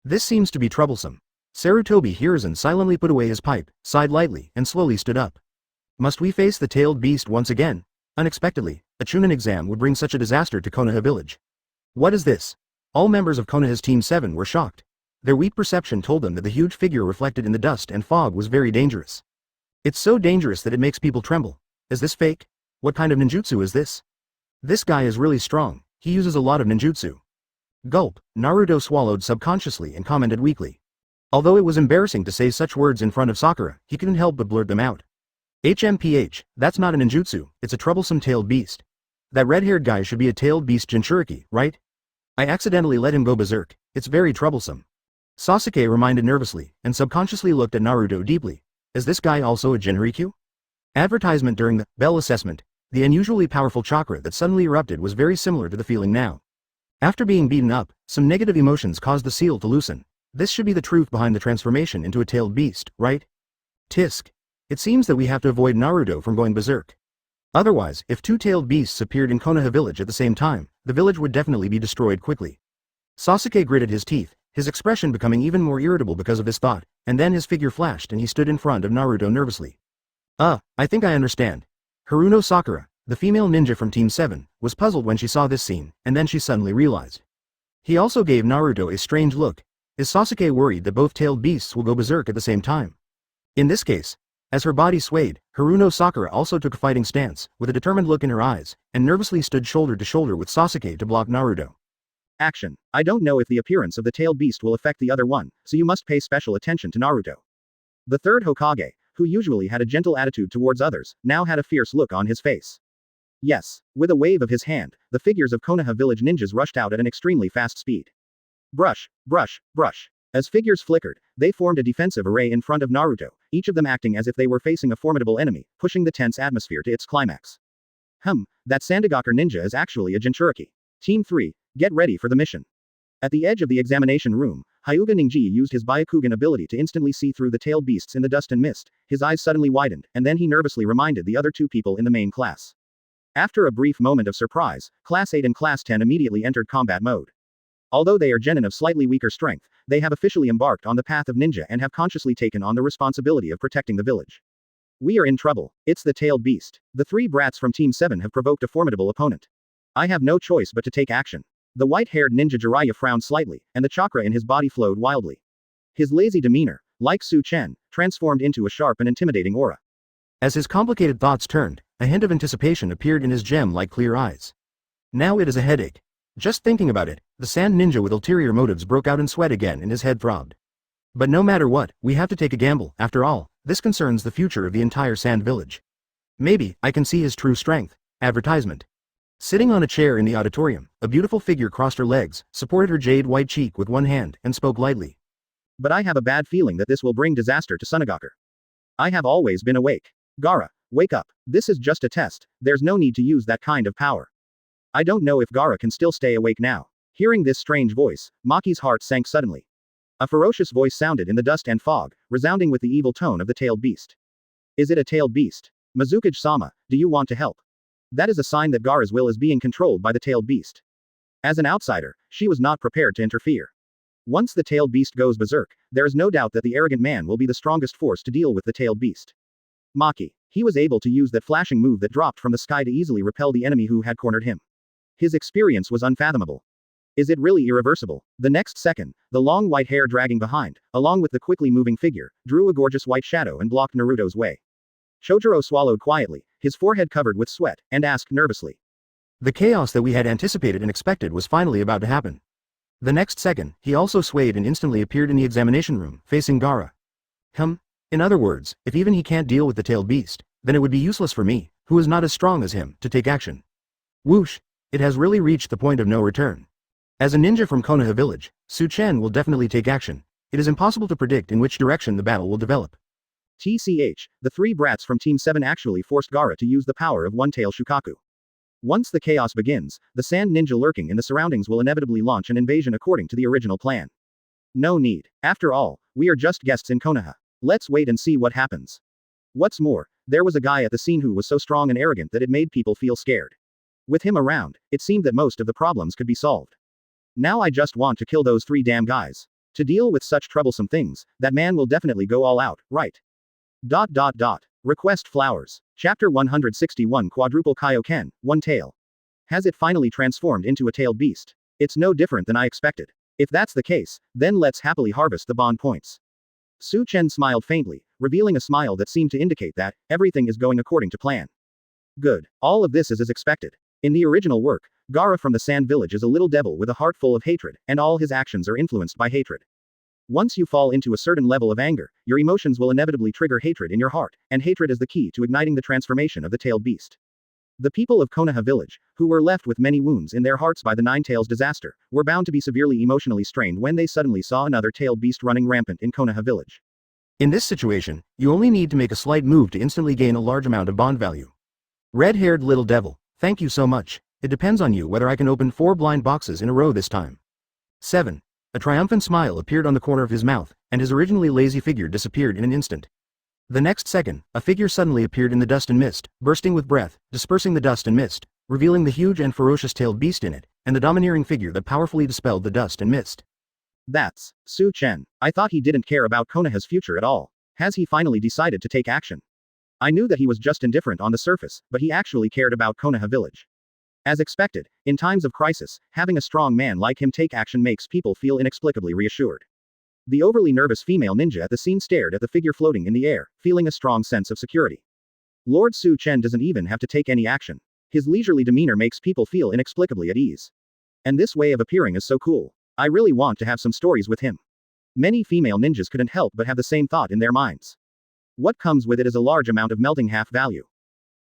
This seems to be troublesome. Sarutobi Hiruzen silently put away his pipe, sighed lightly, and slowly stood up. Must we face the Tailed Beast once again? Unexpectedly, a Chunin exam would bring such a disaster to Konoha village. What is this? All members of Konoha's Team 7 were shocked. Their weak perception told them that the huge figure reflected in the dust and fog was very dangerous. It's so dangerous that it makes people tremble. Is this fake? What kind of ninjutsu is this? This guy is really strong. He uses a lot of ninjutsu. Gulp, Naruto swallowed subconsciously and commented weakly. Although it was embarrassing to say such words in front of Sakura, he couldn't help but blurt them out. HMPH, that's not a ninjutsu, it's a troublesome Tailed Beast. That red-haired guy should be a Tailed Beast Jinchuriki, right? I accidentally let him go berserk. It's very troublesome. Sasuke reminded nervously, and subconsciously looked at Naruto deeply. Is this guy also a Jinrikyu? Advertisement during the Bell assessment. The unusually powerful chakra that suddenly erupted was very similar to the feeling now. After being beaten up, some negative emotions caused the seal to loosen. This should be the truth behind the transformation into a Tailed Beast, right? Tisk. It seems that we have to avoid Naruto from going berserk. Otherwise, if 2 Tailed Beasts appeared in Konoha village at the same time, the village would definitely be destroyed quickly. Sasuke gritted his teeth, his expression becoming even more irritable because of this thought, and then his figure flashed and he stood in front of Naruto nervously. I think I understand. Haruno Sakura, the female ninja from Team 7, was puzzled when she saw this scene, and then she suddenly realized. He also gave Naruto a strange look. Is Sasuke worried that both tailed beasts will go berserk at the same time? In this case, as her body swayed, Haruno Sakura also took a fighting stance, with a determined look in her eyes, and nervously stood shoulder to shoulder with Sasuke to block Naruto. Action. I don't know if the appearance of the tailed beast will affect the other one, so you must pay special attention to Naruto. The third Hokage, who usually had a gentle attitude towards others, now had a fierce look on his face. Yes. With a wave of his hand, the figures of Konoha village ninjas rushed out at an extremely fast speed. Brush, brush, brush. As figures flickered, they formed a defensive array in front of Naruto, each of them acting as if they were facing a formidable enemy, pushing the tense atmosphere to its climax. That Sandagoker ninja is actually a Jinchuriki. Team 3, get ready for the mission. At the edge of the examination room, Hyuga Ningji used his Byakugan ability to instantly see through the tailed beasts in the dust and mist. His eyes suddenly widened, and then he nervously reminded the other two people in the main class. After a brief moment of surprise, Class 8 and Class 10 immediately entered combat mode. Although they are genin of slightly weaker strength, they have officially embarked on the path of ninja and have consciously taken on the responsibility of protecting the village. We are in trouble. It's the tailed beast. The three brats from Team 7 have provoked a formidable opponent. I have no choice but to take action. The white-haired ninja Jiraiya frowned slightly, and the chakra in his body flowed wildly. His lazy demeanor, like Chen, transformed into a sharp and intimidating aura. As his complicated thoughts turned, a hint of anticipation appeared in his gem-like clear eyes. Now it is a headache. Just thinking about it, the sand ninja with ulterior motives broke out in sweat again and his head throbbed. But no matter what, we have to take a gamble. After all, this concerns the future of the entire sand village. Maybe I can see his true strength. Advertisement. Sitting on a chair in the auditorium, a beautiful figure crossed her legs, supported her jade white cheek with one hand, and spoke lightly. But I have a bad feeling that this will bring disaster to Sandagoker. I have always been awake. Gaara, wake up. This is just a test. There's no need to use that kind of power. I don't know if Gaara can still stay awake now. Hearing this strange voice, Maki's heart sank suddenly. A ferocious voice sounded in the dust and fog, resounding with the evil tone of the tailed beast. Is it a tailed beast? Mizukage-sama, do you want to help? That is a sign that Gaara's will is being controlled by the tailed beast. As an outsider, she was not prepared to interfere. Once the tailed beast goes berserk, there is no doubt that the arrogant man will be the strongest force to deal with the tailed beast. Maki. He was able to use that flashing move that dropped from the sky to easily repel the enemy who had cornered him. His experience was unfathomable. Is it really irreversible? The next second, the long white hair dragging behind, along with the quickly moving figure, drew a gorgeous white shadow and blocked Naruto's way. Chojuro swallowed quietly, his forehead covered with sweat, and asked nervously. The chaos that we had anticipated and expected was finally about to happen. The next second, he also swayed and instantly appeared in the examination room, facing Gaara. In other words, if even he can't deal with the tailed beast, then it would be useless for me, who is not as strong as him, to take action. Whoosh! It has really reached the point of no return. As a ninja from Konoha village, Chen will definitely take action. It is impossible to predict in which direction the battle will develop. TCH, the three brats from Team 7 actually forced Gaara to use the power of one-tail Shukaku. Once the chaos begins, the sand ninja lurking in the surroundings will inevitably launch an invasion according to the original plan. No need. After all, we are just guests in Konoha. Let's wait and see what happens. What's more, there was a guy at the scene who was so strong and arrogant that it made people feel scared. With him around, it seemed that most of the problems could be solved. Now I just want to kill those three damn guys. To deal with such troublesome things, that man will definitely go all out, right? Request flowers. Chapter 161 Quadruple Kaioken, One Tail. Has it finally transformed into a tailed beast? It's no different than I expected. If that's the case, then let's happily harvest the bond points. Chen smiled faintly, revealing a smile that seemed to indicate that everything is going according to plan. Good. All of this is as expected. In the original work, Gaara from the Sand Village is a little devil with a heart full of hatred, and all his actions are influenced by hatred. Once you fall into a certain level of anger, your emotions will inevitably trigger hatred in your heart, and hatred is the key to igniting the transformation of the tailed beast. The people of Konoha village, who were left with many wounds in their hearts by the Nine Tails disaster, were bound to be severely emotionally strained when they suddenly saw another tailed beast running rampant in Konoha village. In this situation, you only need to make a slight move to instantly gain a large amount of bond value. Red-haired little devil, thank you so much. It depends on you whether I can open 4 blind boxes in a row this time. 7. A triumphant smile appeared on the corner of his mouth, and his originally lazy figure disappeared in an instant. The next second, a figure suddenly appeared in the dust and mist, bursting with breath, dispersing the dust and mist, revealing the huge and ferocious tailed beast in it, and the domineering figure that powerfully dispelled the dust and mist. That's Chen. I thought he didn't care about Konoha's future at all. Has he finally decided to take action? I knew that he was just indifferent on the surface, but he actually cared about Konoha village. As expected, in times of crisis, having a strong man like him take action makes people feel inexplicably reassured. The overly nervous female ninja at the scene stared at the figure floating in the air, feeling a strong sense of security. Lord Su Chen doesn't even have to take any action. His leisurely demeanor makes people feel inexplicably at ease. And this way of appearing is so cool. I really want to have some stories with him. Many female ninjas couldn't help but have the same thought in their minds. What comes with it is a large amount of melting half value.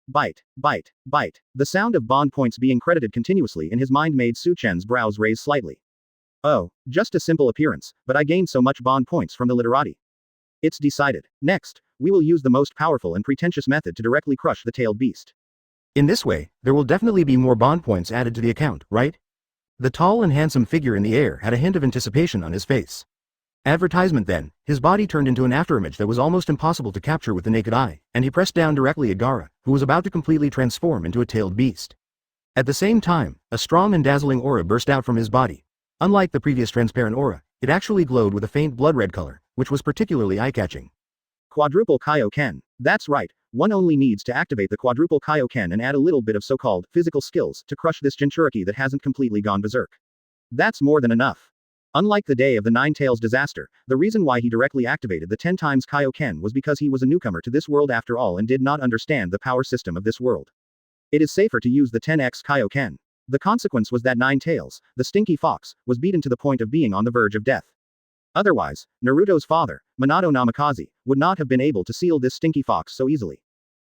Bite, bite, bite. The sound of bond points being credited continuously in his mind made Su Chen's brows raise slightly. Oh, just a simple appearance, but I gained so much bond points from the literati. It's decided. Next, we will use the most powerful and pretentious method to directly crush the tailed beast. In this way, there will definitely be more bond points added to the account, right? The tall and handsome figure in the air had a hint of anticipation on his face. Advertisement then, his body turned into an afterimage that was almost impossible to capture with the naked eye, and he pressed down directly at Gaara, who was about to completely transform into a tailed beast. At the same time, a strong and dazzling aura burst out from his body. Unlike the previous transparent aura, it actually glowed with a faint blood-red color, which was particularly eye-catching. Quadruple Kaioken. That's right, one only needs to activate the Quadruple Kaioken and add a little bit of so-called physical skills to crush this Jinchuriki that hasn't completely gone berserk. That's more than enough. Unlike the day of the Nine Tails disaster, the reason why he directly activated the 10 times Kaioken was because he was a newcomer to this world after all and did not understand the power system of this world. It is safer to use the 10x Kaioken. The consequence was that Nine Tails, the stinky fox, was beaten to the point of being on the verge of death. Otherwise, Naruto's father, Minato Namikaze, would not have been able to seal this stinky fox so easily.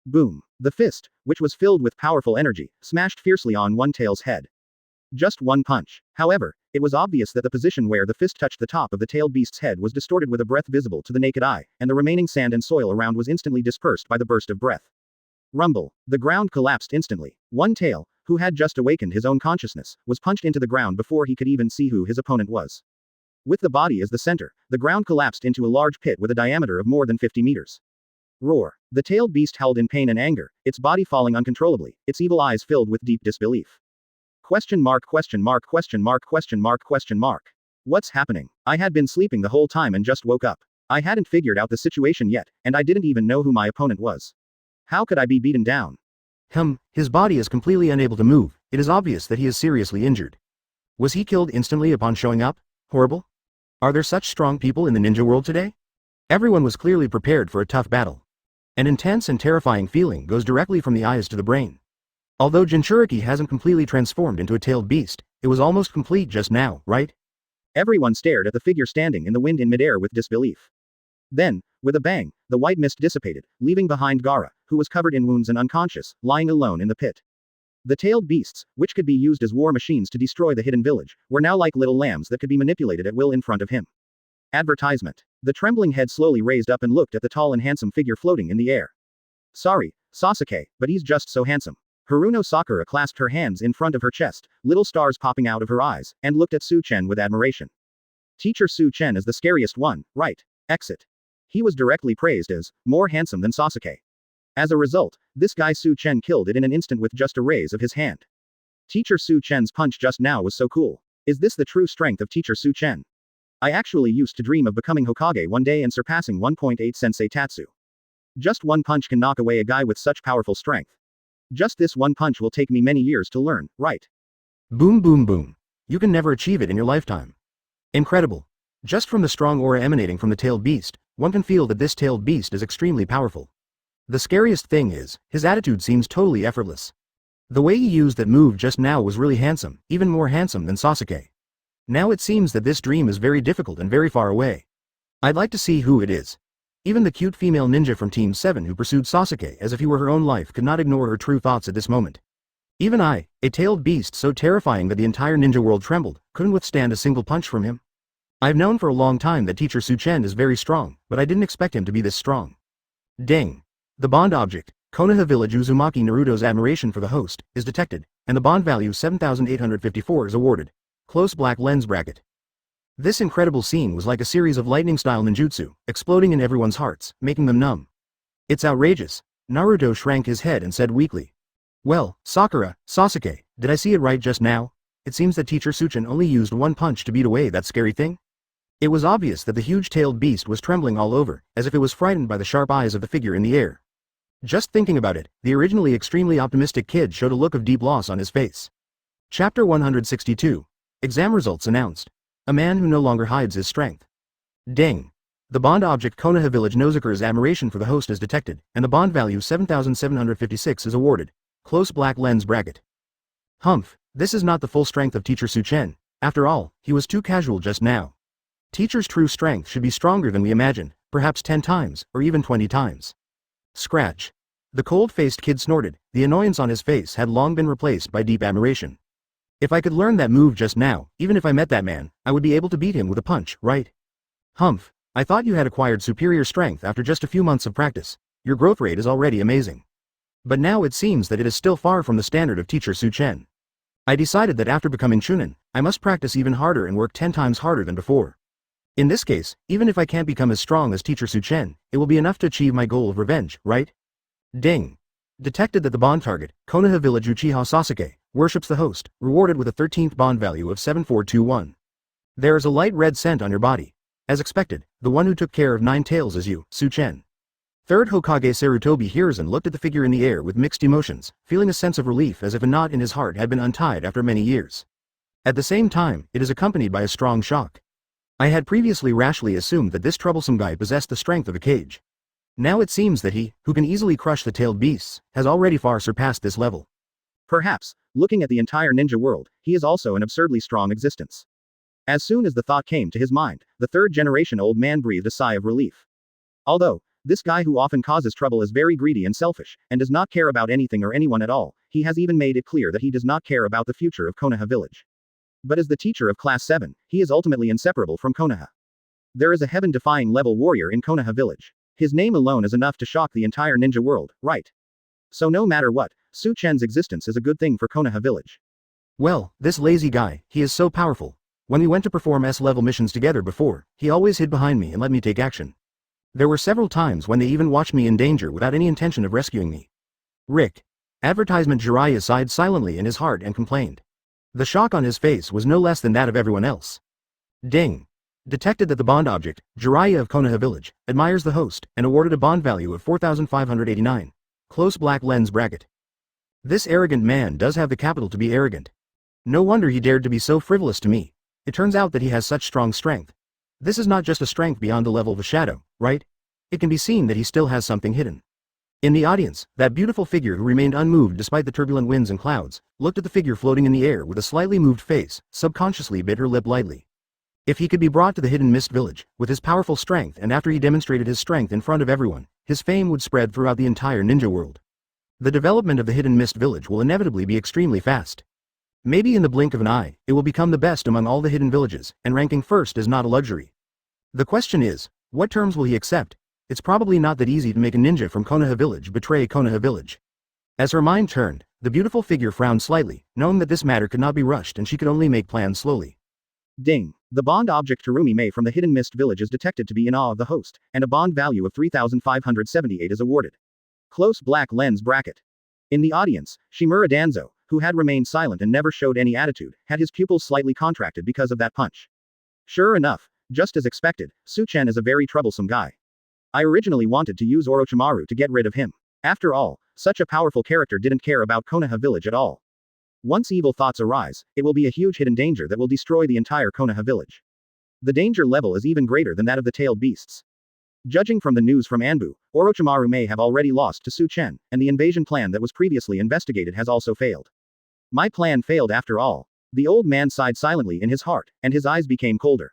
Boom. The fist, which was filled with powerful energy, smashed fiercely on One Tail's head. Just one punch. However, it was obvious that the position where the fist touched the top of the tailed beast's head was distorted with a breath visible to the naked eye, and the remaining sand and soil around was instantly dispersed by the burst of breath. Rumble. The ground collapsed instantly. One Tail, who had just awakened his own consciousness, was punched into the ground before he could even see who his opponent was. With the body as the center, the ground collapsed into a large pit with a diameter of more than 50 meters. Roar. The tailed beast howled in pain and anger, its body falling uncontrollably, its evil eyes filled with deep disbelief. Question mark question mark question mark question mark question mark. What's happening? I had been sleeping the whole time and just woke up. I hadn't figured out the situation yet, and I didn't even know who my opponent was. How could I be beaten down? His body is completely unable to move. It is obvious that he is seriously injured. Was he killed instantly upon showing up? Horrible? Are there such strong people in the ninja world today? Everyone was clearly prepared for a tough battle. An intense and terrifying feeling goes directly from the eyes to the brain. Although Jinchuriki hasn't completely transformed into a tailed beast, it was almost complete just now, right? Everyone stared at the figure standing in the wind in midair with disbelief. Then, with a bang, the white mist dissipated, leaving behind Gaara, who was covered in wounds and unconscious, lying alone in the pit. The tailed beasts, which could be used as war machines to destroy the hidden village, were now like little lambs that could be manipulated at will in front of him. Advertisement. The trembling head slowly raised up and looked at the tall and handsome figure floating in the air. Sorry, Sasuke, but he's just so handsome. Haruno Sakura clasped her hands in front of her chest, little stars popping out of her eyes, and looked at Su Chen with admiration. Teacher Su Chen is the scariest one, right? Exit. He was directly praised as more handsome than Sasuke. As a result, this guy Su Chen killed it in an instant with just a raise of his hand. Teacher Su Chen's punch just now was so cool. Is this the true strength of Teacher Su Chen? I actually used to dream of becoming Hokage one day and surpassing 1.8 Sensei Tatsu. Just one punch can knock away a guy with such powerful strength. Just this one punch will take me many years to learn, right? Boom boom boom. You can never achieve it in your lifetime. Incredible. Just from the strong aura emanating from the tailed beast, one can feel that this tailed beast is extremely powerful. The scariest thing is, his attitude seems totally effortless. The way he used that move just now was really handsome, even more handsome than Sasuke. Now it seems that this dream is very difficult and very far away. I'd like to see who it is. Even the cute female ninja from Team 7 who pursued Sasuke as if he were her own life could not ignore her true thoughts at this moment. Even I, a tailed beast so terrifying that the entire ninja world trembled, couldn't withstand a single punch from him. I've known for a long time that Teacher Su Chen is very strong, but I didn't expect him to be this strong. Ding. The bond object, Konoha Village Uzumaki Naruto's admiration for the host, is detected, and the bond value 7,854 is awarded. Close black lens bracket. This incredible scene was like a series of lightning-style ninjutsu, exploding in everyone's hearts, making them numb. It's outrageous. Naruto shrank his head and said weakly. Well, Sasuke, did I see it right just now? It seems that Teacher Su Chen only used one punch to beat away that scary thing? It was obvious that the huge-tailed beast was trembling all over, as if it was frightened by the sharp eyes of the figure in the air. Just thinking about it, the originally extremely optimistic kid showed a look of deep loss on his face. Chapter 162. Exam results announced. A man who no longer hides his strength. Ding. The bond object Konoha Village Nozuker's admiration for the host is detected, and the bond value 7,756 is awarded. Close black lens bracket. Humph, this is not the full strength of teacher Chen. After all, he was too casual just now. Teacher's true strength should be stronger than we imagine, perhaps 10 times, or even 20 times. Scratch. The cold-faced kid snorted, the annoyance on his face had long been replaced by deep admiration. If I could learn that move just now, even if I met that man, I would be able to beat him with a punch, right? Humph, I thought you had acquired superior strength after just a few months of practice. Your growth rate is already amazing. But now it seems that it is still far from the standard of teacher Chen. I decided that after becoming Chunin, I must practice even harder and work 10 times harder than before. In this case, even if I can't become as strong as teacher Chen, it will be enough to achieve my goal of revenge, right? Ding. Detected that the bond target, Konoha Village Uchiha Sasuke, worships the host, rewarded with a 13th bond value of 7421. There is a light red scent on your body. As expected, the one who took care of 9 tails is you, Chen. Third Hokage Sarutobi hears and looked at the figure in the air with mixed emotions, feeling a sense of relief as if a knot in his heart had been untied after many years. At the same time, it is accompanied by a strong shock. I had previously rashly assumed that this troublesome guy possessed the strength of a cage. Now it seems that he, who can easily crush the tailed beasts, has already far surpassed this level. Perhaps, looking at the entire ninja world, he is also an absurdly strong existence. As soon as the thought came to his mind, the third-generation old man breathed a sigh of relief. Although, this guy who often causes trouble is very greedy and selfish, and does not care about anything or anyone at all, he has even made it clear that he does not care about the future of Konoha Village. But as the teacher of Class 7, he is ultimately inseparable from Konoha. There is a heaven-defying level warrior in Konoha Village. His name alone is enough to shock the entire ninja world, right? So no matter what, Chen's existence is a good thing for Konoha Village. Well, this lazy guy, he is so powerful. When we went to perform S-level missions together before, he always hid behind me and let me take action. There were several times when they even watched me in danger without any intention of rescuing me. Rick. Advertisement Jiraiya sighed silently in his heart and complained. The shock on his face was no less than that of everyone else. Ding. Detected that the bond object, Jiraiya of Konoha Village, admires the host, and awarded a bond value of 4,589. Close black lens bracket. This arrogant man does have the capital to be arrogant. No wonder he dared to be so frivolous to me. It turns out that he has such strong strength. This is not just a strength beyond the level of a shadow, right? It can be seen that he still has something hidden. In the audience, that beautiful figure who remained unmoved despite the turbulent winds and clouds, looked at the figure floating in the air with a slightly moved face, subconsciously bit her lip lightly. If he could be brought to the Hidden Mist Village, with his powerful strength and after he demonstrated his strength in front of everyone, his fame would spread throughout the entire ninja world. The development of the Hidden Mist Village will inevitably be extremely fast. Maybe in the blink of an eye, it will become the best among all the hidden villages, and ranking first is not a luxury. The question is, what terms will he accept? It's probably not that easy to make a ninja from Konoha Village betray Konoha Village. As her mind turned, the beautiful figure frowned slightly, knowing that this matter could not be rushed and she could only make plans slowly. Ding. The bond object Terumi Mei from the Hidden Mist Village is detected to be in awe of the host, and a bond value of 3,578 is awarded. Close black lens bracket. In the audience, Shimura Danzo, who had remained silent and never showed any attitude, had his pupils slightly contracted because of that punch. Sure enough, just as expected, Chen is a very troublesome guy. I originally wanted to use Orochimaru to get rid of him. After all, such a powerful character didn't care about Konoha Village at all. Once evil thoughts arise, it will be a huge hidden danger that will destroy the entire Konoha Village. The danger level is even greater than that of the tailed beasts. Judging from the news from Anbu, Orochimaru may have already lost to Chen, and the invasion plan that was previously investigated has also failed. My plan failed after all. The old man sighed silently in his heart, and his eyes became colder.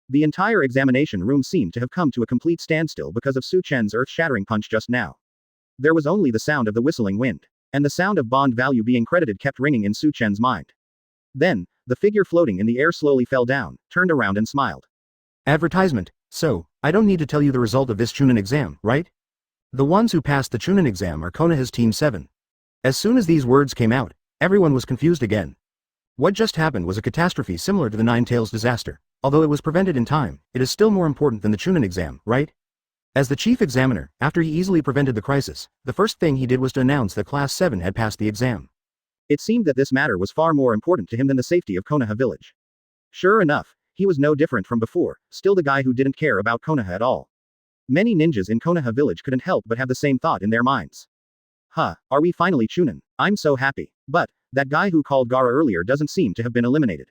The entire examination room seemed to have come to a complete standstill because of Chen's earth-shattering punch just now. There was only the sound of the whistling wind, and the sound of bond value being credited kept ringing in Chen's mind. Then, the figure floating in the air slowly fell down, turned around and smiled. Advertisement. So, I don't need to tell you the result of this Chunin exam, right? The ones who passed the Chunin exam are Konoha's Team 7. As soon as these words came out, everyone was confused again. What just happened was a catastrophe similar to the Nine Tails disaster. Although it was prevented in time, it is still more important than the Chunin exam, right? As the chief examiner, after he easily prevented the crisis, the first thing he did was to announce that Class 7 had passed the exam. It seemed that this matter was far more important to him than the safety of Konoha Village. Sure enough, he was no different from before, still the guy who didn't care about Konoha at all. Many ninjas in Konoha village couldn't help but have the same thought in their minds. Huh, are we finally Chunin? I'm so happy. But, that guy who called Gaara earlier doesn't seem to have been eliminated.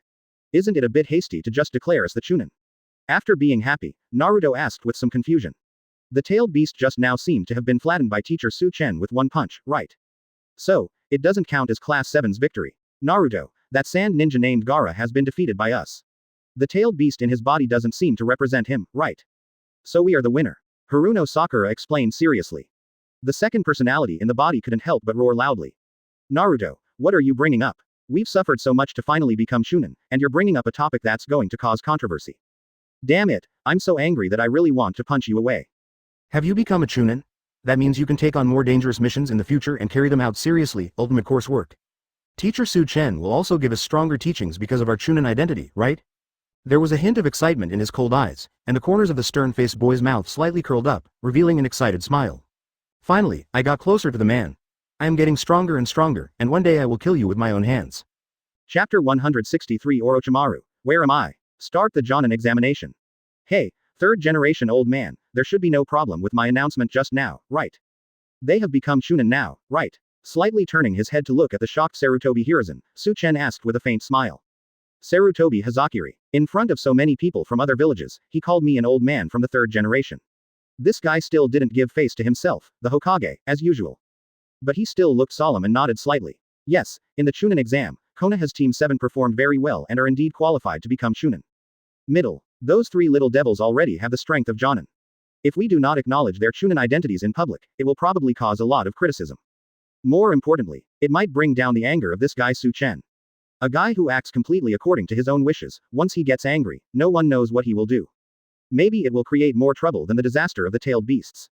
Isn't it a bit hasty to just declare us the Chunin? After being happy, Naruto asked with some confusion. The tailed beast just now seemed to have been flattened by teacher Chen with one punch, right? So, it doesn't count as Class 7's victory. Naruto, that sand ninja named Gaara has been defeated by us. The tailed beast in his body doesn't seem to represent him, right? So we are the winner. Haruno Sakura explained seriously. The second personality in the body couldn't help but roar loudly. Naruto, what are you bringing up? We've suffered so much to finally become Chunin, and you're bringing up a topic that's going to cause controversy. Damn it, I'm so angry that I really want to punch you away. Have you become a Chunin? That means you can take on more dangerous missions in the future and carry them out seriously, ultimate coursework. Teacher Chen will also give us stronger teachings because of our Chunin identity, right? There was a hint of excitement in his cold eyes, and the corners of the stern-faced boy's mouth slightly curled up, revealing an excited smile. Finally, I got closer to the man. I am getting stronger and stronger, and one day I will kill you with my own hands. Chapter 163 Orochimaru, where am I? Start the Jonin examination. Hey, third generation old man, there should be no problem with my announcement just now, right? They have become Chunin now, right? Slightly turning his head to look at the shocked Sarutobi Hiruzen, Chen asked with a faint smile. Sarutobi Hazakiri. In front of so many people from other villages, he called me an old man from the third generation. This guy still didn't give face to himself, the Hokage, as usual. But he still looked solemn and nodded slightly. Yes, in the Chunin exam, Konoha's Team 7 performed very well and are indeed qualified to become Chunin. Middle. Those three little devils already have the strength of Jonin. If we do not acknowledge their Chunin identities in public, it will probably cause a lot of criticism. More importantly, it might bring down the anger of this guy Chen. A guy who acts completely according to his own wishes, once he gets angry, no one knows what he will do. Maybe it will create more trouble than the disaster of the tailed beasts.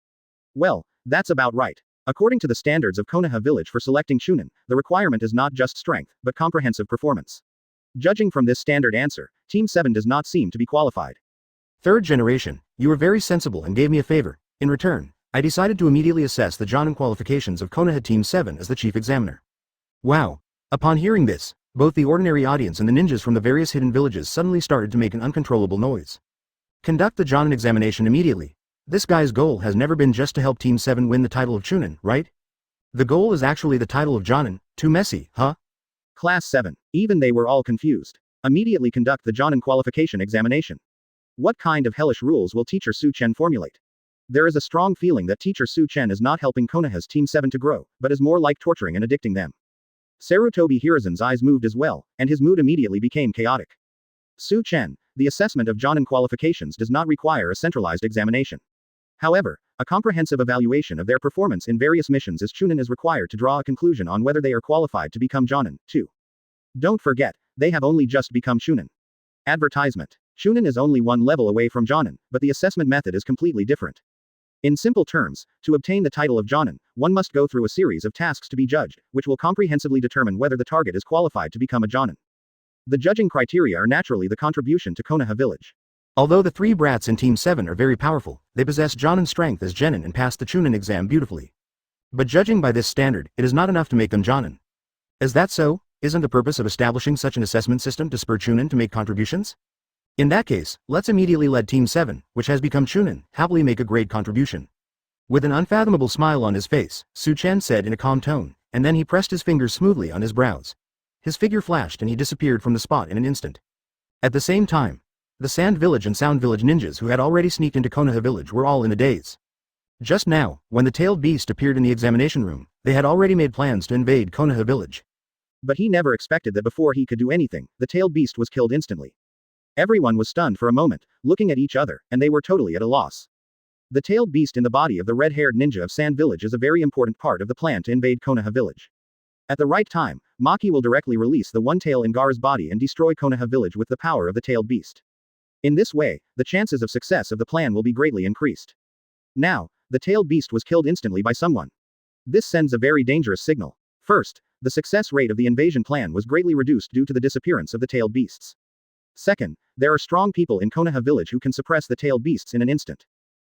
Well, that's about right. According to the standards of Konoha village for selecting Chunin, the requirement is not just strength, but comprehensive performance. Judging from this standard answer, Team 7 does not seem to be qualified. Third generation, you were very sensible and gave me a favor. In return, I decided to immediately assess the Jonin qualifications of Konoha Team 7 as the chief examiner. Wow. Upon hearing this, both the ordinary audience and the ninjas from the various hidden villages suddenly started to make an uncontrollable noise. Conduct the Jonin examination immediately. This guy's goal has never been just to help Team 7 win the title of Chunin, right? The goal is actually the title of Jonin. Too messy, huh? Class 7. Even they were all confused. Immediately conduct the Jonin qualification examination. What kind of hellish rules will teacher Chen formulate? There is a strong feeling that teacher Chen is not helping Konoha's Team 7 to grow, but is more like torturing and addicting them. Sarutobi Hiruzen's eyes moved as well, and his mood immediately became chaotic. Chen, the assessment of Jonin qualifications does not require a centralized examination. However, a comprehensive evaluation of their performance in various missions as Chunin is required to draw a conclusion on whether they are qualified to become Jonin, too. Don't forget, they have only just become Chunin. Advertisement. Chunin is only one level away from Jonin, but the assessment method is completely different. In simple terms, to obtain the title of Jonin, one must go through a series of tasks to be judged, which will comprehensively determine whether the target is qualified to become a Jonin. The judging criteria are naturally the contribution to Konoha village. Although the three brats in Team 7 are very powerful, they possess Jonin strength as Genin and passed the Chunin exam beautifully. But judging by this standard, it is not enough to make them Jonin. Is that so? Isn't the purpose of establishing such an assessment system to spur Chunin to make contributions? In that case, let's immediately let Team 7, which has become Chunin, happily make a great contribution. With an unfathomable smile on his face, Chen said in a calm tone, and then he pressed his fingers smoothly on his brows. His figure flashed and he disappeared from the spot in an instant. At the same time, the Sand Village and Sound Village ninjas who had already sneaked into Konoha village were all in a daze. Just now, when the tailed beast appeared in the examination room, they had already made plans to invade Konoha village. But he never expected that before he could do anything, the tailed beast was killed instantly. Everyone was stunned for a moment, looking at each other, and they were totally at a loss. The tailed beast in the body of the red-haired ninja of Sand Village is a very important part of the plan to invade Konoha village. At the right time, Maki will directly release the one tail in Gaara's body and destroy Konoha village with the power of the tailed beast. In this way, the chances of success of the plan will be greatly increased. Now, the tailed beast was killed instantly by someone. This sends a very dangerous signal. First, the success rate of the invasion plan was greatly reduced due to the disappearance of the tailed beasts. Second, there are strong people in Konoha village who can suppress the tailed beasts in an instant.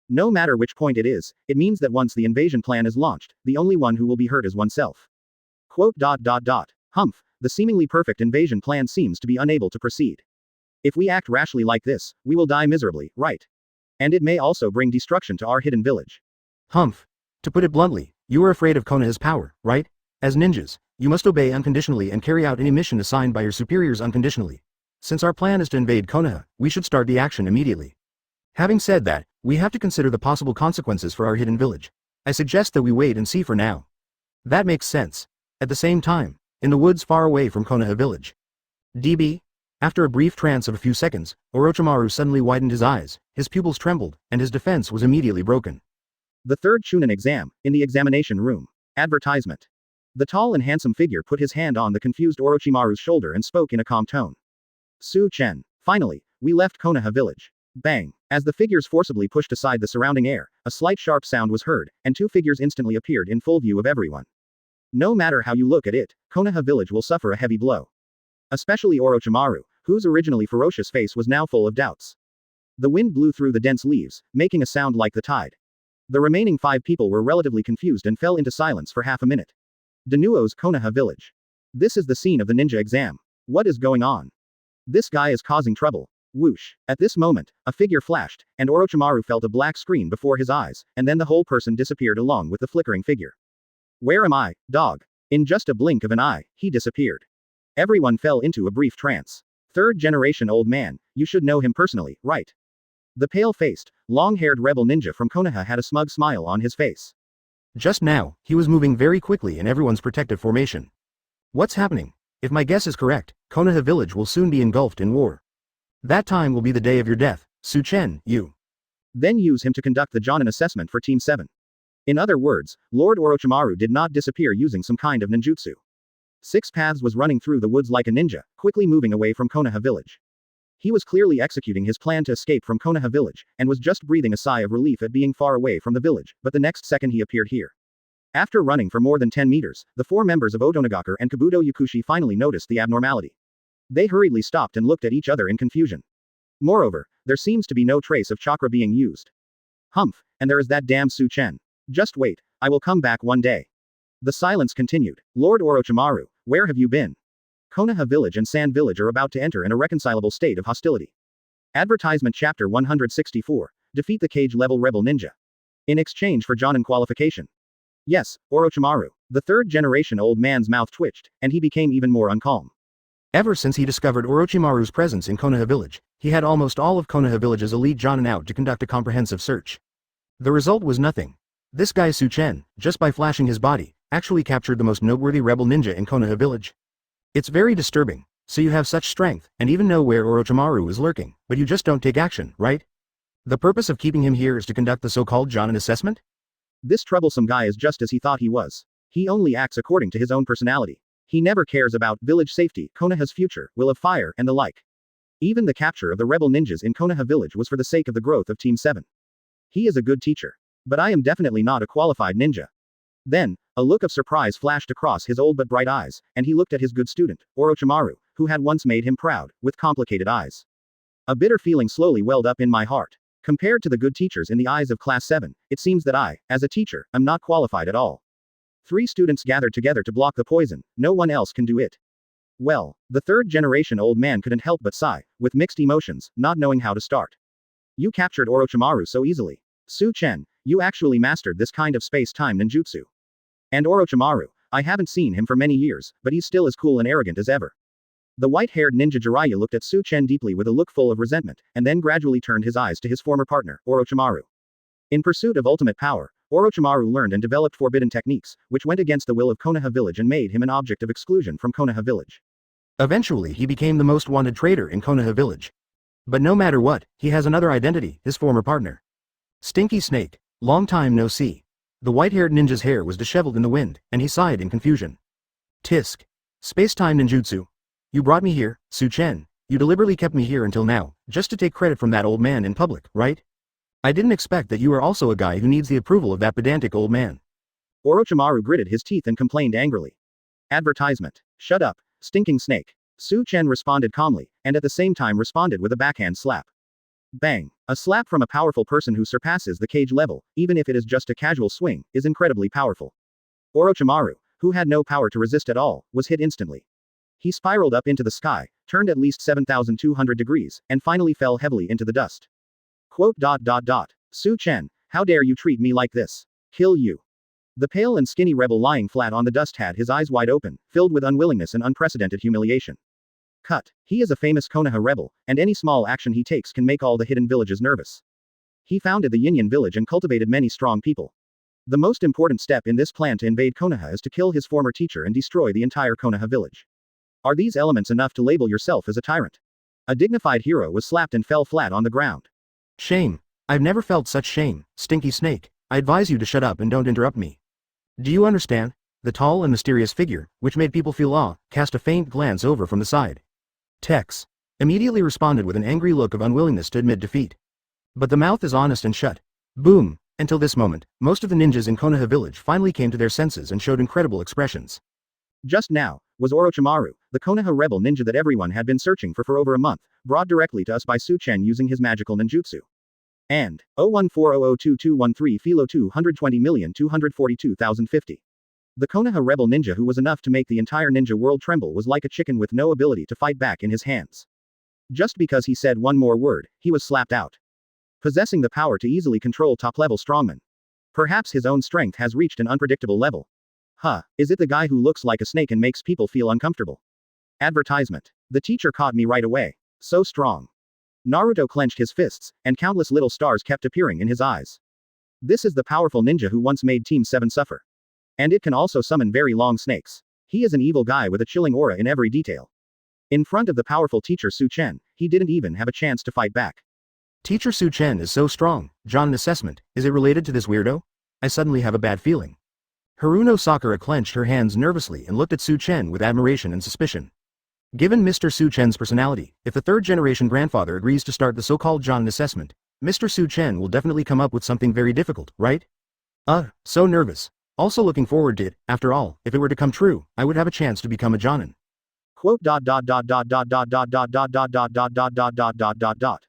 No matter which point it is, it means that once the invasion plan is launched, the only one who will be hurt is oneself. Humph, the seemingly perfect invasion plan seems to be unable to proceed. If we act rashly like this, we will die miserably, right? And it may also bring destruction to our hidden village. Humph. To put it bluntly, you are afraid of Konoha's power, right? As ninjas, you must obey unconditionally and carry out any mission assigned by your superiors unconditionally. Since our plan is to invade Konoha, we should start the action immediately. Having said that, we have to consider the possible consequences for our hidden village. I suggest that we wait and see for now. That makes sense. At the same time, in the woods far away from Konoha village. DB? After a brief trance of a few seconds, Orochimaru suddenly widened his eyes, his pupils trembled, and his defense was immediately broken. The third Chunin exam, in the examination room. Advertisement. The tall and handsome figure put his hand on the confused Orochimaru's shoulder and spoke in a calm tone. Chen. Finally, we left Konoha village. Bang. As the figures forcibly pushed aside the surrounding air, a slight sharp sound was heard, and two figures instantly appeared in full view of everyone. No matter how you look at it, Konoha village will suffer a heavy blow. Especially Orochimaru, whose originally ferocious face was now full of doubts. The wind blew through the dense leaves, making a sound like the tide. The remaining 5 people were relatively confused and fell into silence for half a minute. Denuo's Konoha village. This is the scene of the ninja exam. What is going on? This guy is causing trouble. Whoosh. At this moment, a figure flashed, and Orochimaru felt a black screen before his eyes, and then the whole person disappeared along with the flickering figure. Where am I, dog? In just a blink of an eye, he disappeared. Everyone fell into a brief trance. Third generation old man, you should know him personally, right? The pale-faced, long-haired rebel ninja from Konoha had a smug smile on his face. Just now, he was moving very quickly in everyone's protective formation. What's happening? If my guess is correct, Konoha village will soon be engulfed in war. That time will be the day of your death, Chen, you. Then use him to conduct the Jonin assessment for Team 7. In other words, Lord Orochimaru did not disappear using some kind of ninjutsu. 6 Paths was running through the woods like a ninja, quickly moving away from Konoha village. He was clearly executing his plan to escape from Konoha village, and was just breathing a sigh of relief at being far away from the village, but the next second he appeared here. After running for more than 10 meters, the 4 members of Odonagaku and Kabuto Yakushi finally noticed the abnormality. They hurriedly stopped and looked at each other in confusion. Moreover, there seems to be no trace of chakra being used. Humph, and there is that damn Chen. Just wait, I will come back one day. The silence continued. Lord Orochimaru, where have you been? Konoha village and Sand village are about to enter an irreconcilable state of hostility. Advertisement Chapter 164. Defeat the cage-level rebel ninja. In exchange for Jonin qualification. Yes, Orochimaru. The third generation old man's mouth twitched, and he became even more uncalm. Ever since he discovered Orochimaru's presence in Konoha village, he had almost all of Konoha village's elite Jonin out to conduct a comprehensive search. The result was nothing. This guy Chen, just by flashing his body, actually captured the most noteworthy rebel ninja in Konoha village. It's very disturbing. So you have such strength, and even know where Orochimaru is lurking, but you just don't take action, right? The purpose of keeping him here is to conduct the so-called Jonin assessment? This troublesome guy is just as he thought he was. He only acts according to his own personality. He never cares about village safety, Konoha's future, will of fire, and the like. Even the capture of the rebel ninjas in Konoha village was for the sake of the growth of Team 7. He is a good teacher. But I am definitely not a qualified ninja. Then, a look of surprise flashed across his old but bright eyes, and he looked at his good student, Orochimaru, who had once made him proud, with complicated eyes. A bitter feeling slowly welled up in my heart. Compared to the good teachers in the eyes of Class 7, it seems that I, as a teacher, am not qualified at all. 3 students gathered together to block the poison, no one else can do it. Well, the third generation old man couldn't help but sigh, with mixed emotions, not knowing how to start. You captured Orochimaru so easily. Chen, you actually mastered this kind of space-time ninjutsu. And Orochimaru, I haven't seen him for many years, but he's still as cool and arrogant as ever. The white-haired ninja Jiraiya looked at Chen deeply with a look full of resentment, and then gradually turned his eyes to his former partner, Orochimaru. In pursuit of ultimate power, Orochimaru learned and developed forbidden techniques, which went against the will of Konoha village and made him an object of exclusion from Konoha village. Eventually he became the most wanted traitor in Konoha village. But no matter what, he has another identity, his former partner. Stinky Snake, long time no see. The white-haired ninja's hair was disheveled in the wind, and he sighed in confusion. Tisk. Space-time ninjutsu. You brought me here, Chen. You deliberately kept me here until now, just to take credit from that old man in public, right? I didn't expect that you are also a guy who needs the approval of that pedantic old man. Orochimaru gritted his teeth and complained angrily. Advertisement. Shut up, stinking snake. Chen responded calmly, and at the same time responded with a backhand slap. Bang. A slap from a powerful person who surpasses the cage level, even if it is just a casual swing, is incredibly powerful. Orochimaru, who had no power to resist at all, was hit instantly. He spiraled up into the sky, turned at least 7,200 degrees, and finally fell heavily into the dust. Quote dot dot dot. Su Chen, how dare you treat me like this? Kill you. The pale and skinny rebel lying flat on the dust had his eyes wide open, filled with unwillingness and unprecedented humiliation. Cut. He is a famous Konoha rebel, and any small action he takes can make all the hidden villages nervous. He founded the Yin village and cultivated many strong people. The most important step in this plan to invade Konoha is to kill his former teacher and destroy the entire Konoha village. Are these elements enough to label yourself as a tyrant? A dignified hero was slapped and fell flat on the ground. Shame. I've never felt such shame, stinky snake. I advise you to shut up and don't interrupt me. Do you understand? The tall and mysterious figure, which made people feel awe, cast a faint glance over from the side. Tex immediately responded with an angry look of unwillingness to admit defeat. But the mouth is honest and shut. Boom. Until this moment, most of the ninjas in Konoha village finally came to their senses and showed incredible expressions. Just now, was Orochimaru, the Konoha rebel ninja that everyone had been searching for over a month, brought directly to us by Su Chen using his magical ninjutsu. And 014002213 Philo 220,242,050. The Konoha rebel ninja who was enough to make the entire ninja world tremble was like a chicken with no ability to fight back in his hands. Just because he said one more word, he was slapped out. Possessing the power to easily control top-level strongmen. Perhaps his own strength has reached an unpredictable level. Is it the guy who looks like a snake and makes people feel uncomfortable? Advertisement. The teacher caught me right away. So strong. Naruto clenched his fists, and countless little stars kept appearing in his eyes. This is the powerful ninja who once made Team 7 suffer. And it can also summon very long snakes. He is an evil guy with a chilling aura in every detail. In front of the powerful teacher Su Chen, he didn't even have a chance to fight back. Teacher Su Chen is so strong. John, an assessment. Is it related to this weirdo? I suddenly have a bad feeling. Haruno Sakura clenched her hands nervously and looked at Su Chen with admiration and suspicion. Given Mr. Su Chen's personality, if the third-generation grandfather agrees to start the so-called John assessment, Mr. Su Chen will definitely come up with something very difficult, right? So nervous. Also looking forward to it. After all, if it were to come true, I would have a chance to become a Jonin. Quote dot dot dot dot dot dot dot dot dot dot dot dot dot dot dot dot dot dot.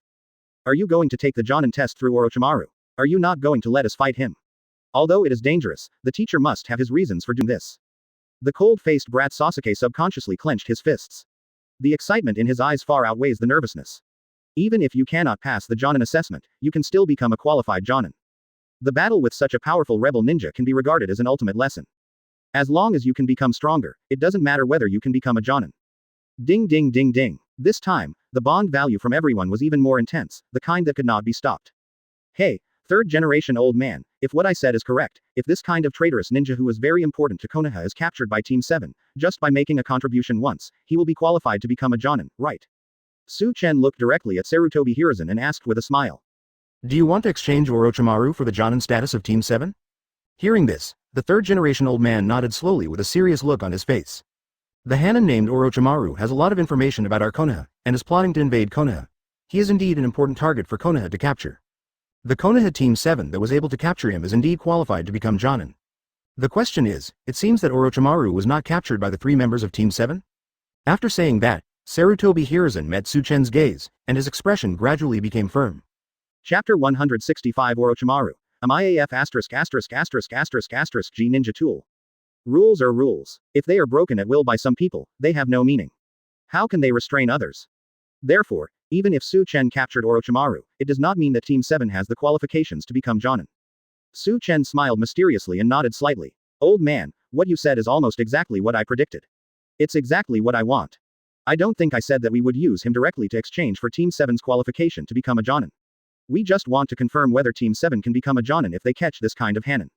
Are you going to take the Jonin test through Orochimaru? Are you not going to let us fight him? Although it is dangerous, the teacher must have his reasons for doing this. The cold-faced brat Sasuke subconsciously clenched his fists. The excitement in his eyes far outweighs the nervousness. Even if you cannot pass the Jonin assessment, you can still become a qualified Jonin. The battle with such a powerful rebel ninja can be regarded as an ultimate lesson. As long as you can become stronger, it doesn't matter whether you can become a Jonin. Ding ding ding ding. This time, the bond value from everyone was even more intense, the kind that could not be stopped. Hey, third-generation old man, if what I said is correct, if this kind of traitorous ninja who is very important to Konoha is captured by Team 7, just by making a contribution once, he will be qualified to become a Jonin, right? Su Chen looked directly at Sarutobi Hiruzen and asked with a smile. Do you want to exchange Orochimaru for the Jonin status of Team 7? Hearing this, the third-generation old man nodded slowly with a serious look on his face. The Hanin named Orochimaru has a lot of information about our Konoha, and is plotting to invade Konoha. He is indeed an important target for Konoha to capture. The Konoha Team 7 that was able to capture him is indeed qualified to become Jonin. The question is, it seems that Orochimaru was not captured by the 3 members of Team 7? After saying that, Sarutobi Hiruzen met Su Chen's gaze, and his expression gradually became firm. Chapter 165 Orochimaru. MIAF G Ninja Tool. Rules are rules. If they are broken at will by some people, they have no meaning. How can they restrain others? Therefore, even if Su Chen captured Orochimaru, it does not mean that Team 7 has the qualifications to become Jonin. Su Chen smiled mysteriously and nodded slightly. Old man, what you said is almost exactly what I predicted. It's exactly what I want. I don't think I said that we would use him directly to exchange for Team 7's qualification to become a Jonin. We just want to confirm whether Team 7 can become a Jonin if they catch this kind of Hanin.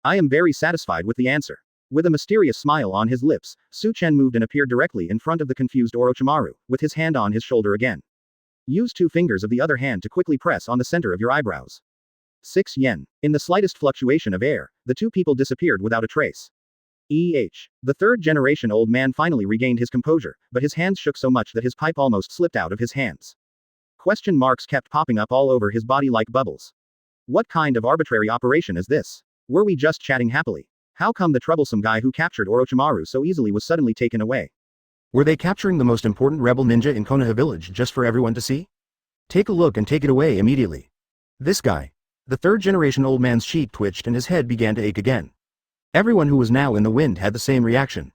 I am very satisfied with the answer. With a mysterious smile on his lips, Su Chen moved and appeared directly in front of the confused Orochimaru, with his hand on his shoulder again. Use 2 fingers of the other hand to quickly press on the center of your eyebrows. 6 yen. In the slightest fluctuation of air, the 2 people disappeared without a trace. The third-generation old man finally regained his composure, but his hands shook so much that his pipe almost slipped out of his hands. Question marks kept popping up all over his body like bubbles. What kind of arbitrary operation is this? Were we just chatting happily? How come the troublesome guy who captured Orochimaru so easily was suddenly taken away? Were they capturing the most important rebel ninja in Konoha village just for everyone to see? Take a look and take it away immediately. This guy. The third-generation old man's cheek twitched and his head began to ache again. Everyone who was now in the wind had the same reaction.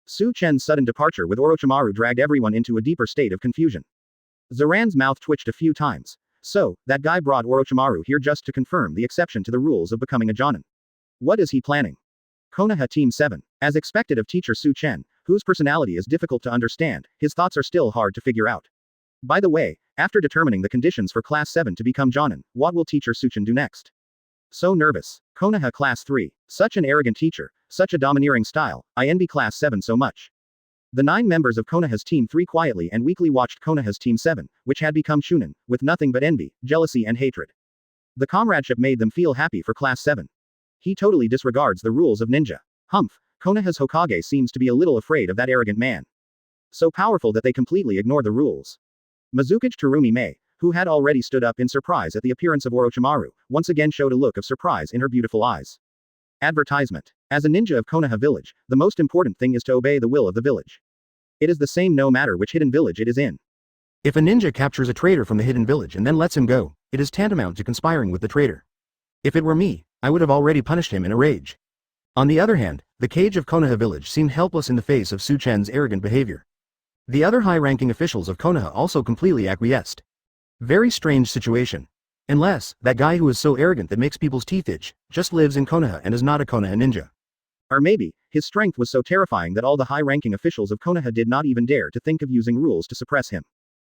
Su Chen's sudden departure with Orochimaru dragged everyone into a deeper state of confusion. Zoran's mouth twitched a few times. So, that guy brought Orochimaru here just to confirm the exception to the rules of becoming a Jonin. What is he planning? Konoha Team 7. As expected of teacher Su Chen, whose personality is difficult to understand, his thoughts are still hard to figure out. By the way, after determining the conditions for Class 7 to become Jonin, what will teacher Su Chen do next? So nervous. Konoha Class 3. Such an arrogant teacher, such a domineering style, I envy Class 7 so much. The 9 members of Konoha's Team 3 quietly and weakly watched Konoha's Team 7, which had become Shunin, with nothing but envy, jealousy and hatred. The comradeship made them feel happy for Class 7. He totally disregards the rules of ninja. Humph, Konoha's Hokage seems to be a little afraid of that arrogant man. So powerful that they completely ignore the rules. Mizukage Terumi Mei, who had already stood up in surprise at the appearance of Orochimaru, once again showed a look of surprise in her beautiful eyes. Advertisement. As a ninja of Konoha village, the most important thing is to obey the will of the village. It is the same no matter which hidden village it is in. If a ninja captures a traitor from the hidden village and then lets him go, it is tantamount to conspiring with the traitor. If it were me, I would have already punished him in a rage. On the other hand, the Kage of Konoha village seemed helpless in the face of Su Chen's arrogant behavior. The other high-ranking officials of Konoha also completely acquiesced. Very strange situation. Unless, that guy who is so arrogant that makes people's teeth itch, just lives in Konoha and is not a Konoha ninja. Or maybe, his strength was so terrifying that all the high-ranking officials of Konoha did not even dare to think of using rules to suppress him.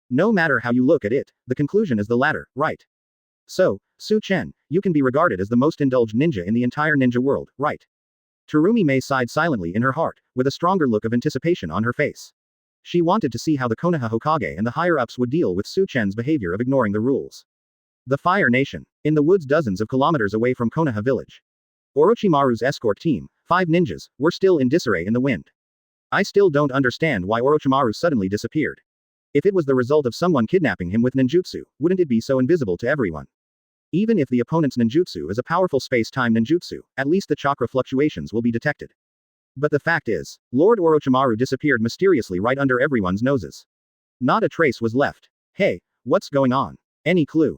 No matter how you look at it, the conclusion is the latter, right? So, Su Chen, you can be regarded as the most indulged ninja in the entire ninja world, right? Terumi Mei sighed silently in her heart, with a stronger look of anticipation on her face. She wanted to see how the Konoha Hokage and the higher-ups would deal with Su Chen's behavior of ignoring the rules. The Fire Nation. In the woods dozens of kilometers away from Konoha village. Orochimaru's escort team, 5 ninjas, were still in disarray in the wind. I still don't understand why Orochimaru suddenly disappeared. If it was the result of someone kidnapping him with ninjutsu, wouldn't it be so invisible to everyone? Even if the opponent's ninjutsu is a powerful space-time ninjutsu, at least the chakra fluctuations will be detected. But the fact is, Lord Orochimaru disappeared mysteriously right under everyone's noses. Not a trace was left. Hey, what's going on? Any clue?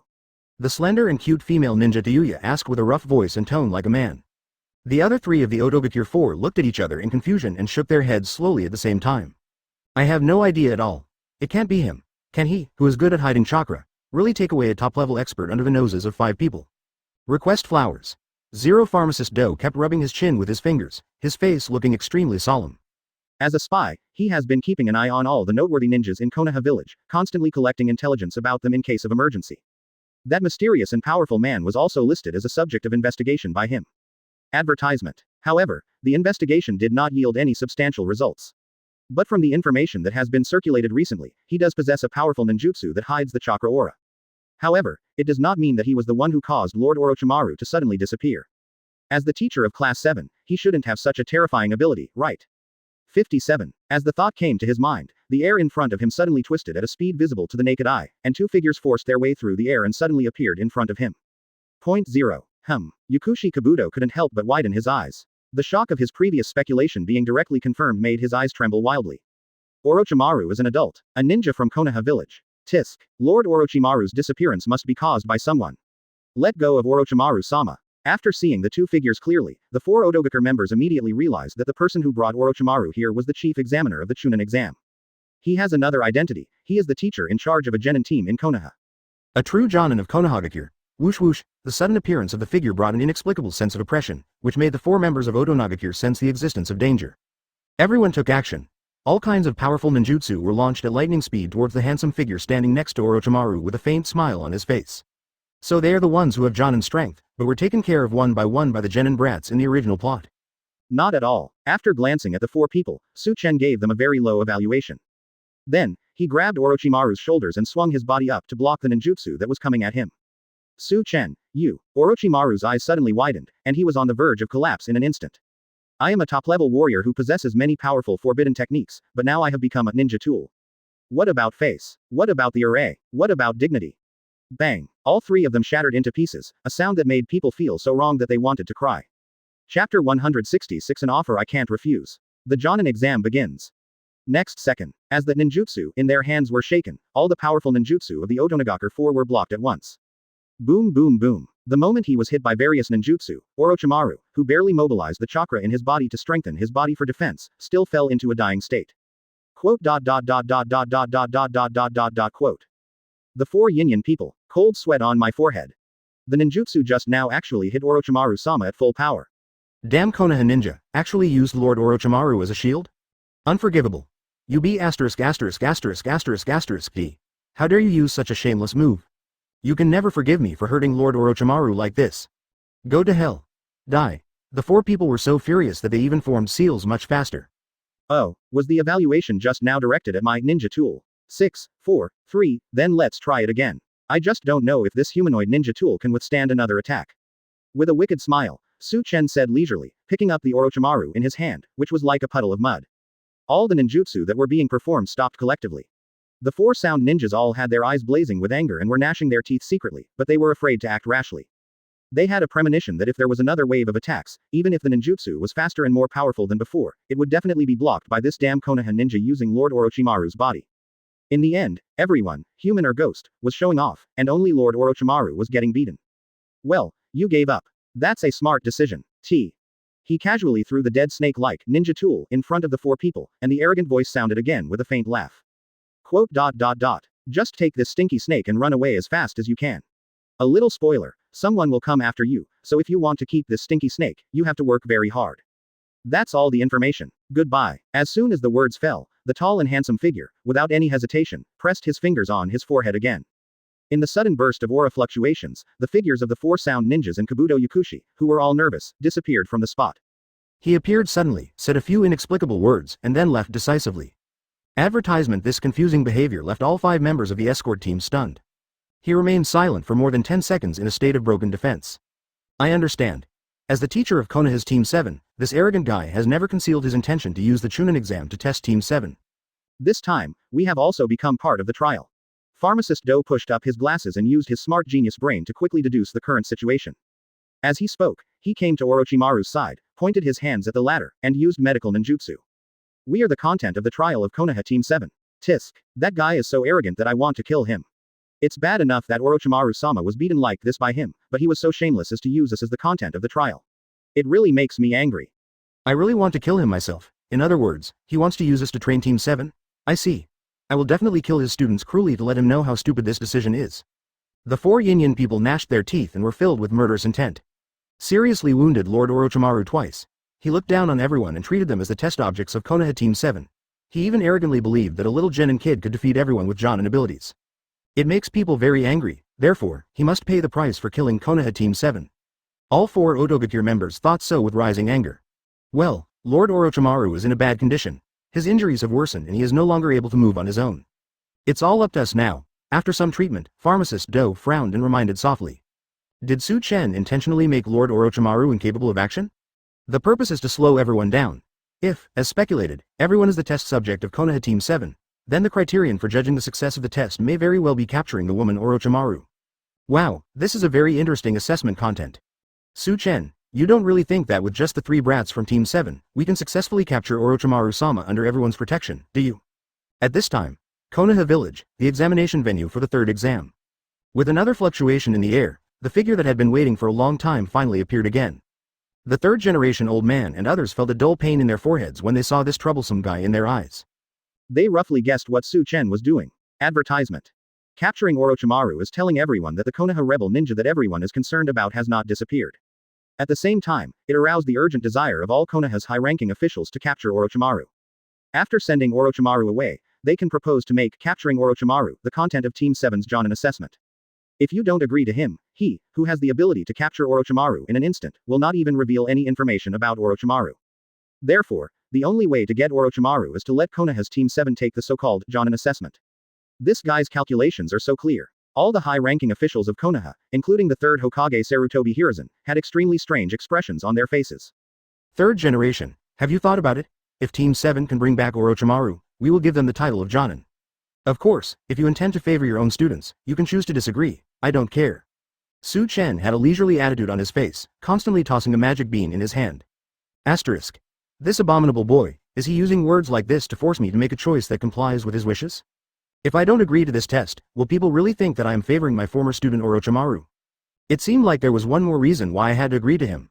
The slender and cute female ninja Tayuya asked with a rough voice and tone like a man. The other 3 of the Otogakure 4 looked at each other in confusion and shook their heads slowly at the same time. I have no idea at all. It can't be him. Can he, who is good at hiding chakra, really take away a top-level expert under the noses of 5 people? Request flowers. Zero Pharmacist Do kept rubbing his chin with his fingers, his face looking extremely solemn. As a spy, he has been keeping an eye on all the noteworthy ninjas in Konoha village, constantly collecting intelligence about them in case of emergency. That mysterious and powerful man was also listed as a subject of investigation by him. Advertisement. However, the investigation did not yield any substantial results. But from the information that has been circulated recently, he does possess a powerful ninjutsu that hides the chakra aura. However, it does not mean that he was the one who caused Lord Orochimaru to suddenly disappear. As the teacher of Class 7, he shouldn't have such a terrifying ability, right? 57. As the thought came to his mind, the air in front of him suddenly twisted at a speed visible to the naked eye, and 2 figures forced their way through the air and suddenly appeared in front of him. Point 0. Yakushi Kabuto couldn't help but widen his eyes. The shock of his previous speculation being directly confirmed made his eyes tremble wildly. Orochimaru is an adult, a ninja from Konoha village. Tisk. Lord Orochimaru's disappearance must be caused by someone. Let go of Orochimaru-sama. After seeing the 2 figures clearly, the 4 Otogakure members immediately realized that the person who brought Orochimaru here was the chief examiner of the Chunin exam. He has another identity. He is the teacher in charge of a genin team in Konoha. A true Jonin of Konohagakure. Whoosh whoosh, the sudden appearance of the figure brought an inexplicable sense of oppression, which made the 4 members of Otonagakure sense the existence of danger. Everyone took action. All kinds of powerful ninjutsu were launched at lightning speed towards the handsome figure standing next to Orochimaru with a faint smile on his face. So they are the ones who have Jonin strength, but were taken care of one by the genin brats in the original plot. Not at all. After glancing at the 4 people, Su Chen gave them a very low evaluation. Then, he grabbed Orochimaru's shoulders and swung his body up to block the ninjutsu that was coming at him. Su Chen, you. Orochimaru's eyes suddenly widened, and he was on the verge of collapse in an instant. I am a top-level warrior who possesses many powerful forbidden techniques, but now I have become a ninja tool. What about face? What about the array? What about dignity? Bang! All 3 of them shattered into pieces, a sound that made people feel so wrong that they wanted to cry. Chapter 166 An offer I can't refuse. The Jonin exam begins. Next second, as the ninjutsu in their hands were shaken, all the powerful ninjutsu of the Otonagakure 4 were blocked at once. Boom boom boom. The moment he was hit by various ninjutsu, Orochimaru, who barely mobilized the chakra in his body to strengthen his body for defense, still fell into a dying state. Quote. The 4 Yin people. Cold sweat on my forehead. The ninjutsu just now actually hit Orochimaru-sama at full power. Damn, Konoha ninja actually used Lord Orochimaru as a shield? Unforgivable. You be asterisk asterisk asterisk asterisk asterisk D. How dare you use such a shameless move? You can never forgive me for hurting Lord Orochimaru like this. Go to hell. Die. The four people were so furious that they even formed seals much faster. Oh, was the evaluation just now directed at my ninja tool? 6, 4, 3, then let's try it again. I just don't know if this humanoid ninja tool can withstand another attack. With a wicked smile, Chen said leisurely, picking up the Orochimaru in his hand, which was like a puddle of mud. All the ninjutsu that were being performed stopped collectively. The four sound ninjas all had their eyes blazing with anger and were gnashing their teeth secretly, but they were afraid to act rashly. They had a premonition that if there was another wave of attacks, even if the ninjutsu was faster and more powerful than before, it would definitely be blocked by this damn Konoha ninja using Lord Orochimaru's body. In the end, everyone, human or ghost, was showing off, and only Lord Orochimaru was getting beaten. Well, you gave up. That's a smart decision. He casually threw the dead snake-like ninja tool in front of the four people, and the arrogant voice sounded again with a faint laugh. Quote. Just take this stinky snake and run away as fast as you can. A little spoiler, someone will come after you, so if you want to keep this stinky snake, you have to work very hard. That's all the information. Goodbye. As soon as the words fell, the tall and handsome figure, without any hesitation, pressed his fingers on his forehead again. In the sudden burst of aura fluctuations, the figures of the four sound ninjas and Kabuto Yakushi, who were all nervous, disappeared from the spot. He appeared suddenly, said a few inexplicable words, and then left decisively. Advertisement. This confusing behavior left all 5 members of the escort team stunned. He remained silent for more than 10 seconds in a state of broken defense. I understand. As the teacher of Konoha's Team 7, this arrogant guy has never concealed his intention to use the Chunin exam to test Team 7. This time, we have also become part of the trial. Pharmacist Do pushed up his glasses and used his smart genius brain to quickly deduce the current situation. As he spoke, he came to Orochimaru's side, pointed his hands at the latter, and used medical ninjutsu. We are the content of the trial of Konoha Team 7. Tisk. That guy is so arrogant that I want to kill him. It's bad enough that Orochimaru-sama was beaten like this by him, but he was so shameless as to use us as the content of the trial. It really makes me angry. I really want to kill him myself. In other words, he wants to use us to train Team 7? I see. I will definitely kill his students cruelly to let him know how stupid this decision is. The 4 Yin people gnashed their teeth and were filled with murderous intent. Seriously wounded Lord Orochimaru twice. He looked down on everyone and treated them as the test objects of Konoha Team 7. He even arrogantly believed that a little genin kid could defeat everyone with Jonin abilities. It makes people very angry, therefore, he must pay the price for killing Konoha Team 7. All 4 Otogakure members thought so with rising anger. Well, Lord Orochimaru is in a bad condition. His injuries have worsened and he is no longer able to move on his own. It's all up to us now. After some treatment, Pharmacist Do frowned and reminded softly. Did Chen intentionally make Lord Orochimaru incapable of action? The purpose is to slow everyone down. If, as speculated, everyone is the test subject of Konoha Team 7, then the criterion for judging the success of the test may very well be capturing the woman Orochimaru. Wow, this is a very interesting assessment content. Chen, you don't really think that with just the 3 brats from Team 7, we can successfully capture Orochimaru-sama under everyone's protection, do you? At this time, Konoha Village, the examination venue for the 3rd exam. With another fluctuation in the air, the figure that had been waiting for a long time finally appeared again. The 3rd-generation old man and others felt a dull pain in their foreheads when they saw this troublesome guy in their eyes. They roughly guessed what Chen was doing. Advertisement. Capturing Orochimaru is telling everyone that the Konoha rebel ninja that everyone is concerned about has not disappeared. At the same time, it aroused the urgent desire of all Konoha's high-ranking officials to capture Orochimaru. After sending Orochimaru away, they can propose to make capturing Orochimaru the content of Team 7's Jonin assessment. If you don't agree to him, he, who has the ability to capture Orochimaru in an instant, will not even reveal any information about Orochimaru. Therefore, the only way to get Orochimaru is to let Konoha's Team 7 take the so-called Jonin assessment. This guy's calculations are so clear. All the high-ranking officials of Konoha, including the 3rd Hokage Sarutobi Hiruzen, had extremely strange expressions on their faces. 3rd generation, have you thought about it? If Team 7 can bring back Orochimaru, we will give them the title of Jonin. Of course, if you intend to favor your own students, you can choose to disagree. I don't care. Chen had a leisurely attitude on his face, constantly tossing a magic bean in his hand. Asterisk. This abominable boy, is he using words like this to force me to make a choice that complies with his wishes? If I don't agree to this test, will people really think that I am favoring my former student Orochimaru? It seemed like there was one more reason why I had to agree to him.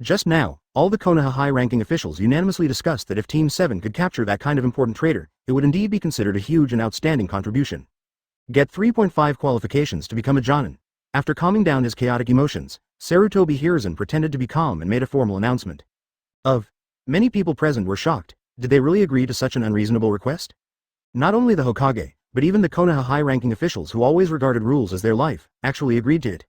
Just now, all the Konoha high-ranking officials unanimously discussed that if Team 7 could capture that kind of important traitor, it would indeed be considered a huge and outstanding contribution. Get 3.5 qualifications to become a Jonin. After calming down his chaotic emotions, Sarutobi Hiruzen pretended to be calm and made a formal announcement. Many people present were shocked. Did they really agree to such an unreasonable request? Not only the Hokage, but even the Konoha high-ranking officials who always regarded rules as their life, actually agreed to it.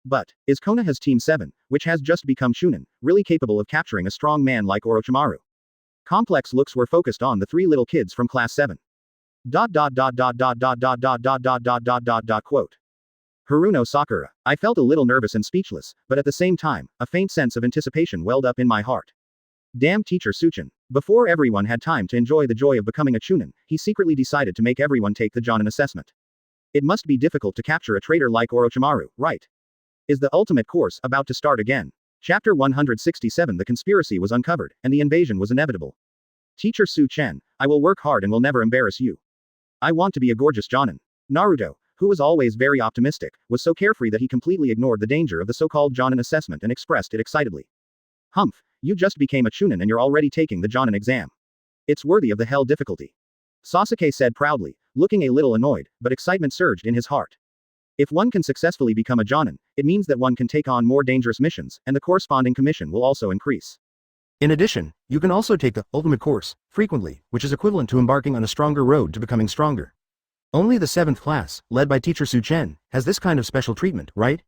But, is Konoha's Team 7, which has just become Chunin, really capable of capturing a strong man like Orochimaru? Complex looks were focused on the three little kids from Class 7. Quote. Haruno Sakura. I felt a little nervous and speechless, but at the same time, a faint sense of anticipation welled up in my heart. Damn Teacher Suchin. Before everyone had time to enjoy the joy of becoming a Chunin, he secretly decided to make everyone take the Jonin assessment. It must be difficult to capture a traitor like Orochimaru, right? Is the ultimate course about to start again? Chapter 167. The conspiracy was uncovered, and the invasion was inevitable. Teacher Su Chen, I will work hard and will never embarrass you. I want to be a gorgeous Jonin. Naruto, who was always very optimistic, was so carefree that he completely ignored the danger of the so-called Jonin assessment and expressed it excitedly. Humph, you just became a Chunin and you're already taking the Jonin exam. It's worthy of the hell difficulty. Sasuke said proudly, looking a little annoyed, but excitement surged in his heart. If one can successfully become a Jonin, it means that one can take on more dangerous missions, and the corresponding commission will also increase. In addition, you can also take the ultimate course, frequently, which is equivalent to embarking on a stronger road to becoming stronger. Only the 7th class, led by Teacher Su Chen, has this kind of special treatment, right?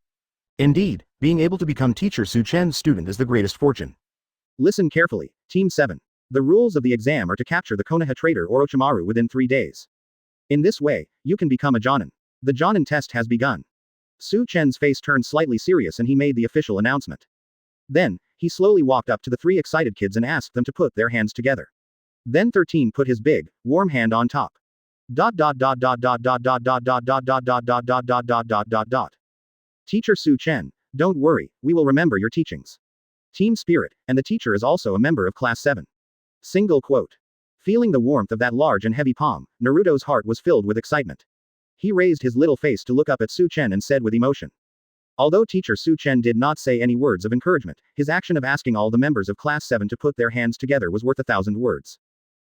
Indeed, being able to become Teacher Su Chen's student is the greatest fortune. Listen carefully, Team 7. The rules of the exam are to capture the Konoha traitor Orochimaru within 3 days. In this way, you can become a Jonin. The Jonin test has begun. Su Chen's face turned slightly serious and he made the official announcement. Then, he slowly walked up to the 3 excited kids and asked them to put their hands together. Then 13 put his big, warm hand on top. Teacher Su Chen, don't worry, we will remember your teachings. Team spirit, and the teacher is also a member of Class 7. Single quote. Feeling the warmth of that large and heavy palm, Naruto's heart was filled with excitement. He raised his little face to look up at Su Chen and said with emotion. Although Teacher Su Chen did not say any words of encouragement, his action of asking all the members of Class 7 to put their hands together was worth 1,000 words.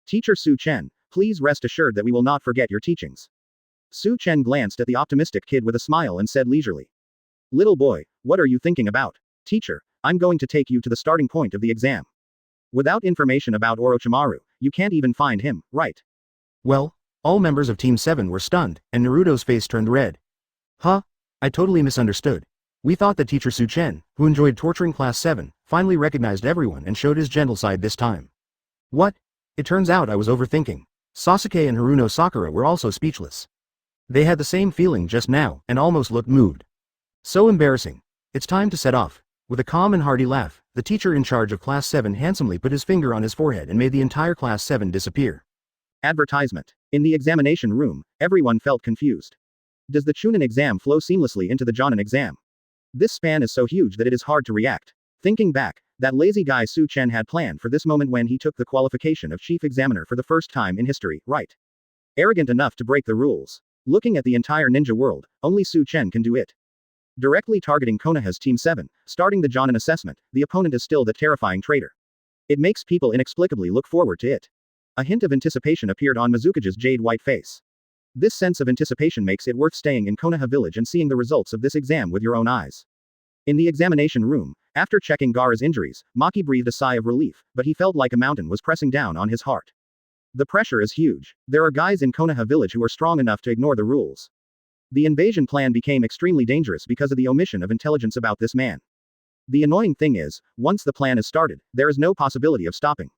Teacher Su Chen, please rest assured that we will not forget your teachings. Su Chen glanced at the optimistic kid with a smile and said leisurely. Little boy, what are you thinking about? Teacher, I'm going to take you to the starting point of the exam. Without information about Orochimaru, you can't even find him, right? Well, all members of Team 7 were stunned, and Naruto's face turned red. Huh? I totally misunderstood. We thought that Teacher Su Chen, who enjoyed torturing Class 7, finally recognized everyone and showed his gentle side this time. What? It turns out I was overthinking. Sasuke and Haruno Sakura were also speechless. They had the same feeling just now, and almost looked moved. So embarrassing. It's time to set off. With a calm and hearty laugh, the teacher in charge of Class 7 handsomely put his finger on his forehead and made the entire Class 7 disappear. Advertisement. In the examination room, everyone felt confused. Does the Chunin exam flow seamlessly into the Jonin exam? This span is so huge that it is hard to react. Thinking back, that lazy guy Su Chen had planned for this moment when he took the qualification of chief examiner for the first time in history, right? Arrogant enough to break the rules. Looking at the entire ninja world, only Su Chen can do it. Directly targeting Konoha's Team 7, starting the Jonin assessment, the opponent is still the terrifying traitor. It makes people inexplicably look forward to it. A hint of anticipation appeared on Mizukage's jade-white face. This sense of anticipation makes it worth staying in Konoha village and seeing the results of this exam with your own eyes. In the examination room, after checking Gaara's injuries, Maki breathed a sigh of relief, but he felt like a mountain was pressing down on his heart. The pressure is huge. There are guys in Konoha village who are strong enough to ignore the rules. The invasion plan became extremely dangerous because of the omission of intelligence about this man. The annoying thing is, once the plan is started, there is no possibility of stopping.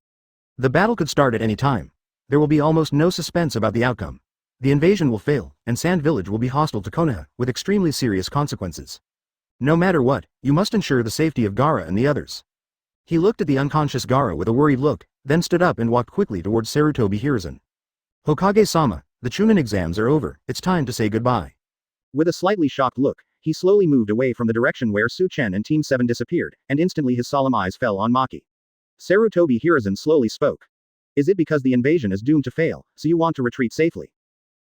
The battle could start at any time. There will be almost no suspense about the outcome. The invasion will fail, and Sand Village will be hostile to Konoha, with extremely serious consequences. No matter what, you must ensure the safety of Gaara and the others. He looked at the unconscious Gaara with a worried look, then stood up and walked quickly towards Sarutobi Hiruzen. Hokage-sama, the Chunin exams are over, it's time to say goodbye. With a slightly shocked look, he slowly moved away from the direction where Su Chen and Team 7 disappeared, and instantly his solemn eyes fell on Maki. Sarutobi Hiruzen slowly spoke. Is it because the invasion is doomed to fail, so you want to retreat safely?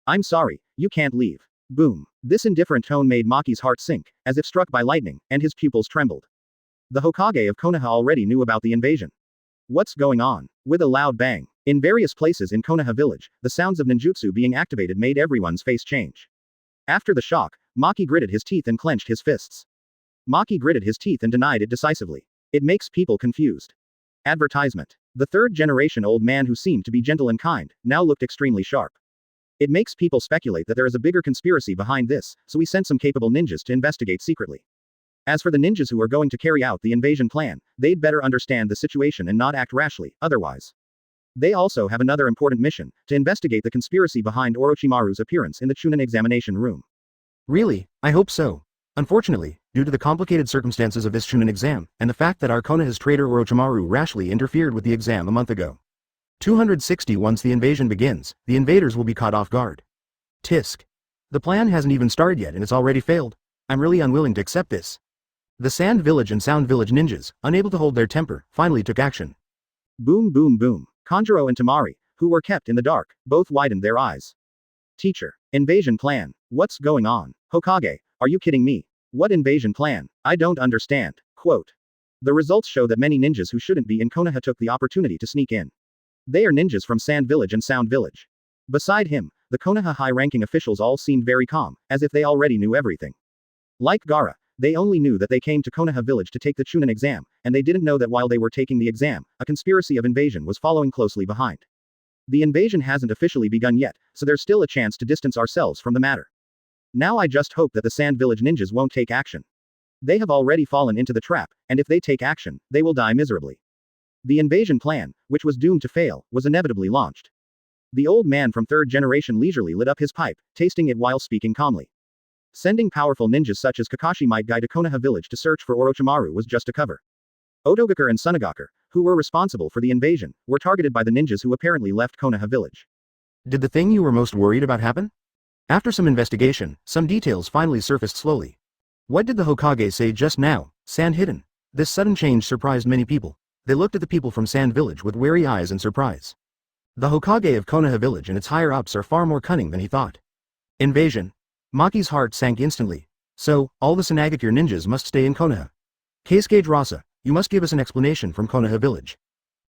I'm sorry, you can't leave. Boom. This indifferent tone made Maki's heart sink, as if struck by lightning, and his pupils trembled. The Hokage of Konoha already knew about the invasion. What's going on? With a loud bang. In various places in Konoha village, the sounds of ninjutsu being activated made everyone's face change. After the shock, Maki gritted his teeth and clenched his fists. Maki gritted his teeth and denied it decisively. It makes people confused. Advertisement. The third-generation old man who seemed to be gentle and kind, now looked extremely sharp. It makes people speculate that there is a bigger conspiracy behind this, so we sent some capable ninjas to investigate secretly. As for the ninjas who are going to carry out the invasion plan, they'd better understand the situation and not act rashly, otherwise. They also have another important mission, to investigate the conspiracy behind Orochimaru's appearance in the Chunin examination room. Really, I hope so. Unfortunately, due to the complicated circumstances of this Chunin exam, and the fact that our Konoha's traitor Orochimaru rashly interfered with the exam a month ago. 260 Once the invasion begins, the invaders will be caught off guard. Tisk. The plan hasn't even started yet and it's already failed. I'm really unwilling to accept this. The Sand Village and Sound Village ninjas, unable to hold their temper, finally took action. Boom boom boom. Kanjuro and Tamari, who were kept in the dark, both widened their eyes. Teacher. Invasion plan. What's going on? Hokage, are you kidding me? What invasion plan? I don't understand. Quote. The results show that many ninjas who shouldn't be in Konoha took the opportunity to sneak in. They are ninjas from Sand Village and Sound Village. Beside him, the Konoha high-ranking officials all seemed very calm, as if they already knew everything. Like Gaara, they only knew that they came to Konoha village to take the Chunin exam, and they didn't know that while they were taking the exam, a conspiracy of invasion was following closely behind. The invasion hasn't officially begun yet, so there's still a chance to distance ourselves from the matter. Now I just hope that the Sand Village ninjas won't take action. They have already fallen into the trap, and if they take action, they will die miserably. The invasion plan, which was doomed to fail, was inevitably launched. The old man from third generation leisurely lit up his pipe, tasting it while speaking calmly. Sending powerful ninjas such as Kakashi might guide a Konoha village to search for Orochimaru was just a cover. Otogakure and Sunagakure, who were responsible for the invasion, were targeted by the ninjas who apparently left Konoha village. Did the thing you were most worried about happen? After some investigation, some details finally surfaced slowly. What did the Hokage say just now? Sand hidden. This sudden change surprised many people. They looked at the people from Sand Village with wary eyes and surprise. The Hokage of Konoha village and its higher-ups are far more cunning than he thought. Invasion. Maki's heart sank instantly. So, all the Sunagakure ninjas must stay in Konoha. Keisuke Rasa, you must give us an explanation from Konoha village.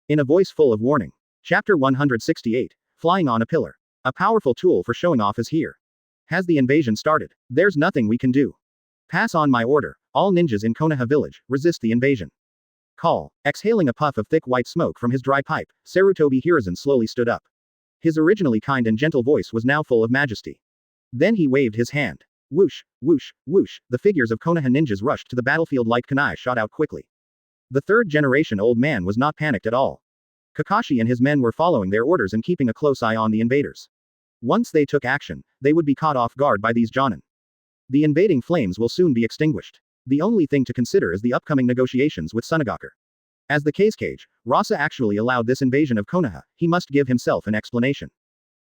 In a voice full of warning. Chapter 168, Flying on a Pillar. A powerful tool for showing off is here. Has the invasion started? There's nothing we can do. Pass on my order. All ninjas in Konoha village, resist the invasion. Call. Exhaling a puff of thick white smoke from his dry pipe, Sarutobi Hiruzen slowly stood up. His originally kind and gentle voice was now full of majesty. Then he waved his hand. Whoosh, whoosh, whoosh, the figures of Konoha ninjas rushed to the battlefield like kunai shot out quickly. The third-generation old man was not panicked at all. Kakashi and his men were following their orders and keeping a close eye on the invaders. Once they took action, they would be caught off guard by these Jonin. The invading flames will soon be extinguished. The only thing to consider is the upcoming negotiations with Sunagakure. As the Keisuke, Rasa actually allowed this invasion of Konoha, he must give himself an explanation.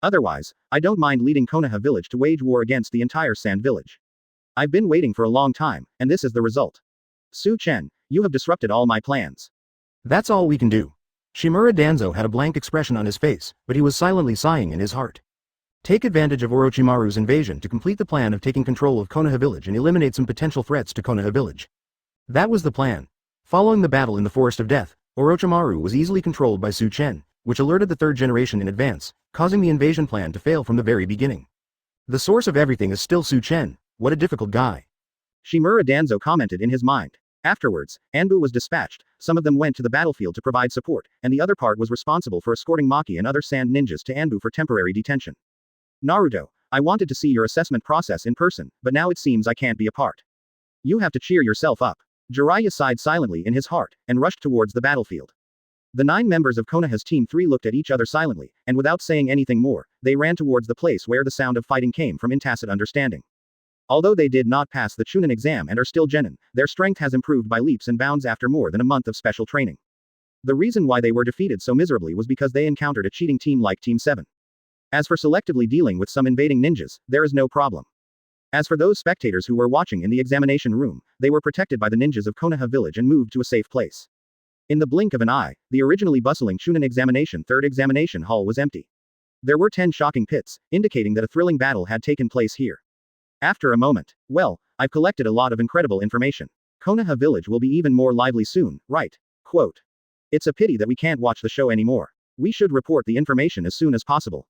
Otherwise, I don't mind leading Konoha village to wage war against the entire Sand Village. I've been waiting for a long time, and this is the result. Chen, you have disrupted all my plans. That's all we can do. Shimura Danzo had a blank expression on his face, but he was silently sighing in his heart. Take advantage of Orochimaru's invasion to complete the plan of taking control of Konoha village and eliminate some potential threats to Konoha village. That was the plan. Following the battle in the Forest of Death, Orochimaru was easily controlled by Chen, which alerted the third generation in advance, causing the invasion plan to fail from the very beginning. The source of everything is still Chen. What a difficult guy. Shimura Danzo commented in his mind. Afterwards, Anbu was dispatched, some of them went to the battlefield to provide support, and the other part was responsible for escorting Maki and other sand ninjas to Anbu for temporary detention. Naruto, I wanted to see your assessment process in person, but now it seems I can't be a part. You have to cheer yourself up. Jiraiya sighed silently in his heart, and rushed towards the battlefield. The 9 members of Konoha's Team 3 looked at each other silently, and without saying anything more, they ran towards the place where the sound of fighting came from in tacit understanding. Although they did not pass the Chunin exam and are still genin, their strength has improved by leaps and bounds after more than a month of special training. The reason why they were defeated so miserably was because they encountered a cheating team like Team 7. As for selectively dealing with some invading ninjas, there is no problem. As for those spectators who were watching in the examination room, they were protected by the ninjas of Konoha village and moved to a safe place. In the blink of an eye, the originally bustling Chunin examination third examination hall was empty. There were 10 shocking pits, indicating that a thrilling battle had taken place here. After a moment, well, I've collected a lot of incredible information. Konoha village will be even more lively soon, right? Quote. It's a pity that we can't watch the show anymore. We should report the information as soon as possible.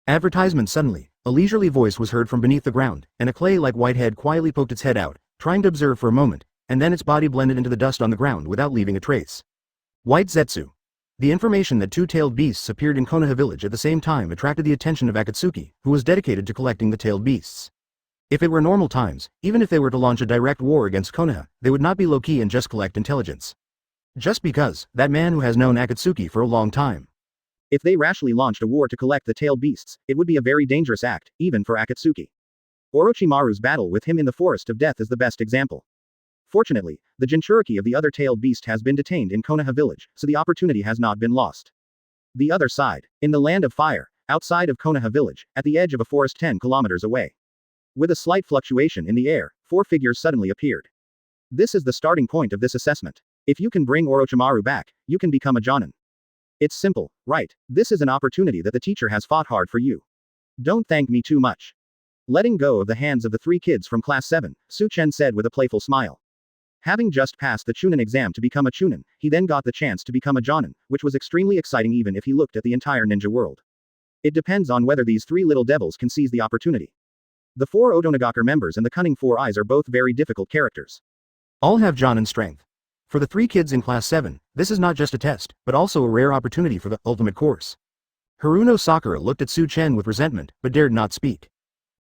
Advertisement suddenly, a leisurely voice was heard from beneath the ground, and a clay-like white head quietly poked its head out, trying to observe for a moment, and then its body blended into the dust on the ground without leaving a trace. White Zetsu. The information that two-tailed beasts appeared in Konoha village at the same time attracted the attention of Akatsuki, who was dedicated to collecting the tailed beasts. If it were normal times, even if they were to launch a direct war against Konoha, they would not be low-key and just collect intelligence. Just because, that man who has known Akatsuki for a long time. If they rashly launched a war to collect the tailed beasts, it would be a very dangerous act, even for Akatsuki. Orochimaru's battle with him in the Forest of Death is the best example. Fortunately, the Jinchuriki of the other tailed beast has been detained in Konoha village, so the opportunity has not been lost. The other side, in the Land of Fire, outside of Konoha village, at the edge of a forest 10 kilometers away. With a slight fluctuation in the air, 4 figures suddenly appeared. This is the starting point of this assessment. If you can bring Orochimaru back, you can become a Jonin. It's simple, right? This is an opportunity that the teacher has fought hard for you. Don't thank me too much. Letting go of the hands of the 3 kids from class 7, Chen said with a playful smile. Having just passed the Chunin exam to become a Chunin, he then got the chance to become a Jonin, which was extremely exciting even if he looked at the entire ninja world. It depends on whether these 3 little devils can seize the opportunity. The 4 Odonagakur members and the Cunning 4 Eyes are both very difficult characters. All have Jonin strength. For the 3 kids in class 7, this is not just a test, but also a rare opportunity for the ultimate course. Haruno Sakura looked at Chen with resentment, but dared not speak.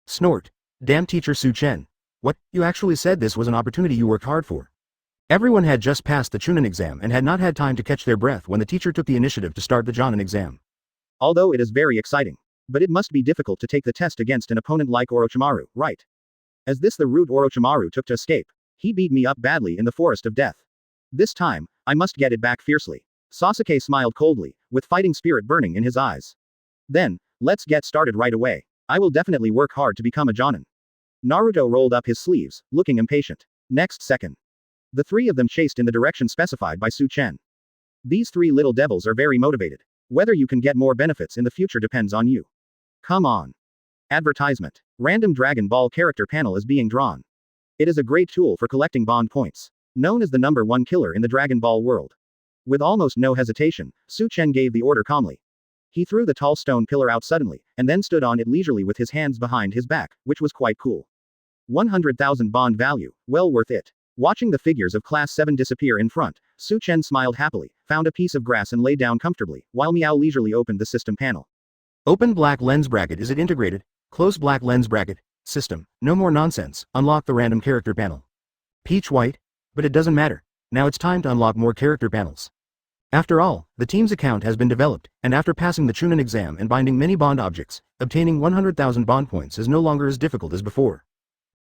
Snort. Damn teacher Chen. What, you actually said this was an opportunity you worked hard for. Everyone had just passed the Chunin exam and had not had time to catch their breath when the teacher took the initiative to start the Jonin exam. Although it is very exciting. But it must be difficult to take the test against an opponent like Orochimaru, right? As this the route Orochimaru took to escape. He beat me up badly in the Forest of Death. This time, I must get it back fiercely. Sasuke smiled coldly, with fighting spirit burning in his eyes. Then, let's get started right away. I will definitely work hard to become a Jonin. Naruto rolled up his sleeves, looking impatient. Next second. The 3 of them chased in the direction specified by Chen. These 3 little devils are very motivated. Whether you can get more benefits in the future depends on you. Come on. Advertisement. Random Dragon Ball character panel is being drawn. It is a great tool for collecting bond points. Known as the number 1 killer in the Dragon Ball world. With almost no hesitation, Chen gave the order calmly. He threw the tall stone pillar out suddenly, and then stood on it leisurely with his hands behind his back, which was quite cool. 100,000 bond value, well worth it. Watching the figures of class 7 disappear in front, Chen smiled happily, found a piece of grass and lay down comfortably, while Meow leisurely opened the system panel. Open black lens bracket. Is it integrated? Close black lens bracket. System. No more nonsense. Unlock the random character panel. Peach white? But it doesn't matter. Now it's time to unlock more character panels. After all, the team's account has been developed, and after passing the Chunin exam and binding many bond objects, obtaining 100,000 bond points is no longer as difficult as before.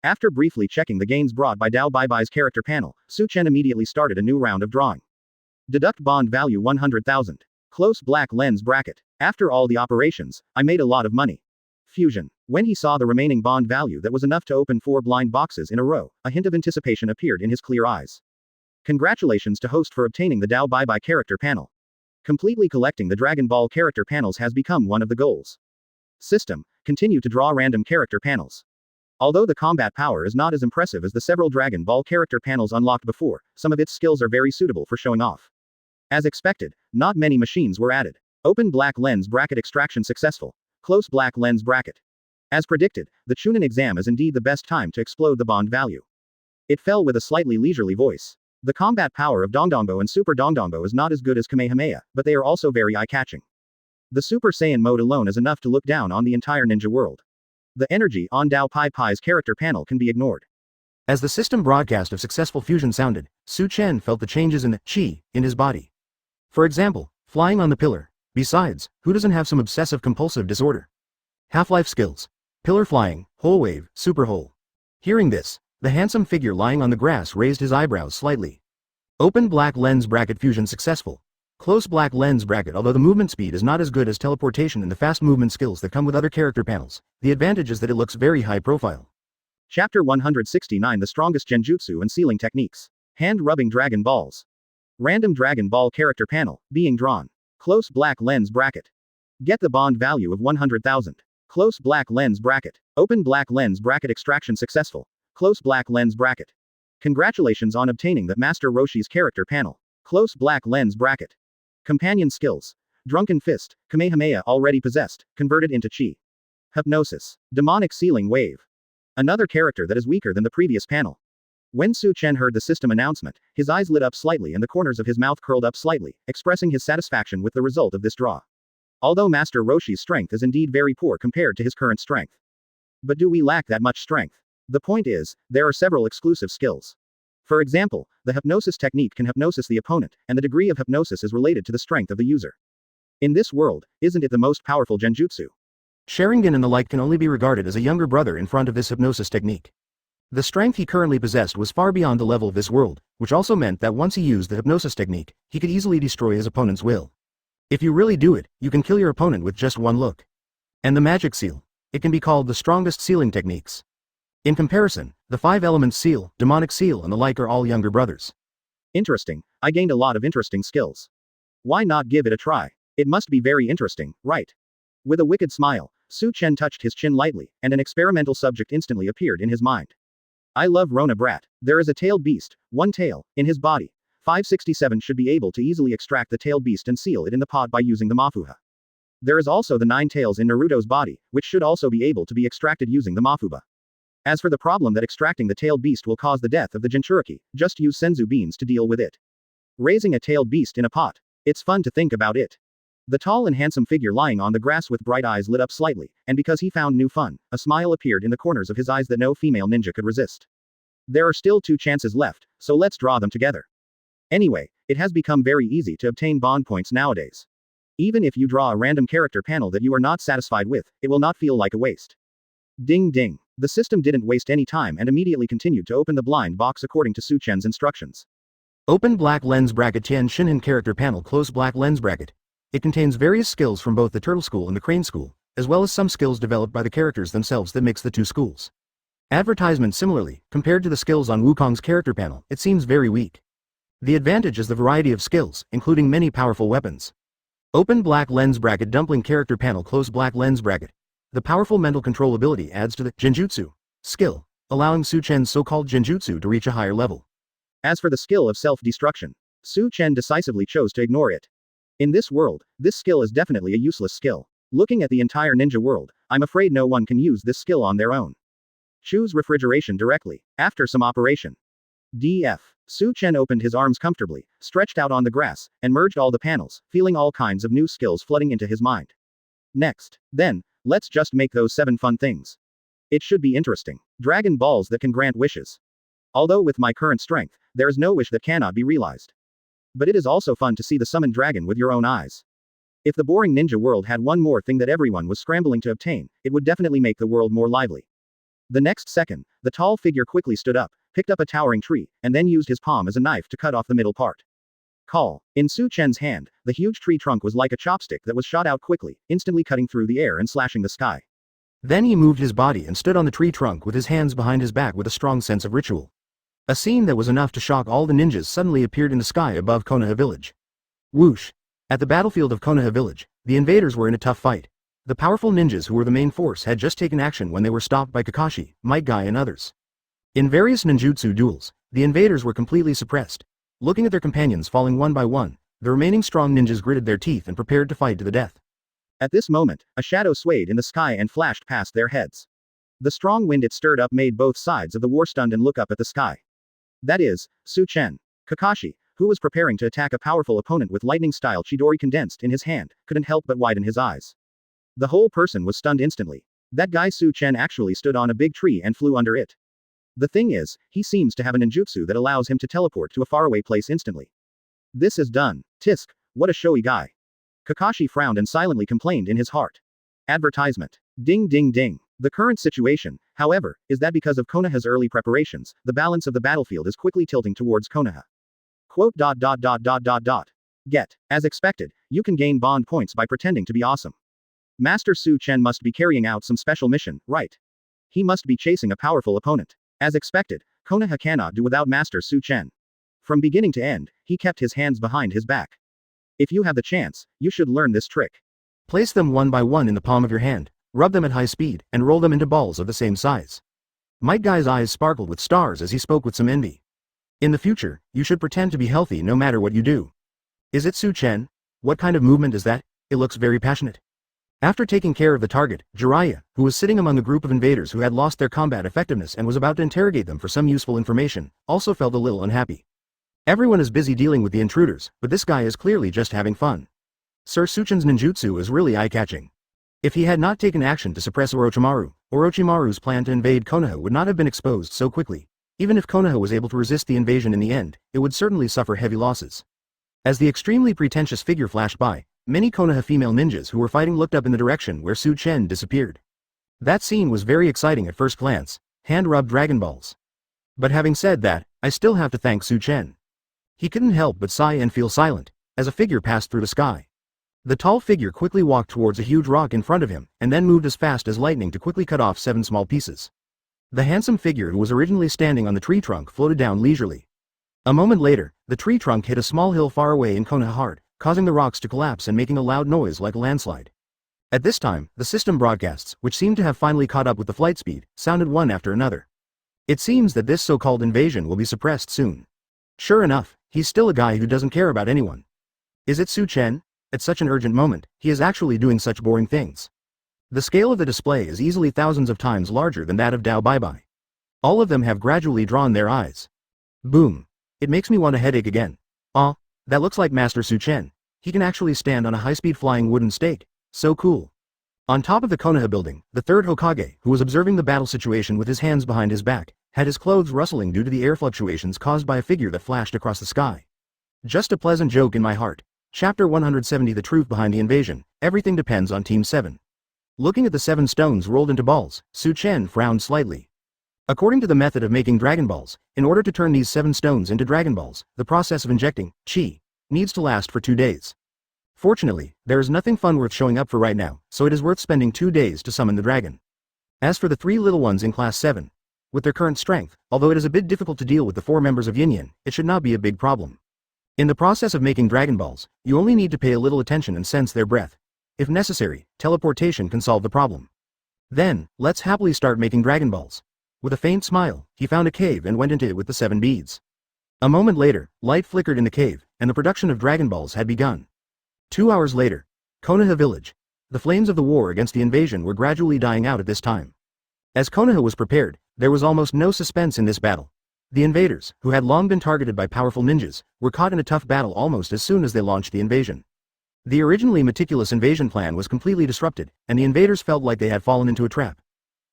After briefly checking the gains brought by Dao Baibai's character panel, Chen immediately started a new round of drawing. Deduct bond value 100,000. Close black lens bracket. After all the operations, I made a lot of money. Fusion. When he saw the remaining bond value that was enough to open 4 blind boxes in a row, a hint of anticipation appeared in his clear eyes. Congratulations to host for obtaining the Dao Baibai character panel. Completely collecting the Dragon Ball character panels has become one of the goals. System. Continue to draw random character panels. Although the combat power is not as impressive as the several Dragon Ball character panels unlocked before, some of its skills are very suitable for showing off. As expected, not many machines were added. Open black lens bracket extraction successful. Close black lens bracket. As predicted, the Chunin exam is indeed the best time to explode the bond value. It fell with a slightly leisurely voice. The combat power of Dongdongbo and Super Dongdongbo is not as good as Kamehameha, but they are also very eye-catching. The Super Saiyan mode alone is enough to look down on the entire ninja world. The energy on Dao Pai Pai's character panel can be ignored. As the system broadcast of successful fusion sounded, Chen felt the changes in the chi in his body. For example, flying on the pillar. Besides, who doesn't have some obsessive-compulsive disorder? Half-life skills. Pillar flying, whole wave, super whole. Hearing this, the handsome figure lying on the grass raised his eyebrows slightly. Open black lens bracket fusion successful. Close black lens bracket. Although the movement speed is not as good as teleportation and the fast movement skills that come with other character panels, the advantage is that it looks very high profile. Chapter 169 The Strongest Genjutsu and Sealing Techniques. Hand-rubbing Dragon Balls. Random Dragon Ball character panel, being drawn. Close black lens bracket. Get the bond value of 100,000. Close black lens bracket. Open black lens bracket extraction successful. Close black lens bracket. Congratulations on obtaining the Master Roshi's character panel. Close black lens bracket. Companion skills. Drunken Fist, Kamehameha already possessed, converted into Chi. Hypnosis. Demonic Sealing Wave. Another character that is weaker than the previous panel. When Su Chen heard the system announcement, his eyes lit up slightly and the corners of his mouth curled up slightly, expressing his satisfaction with the result of this draw. Although Master Roshi's strength is indeed very poor compared to his current strength. But do we lack that much strength? The point is, there are several exclusive skills. For example, the hypnosis technique can hypnosis the opponent, and the degree of hypnosis is related to the strength of the user. In this world, isn't it the most powerful genjutsu? Sharingan and the like can only be regarded as a younger brother in front of this hypnosis technique. The strength he currently possessed was far beyond the level of this world, which also meant that once he used the hypnosis technique, he could easily destroy his opponent's will. If you really do it, you can kill your opponent with just one look. And the magic seal. It can be called the strongest sealing techniques. In comparison, the 5 elements seal, demonic seal and the like are all younger brothers. Interesting, I gained a lot of interesting skills. Why not give it a try? It must be very interesting, right? With a wicked smile, Su Chen touched his chin lightly, and an experimental subject instantly appeared in his mind. I love Rona Brat. There is a tailed beast, one tail, in his body. 567 should be able to easily extract the tailed beast and seal it in the pot by using the Mafuha. There is also the 9 tails in Naruto's body, which should also be able to be extracted using the Mafuba. As for the problem that extracting the tailed beast will cause the death of the Jinchuriki, just use senzu beans to deal with it. Raising a tailed beast in a pot. It's fun to think about it. The tall and handsome figure lying on the grass with bright eyes lit up slightly, and because he found new fun, a smile appeared in the corners of his eyes that no female ninja could resist. There are still 2 chances left, so let's draw them together. Anyway, it has become very easy to obtain bond points nowadays. Even if you draw a random character panel that you are not satisfied with, it will not feel like a waste. Ding ding. The system didn't waste any time and immediately continued to open the blind box according to Su Chen's instructions. Open black lens bracket Tian Shinhan character panel close black lens bracket. It contains various skills from both the Turtle School and the Crane School, as well as some skills developed by the characters themselves that mix the 2 schools. Advertisement similarly, compared to the skills on Wukong's character panel, it seems very weak. The advantage is the variety of skills, including many powerful weapons. Open black lens bracket dumpling character panel close black lens bracket. The powerful mental control ability adds to the Genjutsu skill, allowing Su Chen's so-called Genjutsu to reach a higher level. As for the skill of self-destruction, Su Chen decisively chose to ignore it. In this world, this skill is definitely a useless skill. Looking at the entire ninja world, I'm afraid no one can use this skill on their own. Choose refrigeration directly, after some operation. DF. Su Chen opened his arms comfortably, stretched out on the grass, and merged all the panels, feeling all kinds of new skills flooding into his mind. Next. Then, let's just make those 7 fun things. It should be interesting. Dragon balls that can grant wishes. Although with my current strength, there is no wish that cannot be realized. But it is also fun to see the summoned dragon with your own eyes. If the boring ninja world had one more thing that everyone was scrambling to obtain, it would definitely make the world more lively. The next second, the tall figure quickly stood up, picked up a towering tree, and then used his palm as a knife to cut off the middle part. Call. In Su Chen's hand, the huge tree trunk was like a chopstick that was shot out quickly, instantly cutting through the air and slashing the sky. Then he moved his body and stood on the tree trunk with his hands behind his back with a strong sense of ritual. A scene that was enough to shock all the ninjas suddenly appeared in the sky above Konoha village. Whoosh! At the battlefield of Konoha village, the invaders were in a tough fight. The powerful ninjas who were the main force had just taken action when they were stopped by Kakashi, Might Guy and others. In various ninjutsu duels, the invaders were completely suppressed. Looking at their companions falling one by one, the remaining strong ninjas gritted their teeth and prepared to fight to the death. At this moment, a shadow swayed in the sky and flashed past their heads. The strong wind it stirred up made both sides of the war stunned and look up at the sky. That is, Su Chen. Kakashi, who was preparing to attack a powerful opponent with lightning-style Chidori condensed in his hand, couldn't help but widen his eyes. The whole person was stunned instantly. That guy Su Chen actually stood on a big tree and flew under it. The thing is, he seems to have a ninjutsu that allows him to teleport to a faraway place instantly. This is done. Tisk, what a showy guy. Kakashi frowned and silently complained in his heart. Advertisement. Ding ding ding. The current situation, however, is that because of Konoha's early preparations, the balance of the battlefield is quickly tilting towards Konoha. Quote. Get. As expected, you can gain bond points by pretending to be awesome. Master Su Chen must be carrying out some special mission, right? He must be chasing a powerful opponent. As expected, Konoha cannot do without Master Su Chen. From beginning to end, he kept his hands behind his back. If you have the chance, you should learn this trick. Place them one by one in the palm of your hand, rub them at high speed, and roll them into balls of the same size. Might Guy's eyes sparkled with stars as he spoke with some envy. In the future, you should pretend to be healthy no matter what you do. Is it Su Chen? What kind of movement is that? It looks very passionate. After taking care of the target, Jiraiya, who was sitting among a group of invaders who had lost their combat effectiveness and was about to interrogate them for some useful information, also felt a little unhappy. Everyone is busy dealing with the intruders, but this guy is clearly just having fun. Sir Suchen's ninjutsu is really eye-catching. If he had not taken action to suppress Orochimaru's plan to invade Konoha would not have been exposed so quickly. Even if Konoha was able to resist the invasion in the end, it would certainly suffer heavy losses. As the extremely pretentious figure flashed by, many Konoha female ninjas who were fighting looked up in the direction where Su Chen disappeared. That scene was very exciting at first glance, hand-rubbed Dragon Balls. But having said that, I still have to thank Su Chen. He couldn't help but sigh and feel silent, as a figure passed through the sky. The tall figure quickly walked towards a huge rock in front of him, and then moved as fast as lightning to quickly cut off 7 small pieces. The handsome figure who was originally standing on the tree trunk floated down leisurely. A moment later, the tree trunk hit a small hill far away in Konoha hard, causing the rocks to collapse and making a loud noise like a landslide. At this time, the system broadcasts, which seemed to have finally caught up with the flight speed, sounded one after another. It seems that this so-called invasion will be suppressed soon. Sure enough, he's still a guy who doesn't care about anyone. Is it Su Chen? At such an urgent moment, he is actually doing such boring things. The scale of the display is easily thousands of times larger than that of Dao Baibai. All of them have gradually drawn their eyes. Boom. It makes me want a headache again. Ah, that looks like Master Su Chen. He can actually stand on a high-speed flying wooden stake. So cool. On top of the Konoha building, the third Hokage, who was observing the battle situation with his hands behind his back, had his clothes rustling due to the air fluctuations caused by a figure that flashed across the sky. Just a pleasant joke in my heart. Chapter 170 The Truth Behind the Invasion. Everything depends on Team 7. Looking at the 7 stones rolled into balls, Su Chen frowned slightly. According to the method of making Dragon Balls, in order to turn these 7 stones into Dragon Balls, the process of injecting Qi needs to last for 2 days. Fortunately, there is nothing fun worth showing up for right now, so it is worth spending 2 days to summon the dragon. As for the 3 little ones in Class 7, with their current strength, although it is a bit difficult to deal with the 4 members of Yin, it should not be a big problem. In the process of making Dragon Balls, you only need to pay a little attention and sense their breath. If necessary, teleportation can solve the problem. Then, let's happily start making Dragon Balls. With a faint smile, he found a cave and went into it with the 7 beads. A moment later, light flickered in the cave, and the production of Dragon Balls had begun. 2 hours later, Konoha village. The flames of the war against the invasion were gradually dying out at this time. As Konoha was prepared, there was almost no suspense in this battle. The invaders, who had long been targeted by powerful ninjas, were caught in a tough battle almost as soon as they launched the invasion. The originally meticulous invasion plan was completely disrupted, and the invaders felt like they had fallen into a trap.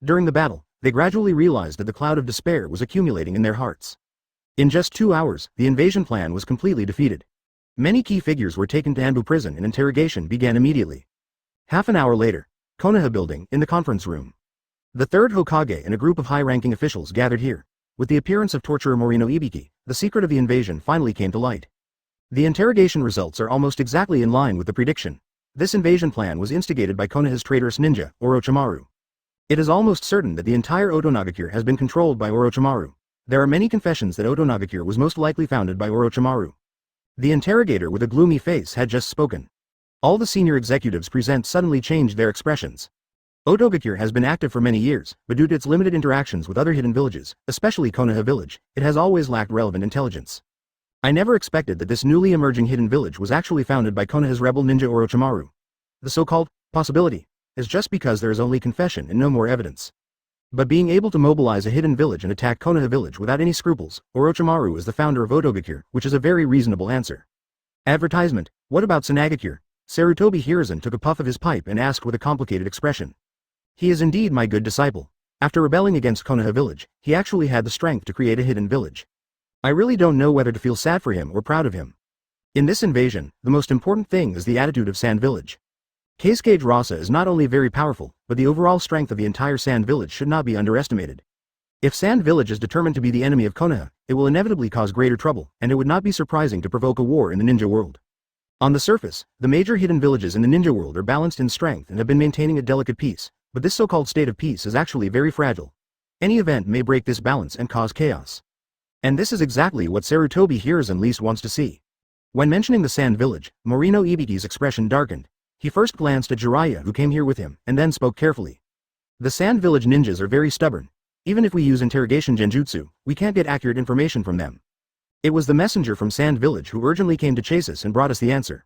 During the battle, they gradually realized that the cloud of despair was accumulating in their hearts. In just 2 hours, the invasion plan was completely defeated. Many key figures were taken to Anbu prison and interrogation began immediately. Half an hour later, Konoha building, in the conference room. The third Hokage and a group of high-ranking officials gathered here. With the appearance of torturer Morino Ibiki, the secret of the invasion finally came to light. The interrogation results are almost exactly in line with the prediction. This invasion plan was instigated by Konoha's traitorous ninja, Orochimaru. It is almost certain that the entire Oto Nagakure has been controlled by Orochimaru. There are many confessions that Oto Nagakure was most likely founded by Orochimaru. The interrogator with a gloomy face had just spoken. All the senior executives present suddenly changed their expressions. Otogakure has been active for many years, but due to its limited interactions with other hidden villages, especially Konoha village, it has always lacked relevant intelligence. I never expected that this newly emerging hidden village was actually founded by Konoha's rebel ninja Orochimaru. The so-called possibility is just because there is only confession and no more evidence. But being able to mobilize a hidden village and attack Konoha village without any scruples, Orochimaru is the founder of Otogakure, which is a very reasonable answer. Advertisement: what about Sanagakure? Sarutobi Hiruzen took a puff of his pipe and asked with a complicated expression. He is indeed my good disciple. After rebelling against Konoha village, he actually had the strength to create a hidden village. I really don't know whether to feel sad for him or proud of him. In this invasion, the most important thing is the attitude of Sand Village. Keisuke Rasa is not only very powerful, but the overall strength of the entire Sand Village should not be underestimated. If Sand Village is determined to be the enemy of Konoha, it will inevitably cause greater trouble, and it would not be surprising to provoke a war in the ninja world. On the surface, the major hidden villages in the ninja world are balanced in strength and have been maintaining a delicate peace, but this so-called state of peace is actually very fragile. Any event may break this balance and cause chaos. And this is exactly what Sarutobi Hiruzen least wants to see. When mentioning the Sand Village, Morino Ibiki's expression darkened. He first glanced at Jiraiya who came here with him, and then spoke carefully. The Sand Village ninjas are very stubborn. Even if we use interrogation genjutsu, we can't get accurate information from them. It was the messenger from Sand Village who urgently came to chase us and brought us the answer.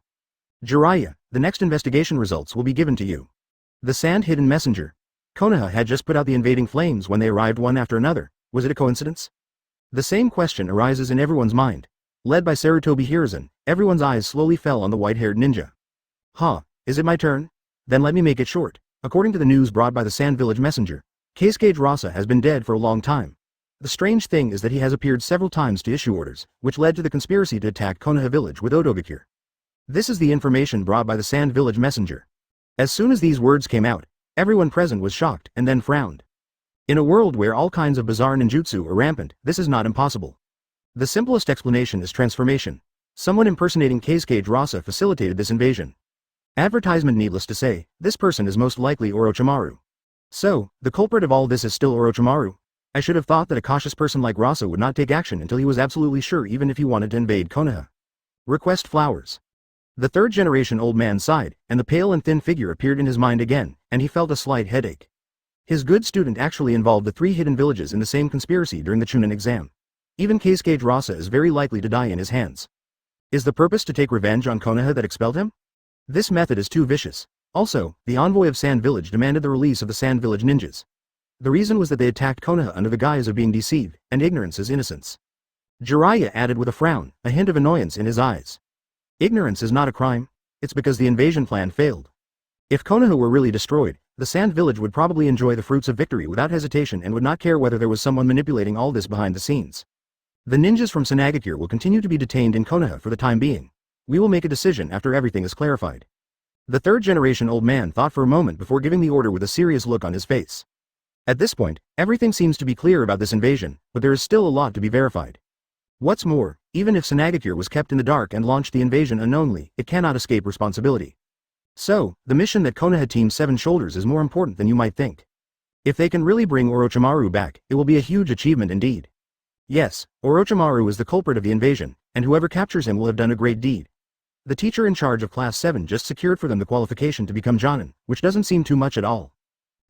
Jiraiya, the next investigation results will be given to you. The sand-hidden messenger. Konoha had just put out the invading flames when they arrived one after another. Was it a coincidence? The same question arises in everyone's mind. Led by Sarutobi Hiruzen, everyone's eyes slowly fell on the white-haired ninja. Is it my turn? Then let me make it short. According to the news brought by the Sand Village messenger, Kosuke Rasa has been dead for a long time. The strange thing is that he has appeared several times to issue orders, which led to the conspiracy to attack Konoha village with Odogakure. This is the information brought by the Sand Village messenger. As soon as these words came out, everyone present was shocked and then frowned. In a world where all kinds of bizarre ninjutsu are rampant, this is not impossible. The simplest explanation is transformation. Someone impersonating Kosuke Rasa facilitated this invasion. Advertisement. Needless to say, this person is most likely Orochimaru. So, the culprit of all this is still Orochimaru? I should have thought that a cautious person like Rasa would not take action until he was absolutely sure, even if he wanted to invade Konoha. Request flowers. The third-generation old man sighed, and the pale and thin figure appeared in his mind again, and he felt a slight headache. His good student actually involved the 3 hidden villages in the same conspiracy during the Chunin exam. Even Kosuke Rasa is very likely to die in his hands. Is the purpose to take revenge on Konoha that expelled him? This method is too vicious. Also, the envoy of Sand Village demanded the release of the Sand Village ninjas. The reason was that they attacked Konoha under the guise of being deceived, and ignorance is innocence. Jiraiya added with a frown, a hint of annoyance in his eyes. Ignorance is not a crime. It's because the invasion plan failed. If Konoha were really destroyed, the Sand Village would probably enjoy the fruits of victory without hesitation and would not care whether there was someone manipulating all this behind the scenes. The ninjas from Sunagakure will continue to be detained in Konoha for the time being. We will make a decision after everything is clarified. The third-generation old man thought for a moment before giving the order with a serious look on his face. At this point, everything seems to be clear about this invasion, but there is still a lot to be verified. What's more, even if Sunagakure was kept in the dark and launched the invasion unknowingly, it cannot escape responsibility. So, the mission that Konoha Team 7 shoulders is more important than you might think. If they can really bring Orochimaru back, it will be a huge achievement indeed. Yes, Orochimaru is the culprit of the invasion, and whoever captures him will have done a great deed. The teacher in charge of Class 7 just secured for them the qualification to become Jonin, which doesn't seem too much at all.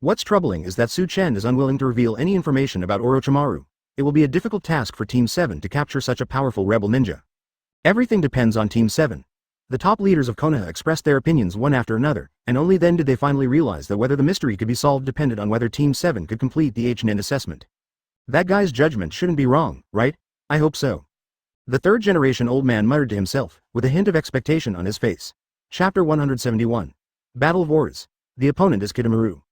What's troubling is that Chen is unwilling to reveal any information about Orochimaru. It will be a difficult task for Team 7 to capture such a powerful rebel ninja. Everything depends on Team 7. The top leaders of Konoha expressed their opinions one after another, and only then did they finally realize that whether the mystery could be solved depended on whether Team 7 could complete the H-Nin assessment. That guy's judgment shouldn't be wrong, right? I hope so. The third-generation old man muttered to himself, with a hint of expectation on his face. Chapter 171. Battle of Ores. The opponent is Kidomaru.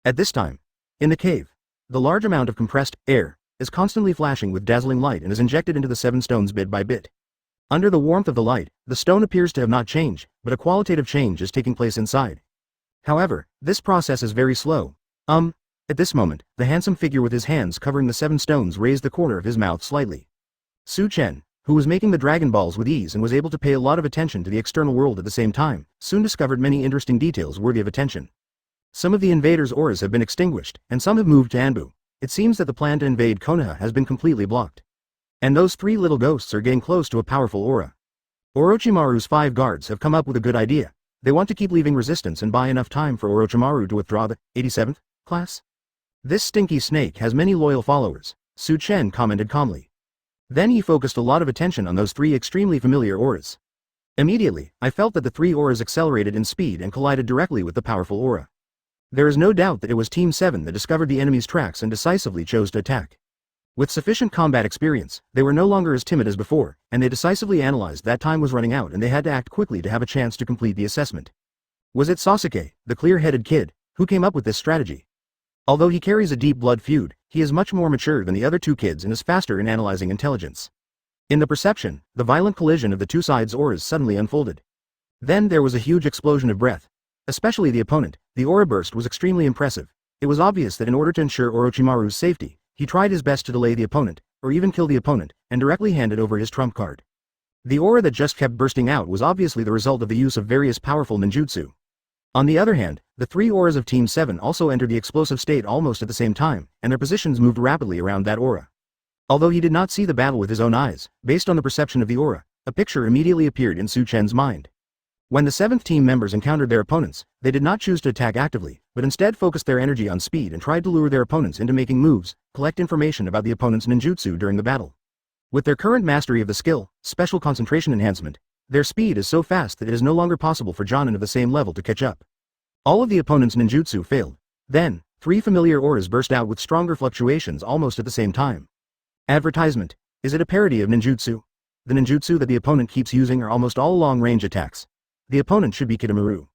At this time, in the cave, the large amount of compressed air is constantly flashing with dazzling light and is injected into the 7 stones bit by bit. Under the warmth of the light, the stone appears to have not changed, but a qualitative change is taking place inside. However, this process is very slow. At this moment, the handsome figure with his hands covering the 7 stones raised the corner of his mouth slightly. Chen, who was making the Dragon Balls with ease and was able to pay a lot of attention to the external world at the same time, soon discovered many interesting details worthy of attention. Some of the invaders' auras have been extinguished, and some have moved to Anbu. It seems that the plan to invade Konoha has been completely blocked. And those 3 little ghosts are getting close to a powerful aura. Orochimaru's 5 guards have come up with a good idea. They want to keep leaving resistance and buy enough time for Orochimaru to withdraw the 87th class. This stinky snake has many loyal followers, Chen commented calmly. Then he focused a lot of attention on those 3 extremely familiar auras. Immediately, I felt that the 3 auras accelerated in speed and collided directly with the powerful aura. There is no doubt that it was Team 7 that discovered the enemy's tracks and decisively chose to attack. With sufficient combat experience, they were no longer as timid as before, and they decisively analyzed that time was running out and they had to act quickly to have a chance to complete the assessment. Was it Sasuke, the clear-headed kid, who came up with this strategy? Although he carries a deep blood feud, he is much more mature than the other 2 kids and is faster in analyzing intelligence. In the perception, the violent collision of the 2 sides' auras suddenly unfolded. Then there was a huge explosion of breath. Especially the opponent, the aura burst was extremely impressive. It was obvious that in order to ensure Orochimaru's safety, he tried his best to delay the opponent, or even kill the opponent, and directly handed over his trump card. The aura that just kept bursting out was obviously the result of the use of various powerful ninjutsu. On the other hand, the 3 auras of Team 7 also entered the explosive state almost at the same time, and their positions moved rapidly around that aura. Although he did not see the battle with his own eyes, based on the perception of the aura, a picture immediately appeared in Chen's mind. When the 7th team members encountered their opponents, they did not choose to attack actively, but instead focused their energy on speed and tried to lure their opponents into making moves, collect information about the opponent's ninjutsu during the battle. With their current mastery of the skill, special concentration enhancement, their speed is so fast that it is no longer possible for Jonin of the same level to catch up. All of the opponent's ninjutsu failed. Then, 3 familiar auras burst out with stronger fluctuations almost at the same time. Advertisement. Is it a parody of ninjutsu? The ninjutsu that the opponent keeps using are almost all long-range attacks. The opponent should be Kitamura.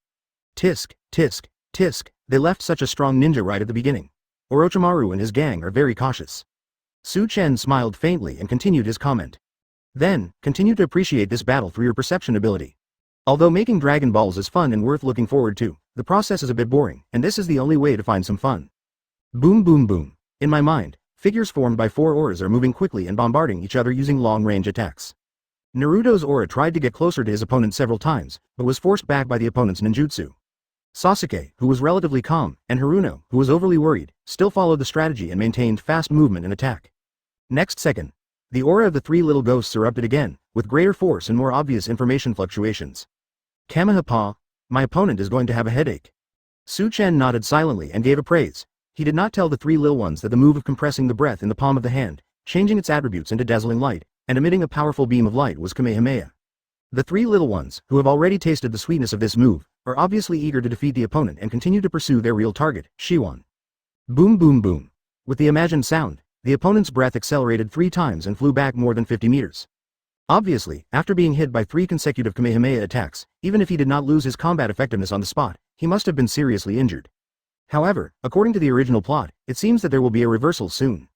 Tisk, tisk, tisk, they left such a strong ninja right at the beginning. Orochimaru and his gang are very cautious. Chen smiled faintly and continued his comment. Then, continue to appreciate this battle through your perception ability. Although making Dragon Balls is fun and worth looking forward to, the process is a bit boring, and this is the only way to find some fun. Boom boom boom. In my mind, figures formed by 4 auras are moving quickly and bombarding each other using long-range attacks. Naruto's aura tried to get closer to his opponent several times, but was forced back by the opponent's ninjutsu. Sasuke, who was relatively calm, and Haruno, who was overly worried, still followed the strategy and maintained fast movement and attack. Next second, the aura of the 3 little ghosts erupted again, with greater force and more obvious information fluctuations. Kamehameha, my opponent is going to have a headache. Chen nodded silently and gave a praise. He did not tell the 3 little ones that the move of compressing the breath in the palm of the hand, changing its attributes into dazzling light, and emitting a powerful beam of light was Kamehameha. The 3 little ones, who have already tasted the sweetness of this move, are obviously eager to defeat the opponent and continue to pursue their real target, Shiwan. Boom boom boom. With the imagined sound, the opponent's breath accelerated 3 times and flew back more than 50 meters. Obviously, after being hit by 3 consecutive Kamehameha attacks, even if he did not lose his combat effectiveness on the spot, he must have been seriously injured. However, according to the original plot, it seems that there will be a reversal soon.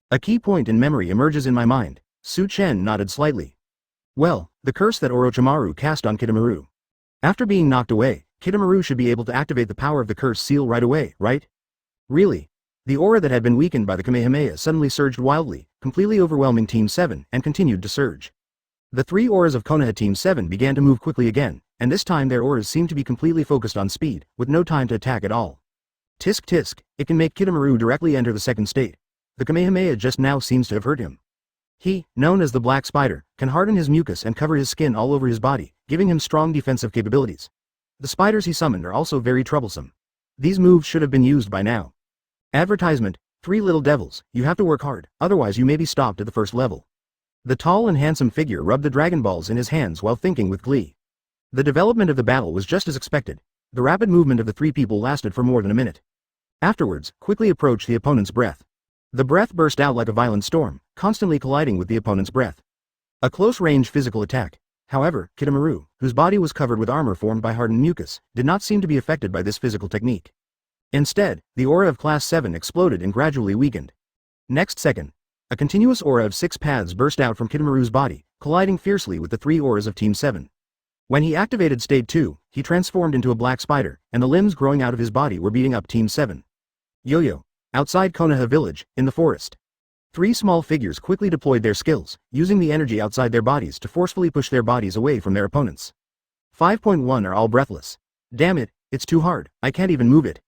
A key point in memory emerges in my mind. Chen nodded slightly. Well, the curse that Orochimaru cast on Kitamura. After being knocked away, Kitamura should be able to activate the power of the curse seal right away, right? Really? The aura that had been weakened by the Kamehameha suddenly surged wildly, completely overwhelming Team 7, and continued to surge. The 3 auras of Konoha Team 7 began to move quickly again, and this time their auras seemed to be completely focused on speed, with no time to attack at all. Tisk tisk, it can make Kitamura directly enter the second state. The Kamehameha just now seems to have hurt him. He, known as the Black Spider, can harden his mucus and cover his skin all over his body, giving him strong defensive capabilities. The spiders he summoned are also very troublesome. These moves should have been used by now. Advertisement, 3 little devils, you have to work hard, otherwise you may be stopped at the first level. The tall and handsome figure rubbed the Dragon Balls in his hands while thinking with glee. The development of the battle was just as expected. The rapid movement of the 3 people lasted for more than a minute. Afterwards, quickly approached the opponent's breath. The breath burst out like a violent storm, constantly colliding with the opponent's breath. A close-range physical attack. However, Kitamura, whose body was covered with armor formed by hardened mucus, did not seem to be affected by this physical technique. Instead, the aura of Class 7 exploded and gradually weakened. Next second, a continuous aura of 6 paths burst out from Kitamura's body, colliding fiercely with the 3 auras of Team 7. When he activated State 2, he transformed into a black spider, and the limbs growing out of his body were beating up Team 7. Yo-yo. Outside Konoha village, in the forest. 3 small figures quickly deployed their skills, using the energy outside their bodies to forcefully push their bodies away from their opponents. 5.1 are all breathless. Damn it, it's too hard, I can't even move it.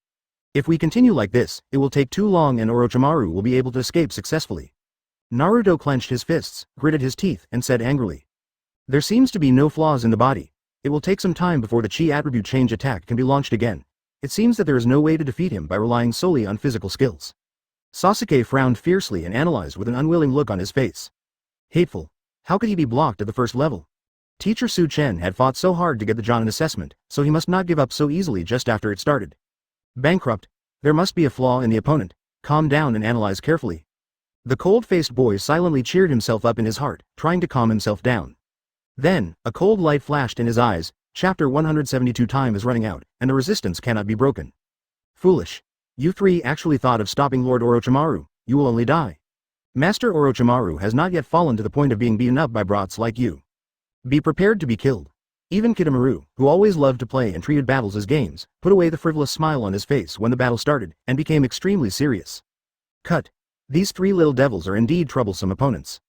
If we continue like this, it will take too long and Orochimaru will be able to escape successfully. Naruto clenched his fists, gritted his teeth, and said angrily. There seems to be no flaws in the body. It will take some time before the chi attribute change attack can be launched again. It seems that there is no way to defeat him by relying solely on physical skills. Sasuke frowned fiercely and analyzed with an unwilling look on his face. Hateful. How could he be blocked at the first level? Teacher Chen had fought so hard to get the Jonin assessment, so he must not give up so easily just after it started. Bankrupt. There must be a flaw in the opponent. Calm down and analyze carefully. The cold-faced boy silently cheered himself up in his heart, trying to calm himself down. Then, a cold light flashed in his eyes. Chapter 172 time is running out, and the resistance cannot be broken. Foolish. You 3 actually thought of stopping Lord Orochimaru, you will only die. Master Orochimaru has not yet fallen to the point of being beaten up by brats like you. Be prepared to be killed. Even Kitamura, who always loved to play and treated battles as games, put away the frivolous smile on his face when the battle started, and became extremely serious. Cut. These 3 little devils are indeed troublesome opponents.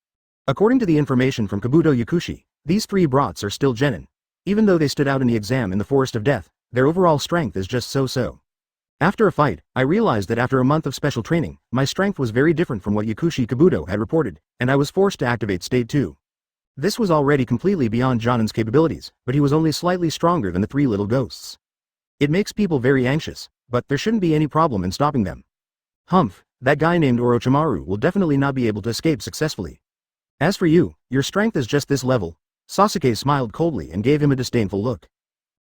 According to the information from Kabuto Yakushi, these 3 brats are still genin. Even though they stood out in the exam in the Forest of Death, their overall strength is just so-so. After a fight, I realized that after a month of special training, my strength was very different from what Yakushi Kabuto had reported, and I was forced to activate State 2. This was already completely beyond Jonin's capabilities, but he was only slightly stronger than the 3 little ghosts. It makes people very anxious, but there shouldn't be any problem in stopping them. Humph, that guy named Orochimaru will definitely not be able to escape successfully. As for you, your strength is just this level. Sasuke smiled coldly and gave him a disdainful look.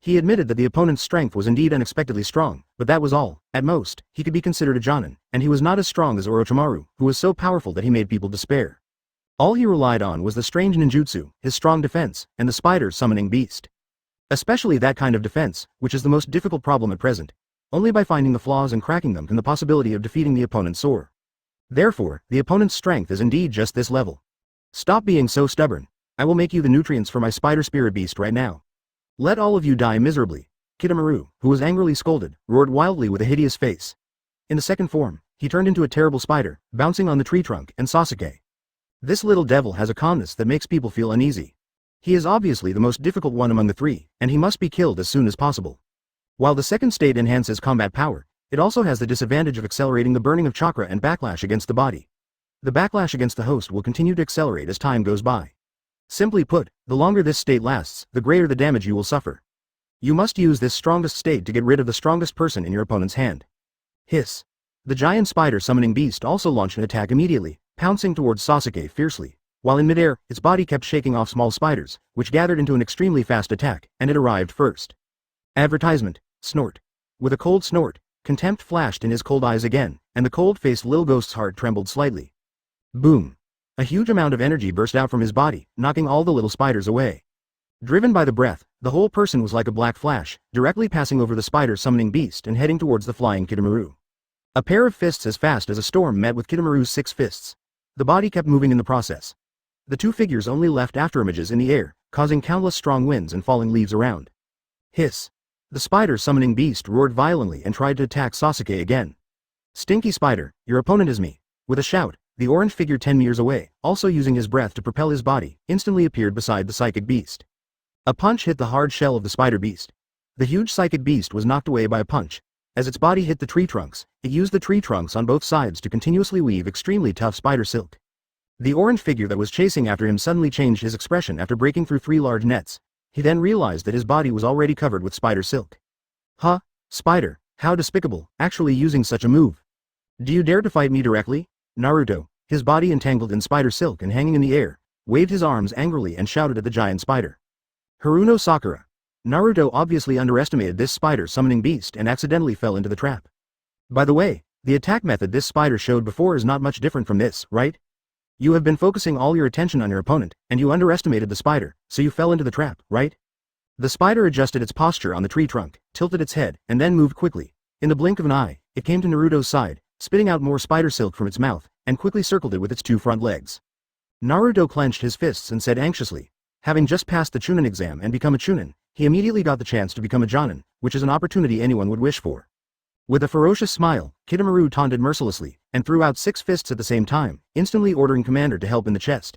He admitted that the opponent's strength was indeed unexpectedly strong, but that was all. At most, he could be considered a Jonin, and he was not as strong as Orochimaru, who was so powerful that he made people despair. All he relied on was the strange ninjutsu, his strong defense, and the spider summoning beast. Especially that kind of defense, which is the most difficult problem at present. Only by finding the flaws and cracking them can the possibility of defeating the opponent soar. Therefore, the opponent's strength is indeed just this level. Stop being so stubborn. I will make you the nutrients for my spider spirit beast right now. Let all of you die miserably. Kidomaru, who was angrily scolded, roared wildly with a hideous face. In the second form, he turned into a terrible spider, bouncing on the tree trunk and Sasuke. This little devil has a calmness that makes people feel uneasy. He is obviously the most difficult one among the three, and he must be killed as soon as possible. While the second state enhances combat power, it also has the disadvantage of accelerating the burning of chakra and backlash against the body. The backlash against the host will continue to accelerate as time goes by. Simply put, the longer this state lasts, the greater the damage you will suffer. You must use this strongest state to get rid of the strongest person in your opponent's hand. Hiss. The giant spider summoning beast also launched an attack immediately, pouncing towards Sasuke fiercely. While in midair, its body kept shaking off small spiders, which gathered into an extremely fast attack, and it arrived first. Advertisement. Snort. With a cold snort, contempt flashed in his cold eyes again, and the cold-faced little ghost's heart trembled slightly. Boom. A huge amount of energy burst out from his body, knocking all the little spiders away. Driven by the breath, the whole person was like a black flash, directly passing over the spider summoning beast and heading towards the flying Kidomaru. A pair of fists as fast as a storm met with Kidomaru's 6 fists. The body kept moving in the process. The two figures only left afterimages in the air, causing countless strong winds and falling leaves around. Hiss. The spider summoning beast roared violently and tried to attack Sasuke again. Stinky spider, your opponent is me. With a shout, the orange figure 10 meters away, also using his breath to propel his body, instantly appeared beside the psychic beast. A punch hit the hard shell of the spider beast. The huge psychic beast was knocked away by a punch. As its body hit the tree trunks, it used the tree trunks on both sides to continuously weave extremely tough spider silk. The orange figure that was chasing after him suddenly changed his expression after breaking through 3 large nets. He then realized that his body was already covered with spider silk. Huh? Spider, how despicable, actually using such a move. Do you dare to fight me directly? Naruto, his body entangled in spider silk and hanging in the air, waved his arms angrily and shouted at the giant spider. Haruno Sakura. Naruto obviously underestimated this spider summoning beast and accidentally fell into the trap. By the way, the attack method this spider showed before is not much different from this, right? You have been focusing all your attention on your opponent, and you underestimated the spider, so you fell into the trap, right? The spider adjusted its posture on the tree trunk, tilted its head, and then moved quickly. In the blink of an eye, it came to Naruto's side, spitting out more spider silk from its mouth, and quickly circled it with its 2 front legs. Naruto clenched his fists and said anxiously, having just passed the Chunin exam and become a Chunin, he immediately got the chance to become a Jonin, which is an opportunity anyone would wish for. With a ferocious smile, Kidomaru taunted mercilessly, and threw out 6 fists at the same time, instantly ordering Commander to help in the chest.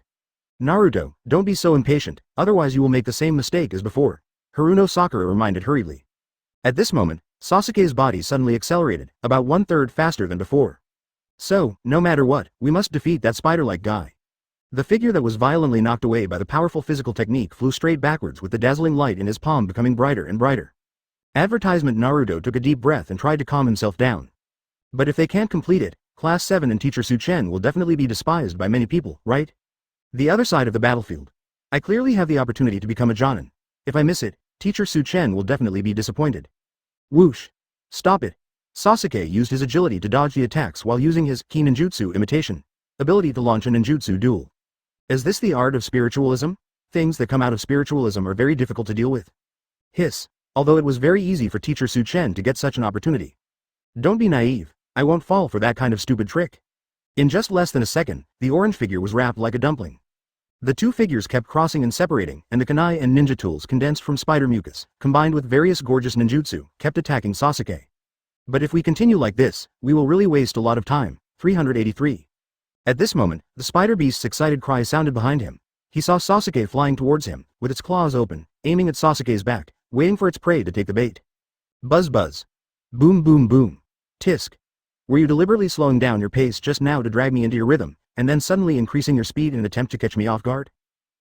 Naruto, don't be so impatient, otherwise you will make the same mistake as before, Haruno Sakura reminded hurriedly. At this moment, Sasuke's body suddenly accelerated, about 1/3 faster than before. So, no matter what, we must defeat that spider-like guy. The figure that was violently knocked away by the powerful physical technique flew straight backwards with the dazzling light in his palm becoming brighter and brighter. Advertisement Naruto took a deep breath and tried to calm himself down. But if they can't complete it, Class 7 and Teacher Chen will definitely be despised by many people, right? The other side of the battlefield. I clearly have the opportunity to become a Jonin. If I miss it, Teacher Chen will definitely be disappointed. Whoosh! Stop it! Sasuke used his agility to dodge the attacks while using his ki ninjutsu imitation ability to launch a ninjutsu duel. Is this the art of spiritualism? Things that come out of spiritualism are very difficult to deal with. Hiss. Although it was very easy for Teacher Chen to get such an opportunity. Don't be naive, I won't fall for that kind of stupid trick. In just less than a second, the orange figure was wrapped like a dumpling. The two figures kept crossing and separating, and the kunai and ninja tools condensed from spider mucus, combined with various gorgeous ninjutsu, kept attacking Sasuke. But if we continue like this, we will really waste a lot of time. 383. At this moment, the spider beast's excited cry sounded behind him. He saw Sasuke flying towards him, with its claws open, aiming at Sasuke's back, waiting for its prey to take the bait. Buzz buzz. Boom boom boom. Tisk. Were you deliberately slowing down your pace just now to drag me into your rhythm, and then suddenly increasing your speed in an attempt to catch me off guard?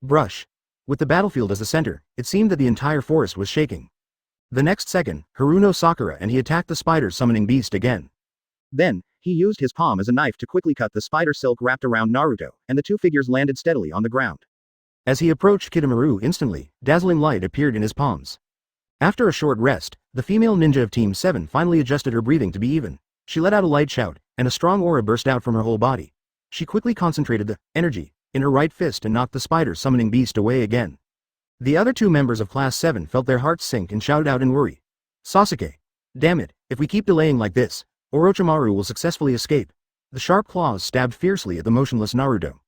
Brush. With the battlefield as the center, it seemed that the entire forest was shaking. The next second, Haruno Sakura and he attacked the spider summoning beast again. Then, he used his palm as a knife to quickly cut the spider silk wrapped around Naruto, and the two figures landed steadily on the ground. As he approached Kidomaru instantly, dazzling light appeared in his palms. After a short rest, the female ninja of Team 7 finally adjusted her breathing to be even. She let out a light shout, and a strong aura burst out from her whole body. She quickly concentrated the energy in her right fist and knocked the spider summoning beast away again. The other two members of Class 7 felt their hearts sink and shouted out in worry. Sasuke! Damn it, if we keep delaying like this, Orochimaru will successfully escape. The sharp claws stabbed fiercely at the motionless Naruto.